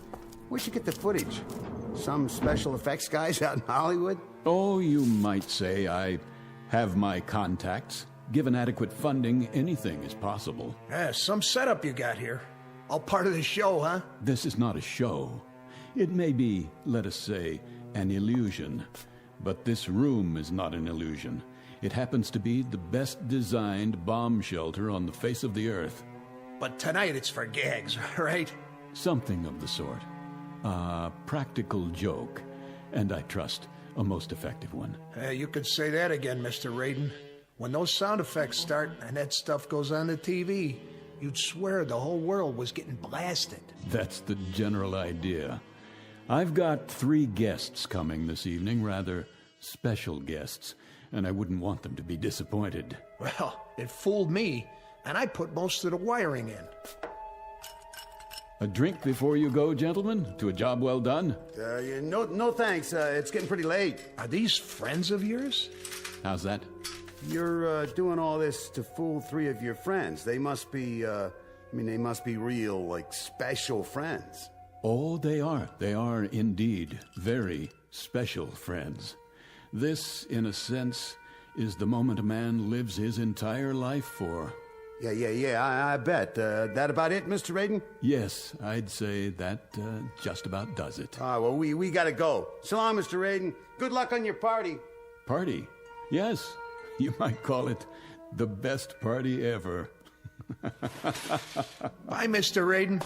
where'd you get the footage? Some special effects guys out in Hollywood? Oh, you might say I have my contacts. Given adequate funding, anything is possible. Yeah, some setup you got here. All part of the show, huh? This is not a show. It may be, let us say, an illusion. But this room is not an illusion. It happens to be the best designed bomb shelter on the face of the earth. But tonight it's for gags, right? Something of the sort. A practical joke, and I trust a most effective one. You could say that again, Mr. Raiden. When those sound effects start and that stuff goes on the TV, you'd swear the whole world was getting blasted. That's the general idea. I've got 3 guests coming this evening, rather special guests, and I wouldn't want them to be disappointed. Well, it fooled me, and I put most of the wiring in. A drink before you go, gentlemen? To a job well done? No thanks. It's getting pretty late. Are these friends of yours? How's that? You're doing all this to fool 3 of your friends. They must be, they must be real, like, special friends. Oh, they are. They are indeed very special friends. This, in a sense, is the moment a man lives his entire life for. Yeah, I bet. That about it, Mr. Raiden? Yes, I'd say that just about does it. Well, we gotta go. So long, Mr. Raiden. Good luck on your party. Party? Yes, you might call it the best party ever. Bye, Mr. Raiden.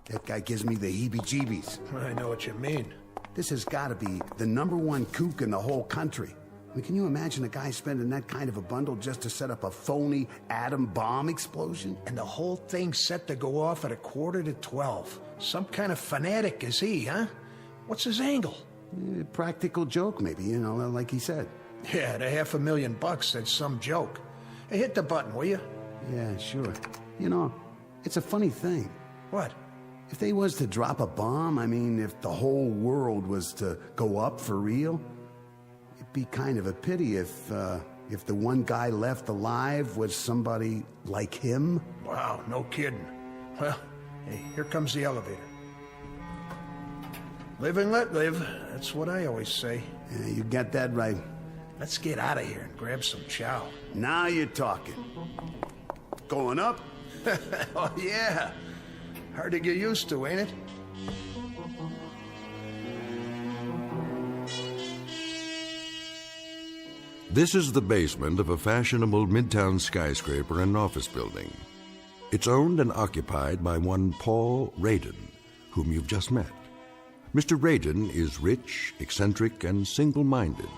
That guy gives me the heebie-jeebies. I know what you mean. This has got to be the #1 kook in the whole country. I mean, can you imagine a guy spending that kind of a bundle just to set up a phony atom bomb explosion? And the whole thing's set to go off at 11:45. Some kind of fanatic is he, huh? What's his angle? Practical joke, maybe, like he said. Yeah, the $500,000, that's some joke. Hey, hit the button, will you? Yeah, sure. It's a funny thing. What? If they was to drop a bomb, if the whole world was to go up for real, it'd be kind of a pity if the one guy left alive was somebody like him. Wow, no kidding. Well, hey, here comes the elevator. Live and let live. That's what I always say. Yeah, you got that right. Let's get out of here and grab some chow. Now you're talking. Going up? Oh, yeah. Hard to get used to, ain't it? This is the basement of a fashionable midtown skyscraper and office building. It's owned and occupied by one Paul Radin, whom you've just met. Mr. Radin is rich, eccentric, and single-minded.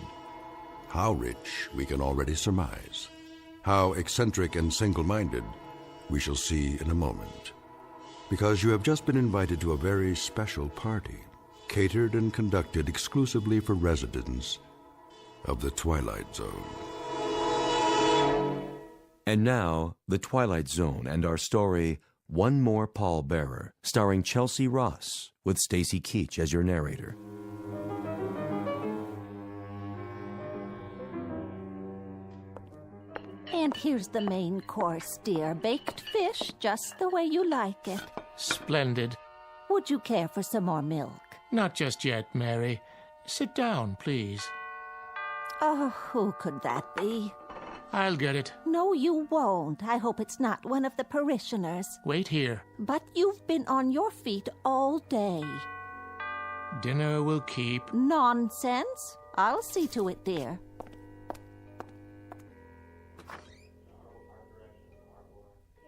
How rich, we can already surmise. How eccentric and single-minded, we shall see in a moment. Because you have just been invited to a very special party, catered and conducted exclusively for residents of the Twilight Zone. And now, The Twilight Zone and our story, One More Pallbearer, starring Chelsea Ross, with Stacy Keach as your narrator. And here's the main course, dear. Baked fish, just the way you like it. Splendid. Would you care for some more milk? Not just yet, Mary. Sit down, please. Oh, who could that be? I'll get it. No, you won't. I hope it's not one of the parishioners. Wait here. But you've been on your feet all day. Dinner will keep. Nonsense. I'll see to it, dear.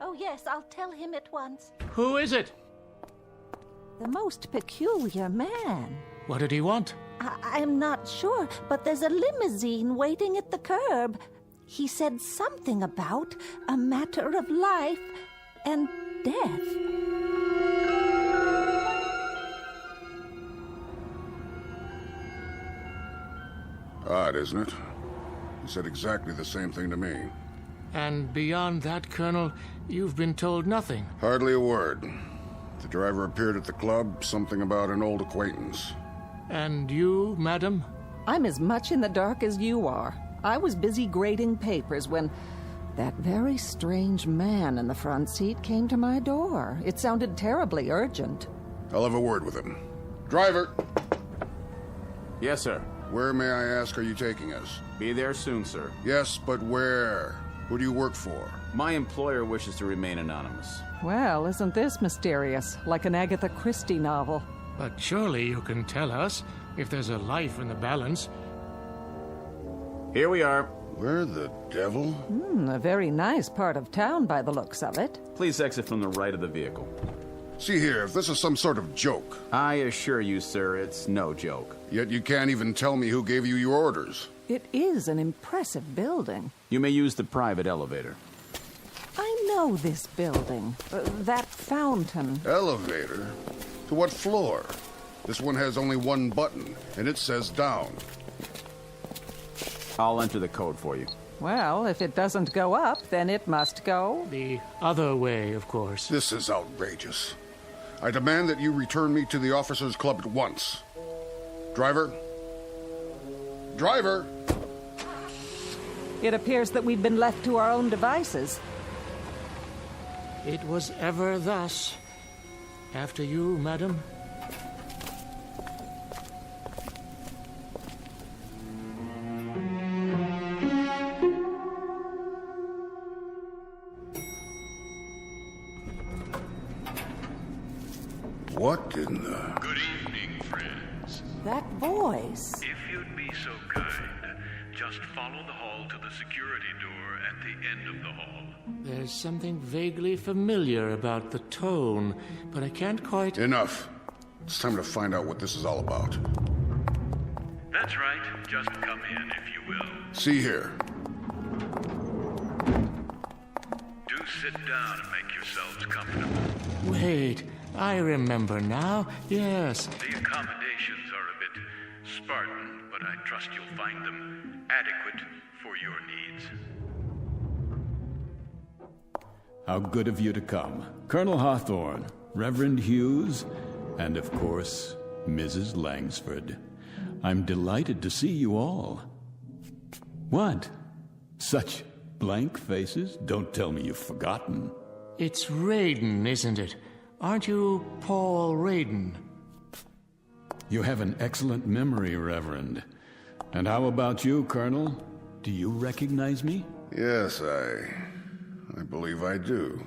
Oh, yes, I'll tell him at once. Who is it? The most peculiar man. What did he want? I'm not sure, but there's a limousine waiting at the curb. He said something about a matter of life and death. Odd, isn't it? He said exactly the same thing to me. And beyond that, Colonel, you've been told nothing. Hardly a word. The driver appeared at the club, something about an old acquaintance. And you, madam? I'm as much in the dark as you are. I was busy grading papers when that very strange man in the front seat came to my door. It sounded terribly urgent. I'll have a word with him. Driver! Yes, sir. Where, may I ask, are you taking us? Be there soon, sir. Yes, but where? Who do you work for? My employer wishes to remain anonymous. Well, isn't this mysterious? Like an Agatha Christie novel. But surely you can tell us if there's a life in the balance. Here we are. Where the devil? A very nice part of town by the looks of it. Please exit from the right of the vehicle. See here, if this is some sort of joke. I assure you, sir, it's no joke. Yet you can't even tell me who gave you your orders. It is an impressive building. You may use the private elevator. I know this building. That fountain. Elevator? To what floor? This one has only one button, and it says down. I'll enter the code for you. Well, if it doesn't go up, then it must go the other way, of course. This is outrageous. I demand that you return me to the officers' club at once. Driver? Driver! It appears that we've been left to our own devices. It was ever thus. After you, madam. What in the... Good evening, friends. That voice. If you'd be so kind, just follow the hall to the security door at the end of the hall. There's something vaguely familiar about the tone, but I can't quite... Enough. It's time to find out what this is all about. That's right. Just come in, if you will. See here. Do sit down and make yourselves comfortable. Wait, I remember now. Yes. The accommodations are a bit Spartan, but I trust you'll find them adequate for your needs. How good of you to come. Colonel Hawthorne, Reverend Hughes, and of course, Mrs. Langsford. I'm delighted to see you all. What? Such blank faces? Don't tell me you've forgotten. It's Radin, isn't it? Aren't you Paul Radin? You have an excellent memory, Reverend. And how about you, Colonel? Do you recognize me? Yes, I believe I do.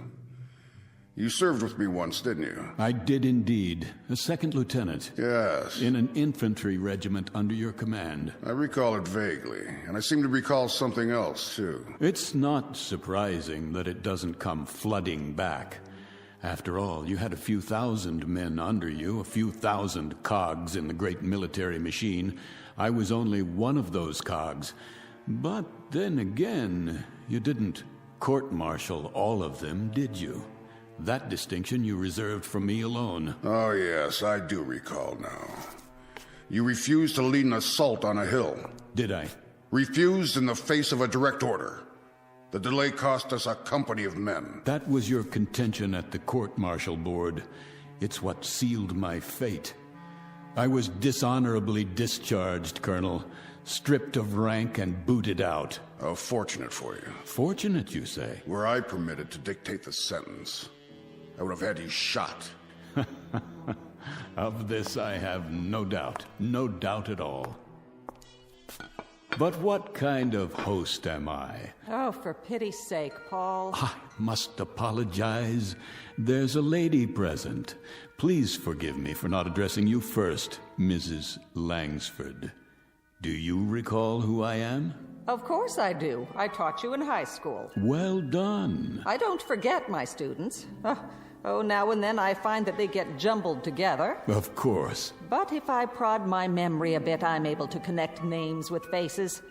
You served with me once, didn't you? I did indeed. A second lieutenant. Yes. In an infantry regiment under your command. I recall it vaguely, and I seem to recall something else, too. It's not surprising that it doesn't come flooding back. After all, you had a few thousand men under you, a few thousand cogs in the great military machine. I was only one of those cogs. But then again, you didn't court-martial all of them, did you? That distinction you reserved for me alone. Oh, yes, I do recall now. You refused to lead an assault on a hill. Did I? Refused in the face of a direct order. The delay cost us a company of men. That was your contention at the court-martial board. It's what sealed my fate. I was dishonorably discharged, Colonel. Stripped of rank and booted out. Oh, fortunate for you. Fortunate, you say? Were I permitted to dictate the sentence, I would have had you shot. Of this I have no doubt. No doubt at all. But what kind of host am I? Oh, for pity's sake, Paul. I must apologize. There's a lady present. Please forgive me for not addressing you first, Mrs. Langsford. Do you recall who I am? Of course I do. I taught you in high school. Well done. I don't forget my students. Oh, now and then I find that they get jumbled together. Of course. But if I prod my memory a bit, I'm able to connect names with faces.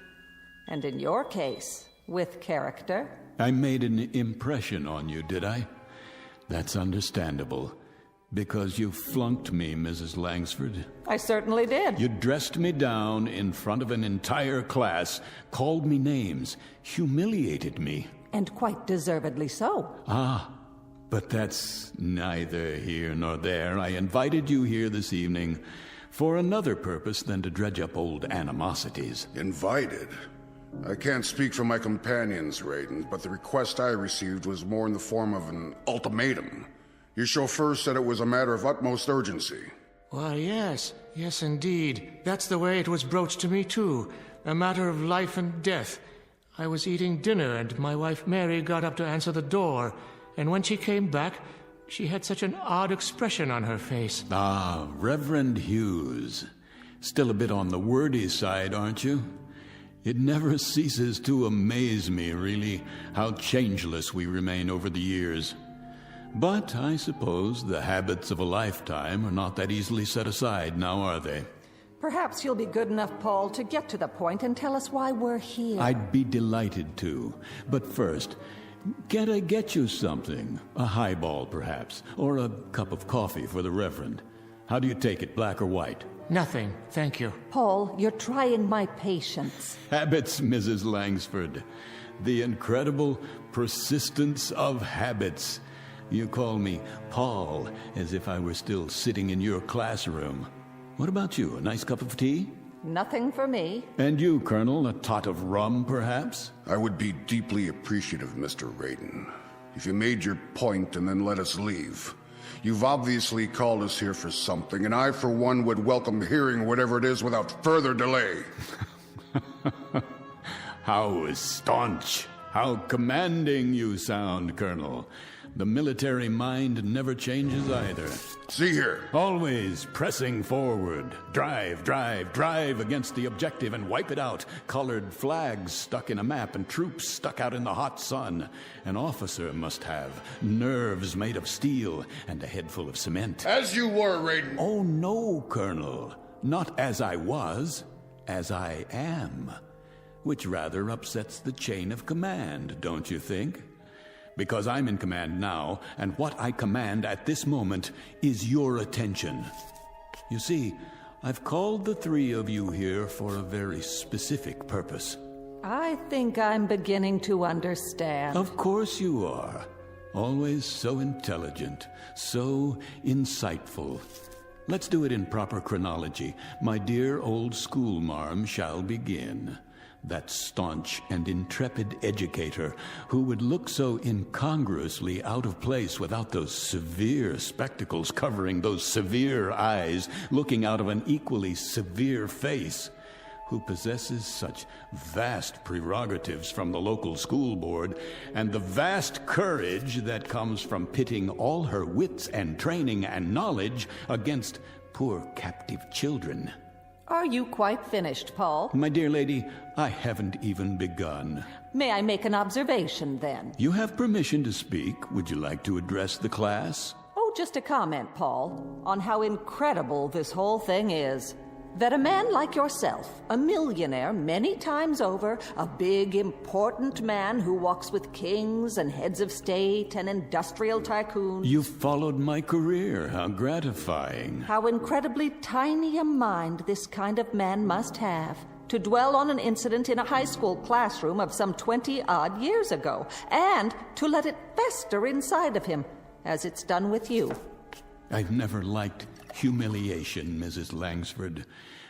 And in your case, with character. I made an impression on you, did I? That's understandable. Because you flunked me, Mrs. Langsford. I certainly did. You dressed me down in front of an entire class, called me names, humiliated me. And quite deservedly so. Ah, but that's neither here nor there. I invited you here this evening for another purpose than to dredge up old animosities. Invited? I can't speak for my companions, Raiden, but the request I received was more in the form of an ultimatum. Your chauffeur said it was a matter of utmost urgency. Why, yes. Yes, indeed. That's the way it was broached to me, too. A matter of life and death. I was eating dinner, and my wife Mary got up to answer the door. And when she came back, she had such an odd expression on her face. Ah, Reverend Hughes. Still a bit on the wordy side, aren't you? It never ceases to amaze me, really, how changeless we remain over the years. But I suppose the habits of a lifetime are not that easily set aside, now are they? Perhaps you'll be good enough, Paul, to get to the point and tell us why we're here. I'd be delighted to. But first, can't I get you something? A highball, perhaps, or a cup of coffee for the Reverend. How do you take it, black or white? Nothing, thank you. Paul, you're trying my patience. Habits, Mrs. Langsford. The incredible persistence of habits. You call me Paul, as if I were still sitting in your classroom. What about you, a nice cup of tea? Nothing for me. And you, Colonel, a tot of rum, perhaps? I would be deeply appreciative, Mr. Raiden, if you made your point and then let us leave. You've obviously called us here for something, and I, for one, would welcome hearing whatever it is without further delay. How staunch, how commanding you sound, Colonel. The military mind never changes either. See here. Always pressing forward. Drive, drive, drive against the objective and wipe it out. Colored flags stuck in a map and troops stuck out in the hot sun. An officer must have nerves made of steel and a head full of cement. As you were, Raiden. Oh, no, Colonel. Not as I was, as I am. Which rather upsets the chain of command, don't you think? Because I'm in command now, and what I command at this moment is your attention. You see, I've called the three of you here for a very specific purpose. I think I'm beginning to understand. Of course you are. Always so intelligent, so insightful. Let's do it in proper chronology. My dear old schoolmarm shall begin. that staunch and intrepid educator who would look so incongruously out of place without those severe spectacles covering those severe eyes looking out of an equally severe face, who possesses such vast prerogatives from the local school board and the vast courage that comes from pitting all her wits and training and knowledge against poor captive children. Are you quite finished, Paul? My dear lady, I haven't even begun. May I make an observation, then? You have permission to speak. Would you like to address the class? Oh, just a comment, Paul, on how incredible this whole thing is. That a man like yourself, a millionaire many times over, a big, important man who walks with kings and heads of state and industrial tycoons... You followed my career. How gratifying. How incredibly tiny a mind this kind of man must have to dwell on an incident in a high school classroom of some 20-odd years ago, and to let it fester inside of him, as it's done with you. I've never liked humiliation, Mrs. Langsford,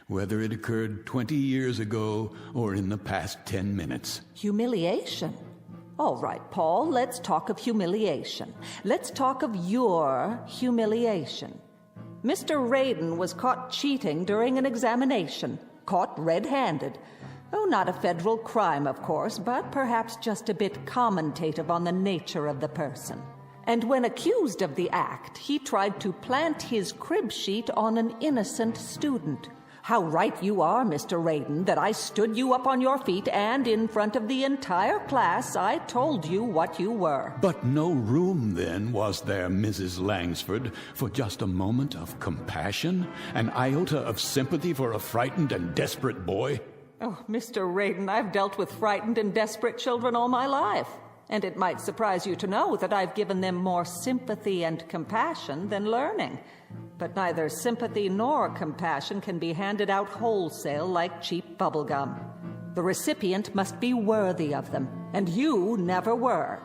whether it occurred 20 years ago or in the past 10 minutes. Humiliation? All right, Paul, let's talk of humiliation. Let's talk of your humiliation. Mr. Raiden was caught cheating during an examination, caught red-handed. Oh, not a federal crime, of course, but perhaps just a bit commentative on the nature of the person. And when accused of the act, he tried to plant his crib sheet on an innocent student. How right you are, Mr. Raiden, that I stood you up on your feet and in front of the entire class I told you what you were. But no room then, was there, Mrs. Langsford, for just a moment of compassion? An iota of sympathy for a frightened and desperate boy? Oh, Mr. Raiden, I've dealt with frightened and desperate children all my life. And it might surprise you to know that I've given them more sympathy and compassion than learning. But neither sympathy nor compassion can be handed out wholesale like cheap bubblegum. The recipient must be worthy of them, and you never were.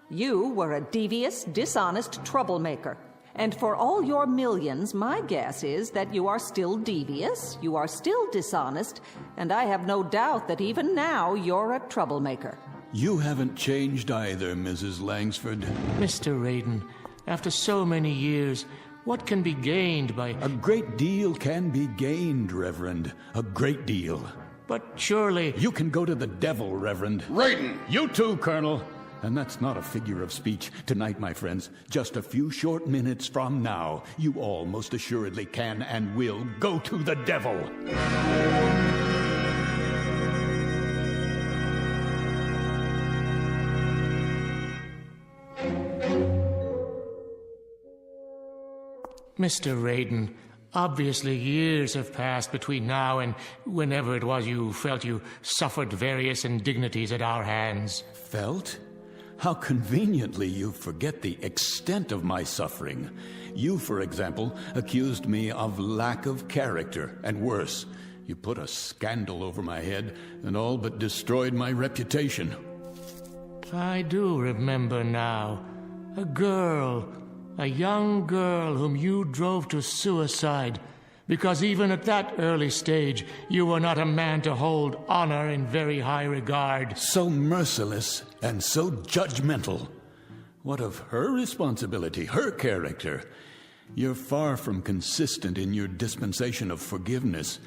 You were a devious, dishonest troublemaker. And for all your millions, my guess is that you are still devious, you are still dishonest, and I have no doubt that even now you're a troublemaker. You haven't changed either, Mrs. Langsford. Mr. Raiden, after so many years, what can be gained by... A great deal can be gained, Reverend. A great deal. But surely... You can go to the devil, Reverend. Raiden! You too, Colonel. And that's not a figure of speech. Tonight, my friends, just a few short minutes from now, you all most assuredly can and will go to the devil. Mr. Raiden, obviously years have passed between now and whenever it was you felt you suffered various indignities at our hands. Felt? How conveniently you forget the extent of my suffering. You, for example, accused me of lack of character, and worse, you put a scandal over my head and all but destroyed my reputation. I do remember now. A young girl whom you drove to suicide, because even at that early stage, you were not a man to hold honor in very high regard. So merciless and so judgmental. What of her responsibility, her character? You're far from consistent in your dispensation of forgiveness.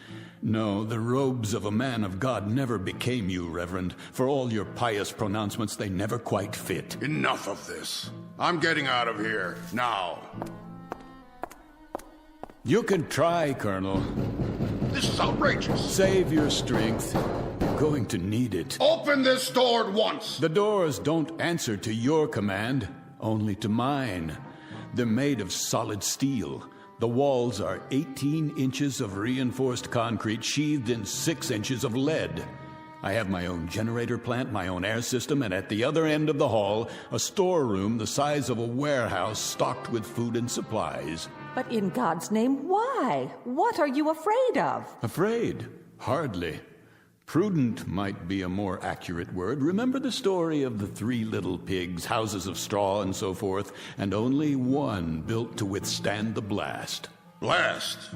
No, the robes of a man of God never became you, Reverend. For all your pious pronouncements, they never quite fit. Enough of this. I'm getting out of here, now. You can try, Colonel. This is outrageous. Save your strength. You're going to need it. Open this door at once. The doors don't answer to your command, only to mine. They're made of solid steel. The walls are 18 inches of reinforced concrete sheathed in 6 inches of lead. I have my own generator plant, my own air system, and at the other end of the hall, a storeroom the size of a warehouse stocked with food and supplies. But in God's name, why? What are you afraid of? Afraid? Hardly. Prudent might be a more accurate word. Remember the story of the 3 little pigs, houses of straw and so forth, and only one built to withstand the blast. Blast?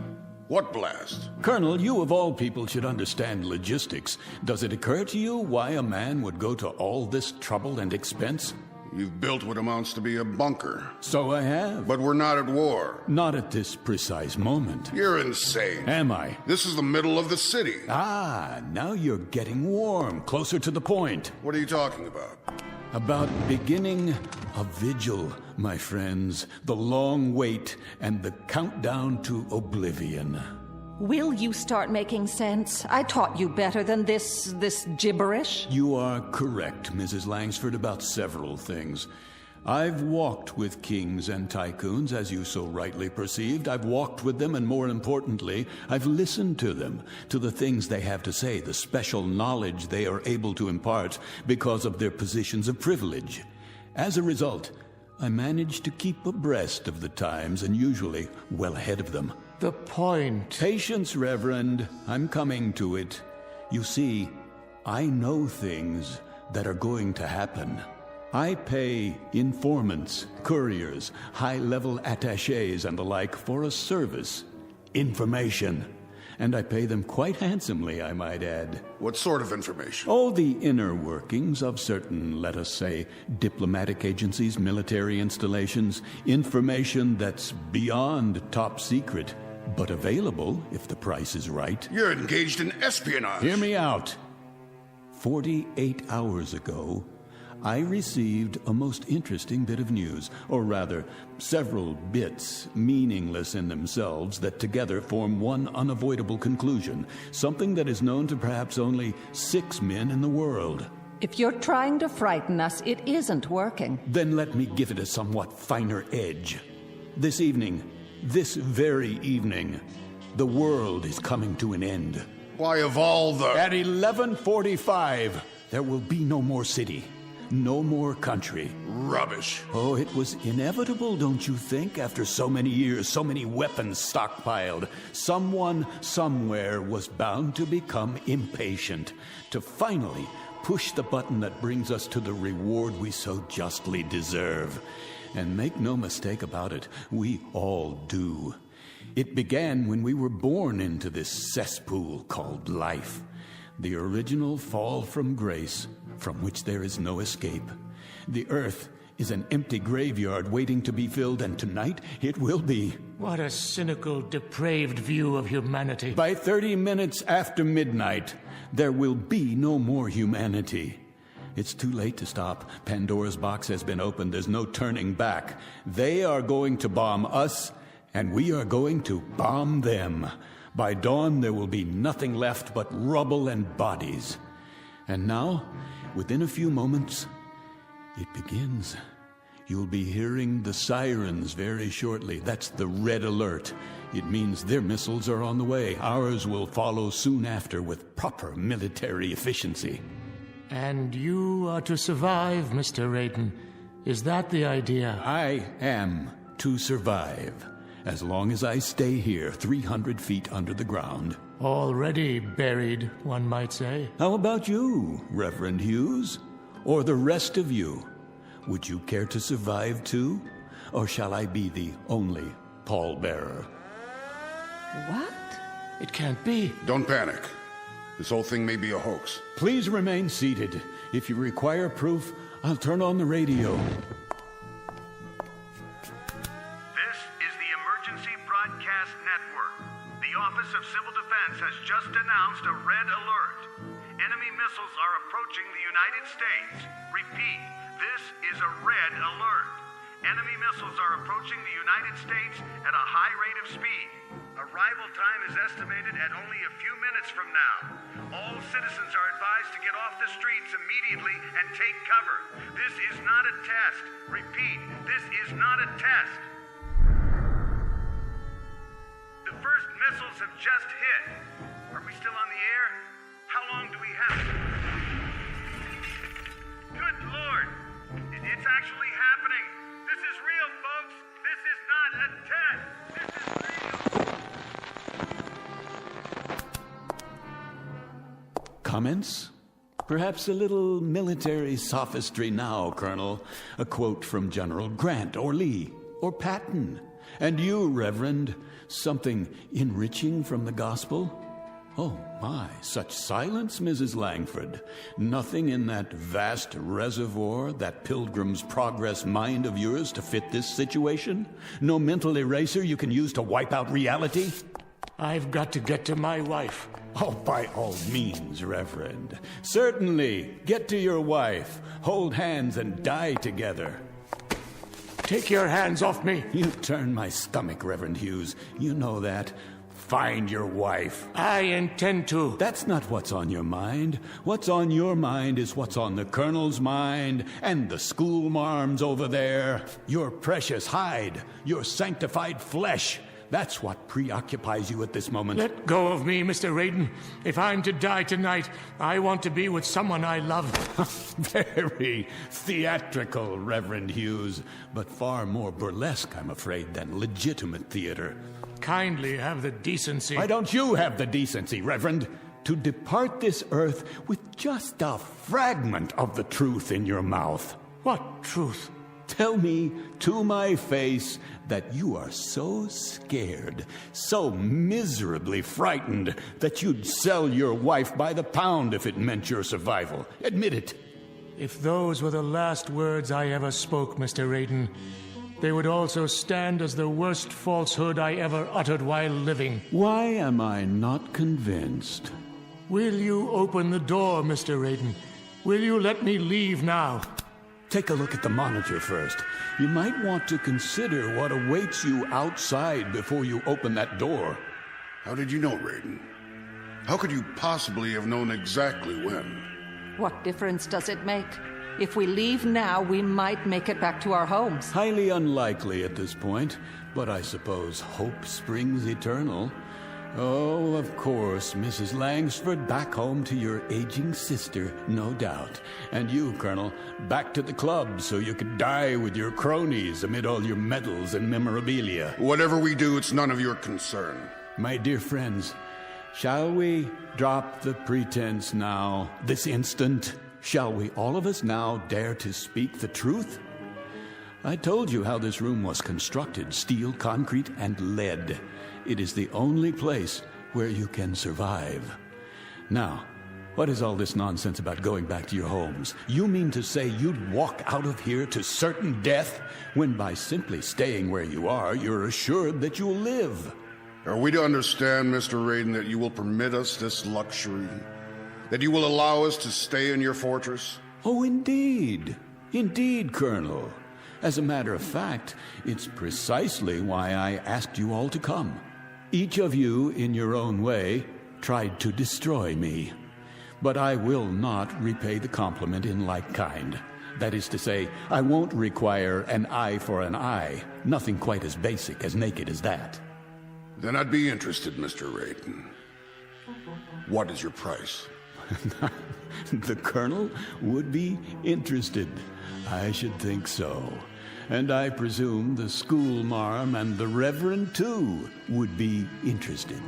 What blast? Colonel, you of all people should understand logistics. Does it occur to you why a man would go to all this trouble and expense? You've built what amounts to be a bunker. So I have. But we're not at war. Not at this precise moment. You're insane. Am I? This is the middle of the city. Ah, now you're getting warm. Closer to the point. What are you talking about? About beginning a vigil, my friends. The long wait and the countdown to oblivion. Will you start making sense? I taught you better than this gibberish. You are correct, Mrs. Langsford, about several things. I've walked with kings and tycoons, as you so rightly perceived. I've walked with them, and more importantly, I've listened to them, to the things they have to say, the special knowledge they are able to impart because of their positions of privilege. As a result, I manage to keep abreast of the times and usually well ahead of them. The point. Patience, Reverend. I'm coming to it. You see, I know things that are going to happen. I pay informants, couriers, high-level attachés and the like for a service. Information. And I pay them quite handsomely, I might add. What sort of information? Oh, the inner workings of certain, let us say, diplomatic agencies, military installations. Information that's beyond top secret, but available if the price is right. You're engaged in espionage. Hear me out. 48 hours ago, I received a most interesting bit of news, or rather, several bits, meaningless in themselves, that together form one unavoidable conclusion, something that is known to perhaps only 6 men in the world. If you're trying to frighten us, it isn't working. Then let me give it a somewhat finer edge. This evening, this very evening, the world is coming to an end. Why, of all the... At 11:45, there will be no more city. No more country. Rubbish. Oh, it was inevitable, don't you think? After so many years, so many weapons stockpiled, someone somewhere was bound to become impatient, to finally push the button that brings us to the reward we so justly deserve. And make no mistake about it, we all do. It began when we were born into this cesspool called life. The original fall from grace, from which there is no escape. The earth is an empty graveyard waiting to be filled, and tonight it will be. What a cynical, depraved view of humanity. By 30 minutes after midnight, there will be no more humanity. It's too late to stop. Pandora's box has been opened. There's no turning back. They are going to bomb us, and we are going to bomb them. By dawn, there will be nothing left but rubble and bodies. And now, within a few moments, it begins. You'll be hearing the sirens very shortly. That's the red alert. It means their missiles are on the way. Ours will follow soon after with proper military efficiency. And you are to survive, Mr. Raiden. Is that the idea? I am to survive. As long as I stay here, 300 feet under the ground. Already buried, one might say. How about you, Reverend Hughes? Or the rest of you? Would you care to survive too? Or shall I be the only pallbearer? What? It can't be. Don't panic. This whole thing may be a hoax. Please remain seated. If you require proof, I'll turn on the radio. This is the Emergency Broadcast Network. The Office of Civil Defense has just announced a red alert. Enemy missiles are approaching the United States. Repeat, this is a red alert. Enemy missiles are approaching the United States at a high rate of speed. Arrival time is estimated at only a few minutes from now. All citizens are advised to get off the streets immediately and take cover. This is not a test. Repeat, this is not a test. The first missiles have just hit. Are we still on the air? How long do we have? Good Lord! It's actually happening. This is real, folks. This is not a test. This is real. Comments? Perhaps a little military sophistry now, Colonel. A quote from General Grant or Lee or Patton. And you, Reverend, something enriching from the gospel? Oh, my, such silence, Mrs. Langford. Nothing in that vast reservoir, that Pilgrim's Progress mind of yours to fit this situation? No mental eraser you can use to wipe out reality? I've got to get to my wife. Oh, by all means, Reverend. Certainly. Get to your wife. Hold hands and die together. Take your hands off me. You turn my stomach, Reverend Hughes. You know that. Find your wife. I intend to. That's not what's on your mind. What's on your mind is what's on the Colonel's mind and the schoolmarm's over there. Your precious hide, your sanctified flesh. That's what preoccupies you at this moment. Let go of me, Mr. Raiden. If I'm to die tonight, I want to be with someone I love. Very theatrical, Reverend Hughes, but far more burlesque, I'm afraid, than legitimate theater. Kindly have the decency. Why don't you have the decency, Reverend, to depart this earth with just a fragment of the truth in your mouth? What truth? Tell me to my face that you are so scared, so miserably frightened, that you'd sell your wife by the pound if it meant your survival. Admit it. If those were the last words I ever spoke, Mr. Raiden, they would also stand as the worst falsehood I ever uttered while living. Why am I not convinced? Will you open the door, Mr. Raiden? Will you let me leave now? Take a look at the monitor first. You might want to consider what awaits you outside before you open that door. How did you know, Raiden? How could you possibly have known exactly when? What difference does it make? If we leave now, we might make it back to our homes. Highly unlikely at this point, but I suppose hope springs eternal. Oh, of course, Mrs. Langsford, back home to your aging sister, no doubt. And you, Colonel, back to the club so you could die with your cronies amid all your medals and memorabilia. Whatever we do, it's none of your concern. My dear friends, shall we drop the pretense now, this instant? Shall we all of us now dare to speak the truth? I told you how this room was constructed, steel, concrete, and lead. It is the only place where you can survive. Now, what is all this nonsense about going back to your homes? You mean to say you'd walk out of here to certain death, when by simply staying where you are, you're assured that you'll live? Are we to understand, Mr. Raiden, that you will permit us this luxury? That you will allow us to stay in your fortress? Oh, indeed. Indeed, Colonel. As a matter of fact, it's precisely why I asked you all to come. Each of you, in your own way, tried to destroy me. But I will not repay the compliment in like kind. That is to say, I won't require an eye for an eye. Nothing quite as basic, as naked as that. Then I'd be interested, Mr. Raiden. What is your price? The Colonel would be interested. I should think so. And I presume the schoolmarm and the Reverend, too, would be interested.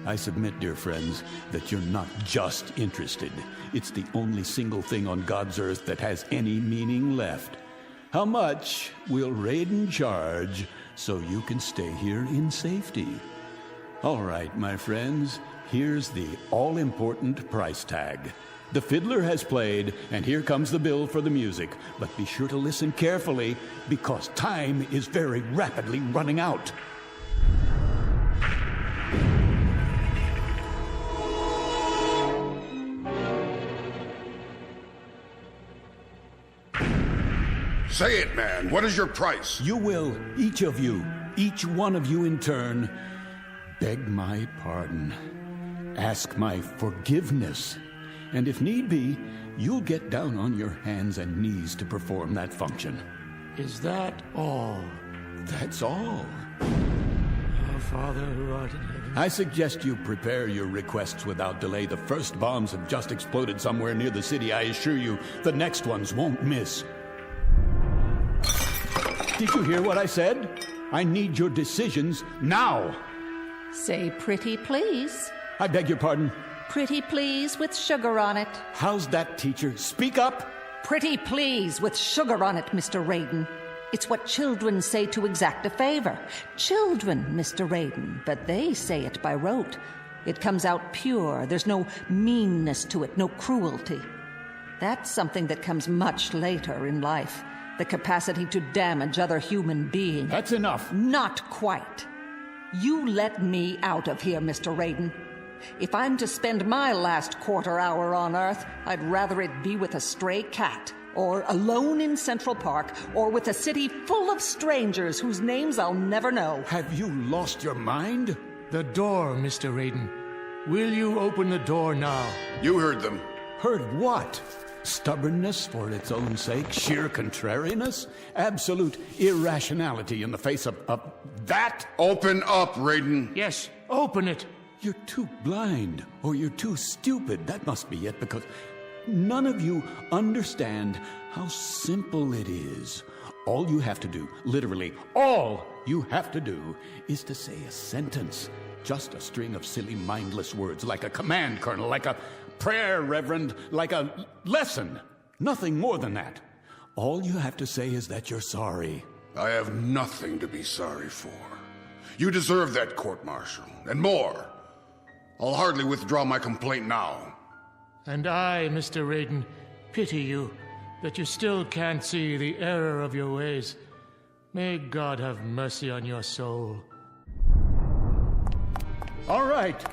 I submit, dear friends, that you're not just interested. It's the only single thing on God's earth that has any meaning left. How much will Raiden charge so you can stay here in safety? All right, my friends, here's the all-important price tag. The fiddler has played, and here comes the bill for the music. But be sure to listen carefully, because time is very rapidly running out. Say it, man. What is your price? You will, each of you, each one of you in turn, beg my pardon, ask my forgiveness. And if need be, you'll get down on your hands and knees to perform that function. Is that all? That's all. Our Father who art in heaven. I suggest you prepare your requests without delay. The first bombs have just exploded somewhere near the city. I assure you, the next ones won't miss. Did you hear what I said? I need your decisions now. Say pretty please. I beg your pardon? Pretty please with sugar on it. How's that, teacher? Speak up! Pretty please with sugar on it, Mr. Raiden. It's what children say to exact a favor. Children, Mr. Raiden, but they say it by rote. It comes out pure. There's no meanness to it, no cruelty. That's something that comes much later in life. The capacity to damage other human beings. That's enough. Not quite. You let me out of here, Mr. Raiden. If I'm to spend my last quarter hour on Earth, I'd rather it be with a stray cat, or alone in Central Park, or with a city full of strangers whose names I'll never know. Have you lost your mind? The door, Mr. Raiden. Will you open the door now? You heard them. Heard what? Stubbornness for its own sake? Sheer contrariness? Absolute irrationality in the face of that? Open up, Raiden. Yes, open it. You're too blind, or you're too stupid. That must be it, because none of you understand how simple it is. All you have to do, literally all you have to do, is to say a sentence. Just a string of silly, mindless words, like a command, Colonel, like a prayer, Reverend, like a lesson. Nothing more than that. All you have to say is that you're sorry. I have nothing to be sorry for. You deserve that court-martial, and more. I'll hardly withdraw my complaint now. And I, Mr. Raiden, pity you that you still can't see the error of your ways. May God have mercy on your soul. All right.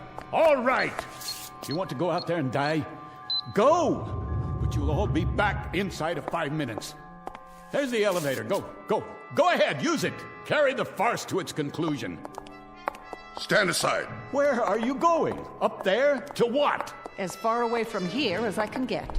You want to go out there and die? Go! But you'll all be back inside of 5 minutes. There's the elevator. Go ahead, use it. Carry the farce to its conclusion. Stand aside. Where are you going? Up there? To what? As far away from here as I can get.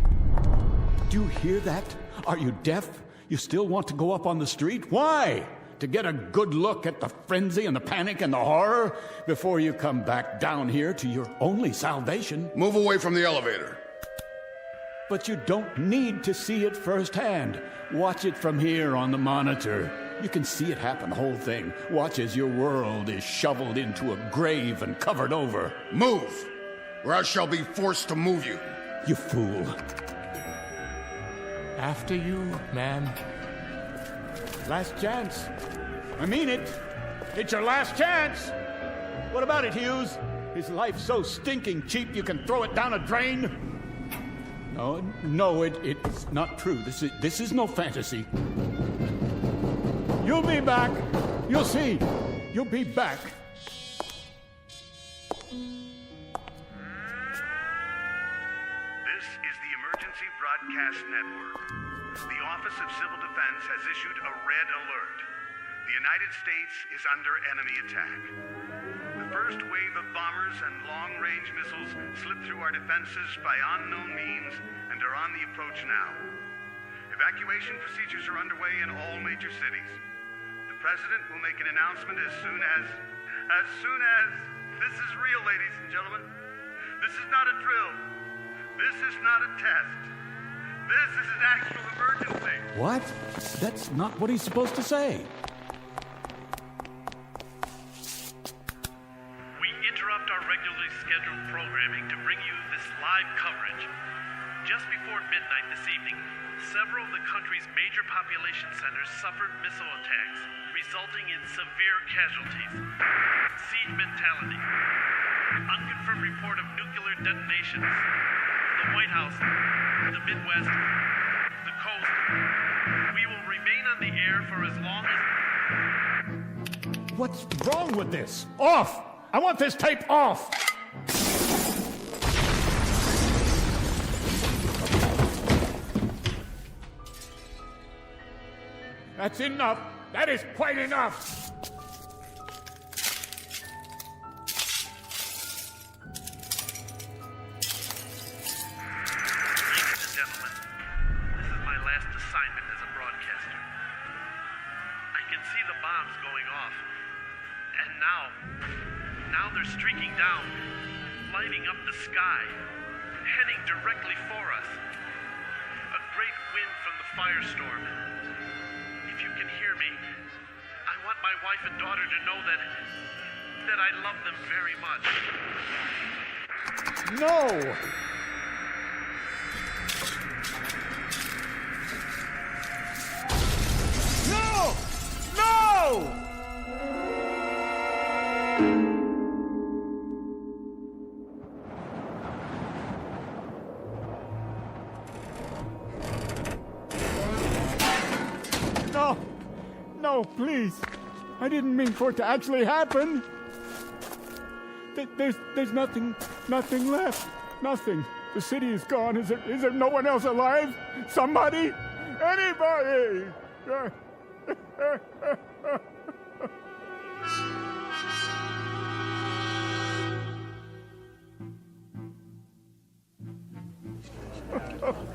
Do you hear that? Are you deaf? You still want to go up on the street? Why? To get a good look at the frenzy and the panic and the horror before you come back down here to your only salvation? Move away from the elevator. But you don't need to see it firsthand. Watch it from here on the monitor. You can see it happen, the whole thing. Watch as your world is shoveled into a grave and covered over. Move, or I shall be forced to move you. You fool. After you, ma'am. Last chance. I mean it. It's your last chance. What about it, Hughes? Is life so stinking cheap you can throw it down a drain? No, it's not true. This is no fantasy. You'll be back. You'll see. You'll be back. This is the Emergency Broadcast Network. The Office of Civil Defense has issued a red alert. The United States is under enemy attack. The first wave of bombers and long-range missiles slipped through our defenses by unknown means and are on the approach now. Evacuation procedures are underway in all major cities. The President will make an announcement as soon as... This is real, ladies and gentlemen. This is not a drill. This is not a test. This is an actual emergency. What? That's not what he's supposed to say. We interrupt our regularly scheduled programming to bring you this live coverage. Just before midnight this evening, several of the country's major population centers suffered missile attacks, resulting in severe casualties. Siege mentality. Unconfirmed report of nuclear detonations. The White House, the Midwest, the coast. We will remain on the air for as long as... What's wrong with this? Off! I want this tape off! That's enough. That is quite enough. Ladies and gentlemen, this is my last assignment as a broadcaster. I can see the bombs going off. And now they're streaking down, lighting up the sky, heading directly for us. A great wind from the firestorm. If you can hear me, I want my wife and daughter to know that I love them very much. No! No! No, please. I didn't mean for it to actually happen. There's nothing left. Nothing. The city is gone. Is there no one else alive? Somebody? Anybody?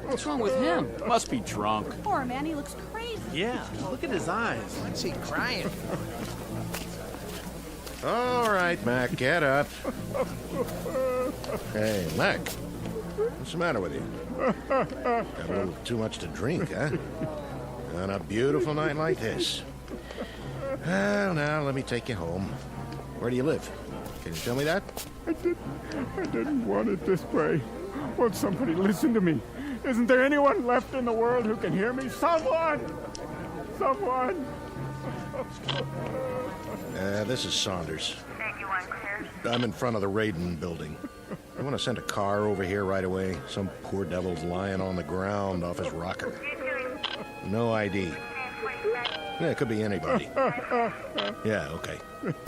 What's wrong with him? Must be drunk. Poor man, he looks crazy. Yeah, look at his eyes. What's he crying? All right, Mac, get up. Hey, Mac, what's the matter with you? Got a little too much to drink, huh? On a beautiful night like this. Well, now, let me take you home. Where do you live? Can you tell me that? I didn't want it this way. Won't somebody listen to me? Isn't there anyone left in the world who can hear me? Someone! Someone! This is Saunders. I'm in front of the Raiden building. I want to send a car over here right away. Some poor devil's lying on the ground off his rocker. No ID. Yeah, it could be anybody. Yeah, okay.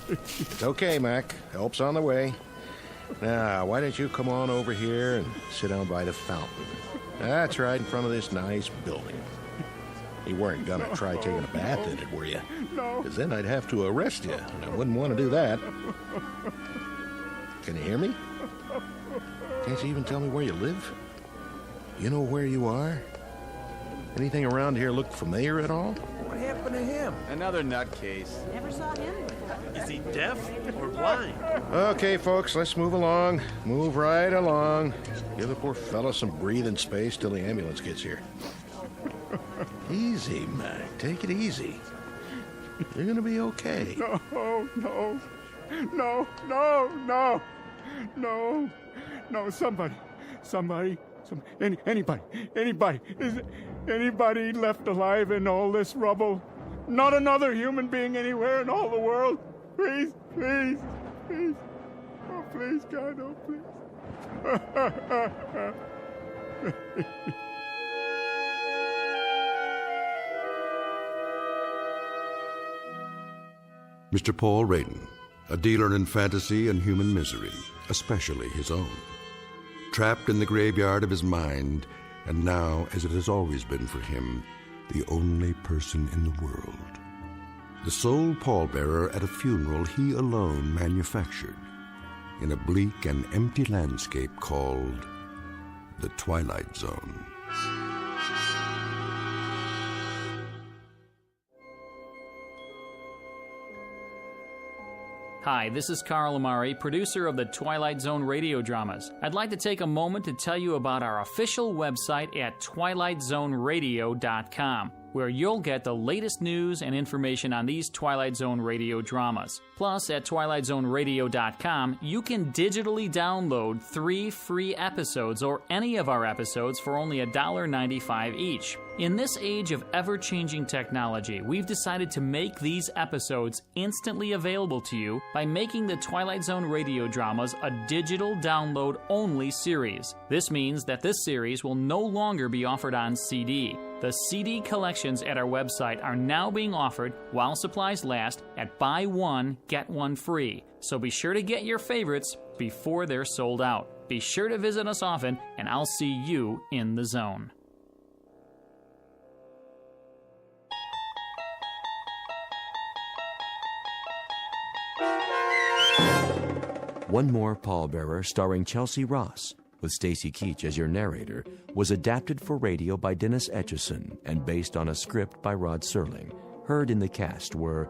It's okay, Mac. Help's on the way. Now, why don't you come on over here and sit down by the fountain? That's right in front of this nice building. You weren't gonna try taking a bath in it, were you? No. Because then I'd have to arrest you, and I wouldn't want to do that. Can you hear me? Can't you even tell me where you live? You know where you are? Anything around here look familiar at all? What happened to him? Another nutcase. Never saw him before. Is he deaf or blind? Okay, folks, let's move along. Move right along. Give the poor fella some breathing space till the ambulance gets here. Easy, Mac. Take it easy. You're gonna be okay. No, anybody. Is anybody left alive in all this rubble? Not another human being anywhere in all the world? Please. Oh, please, God, oh, please. Mr. Paul Raiden, a dealer in fantasy and human misery, especially his own. Trapped in the graveyard of his mind, and now, as it has always been for him, the only person in the world. The sole pallbearer at a funeral he alone manufactured, in a bleak and empty landscape called the Twilight Zone. Hi, this is Carl Amari, producer of the Twilight Zone Radio Dramas. I'd like to take a moment to tell you about our official website at twilightzoneradio.com, where you'll get the latest news and information on these Twilight Zone Radio dramas. Plus, at twilightzoneradio.com, you can digitally download 3 free episodes or any of our episodes for only $1.95 each. In this age of ever-changing technology, we've decided to make these episodes instantly available to you by making the Twilight Zone Radio Dramas a digital download-only series. This means that this series will no longer be offered on CD. The CD collections at our website are now being offered while supplies last at buy one, get one free. So be sure to get your favorites before they're sold out. Be sure to visit us often, and I'll see you in the zone. One More Pallbearer, starring Chelsea Ross, with Stacy Keach as your narrator, was adapted for radio by Dennis Etchison and based on a script by Rod Serling. Heard in the cast were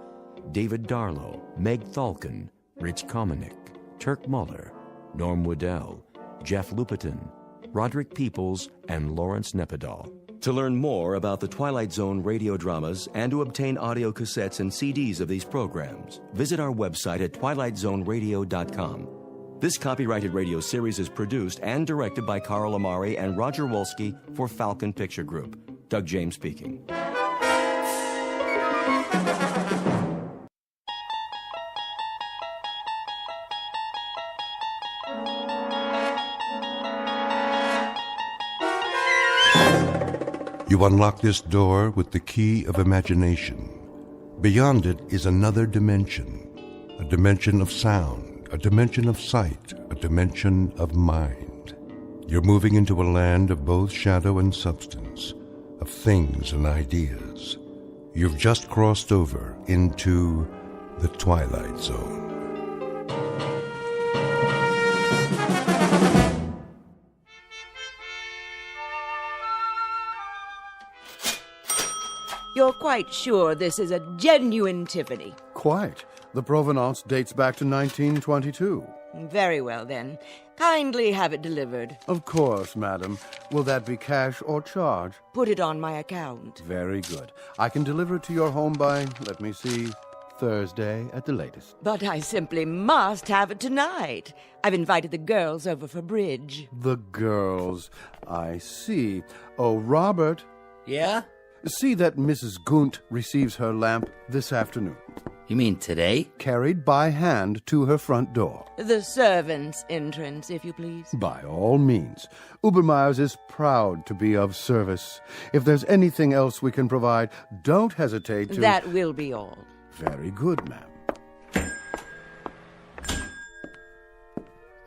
David Darlow, Meg Thalken, Rich Kominick, Turk Muller, Norm Woodell, Jeff Lupiton, Roderick Peoples, and Lawrence Nepidal. To learn more about the Twilight Zone radio dramas and to obtain audio cassettes and CDs of these programs, visit our website at twilightzoneradio.com. This copyrighted radio series is produced and directed by Carl Amari and Roger Wolski for Falcon Picture Group. Doug James speaking. You unlock this door with the key of imagination. Beyond it is another dimension, a dimension of sound, a dimension of sight, a dimension of mind. You're moving into a land of both shadow and substance, of things and ideas. You've just crossed over into the Twilight Zone. You're quite sure this is a genuine Tiffany? Quite. The provenance dates back to 1922. Very well, then. Kindly have it delivered. Of course, madam. Will that be cash or charge? Put it on my account. Very good. I can deliver it to your home by, let me see, Thursday at the latest. But I simply must have it tonight. I've invited the girls over for bridge. The girls. I see. Oh, Robert. Yeah? See that Mrs. Gunt receives her lamp this afternoon. You mean today? Carried by hand to her front door. The servants' entrance, if you please. By all means. Ubermeyer's is proud to be of service. If there's anything else we can provide, don't hesitate to... That will be all. Very good, ma'am.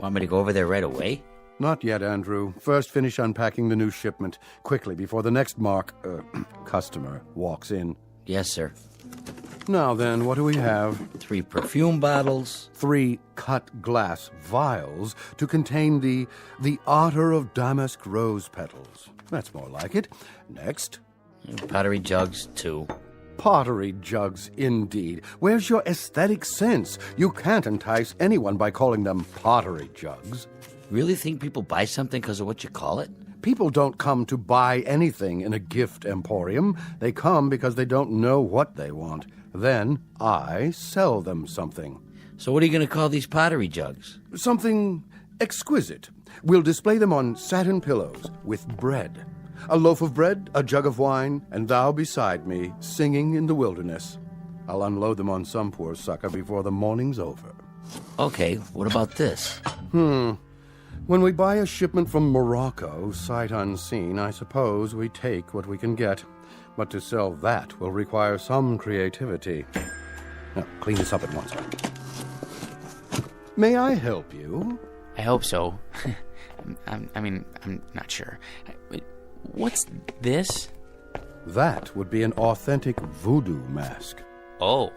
Want me to go over there right away? Not yet, Andrew. First, finish unpacking the new shipment quickly before the next customer walks in. Yes, sir. Now then, what do we have? 3 perfume bottles. 3 cut glass vials to contain the otter of damask rose petals. That's more like it. Next. Pottery jugs, 2. Pottery jugs, indeed. Where's your aesthetic sense? You can't entice anyone by calling them pottery jugs. Really think people buy something because of what you call it? People don't come to buy anything in a gift emporium. They come because they don't know what they want. Then I sell them something. So what are you going to call these pottery jugs? Something exquisite. We'll display them on satin pillows with bread. A loaf of bread, a jug of wine, and thou beside me, singing in the wilderness. I'll unload them on some poor sucker before the morning's over. Okay, what about this? When we buy a shipment from Morocco, sight unseen, I suppose we take what we can get. But to sell that will require some creativity. Now, clean this up at once. May I help you? I hope so. I'm not sure. What's this? That would be an authentic voodoo mask. Oh.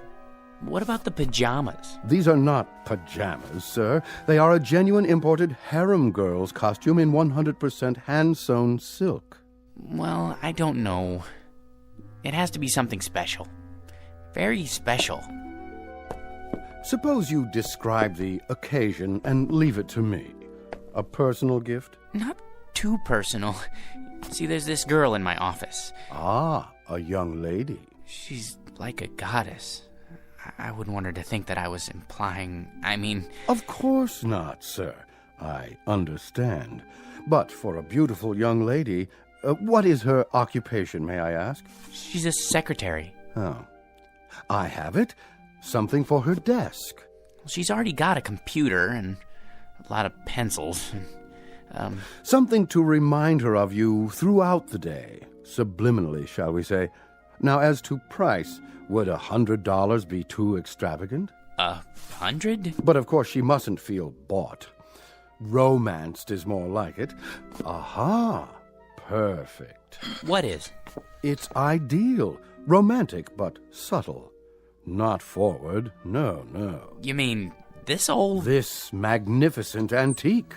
What about the pajamas? These are not pajamas, sir. They are a genuine imported harem girl's costume in 100% hand-sewn silk. Well, I don't know. It has to be something special. Very special. Suppose you describe the occasion and leave it to me. A personal gift? Not too personal. See, there's this girl in my office. Ah, a young lady. She's like a goddess. I wouldn't want her to think that I was implying, Of course not, sir. I understand. But for a beautiful young lady, what is her occupation, may I ask? She's a secretary. Oh. I have it. Something for her desk. She's already got a computer and a lot of pencils. Something to remind her of you throughout the day. Subliminally, shall we say. Now, as to price, would $100 be too extravagant? 100? But of course she mustn't feel bought. Romanced is more like it. Aha! Perfect. What is? It's ideal. Romantic, but subtle. Not forward. No. You mean this old? This magnificent antique.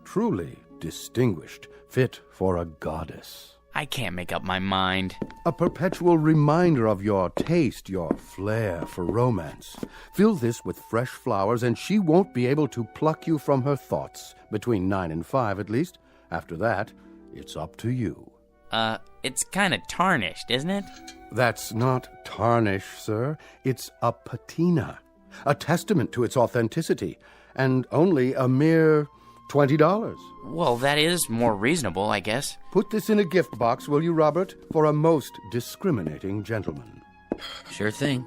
Truly distinguished. Fit for a goddess. I can't make up my mind. A perpetual reminder of your taste, your flair for romance. Fill this with fresh flowers, and she won't be able to pluck you from her thoughts. Between 9 and 5, at least. After that, it's up to you. It's kind of tarnished, isn't it? That's not tarnish, sir. It's a patina. A testament to its authenticity. And only a mere $20. Well, that is more reasonable, I guess. Put this in a gift box, will you, Robert? For a most discriminating gentleman. Sure thing.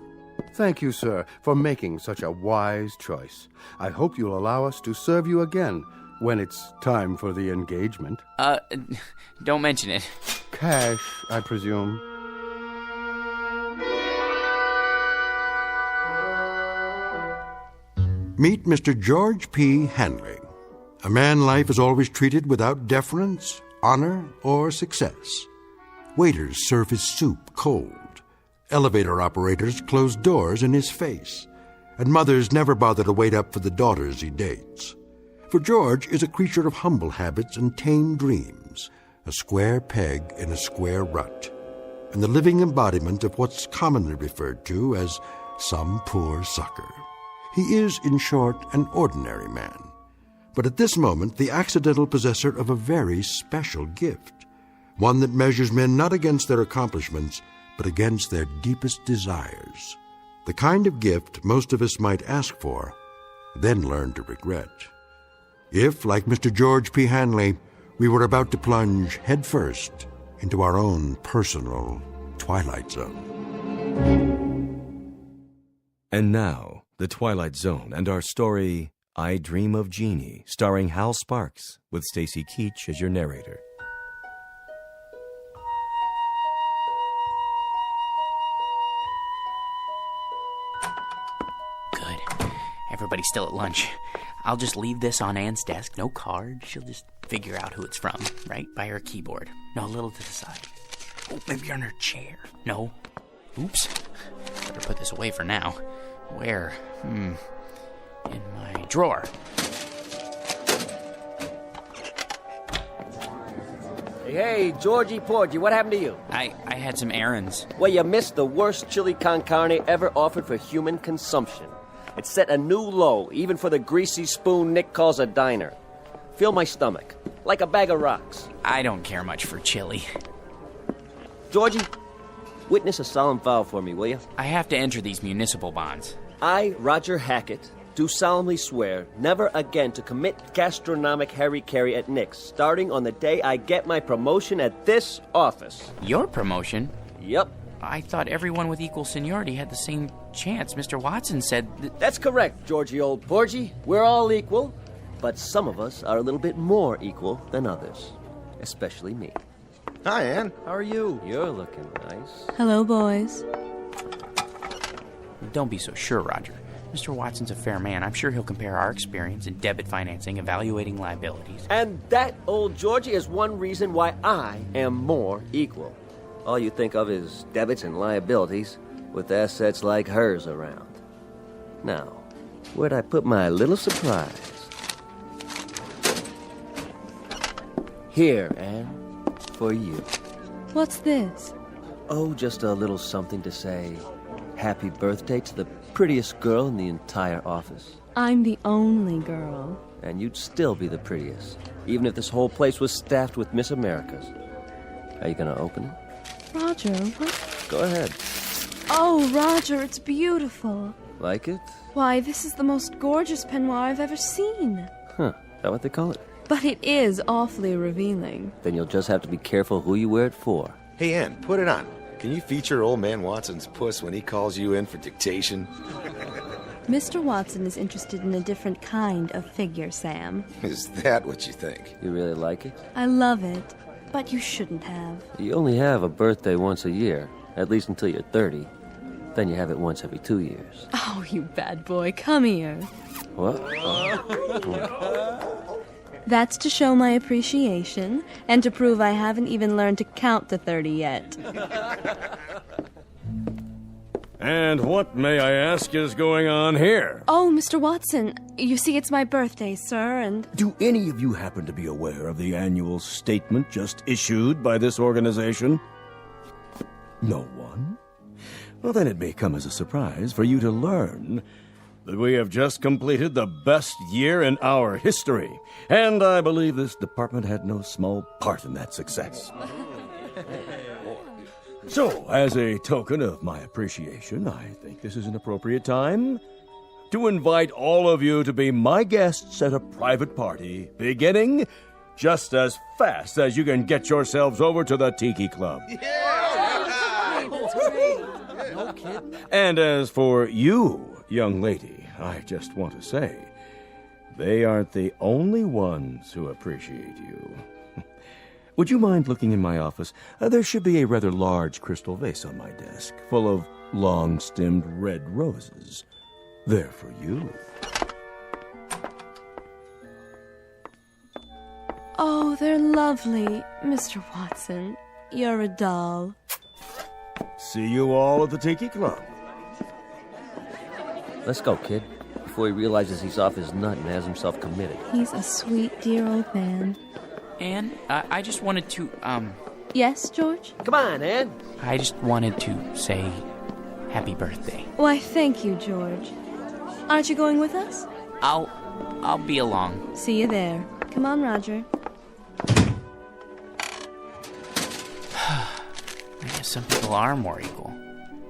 Thank you, sir, for making such a wise choice. I hope you'll allow us to serve you again when it's time for the engagement. Don't mention it. Cash, I presume. Meet Mr. George P. Hanley, a man life is always treated without deference, honor, or success. Waiters serve his soup cold. Elevator operators close doors in his face. And mothers never bother to wait up for the daughters he dates. For George is a creature of humble habits and tame dreams, a square peg in a square rut, and the living embodiment of what's commonly referred to as some poor sucker. He is, in short, an ordinary man, but at this moment the accidental possessor of a very special gift, one that measures men not against their accomplishments, but against their deepest desires. The kind of gift most of us might ask for, then learn to regret. If, like Mr. George P. Hanley, we were about to plunge headfirst into our own personal Twilight Zone. And now, The Twilight Zone and our story, I Dream of Genie, starring Hal Sparks, with Stacy Keach as your narrator. Good. Everybody's still at lunch. I'll just leave this on Anne's desk. No card. She'll just figure out who it's from, right by her keyboard. No, a little to the side. Oh, maybe on her chair. No. Oops. Better put this away for now. Where? In my drawer. Hey, Georgie Porgy, what happened to you? I had some errands. Well, you missed the worst chili con carne ever offered for human consumption. It set a new low, even for the greasy spoon Nick calls a diner. Fill my stomach, like a bag of rocks. I don't care much for chili. Georgie, witness a solemn vow for me, will you? I have to enter these municipal bonds. I, Roger Hackett, do solemnly swear never again to commit gastronomic harry-carry at Nick's, starting on the day I get my promotion at this office. Your promotion? Yep. I thought everyone with equal seniority had the same chance. Mr. Watson said That's correct, Georgie old Porgy. We're all equal, but some of us are a little bit more equal than others. Especially me. Hi, Anne. How are you? You're looking nice. Hello, boys. Don't be so sure, Roger. Mr. Watson's a fair man. I'm sure he'll compare our experience in debit financing, evaluating liabilities. And that, old Georgie, is one reason why I am more equal. All you think of is debits and liabilities, with assets like hers around. Now, where'd I put my little surprise? Here, Anne, for you. What's this? Oh, just a little something to say happy birthday to the prettiest girl in the entire office. I'm the only girl. And you'd still be the prettiest, even if this whole place was staffed with Miss Americas. Are you gonna open it? Roger, what? Go ahead. Oh, Roger, it's beautiful. Like it? Why, this is the most gorgeous peignoir I've ever seen. Huh, is that what they call it? But it is awfully revealing. Then you'll just have to be careful who you wear it for. Hey, Ann, put it on. Can you feature old man Watson's puss when he calls you in for dictation? Mr. Watson is interested in a different kind of figure, Sam. Is that what you think? You really like it? I love it, but you shouldn't have. You only have a birthday once a year, at least until you're 30. Then you have it once every 2 years. Oh, you bad boy, come here. What? That's to show my appreciation, and to prove I haven't even learned to count to 30 yet. And what, may I ask, is going on here? Oh, Mr. Watson, you see, it's my birthday, sir, and... Do any of you happen to be aware of the annual statement just issued by this organization? No one? Well, then it may come as a surprise for you to learn that we have just completed the best year in our history, and I believe this department had no small part in that success. So, as a token of my appreciation, I think this is an appropriate time to invite all of you to be my guests at a private party, beginning just as fast as you can get yourselves over to the Tiki Club. No kidding. And as for you, young lady, I just want to say, they aren't the only ones who appreciate you. Would you mind looking in my office? There should be a rather large crystal vase on my desk, full of long-stemmed red roses. They're for you. they're lovely, Mr. Watson. You're a doll. See you all at the Tiki Club. Let's go, kid, before he realizes he's off his nut and has himself committed. He's a sweet, dear old man. Anne, I just wanted to, Yes, George? Come on, Anne. I just wanted to say happy birthday. Why, thank you, George. Aren't you going with us? I'll be along. See you there. Come on, Roger. I guess some people are more equal.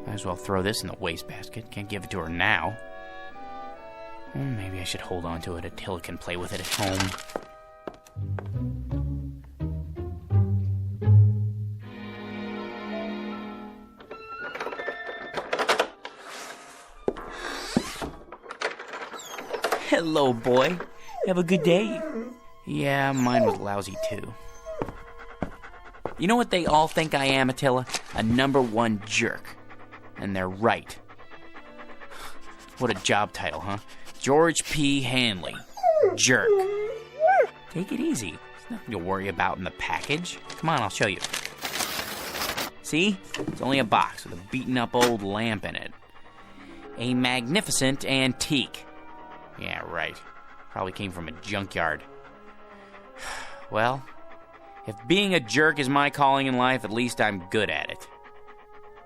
Might as well throw this in the wastebasket. Can't give it to her now. Maybe I should hold on to it until I can play with it at home. Hello, boy. Have a good day. Yeah, mine was lousy, too. You know what they all think I am, Attila? A #1 jerk. And they're right. What a job title, huh? George P. Hanley. Jerk. Take it easy. There's nothing to worry about in the package. Come on, I'll show you. See? It's only a box with a beaten-up old lamp in it. A magnificent antique. Yeah, right. Probably came from a junkyard. Well, if being a jerk is my calling in life, at least I'm good at it.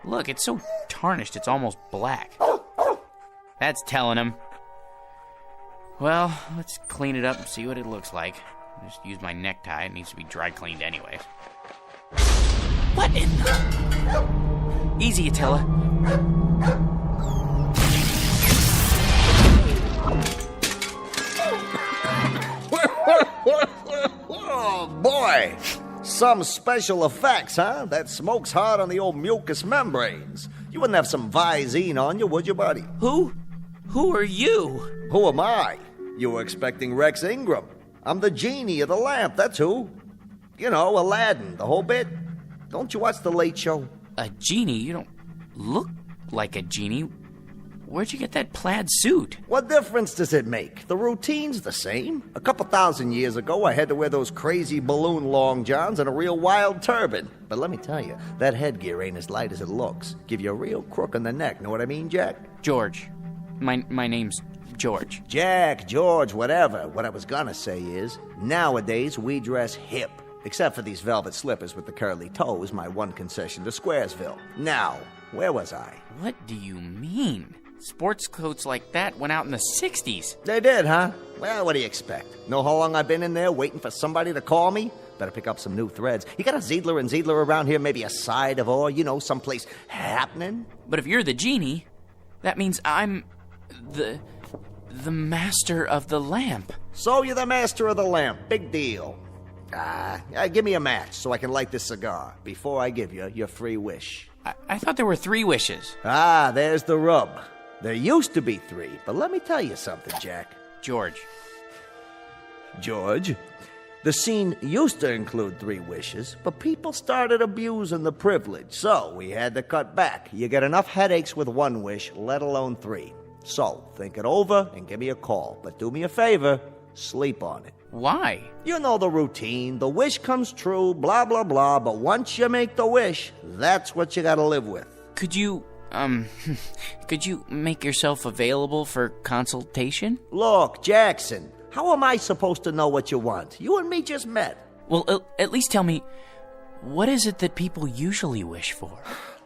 Look, it's so tarnished it's almost black. That's telling him. Well, let's clean it up and see what it looks like. I'll just use my necktie. It needs to be dry cleaned anyway. What in the... Easy, Attila. Oh, boy. Some special effects, huh? That smoke's hard on the old mucous membranes. You wouldn't have some Visine on you, would you, buddy? Who are you? Who am I? You were expecting Rex Ingram. I'm the genie of the lamp, that's who. You know, Aladdin, the whole bit. Don't you watch The Late Show? A genie? You don't look like a genie. Where'd you get that plaid suit? What difference does it make? The routine's the same. A couple thousand years ago, I had to wear those crazy balloon long johns and a real wild turban. But let me tell you, that headgear ain't as light as it looks. Give you a real crook in the neck, know what I mean, Jack? George. My name's George. Jack, George, whatever. What I was gonna say is, nowadays we dress hip. Except for these velvet slippers with the curly toes, my one concession to Squaresville. Now, where was I? What do you mean? Sports coats like that went out in the 60s. They did, huh? Well, what do you expect? Know how long I've been in there waiting for somebody to call me? Better pick up some new threads. You got a Ziedler and Ziedler around here, maybe a side of or, you know, someplace happening? But if you're the genie, that means I'm the master of the lamp. So you're the master of the lamp. Big deal. Give me a match so I can light this cigar before I give you your free wish. I thought there were 3 wishes. There's the rub. There used to be 3, but let me tell you something, Jack. George. The scene used to include 3 wishes, but people started abusing the privilege, so we had to cut back. You get enough headaches with 1 wish, let alone 3. So, think it over and give me a call. But do me a favor, sleep on it. Why? You know the routine. The wish comes true, blah, blah, blah, but once you make the wish, that's what you gotta live with. Could you make yourself available for consultation? Look, Jackson, how am I supposed to know what you want? You and me just met. Well, at least tell me, what is it that people usually wish for?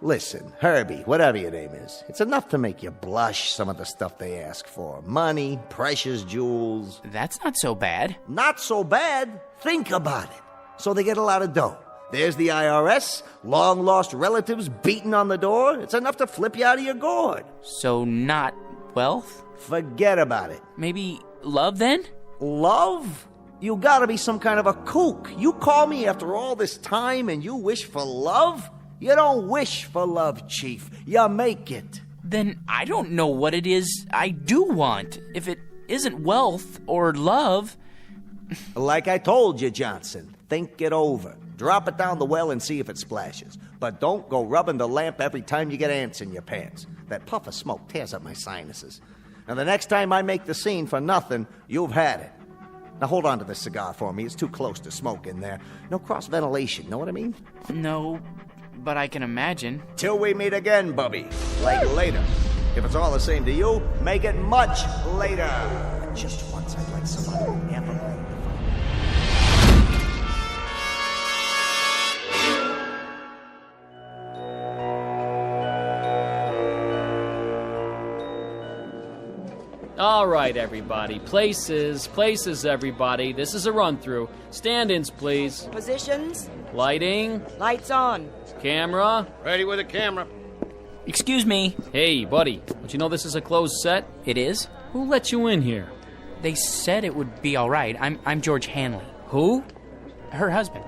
Listen, Herbie, whatever your name is, it's enough to make you blush, some of the stuff they ask for. Money, precious jewels. That's not so bad. Not so bad? Think about it. So they get a lot of dough. There's the IRS, long-lost relatives beating on the door. It's enough to flip you out of your gourd. So not wealth? Forget about it. Maybe love, then? Love? You gotta be some kind of a kook. You call me after all this time and you wish for love? You don't wish for love, Chief. You make it. Then I don't know what it is I do want. If it isn't wealth or love... Like I told you, Johnson, think it over. Drop it down the well and see if it splashes. But don't go rubbing the lamp every time you get ants in your pants. That puff of smoke tears up my sinuses. Now, the next time I make the scene for nothing, you've had it. Now hold on to this cigar for me. It's too close to smoke in there. No cross-ventilation, know what I mean? No, but I can imagine. Till we meet again, Bubby. Like later. If it's all the same to you, make it much later. Just once I'd like somebody to never bring the All right, everybody. Places, everybody. This is a run-through. Stand-ins, please. Positions. Lighting. Lights on. Camera. Ready with a camera. Excuse me. Hey, buddy. Don't you know this is a closed set? It is? Who let you in here? They said it would be all right. I'm George Hanley. Who? Her husband.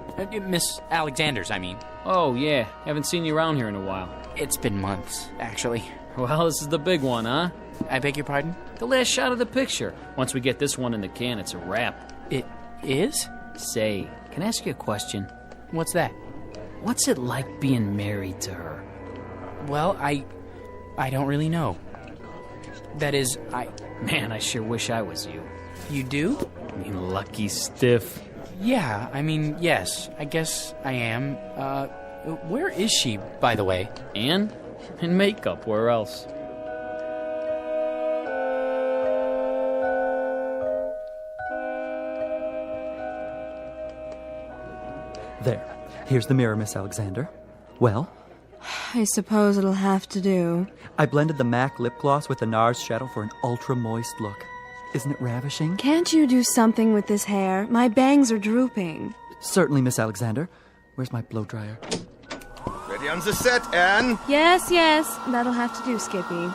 Miss Alexander's, I mean. Oh, yeah. Haven't seen you around here in a while. It's been months, actually. Well, this is the big one, huh? I beg your pardon? The last shot of the picture. Once we get this one in the can, it's a wrap. It is? Say, can I ask you a question? What's that? What's it like being married to her? Well, I don't really know. That is, Man, I sure wish I was you. You do? I mean, lucky stiff. Yeah, I mean, yes. I guess I am. Where is she, by the way? Anne? In makeup, where else? There. Here's the mirror, Miss Alexander. Well? I suppose it'll have to do. I blended the MAC lip gloss with the NARS shadow for an ultra-moist look. Isn't it ravishing? Can't you do something with this hair? My bangs are drooping. Certainly, Miss Alexander. Where's my blow dryer? Ready on the set, Anne? Yes. That'll have to do, Skippy.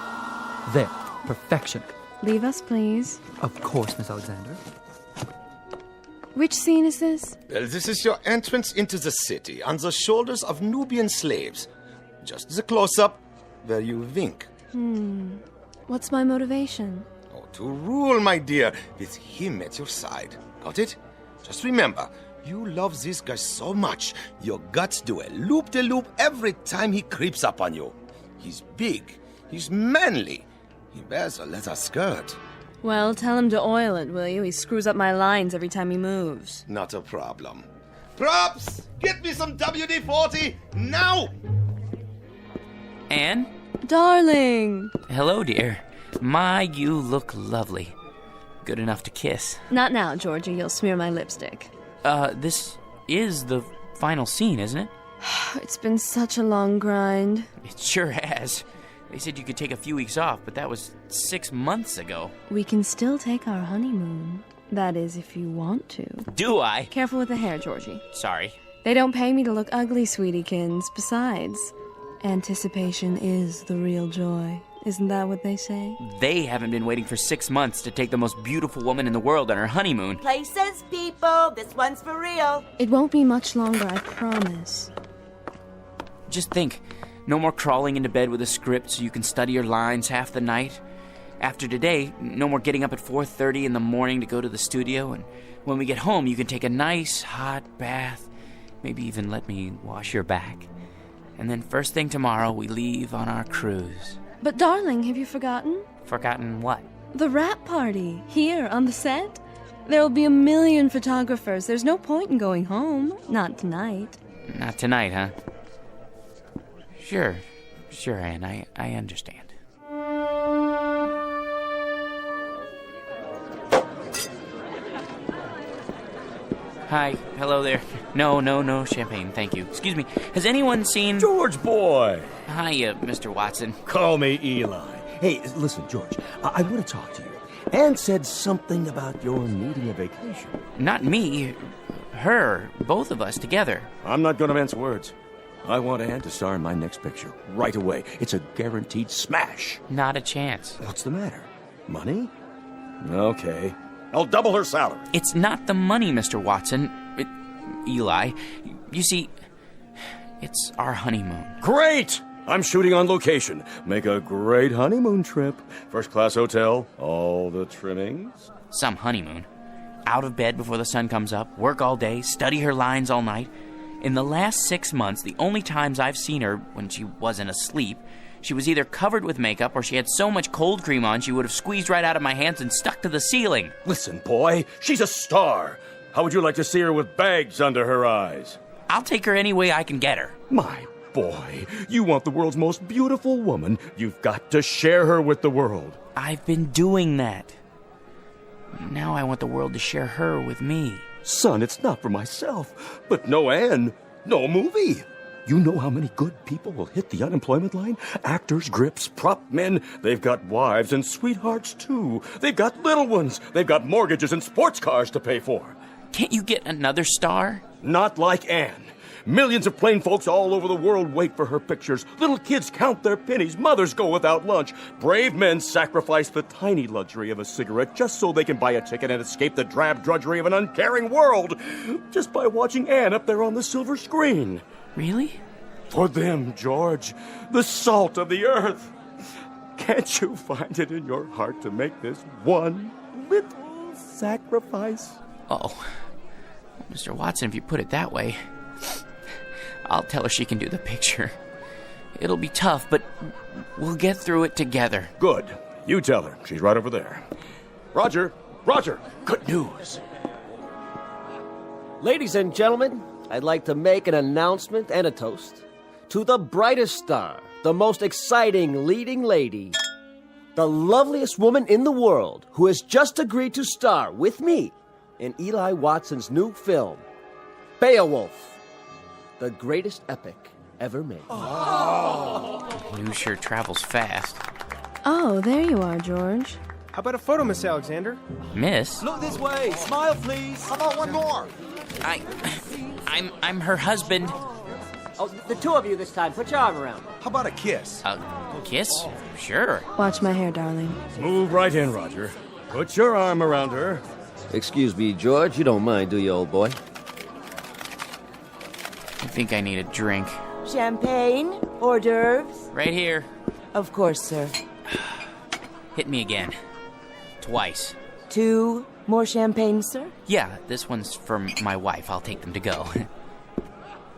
There. Perfection. Leave us, please. Of course, Miss Alexander. Which scene is this? Well, this is your entrance into the city, on the shoulders of Nubian slaves. Just the close-up, where you wink. What's my motivation? Oh, to rule, my dear, with him at your side. Got it? Just remember, you love this guy so much, your guts do a loop-de-loop every time he creeps up on you. He's big. He's manly. He wears a leather skirt. Well, tell him to oil it, will you? He screws up my lines every time he moves. Not a problem. Props! Get me some WD-40 now! Anne? Darling! Hello, dear. My, you look lovely. Good enough to kiss. Not now, Georgie. You'll smear my lipstick. This is the final scene, isn't it? It's been such a long grind. It sure has. They said you could take a few weeks off, but that was 6 months ago. We can still take our honeymoon. That is, if you want to. Do I? Careful with the hair, Georgie. Sorry. They don't pay me to look ugly, sweetiekins. Besides, anticipation is the real joy. Isn't that what they say? They haven't been waiting for 6 months to take the most beautiful woman in the world on her honeymoon. Places, people. This one's for real. It won't be much longer, I promise. Just think, no more crawling into bed with a script so you can study your lines half the night. After today, no more getting up at 4:30 in the morning to go to the studio, and when we get home, you can take a nice hot bath, maybe even let me wash your back. And then first thing tomorrow, we leave on our cruise. But darling, have you forgotten? Forgotten what? The wrap party, here on the set. There'll be 1,000,000 photographers. There's no point in going home. Not tonight. Not tonight, huh? Sure, Anne, I understand. Hi, hello there. No champagne, thank you. Excuse me, has anyone seen... George boy! Hi, Mr. Watson. Call me Eli. Hey, listen, George, I want to talk to you. Anne said something about your needing a vacation. Not me, her, both of us together. I'm not going to mince words. I want Anne to star in my next picture right away. It's a guaranteed smash. Not a chance. What's the matter? Money? Okay. I'll double her salary. It's not the money, Mr. Watson. Eli, you see, it's our honeymoon. Great! I'm shooting on location. Make a great honeymoon trip. First-class hotel, all the trimmings. Some honeymoon. Out of bed before the sun comes up, work all day, study her lines all night. In the last 6 months, the only times I've seen her when she wasn't asleep, She was either covered with makeup or she had so much cold cream on she would have squeezed right out of my hands and stuck to the ceiling. Listen, boy, she's a star. How would you like to see her with bags under her eyes? I'll take her any way I can get her. My boy, you want the world's most beautiful woman. You've got to share her with the world. I've been doing that. Now I want the world to share her with me. Son, it's not for myself, but no Anne, no movie. You know how many good people will hit the unemployment line? Actors, grips, prop men. They've got wives and sweethearts, too. They've got little ones. They've got mortgages and sports cars to pay for. Can't you get another star? Not like Anne. Millions of plain folks all over the world wait for her pictures. Little kids count their pennies. Mothers go without lunch. Brave men sacrifice the tiny luxury of a cigarette just so they can buy a ticket and escape the drab drudgery of an uncaring world. Just by watching Anne up there on the silver screen. Really? For them, George, the salt of the earth. Can't you find it in your heart to make this one little sacrifice? Oh, Mr. Watson, if you put it that way, I'll tell her she can do the picture. It'll be tough, but we'll get through it together. Good. You tell her. She's right over there. Roger, good news. Ladies and gentlemen, I'd like to make an announcement and a toast to the brightest star, the most exciting leading lady, the loveliest woman in the world who has just agreed to star with me in Eli Watson's new film, Beowulf, the greatest epic ever made. News sure travels fast. Oh, there you are, George. How about a photo, Miss Alexander? Miss? Look this way. Smile, please. How about one more? I'm her husband. Oh, the two of you this time. Put your arm around. How about a kiss? A kiss? Sure. Watch my hair, darling. Move right in, Roger. Put your arm around her. Excuse me, George. You don't mind, do you, old boy? I think I need a drink. Champagne? Hors d'oeuvres? Right here. Of course, sir. Hit me again. Twice. 2 more champagne, sir? Yeah, this one's for my wife. I'll take them to go.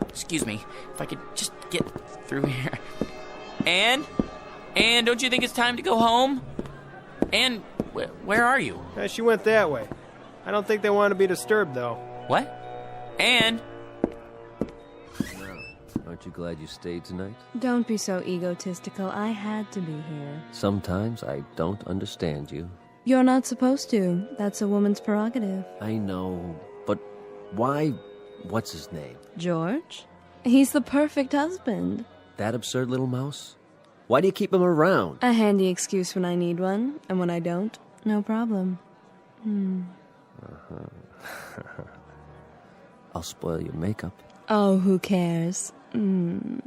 Excuse me, if I could just get through here. Anne, don't you think it's time to go home? Anne, where are you? She went that way. I don't think they want to be disturbed, though. What? Anne? Aren't you glad you stayed tonight? Don't be so egotistical. I had to be here. Sometimes I don't understand you. You're not supposed to. That's a woman's prerogative. I know, but why? What's his name? George? He's the perfect husband. That absurd little mouse? Why do you keep him around? A handy excuse when I need one, and when I don't, no problem. I'll spoil your makeup. Oh, who cares? Anne,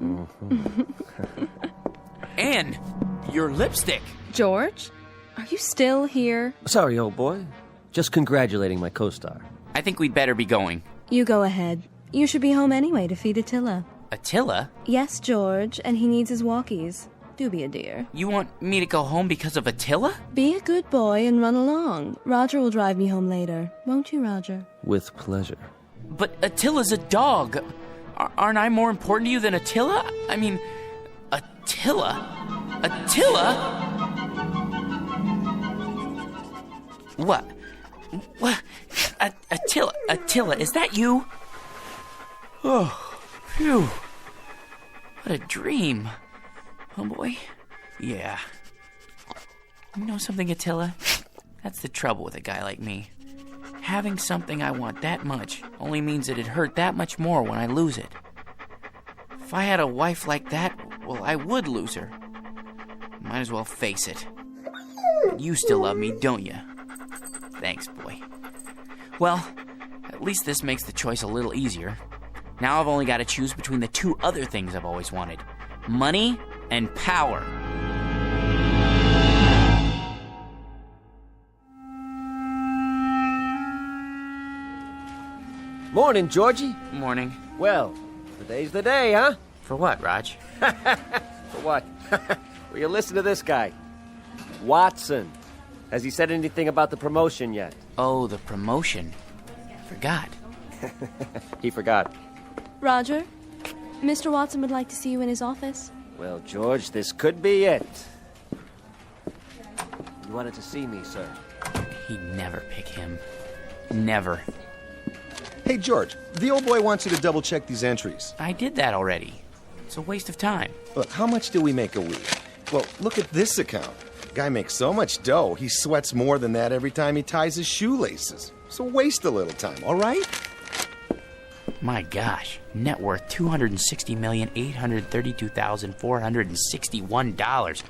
your lipstick. George? Are you still here? Sorry, old boy. Just congratulating my co-star. I think we'd better be going. You go ahead. You should be home anyway to feed Attila. Attila? Yes, George, and he needs his walkies. Do be a dear. You want me to go home because of Attila? Be a good boy and run along. Roger will drive me home later. Won't you, Roger? With pleasure. But Attila's a dog. Aren't I more important to you than Attila? I mean, Attila? What? Attila, is that you? Oh, phew. What a dream. Oh, boy. Yeah. You know something, Attila? That's the trouble with a guy like me. Having something I want that much only means that it hurt that much more when I lose it. If I had a wife like that, well, I would lose her. Might as well face it. You still love me, don't you? Thanks, boy. Well, at least this makes the choice a little easier. Now I've only got to choose between the 2 other things I've always wanted. Money and power. Morning, Georgie. Morning. Well, today's the day, huh? For what, Raj? For what? Well, you listen to this guy. Watson. Has he said anything about the promotion yet? Oh, the promotion. Forgot. He forgot. Roger, Mr. Watson would like to see you in his office. Well, George, this could be it. You wanted to see me, sir. He'd never pick him. Never. Hey, George, the old boy wants you to double-check these entries. I did that already. It's a waste of time. Look, how much do we make a week? Well, look at this account. Guy makes so much dough, he sweats more than that every time he ties his shoelaces. So waste a little time, all right? My gosh, net worth $260,832,461.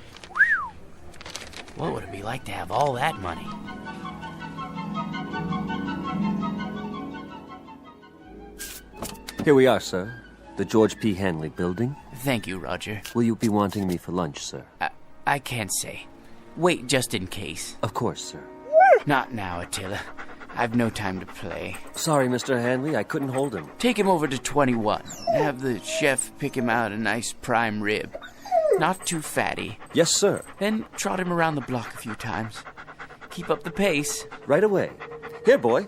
What would it be like to have all that money? Here we are, sir. The George P. Hanley building. Thank you, Roger. Will you be wanting me for lunch, sir? I can't say. Wait just in case. Of course, sir. Not now, Attila. I've no time to play. Sorry, Mr. Hanley, I couldn't hold him. Take him over to 21. Have the chef pick him out a nice prime rib. Not too fatty. Yes, sir. Then trot him around the block a few times. Keep up the pace. Right away. Here, boy.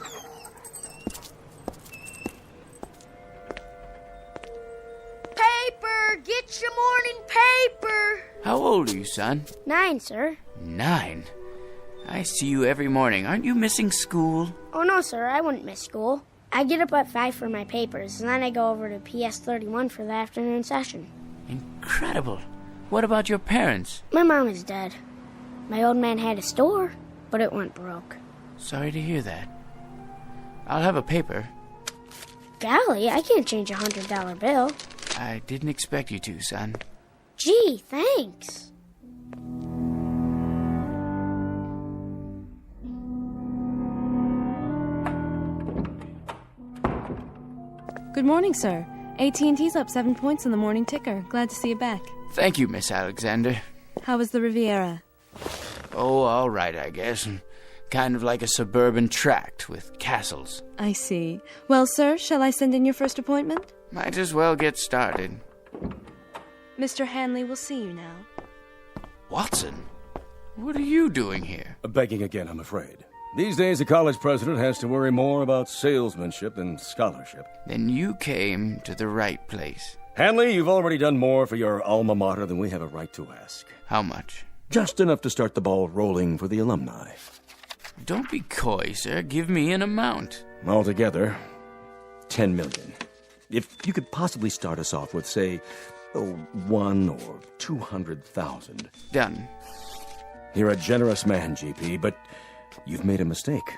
Paper! Get your morning paper! How old are you, son? 9, sir. 9? I see you every morning. Aren't you missing school? Oh, no, sir. I wouldn't miss school. I get up at 5 for my papers, and then I go over to PS 31 for the afternoon session. Incredible. What about your parents? My mom is dead. My old man had a store, but it went broke. Sorry to hear that. I'll have a paper. Golly, I can't change a $100 bill. I didn't expect you to, son. Gee, thanks. Good morning, sir. AT&T's up 7 points in the morning ticker. Glad to see you back. Thank you, Miss Alexander. How was the Riviera? Oh, all right, I guess. Kind of like a suburban tract with castles. I see. Well, sir, shall I send in your first appointment? Might as well get started. Mr. Hanley will see you now. Watson, what are you doing here? Begging again, I'm afraid. These days, a college president has to worry more about salesmanship than scholarship. Then you came to the right place. Hanley, you've already done more for your alma mater than we have a right to ask. How much? Just enough to start the ball rolling for the alumni. Don't be coy, sir. Give me an amount. Altogether, $10 million. If you could possibly start us off with, say, $1 or $200,000. Done. You're a generous man, GP, but you've made a mistake.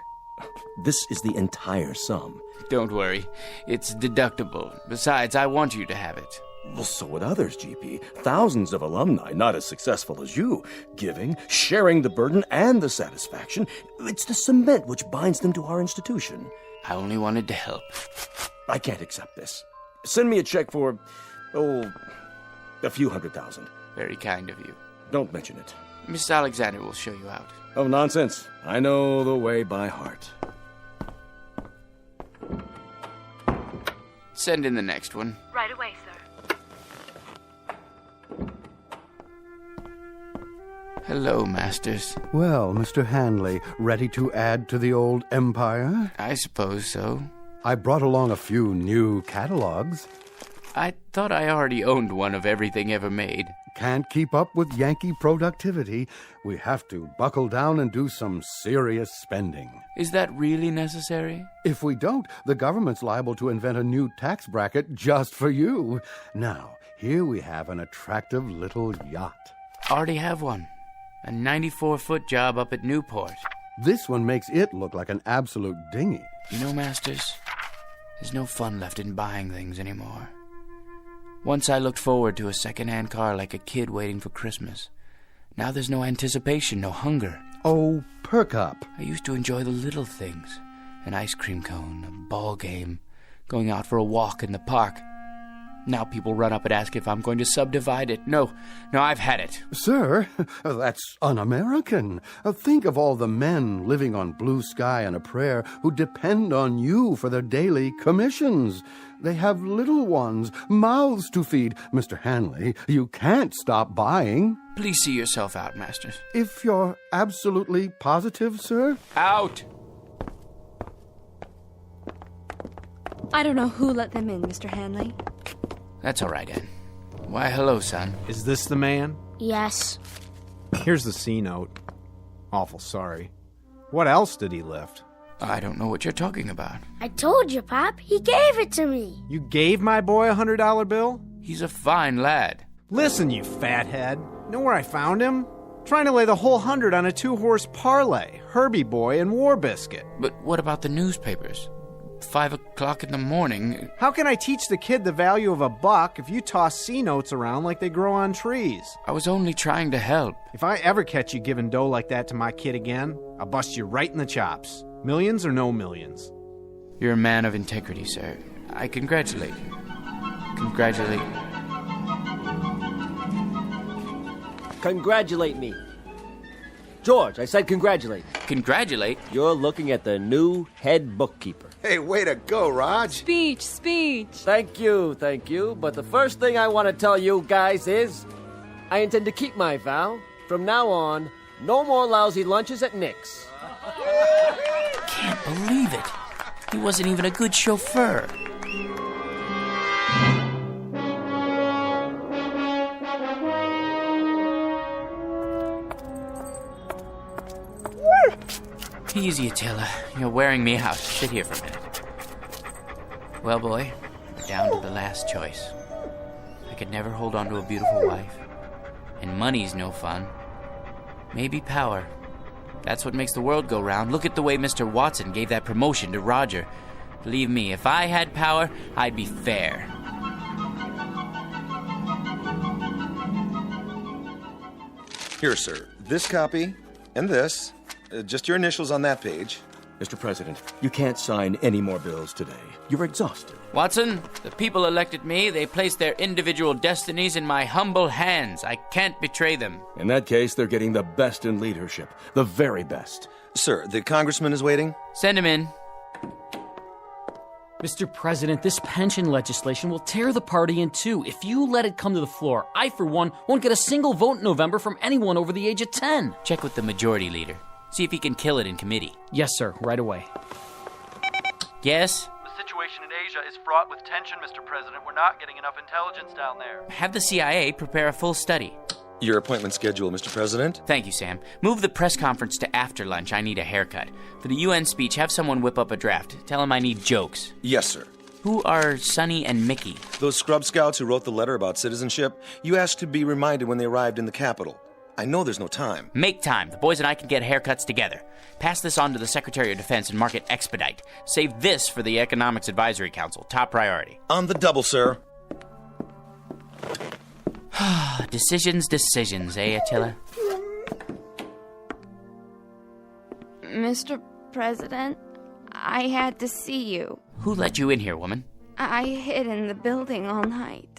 This is the entire sum. Don't worry. It's deductible. Besides, I want you to have it. Well, so would others, GP. Thousands of alumni, not as successful as you. Giving, sharing the burden and the satisfaction. It's the cement which binds them to our institution. I only wanted to help. I can't accept this. Send me a check for, a few $100,000. Very kind of you. Don't mention it. Miss Alexander will show you out. Oh, nonsense. I know the way by heart. Send in the next one. Right away, sir. Hello, Masters. Well, Mr. Hanley, ready to add to the old empire? I suppose so. I brought along a few new catalogs. I thought I already owned one of everything ever made. Can't keep up with Yankee productivity. We have to buckle down and do some serious spending. Is that really necessary? If we don't, the government's liable to invent a new tax bracket just for you. Now, here we have an attractive little yacht. Already have one. A 94-foot job up at Newport. This one makes it look like an absolute dinghy. You know, Masters, there's no fun left in buying things anymore. Once I looked forward to a second-hand car like a kid waiting for Christmas. Now there's no anticipation, no hunger. Oh, perk up. I used to enjoy the little things. An ice cream cone, a ball game, going out for a walk in the park. Now people run up and ask if I'm going to subdivide it. No, I've had it. Sir, that's un-American. Think of all the men living on blue sky and a prayer who depend on you for their daily commissions. They have little ones, mouths to feed. Mr. Hanley, you can't stop buying. Please see yourself out, Masters. If you're absolutely positive, sir? Out! I don't know who let them in, Mr. Hanley. That's all right, Anne. Why, hello, son. Is this the man? Yes. Here's the C note. Awful sorry. What else did he lift? I don't know what you're talking about. I told you, Pop. He gave it to me. You gave my boy a $100 bill? He's a fine lad. Listen, you fathead. Know where I found him? Trying to lay the whole 100 on a 2-horse parlay. Herbie Boy and War Biscuit. But what about the newspapers? 5 o'clock in the morning. How can I teach the kid the value of $1 if you toss C-notes around like they grow on trees? I was only trying to help. If I ever catch you giving dough like that to my kid again, I'll bust you right in the chops. Millions or no millions? You're a man of integrity, sir. I congratulate you. Congratulate you. Congratulate me. George, I said congratulate. Congratulate? You're looking at the new head bookkeeper. Hey, way to go, Rod. Speech. Thank you. But the first thing I want to tell you guys is I intend to keep my vow. From now on, no more lousy lunches at Nick's. Can't believe it. He wasn't even a good chauffeur. Easy, Attila. You're wearing me out. Sit here for a minute. Well, boy, we're down to the last choice. I could never hold on to a beautiful wife. And money's no fun. Maybe power. That's what makes the world go round. Look at the way Mr. Watson gave that promotion to Roger. Believe me, if I had power, I'd be fair. Here, sir. This copy and this. Just your initials on that page. Mr. President, you can't sign any more bills today. You're exhausted. Watson, the people elected me. They placed their individual destinies in my humble hands. I can't betray them. In that case, they're getting the best in leadership. The very best. Sir, the congressman is waiting. Send him in. Mr. President, this pension legislation will tear the party in two. If you let it come to the floor, I, for one, won't get a single vote in November from anyone over the age of 10. Check with the majority leader. See if he can kill it in committee. Yes, sir. Right away. Yes? The situation in Asia is fraught with tension, Mr. President. We're not getting enough intelligence down there. Have the CIA prepare a full study. Your appointment schedule, Mr. President. Thank you, Sam. Move the press conference to after lunch. I need a haircut. For the UN speech, have someone whip up a draft. Tell him I need jokes. Yes, sir. Who are Sonny and Mickey? Those scrub scouts who wrote the letter about citizenship. You asked to be reminded when they arrived in the capital. I know there's no time. Make time. The boys and I can get haircuts together. Pass this on to the Secretary of Defense and mark it expedite. Save this for the Economics Advisory Council. Top priority. On the double, sir. Decisions, eh, Attila? Mr. President, I had to see you. Who let you in here, woman? I hid in the building all night.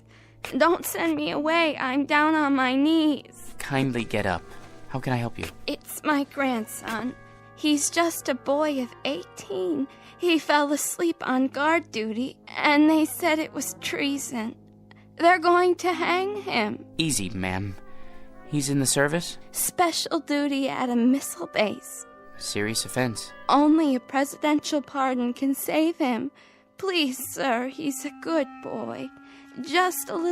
Don't send me away. I'm down on my knees. Kindly get up. How can I help you? It's my grandson. He's just a boy of 18. He fell asleep on guard duty, and they said it was treason. They're going to hang him. Easy, ma'am. He's in the service? Special duty at a missile base. Serious offense. Only a presidential pardon can save him. Please, sir, he's a good boy. Just a little